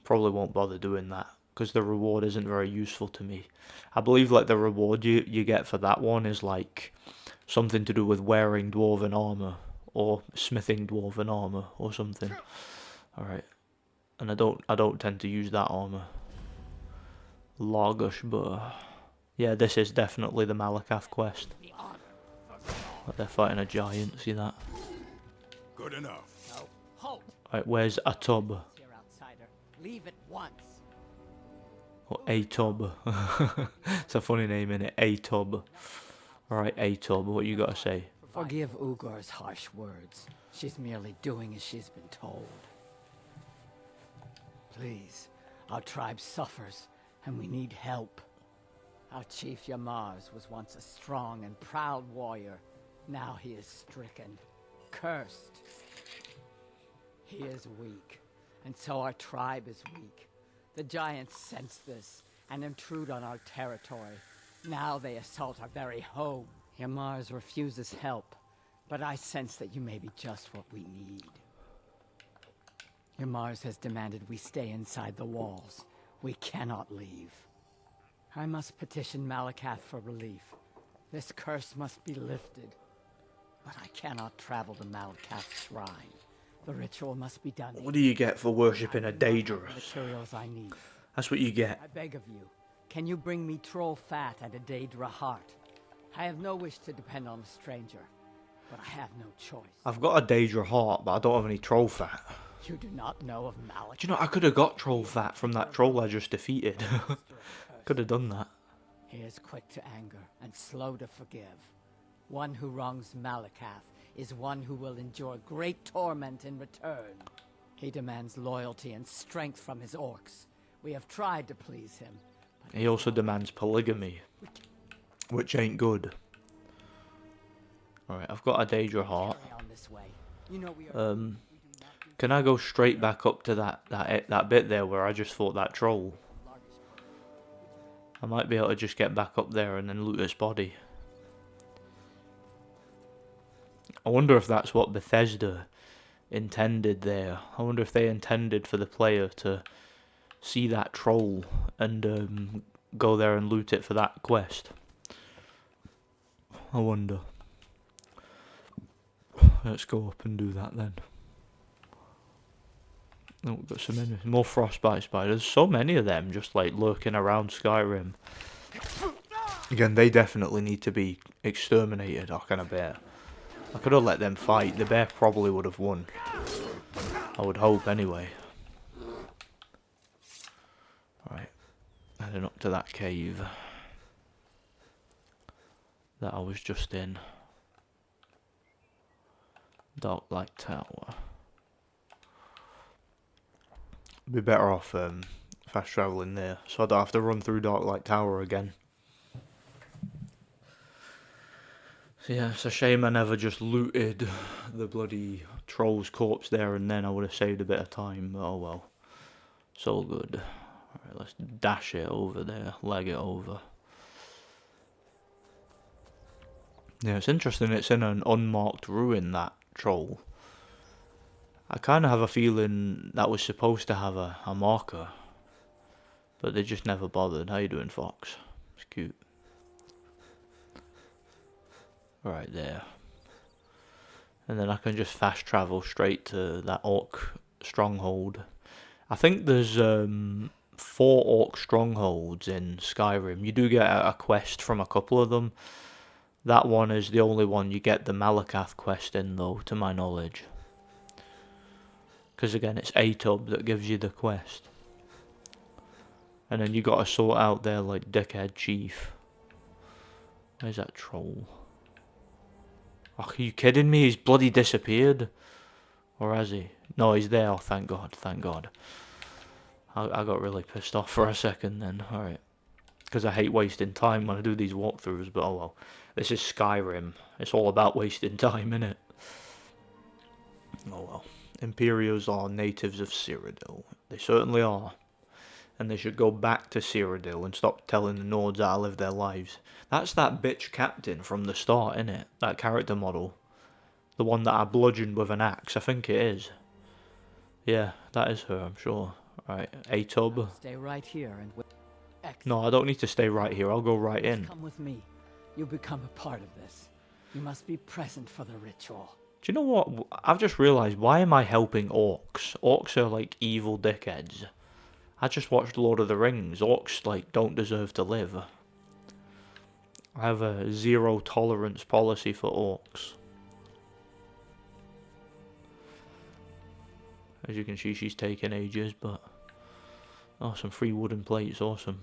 Probably won't bother doing that because the reward isn't very useful to me. I believe like the reward you get for that one is like something to do with wearing dwarven armor or smithing dwarven armor or something. All right, and I don't tend to use that armor. Largush, yeah, this is definitely the Malakath quest. Like they're fighting a giant. See that? Good enough. No, halt. Right, where's a tub? Leave at once. Or A-Tub. It's a funny name, innit? A-Tub. Alright, A-Tub, what you gotta say? Forgive Ugor's harsh words. She's merely doing as she's been told. Please, our tribe suffers, and we need help. Our chief Yamars was once a strong and proud warrior. Now he is stricken, cursed. He is weak. And so our tribe is weak. The giants sense this and intrude on our territory. Now they assault our very home. Yamars refuses help, but I sense that you may be just what we need. Yamars has demanded we stay inside the walls. We cannot leave. I must petition Malakath for relief. This curse must be lifted. But I cannot travel to Malakath's shrine. The ritual must be done. What do you get for worshipping a Daedric? Materials I need. That's what you get. I beg of you, can you bring me troll fat and a Daedra heart? I have no wish to depend on a stranger, but I have no choice. I've got a Daedra heart, but I don't have any troll fat. You do not know of Malakath. Do you know, I could have got troll fat from that troll I just defeated. Could have done that. He is quick to anger and slow to forgive. One who wrongs Malakath is one who will endure great torment in return. He demands loyalty and strength from his orcs. We have tried to please him. He also demands polygamy, which ain't good. Alright, I've got a Daedra heart. Can I go straight back up to that bit there where I just fought that troll? I might be able to just get back up there and then loot its body. I wonder if that's what Bethesda intended there. I wonder if they intended for the player to see that troll and go there and loot it for that quest. I wonder. Let's go up and do that then. Oh, we've got so many more frostbite spiders. So many of them just like lurking around Skyrim. Again, they definitely need to be exterminated. I kind of bear. I could have let them fight. The bear probably would have won. I would hope anyway. Right, heading up to that cave that I was just in. Dark Light Tower. Be better off fast travelling there, so I don't have to run through Dark Light Tower again. So yeah, it's a shame I never just looted the bloody troll's corpse there and then. I would have saved a bit of time, but oh well. It's all good. Alright, let's dash it over there, leg it over. Yeah, it's interesting it's in an unmarked ruin, that troll. I kind of have a feeling that was supposed to have a marker, but they just never bothered. How you doing, Fox? It's cute. Right there. And then I can just fast travel straight to that orc stronghold. I think there's 4 orc strongholds in Skyrim. You do get a quest from a couple of them. That one is the only one you get the Malakath quest in, though, to my knowledge. Because again, it's Atub that gives you the quest. And then you gotta sort out their, like, dickhead chief. Where's that troll? Oh, are you kidding me? He's bloody disappeared? Or has he? No, he's there. Oh, thank God, thank God. I got really pissed off for a second then. Alright. Because I hate wasting time when I do these walkthroughs, but oh well. This is Skyrim. It's all about wasting time, innit? Oh well. Imperials are natives of Cyrodiil. They certainly are. And they should go back to Cyrodiil and stop telling the Nords how to live their lives. That's that bitch captain from the start, innit? That character model. The one that I bludgeoned with an axe, I think it is. Yeah, that is her, I'm sure. Right, Atub. Stay right here and no, I don't need to stay right here. I'll go right in. Come with me. You become a part of this. You must be present for the ritual. Do you know what? I've just realised, why am I helping orcs? Orcs are like evil dickheads. I just watched Lord of the Rings. Orcs like don't deserve to live. I have a 0 tolerance policy for orcs. As you can see, she's taking ages, but oh, some free wooden plates, awesome.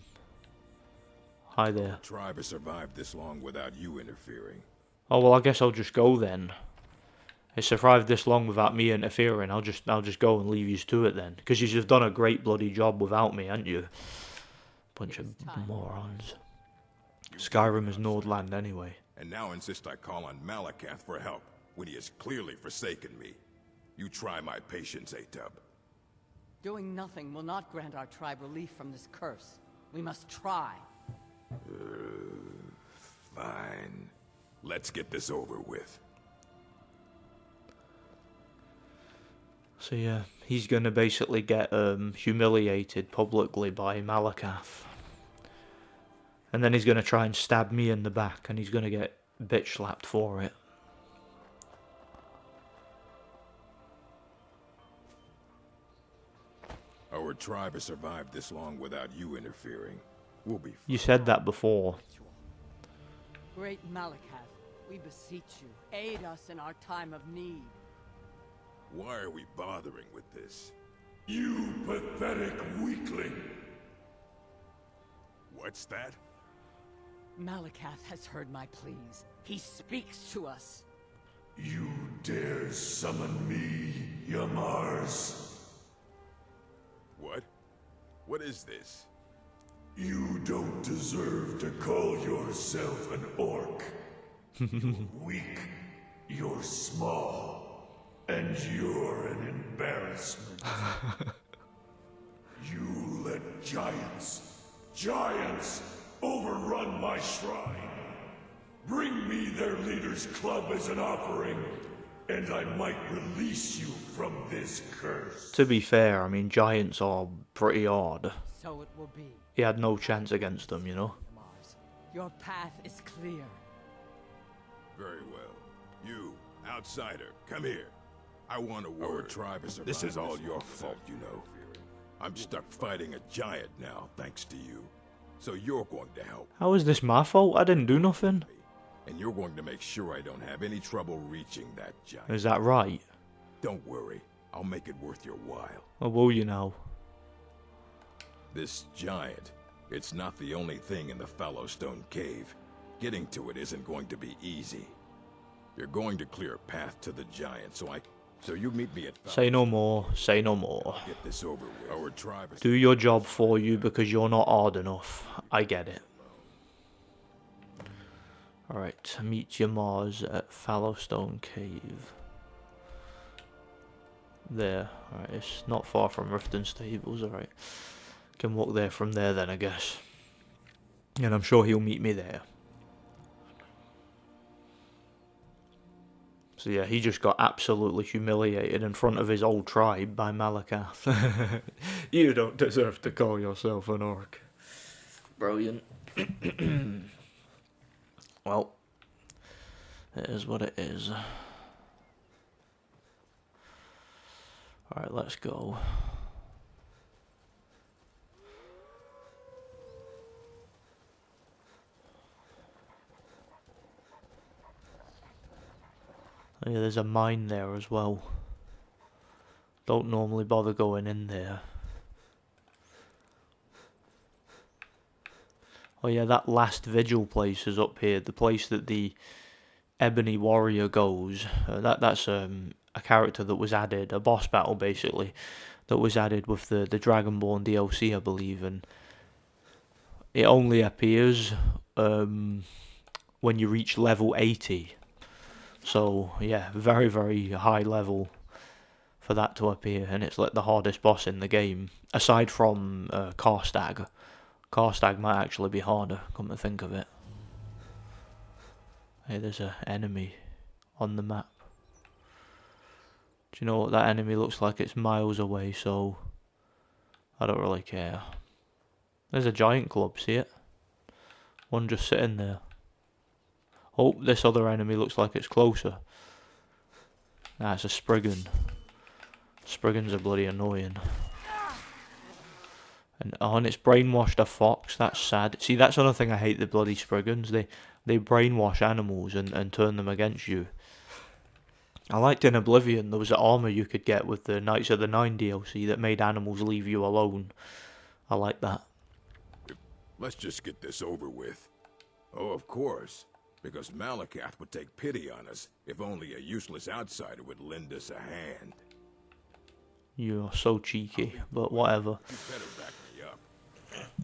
Hi there. Tribe has survived this long without you interfering. Oh well, I guess I'll just go then. It survived this long without me interfering. I'll just go and leave you to it then, because you've done a great bloody job without me, haven't you? Bunch of morons. Skyrim is Nordland anyway. And now insist I call on Malakath for help when he has clearly forsaken me. You try my patience, Atub. Doing nothing will not grant our tribe relief from this curse. We must try. Fine. Let's get this over with. So yeah, he's gonna basically get humiliated publicly by Malakath. And then he's gonna try and stab me in the back, and he's gonna get bitch slapped for it. Our tribe has survived this long without you interfering. We'll be fine. You said that before. Great Malakath, we beseech you, aid us in our time of need. Why are we bothering with this? You pathetic weakling! What's that? Malakath has heard my pleas. He speaks to us. You dare summon me, Yamars? What? What is this? You don't deserve to call yourself an orc. You're weak, you're small, and you're an embarrassment. You let giants, overrun my shrine. Bring me their leader's club as an offering, and I might release you from this curse. To be fair, I mean, giants are pretty hard. So it will be. He had no chance against them, you know. Your path is clear. Very well. You, outsider, come here. I want a word. Our tribe is This is all your fault, you know. I'm stuck fighting a giant now, thanks to you. So you're going to help. How is this my fault? I didn't do nothing. And you're going to make sure I don't have any trouble reaching that giant. Is that right? Don't worry. I'll make it worth your while. Or will you now? This giant, it's not the only thing in the Fallowstone Cave. Getting to it isn't going to be easy. You're going to clear a path to the giant, so you meet me at Say no more, say no more. Get this over with. Our tribe is... Do your job for you because you're not hard enough. I get it. Alright, meet your Mars at Fallowstone Cave. There, alright, it's not far from Riften Stables, alright. Can walk there from there then, I guess. And I'm sure he'll meet me there. So yeah, he just got absolutely humiliated in front of his old tribe by Malakath. You don't deserve to call yourself an orc. Brilliant. Well, it is what it is. Alright, let's go. Oh yeah, there's a mine there as well. Don't normally bother going in there. Oh yeah, that last vigil place is up here. The place that the Ebony Warrior goes. That's a character that was added, a boss battle basically, that was added with the Dragonborn DLC, I believe, and it only appears when you reach level 80. So yeah, very, very high level for that to appear, and it's like the hardest boss in the game, aside from Karstag. Karstag might actually be harder, come to think of it. Hey, there's an enemy on the map. Do you know what that enemy looks like? It's miles away, so I don't really care. There's a giant club, see it? One just sitting there. Oh, this other enemy looks like it's closer. Nah, it's a Spriggan. Spriggans are bloody annoying. And it's brainwashed a fox. That's sad. See, that's another thing I hate, the bloody Spriggans. They brainwash animals and turn them against you. I liked in Oblivion, there was an armor you could get with the Knights of the Nine DLC that made animals leave you alone. I like that. Let's just get this over with. Oh, of course. Because Malakath would take pity on us if only a useless outsider would lend us a hand. You're so cheeky, but whatever. You better back me up.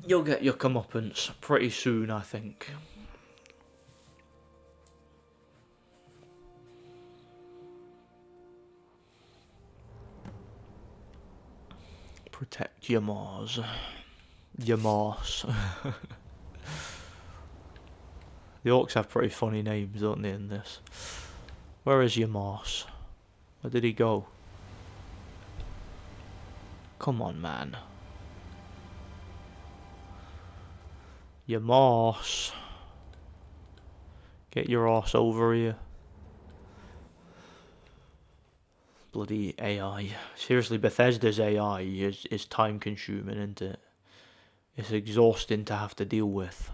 You'll get your comeuppance pretty soon, I think. Protect your Mars. Your Mars. The orcs have pretty funny names, don't they, in this? Where is your Mars? Where did he go? Come on, man. Your Mars. Get your arse over here. Bloody AI. Seriously, Bethesda's AI is time consuming, isn't it? It's exhausting to have to deal with.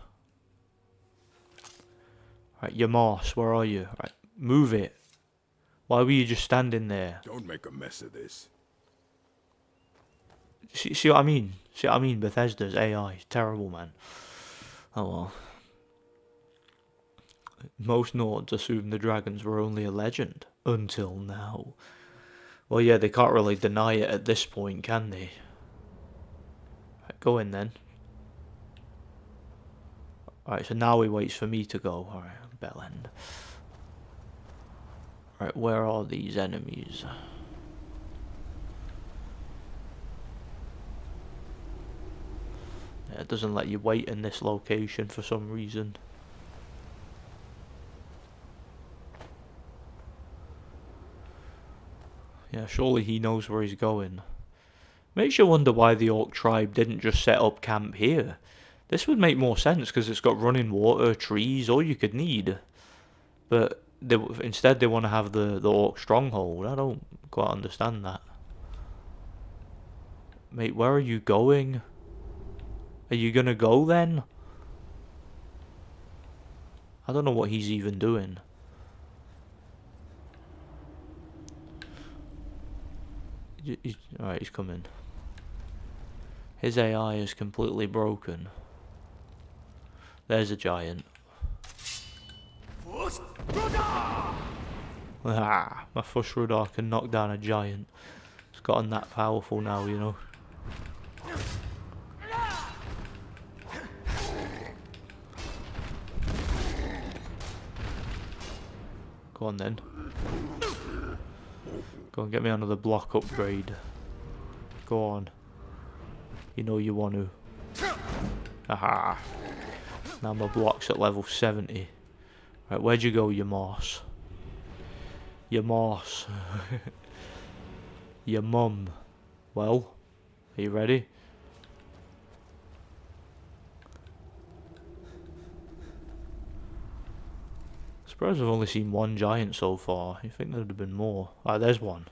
Right, your Mars, where are you? Right, move it. Why were you just standing there? Don't make a mess of this. See what I mean? See what I mean? Bethesda's AI. Terrible, man. Oh well. Most Nords assumed the dragons were only a legend. Until now. Well, yeah, they can't really deny it at this point, can they? Right, go in then. Alright, so now he waits for me to go. Alright, bell end. Right, where are these enemies? Yeah, it doesn't let you wait in this location for some reason. Yeah, surely he knows where he's going. Makes you wonder why the Orc tribe didn't just set up camp here. This would make more sense because it's got running water, trees, all you could need. But instead they want to have the Orc stronghold. I don't quite understand that. Mate, where are you going? Are you gonna go then? I don't know what he's even doing. Alright, he's coming. His AI is completely broken. There's a giant. Ah, my Fushradar can knock down a giant. It's gotten that powerful now, you know. Go on then. Go and get me another block upgrade. Go on. You know you want to. Aha. Now my block's at level 70. Right, where'd you go, you moss? Your moss. Your mum. Well, are you ready? I suppose I've only seen one giant so far. You think there'd have been more? Ah, there's one.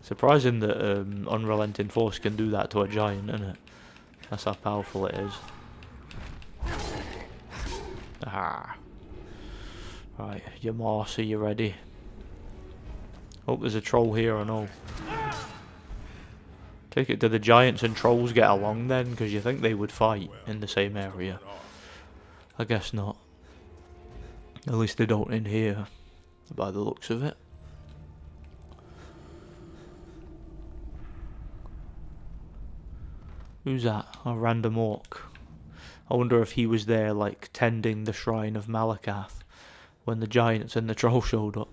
Surprising that Unrelenting Force can do that to a giant, isn't it? That's how powerful it is. Ah. Right, your moss, are you ready? Oh, there's a troll here, I know. Take it, do the giants and trolls get along then? Because you think they would fight in the same area. I guess not. At least they don't in here, by the looks of it. Who's that? A random orc. I wonder if he was there, like, tending the shrine of Malakath when the giants and the troll showed up.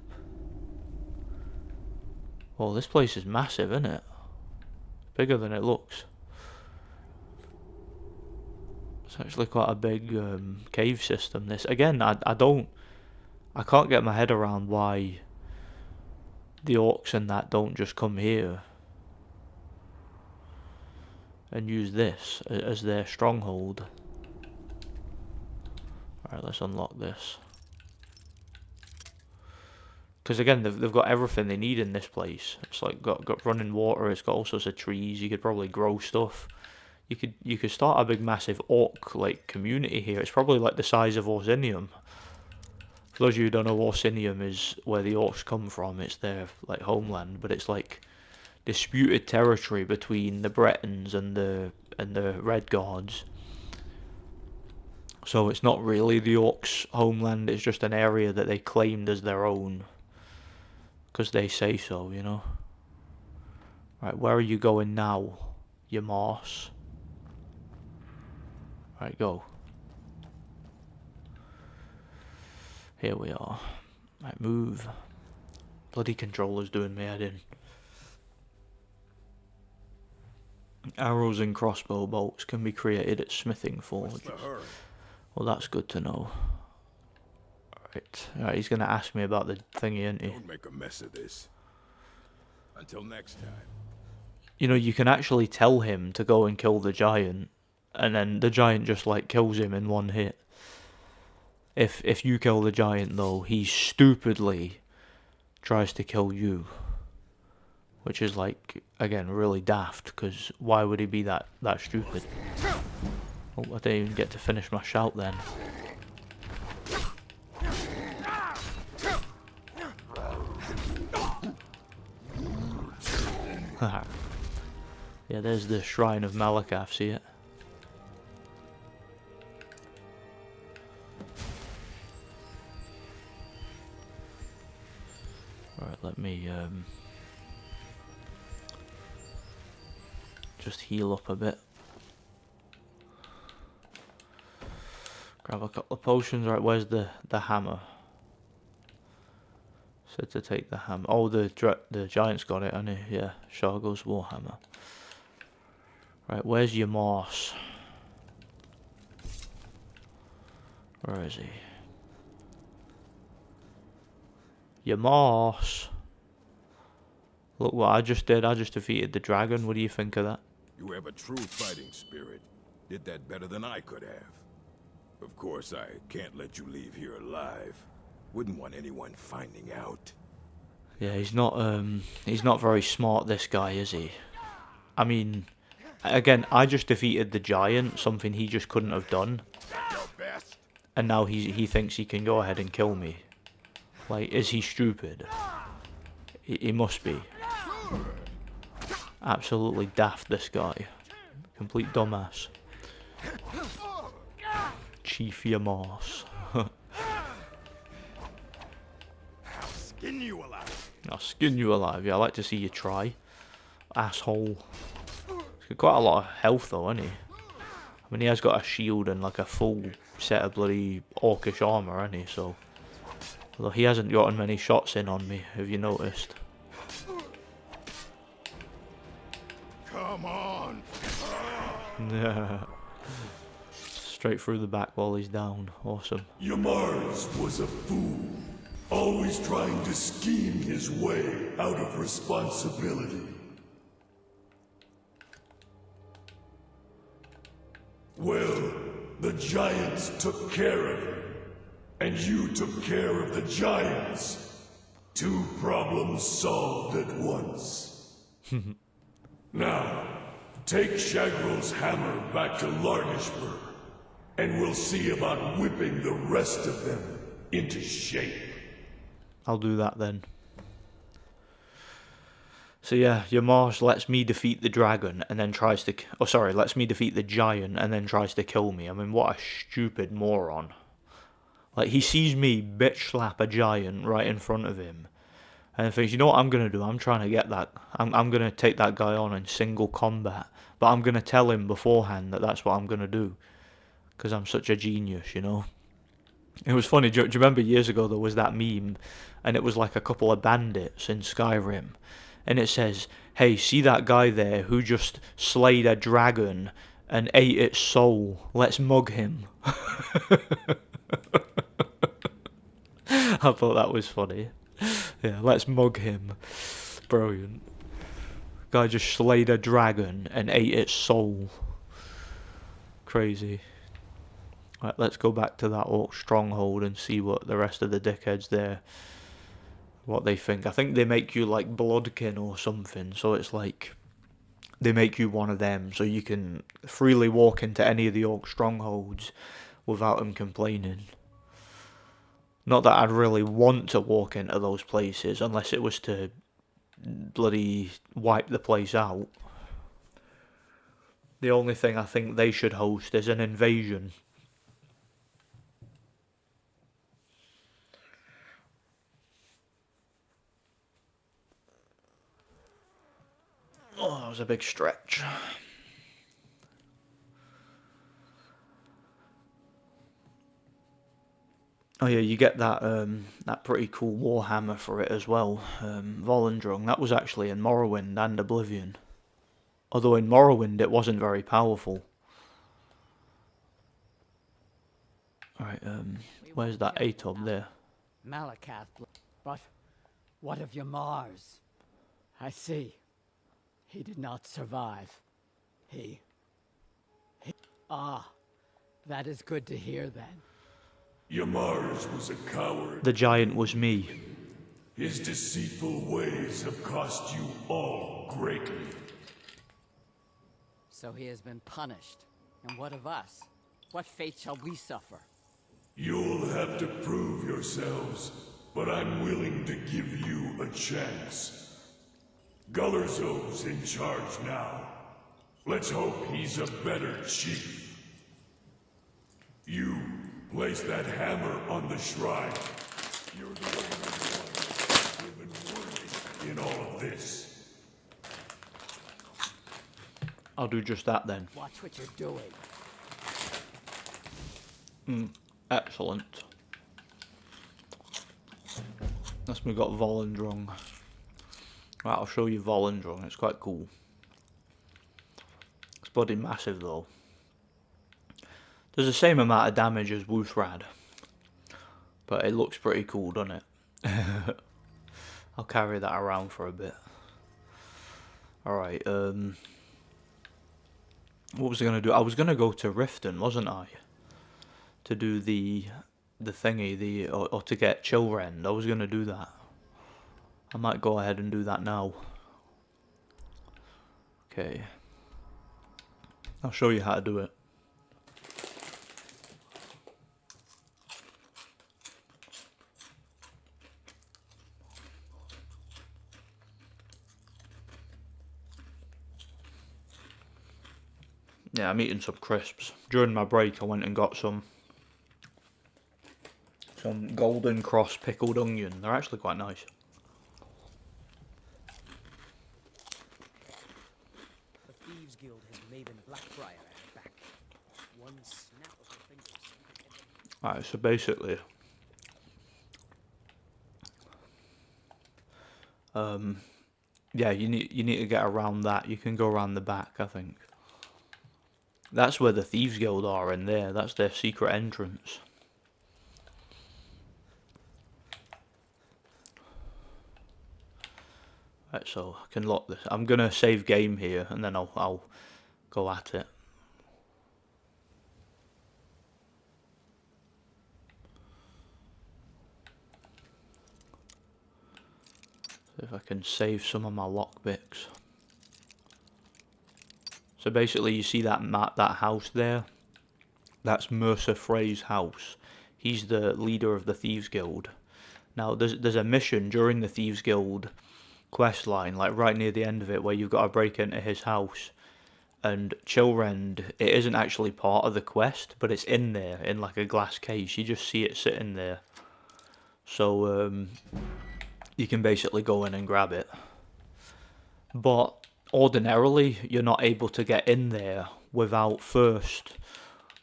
Well, this place is massive, isn't it? Bigger than it looks. It's actually quite a big cave system. This again, I can't get my head around why the orcs and that don't just come here and use this as their stronghold. Alright, let's unlock this. Because again, they've got everything they need in this place. It's like got running water. It's got all sorts of trees. You could probably grow stuff. You could start a big massive orc like community here. It's probably like the size of Orsinium. For those of you who don't know, Orsinium is where the orcs come from. It's their like homeland, but it's like disputed territory between the Bretons and the Red Guards. So it's not really the orcs' homeland. It's just an area that they claimed as their own. Because they say so, you know. Right, where are you going now, you moss? Right, go. Here we are. Right, move. Bloody controller's doing me head in. Arrows and crossbow bolts can be created at smithing forges. Well, that's good to know. Right, he's gonna ask me about the thingy, isn't he? Don't make a mess of this. Until next time. You know, you can actually tell him to go and kill the giant, and then the giant just like kills him in one hit. If you kill the giant though, he stupidly tries to kill you, which is like again really daft. Because why would he be that stupid? Oh, I didn't even get to finish my shout then. Yeah, there's the Shrine of Malakath, see it? Right, let me just heal up a bit. Grab a couple of potions. Right, where's the hammer? Said to take the hammer. Oh, the giant's got it, hasn't he? Yeah, Shargo's Warhammer. Right, where's your moss? Where is he? Your moss. Look what I just did. I just defeated the dragon. What do you think of that? You have a true fighting spirit. Did that better than I could have. Of course, I can't let you leave here alive. Wouldn't want anyone finding out. Yeah, he's not very smart, this guy, is he? I mean, again, I just defeated the giant, something he just couldn't have done. And now he thinks he can go ahead and kill me. Like, is he stupid? He must be. Absolutely daft, this guy. Complete dumbass. Chief Yamos. I'll skin you alive. I'll skin you alive. Yeah, I like to see you try. Asshole. He's got quite a lot of health though, hasn't he? I mean, he has got a shield and like a full set of bloody orcish armour, hasn't he? So, although he hasn't gotten many shots in on me, have you noticed? Come on. Yeah. Straight through the back while he's down. Awesome. Yamars was a fool, always trying to scheme his way out of responsibility. Well, the giants took care of him, and you took care of the giants. 2 problems solved at once. Now, take Shagrel's hammer back to Larnishburg, and we'll see about whipping the rest of them into shape. I'll do that then. So yeah, Yamash lets me defeat the dragon and then tries to... Oh, sorry, lets me defeat the giant and then tries to kill me. I mean, what a stupid moron. Like, he sees me bitch slap a giant right in front of him. And thinks, you know what I'm going to do? I'm trying to get that... I'm going to take that guy on in single combat. But I'm going to tell him beforehand that that's what I'm going to do. Because I'm such a genius, you know? It was funny, do you remember years ago there was that meme? And it was like a couple of bandits in Skyrim. And it says, hey, see that guy there who just slayed a dragon and ate its soul? Let's mug him. I thought that was funny. Yeah, let's mug him. Brilliant. Guy just slayed a dragon and ate its soul. Crazy. Right, let's go back to that orc stronghold and see what the rest of the dickheads there, what they think. I think they make you like bloodkin or something, so it's like they make you one of them, so you can freely walk into any of the orc strongholds without them complaining. Not that I'd really want to walk into those places unless it was to bloody wipe the place out. The only thing I think they should host is an invasion. Oh, that was a big stretch. Oh yeah, you get that that pretty cool warhammer for it as well, Volendrung. That was actually in Morrowind and Oblivion. Although in Morrowind it wasn't very powerful. Alright, where's that Atob there? Malakath, but what of your Mars? I see. He did not survive. Ah, that is good to hear then. Yamars was a coward. The giant was me. His deceitful ways have cost you all greatly. So he has been punished. And what of us? What fate shall we suffer? You'll have to prove yourselves, but I'm willing to give you a chance. Gullerzo's in charge now. Let's hope he's a better chief. You place that hammer on the shrine. You're the only one given worthy in all of this. I'll do just that then. Watch what you're doing. Excellent. That's we got Volendrung. Right, I'll show you Volendrung. It's quite cool. It's bloody massive though. Does the same amount of damage as Wuthrad, but it looks pretty cool, doesn't it? I'll carry that around for a bit. Alright, what was I going to do? I was going to go to Riften, wasn't I? To do the thingy, or to get Chillrend. I was going to do that. I might go ahead and do that now. Okay. I'll show you how to do it. Yeah, I'm eating some crisps. During my break I went and got some Golden Cross pickled onion. They're actually quite nice. The Thieves Guild has Maven Blackbriar at her back. One snap of her fingers. Alright, so basically yeah, you need to get around that. You can go around the back, I think. That's where the Thieves Guild are in there. That's their secret entrance. Right, so I can lock this. I'm gonna save game here, and then I'll go at it. See if I can save some of my lockpicks. So basically, you see that house there? That's Mercer Frey's house. He's the leader of the Thieves Guild. Now, there's a mission during the Thieves Guild quest line, like right near the end of it, where you've got to break into his house. And Chillrend, it isn't actually part of the quest, but it's in there, in like a glass case. You just see it sitting there. So, you can basically go in and grab it. But ordinarily, you're not able to get in there without first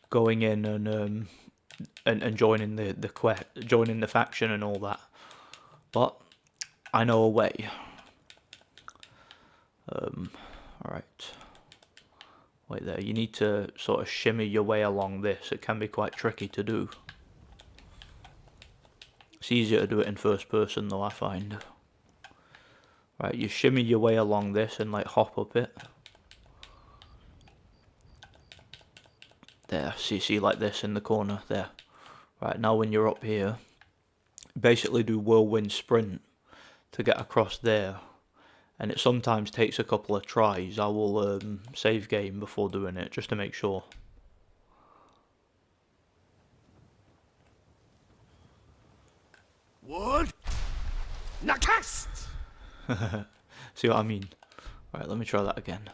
going in and joining the quest, joining the faction and all that. But I know a way. Alright. Wait there. You need to sort of shimmy your way along this. It can be quite tricky to do. It's easier to do it in first person though, I find. Right, you shimmy your way along this and like hop up it. There, see like this in the corner, there. Right, now when you're up here, basically do whirlwind sprint to get across there. And it sometimes takes a couple of tries. I will save game before doing it, just to make sure. What? Nakast! See what I mean? Right, let me try that again.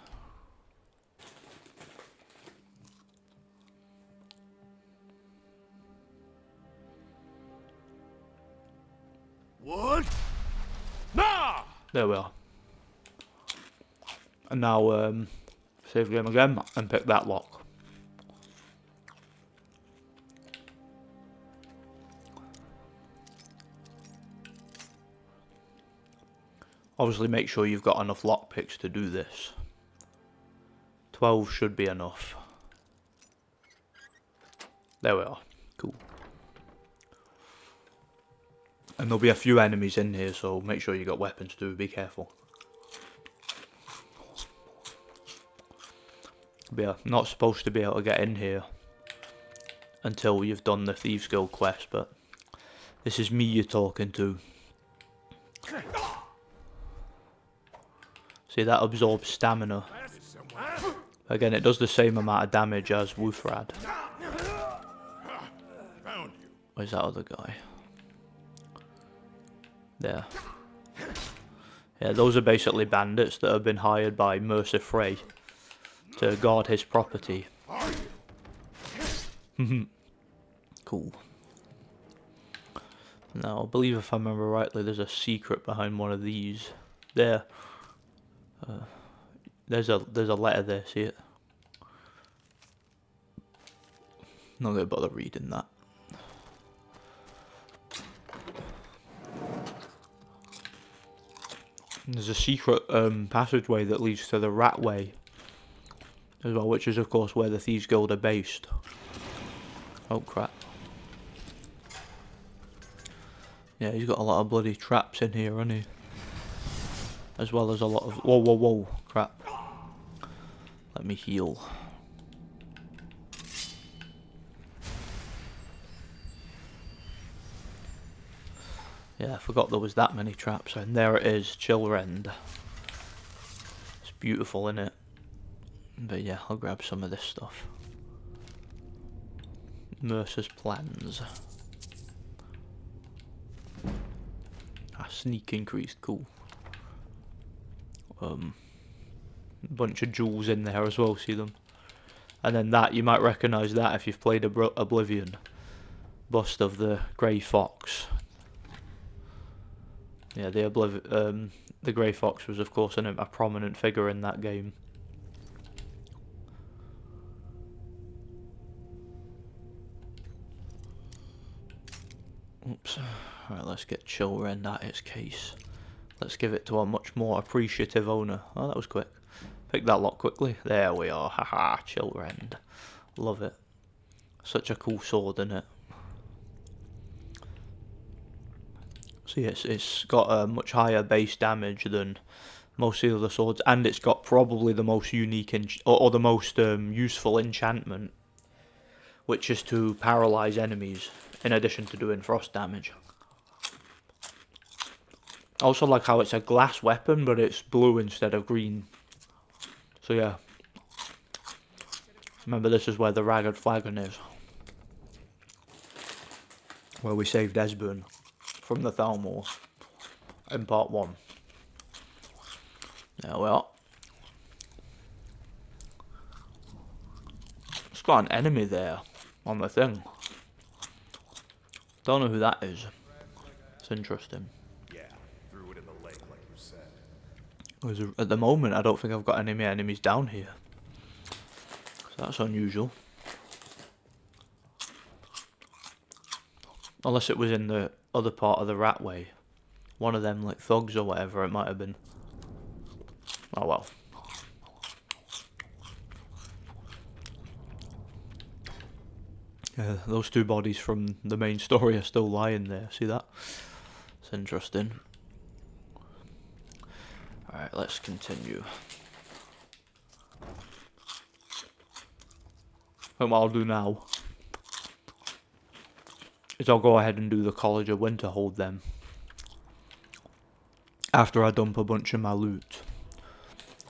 What? Nah! There we are. And now save game again and pick that lock. Obviously make sure you've got enough lockpicks to do this. 12 should be enough. There we are. Cool. And there'll be a few enemies in here, so make sure you got weapons too. Be careful. But yeah, not supposed to be able to get in here until you've done the Thieves Guild quest, but this is me you're talking to. See, that absorbs stamina. Again, it does the same amount of damage as Wuthrad. Where's that other guy? There. Yeah, those are basically bandits that have been hired by Mercer Frey to guard his property. Cool. Now, I believe if I remember rightly, there's a secret behind one of these. There. There's a letter there, see it? Not gonna bother reading that. There's a secret passageway that leads to the Ratway as well, which is of course where the Thieves Guild are based. Oh crap. Yeah, he's got a lot of bloody traps in here, hasn't he? As well as a lot of... Whoa, whoa, whoa. Crap. Let me heal. Yeah, I forgot there was that many traps. And there it is, Chillrend. It's beautiful, isn't it? But yeah, I'll grab some of this stuff. Mercer's plans. Sneak increased, cool. Bunch of jewels in there as well, see them? And then that, you might recognise that if you've played Oblivion. Bust of the Grey Fox. Yeah, the Grey Fox was of course a prominent figure in that game. Oops. Alright, let's get Chillrend at its case. Let's give it to a much more appreciative owner. Oh, that was quick. Pick that lock quickly. There we are. Haha, Chillrend. Love it. Such a cool sword, isn't it? See, it's got a much higher base damage than most of the other swords, and it's got probably the most unique or the most useful enchantment, which is to paralyze enemies in addition to doing frost damage. Also like how it's a glass weapon, but it's blue instead of green. So yeah. Remember, this is where the Ragged Flagon is. Where we saved Esbern from the Thalmor in part 1. There we are. It's got an enemy there on the thing. Don't know who that is. It's interesting. At the moment, I don't think I've got any enemies down here. So that's unusual. Unless it was in the other part of the Ratway. One of them, like thugs or whatever, it might have been. Oh well. Yeah, those two bodies from the main story are still lying there. See that? It's interesting. Alright, let's continue. And what I'll do now is I'll go ahead and do the College of Winterhold then. After I dump a bunch of my loot.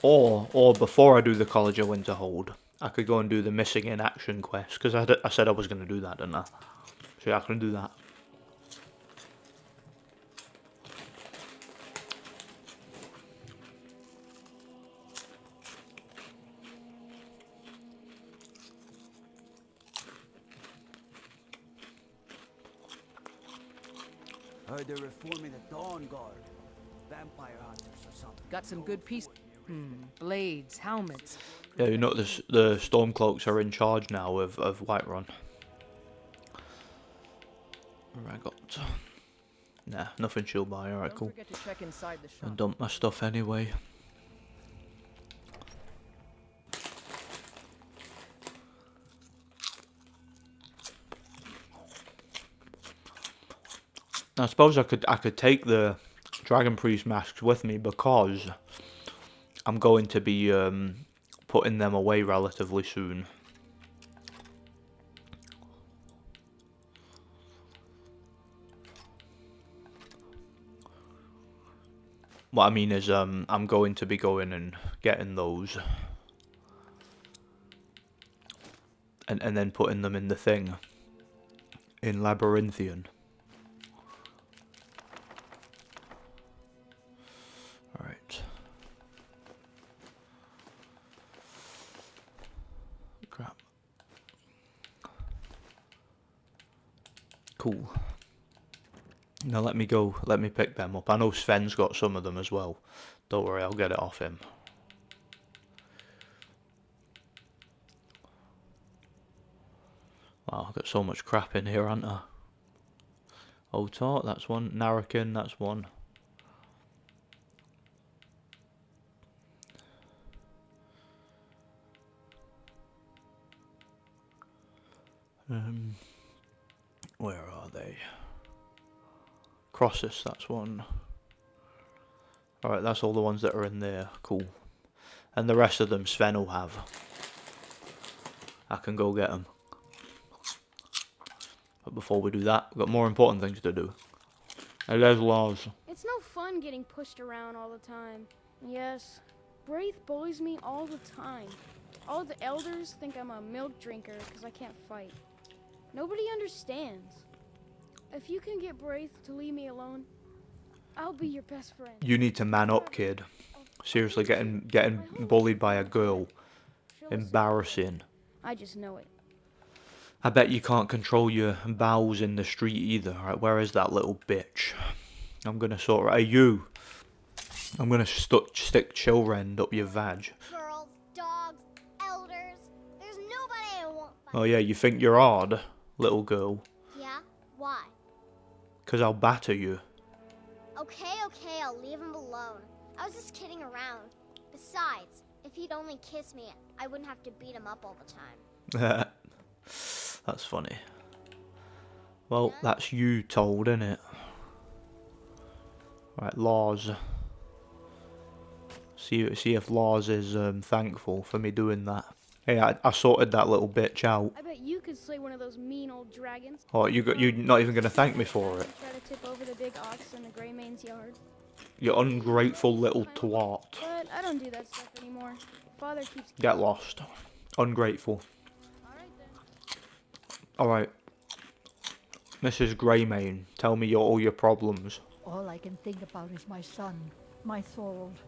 Or before I do the College of Winterhold, I could go and do the Missing in Action quest. Because I said I was going to do that, didn't I? So yeah, I can do that. Heard they're reforming the Dawn Guard. Vampire hunters or something. Got some good pieces. Blades, helmets. Yeah, you know, the Stormcloaks are in charge now of Whiterun. Alright, got... Nah, nothing she'll buy, alright, cool. Forget to check inside the shop. And dump my stuff anyway. I suppose I could take the Dragon Priest masks with me because I'm going to be putting them away relatively soon. What I mean is I'm going to be going and getting those and then putting them in the thing in Labyrinthian. Alright, Cool. Now let me go, let me pick them up. I know Sven's got some of them as well. Don't worry, I'll get it off him. Wow, I've got so much crap in here, haven't I? Otart, that's one. Narrakin, that's one. Where are they? Crossus, that's one. Alright, that's all the ones that are in there. Cool. And the rest of them Sven will have. I can go get them. But before we do that, we've got more important things to do. Hey, there's Lars. It's no fun getting pushed around all the time. Yes, Wraith bullies me all the time. All the elders think I'm a milk drinker because I can't fight. Nobody understands. If you can get Wraith to leave me alone, I'll be your best friend. You need to man up, kid. Seriously, getting bullied by a girl. Embarrassing. I just know it. I bet you can't control your bowels in the street either. Right, where is that little bitch? I'm gonna sort of... Hey, you! I'm gonna stick Chillrend up your vag. Girls, dogs, elders. There's nobody I won't fight. Oh yeah, you think you're hard, little girl? Yeah? Why? 'Cause I'll batter you. Okay, I'll leave him alone. I was just kidding around. Besides, if he'd only kiss me, I wouldn't have to beat him up all the time. That's funny. Well, that's you told, innit? Right, Lars. See if Lars is thankful for me doing that. Hey, I sorted that little bitch out. I bet you could slay one of those mean old dragons. Oh, you're not even gonna thank me for it. Try to tip over the big ox in the Grey Main's yard. You ungrateful little twat. But I don't do that stuff anymore. Father keeps... Get lost. Ungrateful. Alright. Mrs. Greymane, tell me all your problems. All I can think about is my son, my Thorold.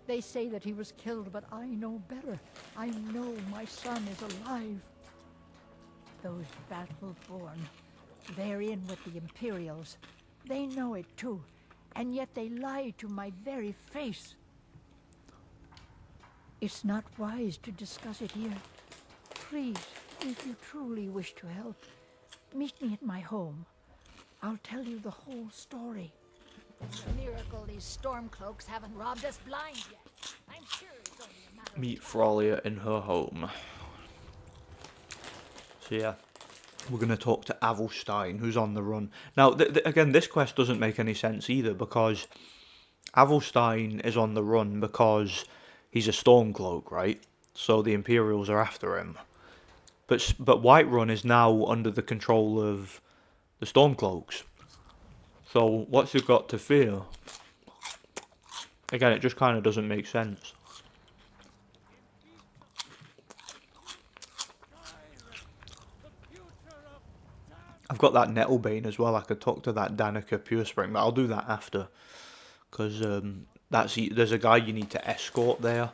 They say that he was killed, but I know better. I know my son is alive. Those Battleborn, they're in with the Imperials. They know it too, and yet they lie to my very face. It's not wise to discuss it here. Please, if you truly wish to help, meet me at my home. I'll tell you the whole story. It's a miracle these Stormcloaks haven't robbed us blind yet. I'm sure it's only a matter Meet Thalia in her home. So yeah, we're going to talk to Avelstein, who's on the run. Now, again, this quest doesn't make any sense either, because Avelstein is on the run because he's a Stormcloak, right? So the Imperials are after him. But Whiterun is now under the control of the Stormcloaks. So what's he got to fear? Again, it just kind of doesn't make sense. I've got that Nettlebane as well. I could talk to that Danica Purespring, but I'll do that after. Because there's a guy you need to escort there.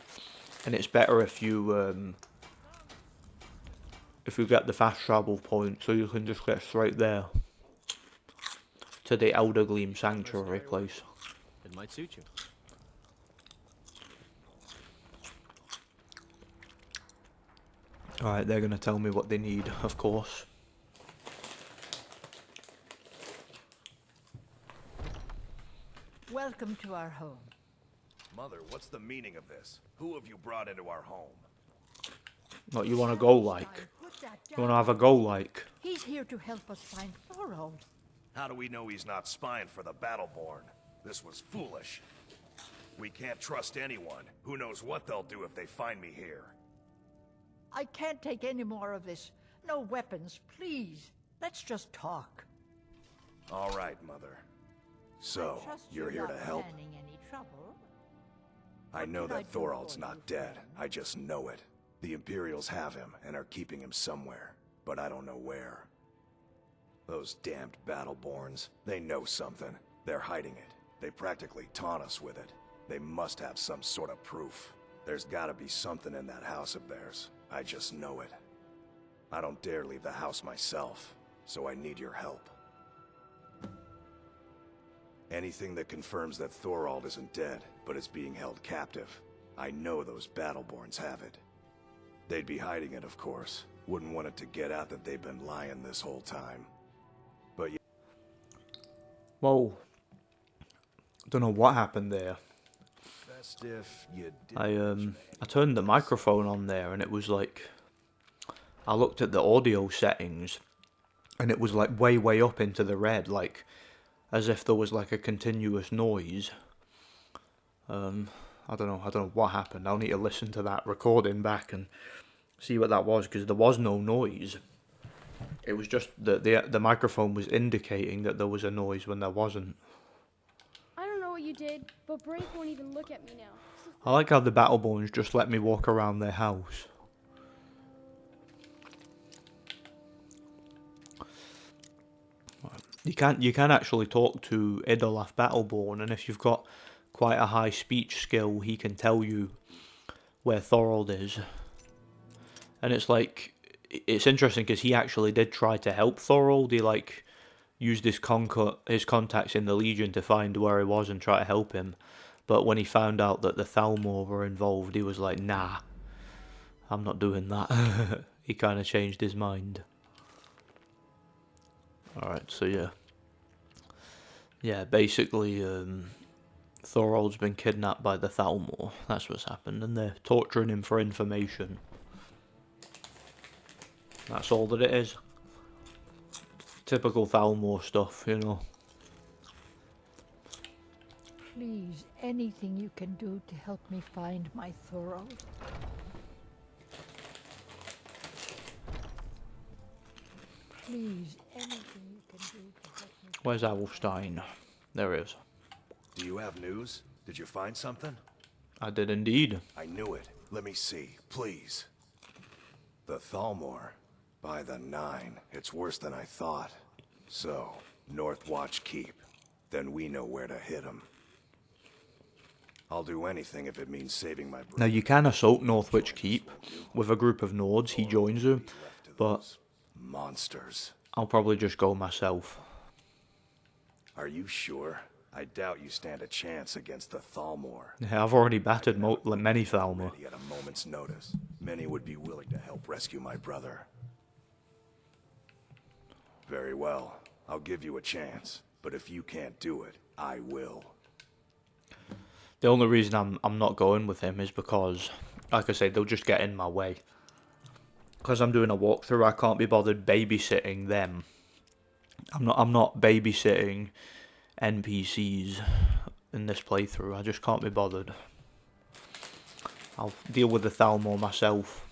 And it's better if you get the fast travel point, so you can just get straight there. To the Elder Gleam Sanctuary place. It might suit you. Alright, they're going to tell me what they need, of course. Welcome to our home. Mother, what's the meaning of this? Who have you brought into our home? What you want to go like? You want to have a go like? He's here to help us find Thorold. How do we know he's not spying for the Battleborn? This was foolish. We can't trust anyone. Who knows what they'll do if they find me here? I can't take any more of this. No weapons, please. Let's just talk. All right, Mother. So, you're here to help? Any trouble? I know that Thorold's not dead. I just know it. The Imperials have him and are keeping him somewhere, but I don't know where. Those damned Battleborns, they know something. They're hiding it. They practically taunt us with it. They must have some sort of proof. There's gotta be something in that house of theirs. I just know it. I don't dare leave the house myself, so I need your help. Anything that confirms that Thorald isn't dead, but is being held captive. I know those Battleborns have it. They'd be hiding it, of course. Wouldn't want it to get out that they've been lying this whole time. But yeah. Well, I don't know what happened there. Best if you I turned the microphone on there and it was like, I looked at the audio settings and it was like way up into the red, like as if there was like a continuous noise. I don't know what happened. I'll need to listen to that recording back and see what that was, because there was no noise. It was just the microphone was indicating that there was a noise when there wasn't. I don't know what you did, but Braith won't even look at me now. I like how the Battleborns just let me walk around their house. You can actually talk to Idolaf Battleborn, and if you've got quite a high speech skill, he can tell you where Thorald is. And it's like, it's interesting because he actually did try to help Thorald. He like used his contacts in the Legion to find where he was and try to help him. But when he found out that the Thalmor were involved, he was like, nah, I'm not doing that. He kind of changed his mind. Alright, so yeah. Yeah, basically, Thorald's been kidnapped by the Thalmor. That's what's happened, and they're torturing him for information. That's all that it is. Typical Thalmor stuff, you know. Please, anything you can do to help me find my Thorald. Please, anything you can do to help me. Where's Alstein? There he is. Do you have news? Did you find something? I did indeed. I knew it. Let me see, please. The Thalmor. By the 9. It's worse than I thought. So, Northwatch Keep. Then we know where to hit him. I'll do anything if it means saving my brother. Now you can assault Northwich Keep with a group of Nords. He joins you, but monsters. I'll probably just go myself. Are you sure? I doubt you stand a chance against the Thalmor. Yeah, I've already battered many Thalmor. At a moment's notice, many would be willing to help rescue my brother. Very well. I'll give you a chance, but if you can't do it, I will. The only reason I'm not going with him is because, like I said, they'll just get in my way. Because I'm doing a walkthrough, I can't be bothered babysitting them. I'm not babysitting NPCs in this playthrough. I just can't be bothered. I'll deal with the Thalmor myself.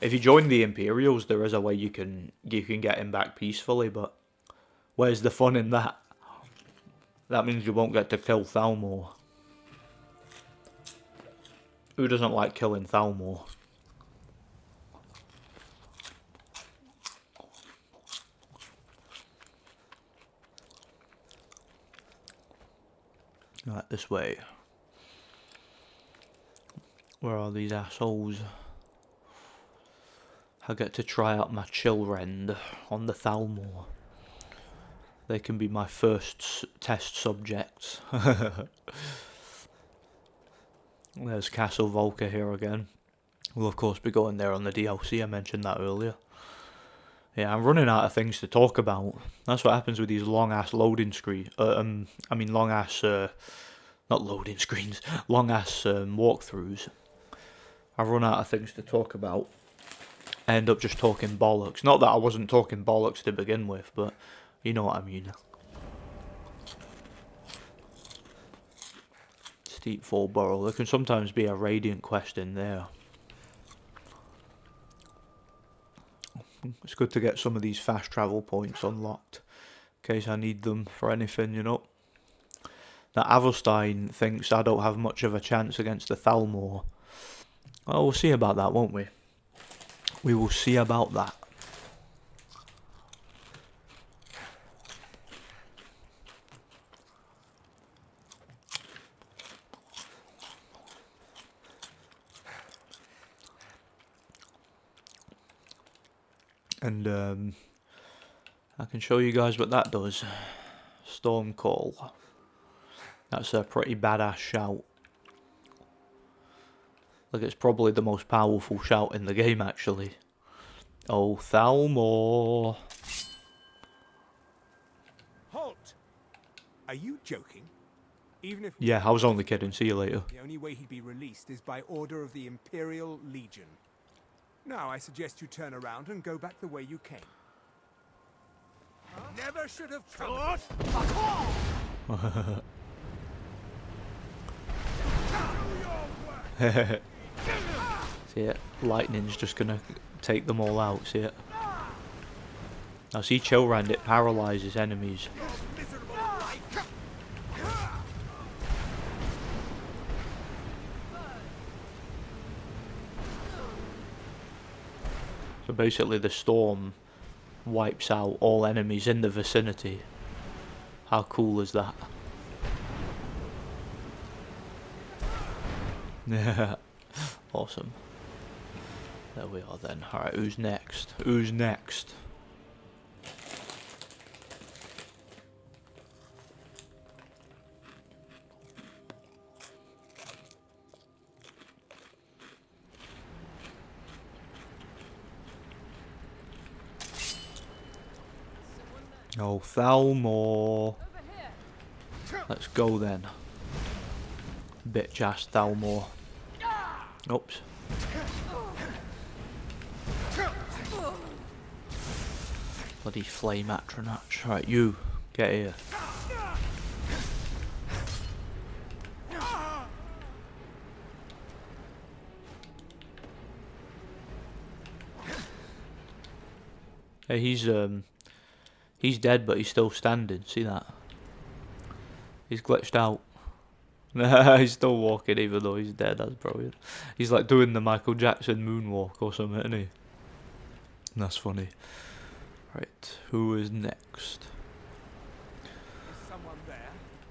If you join the Imperials, there is a way you can get him back peacefully, but where's the fun in that? That means you won't get to kill Thalmor. Who doesn't like killing Thalmor? Right, this way. Where are these assholes? I get to try out my Chillrend on the Thalmor. They can be my first test subjects. There's Castle Volker here again. We'll of course be going there on the DLC, I mentioned that earlier. Yeah, I'm running out of things to talk about. That's what happens with these long-ass loading screens. Long-ass... not loading screens. Long-ass walkthroughs. I run out of things to talk about. I end up just talking bollocks. Not that I wasn't talking bollocks to begin with, but you know what I mean. Steep Fall Burrow. There can sometimes be a Radiant quest in there. It's good to get some of these fast travel points unlocked, in case I need them for anything, you know. Now, Avelstein thinks I don't have much of a chance against the Thalmor. Well, we'll see about that, won't we? We will see about that. And I can show you guys what that does. Stormcall. That's a pretty badass shout. Like, it's probably the most powerful shout in the game, actually. Oh, Thalmor. Halt! Are you joking? Even if Yeah, I was only kidding. See you later. the only way he'd be released is by order of the Imperial Legion. Now I suggest you turn around and go back the way you came. Never should have come. See it? Lightning's just gonna take them all out, see it? Now see Chillrand, it paralyzes enemies. So basically the storm wipes out all enemies in the vicinity. How cool is that? Yeah, awesome. There we are then. Alright, who's next? Who's next? Oh, Thalmor. Let's go then. Bitch ass Thalmor. Oops. Bloody flame atronach. Right, you get here. Hey, he's dead, but he's still standing. See that? He's glitched out. He's still walking even though he's dead. That's brilliant. He's like doing the Michael Jackson moonwalk or something, isn't he? That's funny. Right, who is next? Is someone there?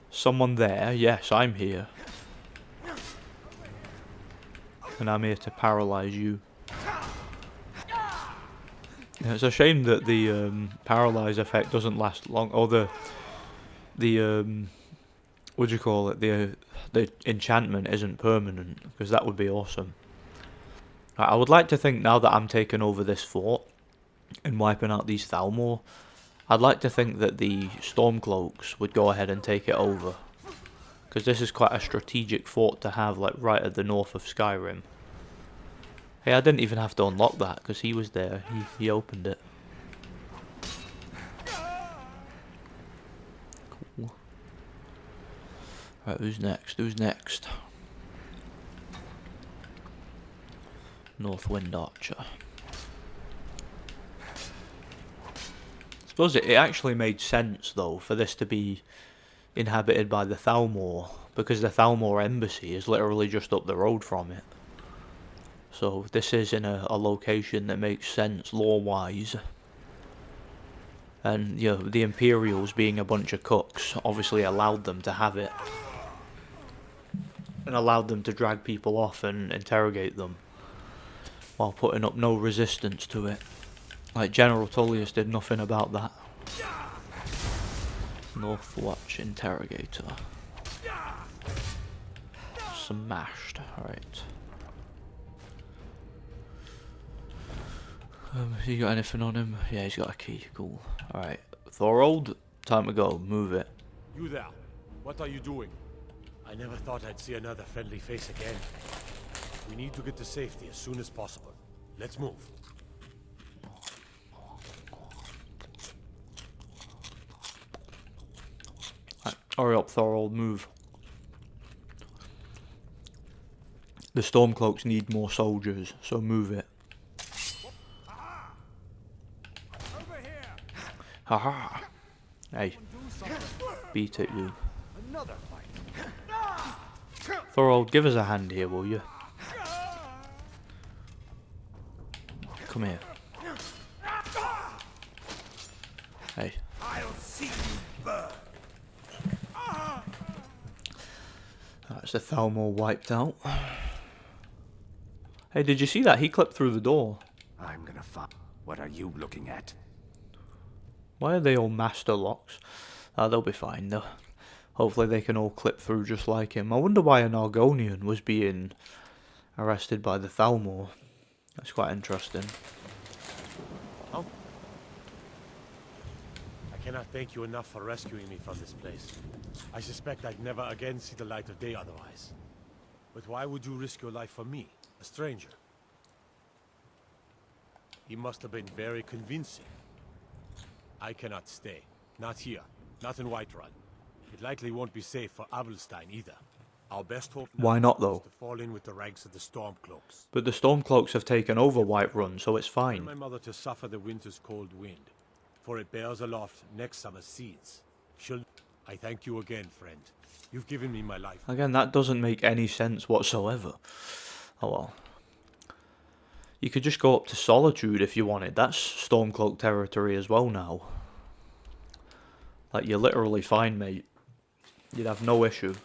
Someone there? Yes, I'm here. And I'm here to paralyze you. Yeah, it's a shame that the paralyze effect doesn't last long, or the what do you call it? The enchantment isn't permanent, because that would be awesome. I would like to think now that I'm taking over this fort and wiping out these Thalmor, I'd like to think that the Stormcloaks would go ahead and take it over, because this is quite a strategic fort to have, like right at the north of Skyrim. Hey, I didn't even have to unlock that because he was there. He opened it. Cool. Right, who's next? Who's next? Northwind Archer. I suppose it actually made sense though for this to be inhabited by the Thalmor, because the Thalmor embassy is literally just up the road from it. So this is in a location that makes sense lore-wise. And, you know, the Imperials being a bunch of cooks obviously allowed them to have it. And allowed them to drag people off and interrogate them, while putting up no resistance to it. Like, General Tullius did nothing about that. Northwatch Interrogator. Smashed, alright. He got anything on him? Yeah, he's got a key. Cool. Alright. Thorold, time to go. Move it. You there. What are you doing? I never thought I'd see another friendly face again. We need to get to safety as soon as possible. Let's move. Right, hurry up, Thorold. Move. The Stormcloaks need more soldiers, so move it. Haha. Hey. Beat it, you. Thorold, give us a hand here, will you? Come here. Hey. I'll see you burn. That's the Thalmor wiped out. Hey, did you see that? He clipped through the door. I'm gonna find. What are you looking at? Why are they all master locks? They'll be fine though. Hopefully they can all clip through just like him. I wonder why an Argonian was being arrested by the Thalmor. That's quite interesting. Oh. I cannot thank you enough for rescuing me from this place. I suspect I'd never again see the light of day otherwise. But why would you risk your life for me, a stranger? He must have been very convincing. I cannot stay. Not here. Not in Whiterun. It likely won't be safe for Avelstein either. Our best hope now Why not though? is to fall in with the ranks of the Stormcloaks. But the Stormcloaks have taken over Whiterun, so it's Tell fine. my mother to suffer the winter's cold wind, for it bears aloft next summer's seeds. I thank you again, friend. You've given me my life. Again, that doesn't make any sense whatsoever. Oh well. You could just go up to Solitude if you wanted. That's Stormcloak territory as well now. Like, you're literally fine, mate. You'd have no issue.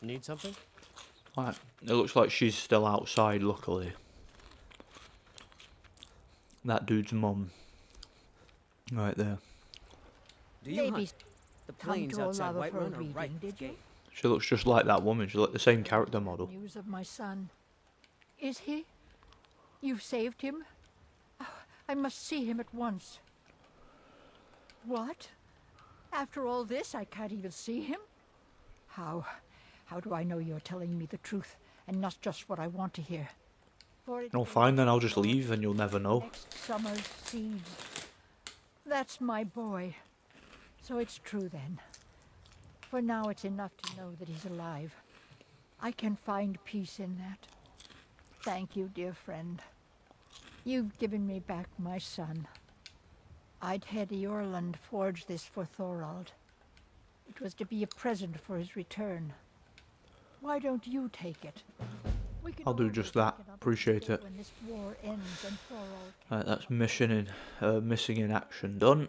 Need something? Right. It looks like she's still outside, luckily. That dude's mum. Right there. Do you hunt? The plains outside Whiterun are right. Did you? She looks just like that woman. She's like the same character model. News of my son. Is he? You've saved him? Oh, I must see him at once. What? After all this, I can't even see him? How? How do I know you're telling me the truth and not just what I want to hear? Oh, fine, then I'll just leave and you'll never know. Next summer's seeds. That's my boy. So it's true then. For now, it's enough to know that he's alive. I can find peace in that. Thank you, dear friend. You've given me back my son. I'd had Eorlund forge this for Thorald. It was to be a present for his return. Why don't you take it? I'll do just that. Appreciate it. When this war ends and Thorald... Right, that's missing in action done.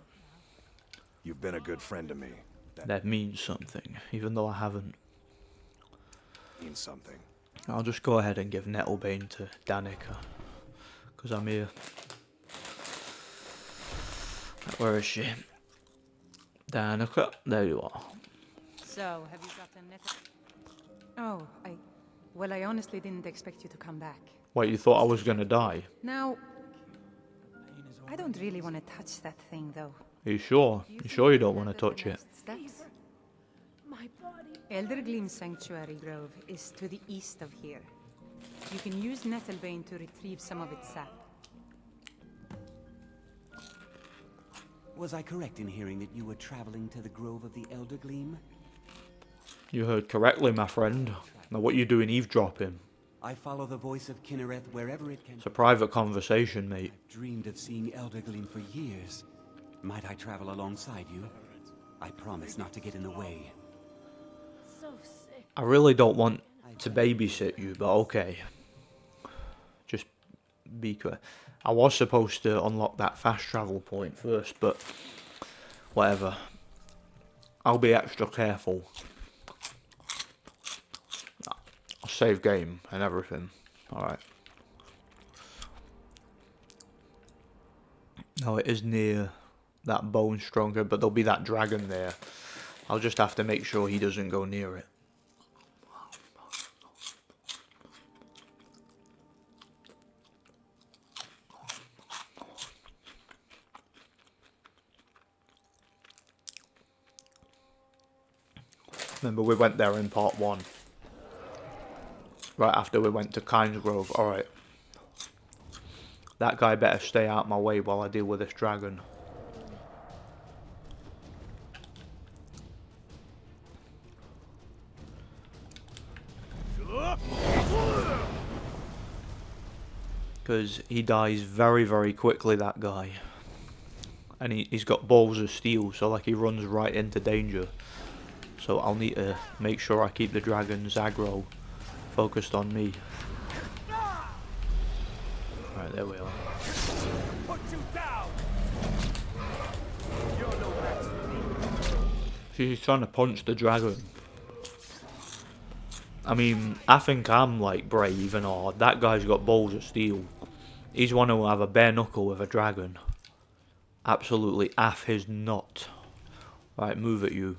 You've been a good friend to me. That means something, even though I haven't. Means something. I'll just go ahead and give Nettlebane to Danica, because I'm here. Where is she? Danica, there you are. So, have you gotten net? Oh, well, I honestly didn't expect you to come back. Wait, you thought I was gonna die? Now, I don't really want to touch that thing, though. Are you sure? You sure you don't want to touch it? Steps? Eldergleam Sanctuary Grove is to the east of here. You can use Nettlebane to retrieve some of its sap. Was I correct in hearing that you were traveling to the Grove of the Eldergleam? You heard correctly, my friend. Now what you doing eavesdropping? I follow the voice of Kinnereth wherever it can. It's a private conversation, mate. I've dreamed of seeing Eldergleam for years. Might I travel alongside you? I promise not to get in the way. I really don't want to babysit you, but okay. Just be quick. I was supposed to unlock that fast travel point first, but whatever. I'll be extra careful. I'll save game and everything. Alright. No, it is near that bone stronger, but there'll be that dragon there. I'll just have to make sure he doesn't go near it. Remember, we went there in part 1. Right after we went to Kynesgrove. Alright. That guy better stay out my way while I deal with this dragon. Because he dies very, very quickly, that guy. And he's got balls of steel, so like he runs right into danger. So I'll need to make sure I keep the dragon's aggro focused on me. Right, there we are. Put you down. She's trying to punch the dragon. I mean, I think I'm like brave and all. That guy's got balls of steel. He's one who will have a bare knuckle with a dragon. Absolutely aff his nut. Right, move it, you.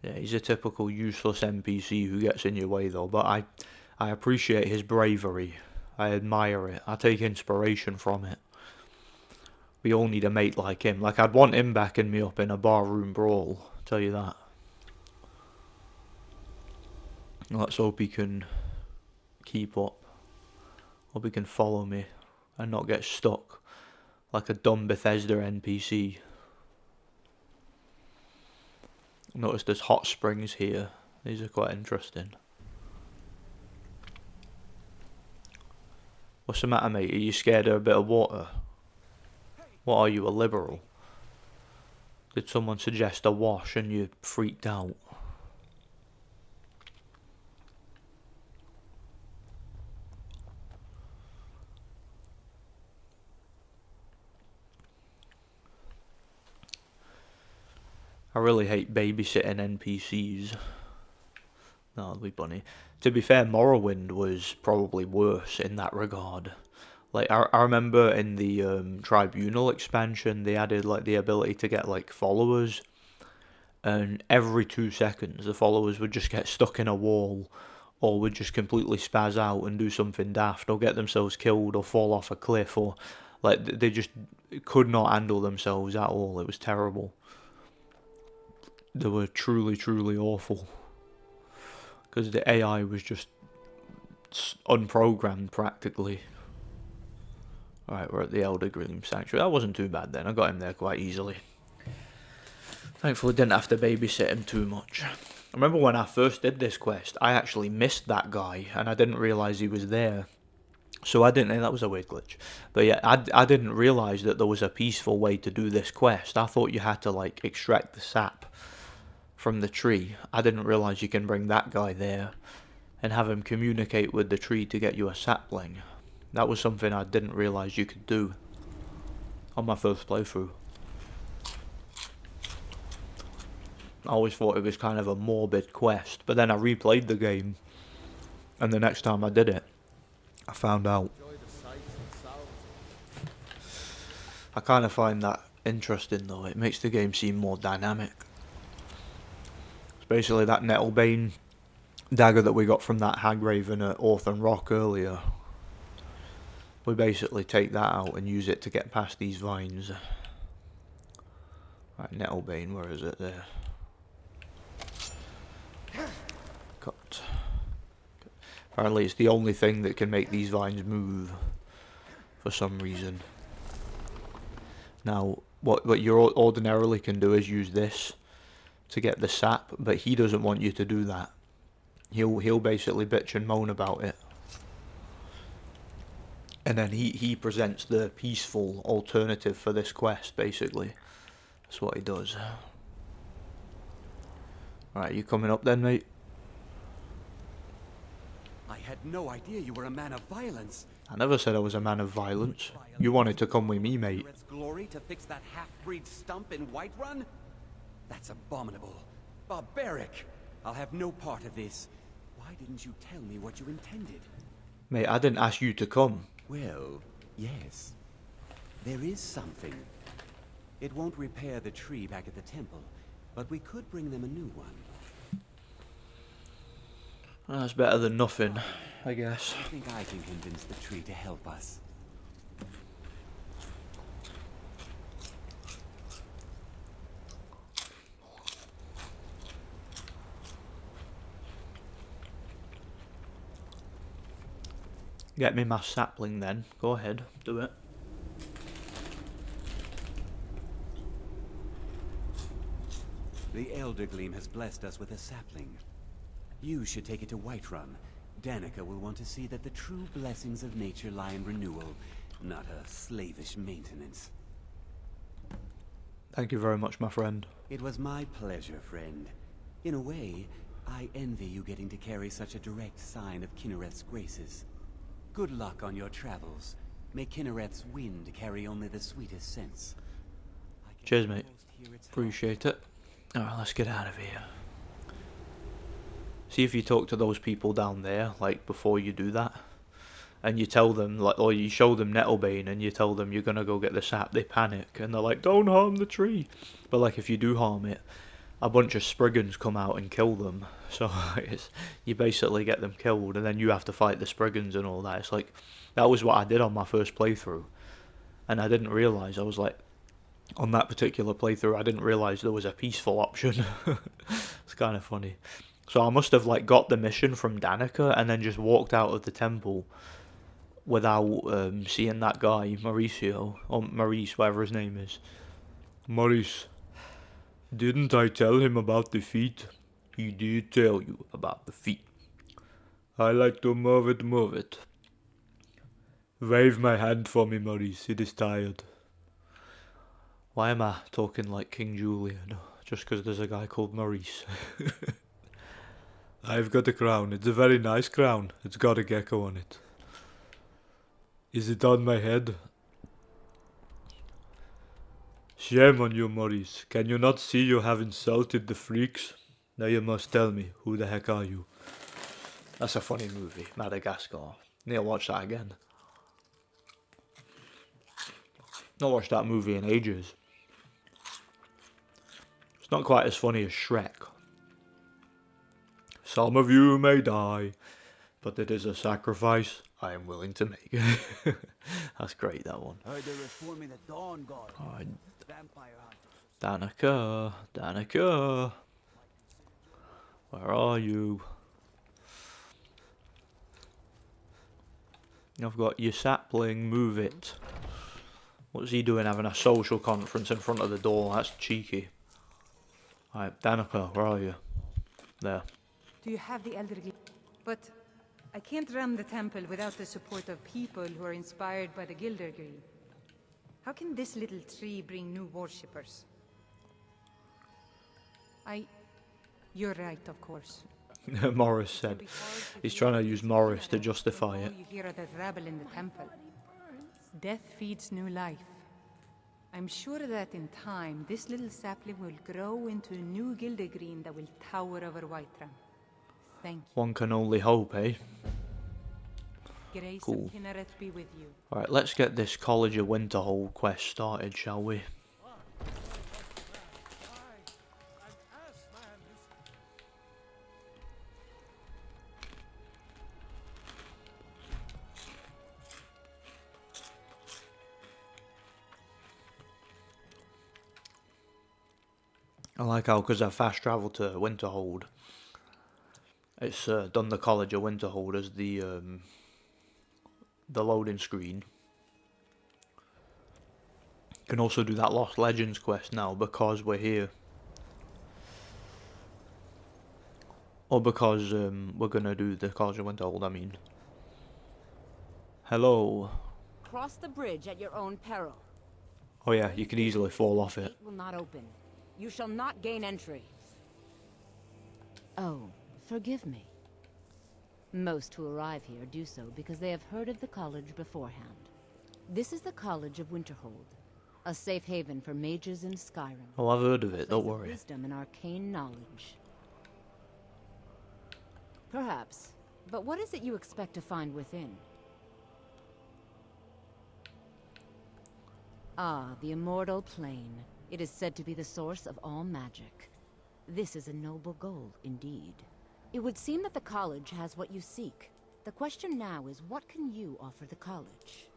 Yeah, he's a typical useless NPC who gets in your way though, but I appreciate his bravery. I admire it. I take inspiration from it. We all need a mate like him. Like, I'd want him backing me up in a barroom brawl, I'll tell you that. Let's hope he can keep up. Hope he can follow me and not get stuck like a dumb Bethesda NPC. Notice there's hot springs here. These are quite interesting. What's the matter, mate? Are you scared of a bit of water? What are you, a liberal? Did someone suggest a wash and you freaked out? I really hate babysitting NPCs. No, that'd be funny. To be fair, Morrowind was probably worse in that regard. Like, I remember in the Tribunal expansion, they added like the ability to get like followers, and every 2 seconds the followers would just get stuck in a wall, or would just completely spaz out and do something daft, or get themselves killed, or fall off a cliff, or like they just could not handle themselves at all. It was terrible. They were truly, truly awful. Because the AI was just unprogrammed practically. Alright, we're at the Elder Gleam Sanctuary. That wasn't too bad then. I got him there quite easily. Thankfully didn't have to babysit him too much. I remember when I first did this quest, I actually missed that guy and I didn't realise he was there. So I didn't, that was a weird glitch. But yeah, I didn't realise that there was a peaceful way to do this quest. I thought you had to like extract the sap from the tree. I didn't realise you can bring that guy there and have him communicate with the tree to get you a sapling. That was something I didn't realise you could do on my first playthrough. I always thought it was kind of a morbid quest, but then I replayed the game and the next time I did it, I found out. I kind of find that interesting though. It makes the game seem more dynamic. Basically that Nettlebane dagger that we got from that Hagraven at Orphan Rock earlier. We basically take that out and use it to get past these vines. Right, Nettlebane, where is it? There. Cut. Apparently it's the only thing that can make these vines move for some reason. Now, what you ordinarily can do is use this to get the sap, but he doesn't want you to do that. He'll basically bitch and moan about it. And then he presents the peaceful alternative for this quest, basically. That's what he does. Alright, you coming up then, mate? I had no idea you were a man of violence. I never said I was a man of violence. You wanted to come with me, mate. It's glory to fix that half-breed stump in Whiterun? That's abominable. Barbaric. I'll have no part of this. Why didn't you tell me what you intended? Mate, I didn't ask you to come. Well, yes. There is something. It won't repair the tree back at the temple, but we could bring them a new one. That's better than nothing, I guess. I think I can convince the tree to help us. Get me my sapling then. Go ahead, do it. The Elder Gleam has blessed us with a sapling. You should take it to Whiterun. Danica will want to see that the true blessings of nature lie in renewal, not a slavish maintenance. Thank you very much, my friend. It was my pleasure, friend. In a way, I envy you getting to carry such a direct sign of Kinnereth's graces. Good luck on your travels. May Kinnereth's wind carry only the sweetest scents. Cheers, mate. Appreciate it. Alright, let's get out of here. See if you talk to those people down there, like, before you do that. And you tell them, like, or you show them Nettlebane and you tell them you're gonna go get the sap, they panic. And they're like, don't harm the tree. But, like, if you do harm it, a bunch of Spriggans come out and kill them. So, you basically get them killed and then you have to fight the Spriggans and all that. It's like, that was what I did on my first playthrough. And I didn't realise, I was like, on that particular playthrough, I didn't realise there was a peaceful option. It's kind of funny. So I must have like got the mission from Danica and then just walked out of the temple without seeing that guy, Mauricio, or Maurice, whatever his name is. Maurice, didn't I tell him about the feet? He did tell you about the feet. I like to move it, move it. Wave my hand for me, Maurice, it is tired. Why am I talking like King Julian? Just because there's a guy called Maurice. I've got a crown. It's a very nice crown. It's got a gecko on it. Is it on my head? Shame on you, Maurice. Can you not see you have insulted the freaks? Now you must tell me, who the heck are you? That's a funny movie, Madagascar. Need to watch that again. Not watched that movie in ages. It's not quite as funny as Shrek. Some of you may die, but it is a sacrifice I am willing to make. That's great, that one. Heard they're reforming the Dawn Guard. Vampire hunters. Danica, Danica. Where are you? I've got your sapling, move it. What's he doing having a social conference in front of the door? That's cheeky. Alright, Danica, where are you? There. Do you have the elderly? But I can't run the temple without the support of people who are inspired by the Gildergreen. How can this little tree bring new worshippers? You're right, of course. Morris said. He's trying to use Morris to justify it. You hear of that rabble in the temple. Death feeds new life. I'm sure that in time, this little sapling will grow into a new Gildergreen that will tower over Whiterun. Thank you. One can only hope, eh? Grace Cool. of Kinnereth be with you. Alright, let's get this College of Winterhold quest started, shall we? I like how, because I fast travelled to Winterhold, it's done the College of Winterhold as the loading screen. Can also do that Lost Legends quest now because we're here. Or because we're gonna do the College of Winterhold, I mean. Hello. Cross the bridge at your own peril. Oh yeah, you can easily fall off it. It will not open. You shall not gain entry. Oh, forgive me. Most who arrive here do so because they have heard of the college beforehand. This is the College of Winterhold, a safe haven for mages in Skyrim. Oh, I've heard of it, don't A place of worry. wisdom and arcane knowledge. Perhaps, but what is it you expect to find within? Ah, the immortal plane. It is said to be the source of all magic. This is a noble goal, indeed. It would seem that the college has what you seek. The question now is, what can you offer the college?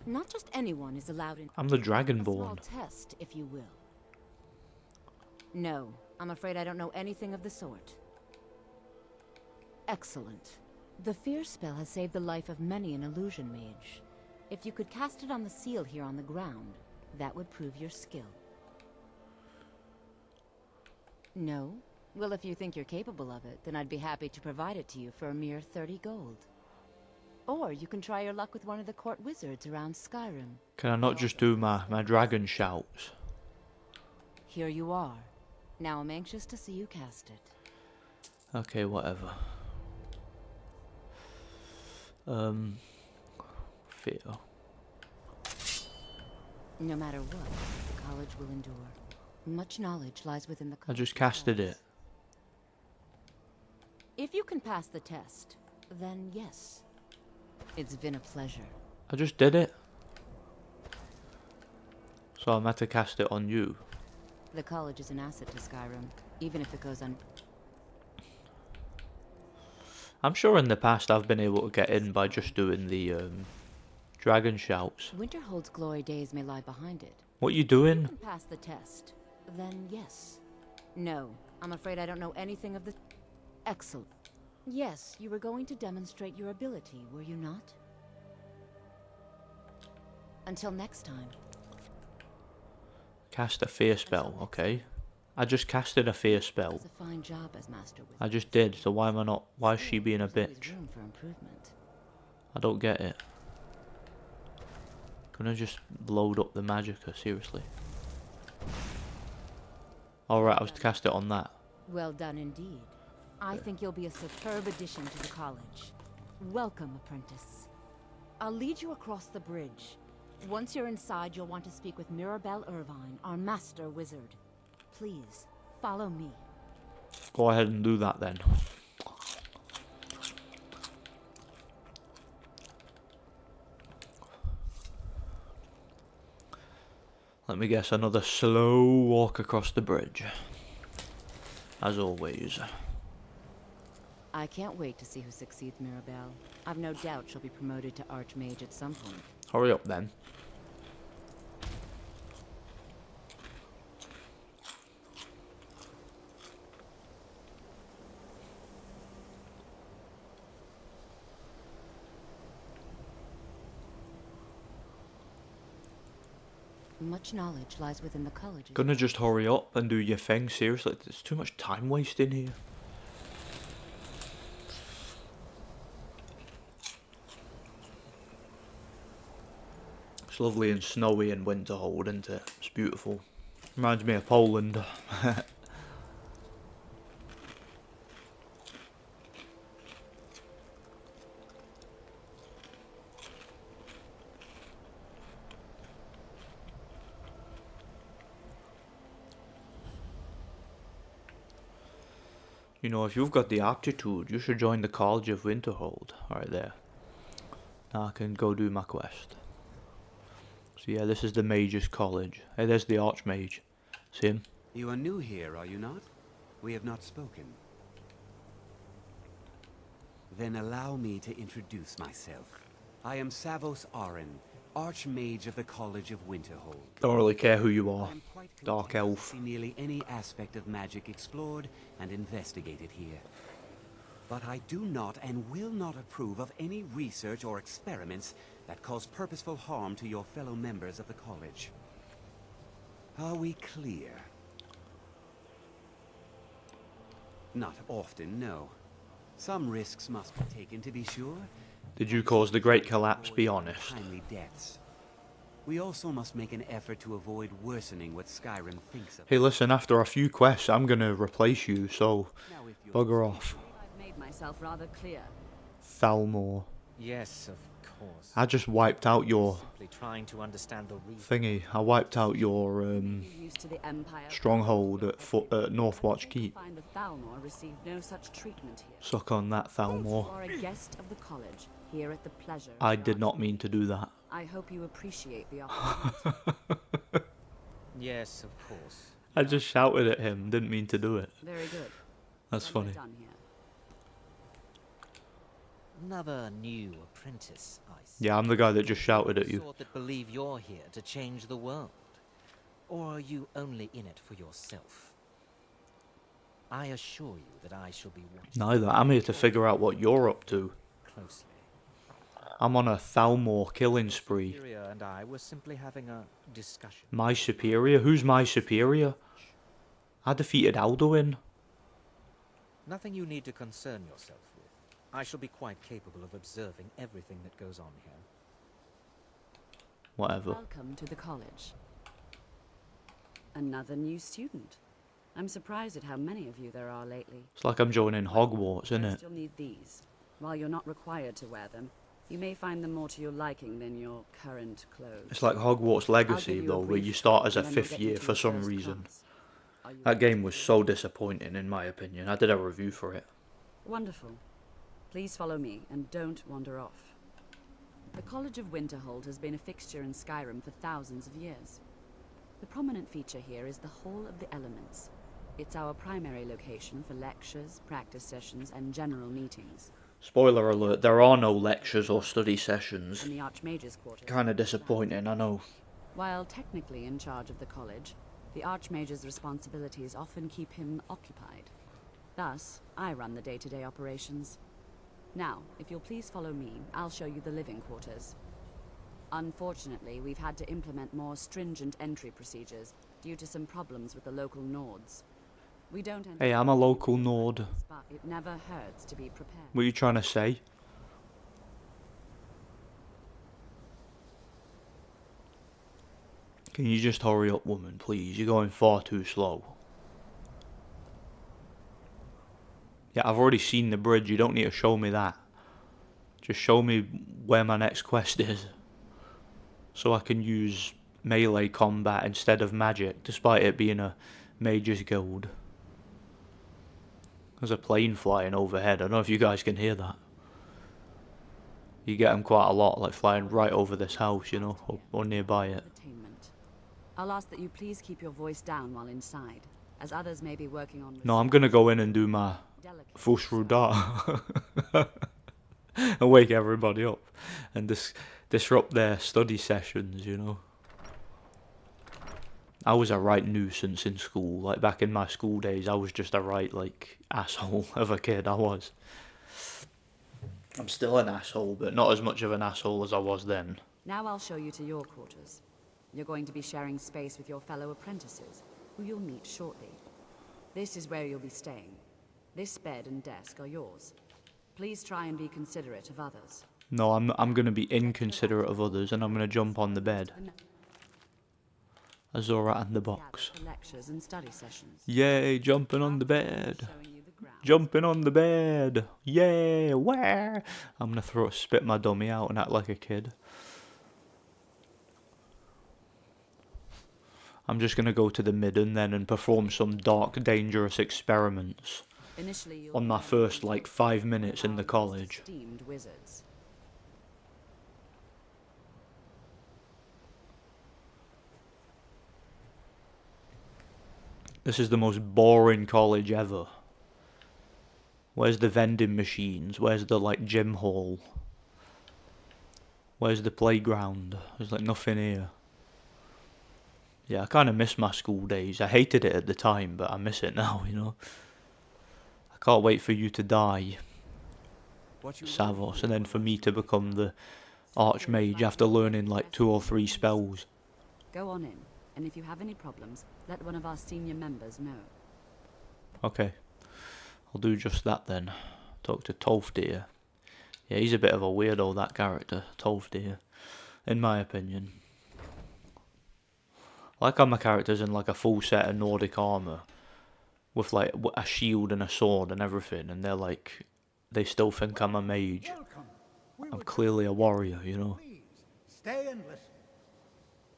Not just anyone is allowed in. I'm the A small Dragonborn. test, if you will. No, I'm afraid I don't know anything of the sort. Excellent. The fear spell has saved the life of many an illusion mage. If you could cast it on the seal here on the ground, that would prove your skill. No? Well, if you think you're capable of it, then I'd be happy to provide it to you for a mere 30 gold. Or you can try your luck with one of the court wizards around Skyrim. Can I not just do my dragon shouts? Here you are. Now I'm anxious to see you cast it. Okay, whatever. Fear. No matter what, the college will endure. Much knowledge lies within the I college. just casted it. If you can pass the test, then yes. It's been a pleasure. I just did it. So I'm had to cast it on you. The college is an asset to Skyrim, even if it goes on. I'm sure in the past I've been able to get in by just doing the dragon shouts. Winterhold's glory days may lie behind it. What you If doing? you can pass the test, then yes. No, I'm afraid I don't know anything of the... Excellent. Yes, you were going to demonstrate your ability, were you not? Until next time. Cast a fear spell, okay. I just casted a fear spell. Does a fine job as Master Wizard. I just did, so why am I not... Why is she being a There's always bitch? room for improvement. I don't get it. Gonna just load up the magicka, seriously. Alright, I was to cast it on that. Well done indeed. I think you'll be a superb addition to the college. Welcome, apprentice. I'll lead you across the bridge. Once you're inside, you'll want to speak with Mirabelle Irvine, our master wizard. Please, follow me. Go ahead and do that then. Let me guess, another slow walk across the bridge. As always. I can't wait to see who succeeds Mirabelle. I've no doubt she'll be promoted to Archmage at some point. Hurry up then. Much knowledge lies within the college. Gonna just hurry up and do your thing, seriously. There's too much time wasting here. It's lovely and snowy in Winterhold, isn't it? It's beautiful. Reminds me of Poland. You know, if you've got the aptitude, you should join the College of Winterhold. Right there. Now I can go do my quest. So yeah, this is the Mage's College. Hey, there's the Archmage. See him? You are new here, are you not? We have not spoken. Then allow me to introduce myself. I am Savos Arin, Archmage of the College of Winterhold. Don't really care who you are. Dark elf. See nearly any aspect of magic explored and investigated here. But I do not and will not approve of any research or experiments that cause purposeful harm to your fellow members of the college. Are we clear? Not often, no. Some risks must be taken to be sure. Did you cause the Great Collapse, be honest? Timely deaths. We also must make an effort to avoid worsening what Skyrim thinks of. Hey listen, after a few quests, I'm gonna replace you, so bugger off. I've made myself rather clear. Thalmor. Yes, of course. I just wiped out your Simply trying to understand the reason. thingy. I wiped out your Used to the Empire. stronghold at Northwatch Keep. Find the Thalmor received no such treatment here. Suck on that, You Thalmor. are a guest of the college, here at the pleasure. I did not mean to do that. I hope you appreciate the opportunity. Yes, of course. I just shouted at him, didn't mean to do it. Very good. That's Then we're funny. done here. Another new apprentice, I see. Yeah, I'm the guy that just shouted at you. Sort that believe you're here to change the world. Or are you only in it for yourself? I assure you that I shall be watching Neither. I'm here to figure out what you're up to. closely. I'm on a Thalmor killing spree. Superior and I were simply having a discussion. My superior? Who's my superior? I defeated Alduin. Nothing you need to concern yourself with. I shall be quite capable of observing everything that goes on here. Whatever. Welcome to the college. Another new student. I'm surprised at how many of you there are lately. It's like I'm joining Hogwarts, isn't it? First, you'll need these. While you're not required to wear them, you may find them more to your liking than your current clothes. It's like Hogwarts Legacy, though, where you start as a 5th year for some reason. That game was so disappointing, in my opinion. I did a review for it. Wonderful. Please follow me, and don't wander off. The College of Winterhold has been a fixture in Skyrim for thousands of years. The prominent feature here is the Hall of the Elements. It's our primary location for lectures, practice sessions, and general meetings. Spoiler alert, there are no lectures or study sessions. In the Archmage's quarters. Kinda disappointing, I know. While technically in charge of the college, the Archmage's responsibilities often keep him occupied. Thus, I run the day-to-day operations. Now, if you'll please follow me, I'll show you the living quarters. Unfortunately, we've had to implement more stringent entry procedures due to some problems with the local Nords. We don't. Hey, I'm a local Nord. But it never hurts to be prepared. What are you trying to say? Can you just hurry up, woman, please? You're going far too slow. Yeah, I've already seen the bridge. You don't need to show me that. Just show me where my next quest is. So I can use melee combat instead of magic, despite it being a mage's guild. There's a plane flying overhead. I don't know if you guys can hear that. You get them quite a lot, like flying right over this house, you know, or nearby it. I'll ask that you please keep your voice down while inside, as others may be working on... No, I'm gonna go in and do my Fushruda. And wake everybody up. And disrupt their study sessions, you know. I was a right nuisance in school. Like, back in my school days, I was just a right, like, asshole of a kid. I was. I'm still an asshole, but not as much of an asshole as I was then. Now I'll show you to your quarters. You're going to be sharing space with your fellow apprentices, who you'll meet shortly. This is where you'll be staying. This bed and desk are yours. Please try and be considerate of others. No, I'm gonna be inconsiderate of others, and I'm gonna jump on the bed. Azora and the box. Lectures and study sessions. Yay, jumping on the bed. Jumping on the bed. Yay, where? I'm gonna spit my dummy out and act like a kid. I'm just gonna go to the midden then and perform some dark, dangerous experiments. On my first, like, 5 minutes in the college. Esteemed wizards. This is the most boring college ever. Where's the vending machines? Where's the, like, gym hall? Where's the playground? There's, like, nothing here. Yeah, I kind of miss my school days. I hated it at the time, but I miss it now, you know. I can't wait for you to die, Savos, and then for me to become the Archmage after learning, like, 2 or 3 spells. Go on in, and if you have any problems, let one of our senior members know. Okay, I'll do just that then. Talk to Tolfdir. Yeah, he's a bit of a weirdo, that character, Tolfdir, in my opinion. I like how my character's in, like, a full set of Nordic armour, with, like, a shield and a sword and everything, and they're like, they still think I'm a mage. I'm clearly a warrior, you know. Stay and listen.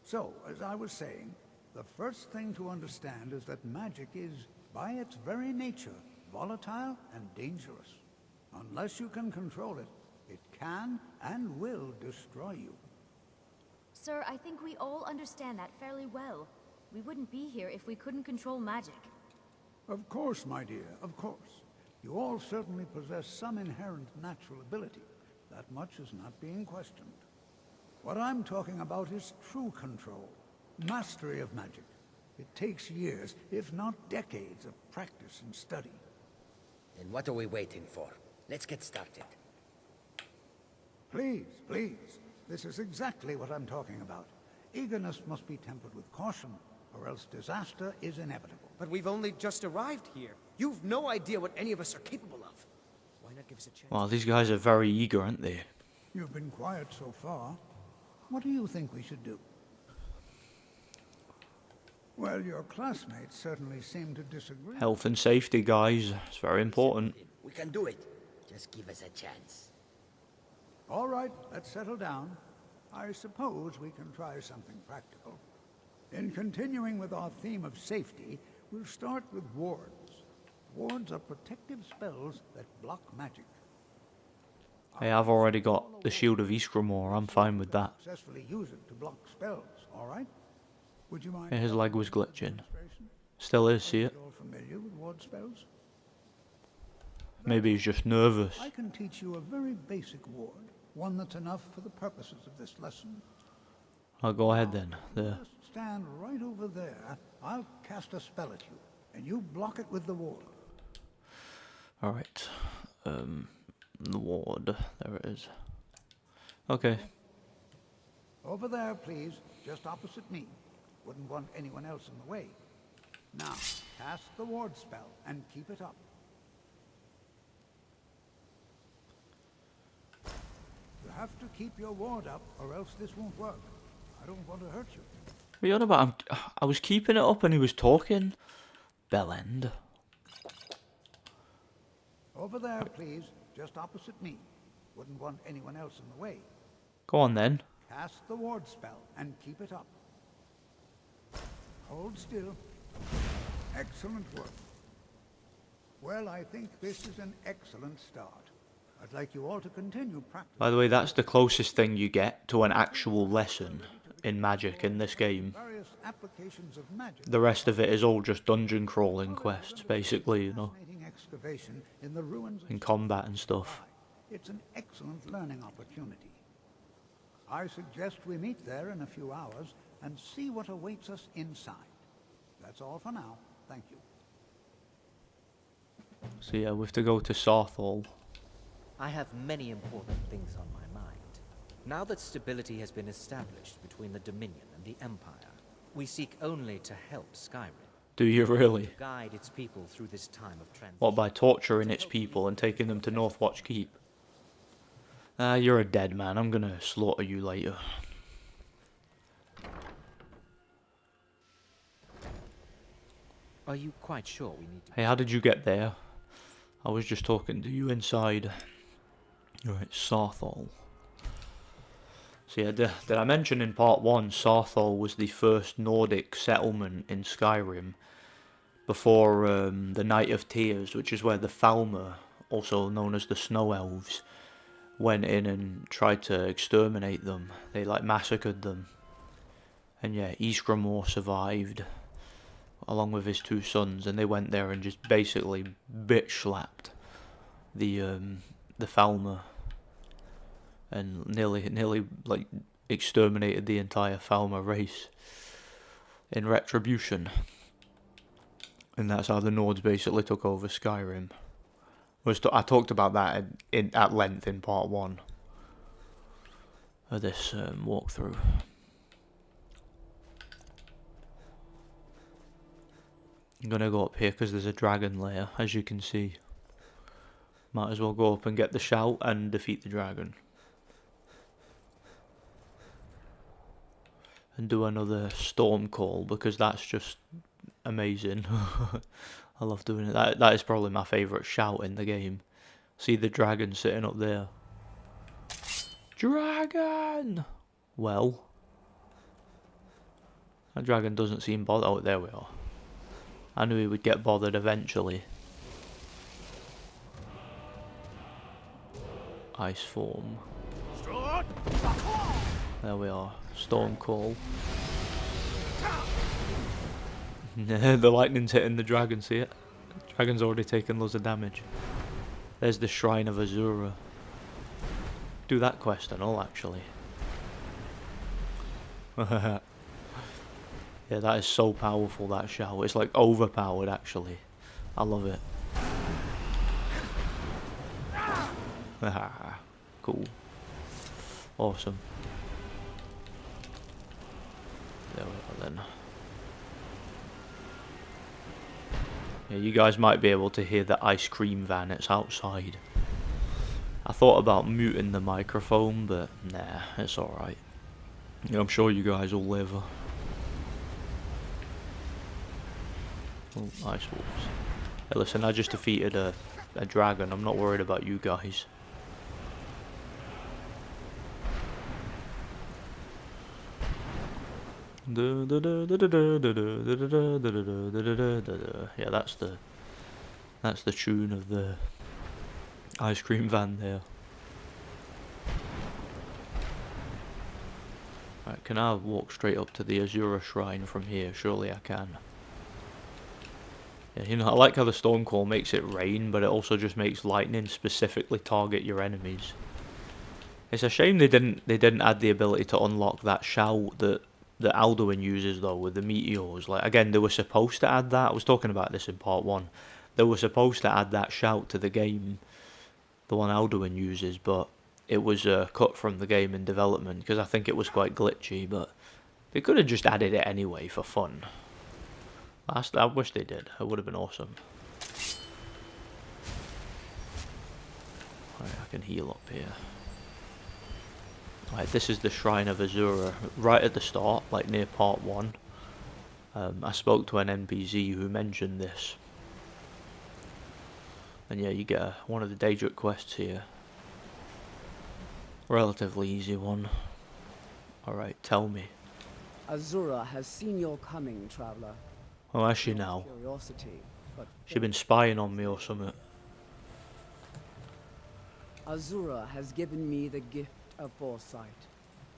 So, as I was saying, the first thing to understand is that magic is, by its very nature, volatile and dangerous. Unless you can control it, it can and will destroy you. Sir, I think we all understand that fairly well. We wouldn't be here if we couldn't control magic. Of course, my dear, of course. You all certainly possess some inherent natural ability. That much is not being questioned. What I'm talking about is true control, mastery of magic. It takes years, if not decades, of practice and study. Then what are we waiting for? Let's get started. Please, please. This is exactly what I'm talking about. Eagerness must be tempered with caution, or else disaster is inevitable. But we've only just arrived here. You've no idea what any of us are capable of. Why not give us a chance? Well, these guys are very eager, aren't they? You've been quiet so far. What do you think we should do? Well, your classmates certainly seem to disagree. Health and safety, guys. It's very important. We can do it. Just give us a chance. All right, let's settle down. I suppose we can try something practical. In continuing with our theme of safety, we'll start with wards. Wards are protective spells that block magic. Hey, I've already got the Shield of Ysgramor. I'm fine with that. Successfully use it to block spells, all right? Would you mind? Yeah, his leg was glitching. Still is, see it? You're familiar with ward spells? Maybe he's just nervous. I can teach you a very basic ward, one that's enough for the purposes of this lesson. I'll go ahead then. There. Just stand right over there. I'll cast a spell at you, and you block it with the ward. Alright. The ward. There it is. Okay. Over there, please. Just opposite me. Wouldn't want anyone else in the way. Now, cast the ward spell and keep it up. You have to keep your ward up, or else this won't work. I don't want to hurt you. What are you on about? I was keeping it up and he was talking. Bellend. Over there, please. Just opposite me. Wouldn't want anyone else in the way. Go on then. Cast the ward spell and keep it up. Hold still. Excellent work. Well, I think this is an excellent start. I'd like you all to continue practicing. By the way, that's the closest thing you get to an actual lesson in magic in this game. Various applications of magic. The rest of it is all just dungeon crawling quests, basically, you know. Excavation in the ruins And combat and stuff. It's an excellent learning opportunity. I suggest we meet there in a few hours and see what awaits us inside. That's all for now. Thank you. So yeah, we have to go to Sarthal. I have many important things on my mind. Now that stability has been established between the Dominion and the Empire, we seek only to help Skyrim. Do you really? Guide its people through this time of transition. What, by torturing its people and taking them to Northwatch Keep? You're a dead man. I'm gonna slaughter you later. Are you quite sure we need to... Hey, how did you get there? I was just talking to you inside. Right, Sarthal. So yeah, did I mention in part 1, Sarthal was the first Nordic settlement in Skyrim before the Night of Tears, which is where the Falmer, also known as the Snow Elves, went in and tried to exterminate them. They like massacred them. And yeah, Ysgramor survived along with his 2 sons, and they went there and just basically bitch slapped the Falmer and nearly like exterminated the entire Falmer race in retribution. And that's how the Nords basically took over Skyrim. I talked about that at length in part 1 of this walkthrough. I'm gonna go up here because there's a dragon lair, as you can see. Might as well go up and get the shout and defeat the dragon. And do another storm call, because that's just amazing. I love doing it. That is probably my favourite shout in the game. See the dragon sitting up there. Dragon! Well. That dragon doesn't seem bothered. Oh, there we are. I knew he would get bothered eventually. Ice form. There we are. Storm call. The lightning's hitting the dragon, see it? The dragon's already taken loads of damage. There's the Shrine of Azura. Do that quest and all, actually. Yeah, that is so powerful, that shout. It's like overpowered, actually. I love it. Cool. Awesome. There we are then. Yeah, you guys might be able to hear the ice cream van. It's outside. I thought about muting the microphone, but nah, it's alright. Yeah, I'm sure you guys will live. Oh, ice wolves. Hey, listen, I just defeated a dragon. I'm not worried about you guys. Yeah, that's the tune of the ice cream van there. Right, can I walk straight up to the Azura shrine from here? Surely I can. Yeah, you know, I like how the Stormclaw makes it rain, but it also just makes lightning specifically target your enemies. It's a shame they didn't add the ability to unlock that shout that Alduin uses though with the meteors. Like again, they were supposed to add that. I was talking about this in part 1. They were supposed to add that shout to the game, the one Alduin uses, but it was cut from the game in development because I think it was quite glitchy. But they could have just added it anyway for fun. I wish they did. It would have been awesome. Alright, I can heal up here. Right, this is the Shrine of Azura, right at the start, like near part 1. I spoke to an NPC who mentioned this. And yeah, you get one of the Daedric quests here. Relatively easy one. Alright, tell me. Azura has seen your coming, traveler. Oh, has she now? Curiosity, but She been spying on me or something. Azura has given me the gift of foresight.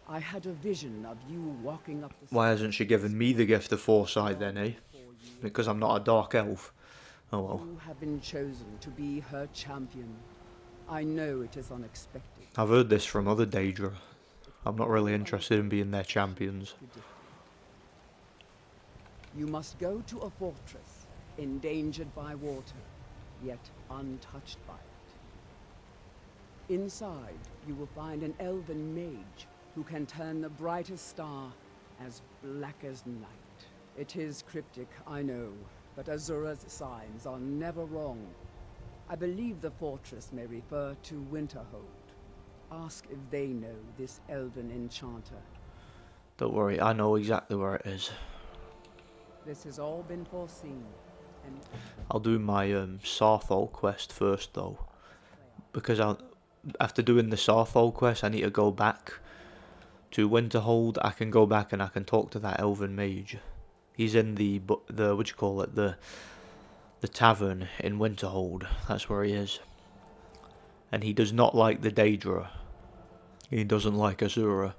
I had a vision of you walking up the Why hasn't she given me the gift of foresight then, eh? Because I'm not a dark elf. Oh well. You have been chosen to be her champion. I know it is unexpected. I've heard this from other Daedra. I'm not really interested in being their champions. You must go to a fortress, endangered by water, yet untouched by it. Inside, you will find an elven mage who can turn the brightest star as black as night. It is cryptic, I know, but Azura's signs are never wrong. I believe the fortress may refer to Winterhold. Ask if they know this elven enchanter. Don't worry, I know exactly where it is. This has all been foreseen, and I'll do my Sarthol quest first though. Because after doing the Sarthol quest, I need to go back to Winterhold. I can go back and I can talk to that elven mage. He's in the what do you call it, the tavern in Winterhold. That's where he is. And he does not like the Daedra. He doesn't like Azura.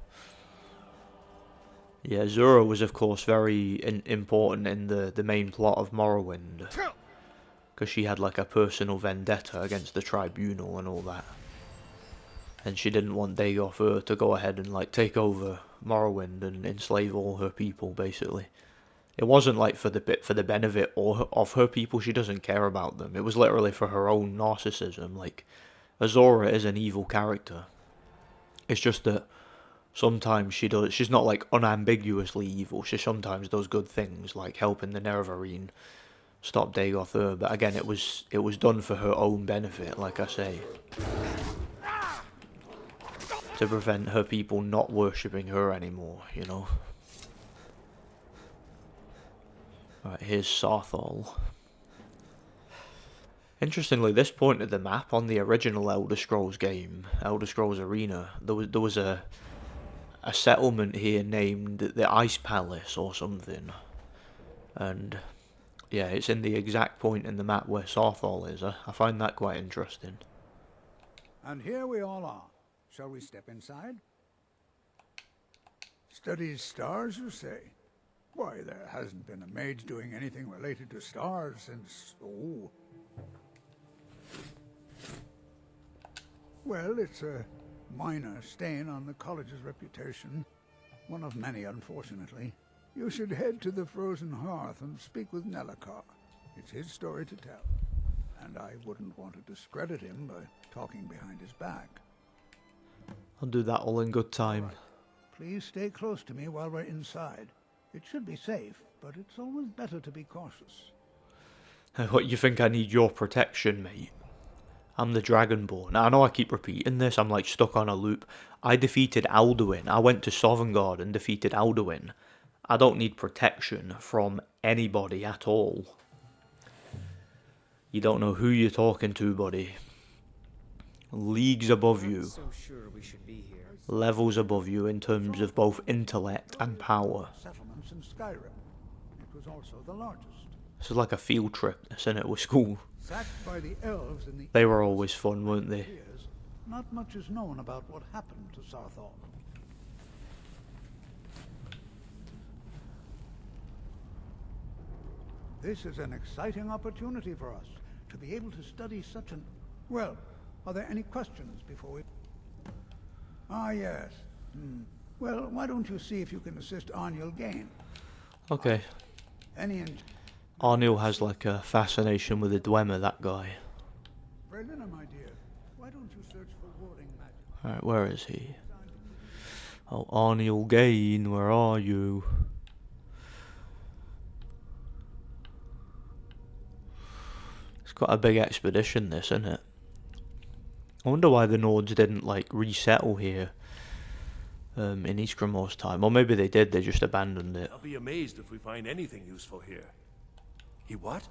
Yeah, Azura was of course very important in the main plot of Morrowind. Because she had like a personal vendetta against the Tribunal and all that. And she didn't want Dagoth to go ahead and like take over Morrowind and enslave all her people basically. It wasn't like for the benefit of her people. She doesn't care about them. It was literally for her own narcissism. Like, Azura is an evil character. It's just that sometimes she's not like unambiguously evil. She sometimes does good things, like helping the Nerevarine stop Dagoth. But again, it was done for her own benefit, like I say, to prevent her people not worshipping her anymore. You know. Right, here's Sarthol. Interestingly, this point of the map on the original Elder Scrolls game, Elder Scrolls Arena, there was a settlement here named the Ice Palace or something. And yeah, it's in the exact point in the map where Sarthol is. I find that quite interesting. And here we all are. Shall we step inside? Studies stars, you say? Why, there hasn't been a mage doing anything related to stars since... oh. Well, it's a minor stain on the college's reputation. One of many, unfortunately. You should head to the Frozen Hearth and speak with Nellikar. It's his story to tell. And I wouldn't want to discredit him by talking behind his back. I'll do that all in good time. Right. Please stay close to me while we're inside. It should be safe, but it's always better to be cautious. What, you think I need your protection, mate? I'm the Dragonborn. I know I keep repeating this, I'm like stuck on a loop. I defeated Alduin. I went to Sovngarde and defeated Alduin. I don't need protection from anybody at all. You don't know who you're talking to, buddy. Leagues above you. So sure we should be here. Levels above you in terms of both intellect and power. Settlements in Skyrim. It was also the largest. This is like a field trip, isn't it, with school? Sacked by the elves in the They were always fun, weren't they? years, not much is known about what happened to Sarthal. This is an exciting opportunity for us to be able to study such an... Well, are there any questions before we... Ah, yes. Well, why don't you see if you can assist Arniel gain? Okay. Arniel has like a fascination with the Dwemer, that guy. Brelina, my dear, why don't you search for warding magic? Alright, where is he? Oh, Arniel Gain, where are you? It's got a big expedition, this, isn't it? I wonder why the Nords didn't, like, resettle here in East Grimor's time. Or maybe they did, they just abandoned it. I'll be amazed if we find anything useful here. He what?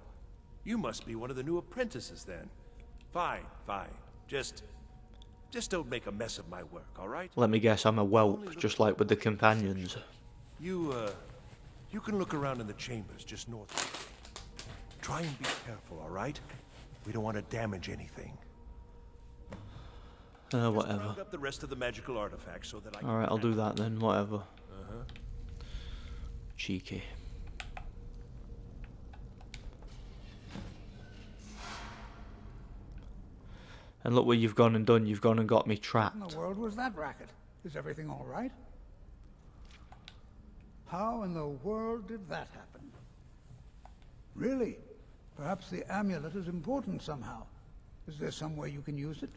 You must be one of the new apprentices, then. Fine, fine. Just don't make a mess of my work, all right? Let me guess, I'm a whelp, just like with the companions. You can look around in the chambers just north of here. Try and be careful, all right? We don't want to damage anything. Whatever. Round up the rest of the magical artifacts so that I can... Alright, I'll do that then, whatever. Uh-huh. Cheeky. And look what you've gone and done, you've gone and got me trapped. What in the world was that racket? Is everything all right? How in the world did that happen? Really? Perhaps the amulet is important somehow. Is there some way you can use it?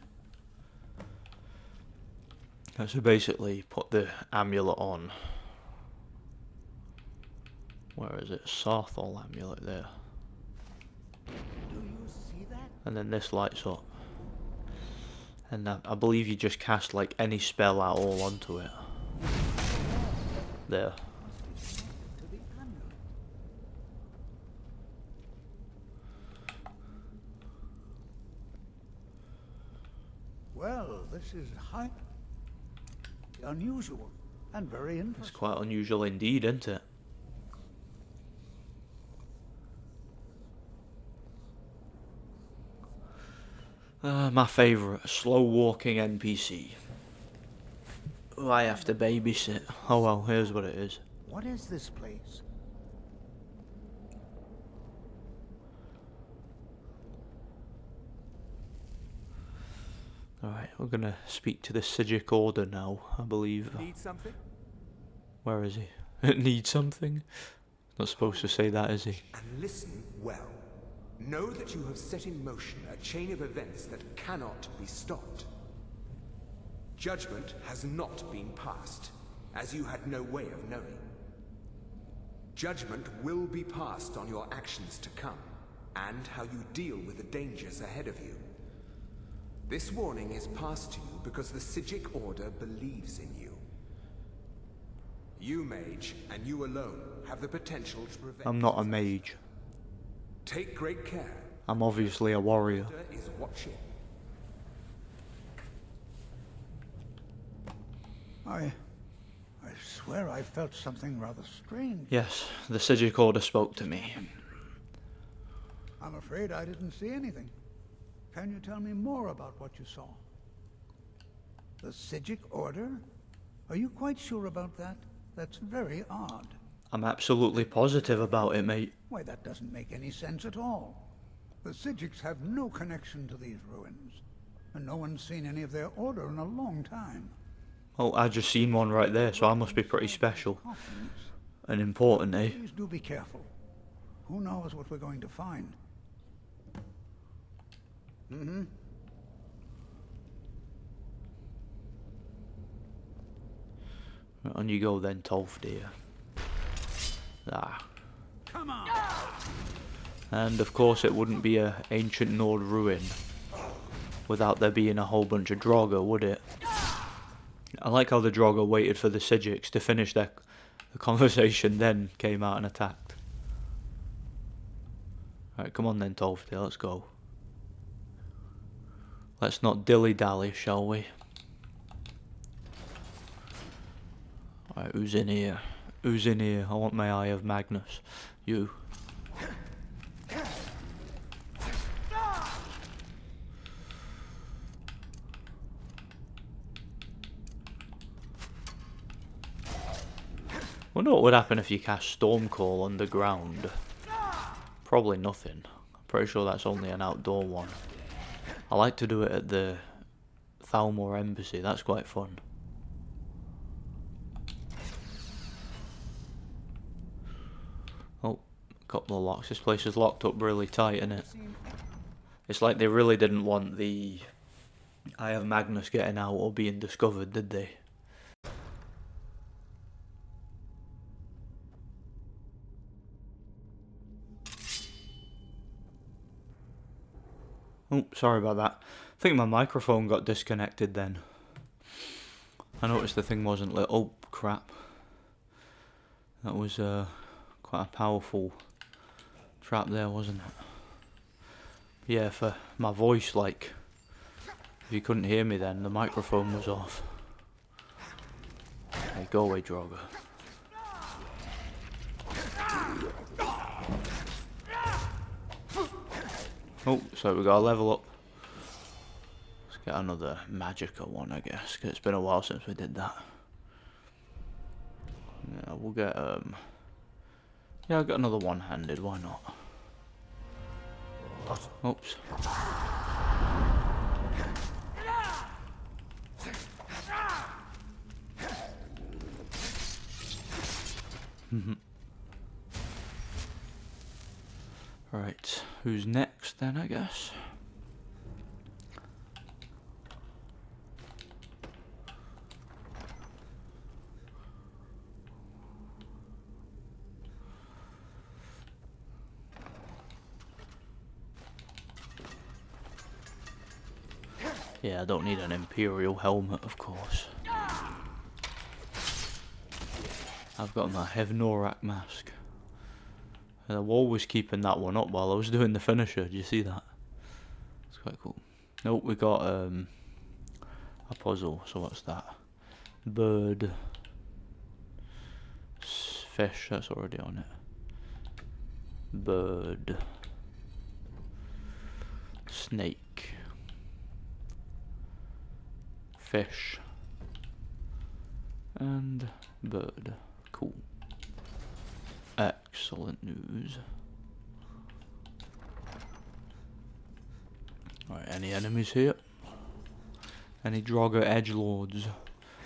So basically, put the amulet on. Where is it? Sarthal amulet there. Do you see that? And then this lights up. And I believe you just cast like any spell at all onto it. There. Well, this is highly unusual and very interesting. It's quite unusual indeed, isn't it? My favourite, slow walking NPC. Who I have to babysit. Oh well, here's what it is. What is this place? Alright, we're gonna speak to the Sigic Order now, I believe. Need something? Where is he? Need something? Not supposed to say that, is he? And listen well. Know that you have set in motion a chain of events that cannot be stopped. Judgment has not been passed, as you had no way of knowing. Judgment will be passed on your actions to come, and how you deal with the dangers ahead of you. This warning is passed to you because the Sigic Order believes in you. You, mage, and you alone, have the potential to prevent... I'm not a mage. Take great care. I'm obviously a warrior. The Order is watching. I swear I felt something rather strange. Yes, the Sigic Order spoke to me. I'm afraid I didn't see anything. Can you tell me more about what you saw? The Sigic Order? Are you quite sure about that? That's very odd. I'm absolutely positive about it, mate. Why, that doesn't make any sense at all. The Sigics have no connection to these ruins, and no one's seen any of their order in a long time. Well, I just seen one right there, so I must be pretty special. And important, eh? Please do be careful. Who knows what we're going to find? On you go then, Tolf, dear. Ah. Come on! And of course it wouldn't be a ancient Nord ruin without there being a whole bunch of Draugr, would it? I like how the Draugr waited for the Sigics to finish the conversation, then came out and attacked. Alright, come on then, Tolfdale, let's go. Let's not dilly-dally, shall we? Alright, who's in here? Who's in here? I want my Eye of Magnus. You. Wonder what would happen if you cast Stormcall underground. Probably nothing. I'm pretty sure that's only an outdoor one. I like to do it at the Thalmor Embassy, that's quite fun. Oh, a couple of locks. This place is locked up really tight, isn't it? It's like they really didn't want the Eye of Magnus getting out or being discovered, did they? Oh, sorry about that. I think my microphone got disconnected then. I noticed the thing wasn't lit. Oh, crap. That was quite a powerful trap there, wasn't it? Yeah, for my voice, like, if you couldn't hear me then, the microphone was off. Hey, go away, Droga. Oh, so we got a level up. Let's get another Magicka one, I guess, because it's been a while since we did that. Yeah, we'll get, yeah, I'll get another one-handed, why not? Oops. Right, who's next then, I guess? Yeah, I don't need an Imperial helmet, of course. I've got my Hevnorak mask. And I'm always keeping that one up while I was doing the finisher. Did you see that? It's quite cool. Nope, we got a puzzle. So what's that? Bird. Fish, that's already on it. Bird. Snake. Fish. And bird. Cool. Excellent news. Alright, any enemies here? Any Draugr edgelords?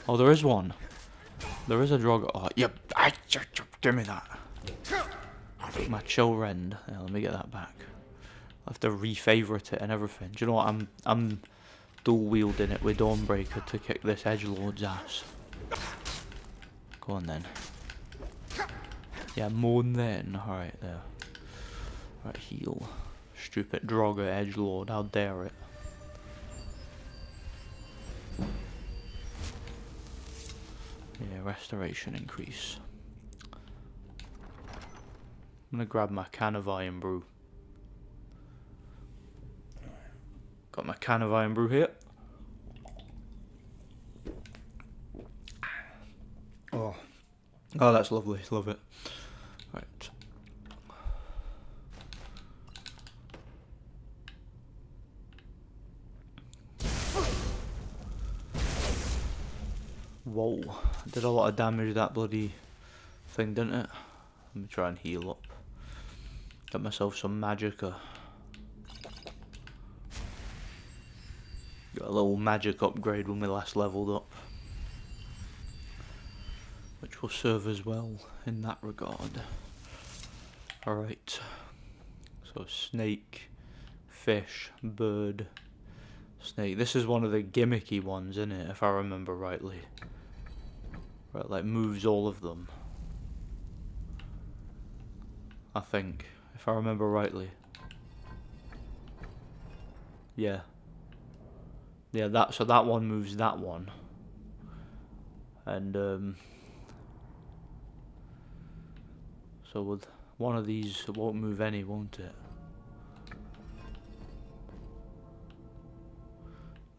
Oh, there is one. There is a Draugr. Oh, yep. Give me that. My Chilrend. Yeah, let me get that back. I have to re-favourite it and everything. Do you know what? I'm dual wielding it with Dawnbreaker to kick this edgelord's ass. Go on then. Yeah, moan then. Alright, there. Right, heal. Stupid Draugr edgelord, how dare it. Yeah, restoration increase. I'm gonna grab my can of Iron Brew. Got my can of Iron Brew here. Oh, that's lovely. Love it. Right. Whoa, did a lot of damage that bloody thing, didn't it? Let me try and heal up. Get myself some Magicka. Got a little magic upgrade when we last leveled up, which will serve us well in that regard. Alright, so snake, fish, bird, snake. This is one of the gimmicky ones, isn't it, if I remember rightly. Right, like moves all of them. I think, if I remember rightly. Yeah. Yeah, so that one moves that one. And so with one of these it won't move any, won't it?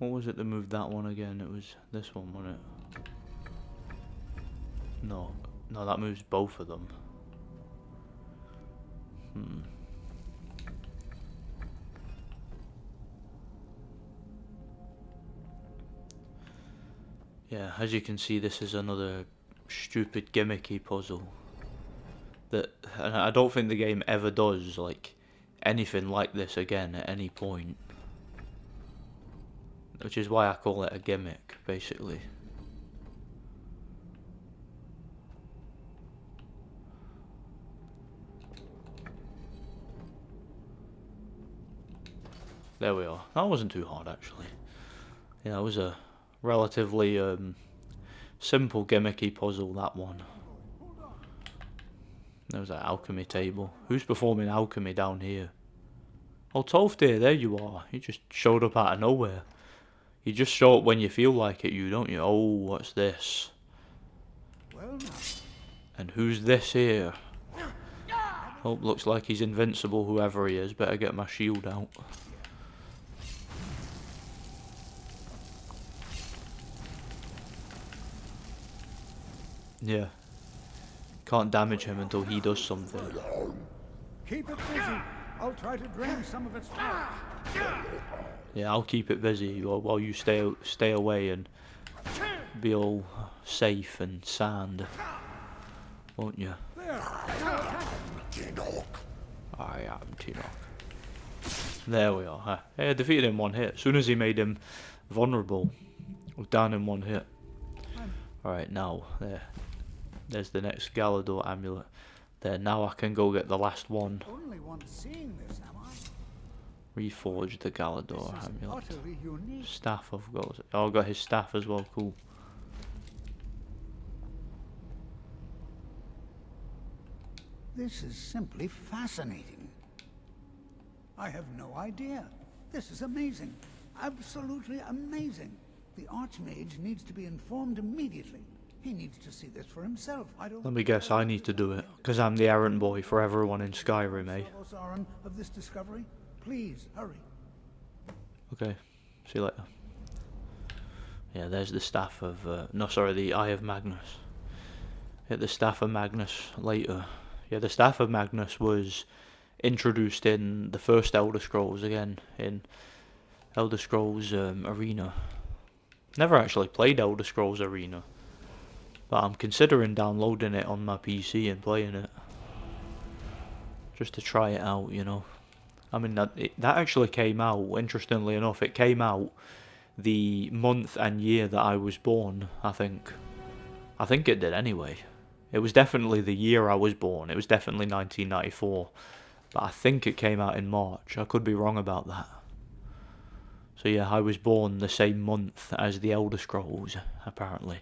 What was it that moved that one again? It was this one, wasn't it? No. No, that moves both of them. Yeah, as you can see, this is another stupid gimmicky puzzle that, and I don't think the game ever does like anything like this again at any point, which is why I call it a gimmick, basically. There we are. That wasn't too hard, actually. Yeah, it was a relatively simple gimmicky puzzle, that one. There was an alchemy table. Who's performing alchemy down here? Oh, Tolfdir, there you are. You just showed up out of nowhere. You just show up when you feel like it, don't you? Oh, what's this? And who's this here? Oh, looks like he's invincible, whoever he is. Better get my shield out. Yeah. Can't damage him until he does something. Keep it busy. I'll try to drain some of its power. Yeah, I'll keep it busy while you stay away and be all safe and sound, won't you? I am Tinoch. There we are. Hey, I defeated him one hit. As soon as he made him vulnerable, I was down in one hit. Alright, now, there's the next Galador amulet. There, now I can go get the last one. Only one seeing this, am I? Reforge the Galador amulet. Staff of God. Oh, I got his staff as well, cool. This is simply fascinating. I have no idea. This is amazing. Absolutely amazing. The Archmage needs to be informed immediately. He needs to see this for himself. Let me guess, I need to do it, because I'm the errand boy for everyone in Skyrim, eh? Of this discovery, please hurry. Okay, see you later. Yeah, there's the staff of, no, sorry, the Eye of Magnus. Hit the staff of Magnus later. Yeah, the staff of Magnus was introduced in the first Elder Scrolls again, in Elder Scrolls Arena. Never actually played Elder Scrolls Arena, but I'm considering downloading it on my PC and playing it. Just to try it out, you know. I mean, that actually came out, interestingly enough, it came out the month and year that I was born, I think. I think it did anyway. It was definitely the year I was born. It was definitely 1994. But I think it came out in March. I could be wrong about that. So yeah, I was born the same month as the Elder Scrolls, apparently.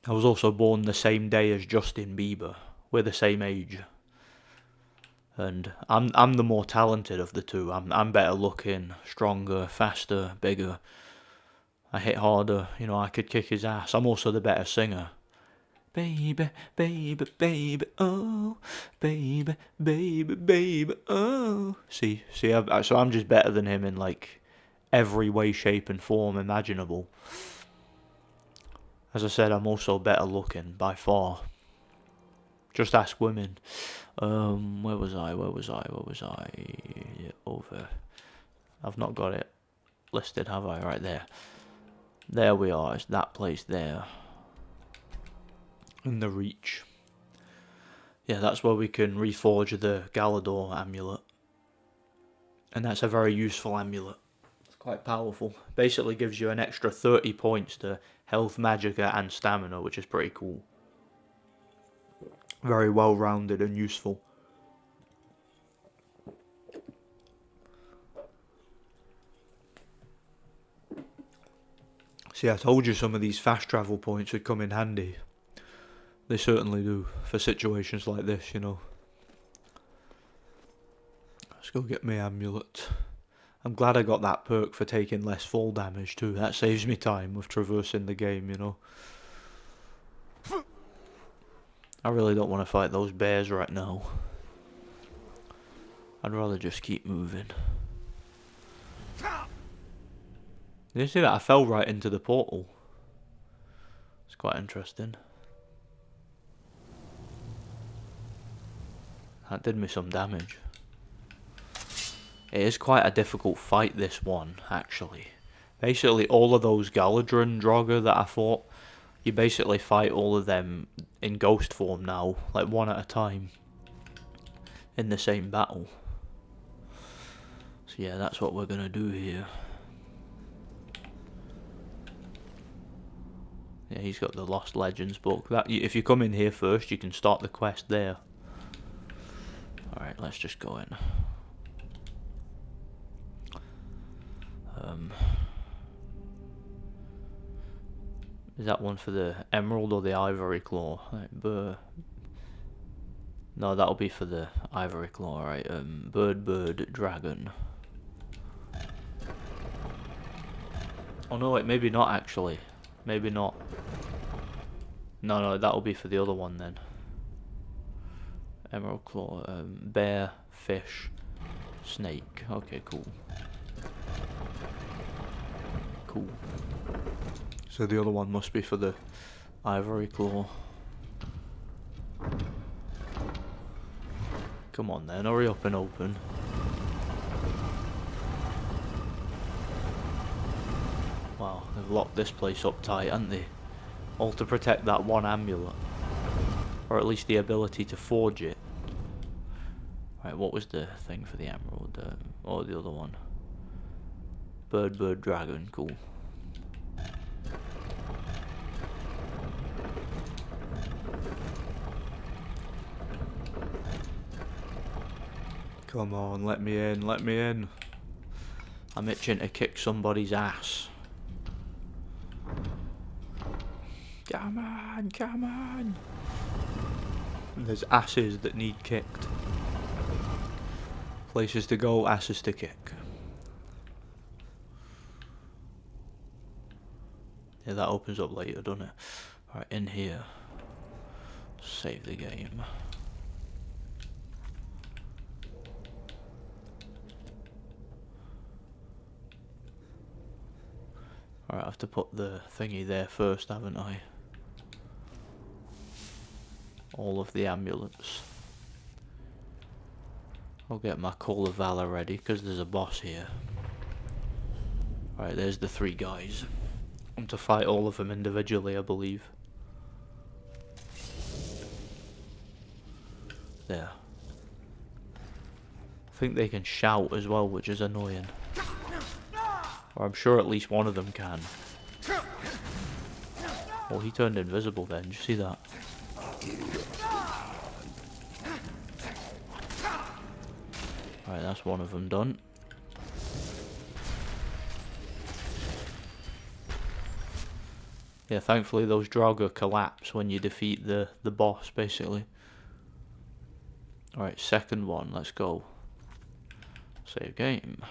I was also born the same day as Justin Bieber. We're the same age. And I'm the more talented of the two. I'm better looking, stronger, faster, bigger. I hit harder, you know, I could kick his ass. I'm also the better singer. Baby, baby, baby, oh, baby, baby, baby, oh. See, so I'm just better than him in like every way, shape and form imaginable. As I said, I'm also better looking by far. Just ask women. Where was I? Yeah, over. I've not got it listed, have I? Right there. There we are. It's that place there. In the Reach. Yeah, that's where we can reforge the Galador amulet. And that's a very useful amulet. It's quite powerful. Basically gives you an extra 30 points to health, magicka and stamina, which is pretty cool. Very well rounded and useful. See, I told you some of these fast travel points would come in handy. They certainly do, for situations like this, you know. Let's go get my amulet. I'm glad I got that perk for taking less fall damage too. That saves me time with traversing the game, you know. I really don't want to fight those bears right now. I'd rather just keep moving. Did you see that? I fell right into the portal. It's quite interesting. That did me some damage. It is quite a difficult fight, this one, actually. Basically, all of those Galadrin Draugr that I fought, you basically fight all of them in ghost form now, like one at a time, in the same battle. So yeah, that's what we're gonna do here. Yeah, he's got the Lost Legends book. That if you come in here first, you can start the quest there. Alright, let's just go in. Is that one for the Emerald or the Ivory Claw? Right, no, that'll be for the Ivory Claw, right? Bird, Dragon. Oh no, wait, maybe not actually. Maybe not. No, that'll be for the other one then. Emerald Claw, Bear, Fish, Snake. Okay, cool. Cool. So the other one must be for the Ivory Claw. Come on then, hurry up and open. Wow, they've locked this place up tight, haven't they? All to protect that one amulet. Or at least the ability to forge it. Right, what was the thing for the emerald? Or the other one? Bird, Dragon, cool. Come on, let me in, let me in. I'm itching to kick somebody's ass. Come on, come on. There's asses that need kicked. Places to go, asses to kick. Yeah, that opens up later, doesn't it? Right, in here. Save the game. Alright, I have to put the thingy there first, haven't I? All of the amulets. I'll get my Call of Valor ready, because there's a boss here. Alright, there's the 3 guys. I'm to fight all of them individually, I believe. There. I think they can shout as well, which is annoying. Or I'm sure at least one of them can. Oh, he turned invisible then, did you see that? Right, that's one of them done. Yeah, thankfully those Draugr collapse when you defeat the boss, basically. Alright, second one, let's go. Save game.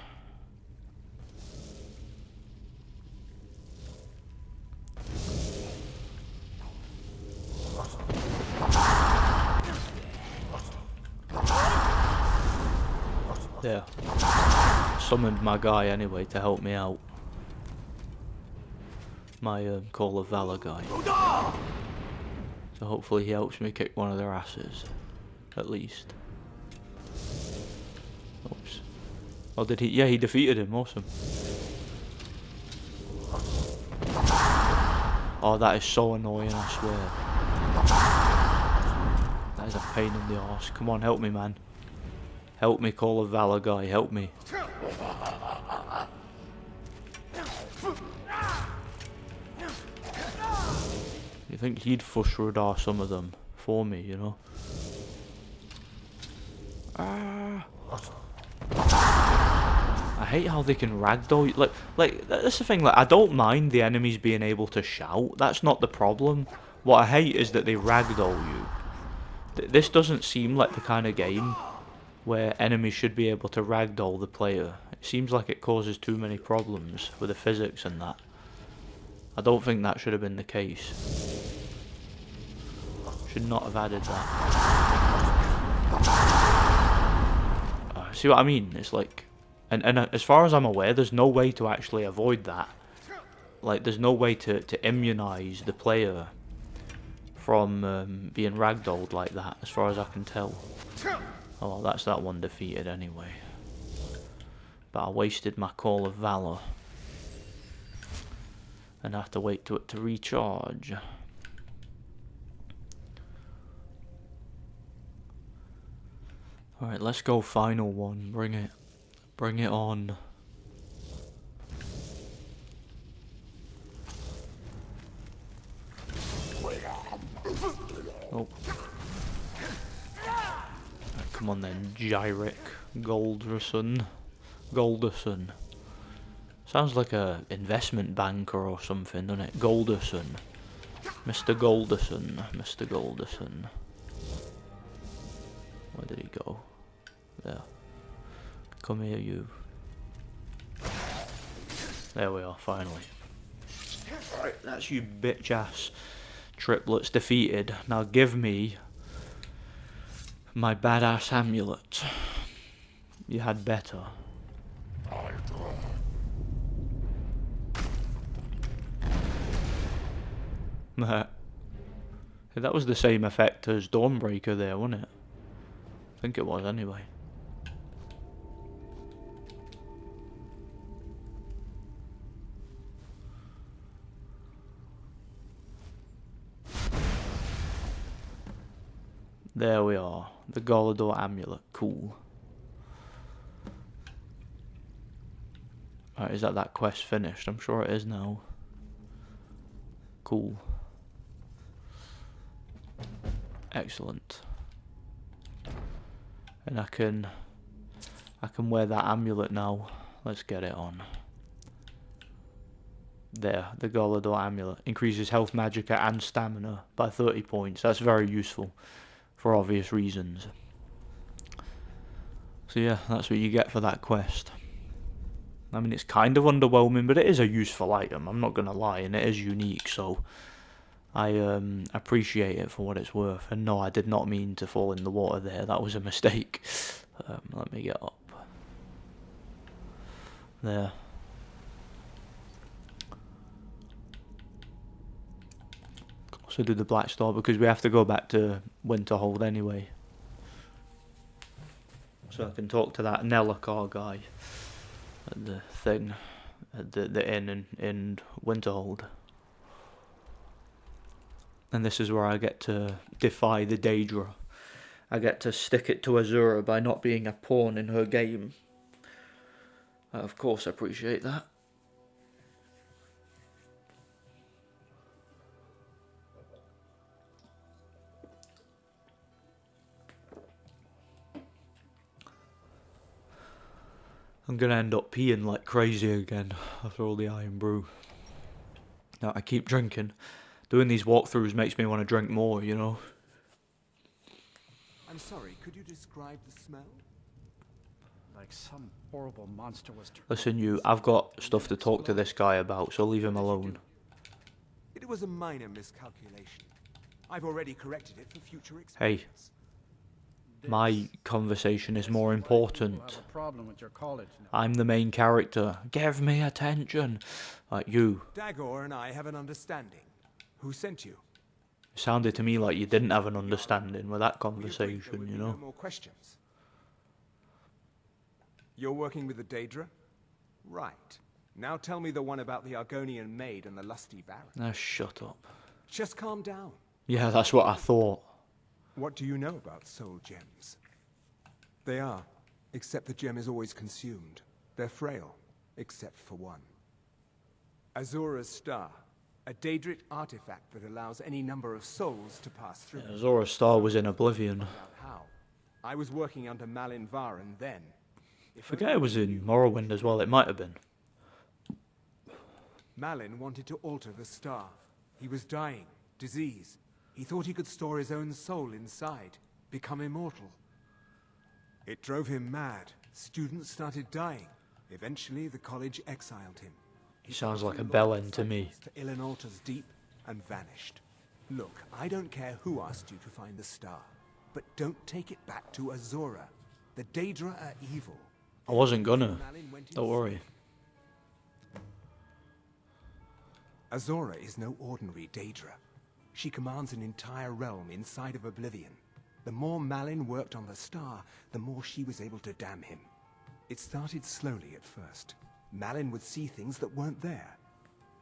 There. Summoned my guy anyway to help me out. My Call of Valor guy. So hopefully he helps me kick one of their asses. At least. Oops. Oh, did he? Yeah, he defeated him. Awesome. Oh, that is so annoying, I swear. That is a pain in the arse. Come on, help me, man. Help me, Call of Valor guy, help me. You think he'd fush Radar some of them for me, you know? I hate how they can ragdoll you. Like that's the thing. Like, I don't mind the enemies being able to shout. That's not the problem. What I hate is that they ragdoll you. This doesn't seem like the kind of game where enemies should be able to ragdoll the player. It seems like it causes too many problems with the physics and that. I don't think that should have been the case. Should not have added that. See what I mean? It's like, and as far as I'm aware, there's no way to actually avoid that. like, there's no way to immunize the player from being ragdolled like that, as far as I can tell. Oh, well, that's that one defeated anyway. But I wasted my Call of Valor. And I have to wait to it to recharge. Alright, let's go final one. Bring it. Bring it on. Oh. Right, come on then, Deadric. Golderson. Sounds like a investment banker or something, doesn't it? Golderson. Mr. Golderson. Mr. Golderson. Where did he go? There. Come here, you. There we are, finally. Right, that's you bitch ass triplets defeated. Now give me my badass amulet. You had better. That was the same effect as Dawnbreaker there, wasn't it? I think it was anyway. There we are. The Golador amulet. Cool. Alright, is that quest finished? I'm sure it is now. Cool. Excellent. And I can wear that amulet now. Let's get it on. There, the Golador amulet. Increases health, magicka and stamina by 30 points. That's very useful for obvious reasons. So yeah, that's what you get for that quest. I mean, it's kind of underwhelming, but it is a useful item, I'm not going to lie, and it is unique, so I appreciate it for what it's worth. And no, I did not mean to fall in the water there, that was a mistake. Let me get up. There. Also do the Black Star, because we have to go back to Winterhold anyway. So I can talk to that Nelakar guy at the thing, at the inn in Winterhold. And this is where I get to defy the Daedra. I get to stick it to Azura by not being a pawn in her game. I of course appreciate that. I'm gonna end up peeing like crazy again after all the Iron Brew. Now, I keep drinking. Doing these walkthroughs makes me want to drink more, you know. I'm sorry, could you describe the smell? Like some horrible monster was... Listen, you, I've got stuff to talk to this guy about, so leave him alone. It was a minor miscalculation. I've already corrected it for future experience. Hey. My conversation is more important. I'm the main character. Give me attention. Like you. Dagor and I have an understanding. Who sent you? It sounded to me like you didn't have an understanding with that conversation, you know. No more questions. You're working with the Daedra? Right. Now tell me the one about the Argonian maid and the lusty baron. Now shut up. Just calm down. Yeah, that's what I thought. What do you know about soul gems? They are, except the gem is always consumed. They're frail, except for one. Azura's Star, a Daedric artifact that allows any number of souls to pass through. Yeah, Azura's Star was in Oblivion. How? I was working under Malin Varen then. I forget it was in Morrowind as well, it might have been. Malin wanted to alter the star. He was dying, disease. He thought he could store his own soul inside, become immortal. It drove him mad. Students started dying. Eventually, the college exiled him. He sounds like a bellend to me. To Ilinalta's deep and vanished. Look, I don't care who asked you to find the star, but don't take it back to Azura. The Daedra are evil. I wasn't gonna. Don't worry. Azora is no ordinary Daedra. She commands an entire realm inside of Oblivion. The more Malin worked on the star, the more she was able to damn him. It started slowly at first. Malin would see things that weren't there.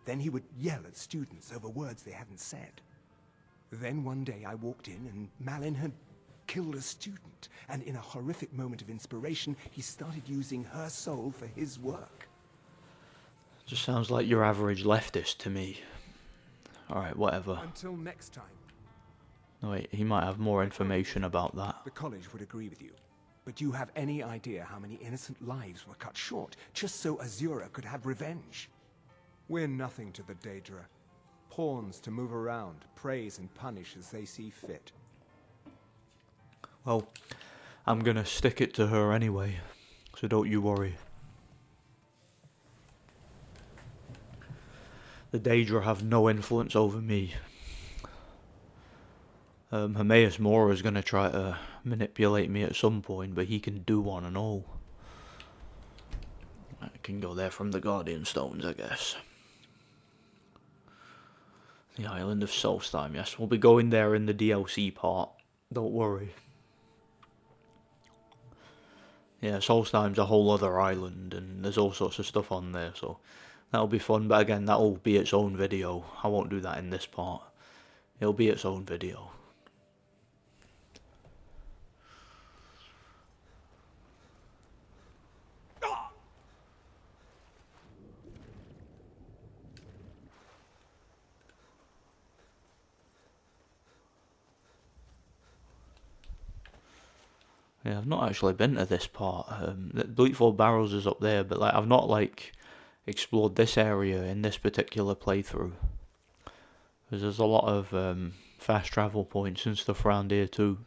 Then he would yell at students over words they hadn't said. Then one day I walked in and Malin had killed a student, and in a horrific moment of inspiration, he started using her soul for his work. Just sounds like your average leftist to me. Alright, whatever. Until next time. No, wait, he might have more information about that. The college would agree with you. But do you have any idea how many innocent lives were cut short just so Azura could have revenge? We're nothing to the Daedra. Pawns to move around, praise and punish as they see fit. Well, I'm gonna stick it to her anyway, so don't you worry. The Daedra have no influence over me. Hermaeus Mora is gonna try to manipulate me at some point, but he can do one and all. I can go there from the Guardian Stones, I guess. The island of Solstheim, yes. We'll be going there in the DLC part. Don't worry. Yeah, Solstheim's a whole other island, and there's all sorts of stuff on there, so that'll be fun. But again, that'll be its own video. I won't do that in this part. It'll be its own video. Yeah, I've not actually been to this part. The Bleakford Barrows is up there, but like I've not like explored this area in this particular playthrough. Because there's a lot of fast travel points and stuff around here too.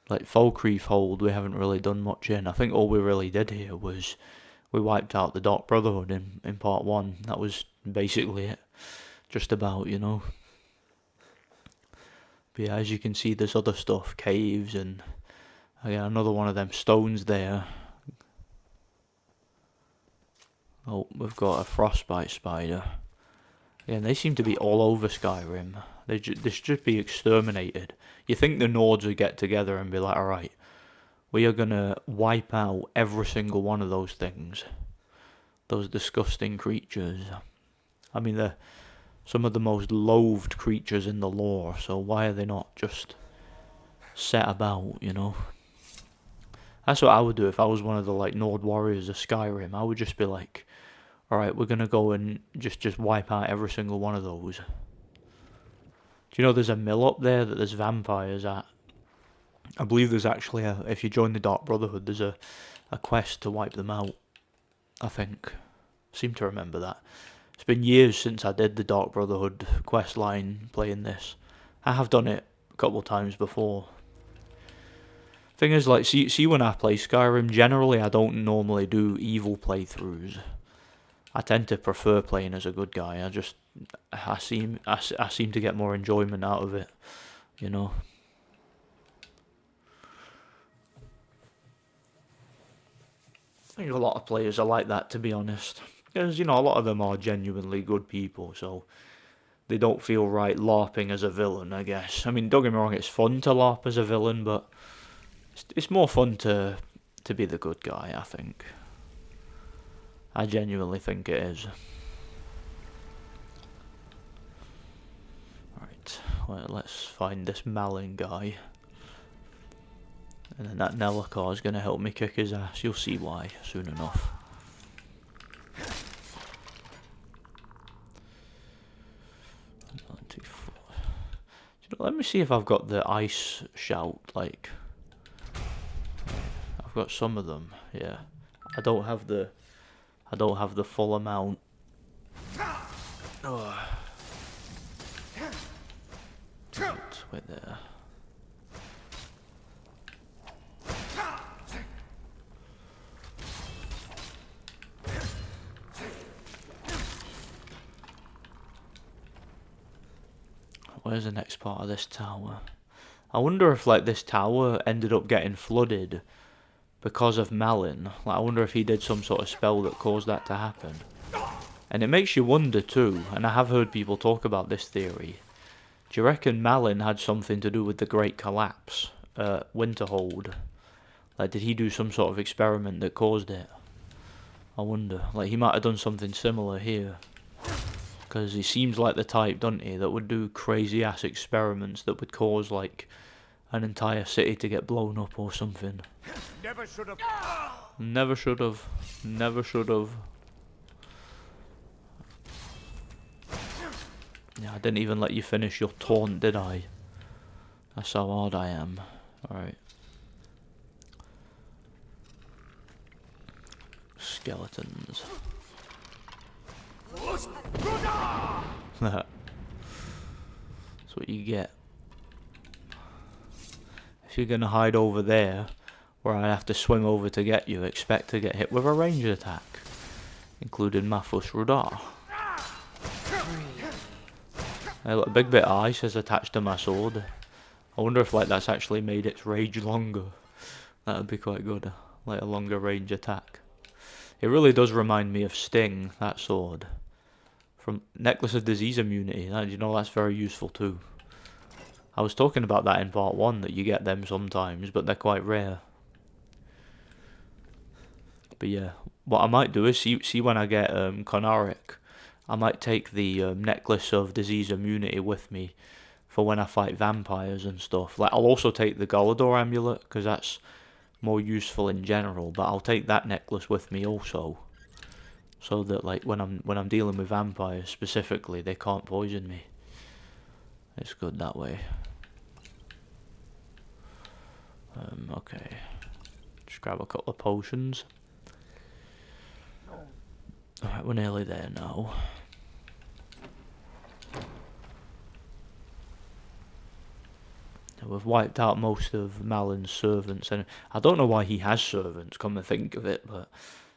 Like Falkreath Hold, we haven't really done much in. I think all we really did here was we wiped out the Dark Brotherhood in part 1. That was basically it. Just about, you know. But yeah, as you can see, there's other stuff, caves, and again, another one of them stones there. Oh, we've got a frostbite spider. Yeah, they seem to be all over Skyrim. They should just be exterminated. You think the Nords would get together and be like, alright, we are gonna wipe out every single one of those things. Those disgusting creatures. I mean, they're some of the most loathed creatures in the lore, so why are they not just set about, you know? That's what I would do if I was one of the like Nord warriors of Skyrim. I would just be like, alright, we're gonna go and just wipe out every single one of those. Do you know there's a mill up there that there's vampires at? I believe there's actually if you join the Dark Brotherhood, there's a quest to wipe them out. I think. Seem to remember that. It's been years since I did the Dark Brotherhood quest line playing this. I have done it a couple of times before. Thing is, like, see when I play Skyrim, generally I don't normally do evil playthroughs. I tend to prefer playing as a good guy. I seem to get more enjoyment out of it, you know. I think a lot of players are like that, to be honest. Because, you know, a lot of them are genuinely good people, so they don't feel right LARPing as a villain, I guess. I mean, don't get me wrong, it's fun to LARP as a villain, but it's more fun to be the good guy, I think. I genuinely think it is. Right, well, let's find this Malin guy. And then that Nelakar is going to help me kick his ass. You'll see why soon enough. Let me see if I've got the ice shout, like, I've got some of them, yeah. I don't have the full amount. Oh. Right, wait there. Where's the next part of this tower? I wonder if, like, this tower ended up getting flooded because of Malin. Like, I wonder if he did some sort of spell that caused that to happen. And it makes you wonder too, and I have heard people talk about this theory. Do you reckon Malin had something to do with the Great Collapse at Winterhold? Like, did he do some sort of experiment that caused it? I wonder. Like, he might have done something similar here. Because he seems like the type, doesn't he, that would do crazy ass experiments that would cause, like, an entire city to get blown up or something. Never should have. Never should have. Never should have. Yeah, I didn't even let you finish your taunt, did I? That's how hard I am. Alright. Skeletons. That's what you get. If you're gonna hide over there, where I have to swim over to get you, expect to get hit with a ranged attack, including Mafus Rudar. A big bit of ice is attached to my sword. I wonder if like that's actually made its rage longer. That would be quite good, like a longer range attack. It really does remind me of Sting, that sword. From Necklace of Disease Immunity, you know, that's very useful too. I was talking about that in part 1, that you get them sometimes, but they're quite rare. But yeah, what I might do is, see when I get Conaric, I might take the Necklace of Disease Immunity with me for when I fight vampires and stuff. Like, I'll also take the Galador Amulet, because that's more useful in general, but I'll take that necklace with me also. So that, like, when I'm dealing with vampires specifically, they can't poison me. It's good that way. Okay. Just grab a couple of potions. Alright, we're nearly there now. We've wiped out most of Malin's servants, and I don't know why he has servants, come to think of it, but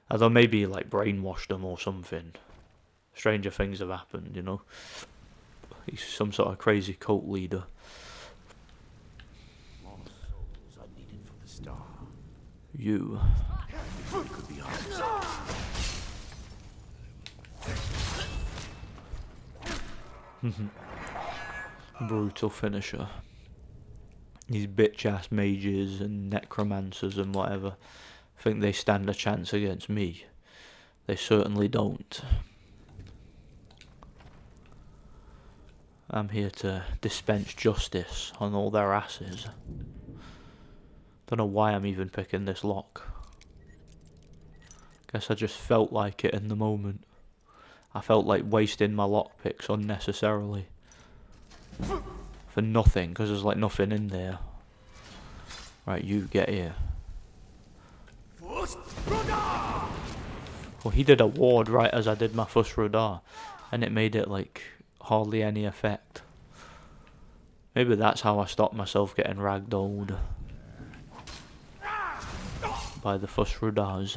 I thought maybe he, like, brainwashed them or something. Stranger things have happened, you know. He's some sort of crazy cult leader. More souls are needed for the star. You. Could be ours. Brutal finisher. These bitch-ass mages and necromancers and whatever think they stand a chance against me. They certainly don't. I'm here to dispense justice on all their asses. Don't know why I'm even picking this lock. Guess I just felt like it in the moment. I felt like wasting my lockpicks unnecessarily. For nothing, because there's like nothing in there. Right, you get here. Well, he did a ward right as I did my Fuss Radar, and it made it like hardly any effect. Maybe that's how I stopped myself getting ragdolled by the Fuss Radars.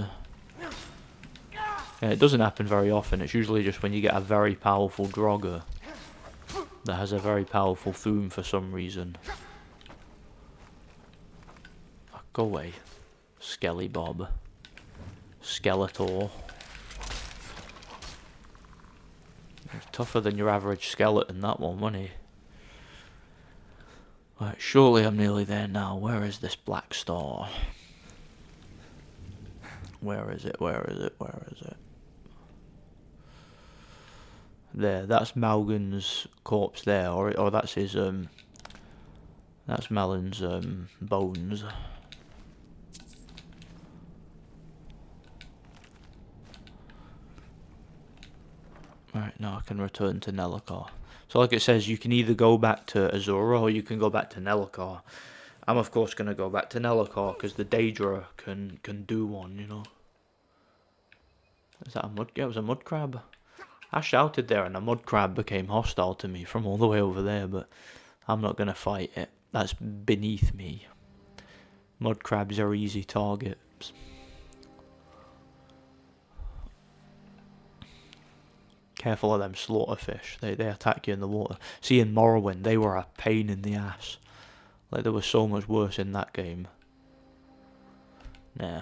Yeah, it doesn't happen very often. It's usually just when you get a very powerful Draugr that has a very powerful Thum for some reason. Oh, go away, Skelly Bob. Skeletor. He's tougher than your average skeleton, that one, wasn't he? Right, surely I'm nearly there now. Where is this black star? Where is it? Where is it? Where is it? There, that's Malgan's corpse there, or that's his that's Malin's bones. Right, now I can return to Nelacar. So like it says, you can either go back to Azura or you can go back to Nelacar. I'm of course going to go back to Nelacar because the Daedra can do one, you know. Is that a mud? Yeah, it was a mud crab. I shouted there and a mud crab became hostile to me from all the way over there, but I'm not going to fight it. That's beneath me. Mud crabs are easy targets. Careful of them slaughterfish. They attack you in the water. See, in Morrowind, they were a pain in the ass. Like, there was so much worse in that game. Nah.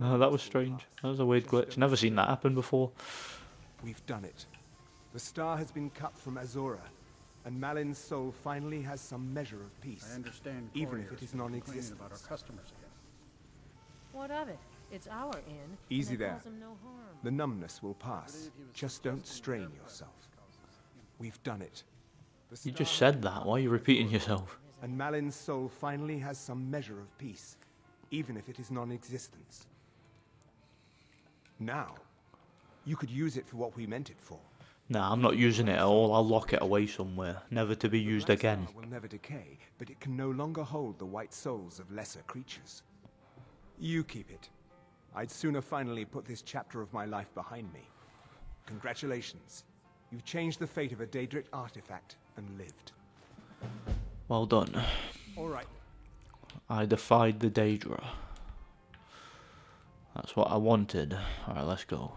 Oh, that was strange. That was a weird glitch. Never seen that happen before. We've done it. The star has been cut from Azora, and Malin's soul finally has some measure of peace. I understand even if couriers it is been complaining non-existent. about our customers again. What of it? It's our inn. Easy and it there. does 'em no harm. The numbness will pass. Just don't strain yourself. We've done it. You just said that. Why are you repeating yourself? And Malin's soul finally has some measure of peace, even if it is non-existence. Now, you could use it for what we meant it for. Nah, I'm not using it at all. I'll lock it away somewhere, never to be used again. It will never decay, but it can no longer hold the white souls of lesser creatures. You keep it. I'd sooner finally put this chapter of my life behind me. Congratulations. You've changed the fate of a Daedric artifact and lived. Well done. All right. I defied the Daedra. That's what I wanted. Alright, let's go.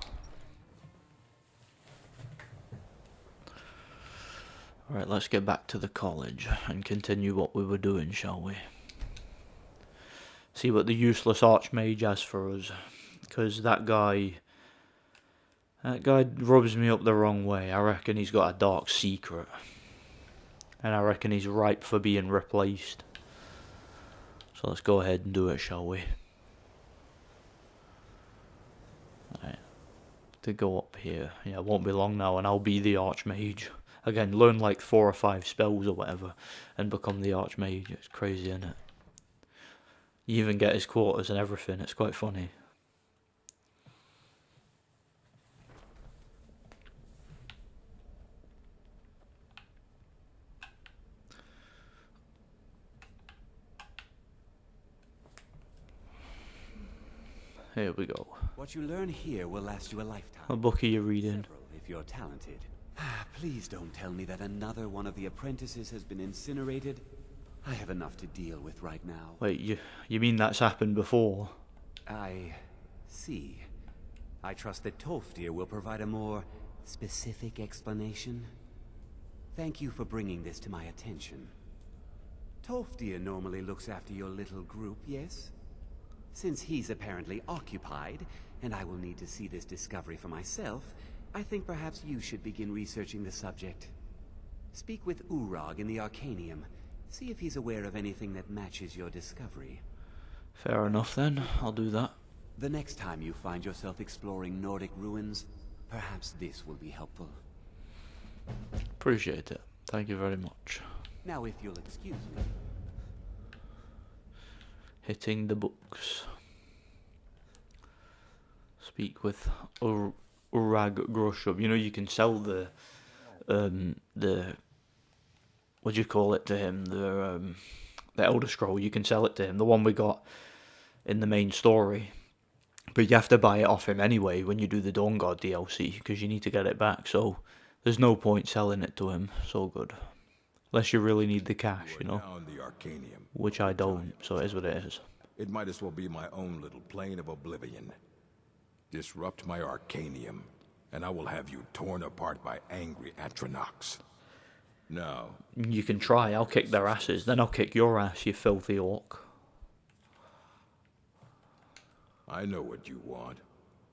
Alright, let's get back to the college and continue what we were doing, shall we? See what the useless archmage has for us. Because that guy rubs me up the wrong way. I reckon he's got a dark secret. And I reckon he's ripe for being replaced. So let's go ahead and do it, shall we? Alright. To go up here. Yeah, it won't be long now and I'll be the archmage. Again, learn like 4 or 5 spells or whatever and become the archmage. It's crazy, isn't it? You even get his quarters and everything. It's quite funny. Here we go. What you learn here will last you a lifetime. What book are you reading? Several, if you're talented. Please don't tell me that another one of the apprentices has been incinerated. I have enough to deal with right now. Wait, you mean that's happened before? I see. I trust that Tolfdir will provide a more specific explanation. Thank you for bringing this to my attention. Tolfdir normally looks after your little group, yes? Since he's apparently occupied, and I will need to see this discovery for myself, I think perhaps you should begin researching the subject. Speak with Urag in the Arcanium. See if he's aware of anything that matches your discovery. Fair enough then, I'll do that. The next time you find yourself exploring Nordic ruins, perhaps this will be helpful. Appreciate it. Thank you very much. Now if you'll excuse me. Hitting the books. Speak with Urag Groshub. You know, you can sell the what do you call it to him? The Elder Scroll. You can sell it to him. The one we got in the main story. But you have to buy it off him anyway when you do the Dawn God DLC, because you need to get it back. So there's no point selling it to him. So good. Unless you really need the cash, you know. The Arcanium. Which I don't, so it is what it is. It might as well be my own little plane of oblivion. Disrupt my Arcanium, and I will have you torn apart by angry Atronachs. No. You can try, I'll kick their asses, then I'll kick your ass, you filthy orc. I know what you want.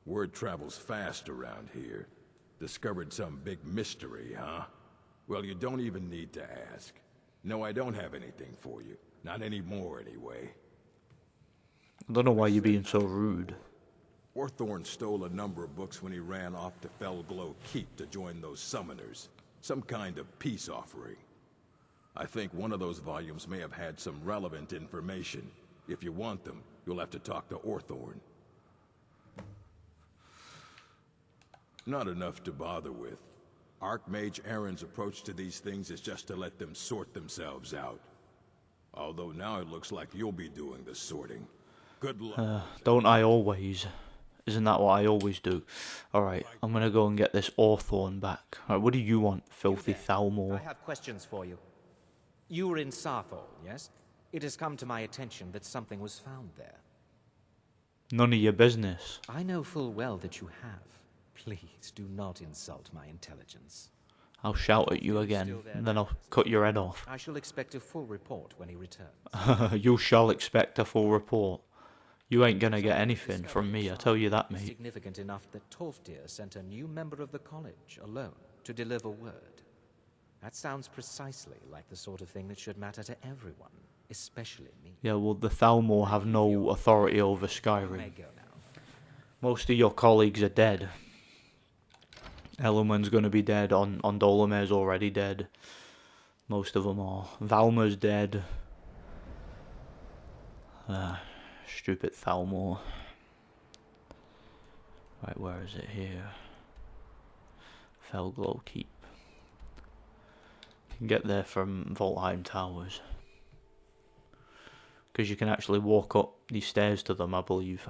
Word travels fast around here. Discovered some big mystery, huh? Well, you don't even need to ask. No, I don't have anything for you. Not anymore, anyway. I don't know why you're being so rude. Orthorn stole a number of books when he ran off to Felglow Keep to join those summoners. Some kind of peace offering. I think one of those volumes may have had some relevant information. If you want them, you'll have to talk to Orthorn. Not enough to bother with. Archmage Aaron's approach to these things is just to let them sort themselves out. Although now it looks like you'll be doing the sorting. Good luck. Don't I always? Isn't that what I always do? Alright, I'm gonna go and get this Orthorn back. Alright, what do you want, filthy Thalmor? I have questions for you. You were in Sarthol, yes? It has come to my attention that something was found there. None of your business. I know full well that you have. Please do not insult my intelligence. I'll shout at you again, and then I'll cut your head off. I shall expect a full report when he returns. You shall expect a full report. You ain't gonna get anything from me, I tell you that, mate. Significant enough that Tolfdir sent a new member of the college alone to deliver word. That sounds precisely like the sort of thing that should matter to everyone, especially me. Yeah, well, the Thalmor have no authority over Skyrim. Most of your colleagues are dead. Eloman's gonna be dead, Dolomir's already dead. Most of them are. Valmer's dead. Stupid Thalmor. Right, where is it here? Felglow Keep. You can get there from Voltheim Towers. Because you can actually walk up these stairs to them, I believe.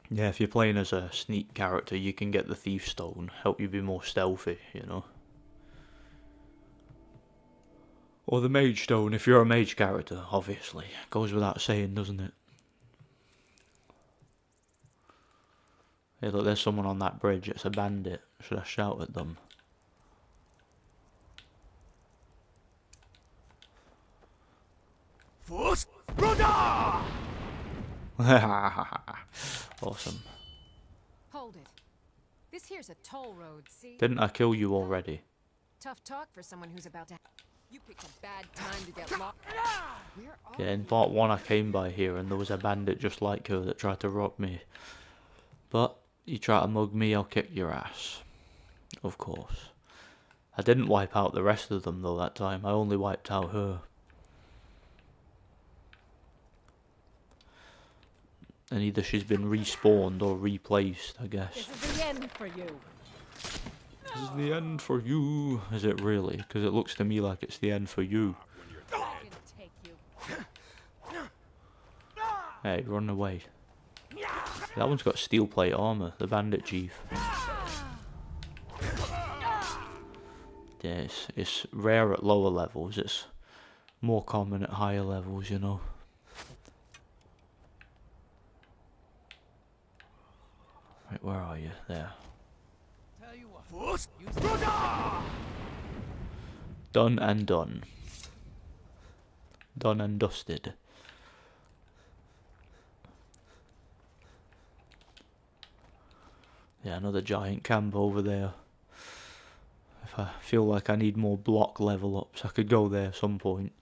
Yeah, if you're playing as a sneak character, you can get the Thief Stone, help you be more stealthy, you know. Or the Mage Stone, if you're a mage character, obviously. Goes without saying, doesn't it? Hey, look, there's someone on that bridge. It's a bandit. Should I shout at them? Awesome. Hold it. This here's a toll road, see? Didn't I kill you already? Tough talk for someone who's about to... You picked a bad time to get locked. Yeah, in part 1 I came by here and there was a bandit just like her that tried to rob me. But, you try to mug me, I'll kick your ass. Of course. I didn't wipe out the rest of them though that time, I only wiped out her. And either she's been respawned or replaced, I guess. This is the end for you. This is the end for you. Is it really? Because it looks to me like it's the end for you. Hey, run away. That one's got steel plate armor, the bandit chief. Yeah, it's rare at lower levels, it's more common at higher levels, you know. Right, where are you? There. Done and done. Done and dusted. Yeah, another giant camp over there. If I feel like I need more block level ups, I could go there at some point.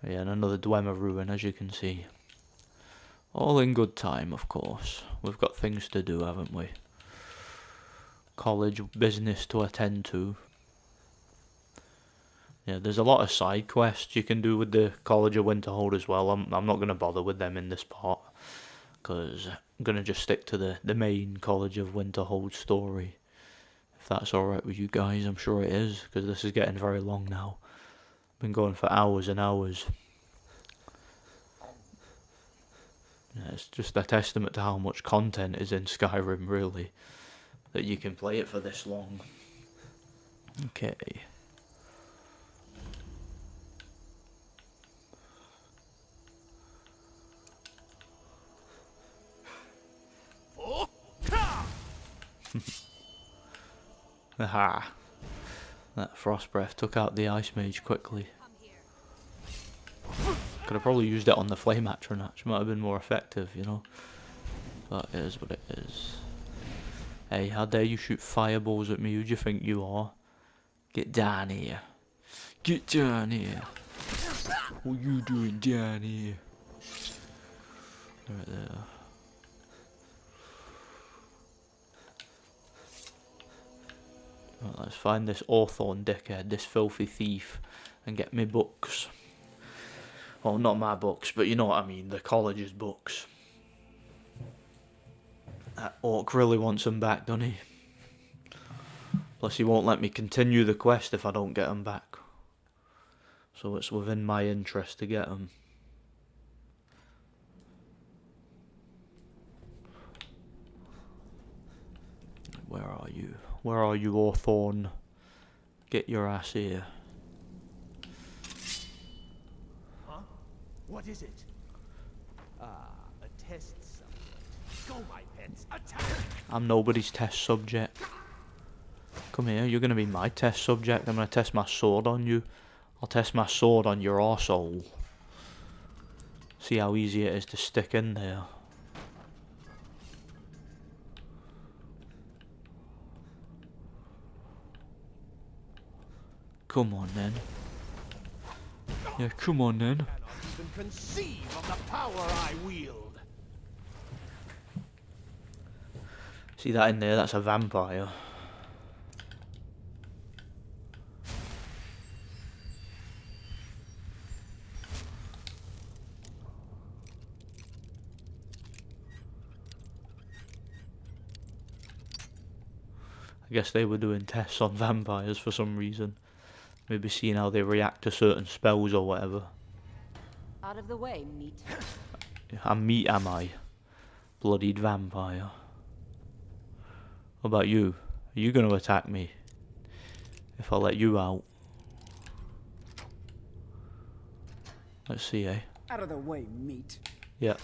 Yeah, and another Dwemer ruin, as you can see. All in good time, of course. We've got things to do, haven't we? College business to attend to. Yeah, there's a lot of side quests you can do with the College of Winterhold as well. I'm not going to bother with them in this part, because I'm going to just stick to the main College of Winterhold story. If that's alright with you guys, I'm sure it is, because this is getting very long now. Been going for hours and hours. Yeah, it's just a testament to how much content is in Skyrim, really, that you can play it for this long. Okay. Aha! That frost breath took out the ice mage quickly. Could have probably used it on the flame atronach, might have been more effective, you know. But it is what it is. Hey, how dare you shoot fireballs at me? Who do you think you are? Get down here. Get down here. What you doing down here? Right there. Right, let's find this Orthorn dickhead, this filthy thief, and get me books. Well, not my books, but you know what I mean, the college's books. That orc really wants them back, doesn't he? Plus he won't let me continue the quest if I don't get them back. So it's within my interest to get them. Where are you? Where are you, Orthorn? Get your ass here. Huh? What is it? A test subject. Go, my pets, attack! I'm nobody's test subject. Come here, you're gonna be my test subject. I'm gonna test my sword on you. I'll test my sword on your arsehole. See how easy it is to stick in there. Come on then. Yeah, come on then. Cannot even conceive of the power I wield. See that in there? That's a vampire. I guess they were doing tests on vampires for some reason. Maybe seeing how they react to certain spells or whatever. Out of the way, meat. I'm meat, am I? Bloodied vampire. What about you? Are you going to attack me? If I let you out? Let's see, eh? Out of the way, meat. Yeah.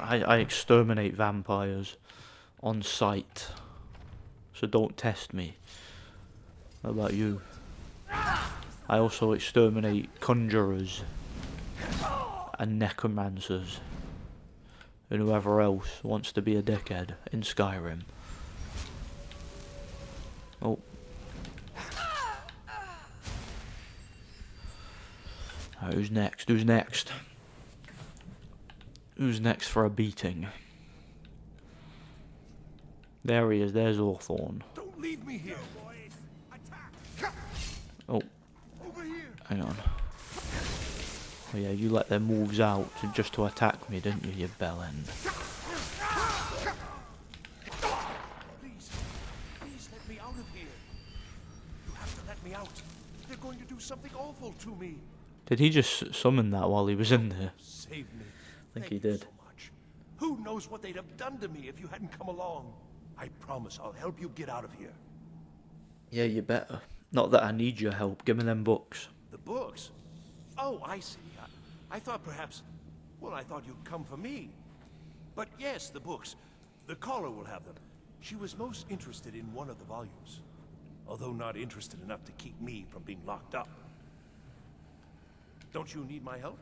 I exterminate vampires on sight. So don't test me. What about you? I also exterminate conjurers and necromancers and whoever else wants to be a dickhead in Skyrim. Oh. Alright, who's next? Who's next? Who's next for a beating? There he is, there's Hawthorne. Don't leave me here, boys. Attack. Oh. Hang on. Oh yeah, you let them wolves out just to attack me, didn't you, you bellend? Please let me out of here. You have to let me out. They're going to do something awful to me. Did he just summon that while he was in there? Save me. I think he did. So much. Who knows what they'd have done to me if you hadn't come along? I promise I'll help you get out of here. Yeah, you better. Not that I need your help. Give me them books. The books? Oh, I see. I thought perhaps... Well, I thought you'd come for me. But yes, the books. The caller will have them. She was most interested in one of the volumes. Although not interested enough to keep me from being locked up. Don't you need my help?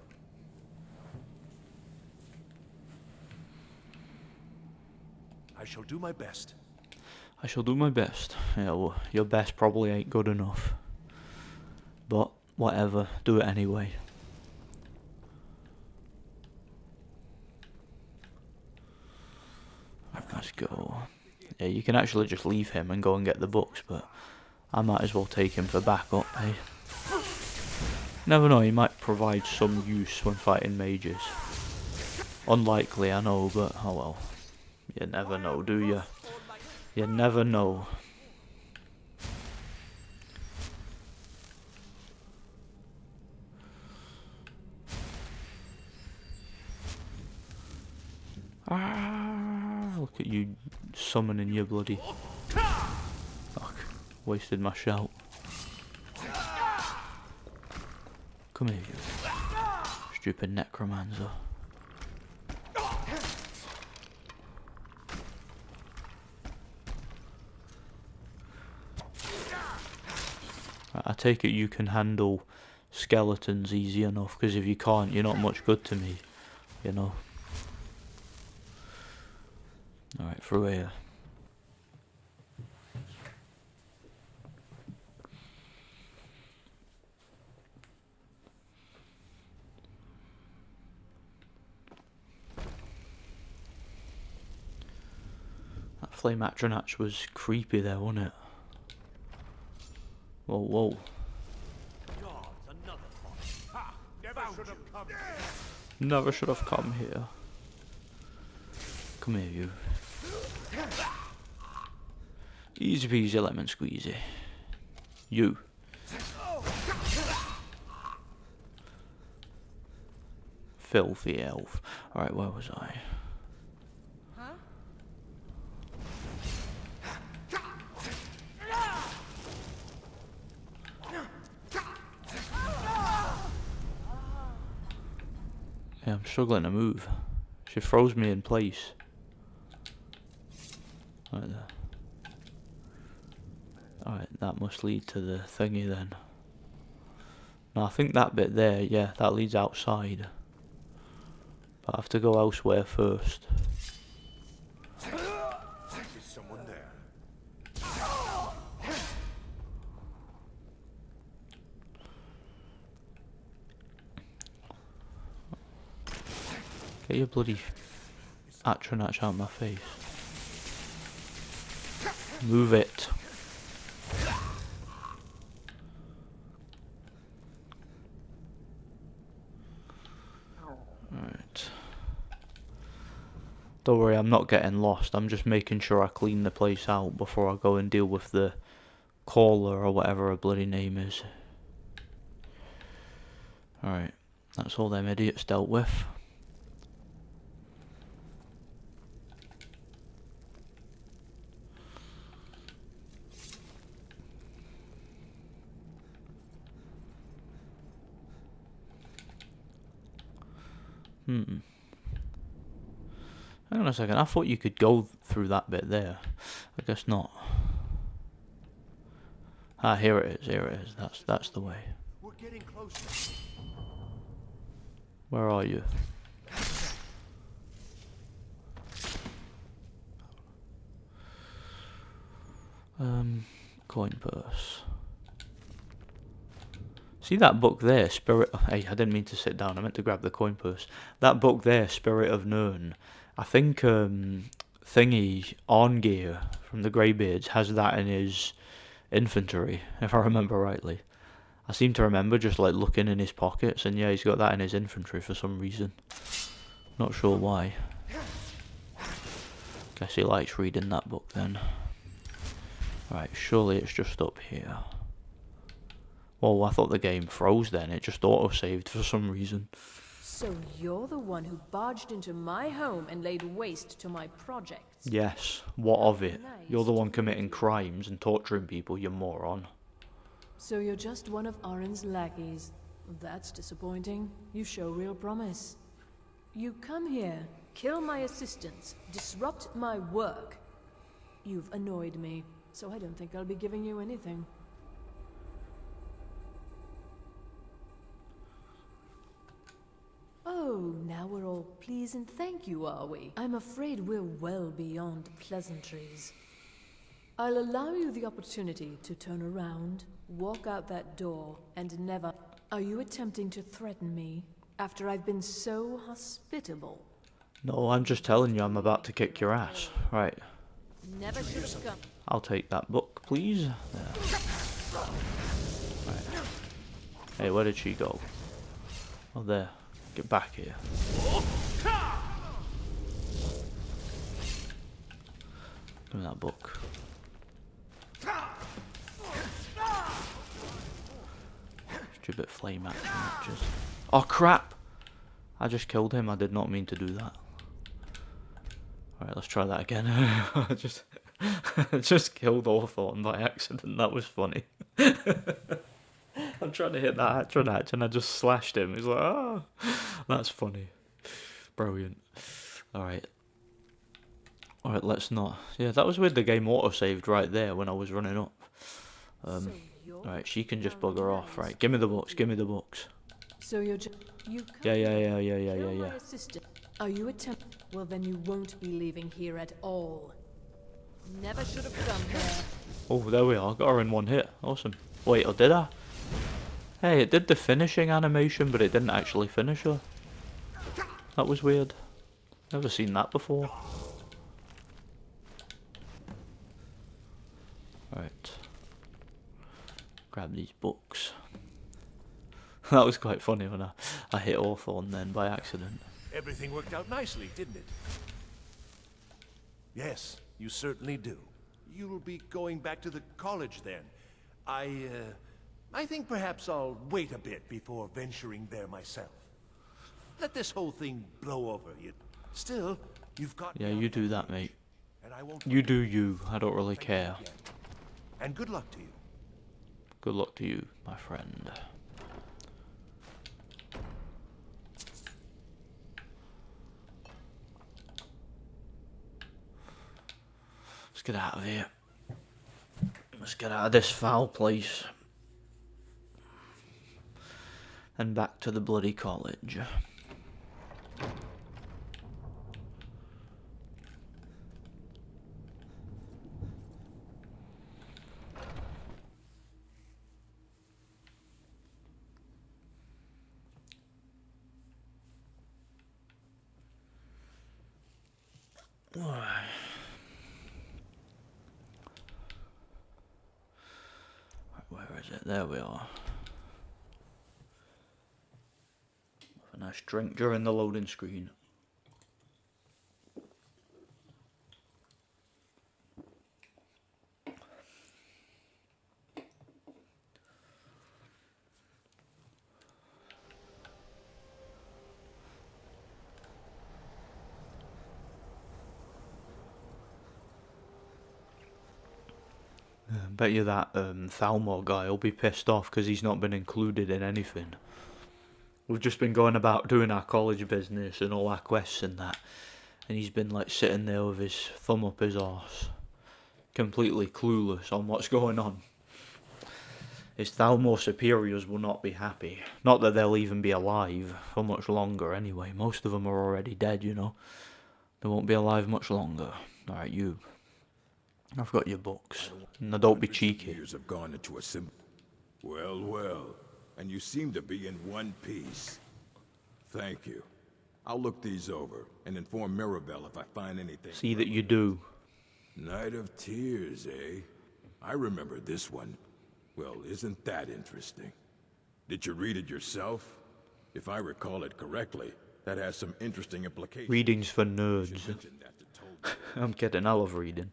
I shall do my best. I shall do my best. Yeah, well, your best probably ain't good enough. But, whatever. Do it anyway. Let's go. Yeah, you can actually just leave him and go and get the books, but I might as well take him for backup, eh? Never know, he might provide some use when fighting mages. Unlikely, I know, but oh well. You never know, do you? You never know. Ah, look at you summoning your bloody... Fuck, wasted my shout. Come here, you stupid necromancer. I take it you can handle skeletons easy enough, because if you can't, you're not much good to me, you know. Alright, through here. That flame atronach was creepy there, wasn't it? Whoa, whoa. Never should have come here. Come here, you. Easy peasy lemon squeezy. You. Filthy elf. Alright, where was I? Yeah, I'm struggling to move. She froze me in place. Right there. Alright, that must lead to the thingy then. No, I think that bit there, yeah, that leads outside. But I have to go elsewhere first. There's someone there. Get your bloody Atronach out of my face. Move it. Right. Don't worry, I'm not getting lost. I'm just making sure I clean the place out before I go and deal with the caller or whatever her bloody name is. Alright, that's all them idiots dealt with. Hang on a second, I thought you could go through that bit there. I guess not. Ah, here it is, that's the way. We're getting closer. Where are you? Coin purse. See that book there, Spirit... Hey, I didn't mean to sit down, I meant to grab the coin purse. That book there, Spirit of Nirn, I think thingy, Arngeir from the Greybeards has that in his inventory, if I remember rightly. I seem to remember just like looking in his pockets, and yeah, he's got that in his inventory for some reason. Not sure why. Guess he likes reading that book then. Right, surely it's just up here. Oh, I thought the game froze then, it just auto-saved for some reason. So you're the one who barged into my home and laid waste to my projects? Yes, what of it? You're the one committing crimes and torturing people, you moron. So you're just one of Arin's lackeys. That's disappointing. You show real promise. You come here, kill my assistants, disrupt my work. You've annoyed me, so I don't think I'll be giving you anything. Oh, now we're all please and thank you, are we? I'm afraid we're well beyond pleasantries. I'll allow you the opportunity to turn around, walk out that door, and never... Are you attempting to threaten me after I've been so hospitable? No, I'm just telling you I'm about to kick your ass. Right. Never should have come. I'll take that book, please. There. Right. Hey, where did she go? Oh, there. Get back here. Give me that book. Stupid flame action matches. Oh crap! I just killed him. I did not mean to do that. Alright, let's try that again. I just killed Hawthorne by accident. That was funny. I'm trying to hit that Atronach and I just slashed him. He's like, oh, that's funny. Brilliant. Alright. Alright, let's not. Yeah, that was weird the game auto-saved right there when I was running up. Alright, she can just bugger off. Right, give me the books, give me the books. So you're just... Yeah. Are you attempt? Well, then you won't be leaving here at all. Never should have come here. Oh, there we are. Got her in one hit. Awesome. Wait, or did I? Hey, it did the finishing animation, but it didn't actually finish her. That was weird. Never seen that before. Right. Grab these books. That was quite funny when I hit Hawthorne then by accident. Everything worked out nicely, didn't it? Yes, you certainly do. You'll be going back to the college then. I think perhaps I'll wait a bit before venturing there myself. Let this whole thing blow over. Still, you've got... Yeah, you do that, mate. And I won't You do you. I don't really care. And good luck to you. Good luck to you, my friend. Let's get out of here. Let's get out of this foul place. And back to the bloody college. Where is it? There we are. Have a nice drink during the loading screen. Bet you that Thalmor guy will be pissed off because he's not been included in anything. We've just been going about doing our college business and all our quests and that, and he's been like sitting there with his thumb up his arse, completely clueless on what's going on. His Thalmor superiors will not be happy. Not that they'll even be alive for much longer anyway. Most of them are already dead, you know. They won't be alive much longer. Alright, you. I've got your books. Now don't be cheeky. Years have gone into a sim. Well, well. And you seem to be in one piece. Thank you. I'll look these over and inform Mirabelle if I find anything. See that you do. Night of Tears, eh? I remember this one. Well, isn't that interesting? Did you read it yourself? If I recall it correctly, that has some interesting implications. Reading's for nerds. I'm kidding, I love reading.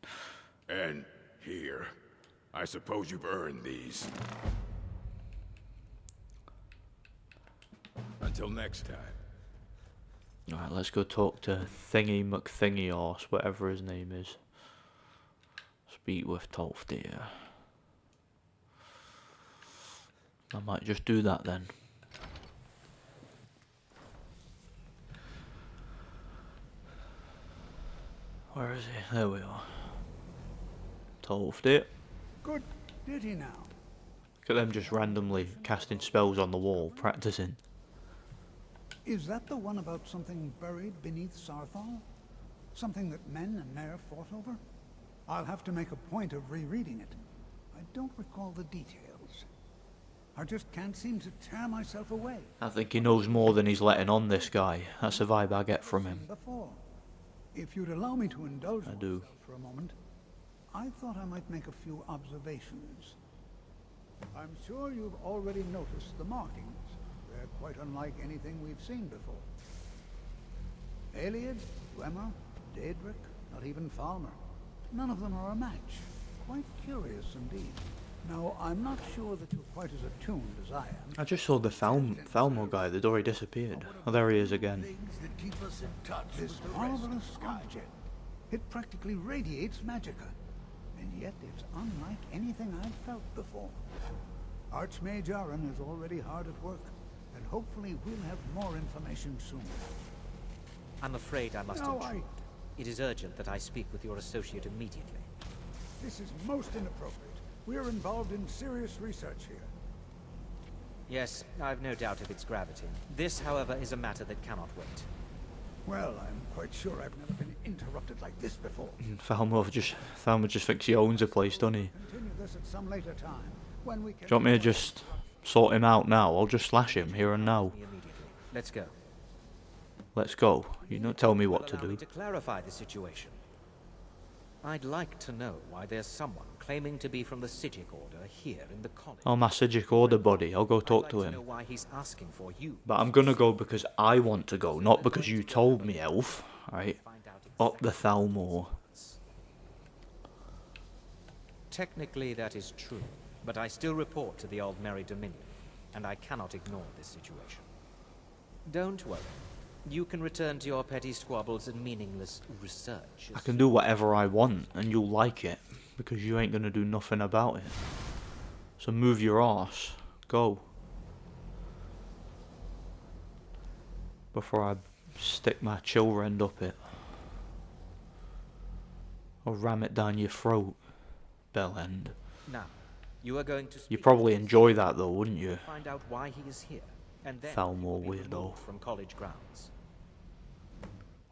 And here, I suppose you've earned these. Until next time. Alright, let's go talk to Thingy McThingy Horse, whatever his name is. Speak with Tolfdir. I might just do that then. Where is he? There we are. Tolfdir. Good ditty now. Look at them just randomly casting spells on the wall, practicing. Is that the one about something buried beneath Sarthal? Something that men and Nair fought over? I'll have to make a point of rereading it. I don't recall the details. I just can't seem to tear myself away. I think he knows more than he's letting on, this guy. That's the vibe I get from him. Before. If you'd allow me to indulge I do. myself for a moment, I thought I might make a few observations. I'm sure you've already noticed the markings. They're quite unlike anything we've seen before. Ayleid, Dwemer, Daedric, not even Falmer. None of them are a match. Quite curious indeed. Now, I'm not sure that you're quite as attuned as I am. I just saw the Thalmor guy, they'd already disappeared. Oh, there he is again. This marvelous object. It practically radiates magicka. And yet it's unlike anything I've felt before. Archmage Aaron is already hard at work, and hopefully we'll have more information soon. I'm afraid I must intrude. It is urgent that I speak with your associate immediately. This is most inappropriate. We're involved in serious research here. Yes, I've no doubt of its gravity. This, however, is a matter that cannot wait. Well, I'm quite sure I've never been interrupted like this before. Thalmor just thinks he owns the place, doesn't he? Continue this at some later time, when we can... Do you want me to just sort him out now? I'll just slash him here and now. Let's go. Let's go. You don't tell me what to Allow do. me to clarify the situation. I'd like to know why there's someone claiming to be from the Sijic Order here in the college. Oh, my Sijic Order buddy. I'll go talk to I'd like him. to know why he's asking for you. But I'm gonna go because I want to go, not because you told me, elf. Right? Up the Thalmor. Technically, that is true, but I still report to the Aldmeri Dominion, and I cannot ignore this situation. Don't worry. You can return to your petty squabbles and meaningless research. I can do whatever I want, and you'll like it, because you ain't gonna do nothing about it. So move your arse. Go. Before I stick my chill end up it. Or ram it down your throat, bell end. Now, you are going to You'd speak probably to enjoy that though, wouldn't you? find out why he is here, and then Thalmor he will be weirdo. removed from college grounds.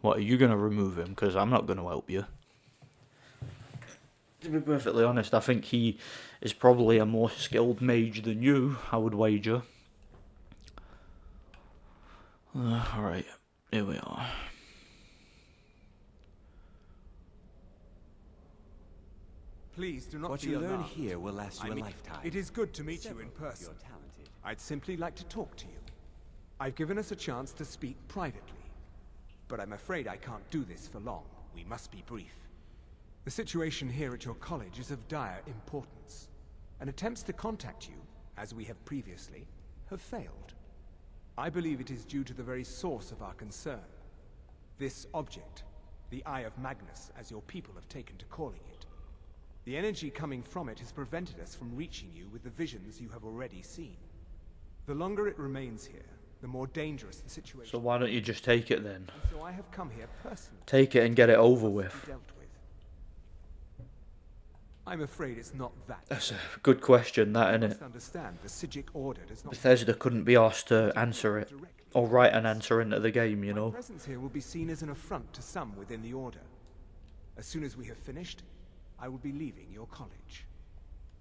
What, are you going to remove him? Because I'm not going to help you. To be perfectly honest, I think he is probably a more skilled mage than you, I would wager. Alright, here we are. Please do not What be you learn alarmed. here will last you a lifetime. It is good to meet you in Several of person. you're talented. I'd simply like to talk to you. I've given us a chance to speak privately, but I'm afraid I can't do this for long. We must be brief. The situation here at your college is of dire importance, and attempts to contact you, as we have previously, have failed. I believe it is due to the very source of our concern. This object, the Eye of Magnus, as your people have taken to calling it. The energy coming from it has prevented us from reaching you with the visions you have already seen. The longer it remains here, the more dangerous the situation. So why don't you just take it then? And so I have come here personally. Take it and get it over with. Dealt with. I'm afraid it's not that. That's a good question, that, You innit? must understand, the Psijic Order does not. Bethesda couldn't be asked to answer it, or write an answer into the game, you My know? presence here will be seen as an affront to some within the Order. As soon as we have finished, I will be leaving your college.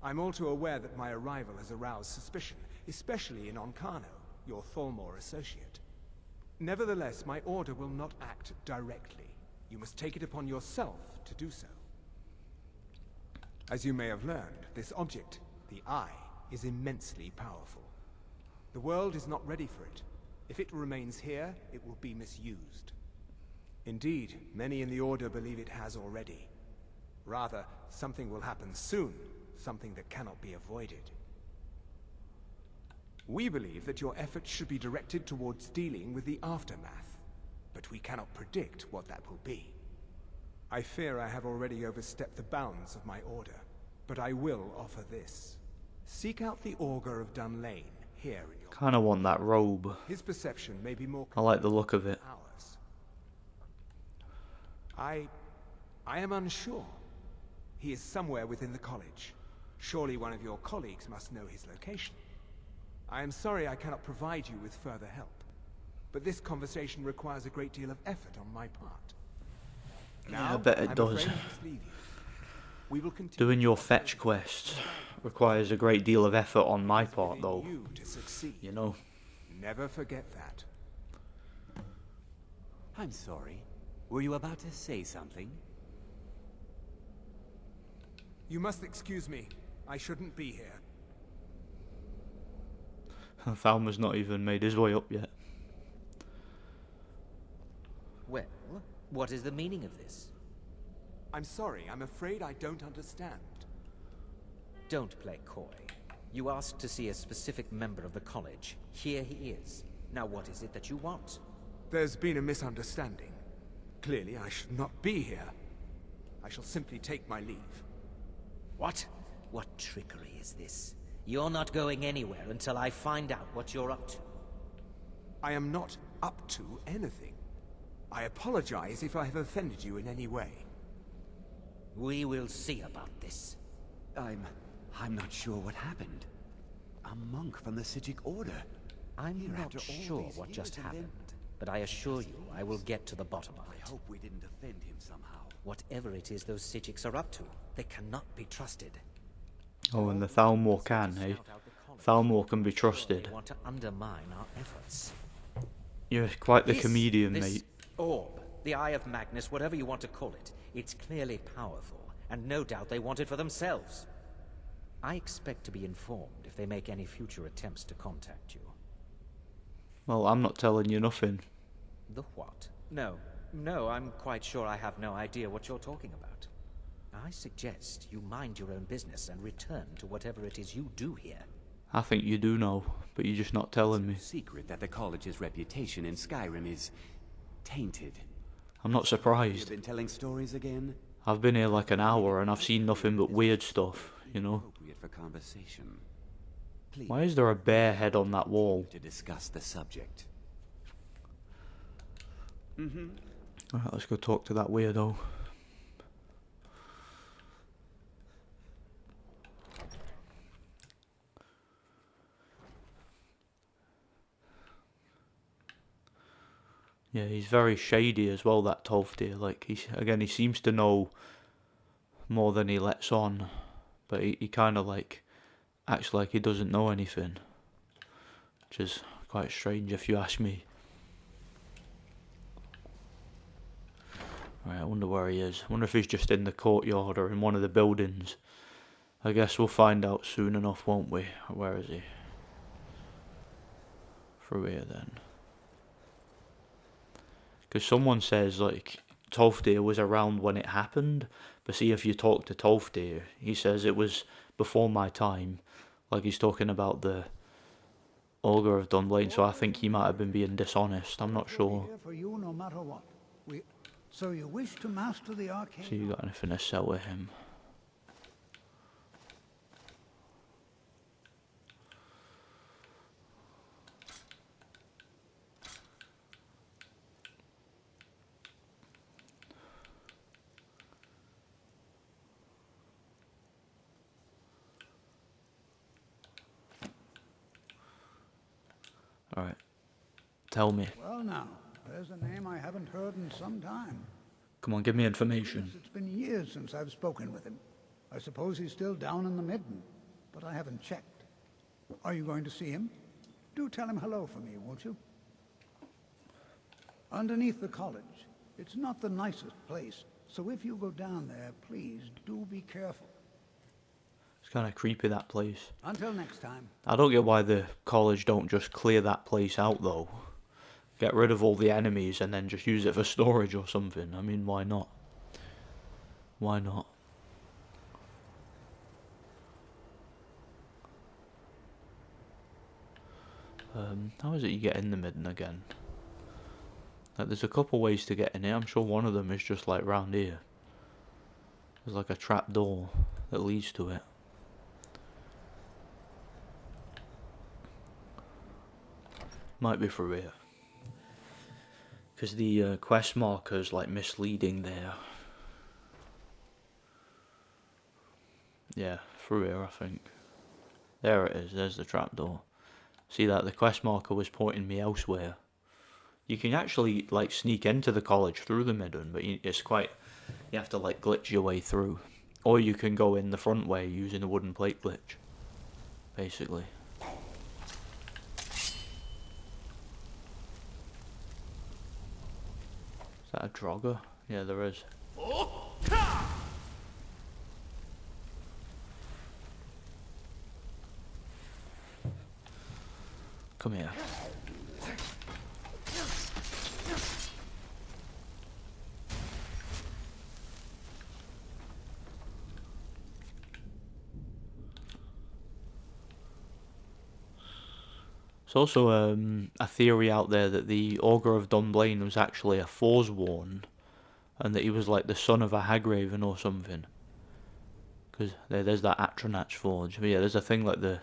I'm all too aware that my arrival has aroused suspicion, especially in Oncano, your Thalmor associate. Nevertheless, my order will not act directly. You must take it upon yourself to do so. As you may have learned, this object, the Eye, is immensely powerful. The world is not ready for it. If it remains here, it will be misused. Indeed, many in the Order believe it has already. Rather, something will happen soon, something that cannot be avoided. We believe that your efforts should be directed towards dealing with the aftermath, but we cannot predict what that will be. I fear I have already overstepped the bounds of my order, but I will offer this. Seek out the Augur of Dunlane here in your... Kinda want that robe. His perception may be more... I like the look of it. Ours. I am unsure. He is somewhere within the college. Surely one of your colleagues must know his location. I am sorry I cannot provide you with further help, but this conversation requires a great deal of effort on my part. Yeah, I bet it does. We will continue. Doing your fetch quests requires a great deal of effort on my part, though. You know. Never forget that. I'm sorry. Were you about to say something? You must excuse me. I shouldn't be here. Thalmor's not even made his way up yet. Well, what is the meaning of this? I'm sorry, I'm afraid I don't understand. Don't play coy. You asked to see a specific member of the college. Here he is. Now what is it that you want? There's been a misunderstanding. Clearly, I should not be here. I shall simply take my leave. What? What trickery is this? You're not going anywhere until I find out what you're up to. I am not up to anything. I apologize if I have offended you in any way. We will see about this. I'm not sure what happened. A monk from the Psijic Order. I'm Here not after all sure these what years, just and happened, then- but I assure you I will get to the bottom of it. I hope we didn't offend him somehow. Whatever it is those Psijics are up to, they cannot be trusted. Oh, and the Thalmor can, eh? Thalmor can be They trusted. want to undermine our efforts. You're quite the This- comedian, this mate. orb, the Eye of Magnus, whatever you want to call it, it's clearly powerful, and no doubt they want it for themselves. I expect to be informed if they make any future attempts to contact you. Well, I'm not telling you nothing. The what? No, I'm quite sure I have no idea what you're talking about. I suggest you mind your own business and return to whatever it is you do here. I think you do know, but you're just not telling me. Secret that the college's reputation in Skyrim is tainted. I'm not You've surprised. been telling stories again? I've been here like an hour and I've seen nothing but weird stuff, you know? Appropriate for conversation. Please, Why is there a bear head on that wall? to discuss the subject. Alright, let's go talk to that weirdo. Yeah, he's very shady as well, that Tolfdir. Like, he seems to know more than he lets on, but he kind of like acts like he doesn't know anything, which is quite strange if you ask me. Right, I wonder where he is. I wonder if he's just in the courtyard or in one of the buildings. I guess we'll find out soon enough, won't we? Where is he? Through here then. Because someone says, like, Tolfdir was around when it happened, but see, if you talk to Tolfdir, he says it was before my time. Like, he's talking about the Ogre of Dunblane, so I think he might have been being dishonest. I'm not sure. Here for you no matter what. So you wish to master the arcane? So you got anything to sell with him? Alright. Tell me. Well now, there's a name I haven't heard in some time. Come on, give me information. It's been years since I've spoken with him. I suppose he's still down in the midden, but I haven't checked. Are you going to see him? Do tell him hello for me, won't you? Underneath the college. It's not the nicest place, so if you go down there, please do be careful. It's kind of creepy, that place. Until next time. I don't get why the college don't just clear that place out, though. Get rid of all the enemies and then just use it for storage or something. I mean, why not? Why not? How is it you get in the midden again? Like, there's a couple ways to get in here. I'm sure one of them is just like round here. There's like a trap door that leads to it. Might be through here. Because the quest marker's like misleading there. Yeah, through here I think. There it is, there's the trapdoor. See that? The quest marker was pointing me elsewhere. You can actually like sneak into the college through the midden, but it's quite... You have to like glitch your way through. Or you can go in the front way using a wooden plate glitch. Basically. Is that a Draugr? Yeah, there is. Come here. There's also a theory out there that the Ogre of Dunblane was actually a Forsworn, and that he was like the son of a Hagraven or something. Because there's that Atronach forge. But yeah, there's a thing like the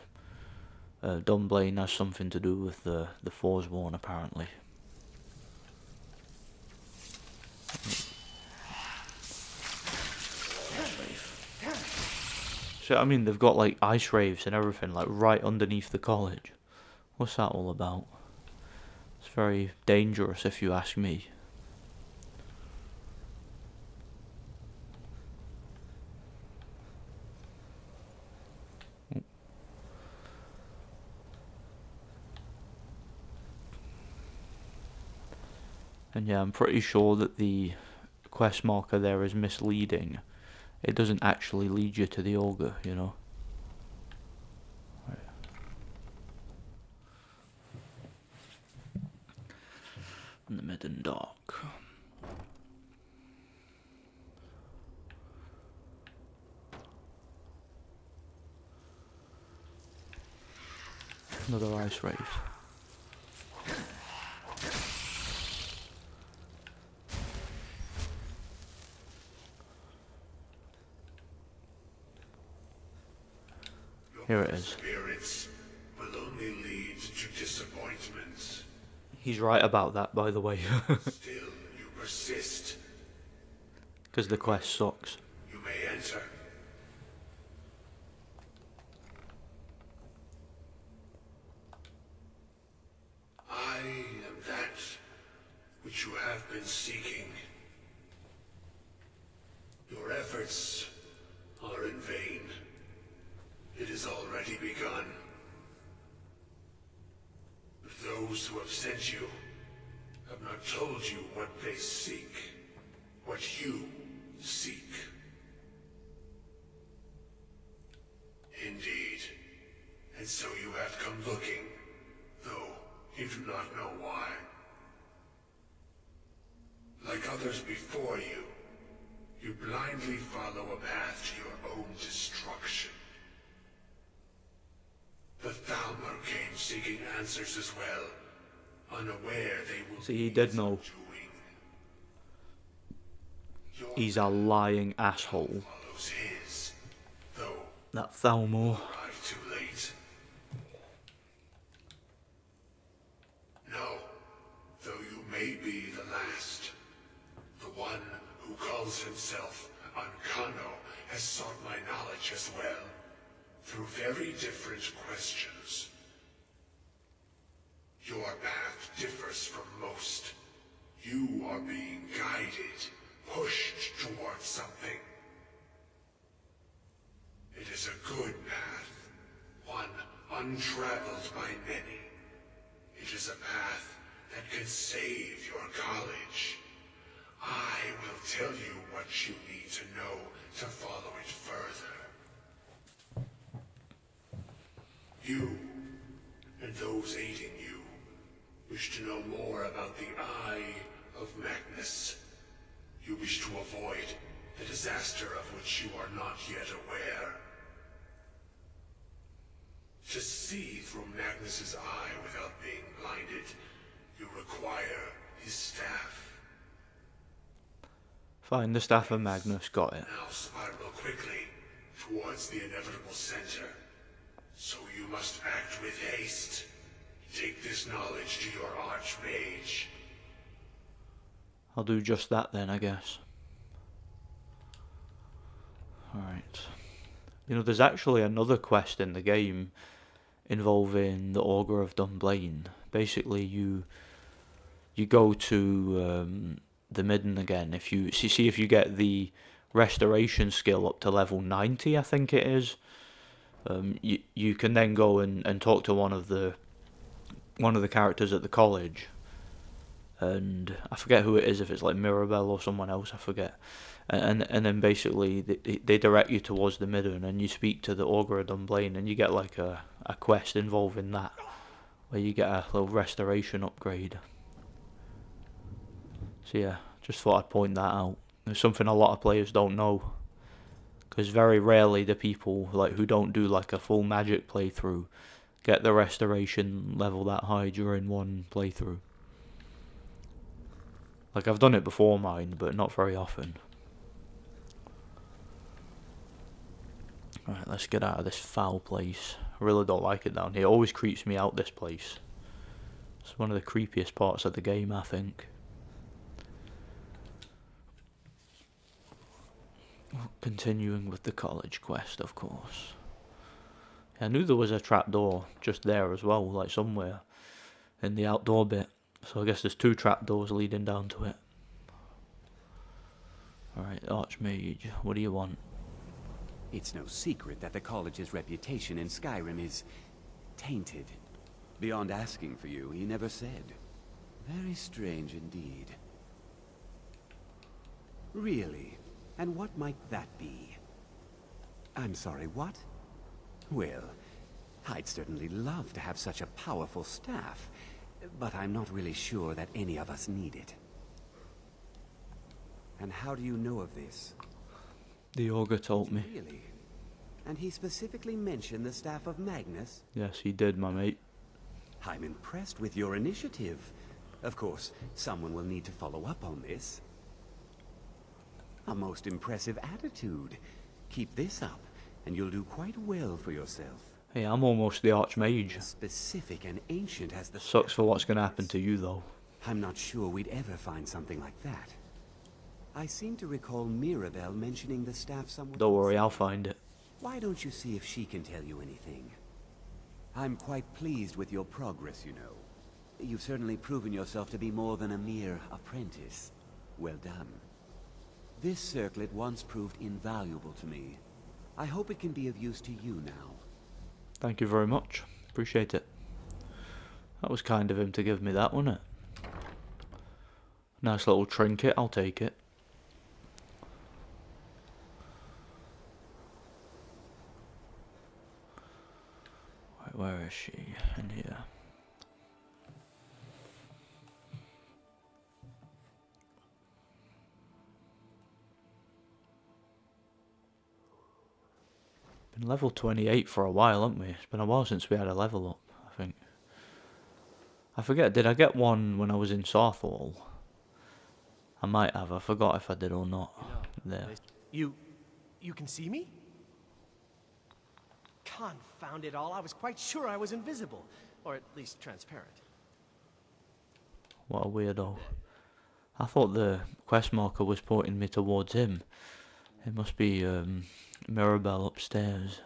Dunblane has something to do with the Forsworn apparently. So I mean, they've got like ice raves and everything like right underneath the college. What's that all about? It's very dangerous if you ask me. And yeah, I'm pretty sure that the quest marker there is misleading. It doesn't actually lead you to the Ogre, you know. Right. In the midden dark. Another ice rave. Here it is. Spirits will only lead to disappointments. He's right about that, by the way. Still, you persist. Because the quest sucks. You may enter. I am that which you have been seeking. Your efforts are in vain. It has already begun. Those who have sent you have not told you what they seek, what you seek. Indeed. And so you have come looking, though you do not know why. Like others before you, you blindly follow a path to your own destruction. The Thalmor came seeking answers as well, unaware they will See, he did know. He's a lying asshole. follows his, though That Thalmor. arrived too late. No, though you may be the last, the one who calls himself Ankano has sought my knowledge as well, through very different questions. Your path differs from most. You are being guided, pushed towards something. It is a good path, one untraveled by many. It is a path that can save your college. I will tell you what you need to know to follow it further. You, and those aiding you, wish to know more about the Eye of Magnus. You wish to avoid the disaster of which you are not yet aware. To see through Magnus's eye without being blinded, you require his staff. Find the staff of Magnus, got it. Now spiral quickly towards the inevitable center. So you must act with haste. Take this knowledge to your archmage. I'll do just that then, I guess. Alright. You know, there's actually another quest in the game involving the Augur of Dunblane. Basically, you go to the Midden again. If you see if you get the restoration skill up to level 90, I think it is. You can then go and talk to one of the characters at the college, and I forget who it is, if it's like Mirabelle or someone else, I forget. And then basically they direct you towards the Midden, and you speak to the Augur of Dunblane, and you get like a quest involving that, where you get a little restoration upgrade. So yeah, just thought I'd point that out. It's something a lot of players don't know, because very rarely do people like who don't do like a full magic playthrough get the restoration level that high during one playthrough. Like, I've done it before mine, but not very often. Right, let's get out of this foul place. I really don't like it down here. It always creeps me out, this place. It's one of the creepiest parts of the game, I think. Continuing with the college quest, of course. I knew there was a trapdoor just there as well, like somewhere in the outdoor bit. So I guess there's two trapdoors leading down to it. Alright, Archmage, what do you want? It's no secret that the college's reputation in Skyrim is tainted. Beyond asking for you, he never said. Very strange indeed. Really? And what might that be? I'm sorry, what? Well, I'd certainly love to have such a powerful staff, but I'm not really sure that any of us need it. And how do you know of this? The Augur told me. Really? And he specifically mentioned the staff of Magnus? Yes, he did, my mate. I'm impressed with your initiative. Of course, someone will need to follow up on this. A most impressive attitude. Keep this up, and you'll do quite well for yourself. Hey, I'm almost the Archmage. As specific and ancient as the... Sucks for what's going to happen to you, though. I'm not sure we'd ever find something like that. I seem to recall Mirabelle mentioning the staff somewhere. Don't worry, I'll find it. Why don't you see if she can tell you anything? I'm quite pleased with your progress, you know. You've certainly proven yourself to be more than a mere apprentice. Well done. This circlet once proved invaluable to me. I hope it can be of use to you now. Thank you very much. Appreciate it. That was kind of him to give me that, wasn't it? Nice little trinket, I'll take it. Right, where is she? In here. Been level 28 for a while, haven't we? It's been a while since we had a level up, I think. I forget, did I get one when I was in Southall? I might have, I forgot if I did or not. There. You can see me? Confound it all, I was quite sure I was invisible. Or at least transparent. What a weirdo. I thought the quest marker was pointing me towards him. It must be Mirabelle upstairs.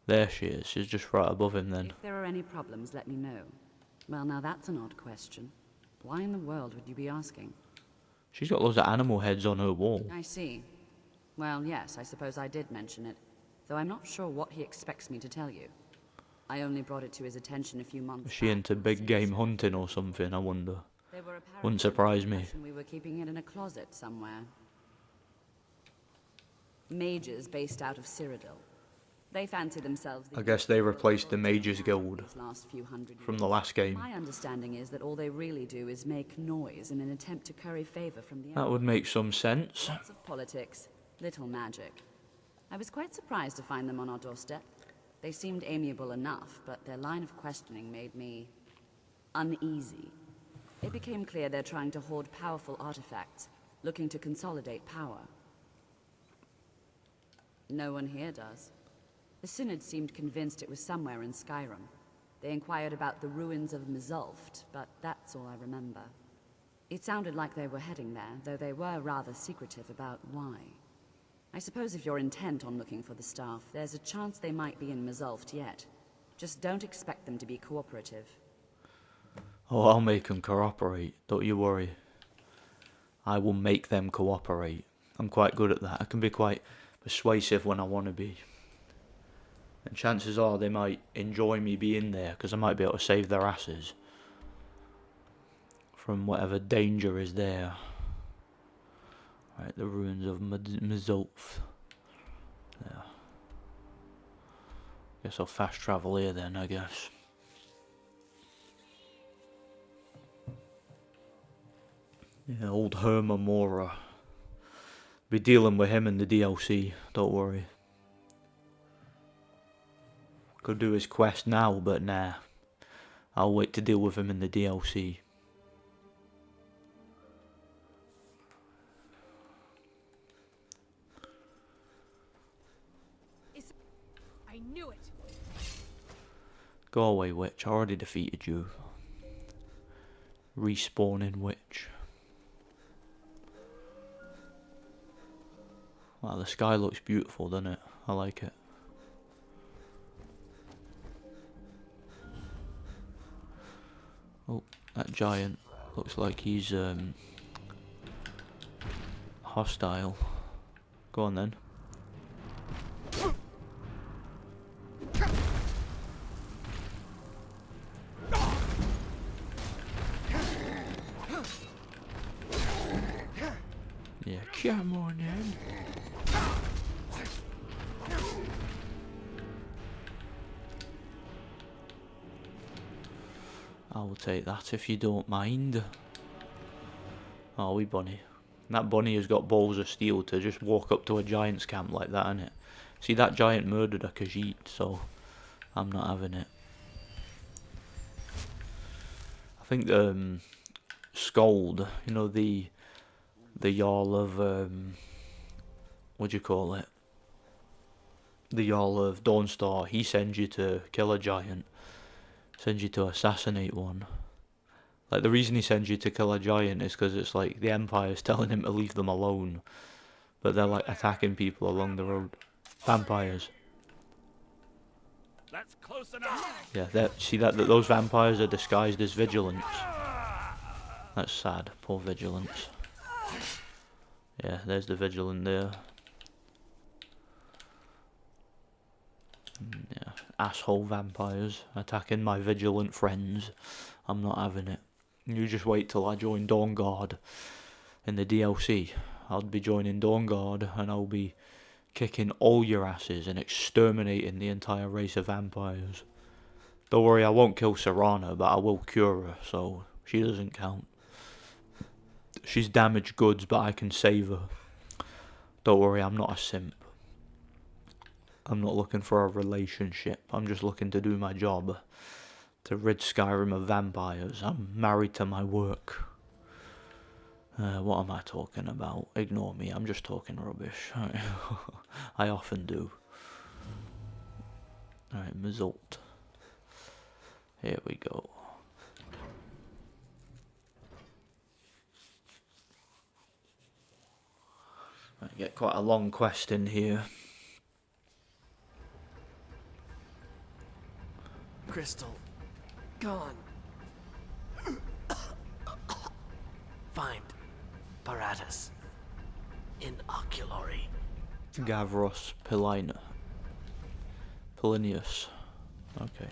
There she is. She's just right above him then. If there are any problems, let me know. Well, now that's an odd question. Why in the world would you be asking? She's got loads of animal heads on her wall. I see. Well, yes, I suppose I did mention it. Though I'm not sure what he expects me to tell you. I only brought it to his attention a few months Is she back. into big game hunting or something, I wonder? They were apparently Wouldn't surprise me. we were keeping it in a closet somewhere. Mages based out of Cyrodiil. They fancy themselves the I guess they replaced the Mages Guild these last few hundred from years. the last game. My understanding is that all they really do is make noise in an attempt to curry favor from the That would make some sense. Lots of politics, little magic. I was quite surprised to find them on our doorstep. They seemed amiable enough, but their line of questioning made me uneasy. It became clear they're trying to hoard powerful artifacts, looking to consolidate power. No one here does. The Synod seemed convinced it was somewhere in Skyrim. They inquired about the ruins of Mizulft, but that's all I remember. It sounded like they were heading there, though they were rather secretive about why. I suppose if you're intent on looking for the staff, there's a chance they might be in Mizulft yet. Just don't expect them to be cooperative. Oh, I'll make them cooperate, don't you worry. I will make them cooperate. I'm quite good at that. I can be quite persuasive when I want to be. And chances are they might enjoy me being there, because I might be able to save their asses from whatever danger is there. Right, the ruins of Mizulf. There. Guess I'll fast travel here then, I guess. Yeah, old Hermamora. Be dealing with him in the DLC, don't worry. Could do his quest now, but nah. I'll wait to deal with him in the DLC. I knew it. Go away, witch. I already defeated you. Respawning witch. Wow, the sky looks beautiful, doesn't it? I like it. Oh, that giant looks like he's hostile. Go on then. Yeah, come on then. I will take that if you don't mind. Oh, we bunny. That bunny has got balls of steel to just walk up to a giant's camp like that, innit? See, that giant murdered a Khajiit, so I'm not having it. I think the Scold, you know, the Jarl of what do you call it? The Jarl of Dawnstar. He sends you to kill a giant. Sends you to assassinate one. Like, the reason he sends you to kill a giant is because it's like the Empire's telling him to leave them alone, but they're like attacking people along the road. Vampires. That's close enough. Yeah, see that those vampires are disguised as vigilants. That's sad. Poor vigilants. Yeah, there's the vigilant there. Yeah, asshole vampires attacking my vigilant friends. I'm not having it. You just wait till I join Dawn Guard in the DLC. I'll be joining Dawn Guard and I'll be kicking all your asses and exterminating the entire race of vampires. Don't worry, I won't kill Serana, but I will cure her, so she doesn't count. She's damaged goods, but I can save her. Don't worry, I'm not a simp. I'm not looking for a relationship. I'm just looking to do my job. To rid Skyrim of vampires. I'm married to my work. What am I talking about? Ignore me, I'm just talking rubbish. I often do. Alright, result. Here we go. I get quite a long quest in here. Crystal. Gone. Find Paratus. In Oculary. Gavros Polinius. Okay.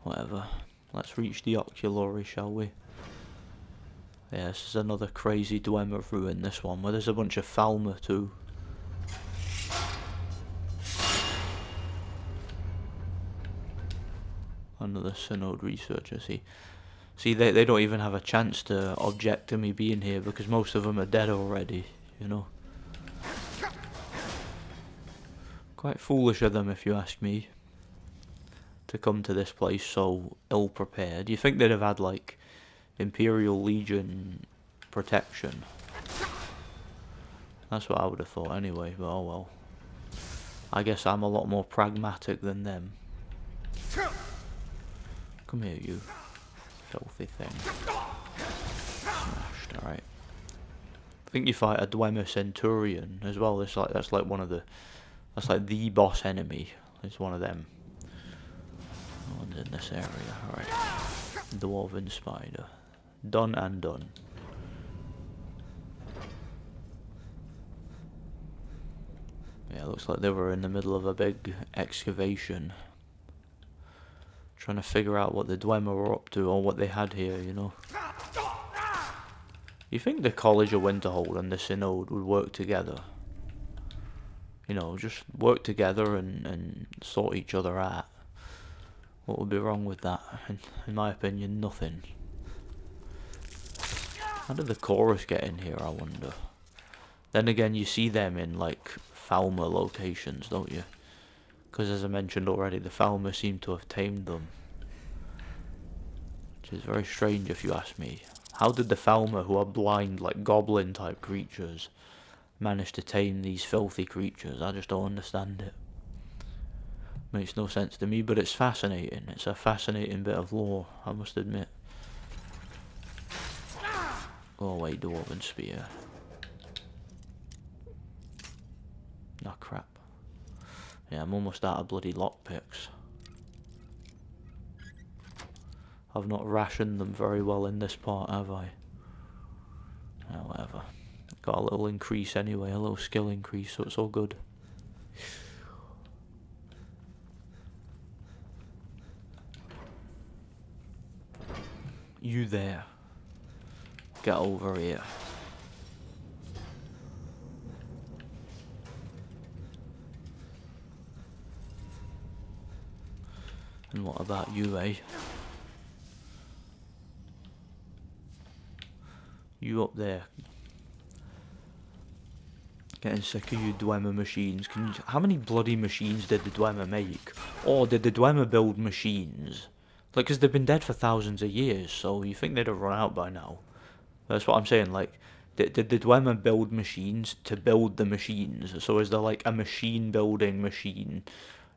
Whatever. Let's reach the Oculary, shall we? Yeah, this is another crazy Dwemer ruin, this one, where there's a bunch of Falmer too. Another Synod researcher, see. See, they don't even have a chance to object to me being here because most of them are dead already, you know. Quite foolish of them, if you ask me, to come to this place so ill-prepared. You think they'd have had, like, Imperial Legion protection. That's what I would have thought anyway, but oh well. I guess I'm a lot more pragmatic than them. Come here, you filthy thing. Smashed, alright. I think you fight a Dwemer Centurion as well. That's like one of the... That's like the boss enemy. It's one of them. No one's in this area, alright. Dwarven Spider. Done and done. Yeah, looks like they were in the middle of a big excavation. Trying to figure out what the Dwemer were up to or what they had here, you know. You think the College of Winterhold and the Synod would work together? You know, just work together and sort each other out. What would be wrong with that? In my opinion, nothing. How did the chorus get in here, I wonder? Then again, you see them in, like, Falmer locations, don't you? Because as I mentioned already, the Falmer seem to have tamed them. Which is very strange if you ask me. How did the Falmer, who are blind, like goblin-type creatures, manage to tame these filthy creatures? I just don't understand it. Makes no sense to me, but it's fascinating. It's a fascinating bit of lore, I must admit. Go away, Dwarven Spear. Ah, crap. Yeah, I'm almost out of bloody lockpicks. I've not rationed them very well in this part, have I? Oh, whatever. Got a little increase anyway, a little skill increase, so it's all good. You there. Get over here. And what about you, eh? You up there. Getting sick of you Dwemer machines. How many bloody machines did the Dwemer make? Or did the Dwemer build machines? Like, because they've been dead for thousands of years, so you think they'd have run out by now. That's what I'm saying, like, did the Dwemer build machines to build the machines? So is there, like, a machine building machine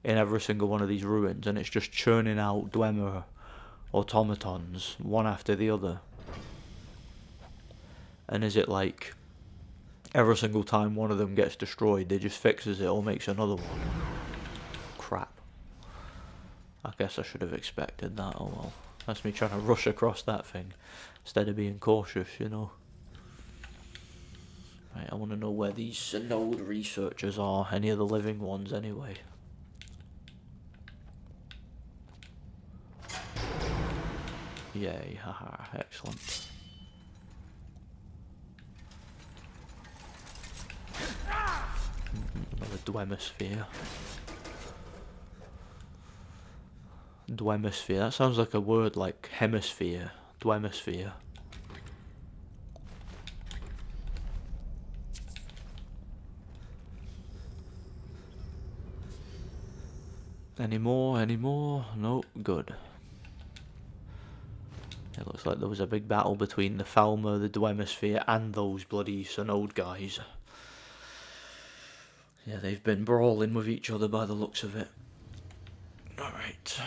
in every single one of these ruins, and it's just churning out Dwemer automatons, one after the other? And is it like, every single time one of them gets destroyed, they just fixes it or makes another one? Crap. I guess I should have expected that, oh well. That's me trying to rush across that thing, instead of being cautious, you know. Right, I want to know where these Synod researchers are, any of the living ones anyway. Yay, haha, excellent. Another Dwemisphere. Dwemisphere, that sounds like a word like hemisphere. Dwemisphere. Any more? Any more? No, good. It looks like there was a big battle between the Falmer, the Dwemisphere, and those bloody Synod guys. Yeah, they've been brawling with each other by the looks of it. Alright.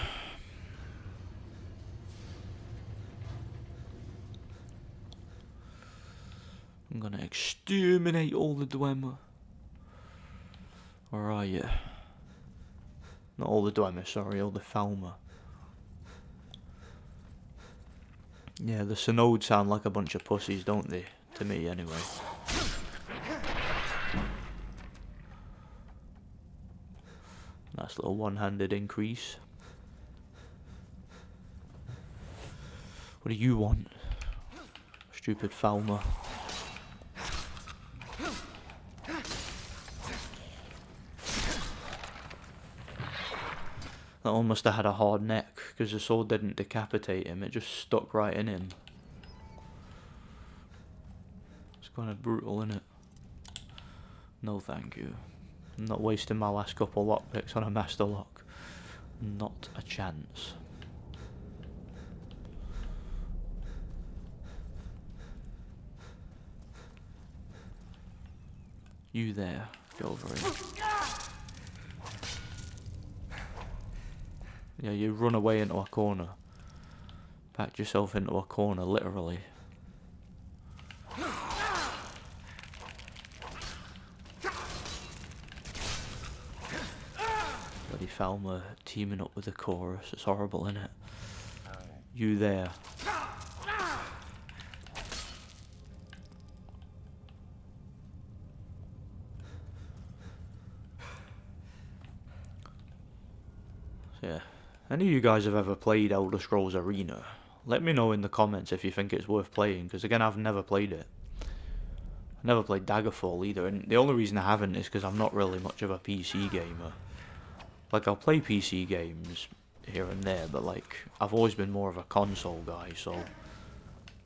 I'm gonna exterminate all the Dwemer. Where are you? Not all the Dwemer, sorry, all the Falmer. Yeah, the Synod sound like a bunch of pussies, don't they? To me, anyway. Nice little one-handed increase. What do you want? Stupid Falmer. That one must have had a hard neck, because the sword didn't decapitate him, it just stuck right in him. It's kind of brutal, isn't it? No thank you. I'm not wasting my last couple lockpicks on a master lock. Not a chance. You there, go over here. Yeah, you run away into a corner. Backed yourself into a corner, literally. Bloody Falmer teaming up with the chorus. It's horrible, isn't it? You there. So yeah. Any of you guys have ever played Elder Scrolls Arena? Let me know in the comments if you think it's worth playing, because again, I've never played it. I've never played Daggerfall either, and the only reason I haven't is because I'm not really much of a PC gamer. Like, I'll play PC games here and there, but like, I've always been more of a console guy, so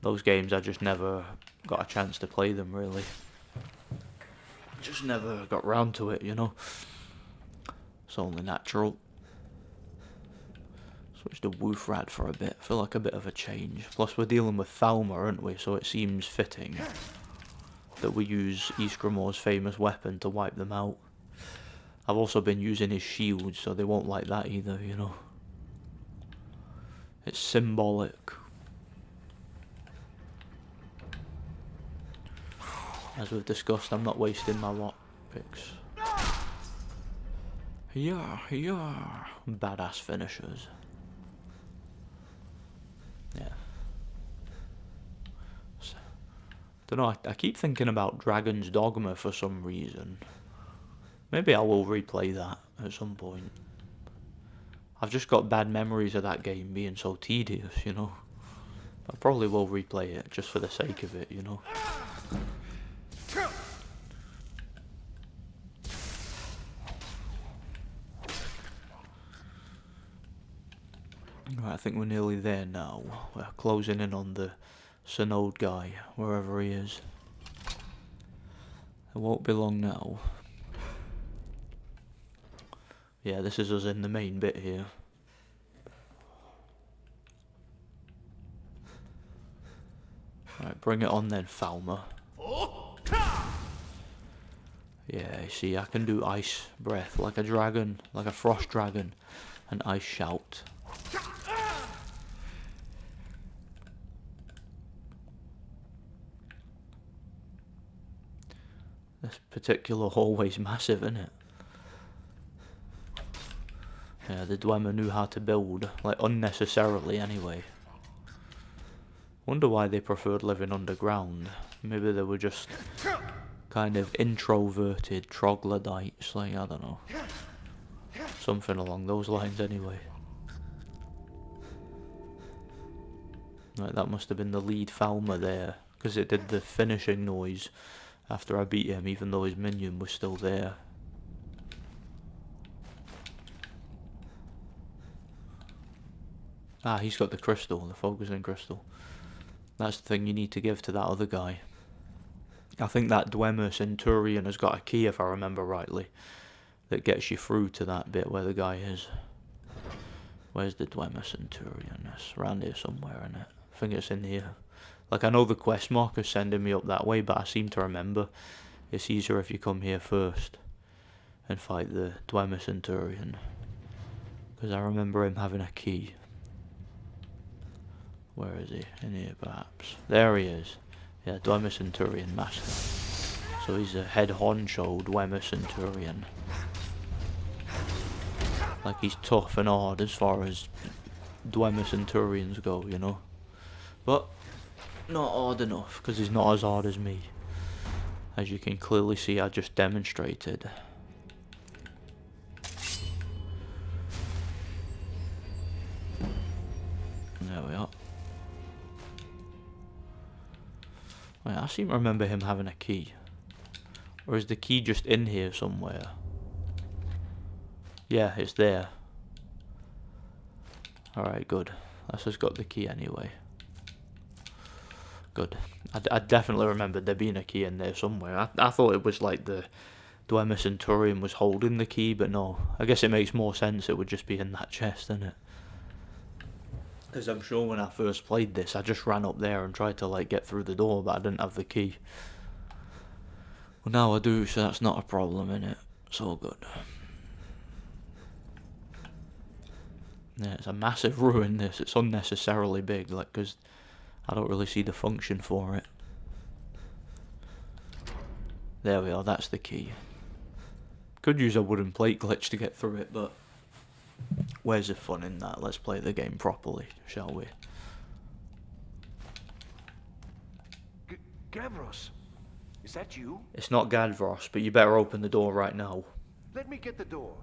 those games I just never got a chance to play them, really. Just never got round to it, you know? It's only natural. Switch to Wolfrad for a bit. I feel like a bit of a change. Plus we're dealing with Falmer, aren't we? So it seems fitting that we use Ysgramor's famous weapon to wipe them out. I've also been using his shield, so they won't like that either, you know. It's symbolic. As we've discussed, I'm not wasting my lockpicks. Yeah. Badass finishers. Yeah. So, don't know, I keep thinking about Dragon's Dogma for some reason. Maybe I will replay that at some point. I've just got bad memories of that game being so tedious, you know. I probably will replay it just for the sake of it, you know. Right, I think we're nearly there now. We're closing in on the Synod guy, wherever he is. It won't be long now. Yeah, this is us in the main bit here. Right, bring it on then, Falmer. Yeah, see, I can do ice breath like a dragon, like a frost dragon, and ice shout. This particular hallway's massive, isn't it? Yeah, the Dwemer knew how to build, like unnecessarily anyway. Wonder why they preferred living underground. Maybe they were just kind of introverted troglodytes, like, I don't know. Something along those lines anyway. Right, that must have been the lead Falmer there, because it did the finishing noise after I beat him, even though his minion was still there. Ah, he's got the crystal, the focusing crystal. That's the thing you need to give to that other guy. I think that Dwemer Centurion has got a key, if I remember rightly, that gets you through to that bit where the guy is. Where's the Dwemer Centurion? It's around here somewhere, isn't it? I think it's in here. Like, I know the quest marker's sending me up that way, but I seem to remember it's easier if you come here first and fight the Dwemer Centurion. Because I remember him having a key. Where is he? In here, perhaps. There he is. Yeah, Dwemer Centurion Master. So he's a head honcho Dwemer Centurion. Like, he's tough and hard as far as Dwemer Centurions go, you know. But not hard enough, because he's not as hard as me. As you can clearly see, I just demonstrated. There we are. Wait, I seem to remember him having a key. Or is the key just in here somewhere? Yeah, it's there. Alright, good. That's just got the key anyway. Good. I definitely remembered there being a key in there somewhere. I thought it was like the Dwemer Centurion was holding the key, but no. I guess it makes more sense it would just be in that chest, doesn't it? Because I'm sure when I first played this, I just ran up there and tried to like get through the door, but I didn't have the key. Well, now I do, so that's not a problem, innit? It's all good. Yeah, it's a massive ruin, this. It's unnecessarily big, like, because I don't really see the function for it. There we are, that's the key. Could use a wooden plate glitch to get through it, but where's the fun in that? Let's play the game properly, shall we? Gavros, is that you? It's not Gadvros, but you better open the door right now. Let me get the door.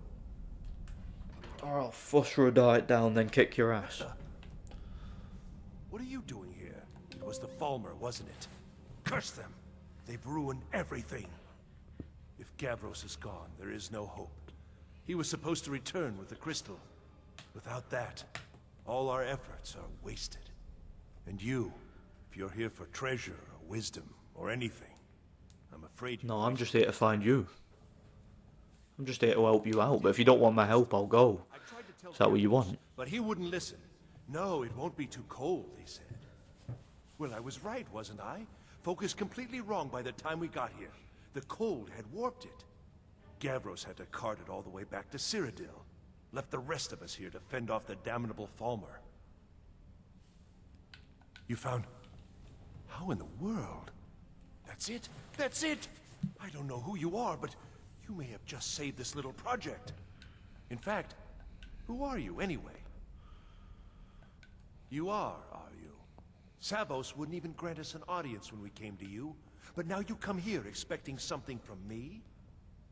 Or I'll fuss Rodite down, then kick your ass. What are you doing here? It was the Falmer, wasn't it? Curse them! They've ruined everything. If Gavros is gone, there is no hope. He was supposed to return with the crystal. Without that, all our efforts are wasted. And you, if you're here for treasure or wisdom or anything, I'm afraid you... No, I'm just here to find you. I'm just here to help you out, but if you don't want my help, I'll go. Is that what you want? But he wouldn't listen. No, it won't be too cold, he said. Well, I was right, wasn't I? Focused completely wrong by the time we got here. The cold had warped it. Gavros had to cart it all the way back to Cyrodiil. Left the rest of us here to fend off the damnable Falmer. You found... How in the world? That's it? That's it! I don't know who you are, but you may have just saved this little project. In fact, who are you anyway? You are you? Savos wouldn't even grant us an audience when we came to you, but now you come here expecting something from me?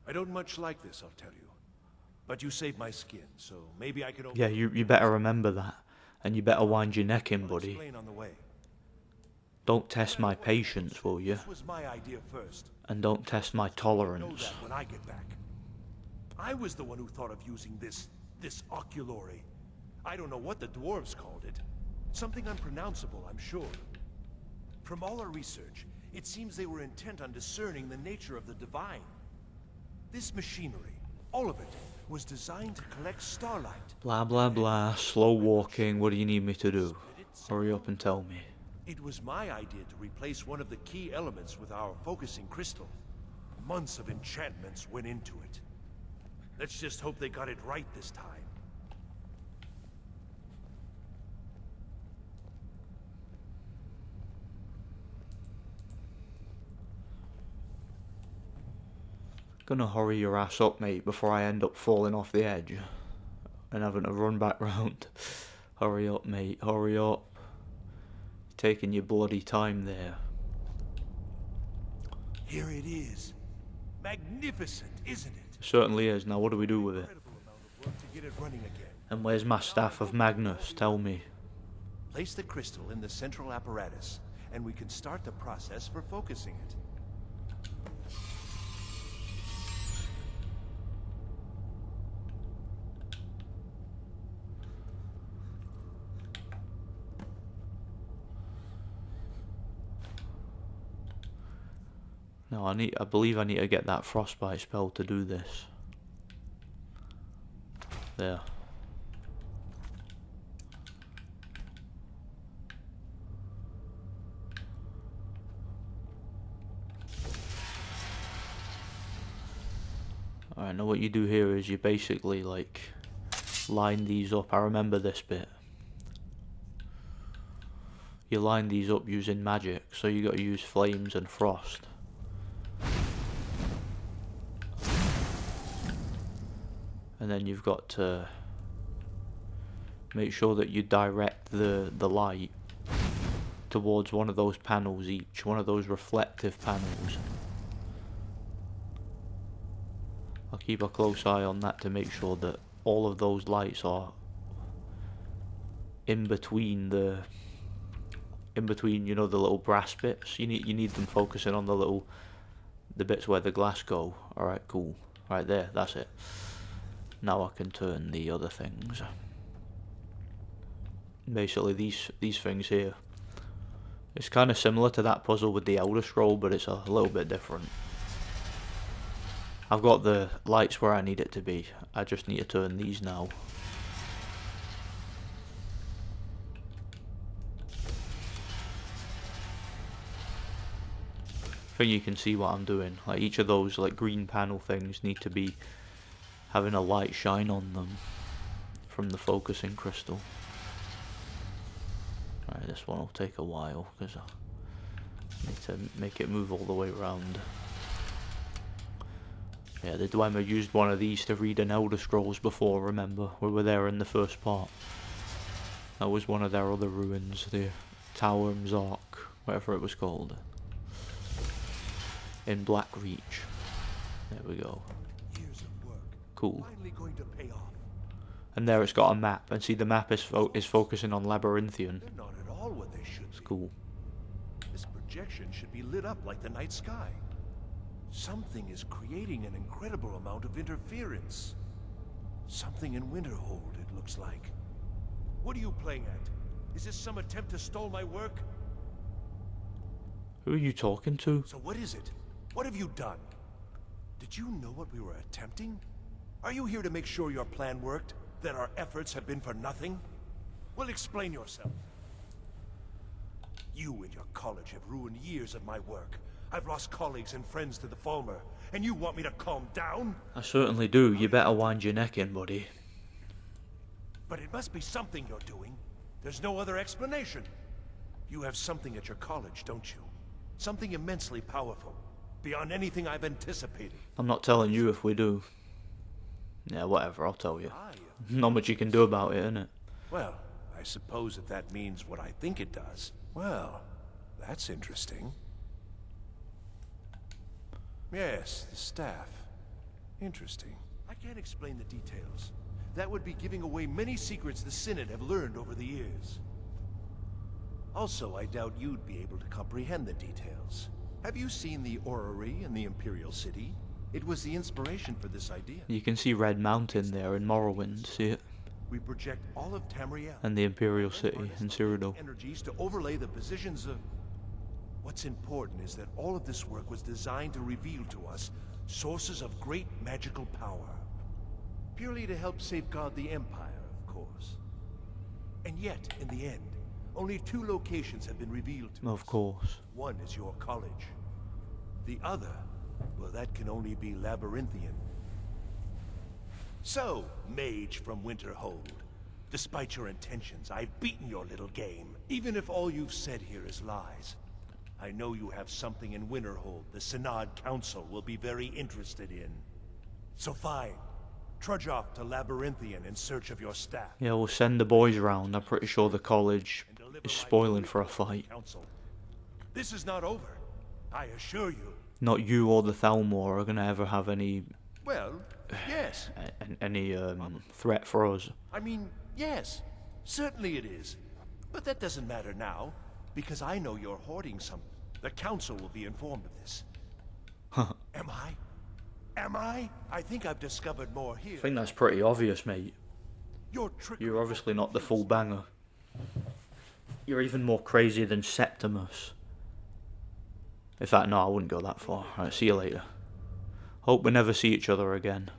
I don't much like this, I'll tell you. But you saved my skin, so maybe I could... Yeah, you better remember that. And you better wind your neck in, buddy. On the way. Don't test my patience, will you? This was my idea first. And don't test my tolerance. When I get back. I was the one who thought of using this oculory. I don't know what the dwarves called it. Something unpronounceable, I'm sure. From all our research, it seems they were intent on discerning the nature of the divine. This machinery, all of it, was designed to collect starlight. Blah, blah, blah. Slow walking. What do you need me to do? Hurry up and tell me. It was my idea to replace one of the key elements with our focusing crystal. Months of enchantments went into it. Let's just hope they got it right this time. Gonna hurry your ass up, mate, before I end up falling off the edge. and having to run back round. Hurry up, mate, hurry up. You're taking your bloody time there. Here it is. Magnificent, isn't it? It certainly is. Now what do we do with it? To get it running again. And where's my staff of Magnus? Tell me. Place the crystal in the central apparatus, and we can start the process for focusing it. No, I believe I need to get that frostbite spell to do this. There. Alright, now what you do here is you basically like line these up. I remember this bit. You line these up using magic, so you got to use flames and frost. And then you've got to make sure that you direct the light towards one of those panels each, one of those reflective panels. I'll keep a close eye on that to make sure that all of those lights are in between, you know, the little brass bits. You need them focusing on the bits where the glass go. Alright, cool. Right there, that's it. Now I can turn the other things. Basically these things here. It's kind of similar to that puzzle with the Elder Scroll, but it's a little bit different. I've got the lights where I need it to be. I just need to turn these now. I think you can see what I'm doing. Like each of those like green panel things need to be having a light shine on them from the focusing crystal. Alright, this one will take a while because I need to make it move all the way around. Yeah, the Dwemer used one of these to read an Elder Scrolls before, remember? We were there in the first part. That was one of their other ruins, the Tower Mzark, whatever it was called. In Blackreach. There we go. Cool. And there it's got a map, and see the map is focusing on Labyrinthian. They're not at all what they should be. It's cool. This projection should be lit up like the night sky. Something is creating an incredible amount of interference. Something in Winterhold, it looks like. What are you playing at? Is this some attempt to stall my work? Who are you talking to? So what is it? What have you done? Did you know what we were attempting? Are you here to make sure your plan worked? That our efforts have been for nothing? Well, explain yourself. You and your college have ruined years of my work. I've lost colleagues and friends to the Falmer, and you want me to calm down? I certainly do. You better wind your neck in, buddy. But it must be something you're doing. There's no other explanation. You have something at your college, don't you? Something immensely powerful, beyond anything I've anticipated. I'm not telling you if we do. Yeah, whatever, I'll tell you. Not much you can do about it, innit? Well, I suppose if that means what I think it does. Well, that's interesting. Yes, the staff. Interesting. I can't explain the details. That would be giving away many secrets the Synod have learned over the years. Also, I doubt you'd be able to comprehend the details. Have you seen the orrery in the Imperial City? It was the inspiration for this idea. You can see Red Mountain there in Morrowind, see it? We project all of Tamriel And the Imperial City in Cyrodiil. energies to overlay the positions of... What's important is that all of this work was designed to reveal to us sources of great magical power. Purely to help safeguard the Empire, of course. And yet, in the end, only 2 locations have been revealed to us. Of course. One is your college. The other, well, that can only be Labyrinthian. So, mage from Winterhold, despite your intentions, I've beaten your little game. Even if all you've said here is lies, I know you have something in Winterhold the Synod Council will be very interested in. So fine. Trudge off to Labyrinthian in search of your staff. Yeah, we'll send the boys round. I'm pretty sure the college is spoiling for a fight. This is not over, I assure you. Not you or the Thalmor are gonna ever have any Well, yes. any threat for us. I mean, yes. Certainly it is. But that doesn't matter now, because I know you're hoarding some. The council will be informed of this. Am I? Am I? I think I've discovered more here. I think that's pretty obvious, mate. You're You're obviously not the full banger. You're even more crazy than Septimus. In fact, no, I wouldn't go that far. Alright, see you later. Hope we never see each other again.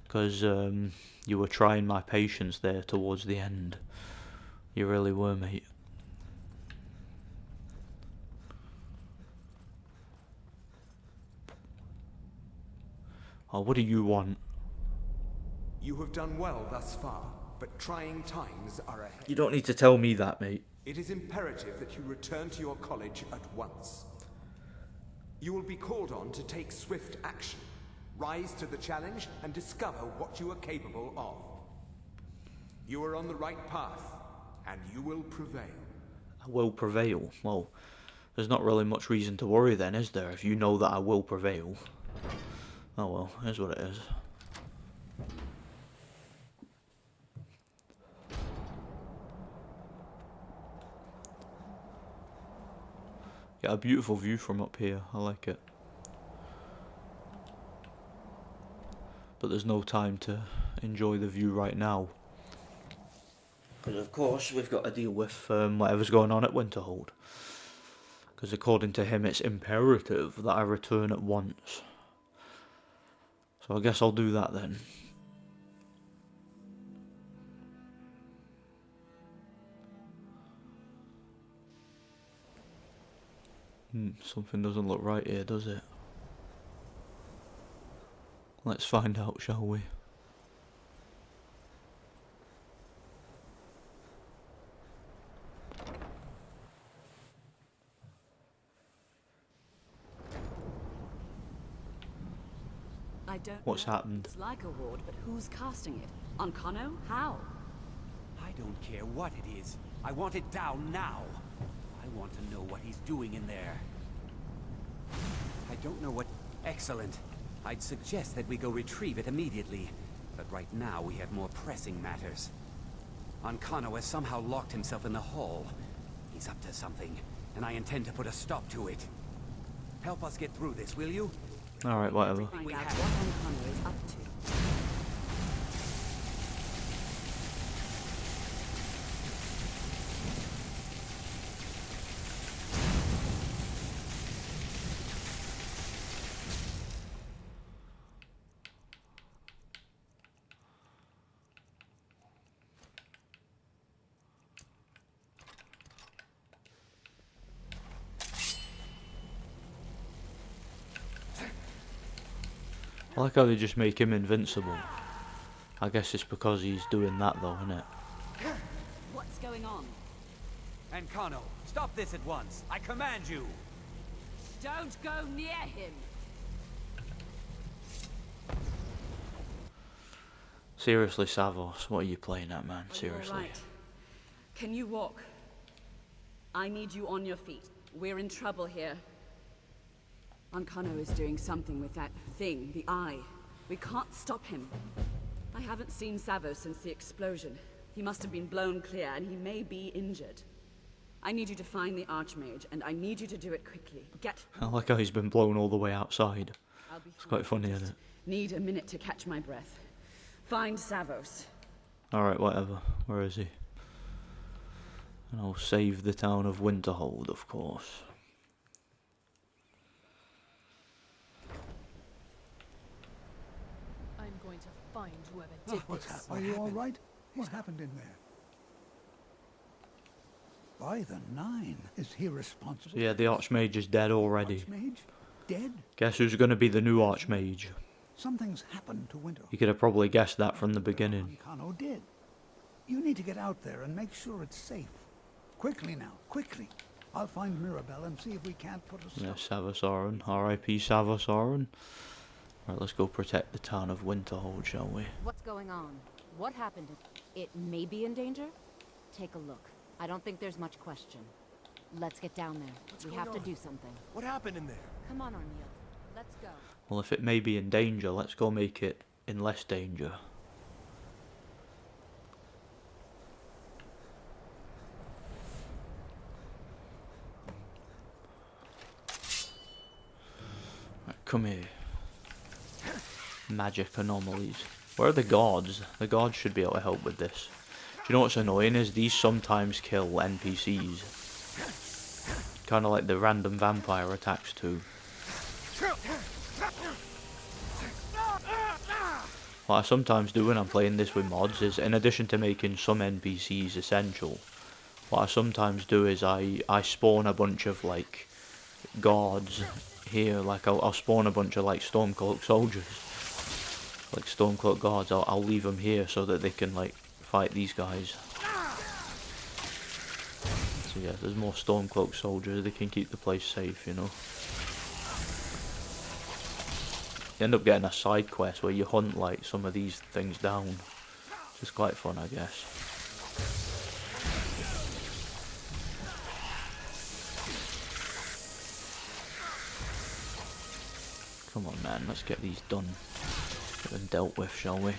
Because you were trying my patience there towards the end. You really were, mate. Oh, what do you want? You have done well thus far, but trying times are ahead. You don't need to tell me that, mate. It is imperative that you return to your college at once. You will be called on to take swift action, rise to the challenge, and discover what you are capable of. You are on the right path, and you will prevail. I will prevail. Well, there's not really much reason to worry then, is there, if you know that I will prevail? Oh well, here's what it is. Get a beautiful view from up here, I like it. But there's no time to enjoy the view right now. Because of course we've got to deal with whatever's going on at Winterhold. Because according to him it's imperative that I return at once. So I guess I'll do that then. Something doesn't look right here, does it? Let's find out, shall we? I don't What's know. happened? It's like a ward, but who's casting it? On Conno? How? I don't care what it is. I want it down now. I want to know what he's doing in there. I don't know what... Excellent. I'd suggest that we go retrieve it immediately. But right now we have more pressing matters. Ancano has somehow locked himself in the hall. He's up to something, and I intend to put a stop to it. Help us get through this, will you? Alright, whatever. Find out what Ancano is up to. I like how they just make him invincible. I guess it's because he's doing that though, isn't it? What's going on? Ancano, stop this at once. I command you. Don't go near him. Seriously, Savos, what are you playing at, man? Seriously. Right. Can you walk? I need you on your feet. We're in trouble here. Ancano is doing something with that thing, the eye. We can't stop him. I haven't seen Savo since the explosion. He must have been blown clear, and he may be injured. I need you to find the Archmage, and I need you to do it quickly. Get... I like how he's been blown all the way outside. I'll be It's quite funny, isn't it? Need a minute to catch my breath. Find Savos. Alright, whatever. Where is he? And I'll save the town of Winterhold, of course. I'm going to find whoever did What's this. happened? Are you all right? What happened in there? By the Nine, is he responsible? So yeah, the Archmage is dead already. Archmage? Dead? Guess who's going to be the new Archmage? Something's happened to Winterhold. You could have probably guessed that from the beginning. Ancano did. You need to get out there and make sure it's safe. Quickly now, quickly. I'll find Mirabelle and see if we can't put a stop. Yeah, Savasaran. R.I.P. Savasaran. Right, let's go protect the town of Winterhold, shall we? What's going on? What happened? It may be in danger? Take a look. I don't think there's much question. Let's get down there. We have to do something. What happened in there? Come on, O'Neill. Let's go. Well, if it may be in danger, let's go make it in less danger. Right, come here. Magic anomalies. Where are the guards? The guards should be able to help with this. Do you know what's annoying is these sometimes kill NPCs. Kind of like the random vampire attacks too. What I sometimes do when I'm playing this with mods is, in addition to making some NPCs essential, what I sometimes do is I spawn a bunch of like guards here. Like I'll spawn a bunch of like Stormcloak soldiers, like Stormcloak guards. I'll leave them here so that they can like fight these guys. So yeah, there's more Stormcloak soldiers. They can keep the place safe, you know. You end up getting a side quest where you hunt like some of these things down. It's quite fun, I guess. Come on, man, let's get these done. Get them dealt with, shall we?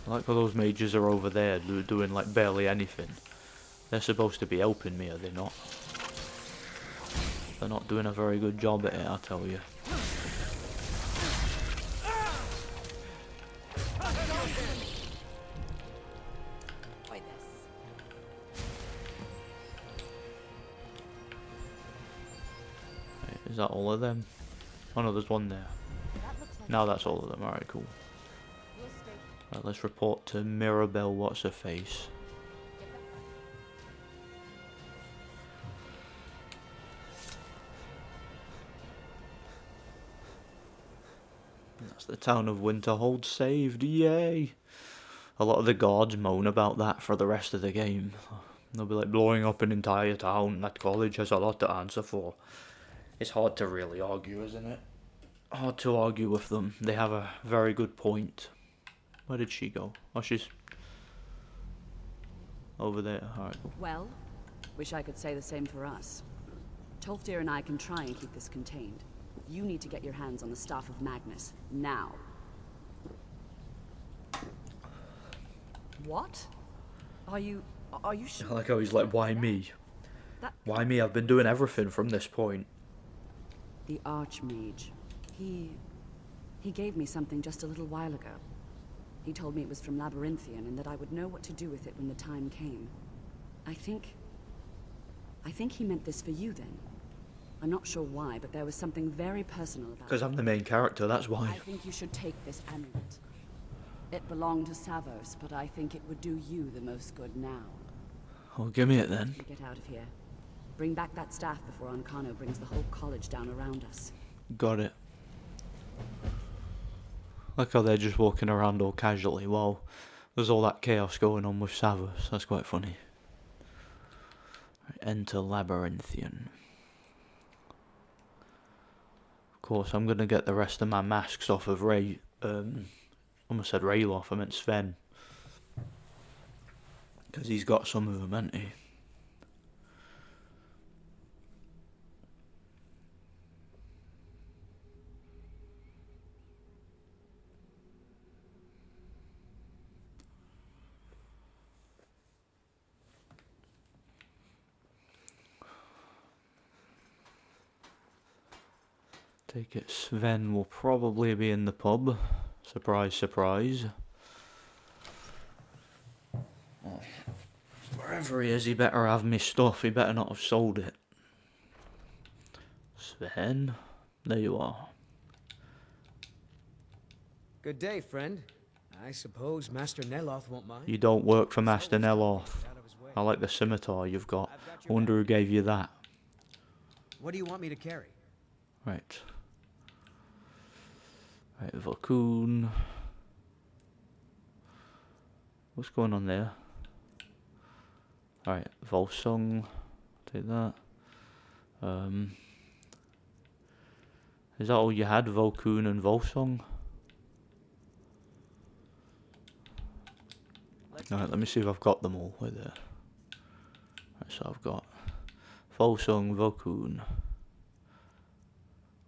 I like how those mages are over there doing like barely anything. They're supposed to be helping me, are they not? They're not doing a very good job at it, I tell you. Right, is that all of them? Oh no, there's one there. Now that's all of them, alright, cool. Right, let's report to Mirabelle, what's her face. That's the town of Winterhold saved, yay! A lot of the guards moan about that for the rest of the game. They'll be like, blowing up an entire town, that college has a lot to answer for. It's hard to really argue, isn't it? Hard to argue with them. They have a very good point. Where did she go? Oh, she's over there. Alright. Well, wish I could say the same for us. Tolfdir and I can try and keep this contained. You need to get your hands on the Staff of Magnus, now. What? Are you sure? I like how he's like, why me? Why me? I've been doing everything from this point. The Archmage. He gave me something just a little while ago. He told me it was from Labyrinthian and that I would know what to do with it when the time came. I think he meant this for you then. I'm not sure why, but there was something very personal about it. Because I'm the main character, that's why. I think you should take this amulet. It belonged to Savos, but I think it would do you the most good now. Oh, give me it then. Get out of here. Bring back that staff before Ancano brings the whole college down around us. Got it. Like how they're just walking around all casually while there's all that chaos going on with Savos. That's quite funny. Right, enter Labyrinthian. Of course, I'm gonna get the rest of my masks off of Ray. Almost said Rayloff, I meant Sven. Because he's got some of them, hasn't he? Take it Sven will probably be in the pub. Surprise, surprise. Oh. Wherever he is, he better have me stuff. He better not have sold it. Sven, there you are. Good day, friend. I suppose Master Neloth won't mind. You don't work for Master Neloth. I like the scimitar you've got. I wonder who gave you that. What do you want me to carry? Right. Right, Valkoon. What's going on there? Alright, Volsung. Take that. Is that all you had? Volkun and Volsung? Alright, let me see if I've got them all. Wait there. Right, so I've got Volsung, Volkun,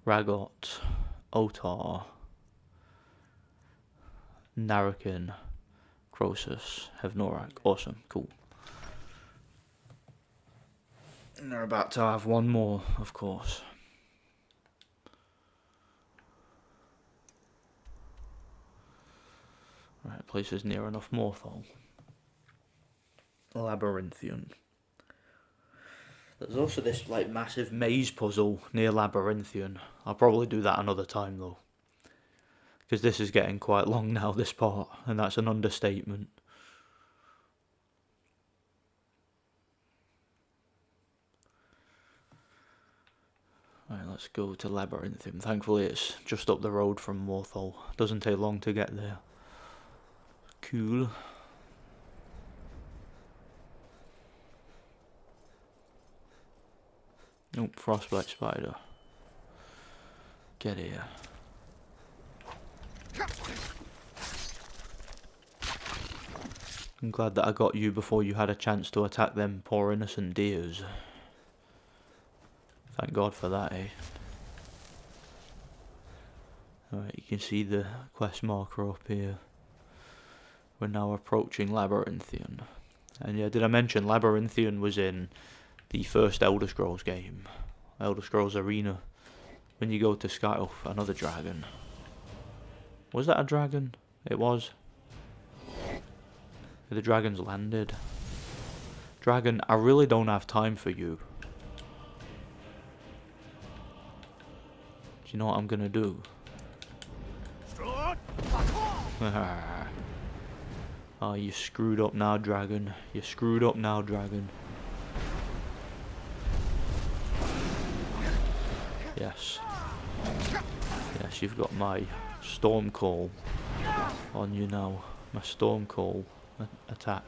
Ragot, Otar, Narakin, Croesus, Hevnorak. Awesome, cool. And they're about to have one more, of course. Right, place is near enough Morthal. Labyrinthian. There's also this like massive maze puzzle near Labyrinthian. I'll probably do that another time though, because this is getting quite long now, this part, and that's an understatement. Right, let's go to Labyrinthian. Thankfully it's just up the road from Morthal. Doesn't take long to get there. Cool. Oh, frostbite spider. Get here. I'm glad that I got you before you had a chance to attack them poor innocent deers. Thank God for that, eh? Alright, you can see the quest marker up here. We're now approaching Labyrinthian. And yeah, did I mention Labyrinthian was in the first Elder Scrolls game? Elder Scrolls Arena. When you go to Skyrim, another dragon. Was that a dragon? It was. The dragons landed. Dragon, I really don't have time for you. Do you know what I'm gonna do? Oh, you screwed up now, dragon. You screwed up now, dragon. Yes. Yes, you've got my storm call on you now. My storm call attack.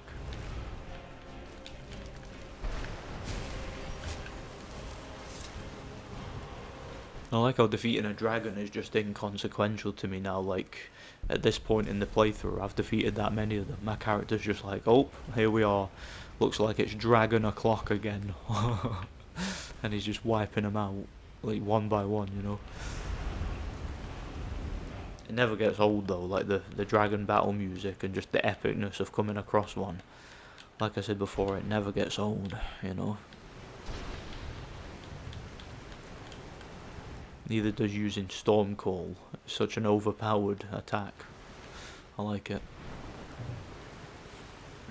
I like how defeating a dragon is just inconsequential to me now. Like, at this point in the playthrough, I've defeated that many of them. My character's just like, oh, here we are. Looks like it's dragon o'clock again. And he's just wiping them out, like, one by one, you know. It never gets old though, like the dragon battle music and just the epicness of coming across one. Like I said before, it never gets old, you know. Neither does using Stormcall. It's such an overpowered attack. I like it.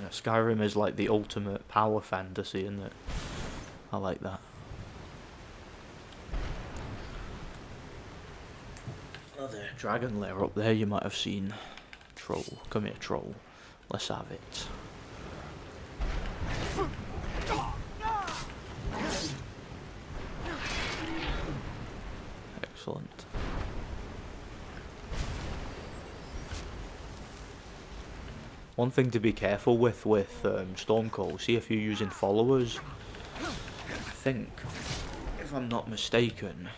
Yeah, Skyrim is like the ultimate power fantasy, isn't it? I like that. Another dragon lair up there you might have seen. Troll. Come here, troll. Let's have it. Excellent. One thing to be careful with Stormcall, see if you're using followers. I think, if I'm not mistaken,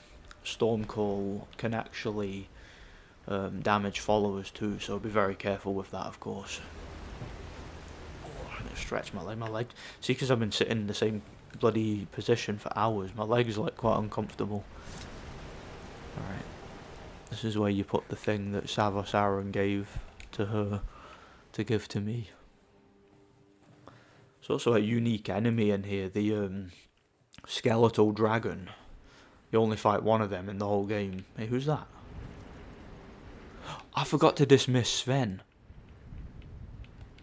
Stormcall can actually damage followers too, so be very careful with that, of course. Oh, I'm gonna stretch my leg. See, because I've been sitting in the same bloody position for hours, my leg's like quite uncomfortable. Alright, this is where you put the thing that Savos Aaron gave to her to give to me. There's also a unique enemy in here, the skeletal dragon. You only fight one of them in the whole game. Hey, who's that? I forgot to dismiss Sven.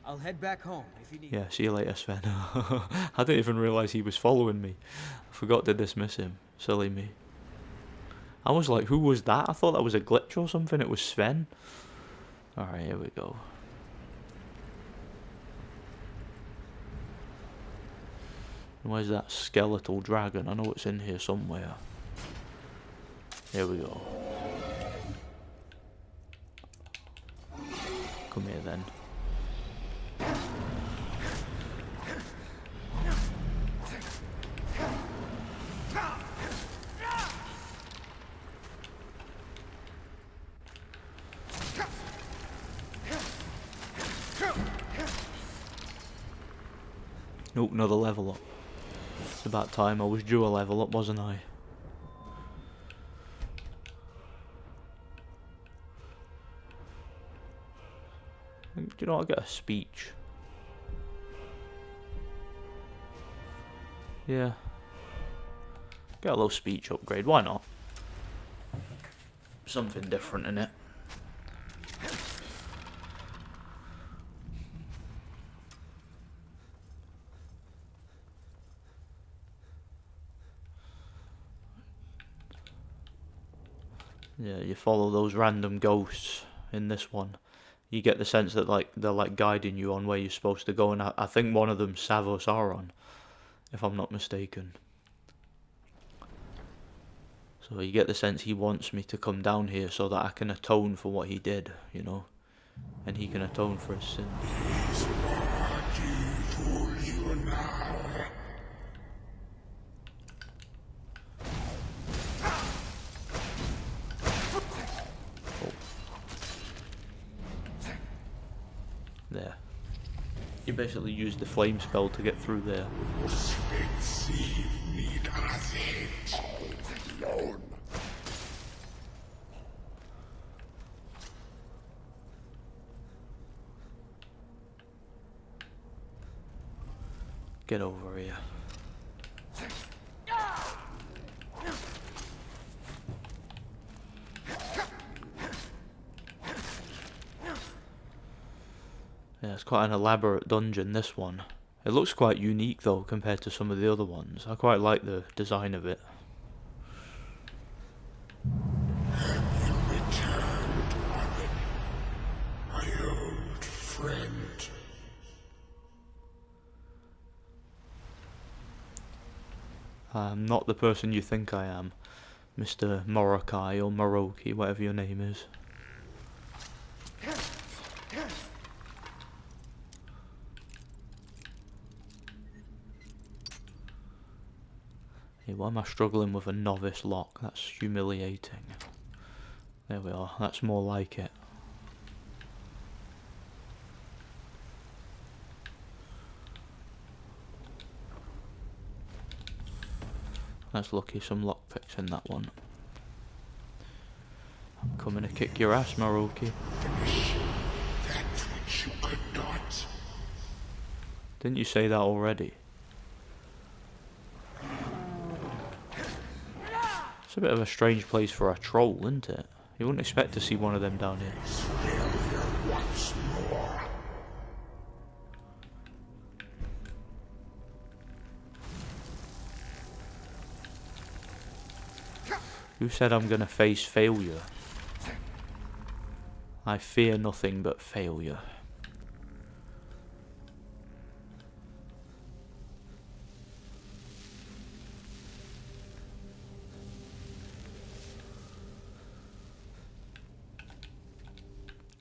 I'll head back home if you need. Yeah, see you later, Sven. I didn't even realise he was following me. I forgot to dismiss him. Silly me. I was like, who was that? I thought that was a glitch or something. It was Sven. Alright, here we go. Where's that skeletal dragon? I know it's in here somewhere. Here we go. Come here then. Nope, another level up. It's about time I was due a level up, wasn't I? Do you know, I get a speech. Yeah. Get a little speech upgrade, why not? Something different in it. Yeah, you follow those random ghosts in this one. You get the sense that like they're like guiding you on where you're supposed to go, and I think one of them's Savos Aron, if I'm not mistaken. So you get the sense he wants me to come down here so that I can atone for what he did, you know, and he can atone for his sins. There. You basically use the flame spell to get through there. Get over here. Yeah, it's quite an elaborate dungeon, this one. It looks quite unique though compared to some of the other ones. I quite like the design of it. My old friend. I'm not the person you think I am, Mr. Morokai or Moroki, whatever your name is. Hey, why am I struggling with a novice lock? That's humiliating. There we are, that's more like it. That's lucky, some lockpicks in that one. I'm coming to kick your ass, Moroki. That which you could not. Didn't you say that already? It's a bit of a strange place for a troll, isn't it? You wouldn't expect to see one of them down here. Once more. Who said I'm gonna face failure? I fear nothing but failure.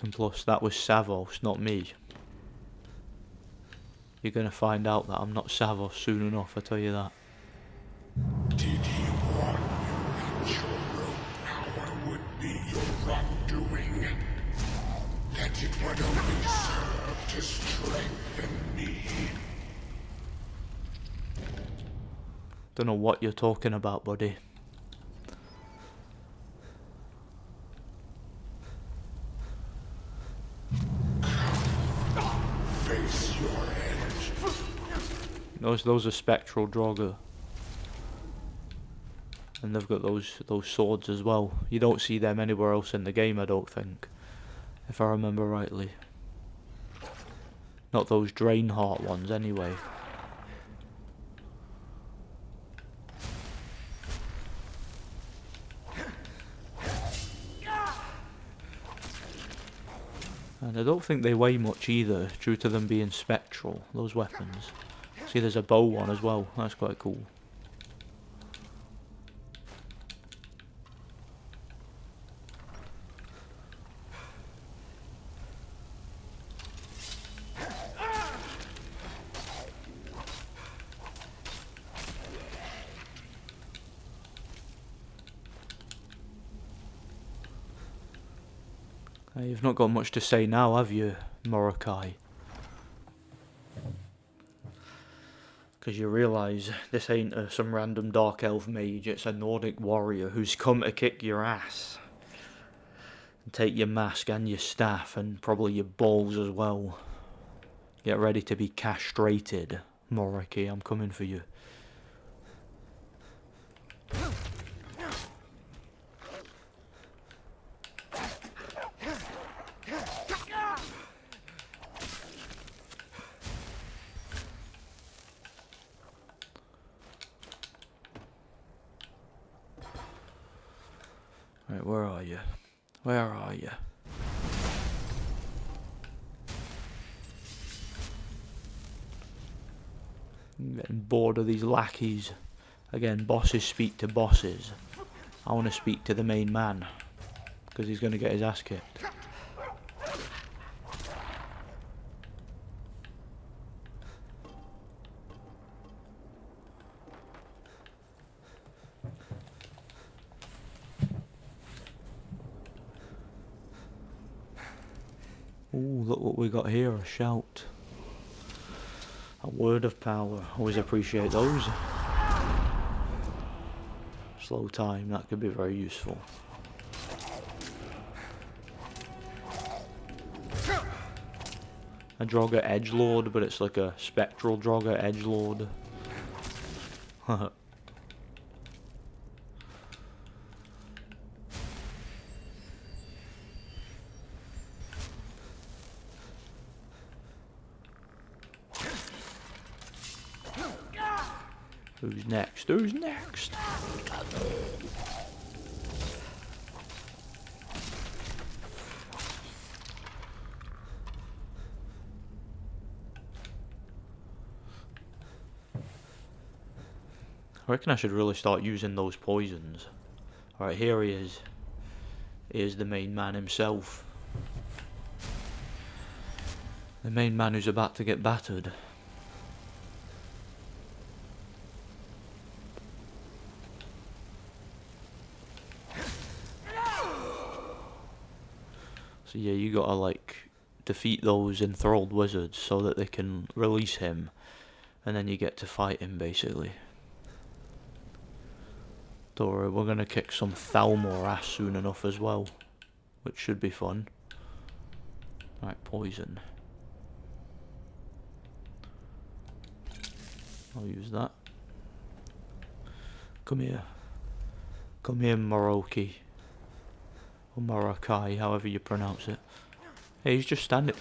And plus, that was Savos, not me. You're gonna find out that I'm not Savos soon enough, I tell you that. Did he warn you that your rogue power would be your wrongdoing? That it would only serve to strengthen me? Don't know what you're talking about, buddy. Face your end. Those are spectral Draugr. And they've got those swords as well. You don't see them anywhere else in the game, I don't think. If I remember rightly. Not those Drainheart ones, anyway. And I don't think they weigh much either, due to them being spectral, those weapons. See, there's a bow one as well, that's quite cool. You've not got much to say now, have you, Morokai? Because you realise this ain't some random Dark Elf mage, it's a Nordic warrior who's come to kick your ass. And take your mask and your staff and probably your balls as well. Get ready to be castrated, Moriki, I'm coming for you. Right, where are you? Where are you? I'm getting bored of these lackeys. Again, bosses speak to bosses. I want to speak to the main man, because he's going to get his ass kicked. Ooh, look what we got here, a shout. A word of power, always appreciate those. Slow time, that could be very useful. A Draugr edgelord, but it's like a spectral Draugr edgelord. Who's next? Who's next? I reckon I should really start using those poisons. Alright, here he is. Here's the main man himself. The main man who's about to get battered. So yeah, you gotta like defeat those enthralled wizards so that they can release him, and then you get to fight him basically. Don't worry, we're gonna kick some Thalmor ass soon enough as well, which should be fun. Right, poison. I'll use that. Come here. Come here, Moroki. Or Morokai, however you pronounce it. Hey, he's just standing.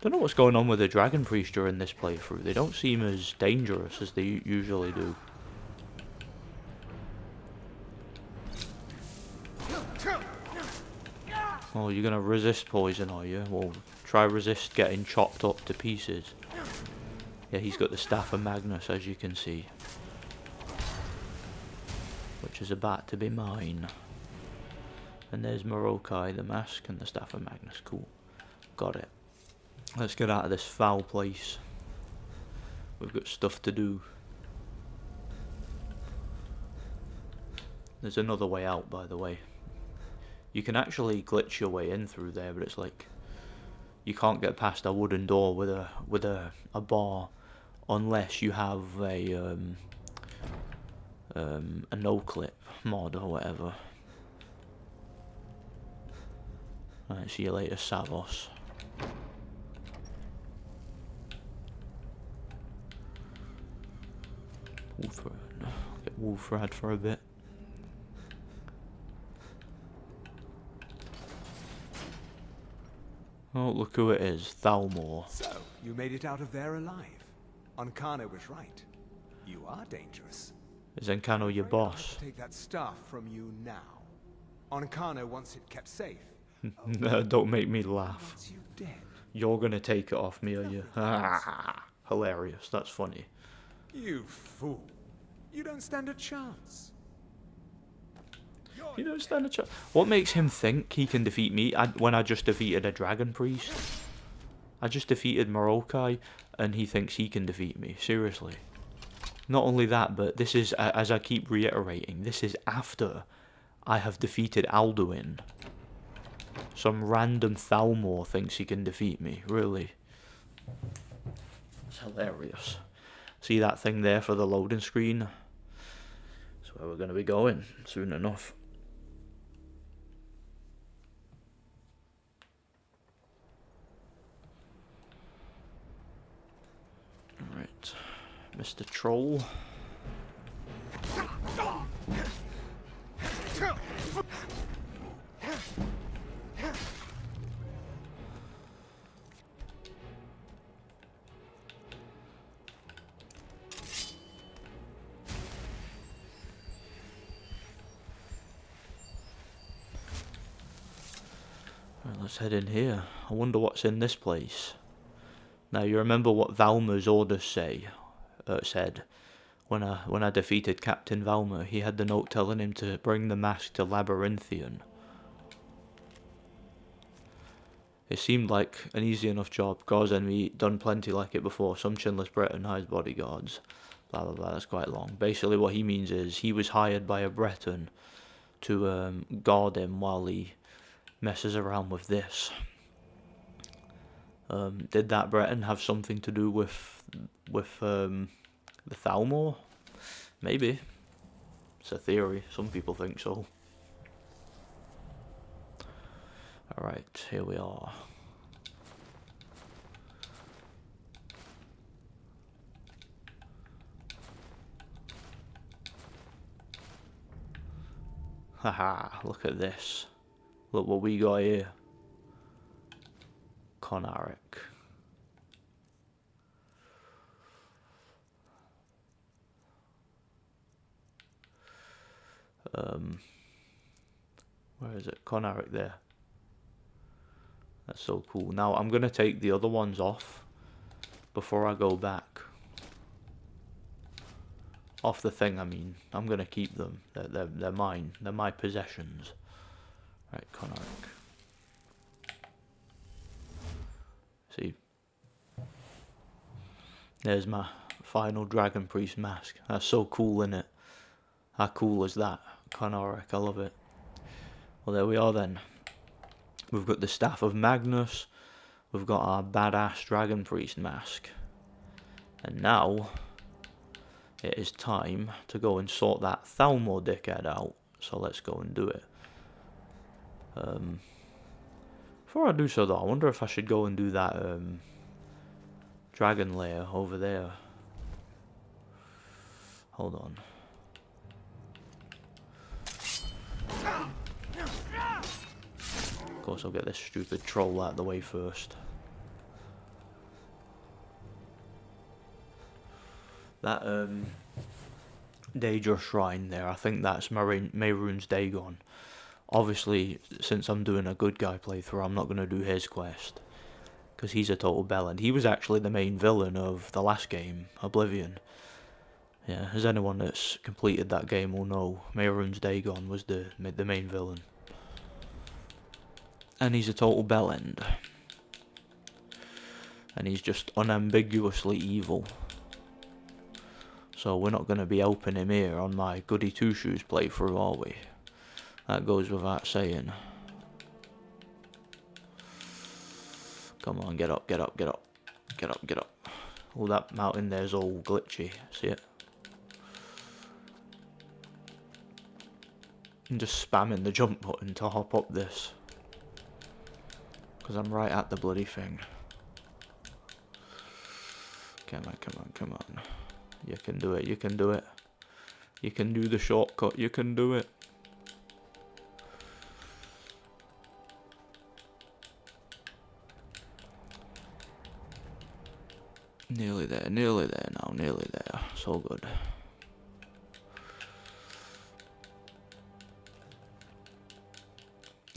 Don't know what's going on with the Dragon Priest during this playthrough. They don't seem as dangerous as they usually do. Oh, you're gonna resist poison, are you? Well, try resist getting chopped up to pieces. Yeah, he's got the Staff of Magnus, as you can see. Which is about to be mine. And there's Morokai, the mask, and the Staff of Magnus. Cool. Got it. Let's get out of this foul place. We've got stuff to do. There's another way out, by the way. You can actually glitch your way in through there, but it's like you can't get past a wooden door with a bar unless you have a no-clip mod or whatever. Alright, see you later, Savos. Get Wolfrad for a bit. Oh, look who it is, Thalmor. So, you made it out of there alive. Ancano was right. You are dangerous. Is Ancano your boss? Take that staff from you now. Ancano wants it kept safe. Don't make me laugh. Wants you dead. You're gonna take it off me, are you? Hilarious, that's funny. You fool. You don't stand a chance. You don't stand a chance. What makes him think he can defeat me when I just defeated a Dragon Priest? I just defeated Morokai and he thinks he can defeat me. Seriously. Not only that, but this is, as I keep reiterating, this is after I have defeated Alduin. Some random Thalmor thinks he can defeat me. Really. It's hilarious. See that thing there for the loading screen? That's where we're going to be going soon enough. Alright, Mr. Troll. Right, let's head in here. I wonder what's in this place. Now you remember what Valmer's orders said when I defeated Captain Valmer. He had the note telling him to bring the mask to Labyrinthian. It seemed like an easy enough job. Gauze and me done plenty like it before. Some chinless Breton hides bodyguards. Blah blah blah. That's quite long. Basically, what he means is he was hired by a Breton to guard him while he messes around with this. Did that Breton have something to do with the Thalmor? Maybe. It's a theory. Some people think so. Alright, here we are. Haha, look at this. Look what we got here. Conaric. Where is it? Conaric there. That's so cool. Now I'm gonna take the other ones off before I go back. Off the thing, I mean. I'm gonna keep them. They're mine. They're my possessions. Right, Conaric. See, there's my final Dragon Priest mask. That's so cool, innit? How cool is that? Conaric, I love it. Well, there we are then. We've got the Staff of Magnus. We've got our badass Dragon Priest mask. And now, it is time to go and sort that Thalmor dickhead out. So let's go and do it. Before I do so though, I wonder if I should go and do that dragon lair over there. Hold on. Of course I'll get this stupid troll out of the way first. That Daedric shrine there, I think that's Mehrunes Dagon. Obviously, since I'm doing a good guy playthrough, I'm not going to do his quest. Because he's a total bellend. He was actually the main villain of the last game, Oblivion. Yeah, as anyone that's completed that game will know, Mehrunes Dagon was the main villain. And he's a total bellend. And he's just unambiguously evil. So we're not going to be helping him here on my Goody Two Shoes playthrough, are we? That goes without saying. Come on, get up, get up, get up. Get up, get up. Oh, that mountain there's all glitchy. See it? I'm just spamming the jump button to hop up this. Because I'm right at the bloody thing. Come on, come on, come on. You can do it, you can do it. You can do the shortcut, you can do it. Nearly there now, nearly there. So good.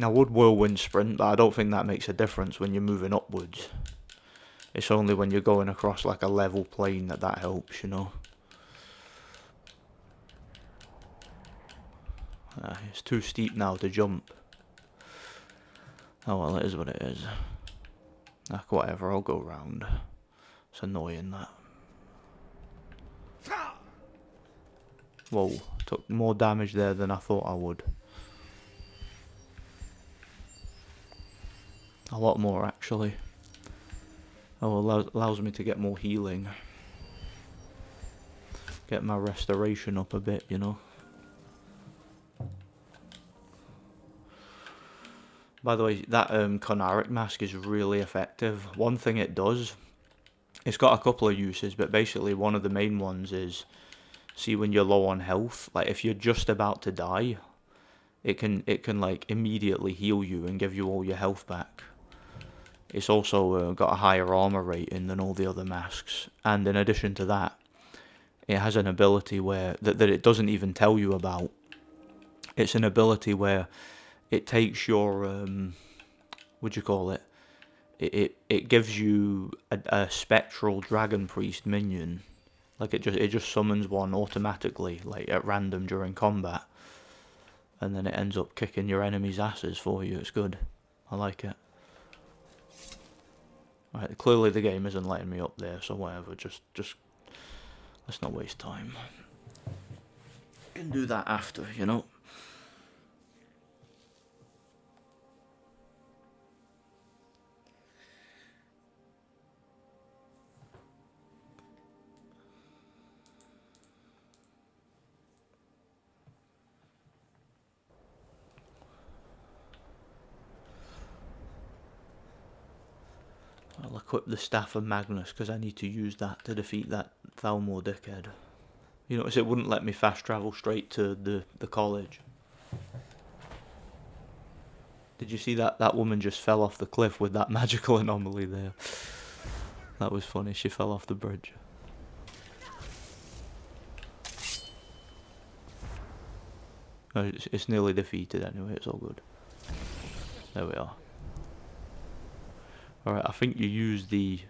I would whirlwind sprint, but I don't think that makes a difference when you're moving upwards. It's only when you're going across like a level plane that helps, you know. It's too steep now to jump. Oh well, it is what it is. Whatever, I'll go round. It's annoying that. Whoa, took more damage there than I thought I would. A lot more actually. Oh, allows me to get more healing. Get my restoration up a bit, you know. By the way, that Conaric mask is really effective. One thing it does, it's got a couple of uses, but basically one of the main ones is, see when you're low on health, like if you're just about to die, it can like immediately heal you and give you all your health back. It's also got a higher armor rating than all the other masks, and in addition to that, it has an ability where that it doesn't even tell you about. It's an ability where it takes your what'd you call it? It gives you a spectral dragon priest minion. Like it just summons one automatically, like at random during combat, and then it ends up kicking your enemies' asses for you. It's good. I like it. Right, clearly the game isn't letting me up there, so whatever. Just let's not waste time. Can do that after, you know. I'll equip the Staff of Magnus because I need to use that to defeat that Thalmor dickhead. You notice it wouldn't let me fast travel straight to the college. Did you see that woman just fell off the cliff with that magical anomaly there? That was funny, she fell off the bridge. It's nearly defeated anyway, it's all good. There we are. Alright, I think you use the...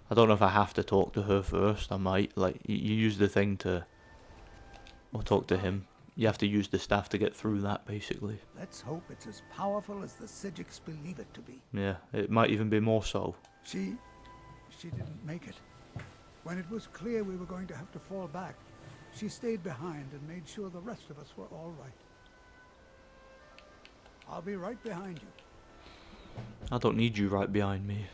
I don't know if I have to talk to her first, I might. Like, you use the thing to... Or talk to him. You have to use the staff to get through that, basically. Let's hope it's as powerful as the Psijics believe it to be. Yeah, it might even be more so. She didn't make it. When it was clear we were going to have to fall back, she stayed behind and made sure the rest of us were all right. I'll be right behind you. I don't need you right behind me.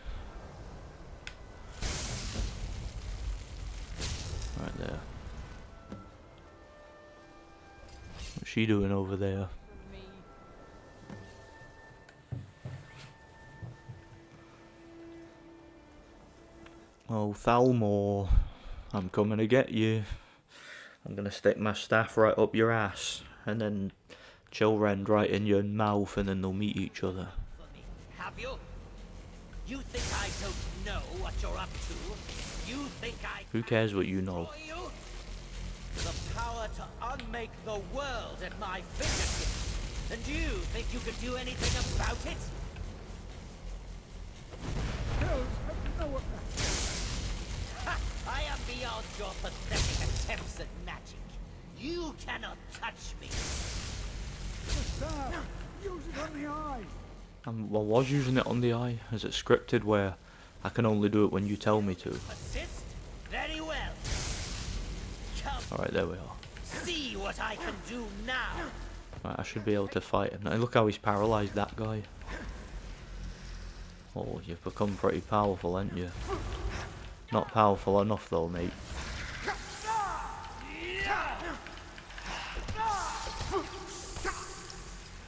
Right there. What's she doing over there? Oh, Thalmor, I'm coming to get you. I'm gonna stick my staff right up your ass, and then Chilrend right in your mouth, and then they'll meet each other. Have you? You think I don't know what you're up to? You think I... Who cares what you know? The power to unmake the world at my fingertips. And you think you can do anything about it? I am beyond your pathetic attempts at magic. You cannot touch me. Use it on the eye. Well, I was using it on the eye. Is it scripted where I can only do it when you tell me to? Assist? Very well. Alright, there we are. See what I can do now. Right, I should be able to fight him. Now, look how he's paralysed, that guy. Oh, you've become pretty powerful, haven't you? Not powerful enough though, mate.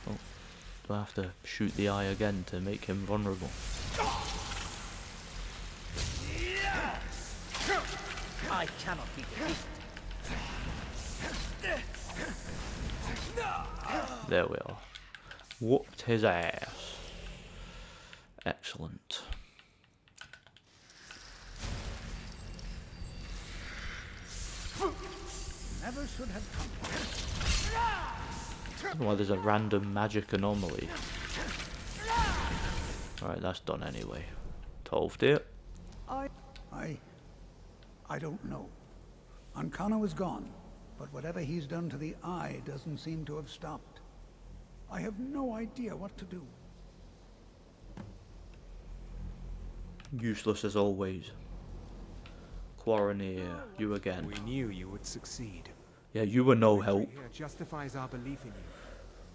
Oh, do I have to shoot the eye again to make him vulnerable? I cannot be defeated. There we are. Whooped his ass. Excellent. Never should have come. I don't know why there's a random magic anomaly. Alright, that's done anyway. 12 dear. I don't know. Ancana is gone, but whatever he's done to the eye doesn't seem to have stopped. I have no idea what to do. Useless as always. Quaranier, you again. We knew you would succeed. Yeah, you were no help. Here justifies our belief in you.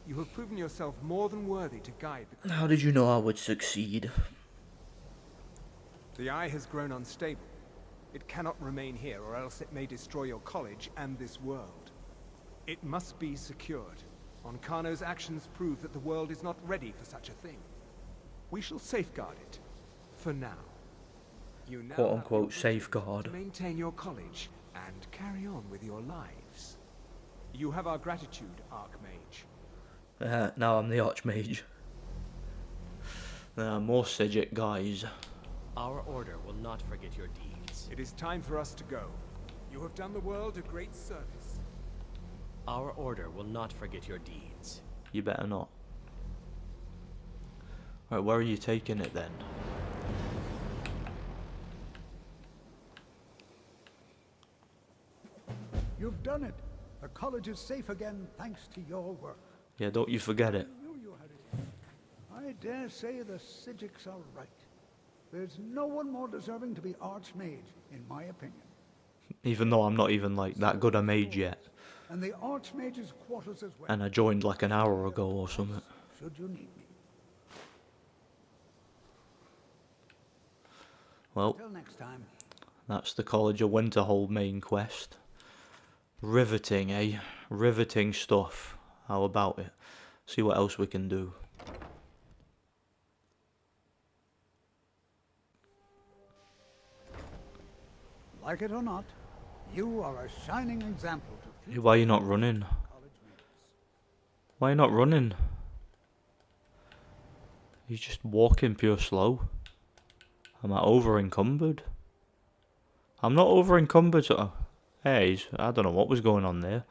You have proven yourself more than worthy to guide the... How did you know I would succeed? The eye has grown unstable. It cannot remain here, or else it may destroy your college and this world. It must be secured. Onkano's actions prove that the world is not ready for such a thing. We shall safeguard it, for now. You now Quote have unquote the safeguard. to maintain your college and carry on with your lives. You have our gratitude, Archmage. Now I'm the Archmage. More Sigic guys. Our order will not forget your deeds. It is time for us to go. You have done the world a great service. Our order will not forget your deeds. You better not. Right, where are you taking it then? You've done it. The college is safe again thanks to your work. Yeah, don't you forget it. I dare say the Sigics are right. There's no one more deserving to be Archmage, in my opinion. Even though I'm not even like that good a mage yet. And the Archmage's quarters as well. And I joined like an hour ago or something. Should you need me. Well, Till next time. that's the College of Winterhold main quest. Riveting, eh? Riveting stuff. How about it? See what else we can do. Like it or not, you are a shining example to Hey, why are you not running? Why are you not running? You're just walking pure slow. Am I over encumbered? I'm not over encumbered. So hey, I don't know what was going on there.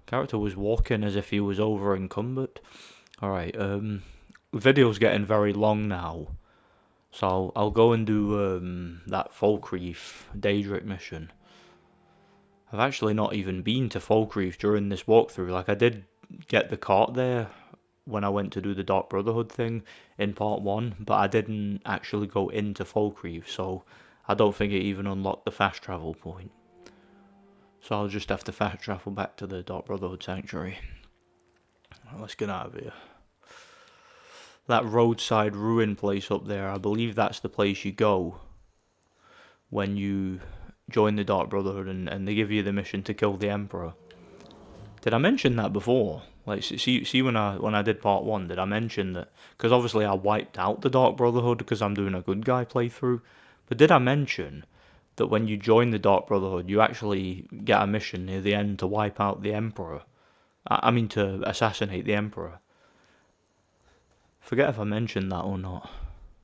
Character was walking as if he was over encumbered. Alright, the video's getting very long now. So I'll go and do that Falkreath Daedric mission. I've actually not even been to Falkreath during this walkthrough. Like, I did get the cart there when I went to do the Dark Brotherhood thing in part 1, but I didn't actually go into Falkreath, so I don't think it even unlocked the fast travel point. So I'll just have to fast travel back to the Dark Brotherhood Sanctuary. Let's get out of here. That roadside ruin place up there, I believe that's the place you go when you join the Dark Brotherhood and they give you the mission to kill the Emperor. Did I mention that before? Like, see when I did part 1, did I mention that? Because obviously I wiped out the Dark Brotherhood because I'm doing a good guy playthrough. But did I mention that when you join the Dark Brotherhood, you actually get a mission near the end to wipe out the Emperor? I mean, to assassinate the Emperor. Forget if I mentioned that or not.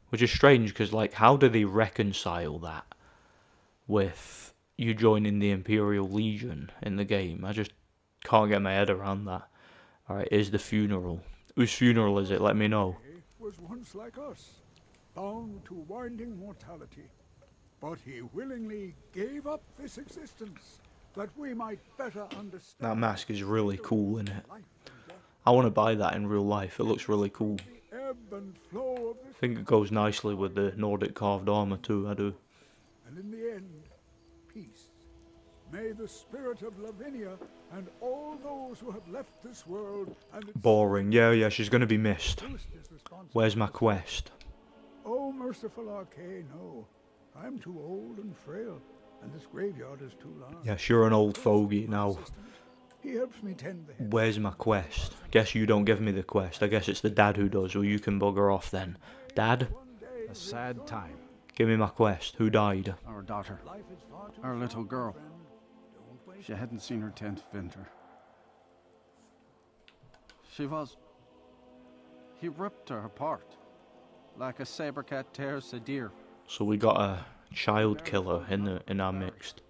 Which is strange, because, like, how do they reconcile that with you joining the Imperial Legion in the game? I just can't get my head around that. Alright, here's the funeral. Whose funeral is it? Let me know. was once like us, bound to winding mortality. But he willingly gave up this existence, that we might better understand. That mask is really cool, isn't it? I want to buy that in real life. It looks really cool. I think it goes nicely with the Nordic carved armor too, I do. And in the end, peace. May the spirit of Lavinia and all those who have left this world and its Boring. Yeah, she's going to be missed. Where's my quest? Oh, merciful Arcane, no. I'm too old and frail, and this graveyard is too large. Yes, you're an old fogey now. He helps me tend the head. Where's my quest? Guess you don't give me the quest. I guess it's the dad who does, or you can bugger off then. Dad? A sad time. Give me my quest. Who died? Our daughter. Our little girl. She hadn't seen her 10th winter. She was... He ripped her apart. Like a saber cat tears a deer. So we got a child killer in our mixed.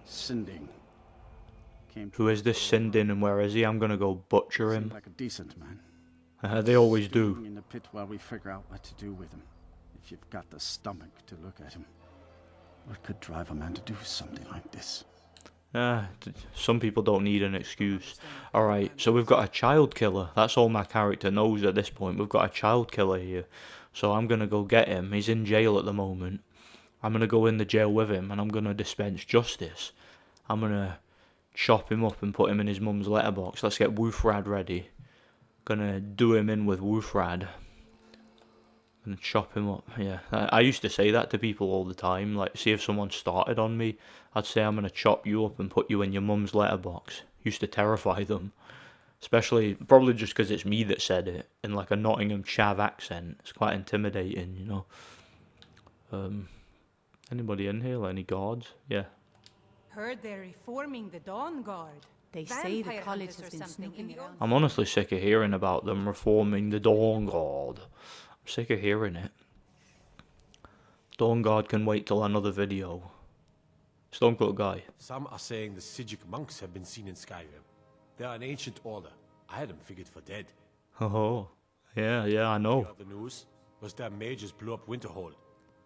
Sinding. Who is this Sinding and where is he? I'm gonna go butcher him. Like a decent man. They always do. In the pit while we figure out what to do with him. If you've got the stomach to look at him. What could drive a man to do something like this? Some people don't need an excuse. Alright, so we've got a child killer. That's all my character knows at this point. We've got a child killer here. So I'm gonna go get him. He's in jail at the moment. I'm gonna go in the jail with him and I'm gonna dispense justice. I'm gonna chop him up and put him in his mum's letterbox. Let's get Woofrad ready. Gonna do him in with Woofrad. And chop him up. Yeah, I used to say that to people all the time. Like, see if someone started on me, I'd say I'm gonna chop you up and put you in your mum's letterbox. Used to terrify them. Especially, probably just because it's me that said it in like a Nottingham chav accent. It's quite intimidating, you know. Anybody in here? Any guards? Yeah. Heard they're reforming the Dawn Guard. They say the college has been snooping around. I'm honestly sick of hearing about them reforming the Dawn Guard. I'm sick of hearing it. Dawn Guard can wait till another video. Stormcloak guy. Some are saying the Sijic monks have been seen in Skyrim. They are an ancient order. I had them figured for dead. Oh, yeah, I know. The news was that mages blew up Winterhold.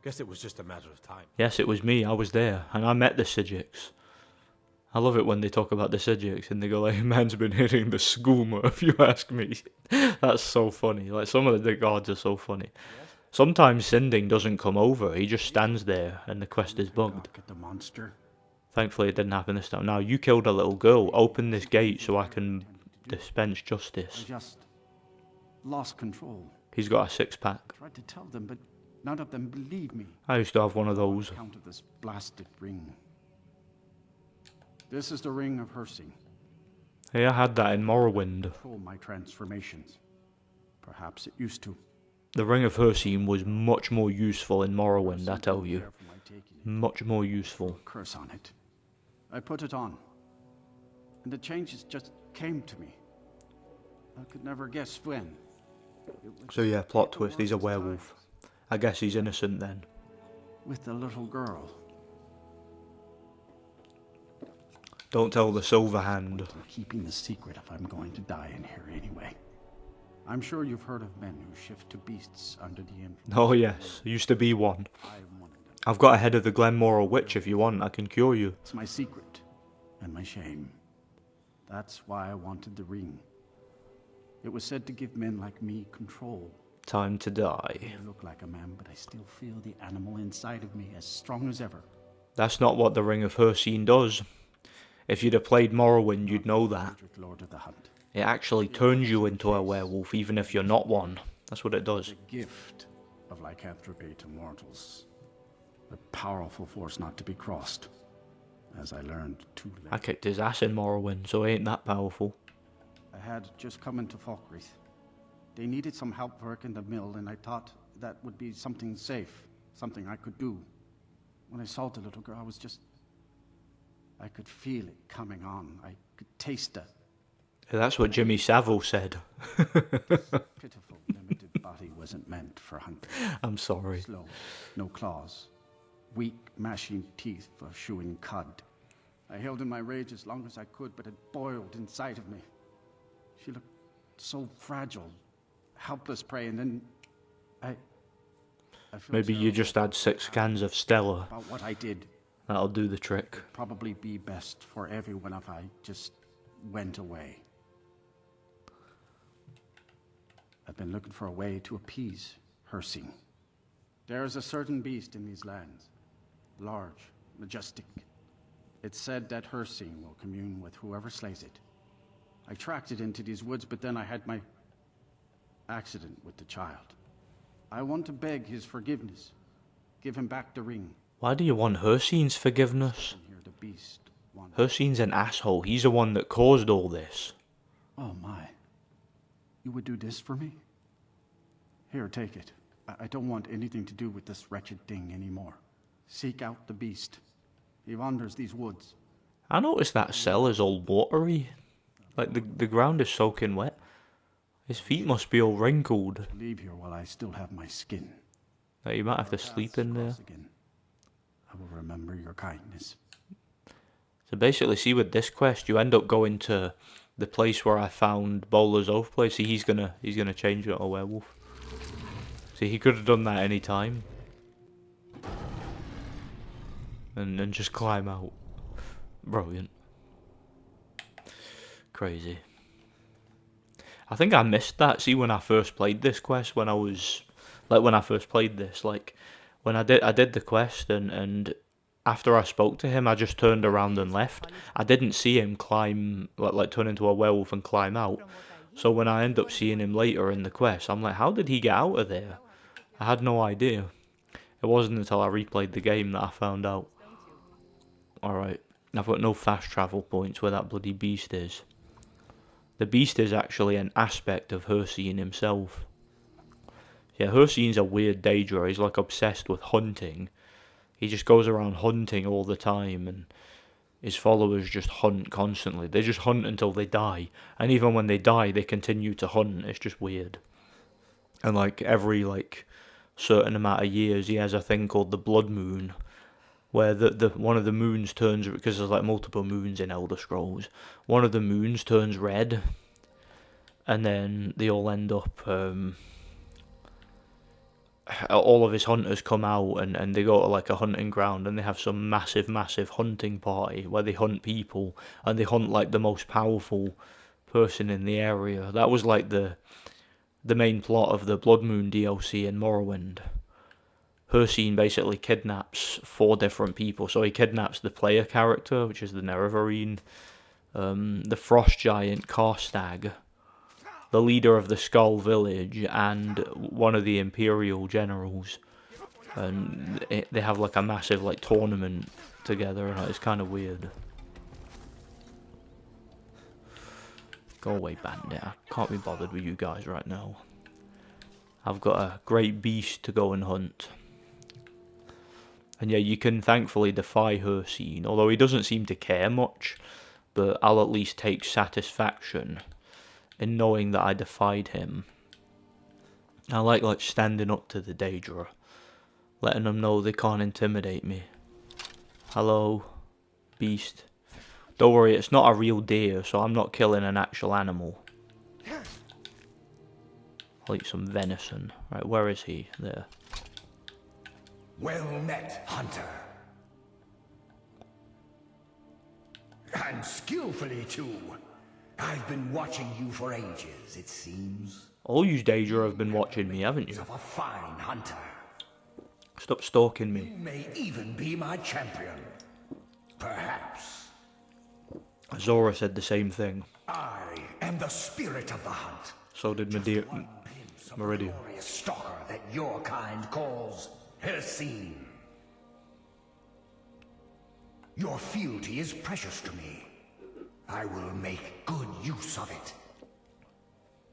Guess it was just a matter of time. Yes, it was me. I was there, and I met the Sijics. I love it when they talk about the Sijics and they go like, "Man's been hitting the skooma," if you ask me. That's so funny. Like, some of the guards are so funny. Sometimes Sinding doesn't come over. He just stands there, and the quest is bugged. Get the monster. Thankfully, it didn't happen this time. Now, you killed a little girl. Open this gate so I can dispense justice. I just lost control. He's got a six-pack. Tried to tell them, but none of them believe me. I used to have one of those. On account of this blasted ring. This is the ring of Hersing. Hey, I had that in Morrowind. Control my transformations. Perhaps it used to. The Ring of Hersing was much more useful in Morrowind, I tell you. Much more useful. Curse on it. I put it on. And the changes just came to me. I could never guess when. So yeah, plot twist, he's a werewolf. I guess he's innocent then. With the little girl. Don't tell the Silver Hand. I'm keeping the secret if I'm going to die in here anyway. I'm sure you've heard of men who shift to beasts under the influence. Oh yes, used to be one. I've got a head of the Glenmoral Witch if you want, I can cure you. It's my secret and my shame. That's why I wanted the ring. It was said to give men like me control. Time to die. I look like a man, but I still feel the animal inside of me as strong as ever. That's not what the Ring of Hersing does. If you'd have played Morrowind, you'd know that. Lord of the Hunt. It actually turns you into a werewolf, even if you're not one. That's what it does. The gift of lycanthropy to mortals. A powerful force not to be crossed. As I learned too late. I kicked his ass in Morrowind, so he ain't that powerful. I had just come into Falkreath. They needed some help work in the mill, and I thought that would be something safe. Something I could do. When I saw the little girl, I was just... I could feel it coming on. I could taste it. Yeah, that's what Jimmy Savile said. This pitiful, limited body wasn't meant for hunting. I'm sorry. Slow, no claws. Weak, mashing teeth for chewing cud. I held in my rage as long as I could, but it boiled inside of me. She looked so fragile, helpless prey, and then I Maybe you just had 6 cans of Stella. About what I did. That'll do the trick. It'd probably be best for everyone if I just went away. I've been looking for a way to appease Hersing. There is a certain beast in these lands. Large, majestic. It's said that Hersing will commune with whoever slays it. I tracked it into these woods, but then I had my accident with the child. I want to beg his forgiveness. Give him back the ring. Why do you want Hersing's forgiveness? Hersing's an asshole. He's the one that caused all this. Oh my. You would do this for me? Here, take it. I don't want anything to do with this wretched thing anymore. Seek out the beast. He wanders these woods. I noticed that cell is all watery. Like, the ground is soaking wet. His feet must be all wrinkled. Leave here while I still have my skin. Like, you might have to sleep in there. I will remember your kindness. So basically, see, with this quest, you end up going to the place where I found Bowler's Oath place. See, he's gonna change it to a werewolf. See, he could have done that any time. And just climb out. Brilliant. Crazy. I think I missed that. See, when I first played this quest, when I first played this, like, when I did the quest, and after I spoke to him, I just turned around and left. I didn't see him climb, like turn into a werewolf and climb out. So when I end up seeing him later in the quest, I'm like, how did he get out of there? I had no idea. It wasn't until I replayed the game that I found out. Alright, I've got no fast travel points where that bloody beast is. The beast is actually an aspect of Hircine himself. Yeah, Hircine's a weird Daedra. He's like obsessed with hunting. He just goes around hunting all the time, and his followers just hunt constantly. They just hunt until they die. And even when they die, they continue to hunt. It's just weird. And like every like certain amount of years, he has a thing called the Blood Moon, where the one of the moons turns, because there's like multiple moons in Elder Scrolls. One of the moons turns red, and then they all end up. All of his hunters come out, and they go to like a hunting ground, and they have some massive hunting party where they hunt people, and they hunt like the most powerful person in the area. That was like the main plot of the Blood Moon DLC in Morrowind. Hircine basically kidnaps 4 different people. So he kidnaps the player character, which is the Nerevarine, the Frost Giant Karstag, the leader of the Skull Village, and one of the Imperial generals. And they have like a massive like tournament together, and it's kind of weird. Go away, bandit. I can't be bothered with you guys right now. I've got a great beast to go and hunt. And yeah, you can thankfully defy Hircine, although he doesn't seem to care much, but I'll at least take satisfaction in knowing that I defied him. I like standing up to the Daedra, letting them know they can't intimidate me. Hello, beast. Don't worry, it's not a real deer, so I'm not killing an actual animal. I'll eat some venison. Right, where is he? There. Well met, hunter. And skillfully too. I've been watching you for ages, it seems. All you Daedra have been watching me, haven't you? Of a fine hunter. Stop stalking me. You may even be my champion. Perhaps. Zora said the same thing. I am the spirit of the hunt. So did Meridian. A stalker that your kind calls Hircine. Your fealty is precious to me. I will make good use of it.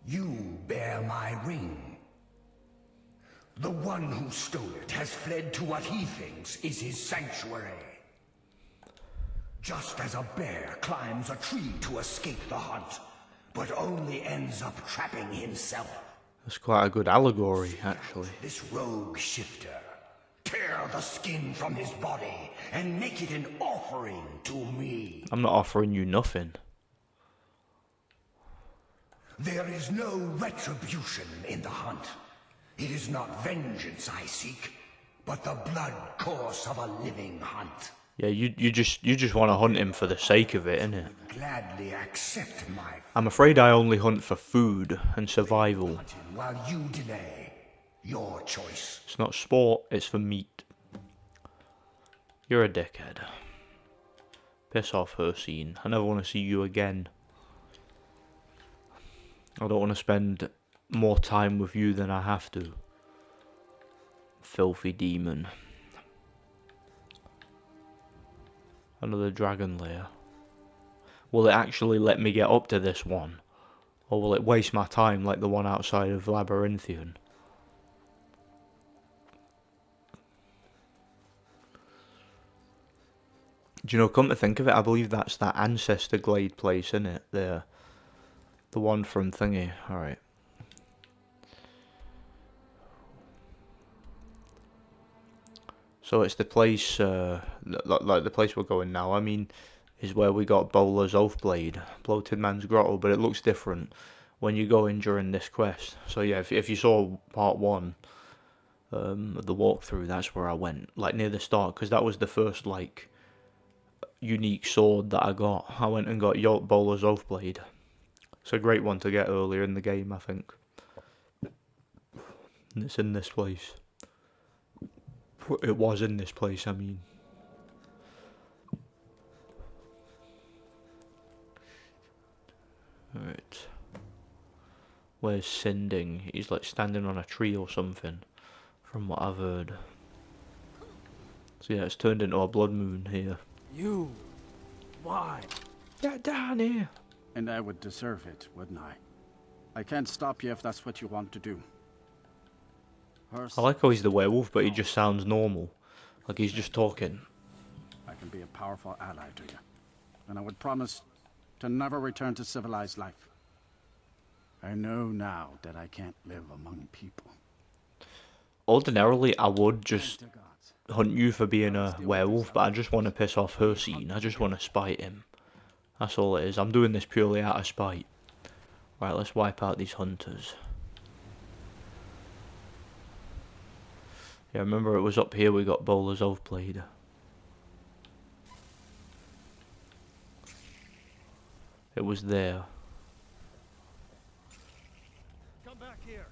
You bear my ring. The one who stole it has fled to what he thinks is his sanctuary. Just as a bear climbs a tree to escape the hunt, but only ends up trapping himself. That's quite a good allegory, actually. This rogue shifter. Tear the skin from his body and make it an offering to me. I'm not offering you nothing. There is no retribution in the hunt. It is not vengeance I seek, but the blood course of a living hunt. Yeah, you just want to hunt him for the sake of it, innit? Gladly accept my. I'm afraid I only hunt for food and survival. While you delay, your choice. It's not sport, it's for meat. You're a dickhead. Piss off, Hircine. I never want to see you again. I don't want to spend more time with you than I have to. Filthy demon. Another dragon lair. Will it actually let me get up to this one? Or will it waste my time like the one outside of Labyrinthian? Do you know, come to think of it, I believe that's that Ancestor Glade place, isn't it? The one from Thingy. Alright. So it's the place, like the place we're going now, I mean, is where we got Bowler's Oathblade, Bloated Man's Grotto, but it looks different when you go in during this quest. So yeah, if you saw part 1, the walkthrough, that's where I went, like near the start, because that was the first, like, unique sword that I got. I went and got Bowler's Oathblade. It's a great one to get earlier in the game, I think. And it's in this place. It was in this place, I mean. Where's Sinding? He's like standing on a tree or something. from what I've heard. So yeah, it's turned into a blood moon here. You... Why? Get down here! And I would deserve it, wouldn't I? I can't stop you if that's what you want to do. I like how he's the werewolf, but he just sounds normal. Like he's just talking. I can be a powerful ally to you. And I would promise to never return to civilized life. I know now that I can't live among people. Ordinarily, I would just hunt you for being a werewolf, but I just want to piss off Hircine. I just want to spite him. That's all it is. I'm doing this purely out of spite. Right, let's wipe out these hunters. Yeah, remember it was up here we got Bowler's Oathblade. It was there. Come back here.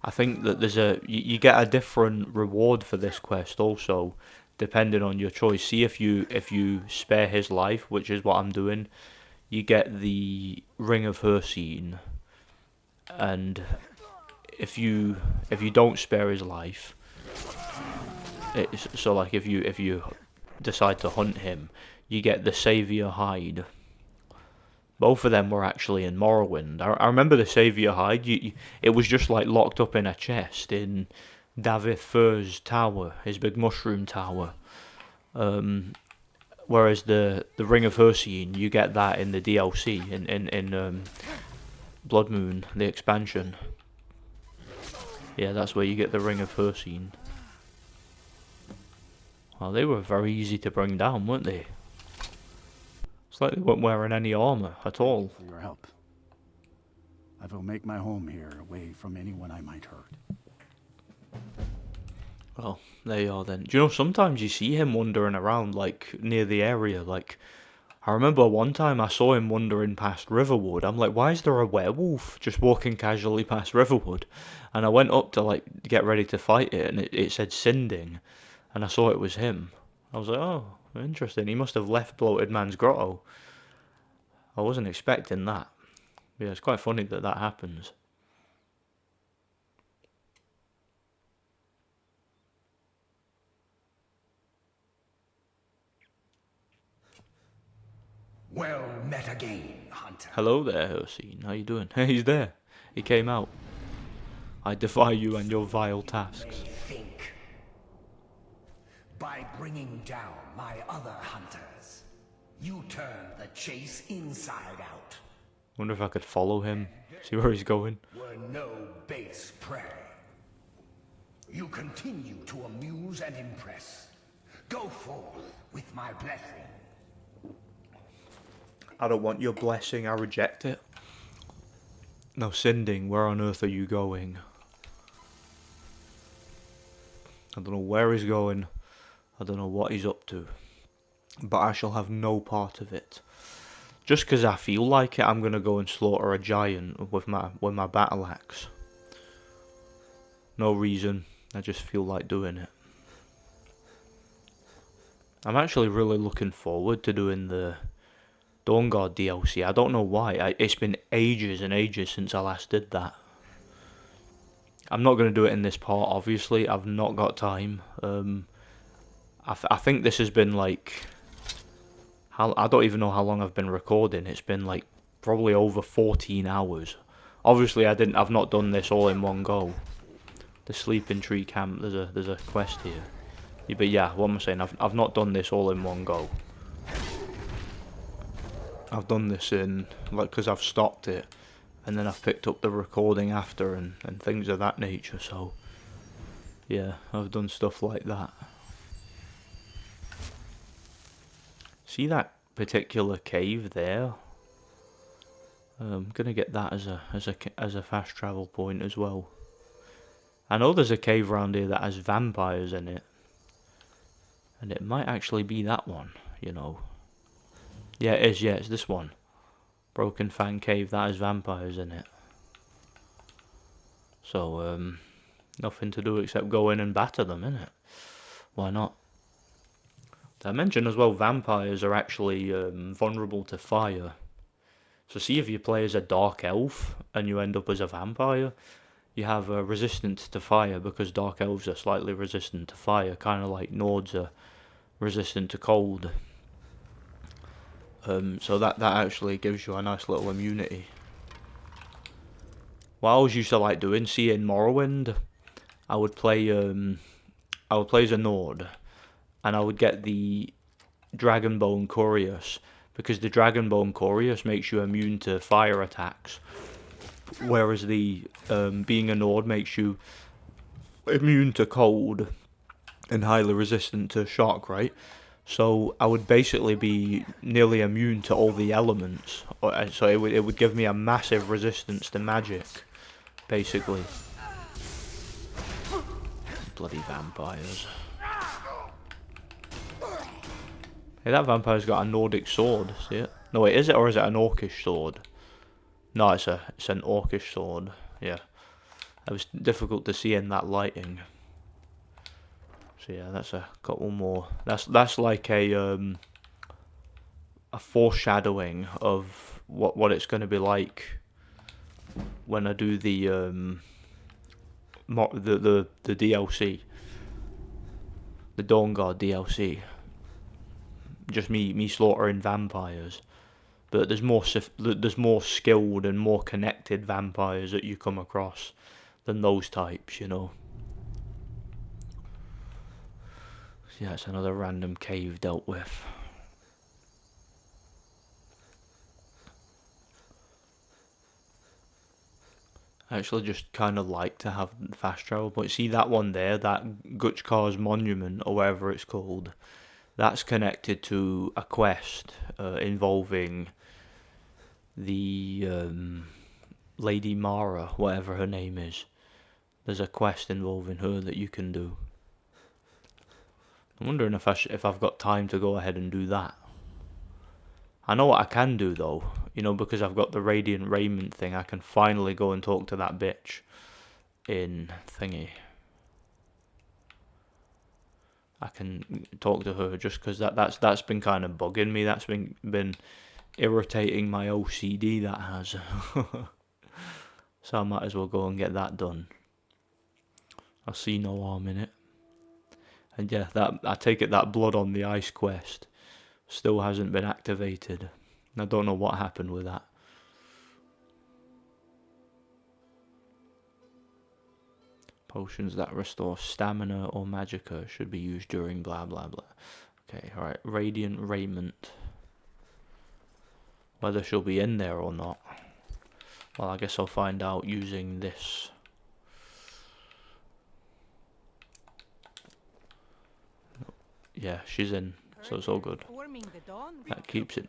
I think that there's you get a different reward for this quest also, depending on your choice. See if you spare his life, which is what I'm doing, you get the Ring of Hircine, and if you don't spare his life, so like if you decide to hunt him, you get the Saviour Hide. Both of them were actually in Morrowind. I remember the Saviour Hide. It was just like locked up in a chest in Davith Fur's tower, his big mushroom tower. Whereas the Ring of Hircine, you get that in the DLC in Blood Moon, the expansion. Yeah, that's where you get the Ring of Hircine. Well, they were very easy to bring down, weren't they? It's like they weren't wearing any armor at all. For your help. I will make my home here, away from anyone I might hurt. Well, there you are then. Do you know, sometimes you see him wandering around, like, near the area, like... I remember one time I saw him wandering past Riverwood. I'm like, why is there a werewolf just walking casually past Riverwood? And I went up to, like, get ready to fight it, and it said Sinding. And I saw it was him. I was like, oh, interesting. He must have left Bloated Man's Grotto. I wasn't expecting that. Yeah, it's quite funny that that happens. Well met again, Hunter. Hello there, Hircine. How you doing? He's there. He came out. I defy you and your vile tasks. Think. By bringing down my other hunters, you turn the chase inside out. Wonder if I could follow him, see where he's going. Were no base prey. You continue to amuse and impress. Go forth with my blessing. I don't want your blessing, I reject it. Now, Sinding, where on earth are you going? I don't know where he's going. I don't know what he's up to. But I shall have no part of it. Just because I feel like it, I'm going to go and slaughter a giant with my battle axe. No reason. I just feel like doing it. I'm actually really looking forward to doing the Dawnguard DLC. I don't know why. It's been ages and ages since I last did that. I'm not going to do it in this part, obviously. I've not got time. I think this has been like... I don't even know how long I've been recording. It's been like probably over 14 hours. Obviously, I've not done this all in one go. The Sleeping Tree Camp, there's a quest here. Yeah, but yeah, what am I saying? I've not done this all in one go. I've done this in, like, because I've stopped it, and then I've picked up the recording after, and things of that nature, so, yeah, I've done stuff like that. See that particular cave there? I'm gonna get that as a fast travel point as well. I know there's a cave around here that has vampires in it, and it might actually be that one, you know. Yeah, it is. Yeah, it's this one. Broken Fang Cave. That has vampires in it. So, nothing to do except go in and batter them, innit? Why not? Did I mention as well, vampires are actually vulnerable to fire. So see if you play as a dark elf and you end up as a vampire, you have a resistance to fire because Dark Elves are slightly resistant to fire, kind of like Nords are resistant to cold. So that actually gives you a nice little immunity. What I always used to like doing, see in Morrowind, I would play as a Nord, and I would get the Dragonbone Curious, because the Dragonbone Curious makes you immune to fire attacks, whereas the being a Nord makes you immune to cold and highly resistant to shock, right? So I would basically be nearly immune to all the elements, so it would give me a massive resistance to magic, basically. Bloody vampires. Hey, that vampire's got a Nordic sword, see it? No wait, is it, or is it an Orcish sword? No, it's an Orcish sword, yeah. It was difficult to see in that lighting. So yeah, that's got one more. That's like a foreshadowing of what it's going to be like when I do the DLC, the Dawnguard DLC. Just me slaughtering vampires, but there's more skilled and more connected vampires that you come across than those types, you know. Yeah, it's another random cave dealt with. I actually just kind of like to have fast travel, but see that one there, that Gutchkar's Monument, or whatever it's called, that's connected to a quest involving the Lady Mara, whatever her name is. There's a quest involving her that you can do. I'm wondering if I've got time to go ahead and do that. I know what I can do though, you know, because I've got the Radiant Raiment thing. I can finally go and talk to that bitch in thingy. I can talk to her just because that's been kind of bugging me. That's been irritating my OCD. That has. So I might as well go and get that done. I see no harm in it. And yeah, I take it that Blood on the Ice quest still hasn't been activated. I don't know what happened with that. Potions that restore stamina or magicka should be used during blah blah blah. Okay, alright. Radiant Raiment. Whether she'll be in there or not, well, I guess I'll find out using this. Yeah, she's in, so it's all good. That keeps it.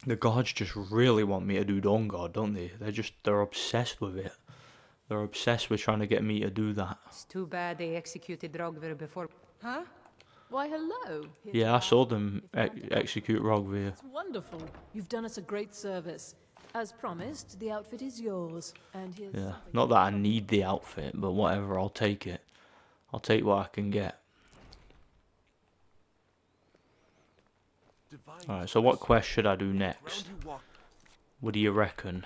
The gods just really want me to do Dawnguard, don't they? They're obsessed with it. They're obsessed with trying to get me to do that. It's too bad they executed Rogver before. Huh? Why, hello. Yeah, I saw them execute Rogvir. It's wonderful. You've done us a great service. As promised, the outfit is yours. And here's Yeah, not that I need the outfit, but whatever, I'll take it. I'll take what I can get. Alright, so what quest should I do next? What do you reckon?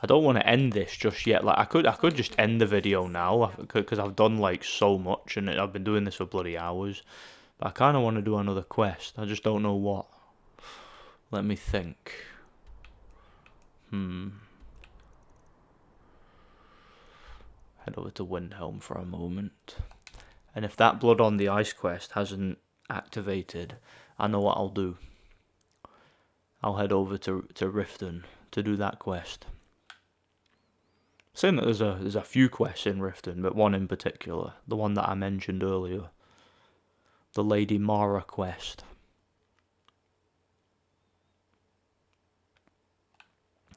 I don't want to end this just yet. Like I could just end the video now because I've done like so much and I've been doing this for bloody hours. But I kind of want to do another quest. I just don't know what. Let me think. Head over to Windhelm for a moment. And if that Blood on the Ice quest hasn't activated, I know what I'll do. I'll head over to Riften to do that quest. Saying that there's a few quests in Riften, but one in particular, the one that I mentioned earlier, the Lady Mara quest.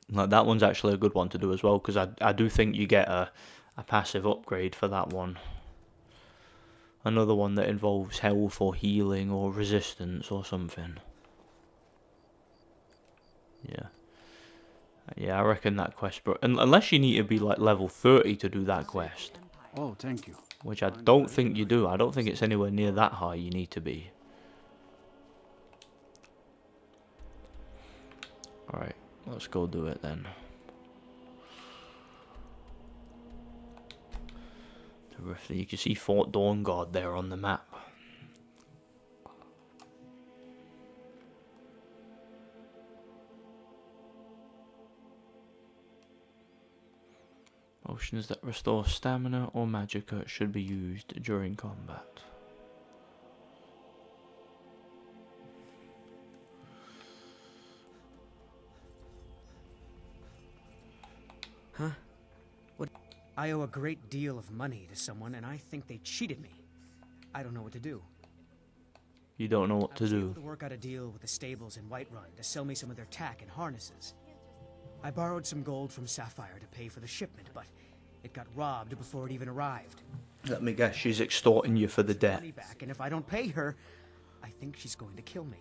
Like that one's actually a good one to do as well, because I do think you get a passive upgrade for that one. Another one that involves health or healing or resistance or something. Yeah, I reckon that quest, but unless you need to be like level 30 to do that quest. Oh, thank you. Which I don't think you do. I don't think it's anywhere near that high you need to be. Alright, let's go do it then. You can see Fort Dawnguard there on the map. Potions that restore stamina or magicka should be used during combat. Huh? What? I owe a great deal of money to someone, and I think they cheated me. I don't know what to do. You don't know what to I was do. able to work out a deal with the stables in Whiterun to sell me some of their tack and harnesses. I borrowed some gold from Sapphire to pay for the shipment, but it got robbed before it even arrived. Let me guess, she's extorting you for the debt. Money back, and if I don't pay her, I think she's going to kill me.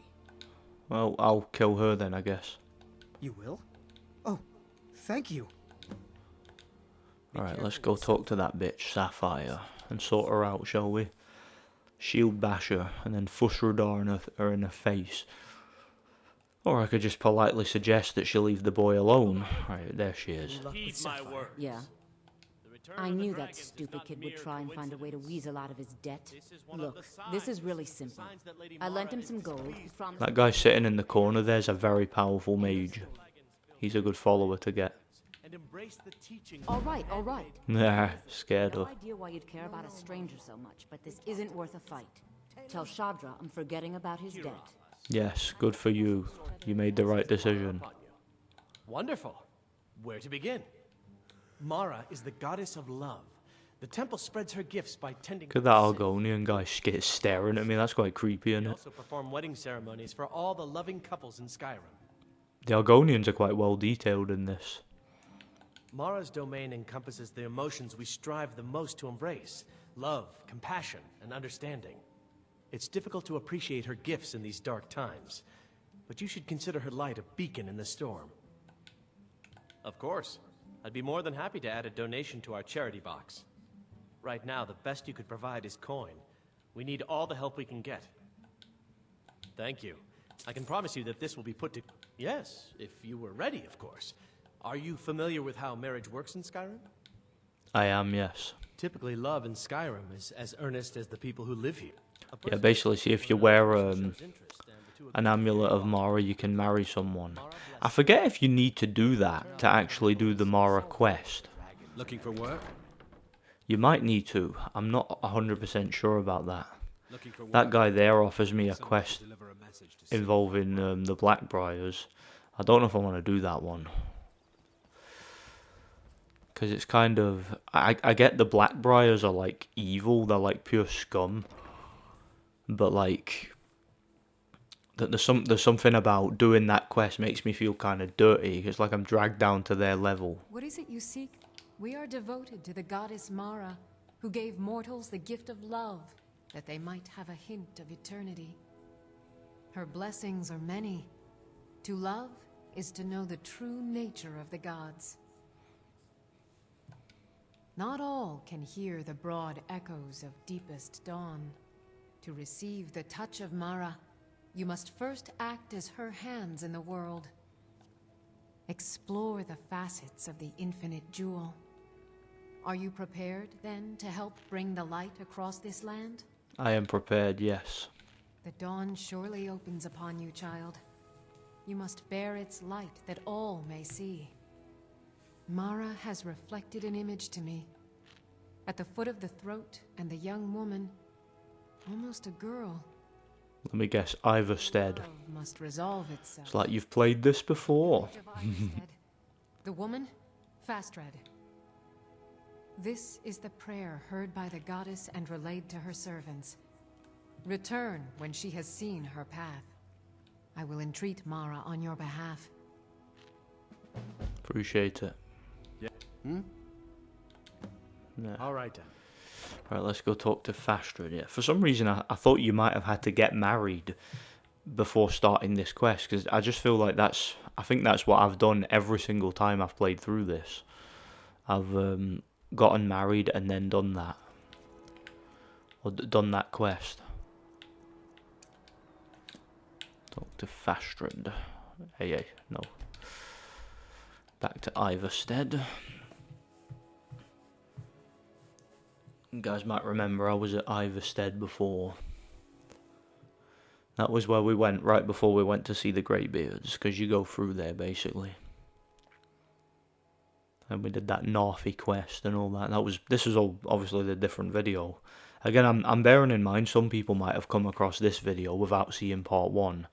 Well, I'll kill her then, I guess. You will? Oh, thank you. Alright, let's go talk to that bitch, Sapphire, and sort her out, shall we? Shield bash her, and then fuss Radar her in her face. Or I could just politely suggest that she leave the boy alone. Right, there she is. Yeah. I knew that stupid kid would try and find a way to weasel out of his debt. Look, this is really simple. I lent him some gold. That guy sitting in the corner there's a very powerful mage. He's a good follower to get. Alright, alright. Nah, scared No her. idea why you'd care about a stranger so much, but this isn't worth a fight. Tell Shadra I'm forgetting about his debt. Yes, good for you. You made the right decision. Wonderful. Where to begin? Mara is the goddess of love. The temple spreads her gifts by tending. Look at that Argonian guy staring at me. That's quite creepy, isn't They it? also perform wedding ceremonies for all the loving couples in Skyrim. The Argonians are quite well detailed in this. Mara's domain encompasses the emotions we strive the most to embrace: love, compassion, and understanding. It's difficult to appreciate her gifts in these dark times, but you should consider her light a beacon in the storm. Of course. I'd be more than happy to add a donation to our charity box. Right now, the best you could provide is coin. We need all the help we can get. Thank you. I can promise you that this will be put to... Yes, if you were ready, of course. Are you familiar with how marriage works in Skyrim? I am, yes. Typically, love in Skyrim is as earnest as the people who live here. Yeah, basically, see if you wear an amulet of Mara, you can marry someone. I forget if you need to do that to actually do the Mara quest. Looking for work? You might need to. I'm not 100% sure about that. That guy there offers me a quest involving the Blackbriars. I don't know if I want to do that one. Because it's kind of... I get the Blackbriars are like evil, they're like pure scum. But like... There's something about doing that quest makes me feel kind of dirty. It's like I'm dragged down to their level. What is it you seek? We are devoted to the goddess Mara, who gave mortals the gift of love, that they might have a hint of eternity. Her blessings are many. To love is to know the true nature of the gods. Not all can hear the broad echoes of deepest dawn. To receive the touch of Mara, you must first act as her hands in the world. Explore the facets of the infinite jewel. Are you prepared, then, to help bring the light across this land? I am prepared, yes. The dawn surely opens upon you, child. You must bear its light that all may see. Mara has reflected an image to me. At the foot of the throat and the young woman, almost a girl. Let me guess, Iverstead. Love must resolve itself. It's like you've played this before. The woman, Fastred. This is the prayer heard by the goddess and relayed to her servants. Return when she has seen her path. I will entreat Mara on your behalf. Appreciate it. Yeah. Yeah. All right then. Right, let's go talk to Fastred. Yeah, for some reason I thought you might have had to get married before starting this quest, because I just feel like I think that's what I've done every single time I've played through this. I've gotten married and then done that, or done that quest. Talk to Fastred. Hey, no. Back to Iverstead. You guys might remember I was at Iverstead before. That was where we went right before we went to see the Greybeards, because you go through there basically. And we did that Northy quest and all that. This is all obviously the different video. Again, I'm bearing in mind some people might have come across this video without seeing part 1.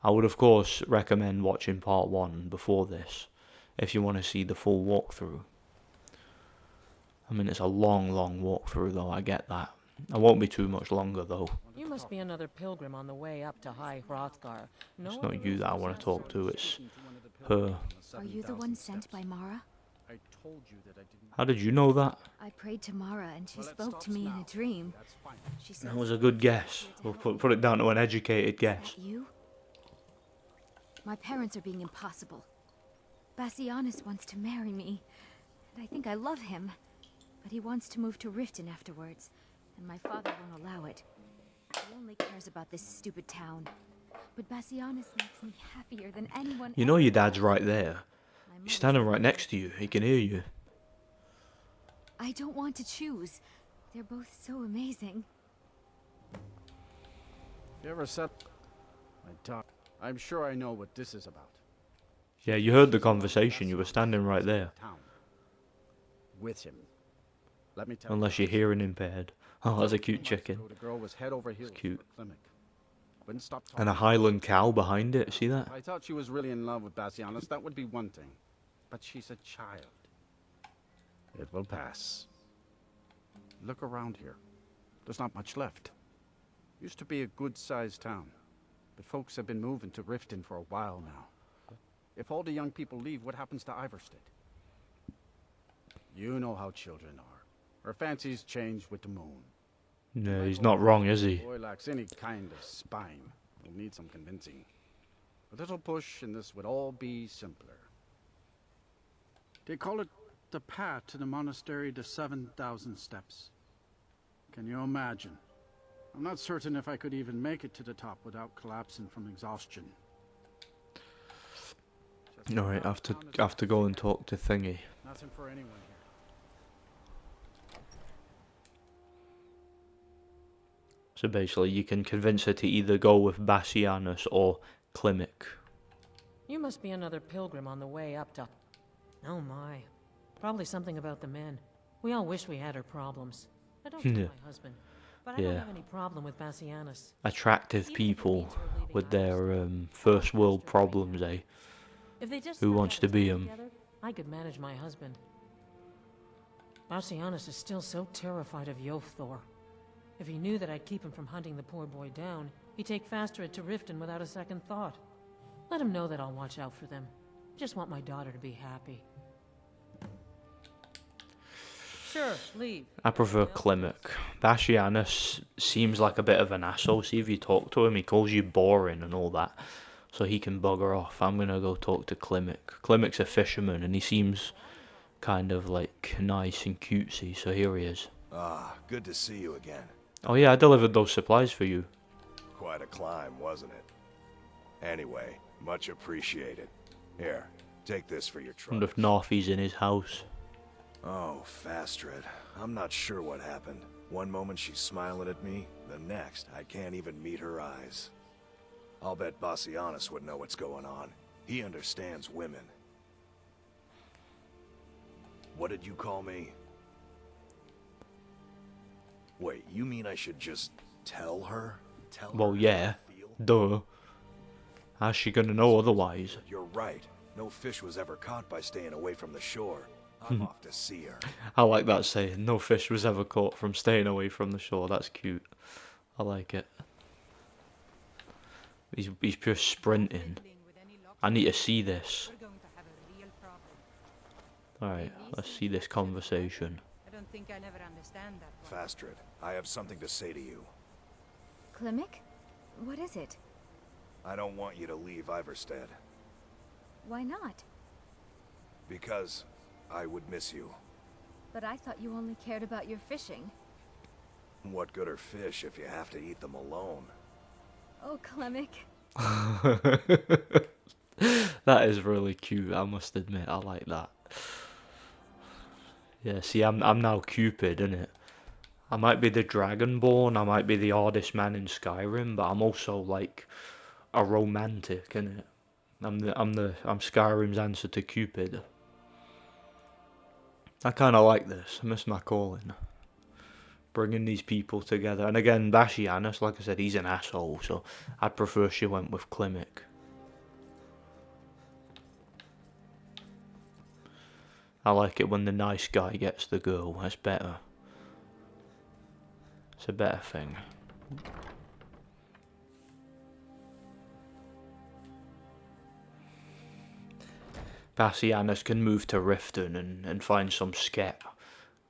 I would of course recommend watching part 1 before this, if you want to see the full walkthrough. I mean, it's a long walkthrough though, I get that. I won't be too much longer though. You must be another pilgrim on the way up to High Hrothgar. It's not you that I want to talk to, it's her. Are you the one sent by Mara? I told you that I didn't. How did you know that? I prayed to Mara and she spoke to me in a dream. She said, That was a good guess. We'll put it down to an educated guess. you? My parents are being impossible. Bassianus wants to marry me, and I think I love him. But he wants to move to Riften afterwards, and my father won't allow it. He only cares about this stupid town. But Bassianus makes me happier than anyone You know your dad's right there. He's standing right next to you. He can hear you. I don't want to choose. They're both so amazing. You ever said I talk? I'm sure I know what this is about. Yeah, you heard the conversation. You were standing right there. With him. Let me tell Unless you're hearing impaired. Oh, that's a cute chicken. The girl was head over heels It's cute. for Klimek. Wouldn't stop And a Highland cow behind it. See that? If I thought she was really in love with Bassianus, that would be one thing. But she's a child. It will pass. Look around here. There's not much left. Used to be a good-sized town. But folks have been moving to Riften for a while now. If all the young people leave, what happens to Iverstead? You know how children are. Her fancies change with the moon. Yeah, he's not wrong, is he? Boy lacks any kind of spine. He'll need some convincing. A little push and this would all be simpler. They call it the path to the monastery to 7,000 steps. Can you imagine? I'm not certain if I could even make it to the top without collapsing from exhaustion. Alright, I have to go and talk to Thingy. Nothing for anyone here. So basically, you can convince her to either go with Bassianus or Klimek. You must be another pilgrim on the way up to... Oh my. Probably something about the men. We all wish we had her problems. I don't know my husband, but I don't have any problem with Bassianus. Attractive people with their first world problems, eh? If they just Who wants to be them? I could manage my husband. Bassianus is still so terrified of Yofthor. If he knew that I'd keep him from hunting the poor boy down, he'd take Fastred to Riften without a second thought. Let him know that I'll watch out for them. Just want my daughter to be happy. Sure, leave. I prefer Klimek. Bassianus seems like a bit of an asshole. See, if you talk to him, he calls you boring and all that. So he can bugger off. I'm gonna go talk to Klimek. Klimek's a fisherman and he seems kind of like nice and cutesy. So here he is. Ah, good to see you again. Oh yeah, I delivered those supplies for you. Quite a climb, wasn't it? Anyway, much appreciated. Here, take this for your trouble. Wonder if Northy's in his house. Oh, Fastred. I'm not sure what happened. One moment she's smiling at me, the next I can't even meet her eyes. I'll bet Bassianus would know what's going on. He understands women. What did you call me? Wait, you mean I should just tell her? Well, yeah. Duh. How's she gonna know otherwise? You're right. No fish was ever caught by staying away from the shore. I'm off to see her. I like that saying. No fish was ever caught from staying away from the shore. That's cute. I like it. He's just sprinting. I need to see this. Alright, let's see this conversation. I don't think I'll ever understand that. Fastred, I have something to say to you. Klimek? What is it? I don't want you to leave Iverstead. Why not? Because I would miss you. But I thought you only cared about your fishing. What good are fish if you have to eat them alone? Oh, Klimek. That is really cute, I must admit. I like that. Yeah, see, I'm now Cupid, innit? I might be the Dragonborn, I might be the hardest man in Skyrim, but I'm also like a romantic, innit? I'm Skyrim's answer to Cupid. I kind of like this. I miss my calling. Bringing these people together. And again, Bashianus, like I said, he's an asshole, so I'd prefer she went with Klimek. I like it when the nice guy gets the girl. That's better. It's a better thing. Bassianus can move to Riften and find some sket.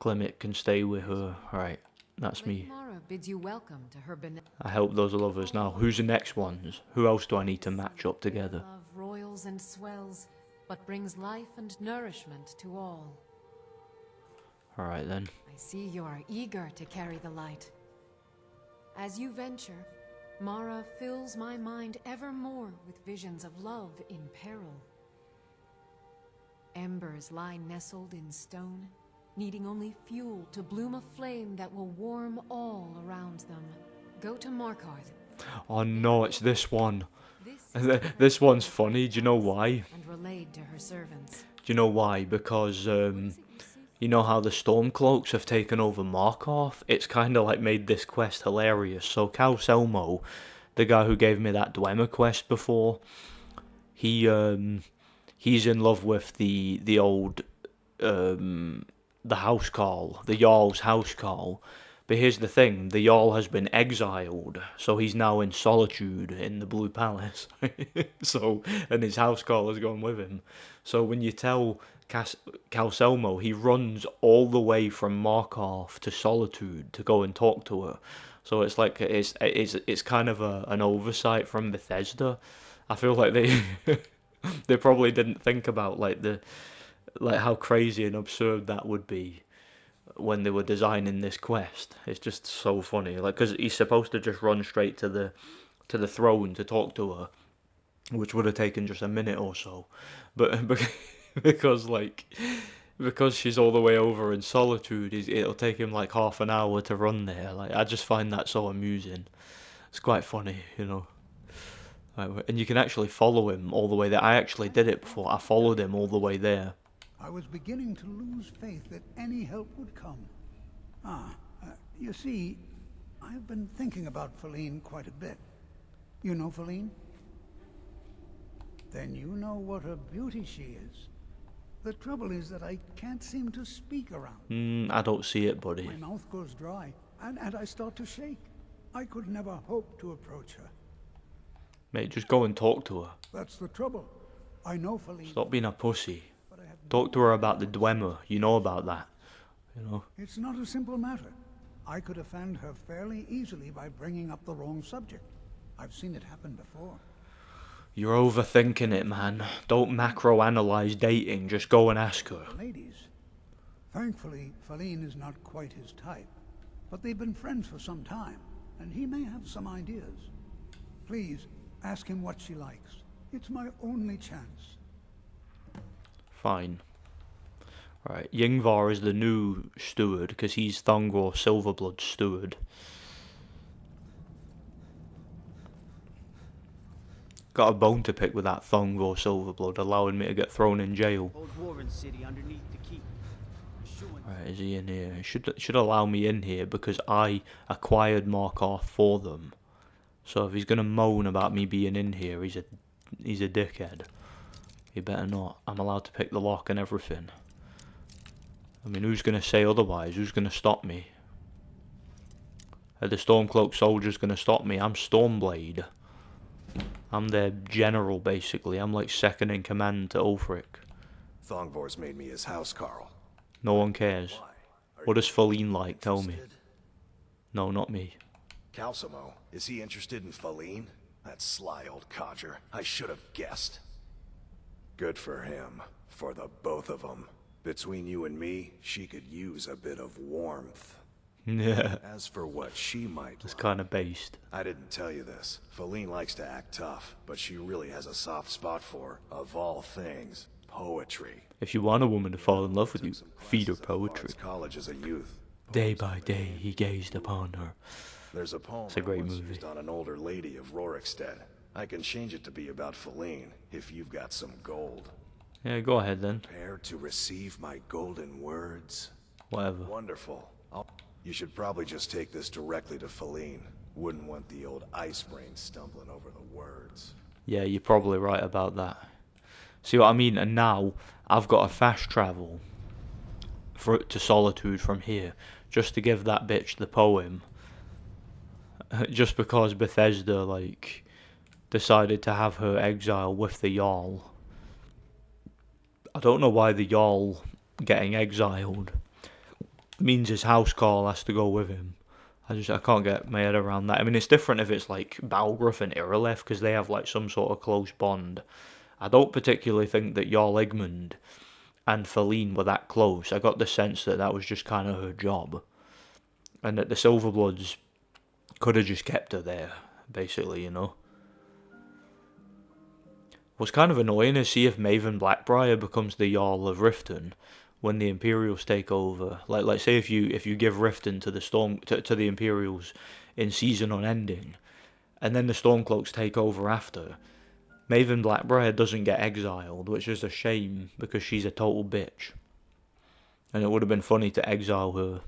Klimek can stay with her. Right, that's me. Mara bids you welcome to her I help those lovers now. Who's the next ones? Who else do I need to match up together? love roils and swells, but brings life and nourishment to all. Alright then. I see you are eager to carry the light. As you venture, Mara fills my mind ever more with visions of love in peril. Embers lie nestled in stone, needing only fuel to bloom a flame that will warm all around them. Go to Markarth. Oh no, it's this one. This one's funny. Do you know why? And relayed to her servants. Do you know why? Because, you know how the Stormcloaks have taken over Markarth? It's kind of like made this quest hilarious. So Cal Selmo, the guy who gave me that Dwemer quest before, he's in love with the old, the housecarl, the Jarl's housecarl. But here's the thing, the Jarl has been exiled, so he's now in solitude in the Blue Palace. So, and his housecarl has gone with him. So when you tell Calselmo, he runs all the way from Markarth to Solitude to go and talk to her. So it's like it's kind of an oversight from Bethesda. I feel like they they probably didn't think about like how crazy and absurd that would be when they were designing this quest. It's just so funny, like, because he's supposed to just run straight to the throne to talk to her, which would have taken just a minute or so, but because she's all the way over in Solitude, it'll take him like half an hour to run there. Like, I just find that so amusing. It's quite funny, you know. And you can actually follow him all the way there. I actually did it before. I followed him all the way there. I was beginning to lose faith that any help would come. You see, I've been thinking about Feline quite a bit. You know Feline? Then you know what a beauty she is. The trouble is that I can't seem to speak around. I don't see it, buddy. My mouth goes dry, and I start to shake. I could never hope to approach her. Mate, just go and talk to her. That's the trouble. I know Feline. Stop being a pussy. Talk to her about the Dwemer. You know about that. You know. It's not a simple matter. I could offend her fairly easily by bringing up the wrong subject. I've seen it happen before. You're overthinking it, man. Don't macro-analyze dating. Just go and ask her. Ladies. Thankfully, Feline is not quite his type. But they've been friends for some time, and he may have some ideas. Please, ask him what she likes. It's my only chance. Fine. Right, Yngvar is the new steward, because he's Thongor Silverblood's steward. Got a bone to pick with that Thongor Silverblood, allowing me to get thrown in jail. Old Warren City underneath the keep. Right, is he in here? He should allow me in here, because I acquired Markarth for them. So if he's gonna moan about me being in here, he's a dickhead. He better not. I'm allowed to pick the lock and everything. I mean, who's gonna say otherwise? Who's gonna stop me? Are the Stormcloak soldiers gonna stop me? I'm Stormblade. I'm their general, basically. I'm like second in command to Ulfric. Thongvor's made me his housecarl. No one cares. What does Feline like? Tell me. No, not me. Calcimo, is he interested in Feline? That sly old codger. I should have guessed. Good for him. For the both of them. Between you and me, she could use a bit of warmth. Yeah. As for what she might It's kind of based. I didn't tell you this. Feline likes to act tough, but she really has a soft spot for, of all things, poetry. If you want a woman to fall in love with you, feed her poetry. College as a youth. Day by day he gazed upon her. There's a poem It's a great I once movie. used on an older lady of Rorikstead. I can change it to be about Feline, if you've got some gold. Yeah, go ahead then. Prepare to receive my golden words. Whatever. Wonderful. You should probably just take this directly to Feline. Wouldn't want the old ice brain stumbling over the words. Yeah, you're probably right about that. See what I mean? And now I've got to fast travel to Solitude from here, just to give that bitch the poem. Just because Bethesda, like, decided to have her exile with the Jarl. I don't know why the Jarl getting exiled means his house call has to go with him. I can't get my head around that. I mean, it's different if it's like Balgruuf and Irileth, because they have like some sort of close bond. I don't particularly think that Jarl Igmund and Feline were that close. I got the sense that that was just kind of her job, and that the Silverbloods could have just kept her there, basically, you know. What's kind of annoying is see if Maven Blackbriar becomes the Jarl of Riften when the Imperials take over. Like say if you give Riften to the to the Imperials in season unending, and then the Stormcloaks take over after. Maven Blackbriar doesn't get exiled, which is a shame because she's a total bitch. And it would have been funny to exile her.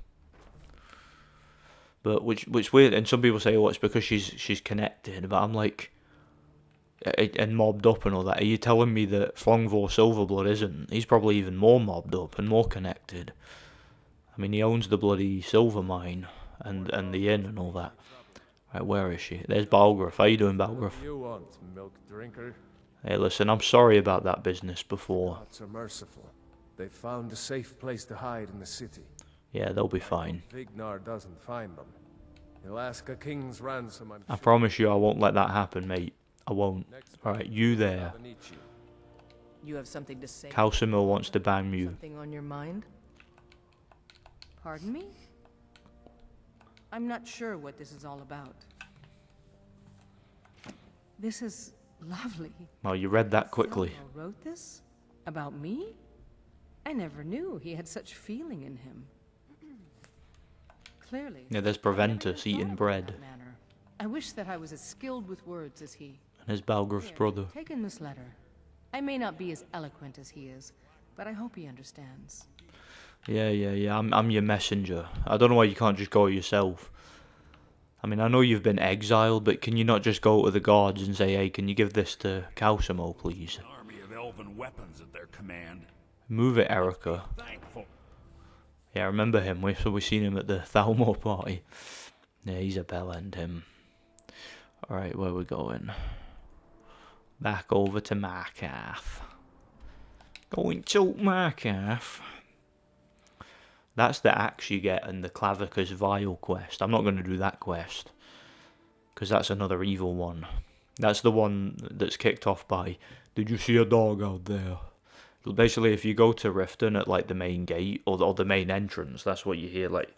But which weird, and some people say, oh, it's because she's connected, but I'm like, and mobbed up and all that. Are you telling me that Flongvor Silverblood isn't? He's probably even more mobbed up and more connected. I mean, he owns the bloody silver mine and the inn and all that. Right, where is she? There's Balgruuf. How you doing, Balgruuf? You want, milk drinker? Hey, listen, I'm sorry about that business before. Gods are merciful. They found a safe place to hide in the city. Yeah, they'll be fine. Vignar doesn't find them. He'll ask a king's ransom, I promise you I won't let that happen, mate. I won't. Alright, you there. You have something to say? Calcimil wants to bang you. Something on your mind? Pardon me? I'm not sure what this is all about. This is lovely. Well, you read that quickly. Samuel wrote this? About me? I never knew he had such feeling in him. Clearly. Yeah, there's Proventus eating bread. I wish that I was as skilled with words as he. And there's Balgruuf's brother. Take in this letter. I may not be as eloquent as he is, but I hope he understands. Yeah. I'm your messenger. I don't know why you can't just go yourself. I mean, I know you've been exiled, but can you not just go to the guards and say, hey, can you give this to Calcimo, please? An army of elven weapons at their command. Move it, Erica. Thankful. Yeah, I remember him. We seen him at the Thalmor party. Yeah, he's a bellend, him. Alright, where we going? Back over to Markarth. Going to Markarth. That's the axe you get in the Clavicus Vial quest. I'm not going to do that quest, because that's another evil one. That's the one that's kicked off by, did you see a dog out there? Basically, if you go to Riften at like the main gate, or the main entrance, that's what you hear. Like,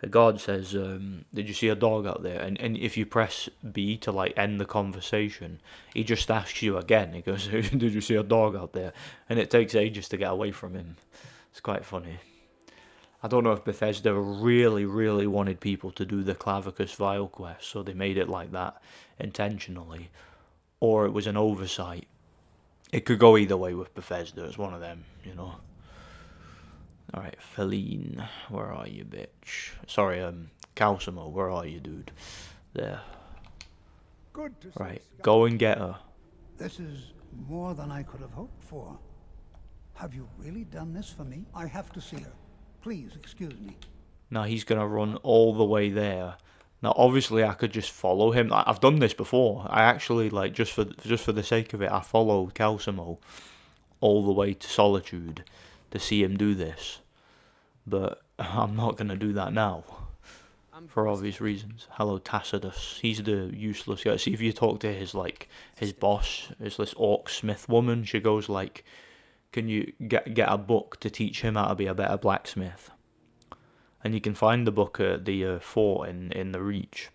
a guard says, did you see a dog out there? And if you press B to like end the conversation, he just asks you again. He goes, did you see a dog out there? And it takes ages to get away from him. It's quite funny. I don't know if Bethesda really wanted people to do the Clavicus Vial quest, so they made it like that intentionally, or it was an oversight. It could go either way with Bethesda. It's one of them, you know. Alright, Feline, where are you, bitch? Sorry, Calcimo, where are you, dude? There. Good to right, go and get her. This is more than I could have hoped for. Have you really done this for me? I have to see her. Please, excuse me. Now he's gonna run all the way there. Now, obviously, I could just follow him. I've done this before. I actually, like, just for the sake of it, I followed Calcimo all the way to Solitude to see him do this. But I'm not gonna do that now, for obvious reasons. Hello, Tacitus. He's the useless guy. See if you talk to his boss, is this orc smith woman. She goes like, can you get a book to teach him how to be a better blacksmith? And you can find the book at the fort in the Reach.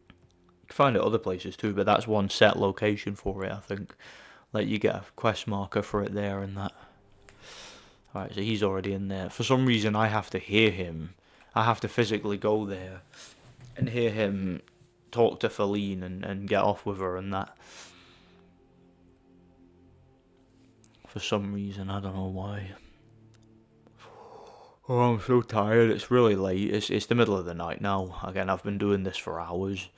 You can find it other places too, but that's one set location for it, I think. Like, you get a quest marker for it there and that. Alright, so he's already in there. For some reason, I have to hear him I have to physically go there and hear him talk to Feline and get off with her and that. For some reason, I don't know why. Oh, I'm so tired. It's really late. It's the middle of the night now. Again, I've been doing this for hours.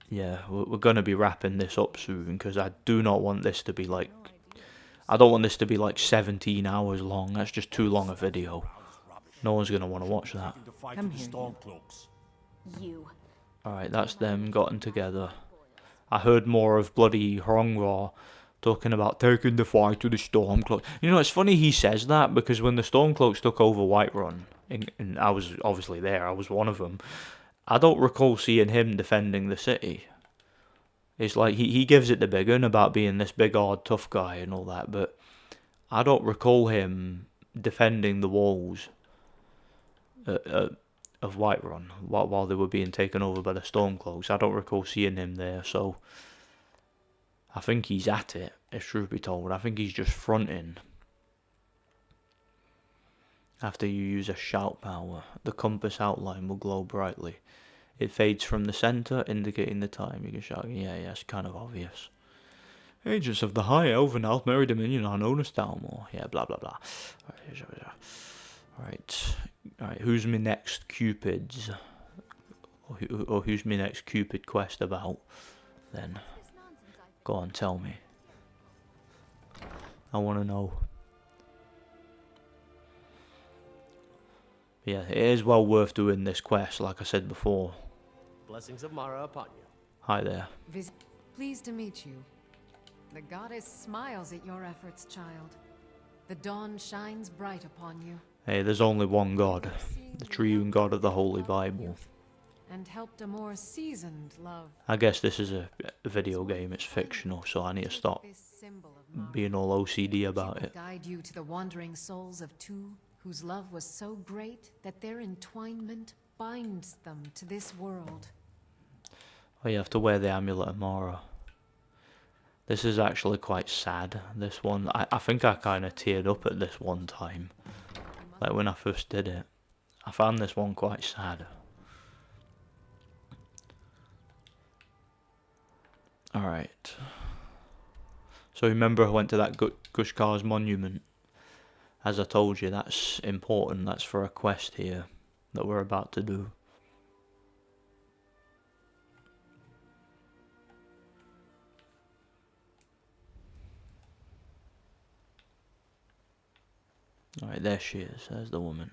Yeah, we're gonna be wrapping this up soon because I do not want this to be like. I don't want this to be like 17 hours long. That's just too long a video. No one's gonna want to watch that. Come here. You. Alright, that's them gotten together. I heard more of bloody Hrongraw talking about taking the fight to the Stormcloaks. You know, it's funny he says that because when the Stormcloaks took over Whiterun, and I was obviously there, I was one of them, I don't recall seeing him defending the city. It's like he gives it the big one about being this big odd tough guy and all that, but I don't recall him defending the walls of Whiterun while they were being taken over by the Stormcloaks. I don't recall seeing him there, so I think he's at it, if truth be told. I think he's just fronting. After you use a shout power, the compass outline will glow brightly. It fades from the centre, indicating the time. You can shout, yeah, it's kind of obvious. Agents of the High Elven Altmerry Dominion are known as Dalmor. Yeah, blah, blah, blah. Alright, who's my next Cupids? Or who's my next Cupid quest about, then? Go on, tell me. I want to know. Yeah, it is well worth doing this quest, like I said before. Blessings of Mara upon you. Hi there. Pleased to meet you. The goddess smiles at your efforts, child. The dawn shines bright upon you. Hey, there's only one God, the triune God of the Holy Bible. And helped a more seasoned love. I guess this is a video game, it's fictional, so I need to stop being all OCD about it. Guide you to the wandering souls of two whose love was so great that their entwinement binds them to this world. Oh, you have to wear the amulet of Mara. This is actually quite sad, this one. I think I kind of teared up at this one time. Like when I first did it. I found this one quite sad. Alright. So remember I went to that Gushkar's monument. As I told you, that's important. That's for a quest here that we're about to do. Alright, there she is. There's the woman.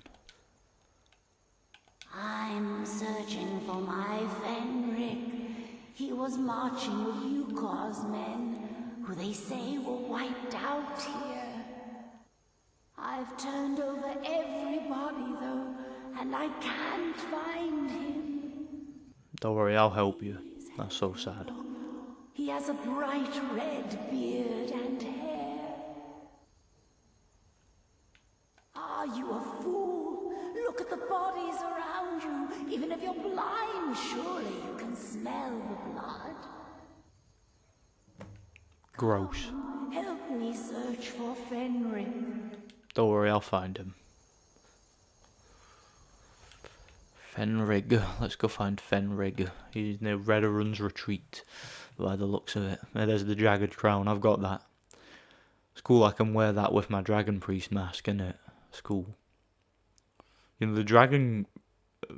I'm searching for my Fenric. He was marching with Yukor's men, who they say were wiped out here. I've turned over everybody, though, and I can't find him. Don't worry, I'll help you. That's so sad. He has a bright red beard and hair. Are you a fool? Look at the bodies around you. Even if you're blind, surely you can smell the blood. Gross. Help me search for Fenric. Don't worry, I'll find him. Fenrig. Let's go find Fenrig. He's near Redderun's retreat, by the looks of it. There's the jagged crown. I've got that. It's cool. I can wear that with my dragon priest mask, innit? It's cool. You know, the dragon...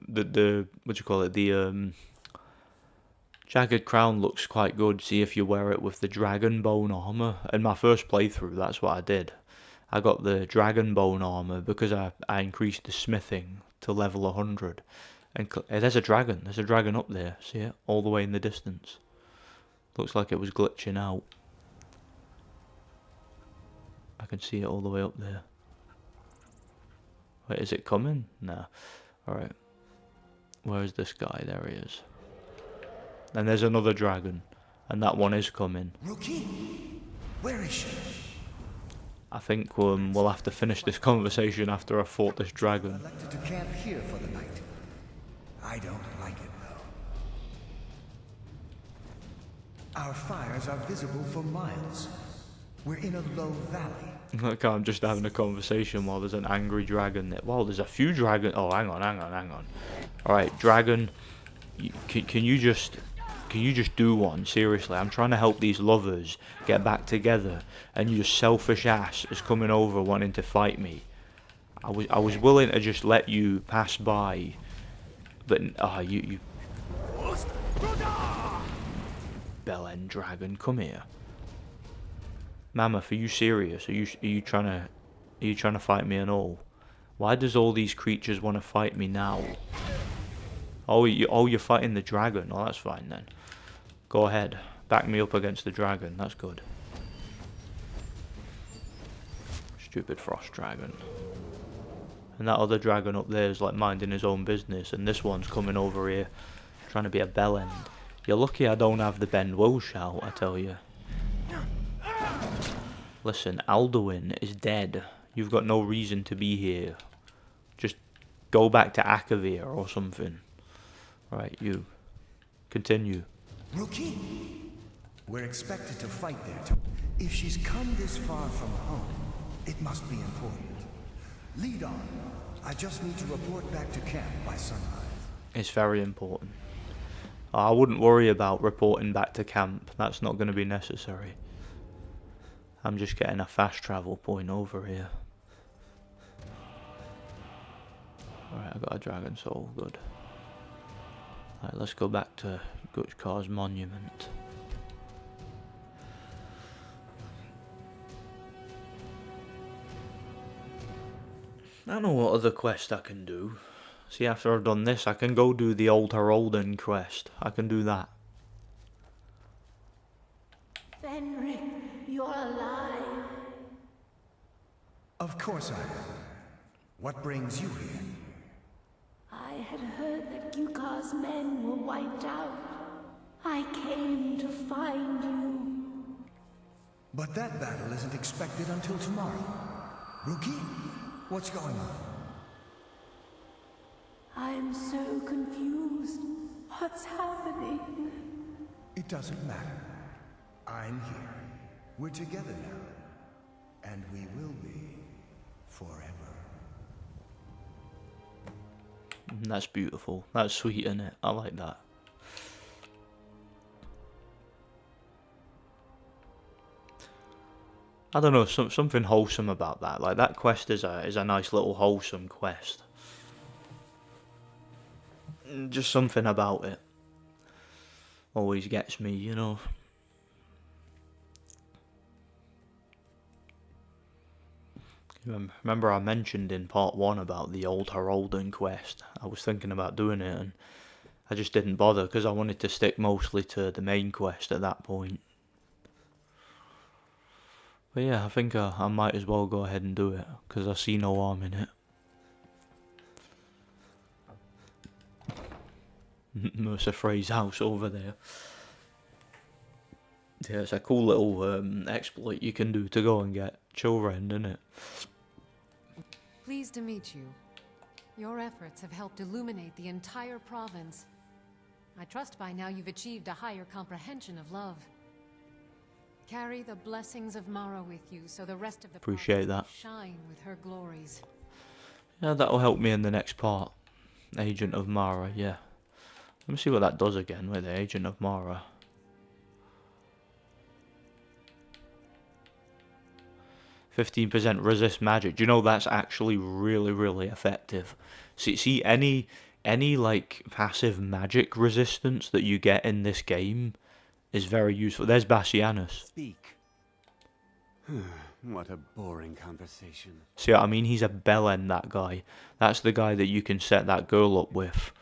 The what do you call it? The jagged crown looks quite good. See if you wear it with the dragon bone armor. In my first playthrough, that's what I did. I got the dragon bone armor because I increased the smithing to level 100. And there's a dragon. There's a dragon up there. See it? All the way in the distance. Looks like it was glitching out. I can see it all the way up there. Wait, is it coming? Nah. Alright. Where's this guy? There he is. And there's another dragon. And that one is coming. Rookie? Where is she? I think we'll have to finish this conversation after I've fought this dragon. Elected to camp here for the night. I don't like it, though. Our fires are visible for miles. We're in a low valley. Like I'm just having a conversation while there's an angry dragon there. Well, there's a few dragons. Oh, hang on. Alright, dragon. Can you just do one? Seriously, I'm trying to help these lovers get back together, and your selfish ass is coming over wanting to fight me. I was willing to just let you pass by, but you bell-end dragon, come here. Mammoth, are you serious? Are you trying to fight me and all? Why does all these creatures want to fight me now? Oh, you're fighting the dragon. Oh, that's fine then. Go ahead. Back me up against the dragon. That's good. Stupid frost dragon. And that other dragon up there is like minding his own business, and this one's coming over here trying to be a bellend. You're lucky I don't have the bend will shout, I tell you. Listen, Alduin is dead. You've got no reason to be here. Just go back to Akavir or something. Right, you. Continue. Rookie? We're expected to fight there. If she's come this far from home, it must be important. Lead on. I just need to report back to camp by sunrise. It's very important. I wouldn't worry about reporting back to camp. That's not going to be necessary. I'm just getting a fast travel point over here. Alright, I got a dragon soul. Good. Alright, let's go back to Gutchkar's monument. I don't know what other quest I can do. See, after I've done this, I can go do the Old Herolden quest. I can do that. Fenric, you're alive. Of course I am. What brings you here? I had heard that Gyukar's men were wiped out. I came to find you. But that battle isn't expected until tomorrow. Rookie, what's going on? I'm so confused. What's happening? It doesn't matter. I'm here. We're together now. And we will be forever. That's beautiful. That's sweet, isn't it? I like that. I don't know, something wholesome about that. Like that quest is a nice little wholesome quest. Just something about it always gets me, you know. Remember I mentioned in part 1 about the Old Herolden quest. I was thinking about doing it and I just didn't bother because I wanted to stick mostly to the main quest at that point. But yeah, I think I might as well go ahead and do it because I see no harm in it. Mercer Frey's house over there. Yeah, it's a cool little exploit you can do to go and get children, isn't it? Pleased to meet you. Your efforts have helped illuminate the entire province. I trust by now you've achieved a higher comprehension of love. Carry the blessings of Mara with you so the rest of the Appreciate that. Shine with her glories. Yeah, that'll help me in the next part. Agent of Mara, yeah. Let me see what that does again with the Agent of Mara. 15% resist magic. Do you know that's actually really effective? See any like passive magic resistance that you get in this game is very useful. There's Bassianus. Speak. What a boring conversation. See what I mean? He's a bellend, that guy. That's the guy that you can set that girl up with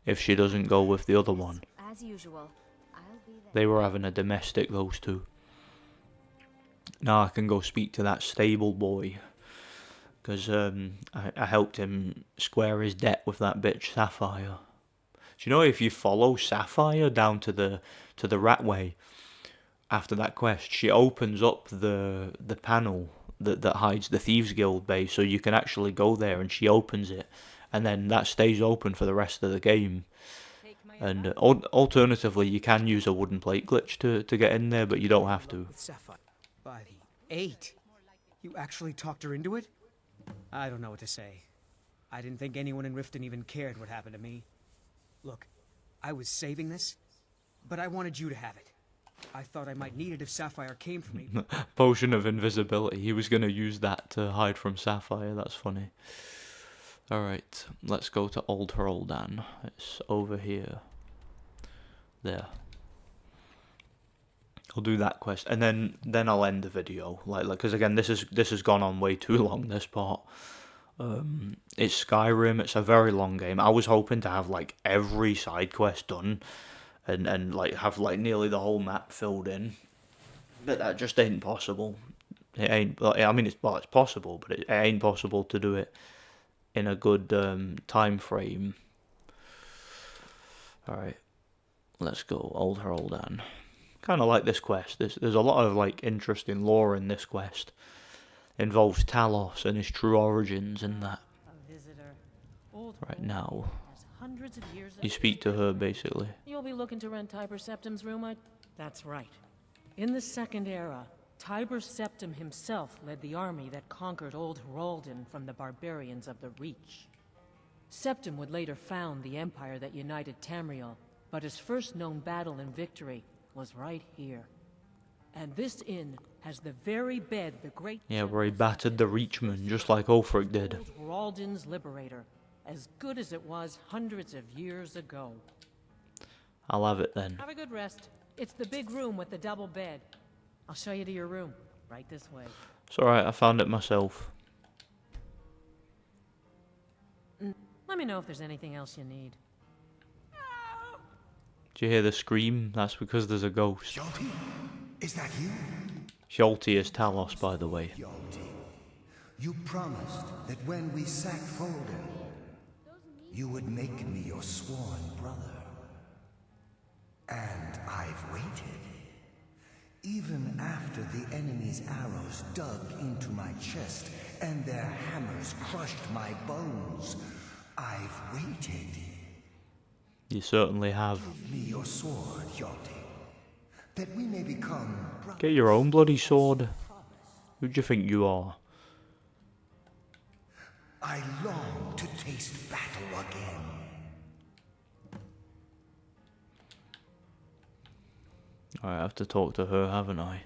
if she doesn't go with the other one. As usual. I'll be there. They were having a domestic, those two. Now I can go speak to that stable boy. Because I helped him square his debt with that bitch Sapphire. Do you know if you follow Sapphire down to the Ratway after that quest, she opens up the panel that hides the Thieves Guild base, so you can actually go there and she opens it, and then that stays open for the rest of the game. And alternatively, you can use a wooden plate glitch to get in there, but you don't have to. Sapphire. Body 8. You actually talked her into it? I don't know what to say. I didn't think anyone in Riften even cared what happened to me. Look, I was saving this, but I wanted you to have it. I thought I might need it if Sapphire came for me. Potion of invisibility. He was going to use that to hide from Sapphire. That's funny. Alright, let's go to Old Heroldan. It's over here. There. I'll do that quest, and then I'll end the video. Like, because again, this has gone on way too long. This part. It's Skyrim. It's a very long game. I was hoping to have like every side quest done, and like have like nearly the whole map filled in, but that just ain't possible. It ain't. I mean, it's possible, but it ain't possible to do it in a good time frame. All right, let's go. Old Heroldan. Kind of like this quest. There's a lot of like interesting lore in this quest. Involves Talos and his true origins and that. Right now, you speak to her basically. You'll be looking to rent Tiber Septim's room, That's right. In the Second Era, Tiber Septim himself led the army that conquered Old Heroldan from the barbarians of the Reach. Septim would later found the empire that united Tamriel, but his first known battle and victory was right here. And this inn has the very bed the great... Yeah, where he battered the Reachmen, just like Ulfric did. Old Heroldan's liberator, as good as it was hundreds of years ago. I'll have it then. Have a good rest. It's the big room with the double bed. I'll show you to your room. Right this way. It's alright, I found it myself. Let me know if there's anything else you need. Do you hear the scream? That's because there's a ghost. Hjalti? Is that you? Hjalti is Talos, by the way. Hjalti, you promised that when we sacked Folden, you would make me your sworn brother. And I've waited. Even after the enemy's arrows dug into my chest and their hammers crushed my bones, I've waited. You certainly have. Give me your sword, Hjalti, that we may become brothers. Get your own bloody sword. Who do you think you are? I long to taste battle again. I have to talk to her, haven't I?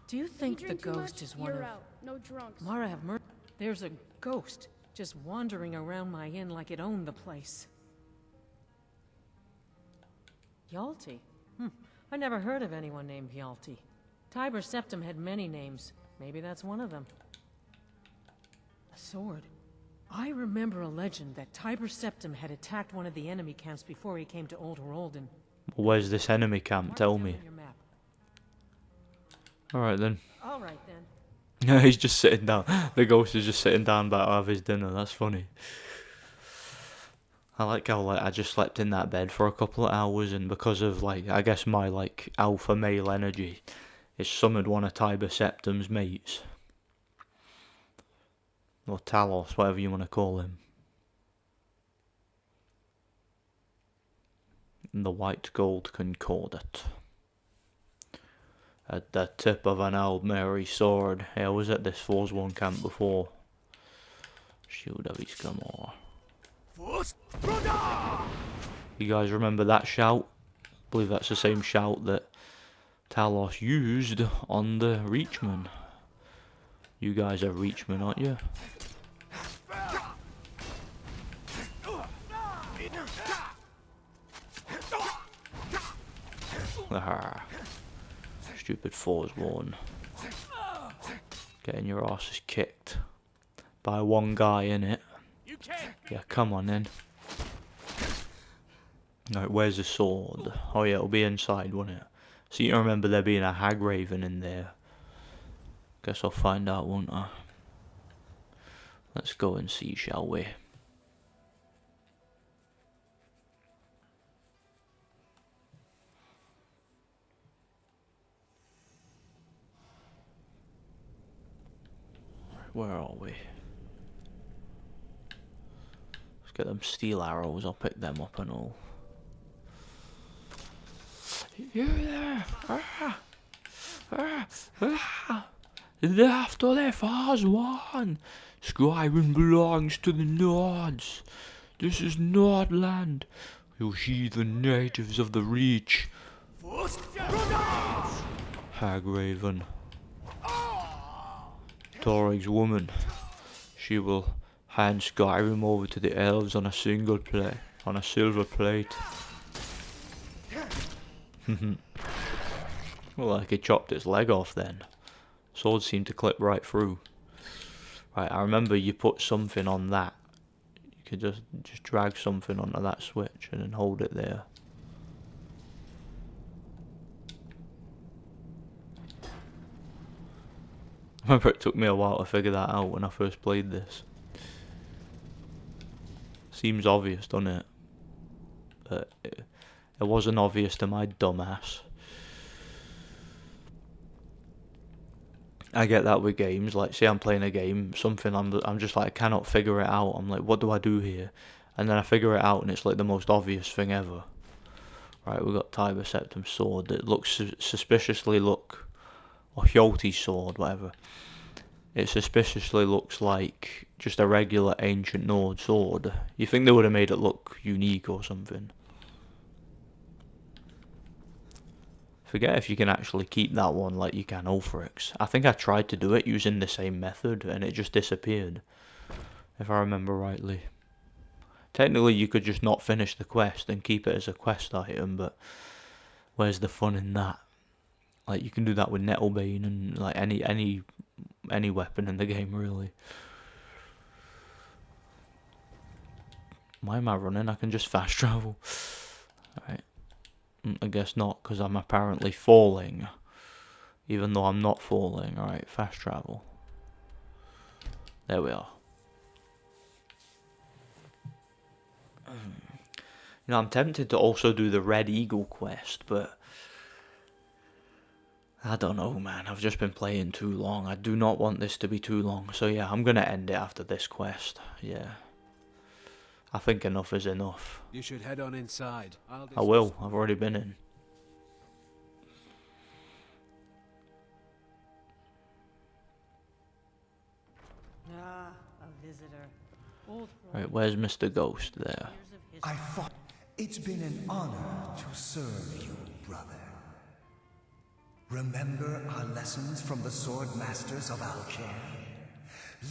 Do you think the ghost is one of... No drunks. Mara have murdered... There's a ghost just wandering around my inn like it owned the place. Hjalti? I never heard of anyone named Hjalti. Tiber Septim had many names. Maybe that's one of them. A sword. I remember a legend that Tiber Septim had attacked one of the enemy camps before he came to Old Heroldan. Where's this enemy camp? Tell me. Alright then. Alright then. He's just sitting down. The ghost is just sitting down about to have his dinner. That's funny. I like how I just slept in that bed for a couple of hours, and because of I guess my alpha male energy, it summoned one of Tiber Septim's mates. Or Talos, whatever you want to call him. The white gold concordat. At the tip of an Aldmeri sword. Hey, I was at this Forsworn camp before. Shield of his Gamor. You guys remember that shout? I believe that's the same shout that Talos used on the Reachmen. You guys are Reachmen, aren't you? Stupid Forsworn. Getting your asses kicked by one guy, innit? Yeah, come on then. Right, where's the sword? Oh yeah, it'll be inside, won't it? So you remember there being a hag raven in there. Guess I'll find out, won't I? Let's go and see, shall we? Where are we? Let's get them steel arrows, I'll pick them up and all. You there! After the phase 1, Skyrim belongs to the Nords. This is Nordland. You heathen natives of the Reach. Hagraven. Torig's woman. She will hand Skyrim over to the elves on a silver plate. Well, like it chopped its leg off then. Swords seem to clip right through. Right, I remember you put something on that. You could just drag something onto that switch and then hold it there. I remember it took me a while to figure that out when I first played this. Seems obvious, doesn't it? But it wasn't obvious to my dumbass. I get that with games, like say I'm playing a game, something I'm just like I cannot figure it out. I'm like, what do I do here? And then I figure it out and it's like the most obvious thing ever. Right, we've got Tiber Septim's sword that looks suspiciously or Hjolti's sword, whatever. It suspiciously looks like just a regular ancient Nord sword. You think they would have made it look unique or something. Forget if you can actually keep that one like you can Ulfric's. I think I tried to do it using the same method and it just disappeared. If I remember rightly. Technically you could just not finish the quest and keep it as a quest item, but where's the fun in that? Like you can do that with Nettlebane and like any weapon in the game really. Why am I running? I can just fast travel. Alright. I guess not, because I'm apparently falling. Even though I'm not falling. Alright, fast travel. There we are. You know, I'm tempted to also do the Red Eagle quest, but I don't know, man. I've just been playing too long. I do not want this to be too long. So yeah, I'm going to end it after this quest. Yeah. I think enough is enough. You should head on inside. I will. I've already been in. Ah, a visitor. Old Right, where's Mr. Ghost there? I thought it's been an honor to serve you, brother. Remember our lessons from the sword masters of Alcair?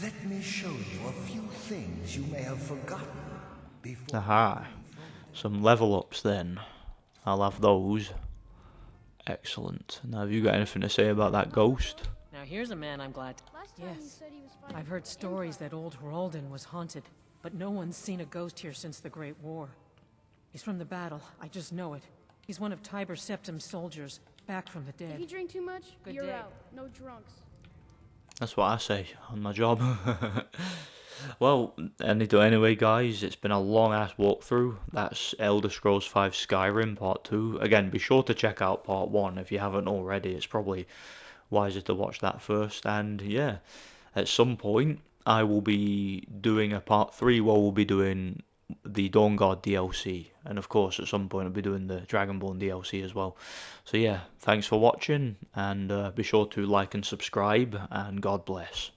Let me show you a few things you may have forgotten before. Aha. Some level ups then. I'll have those. Excellent. Now, have you got anything to say about that ghost? Now here's a man I'm glad to... Yes. I've heard stories that old Hroldan was haunted, but no one's seen a ghost here since the Great War. He's from the battle, I just know it. He's one of Tiber Septim's soldiers, back from the dead. If you drink too much, Good you're day. out. No drunks. That's what I say on my job. Well, anyway, guys, it's been a long-ass walkthrough. That's Elder Scrolls V Skyrim Part 2. Again, be sure to check out Part 1 if you haven't already. It's probably wiser to watch that first. And yeah, at some point, I will be doing a Part 3 where we'll be doing the Dawnguard DLC. And of course, at some point, I'll be doing the Dragonborn DLC as well. So yeah, thanks for watching, and be sure to like and subscribe, and God bless.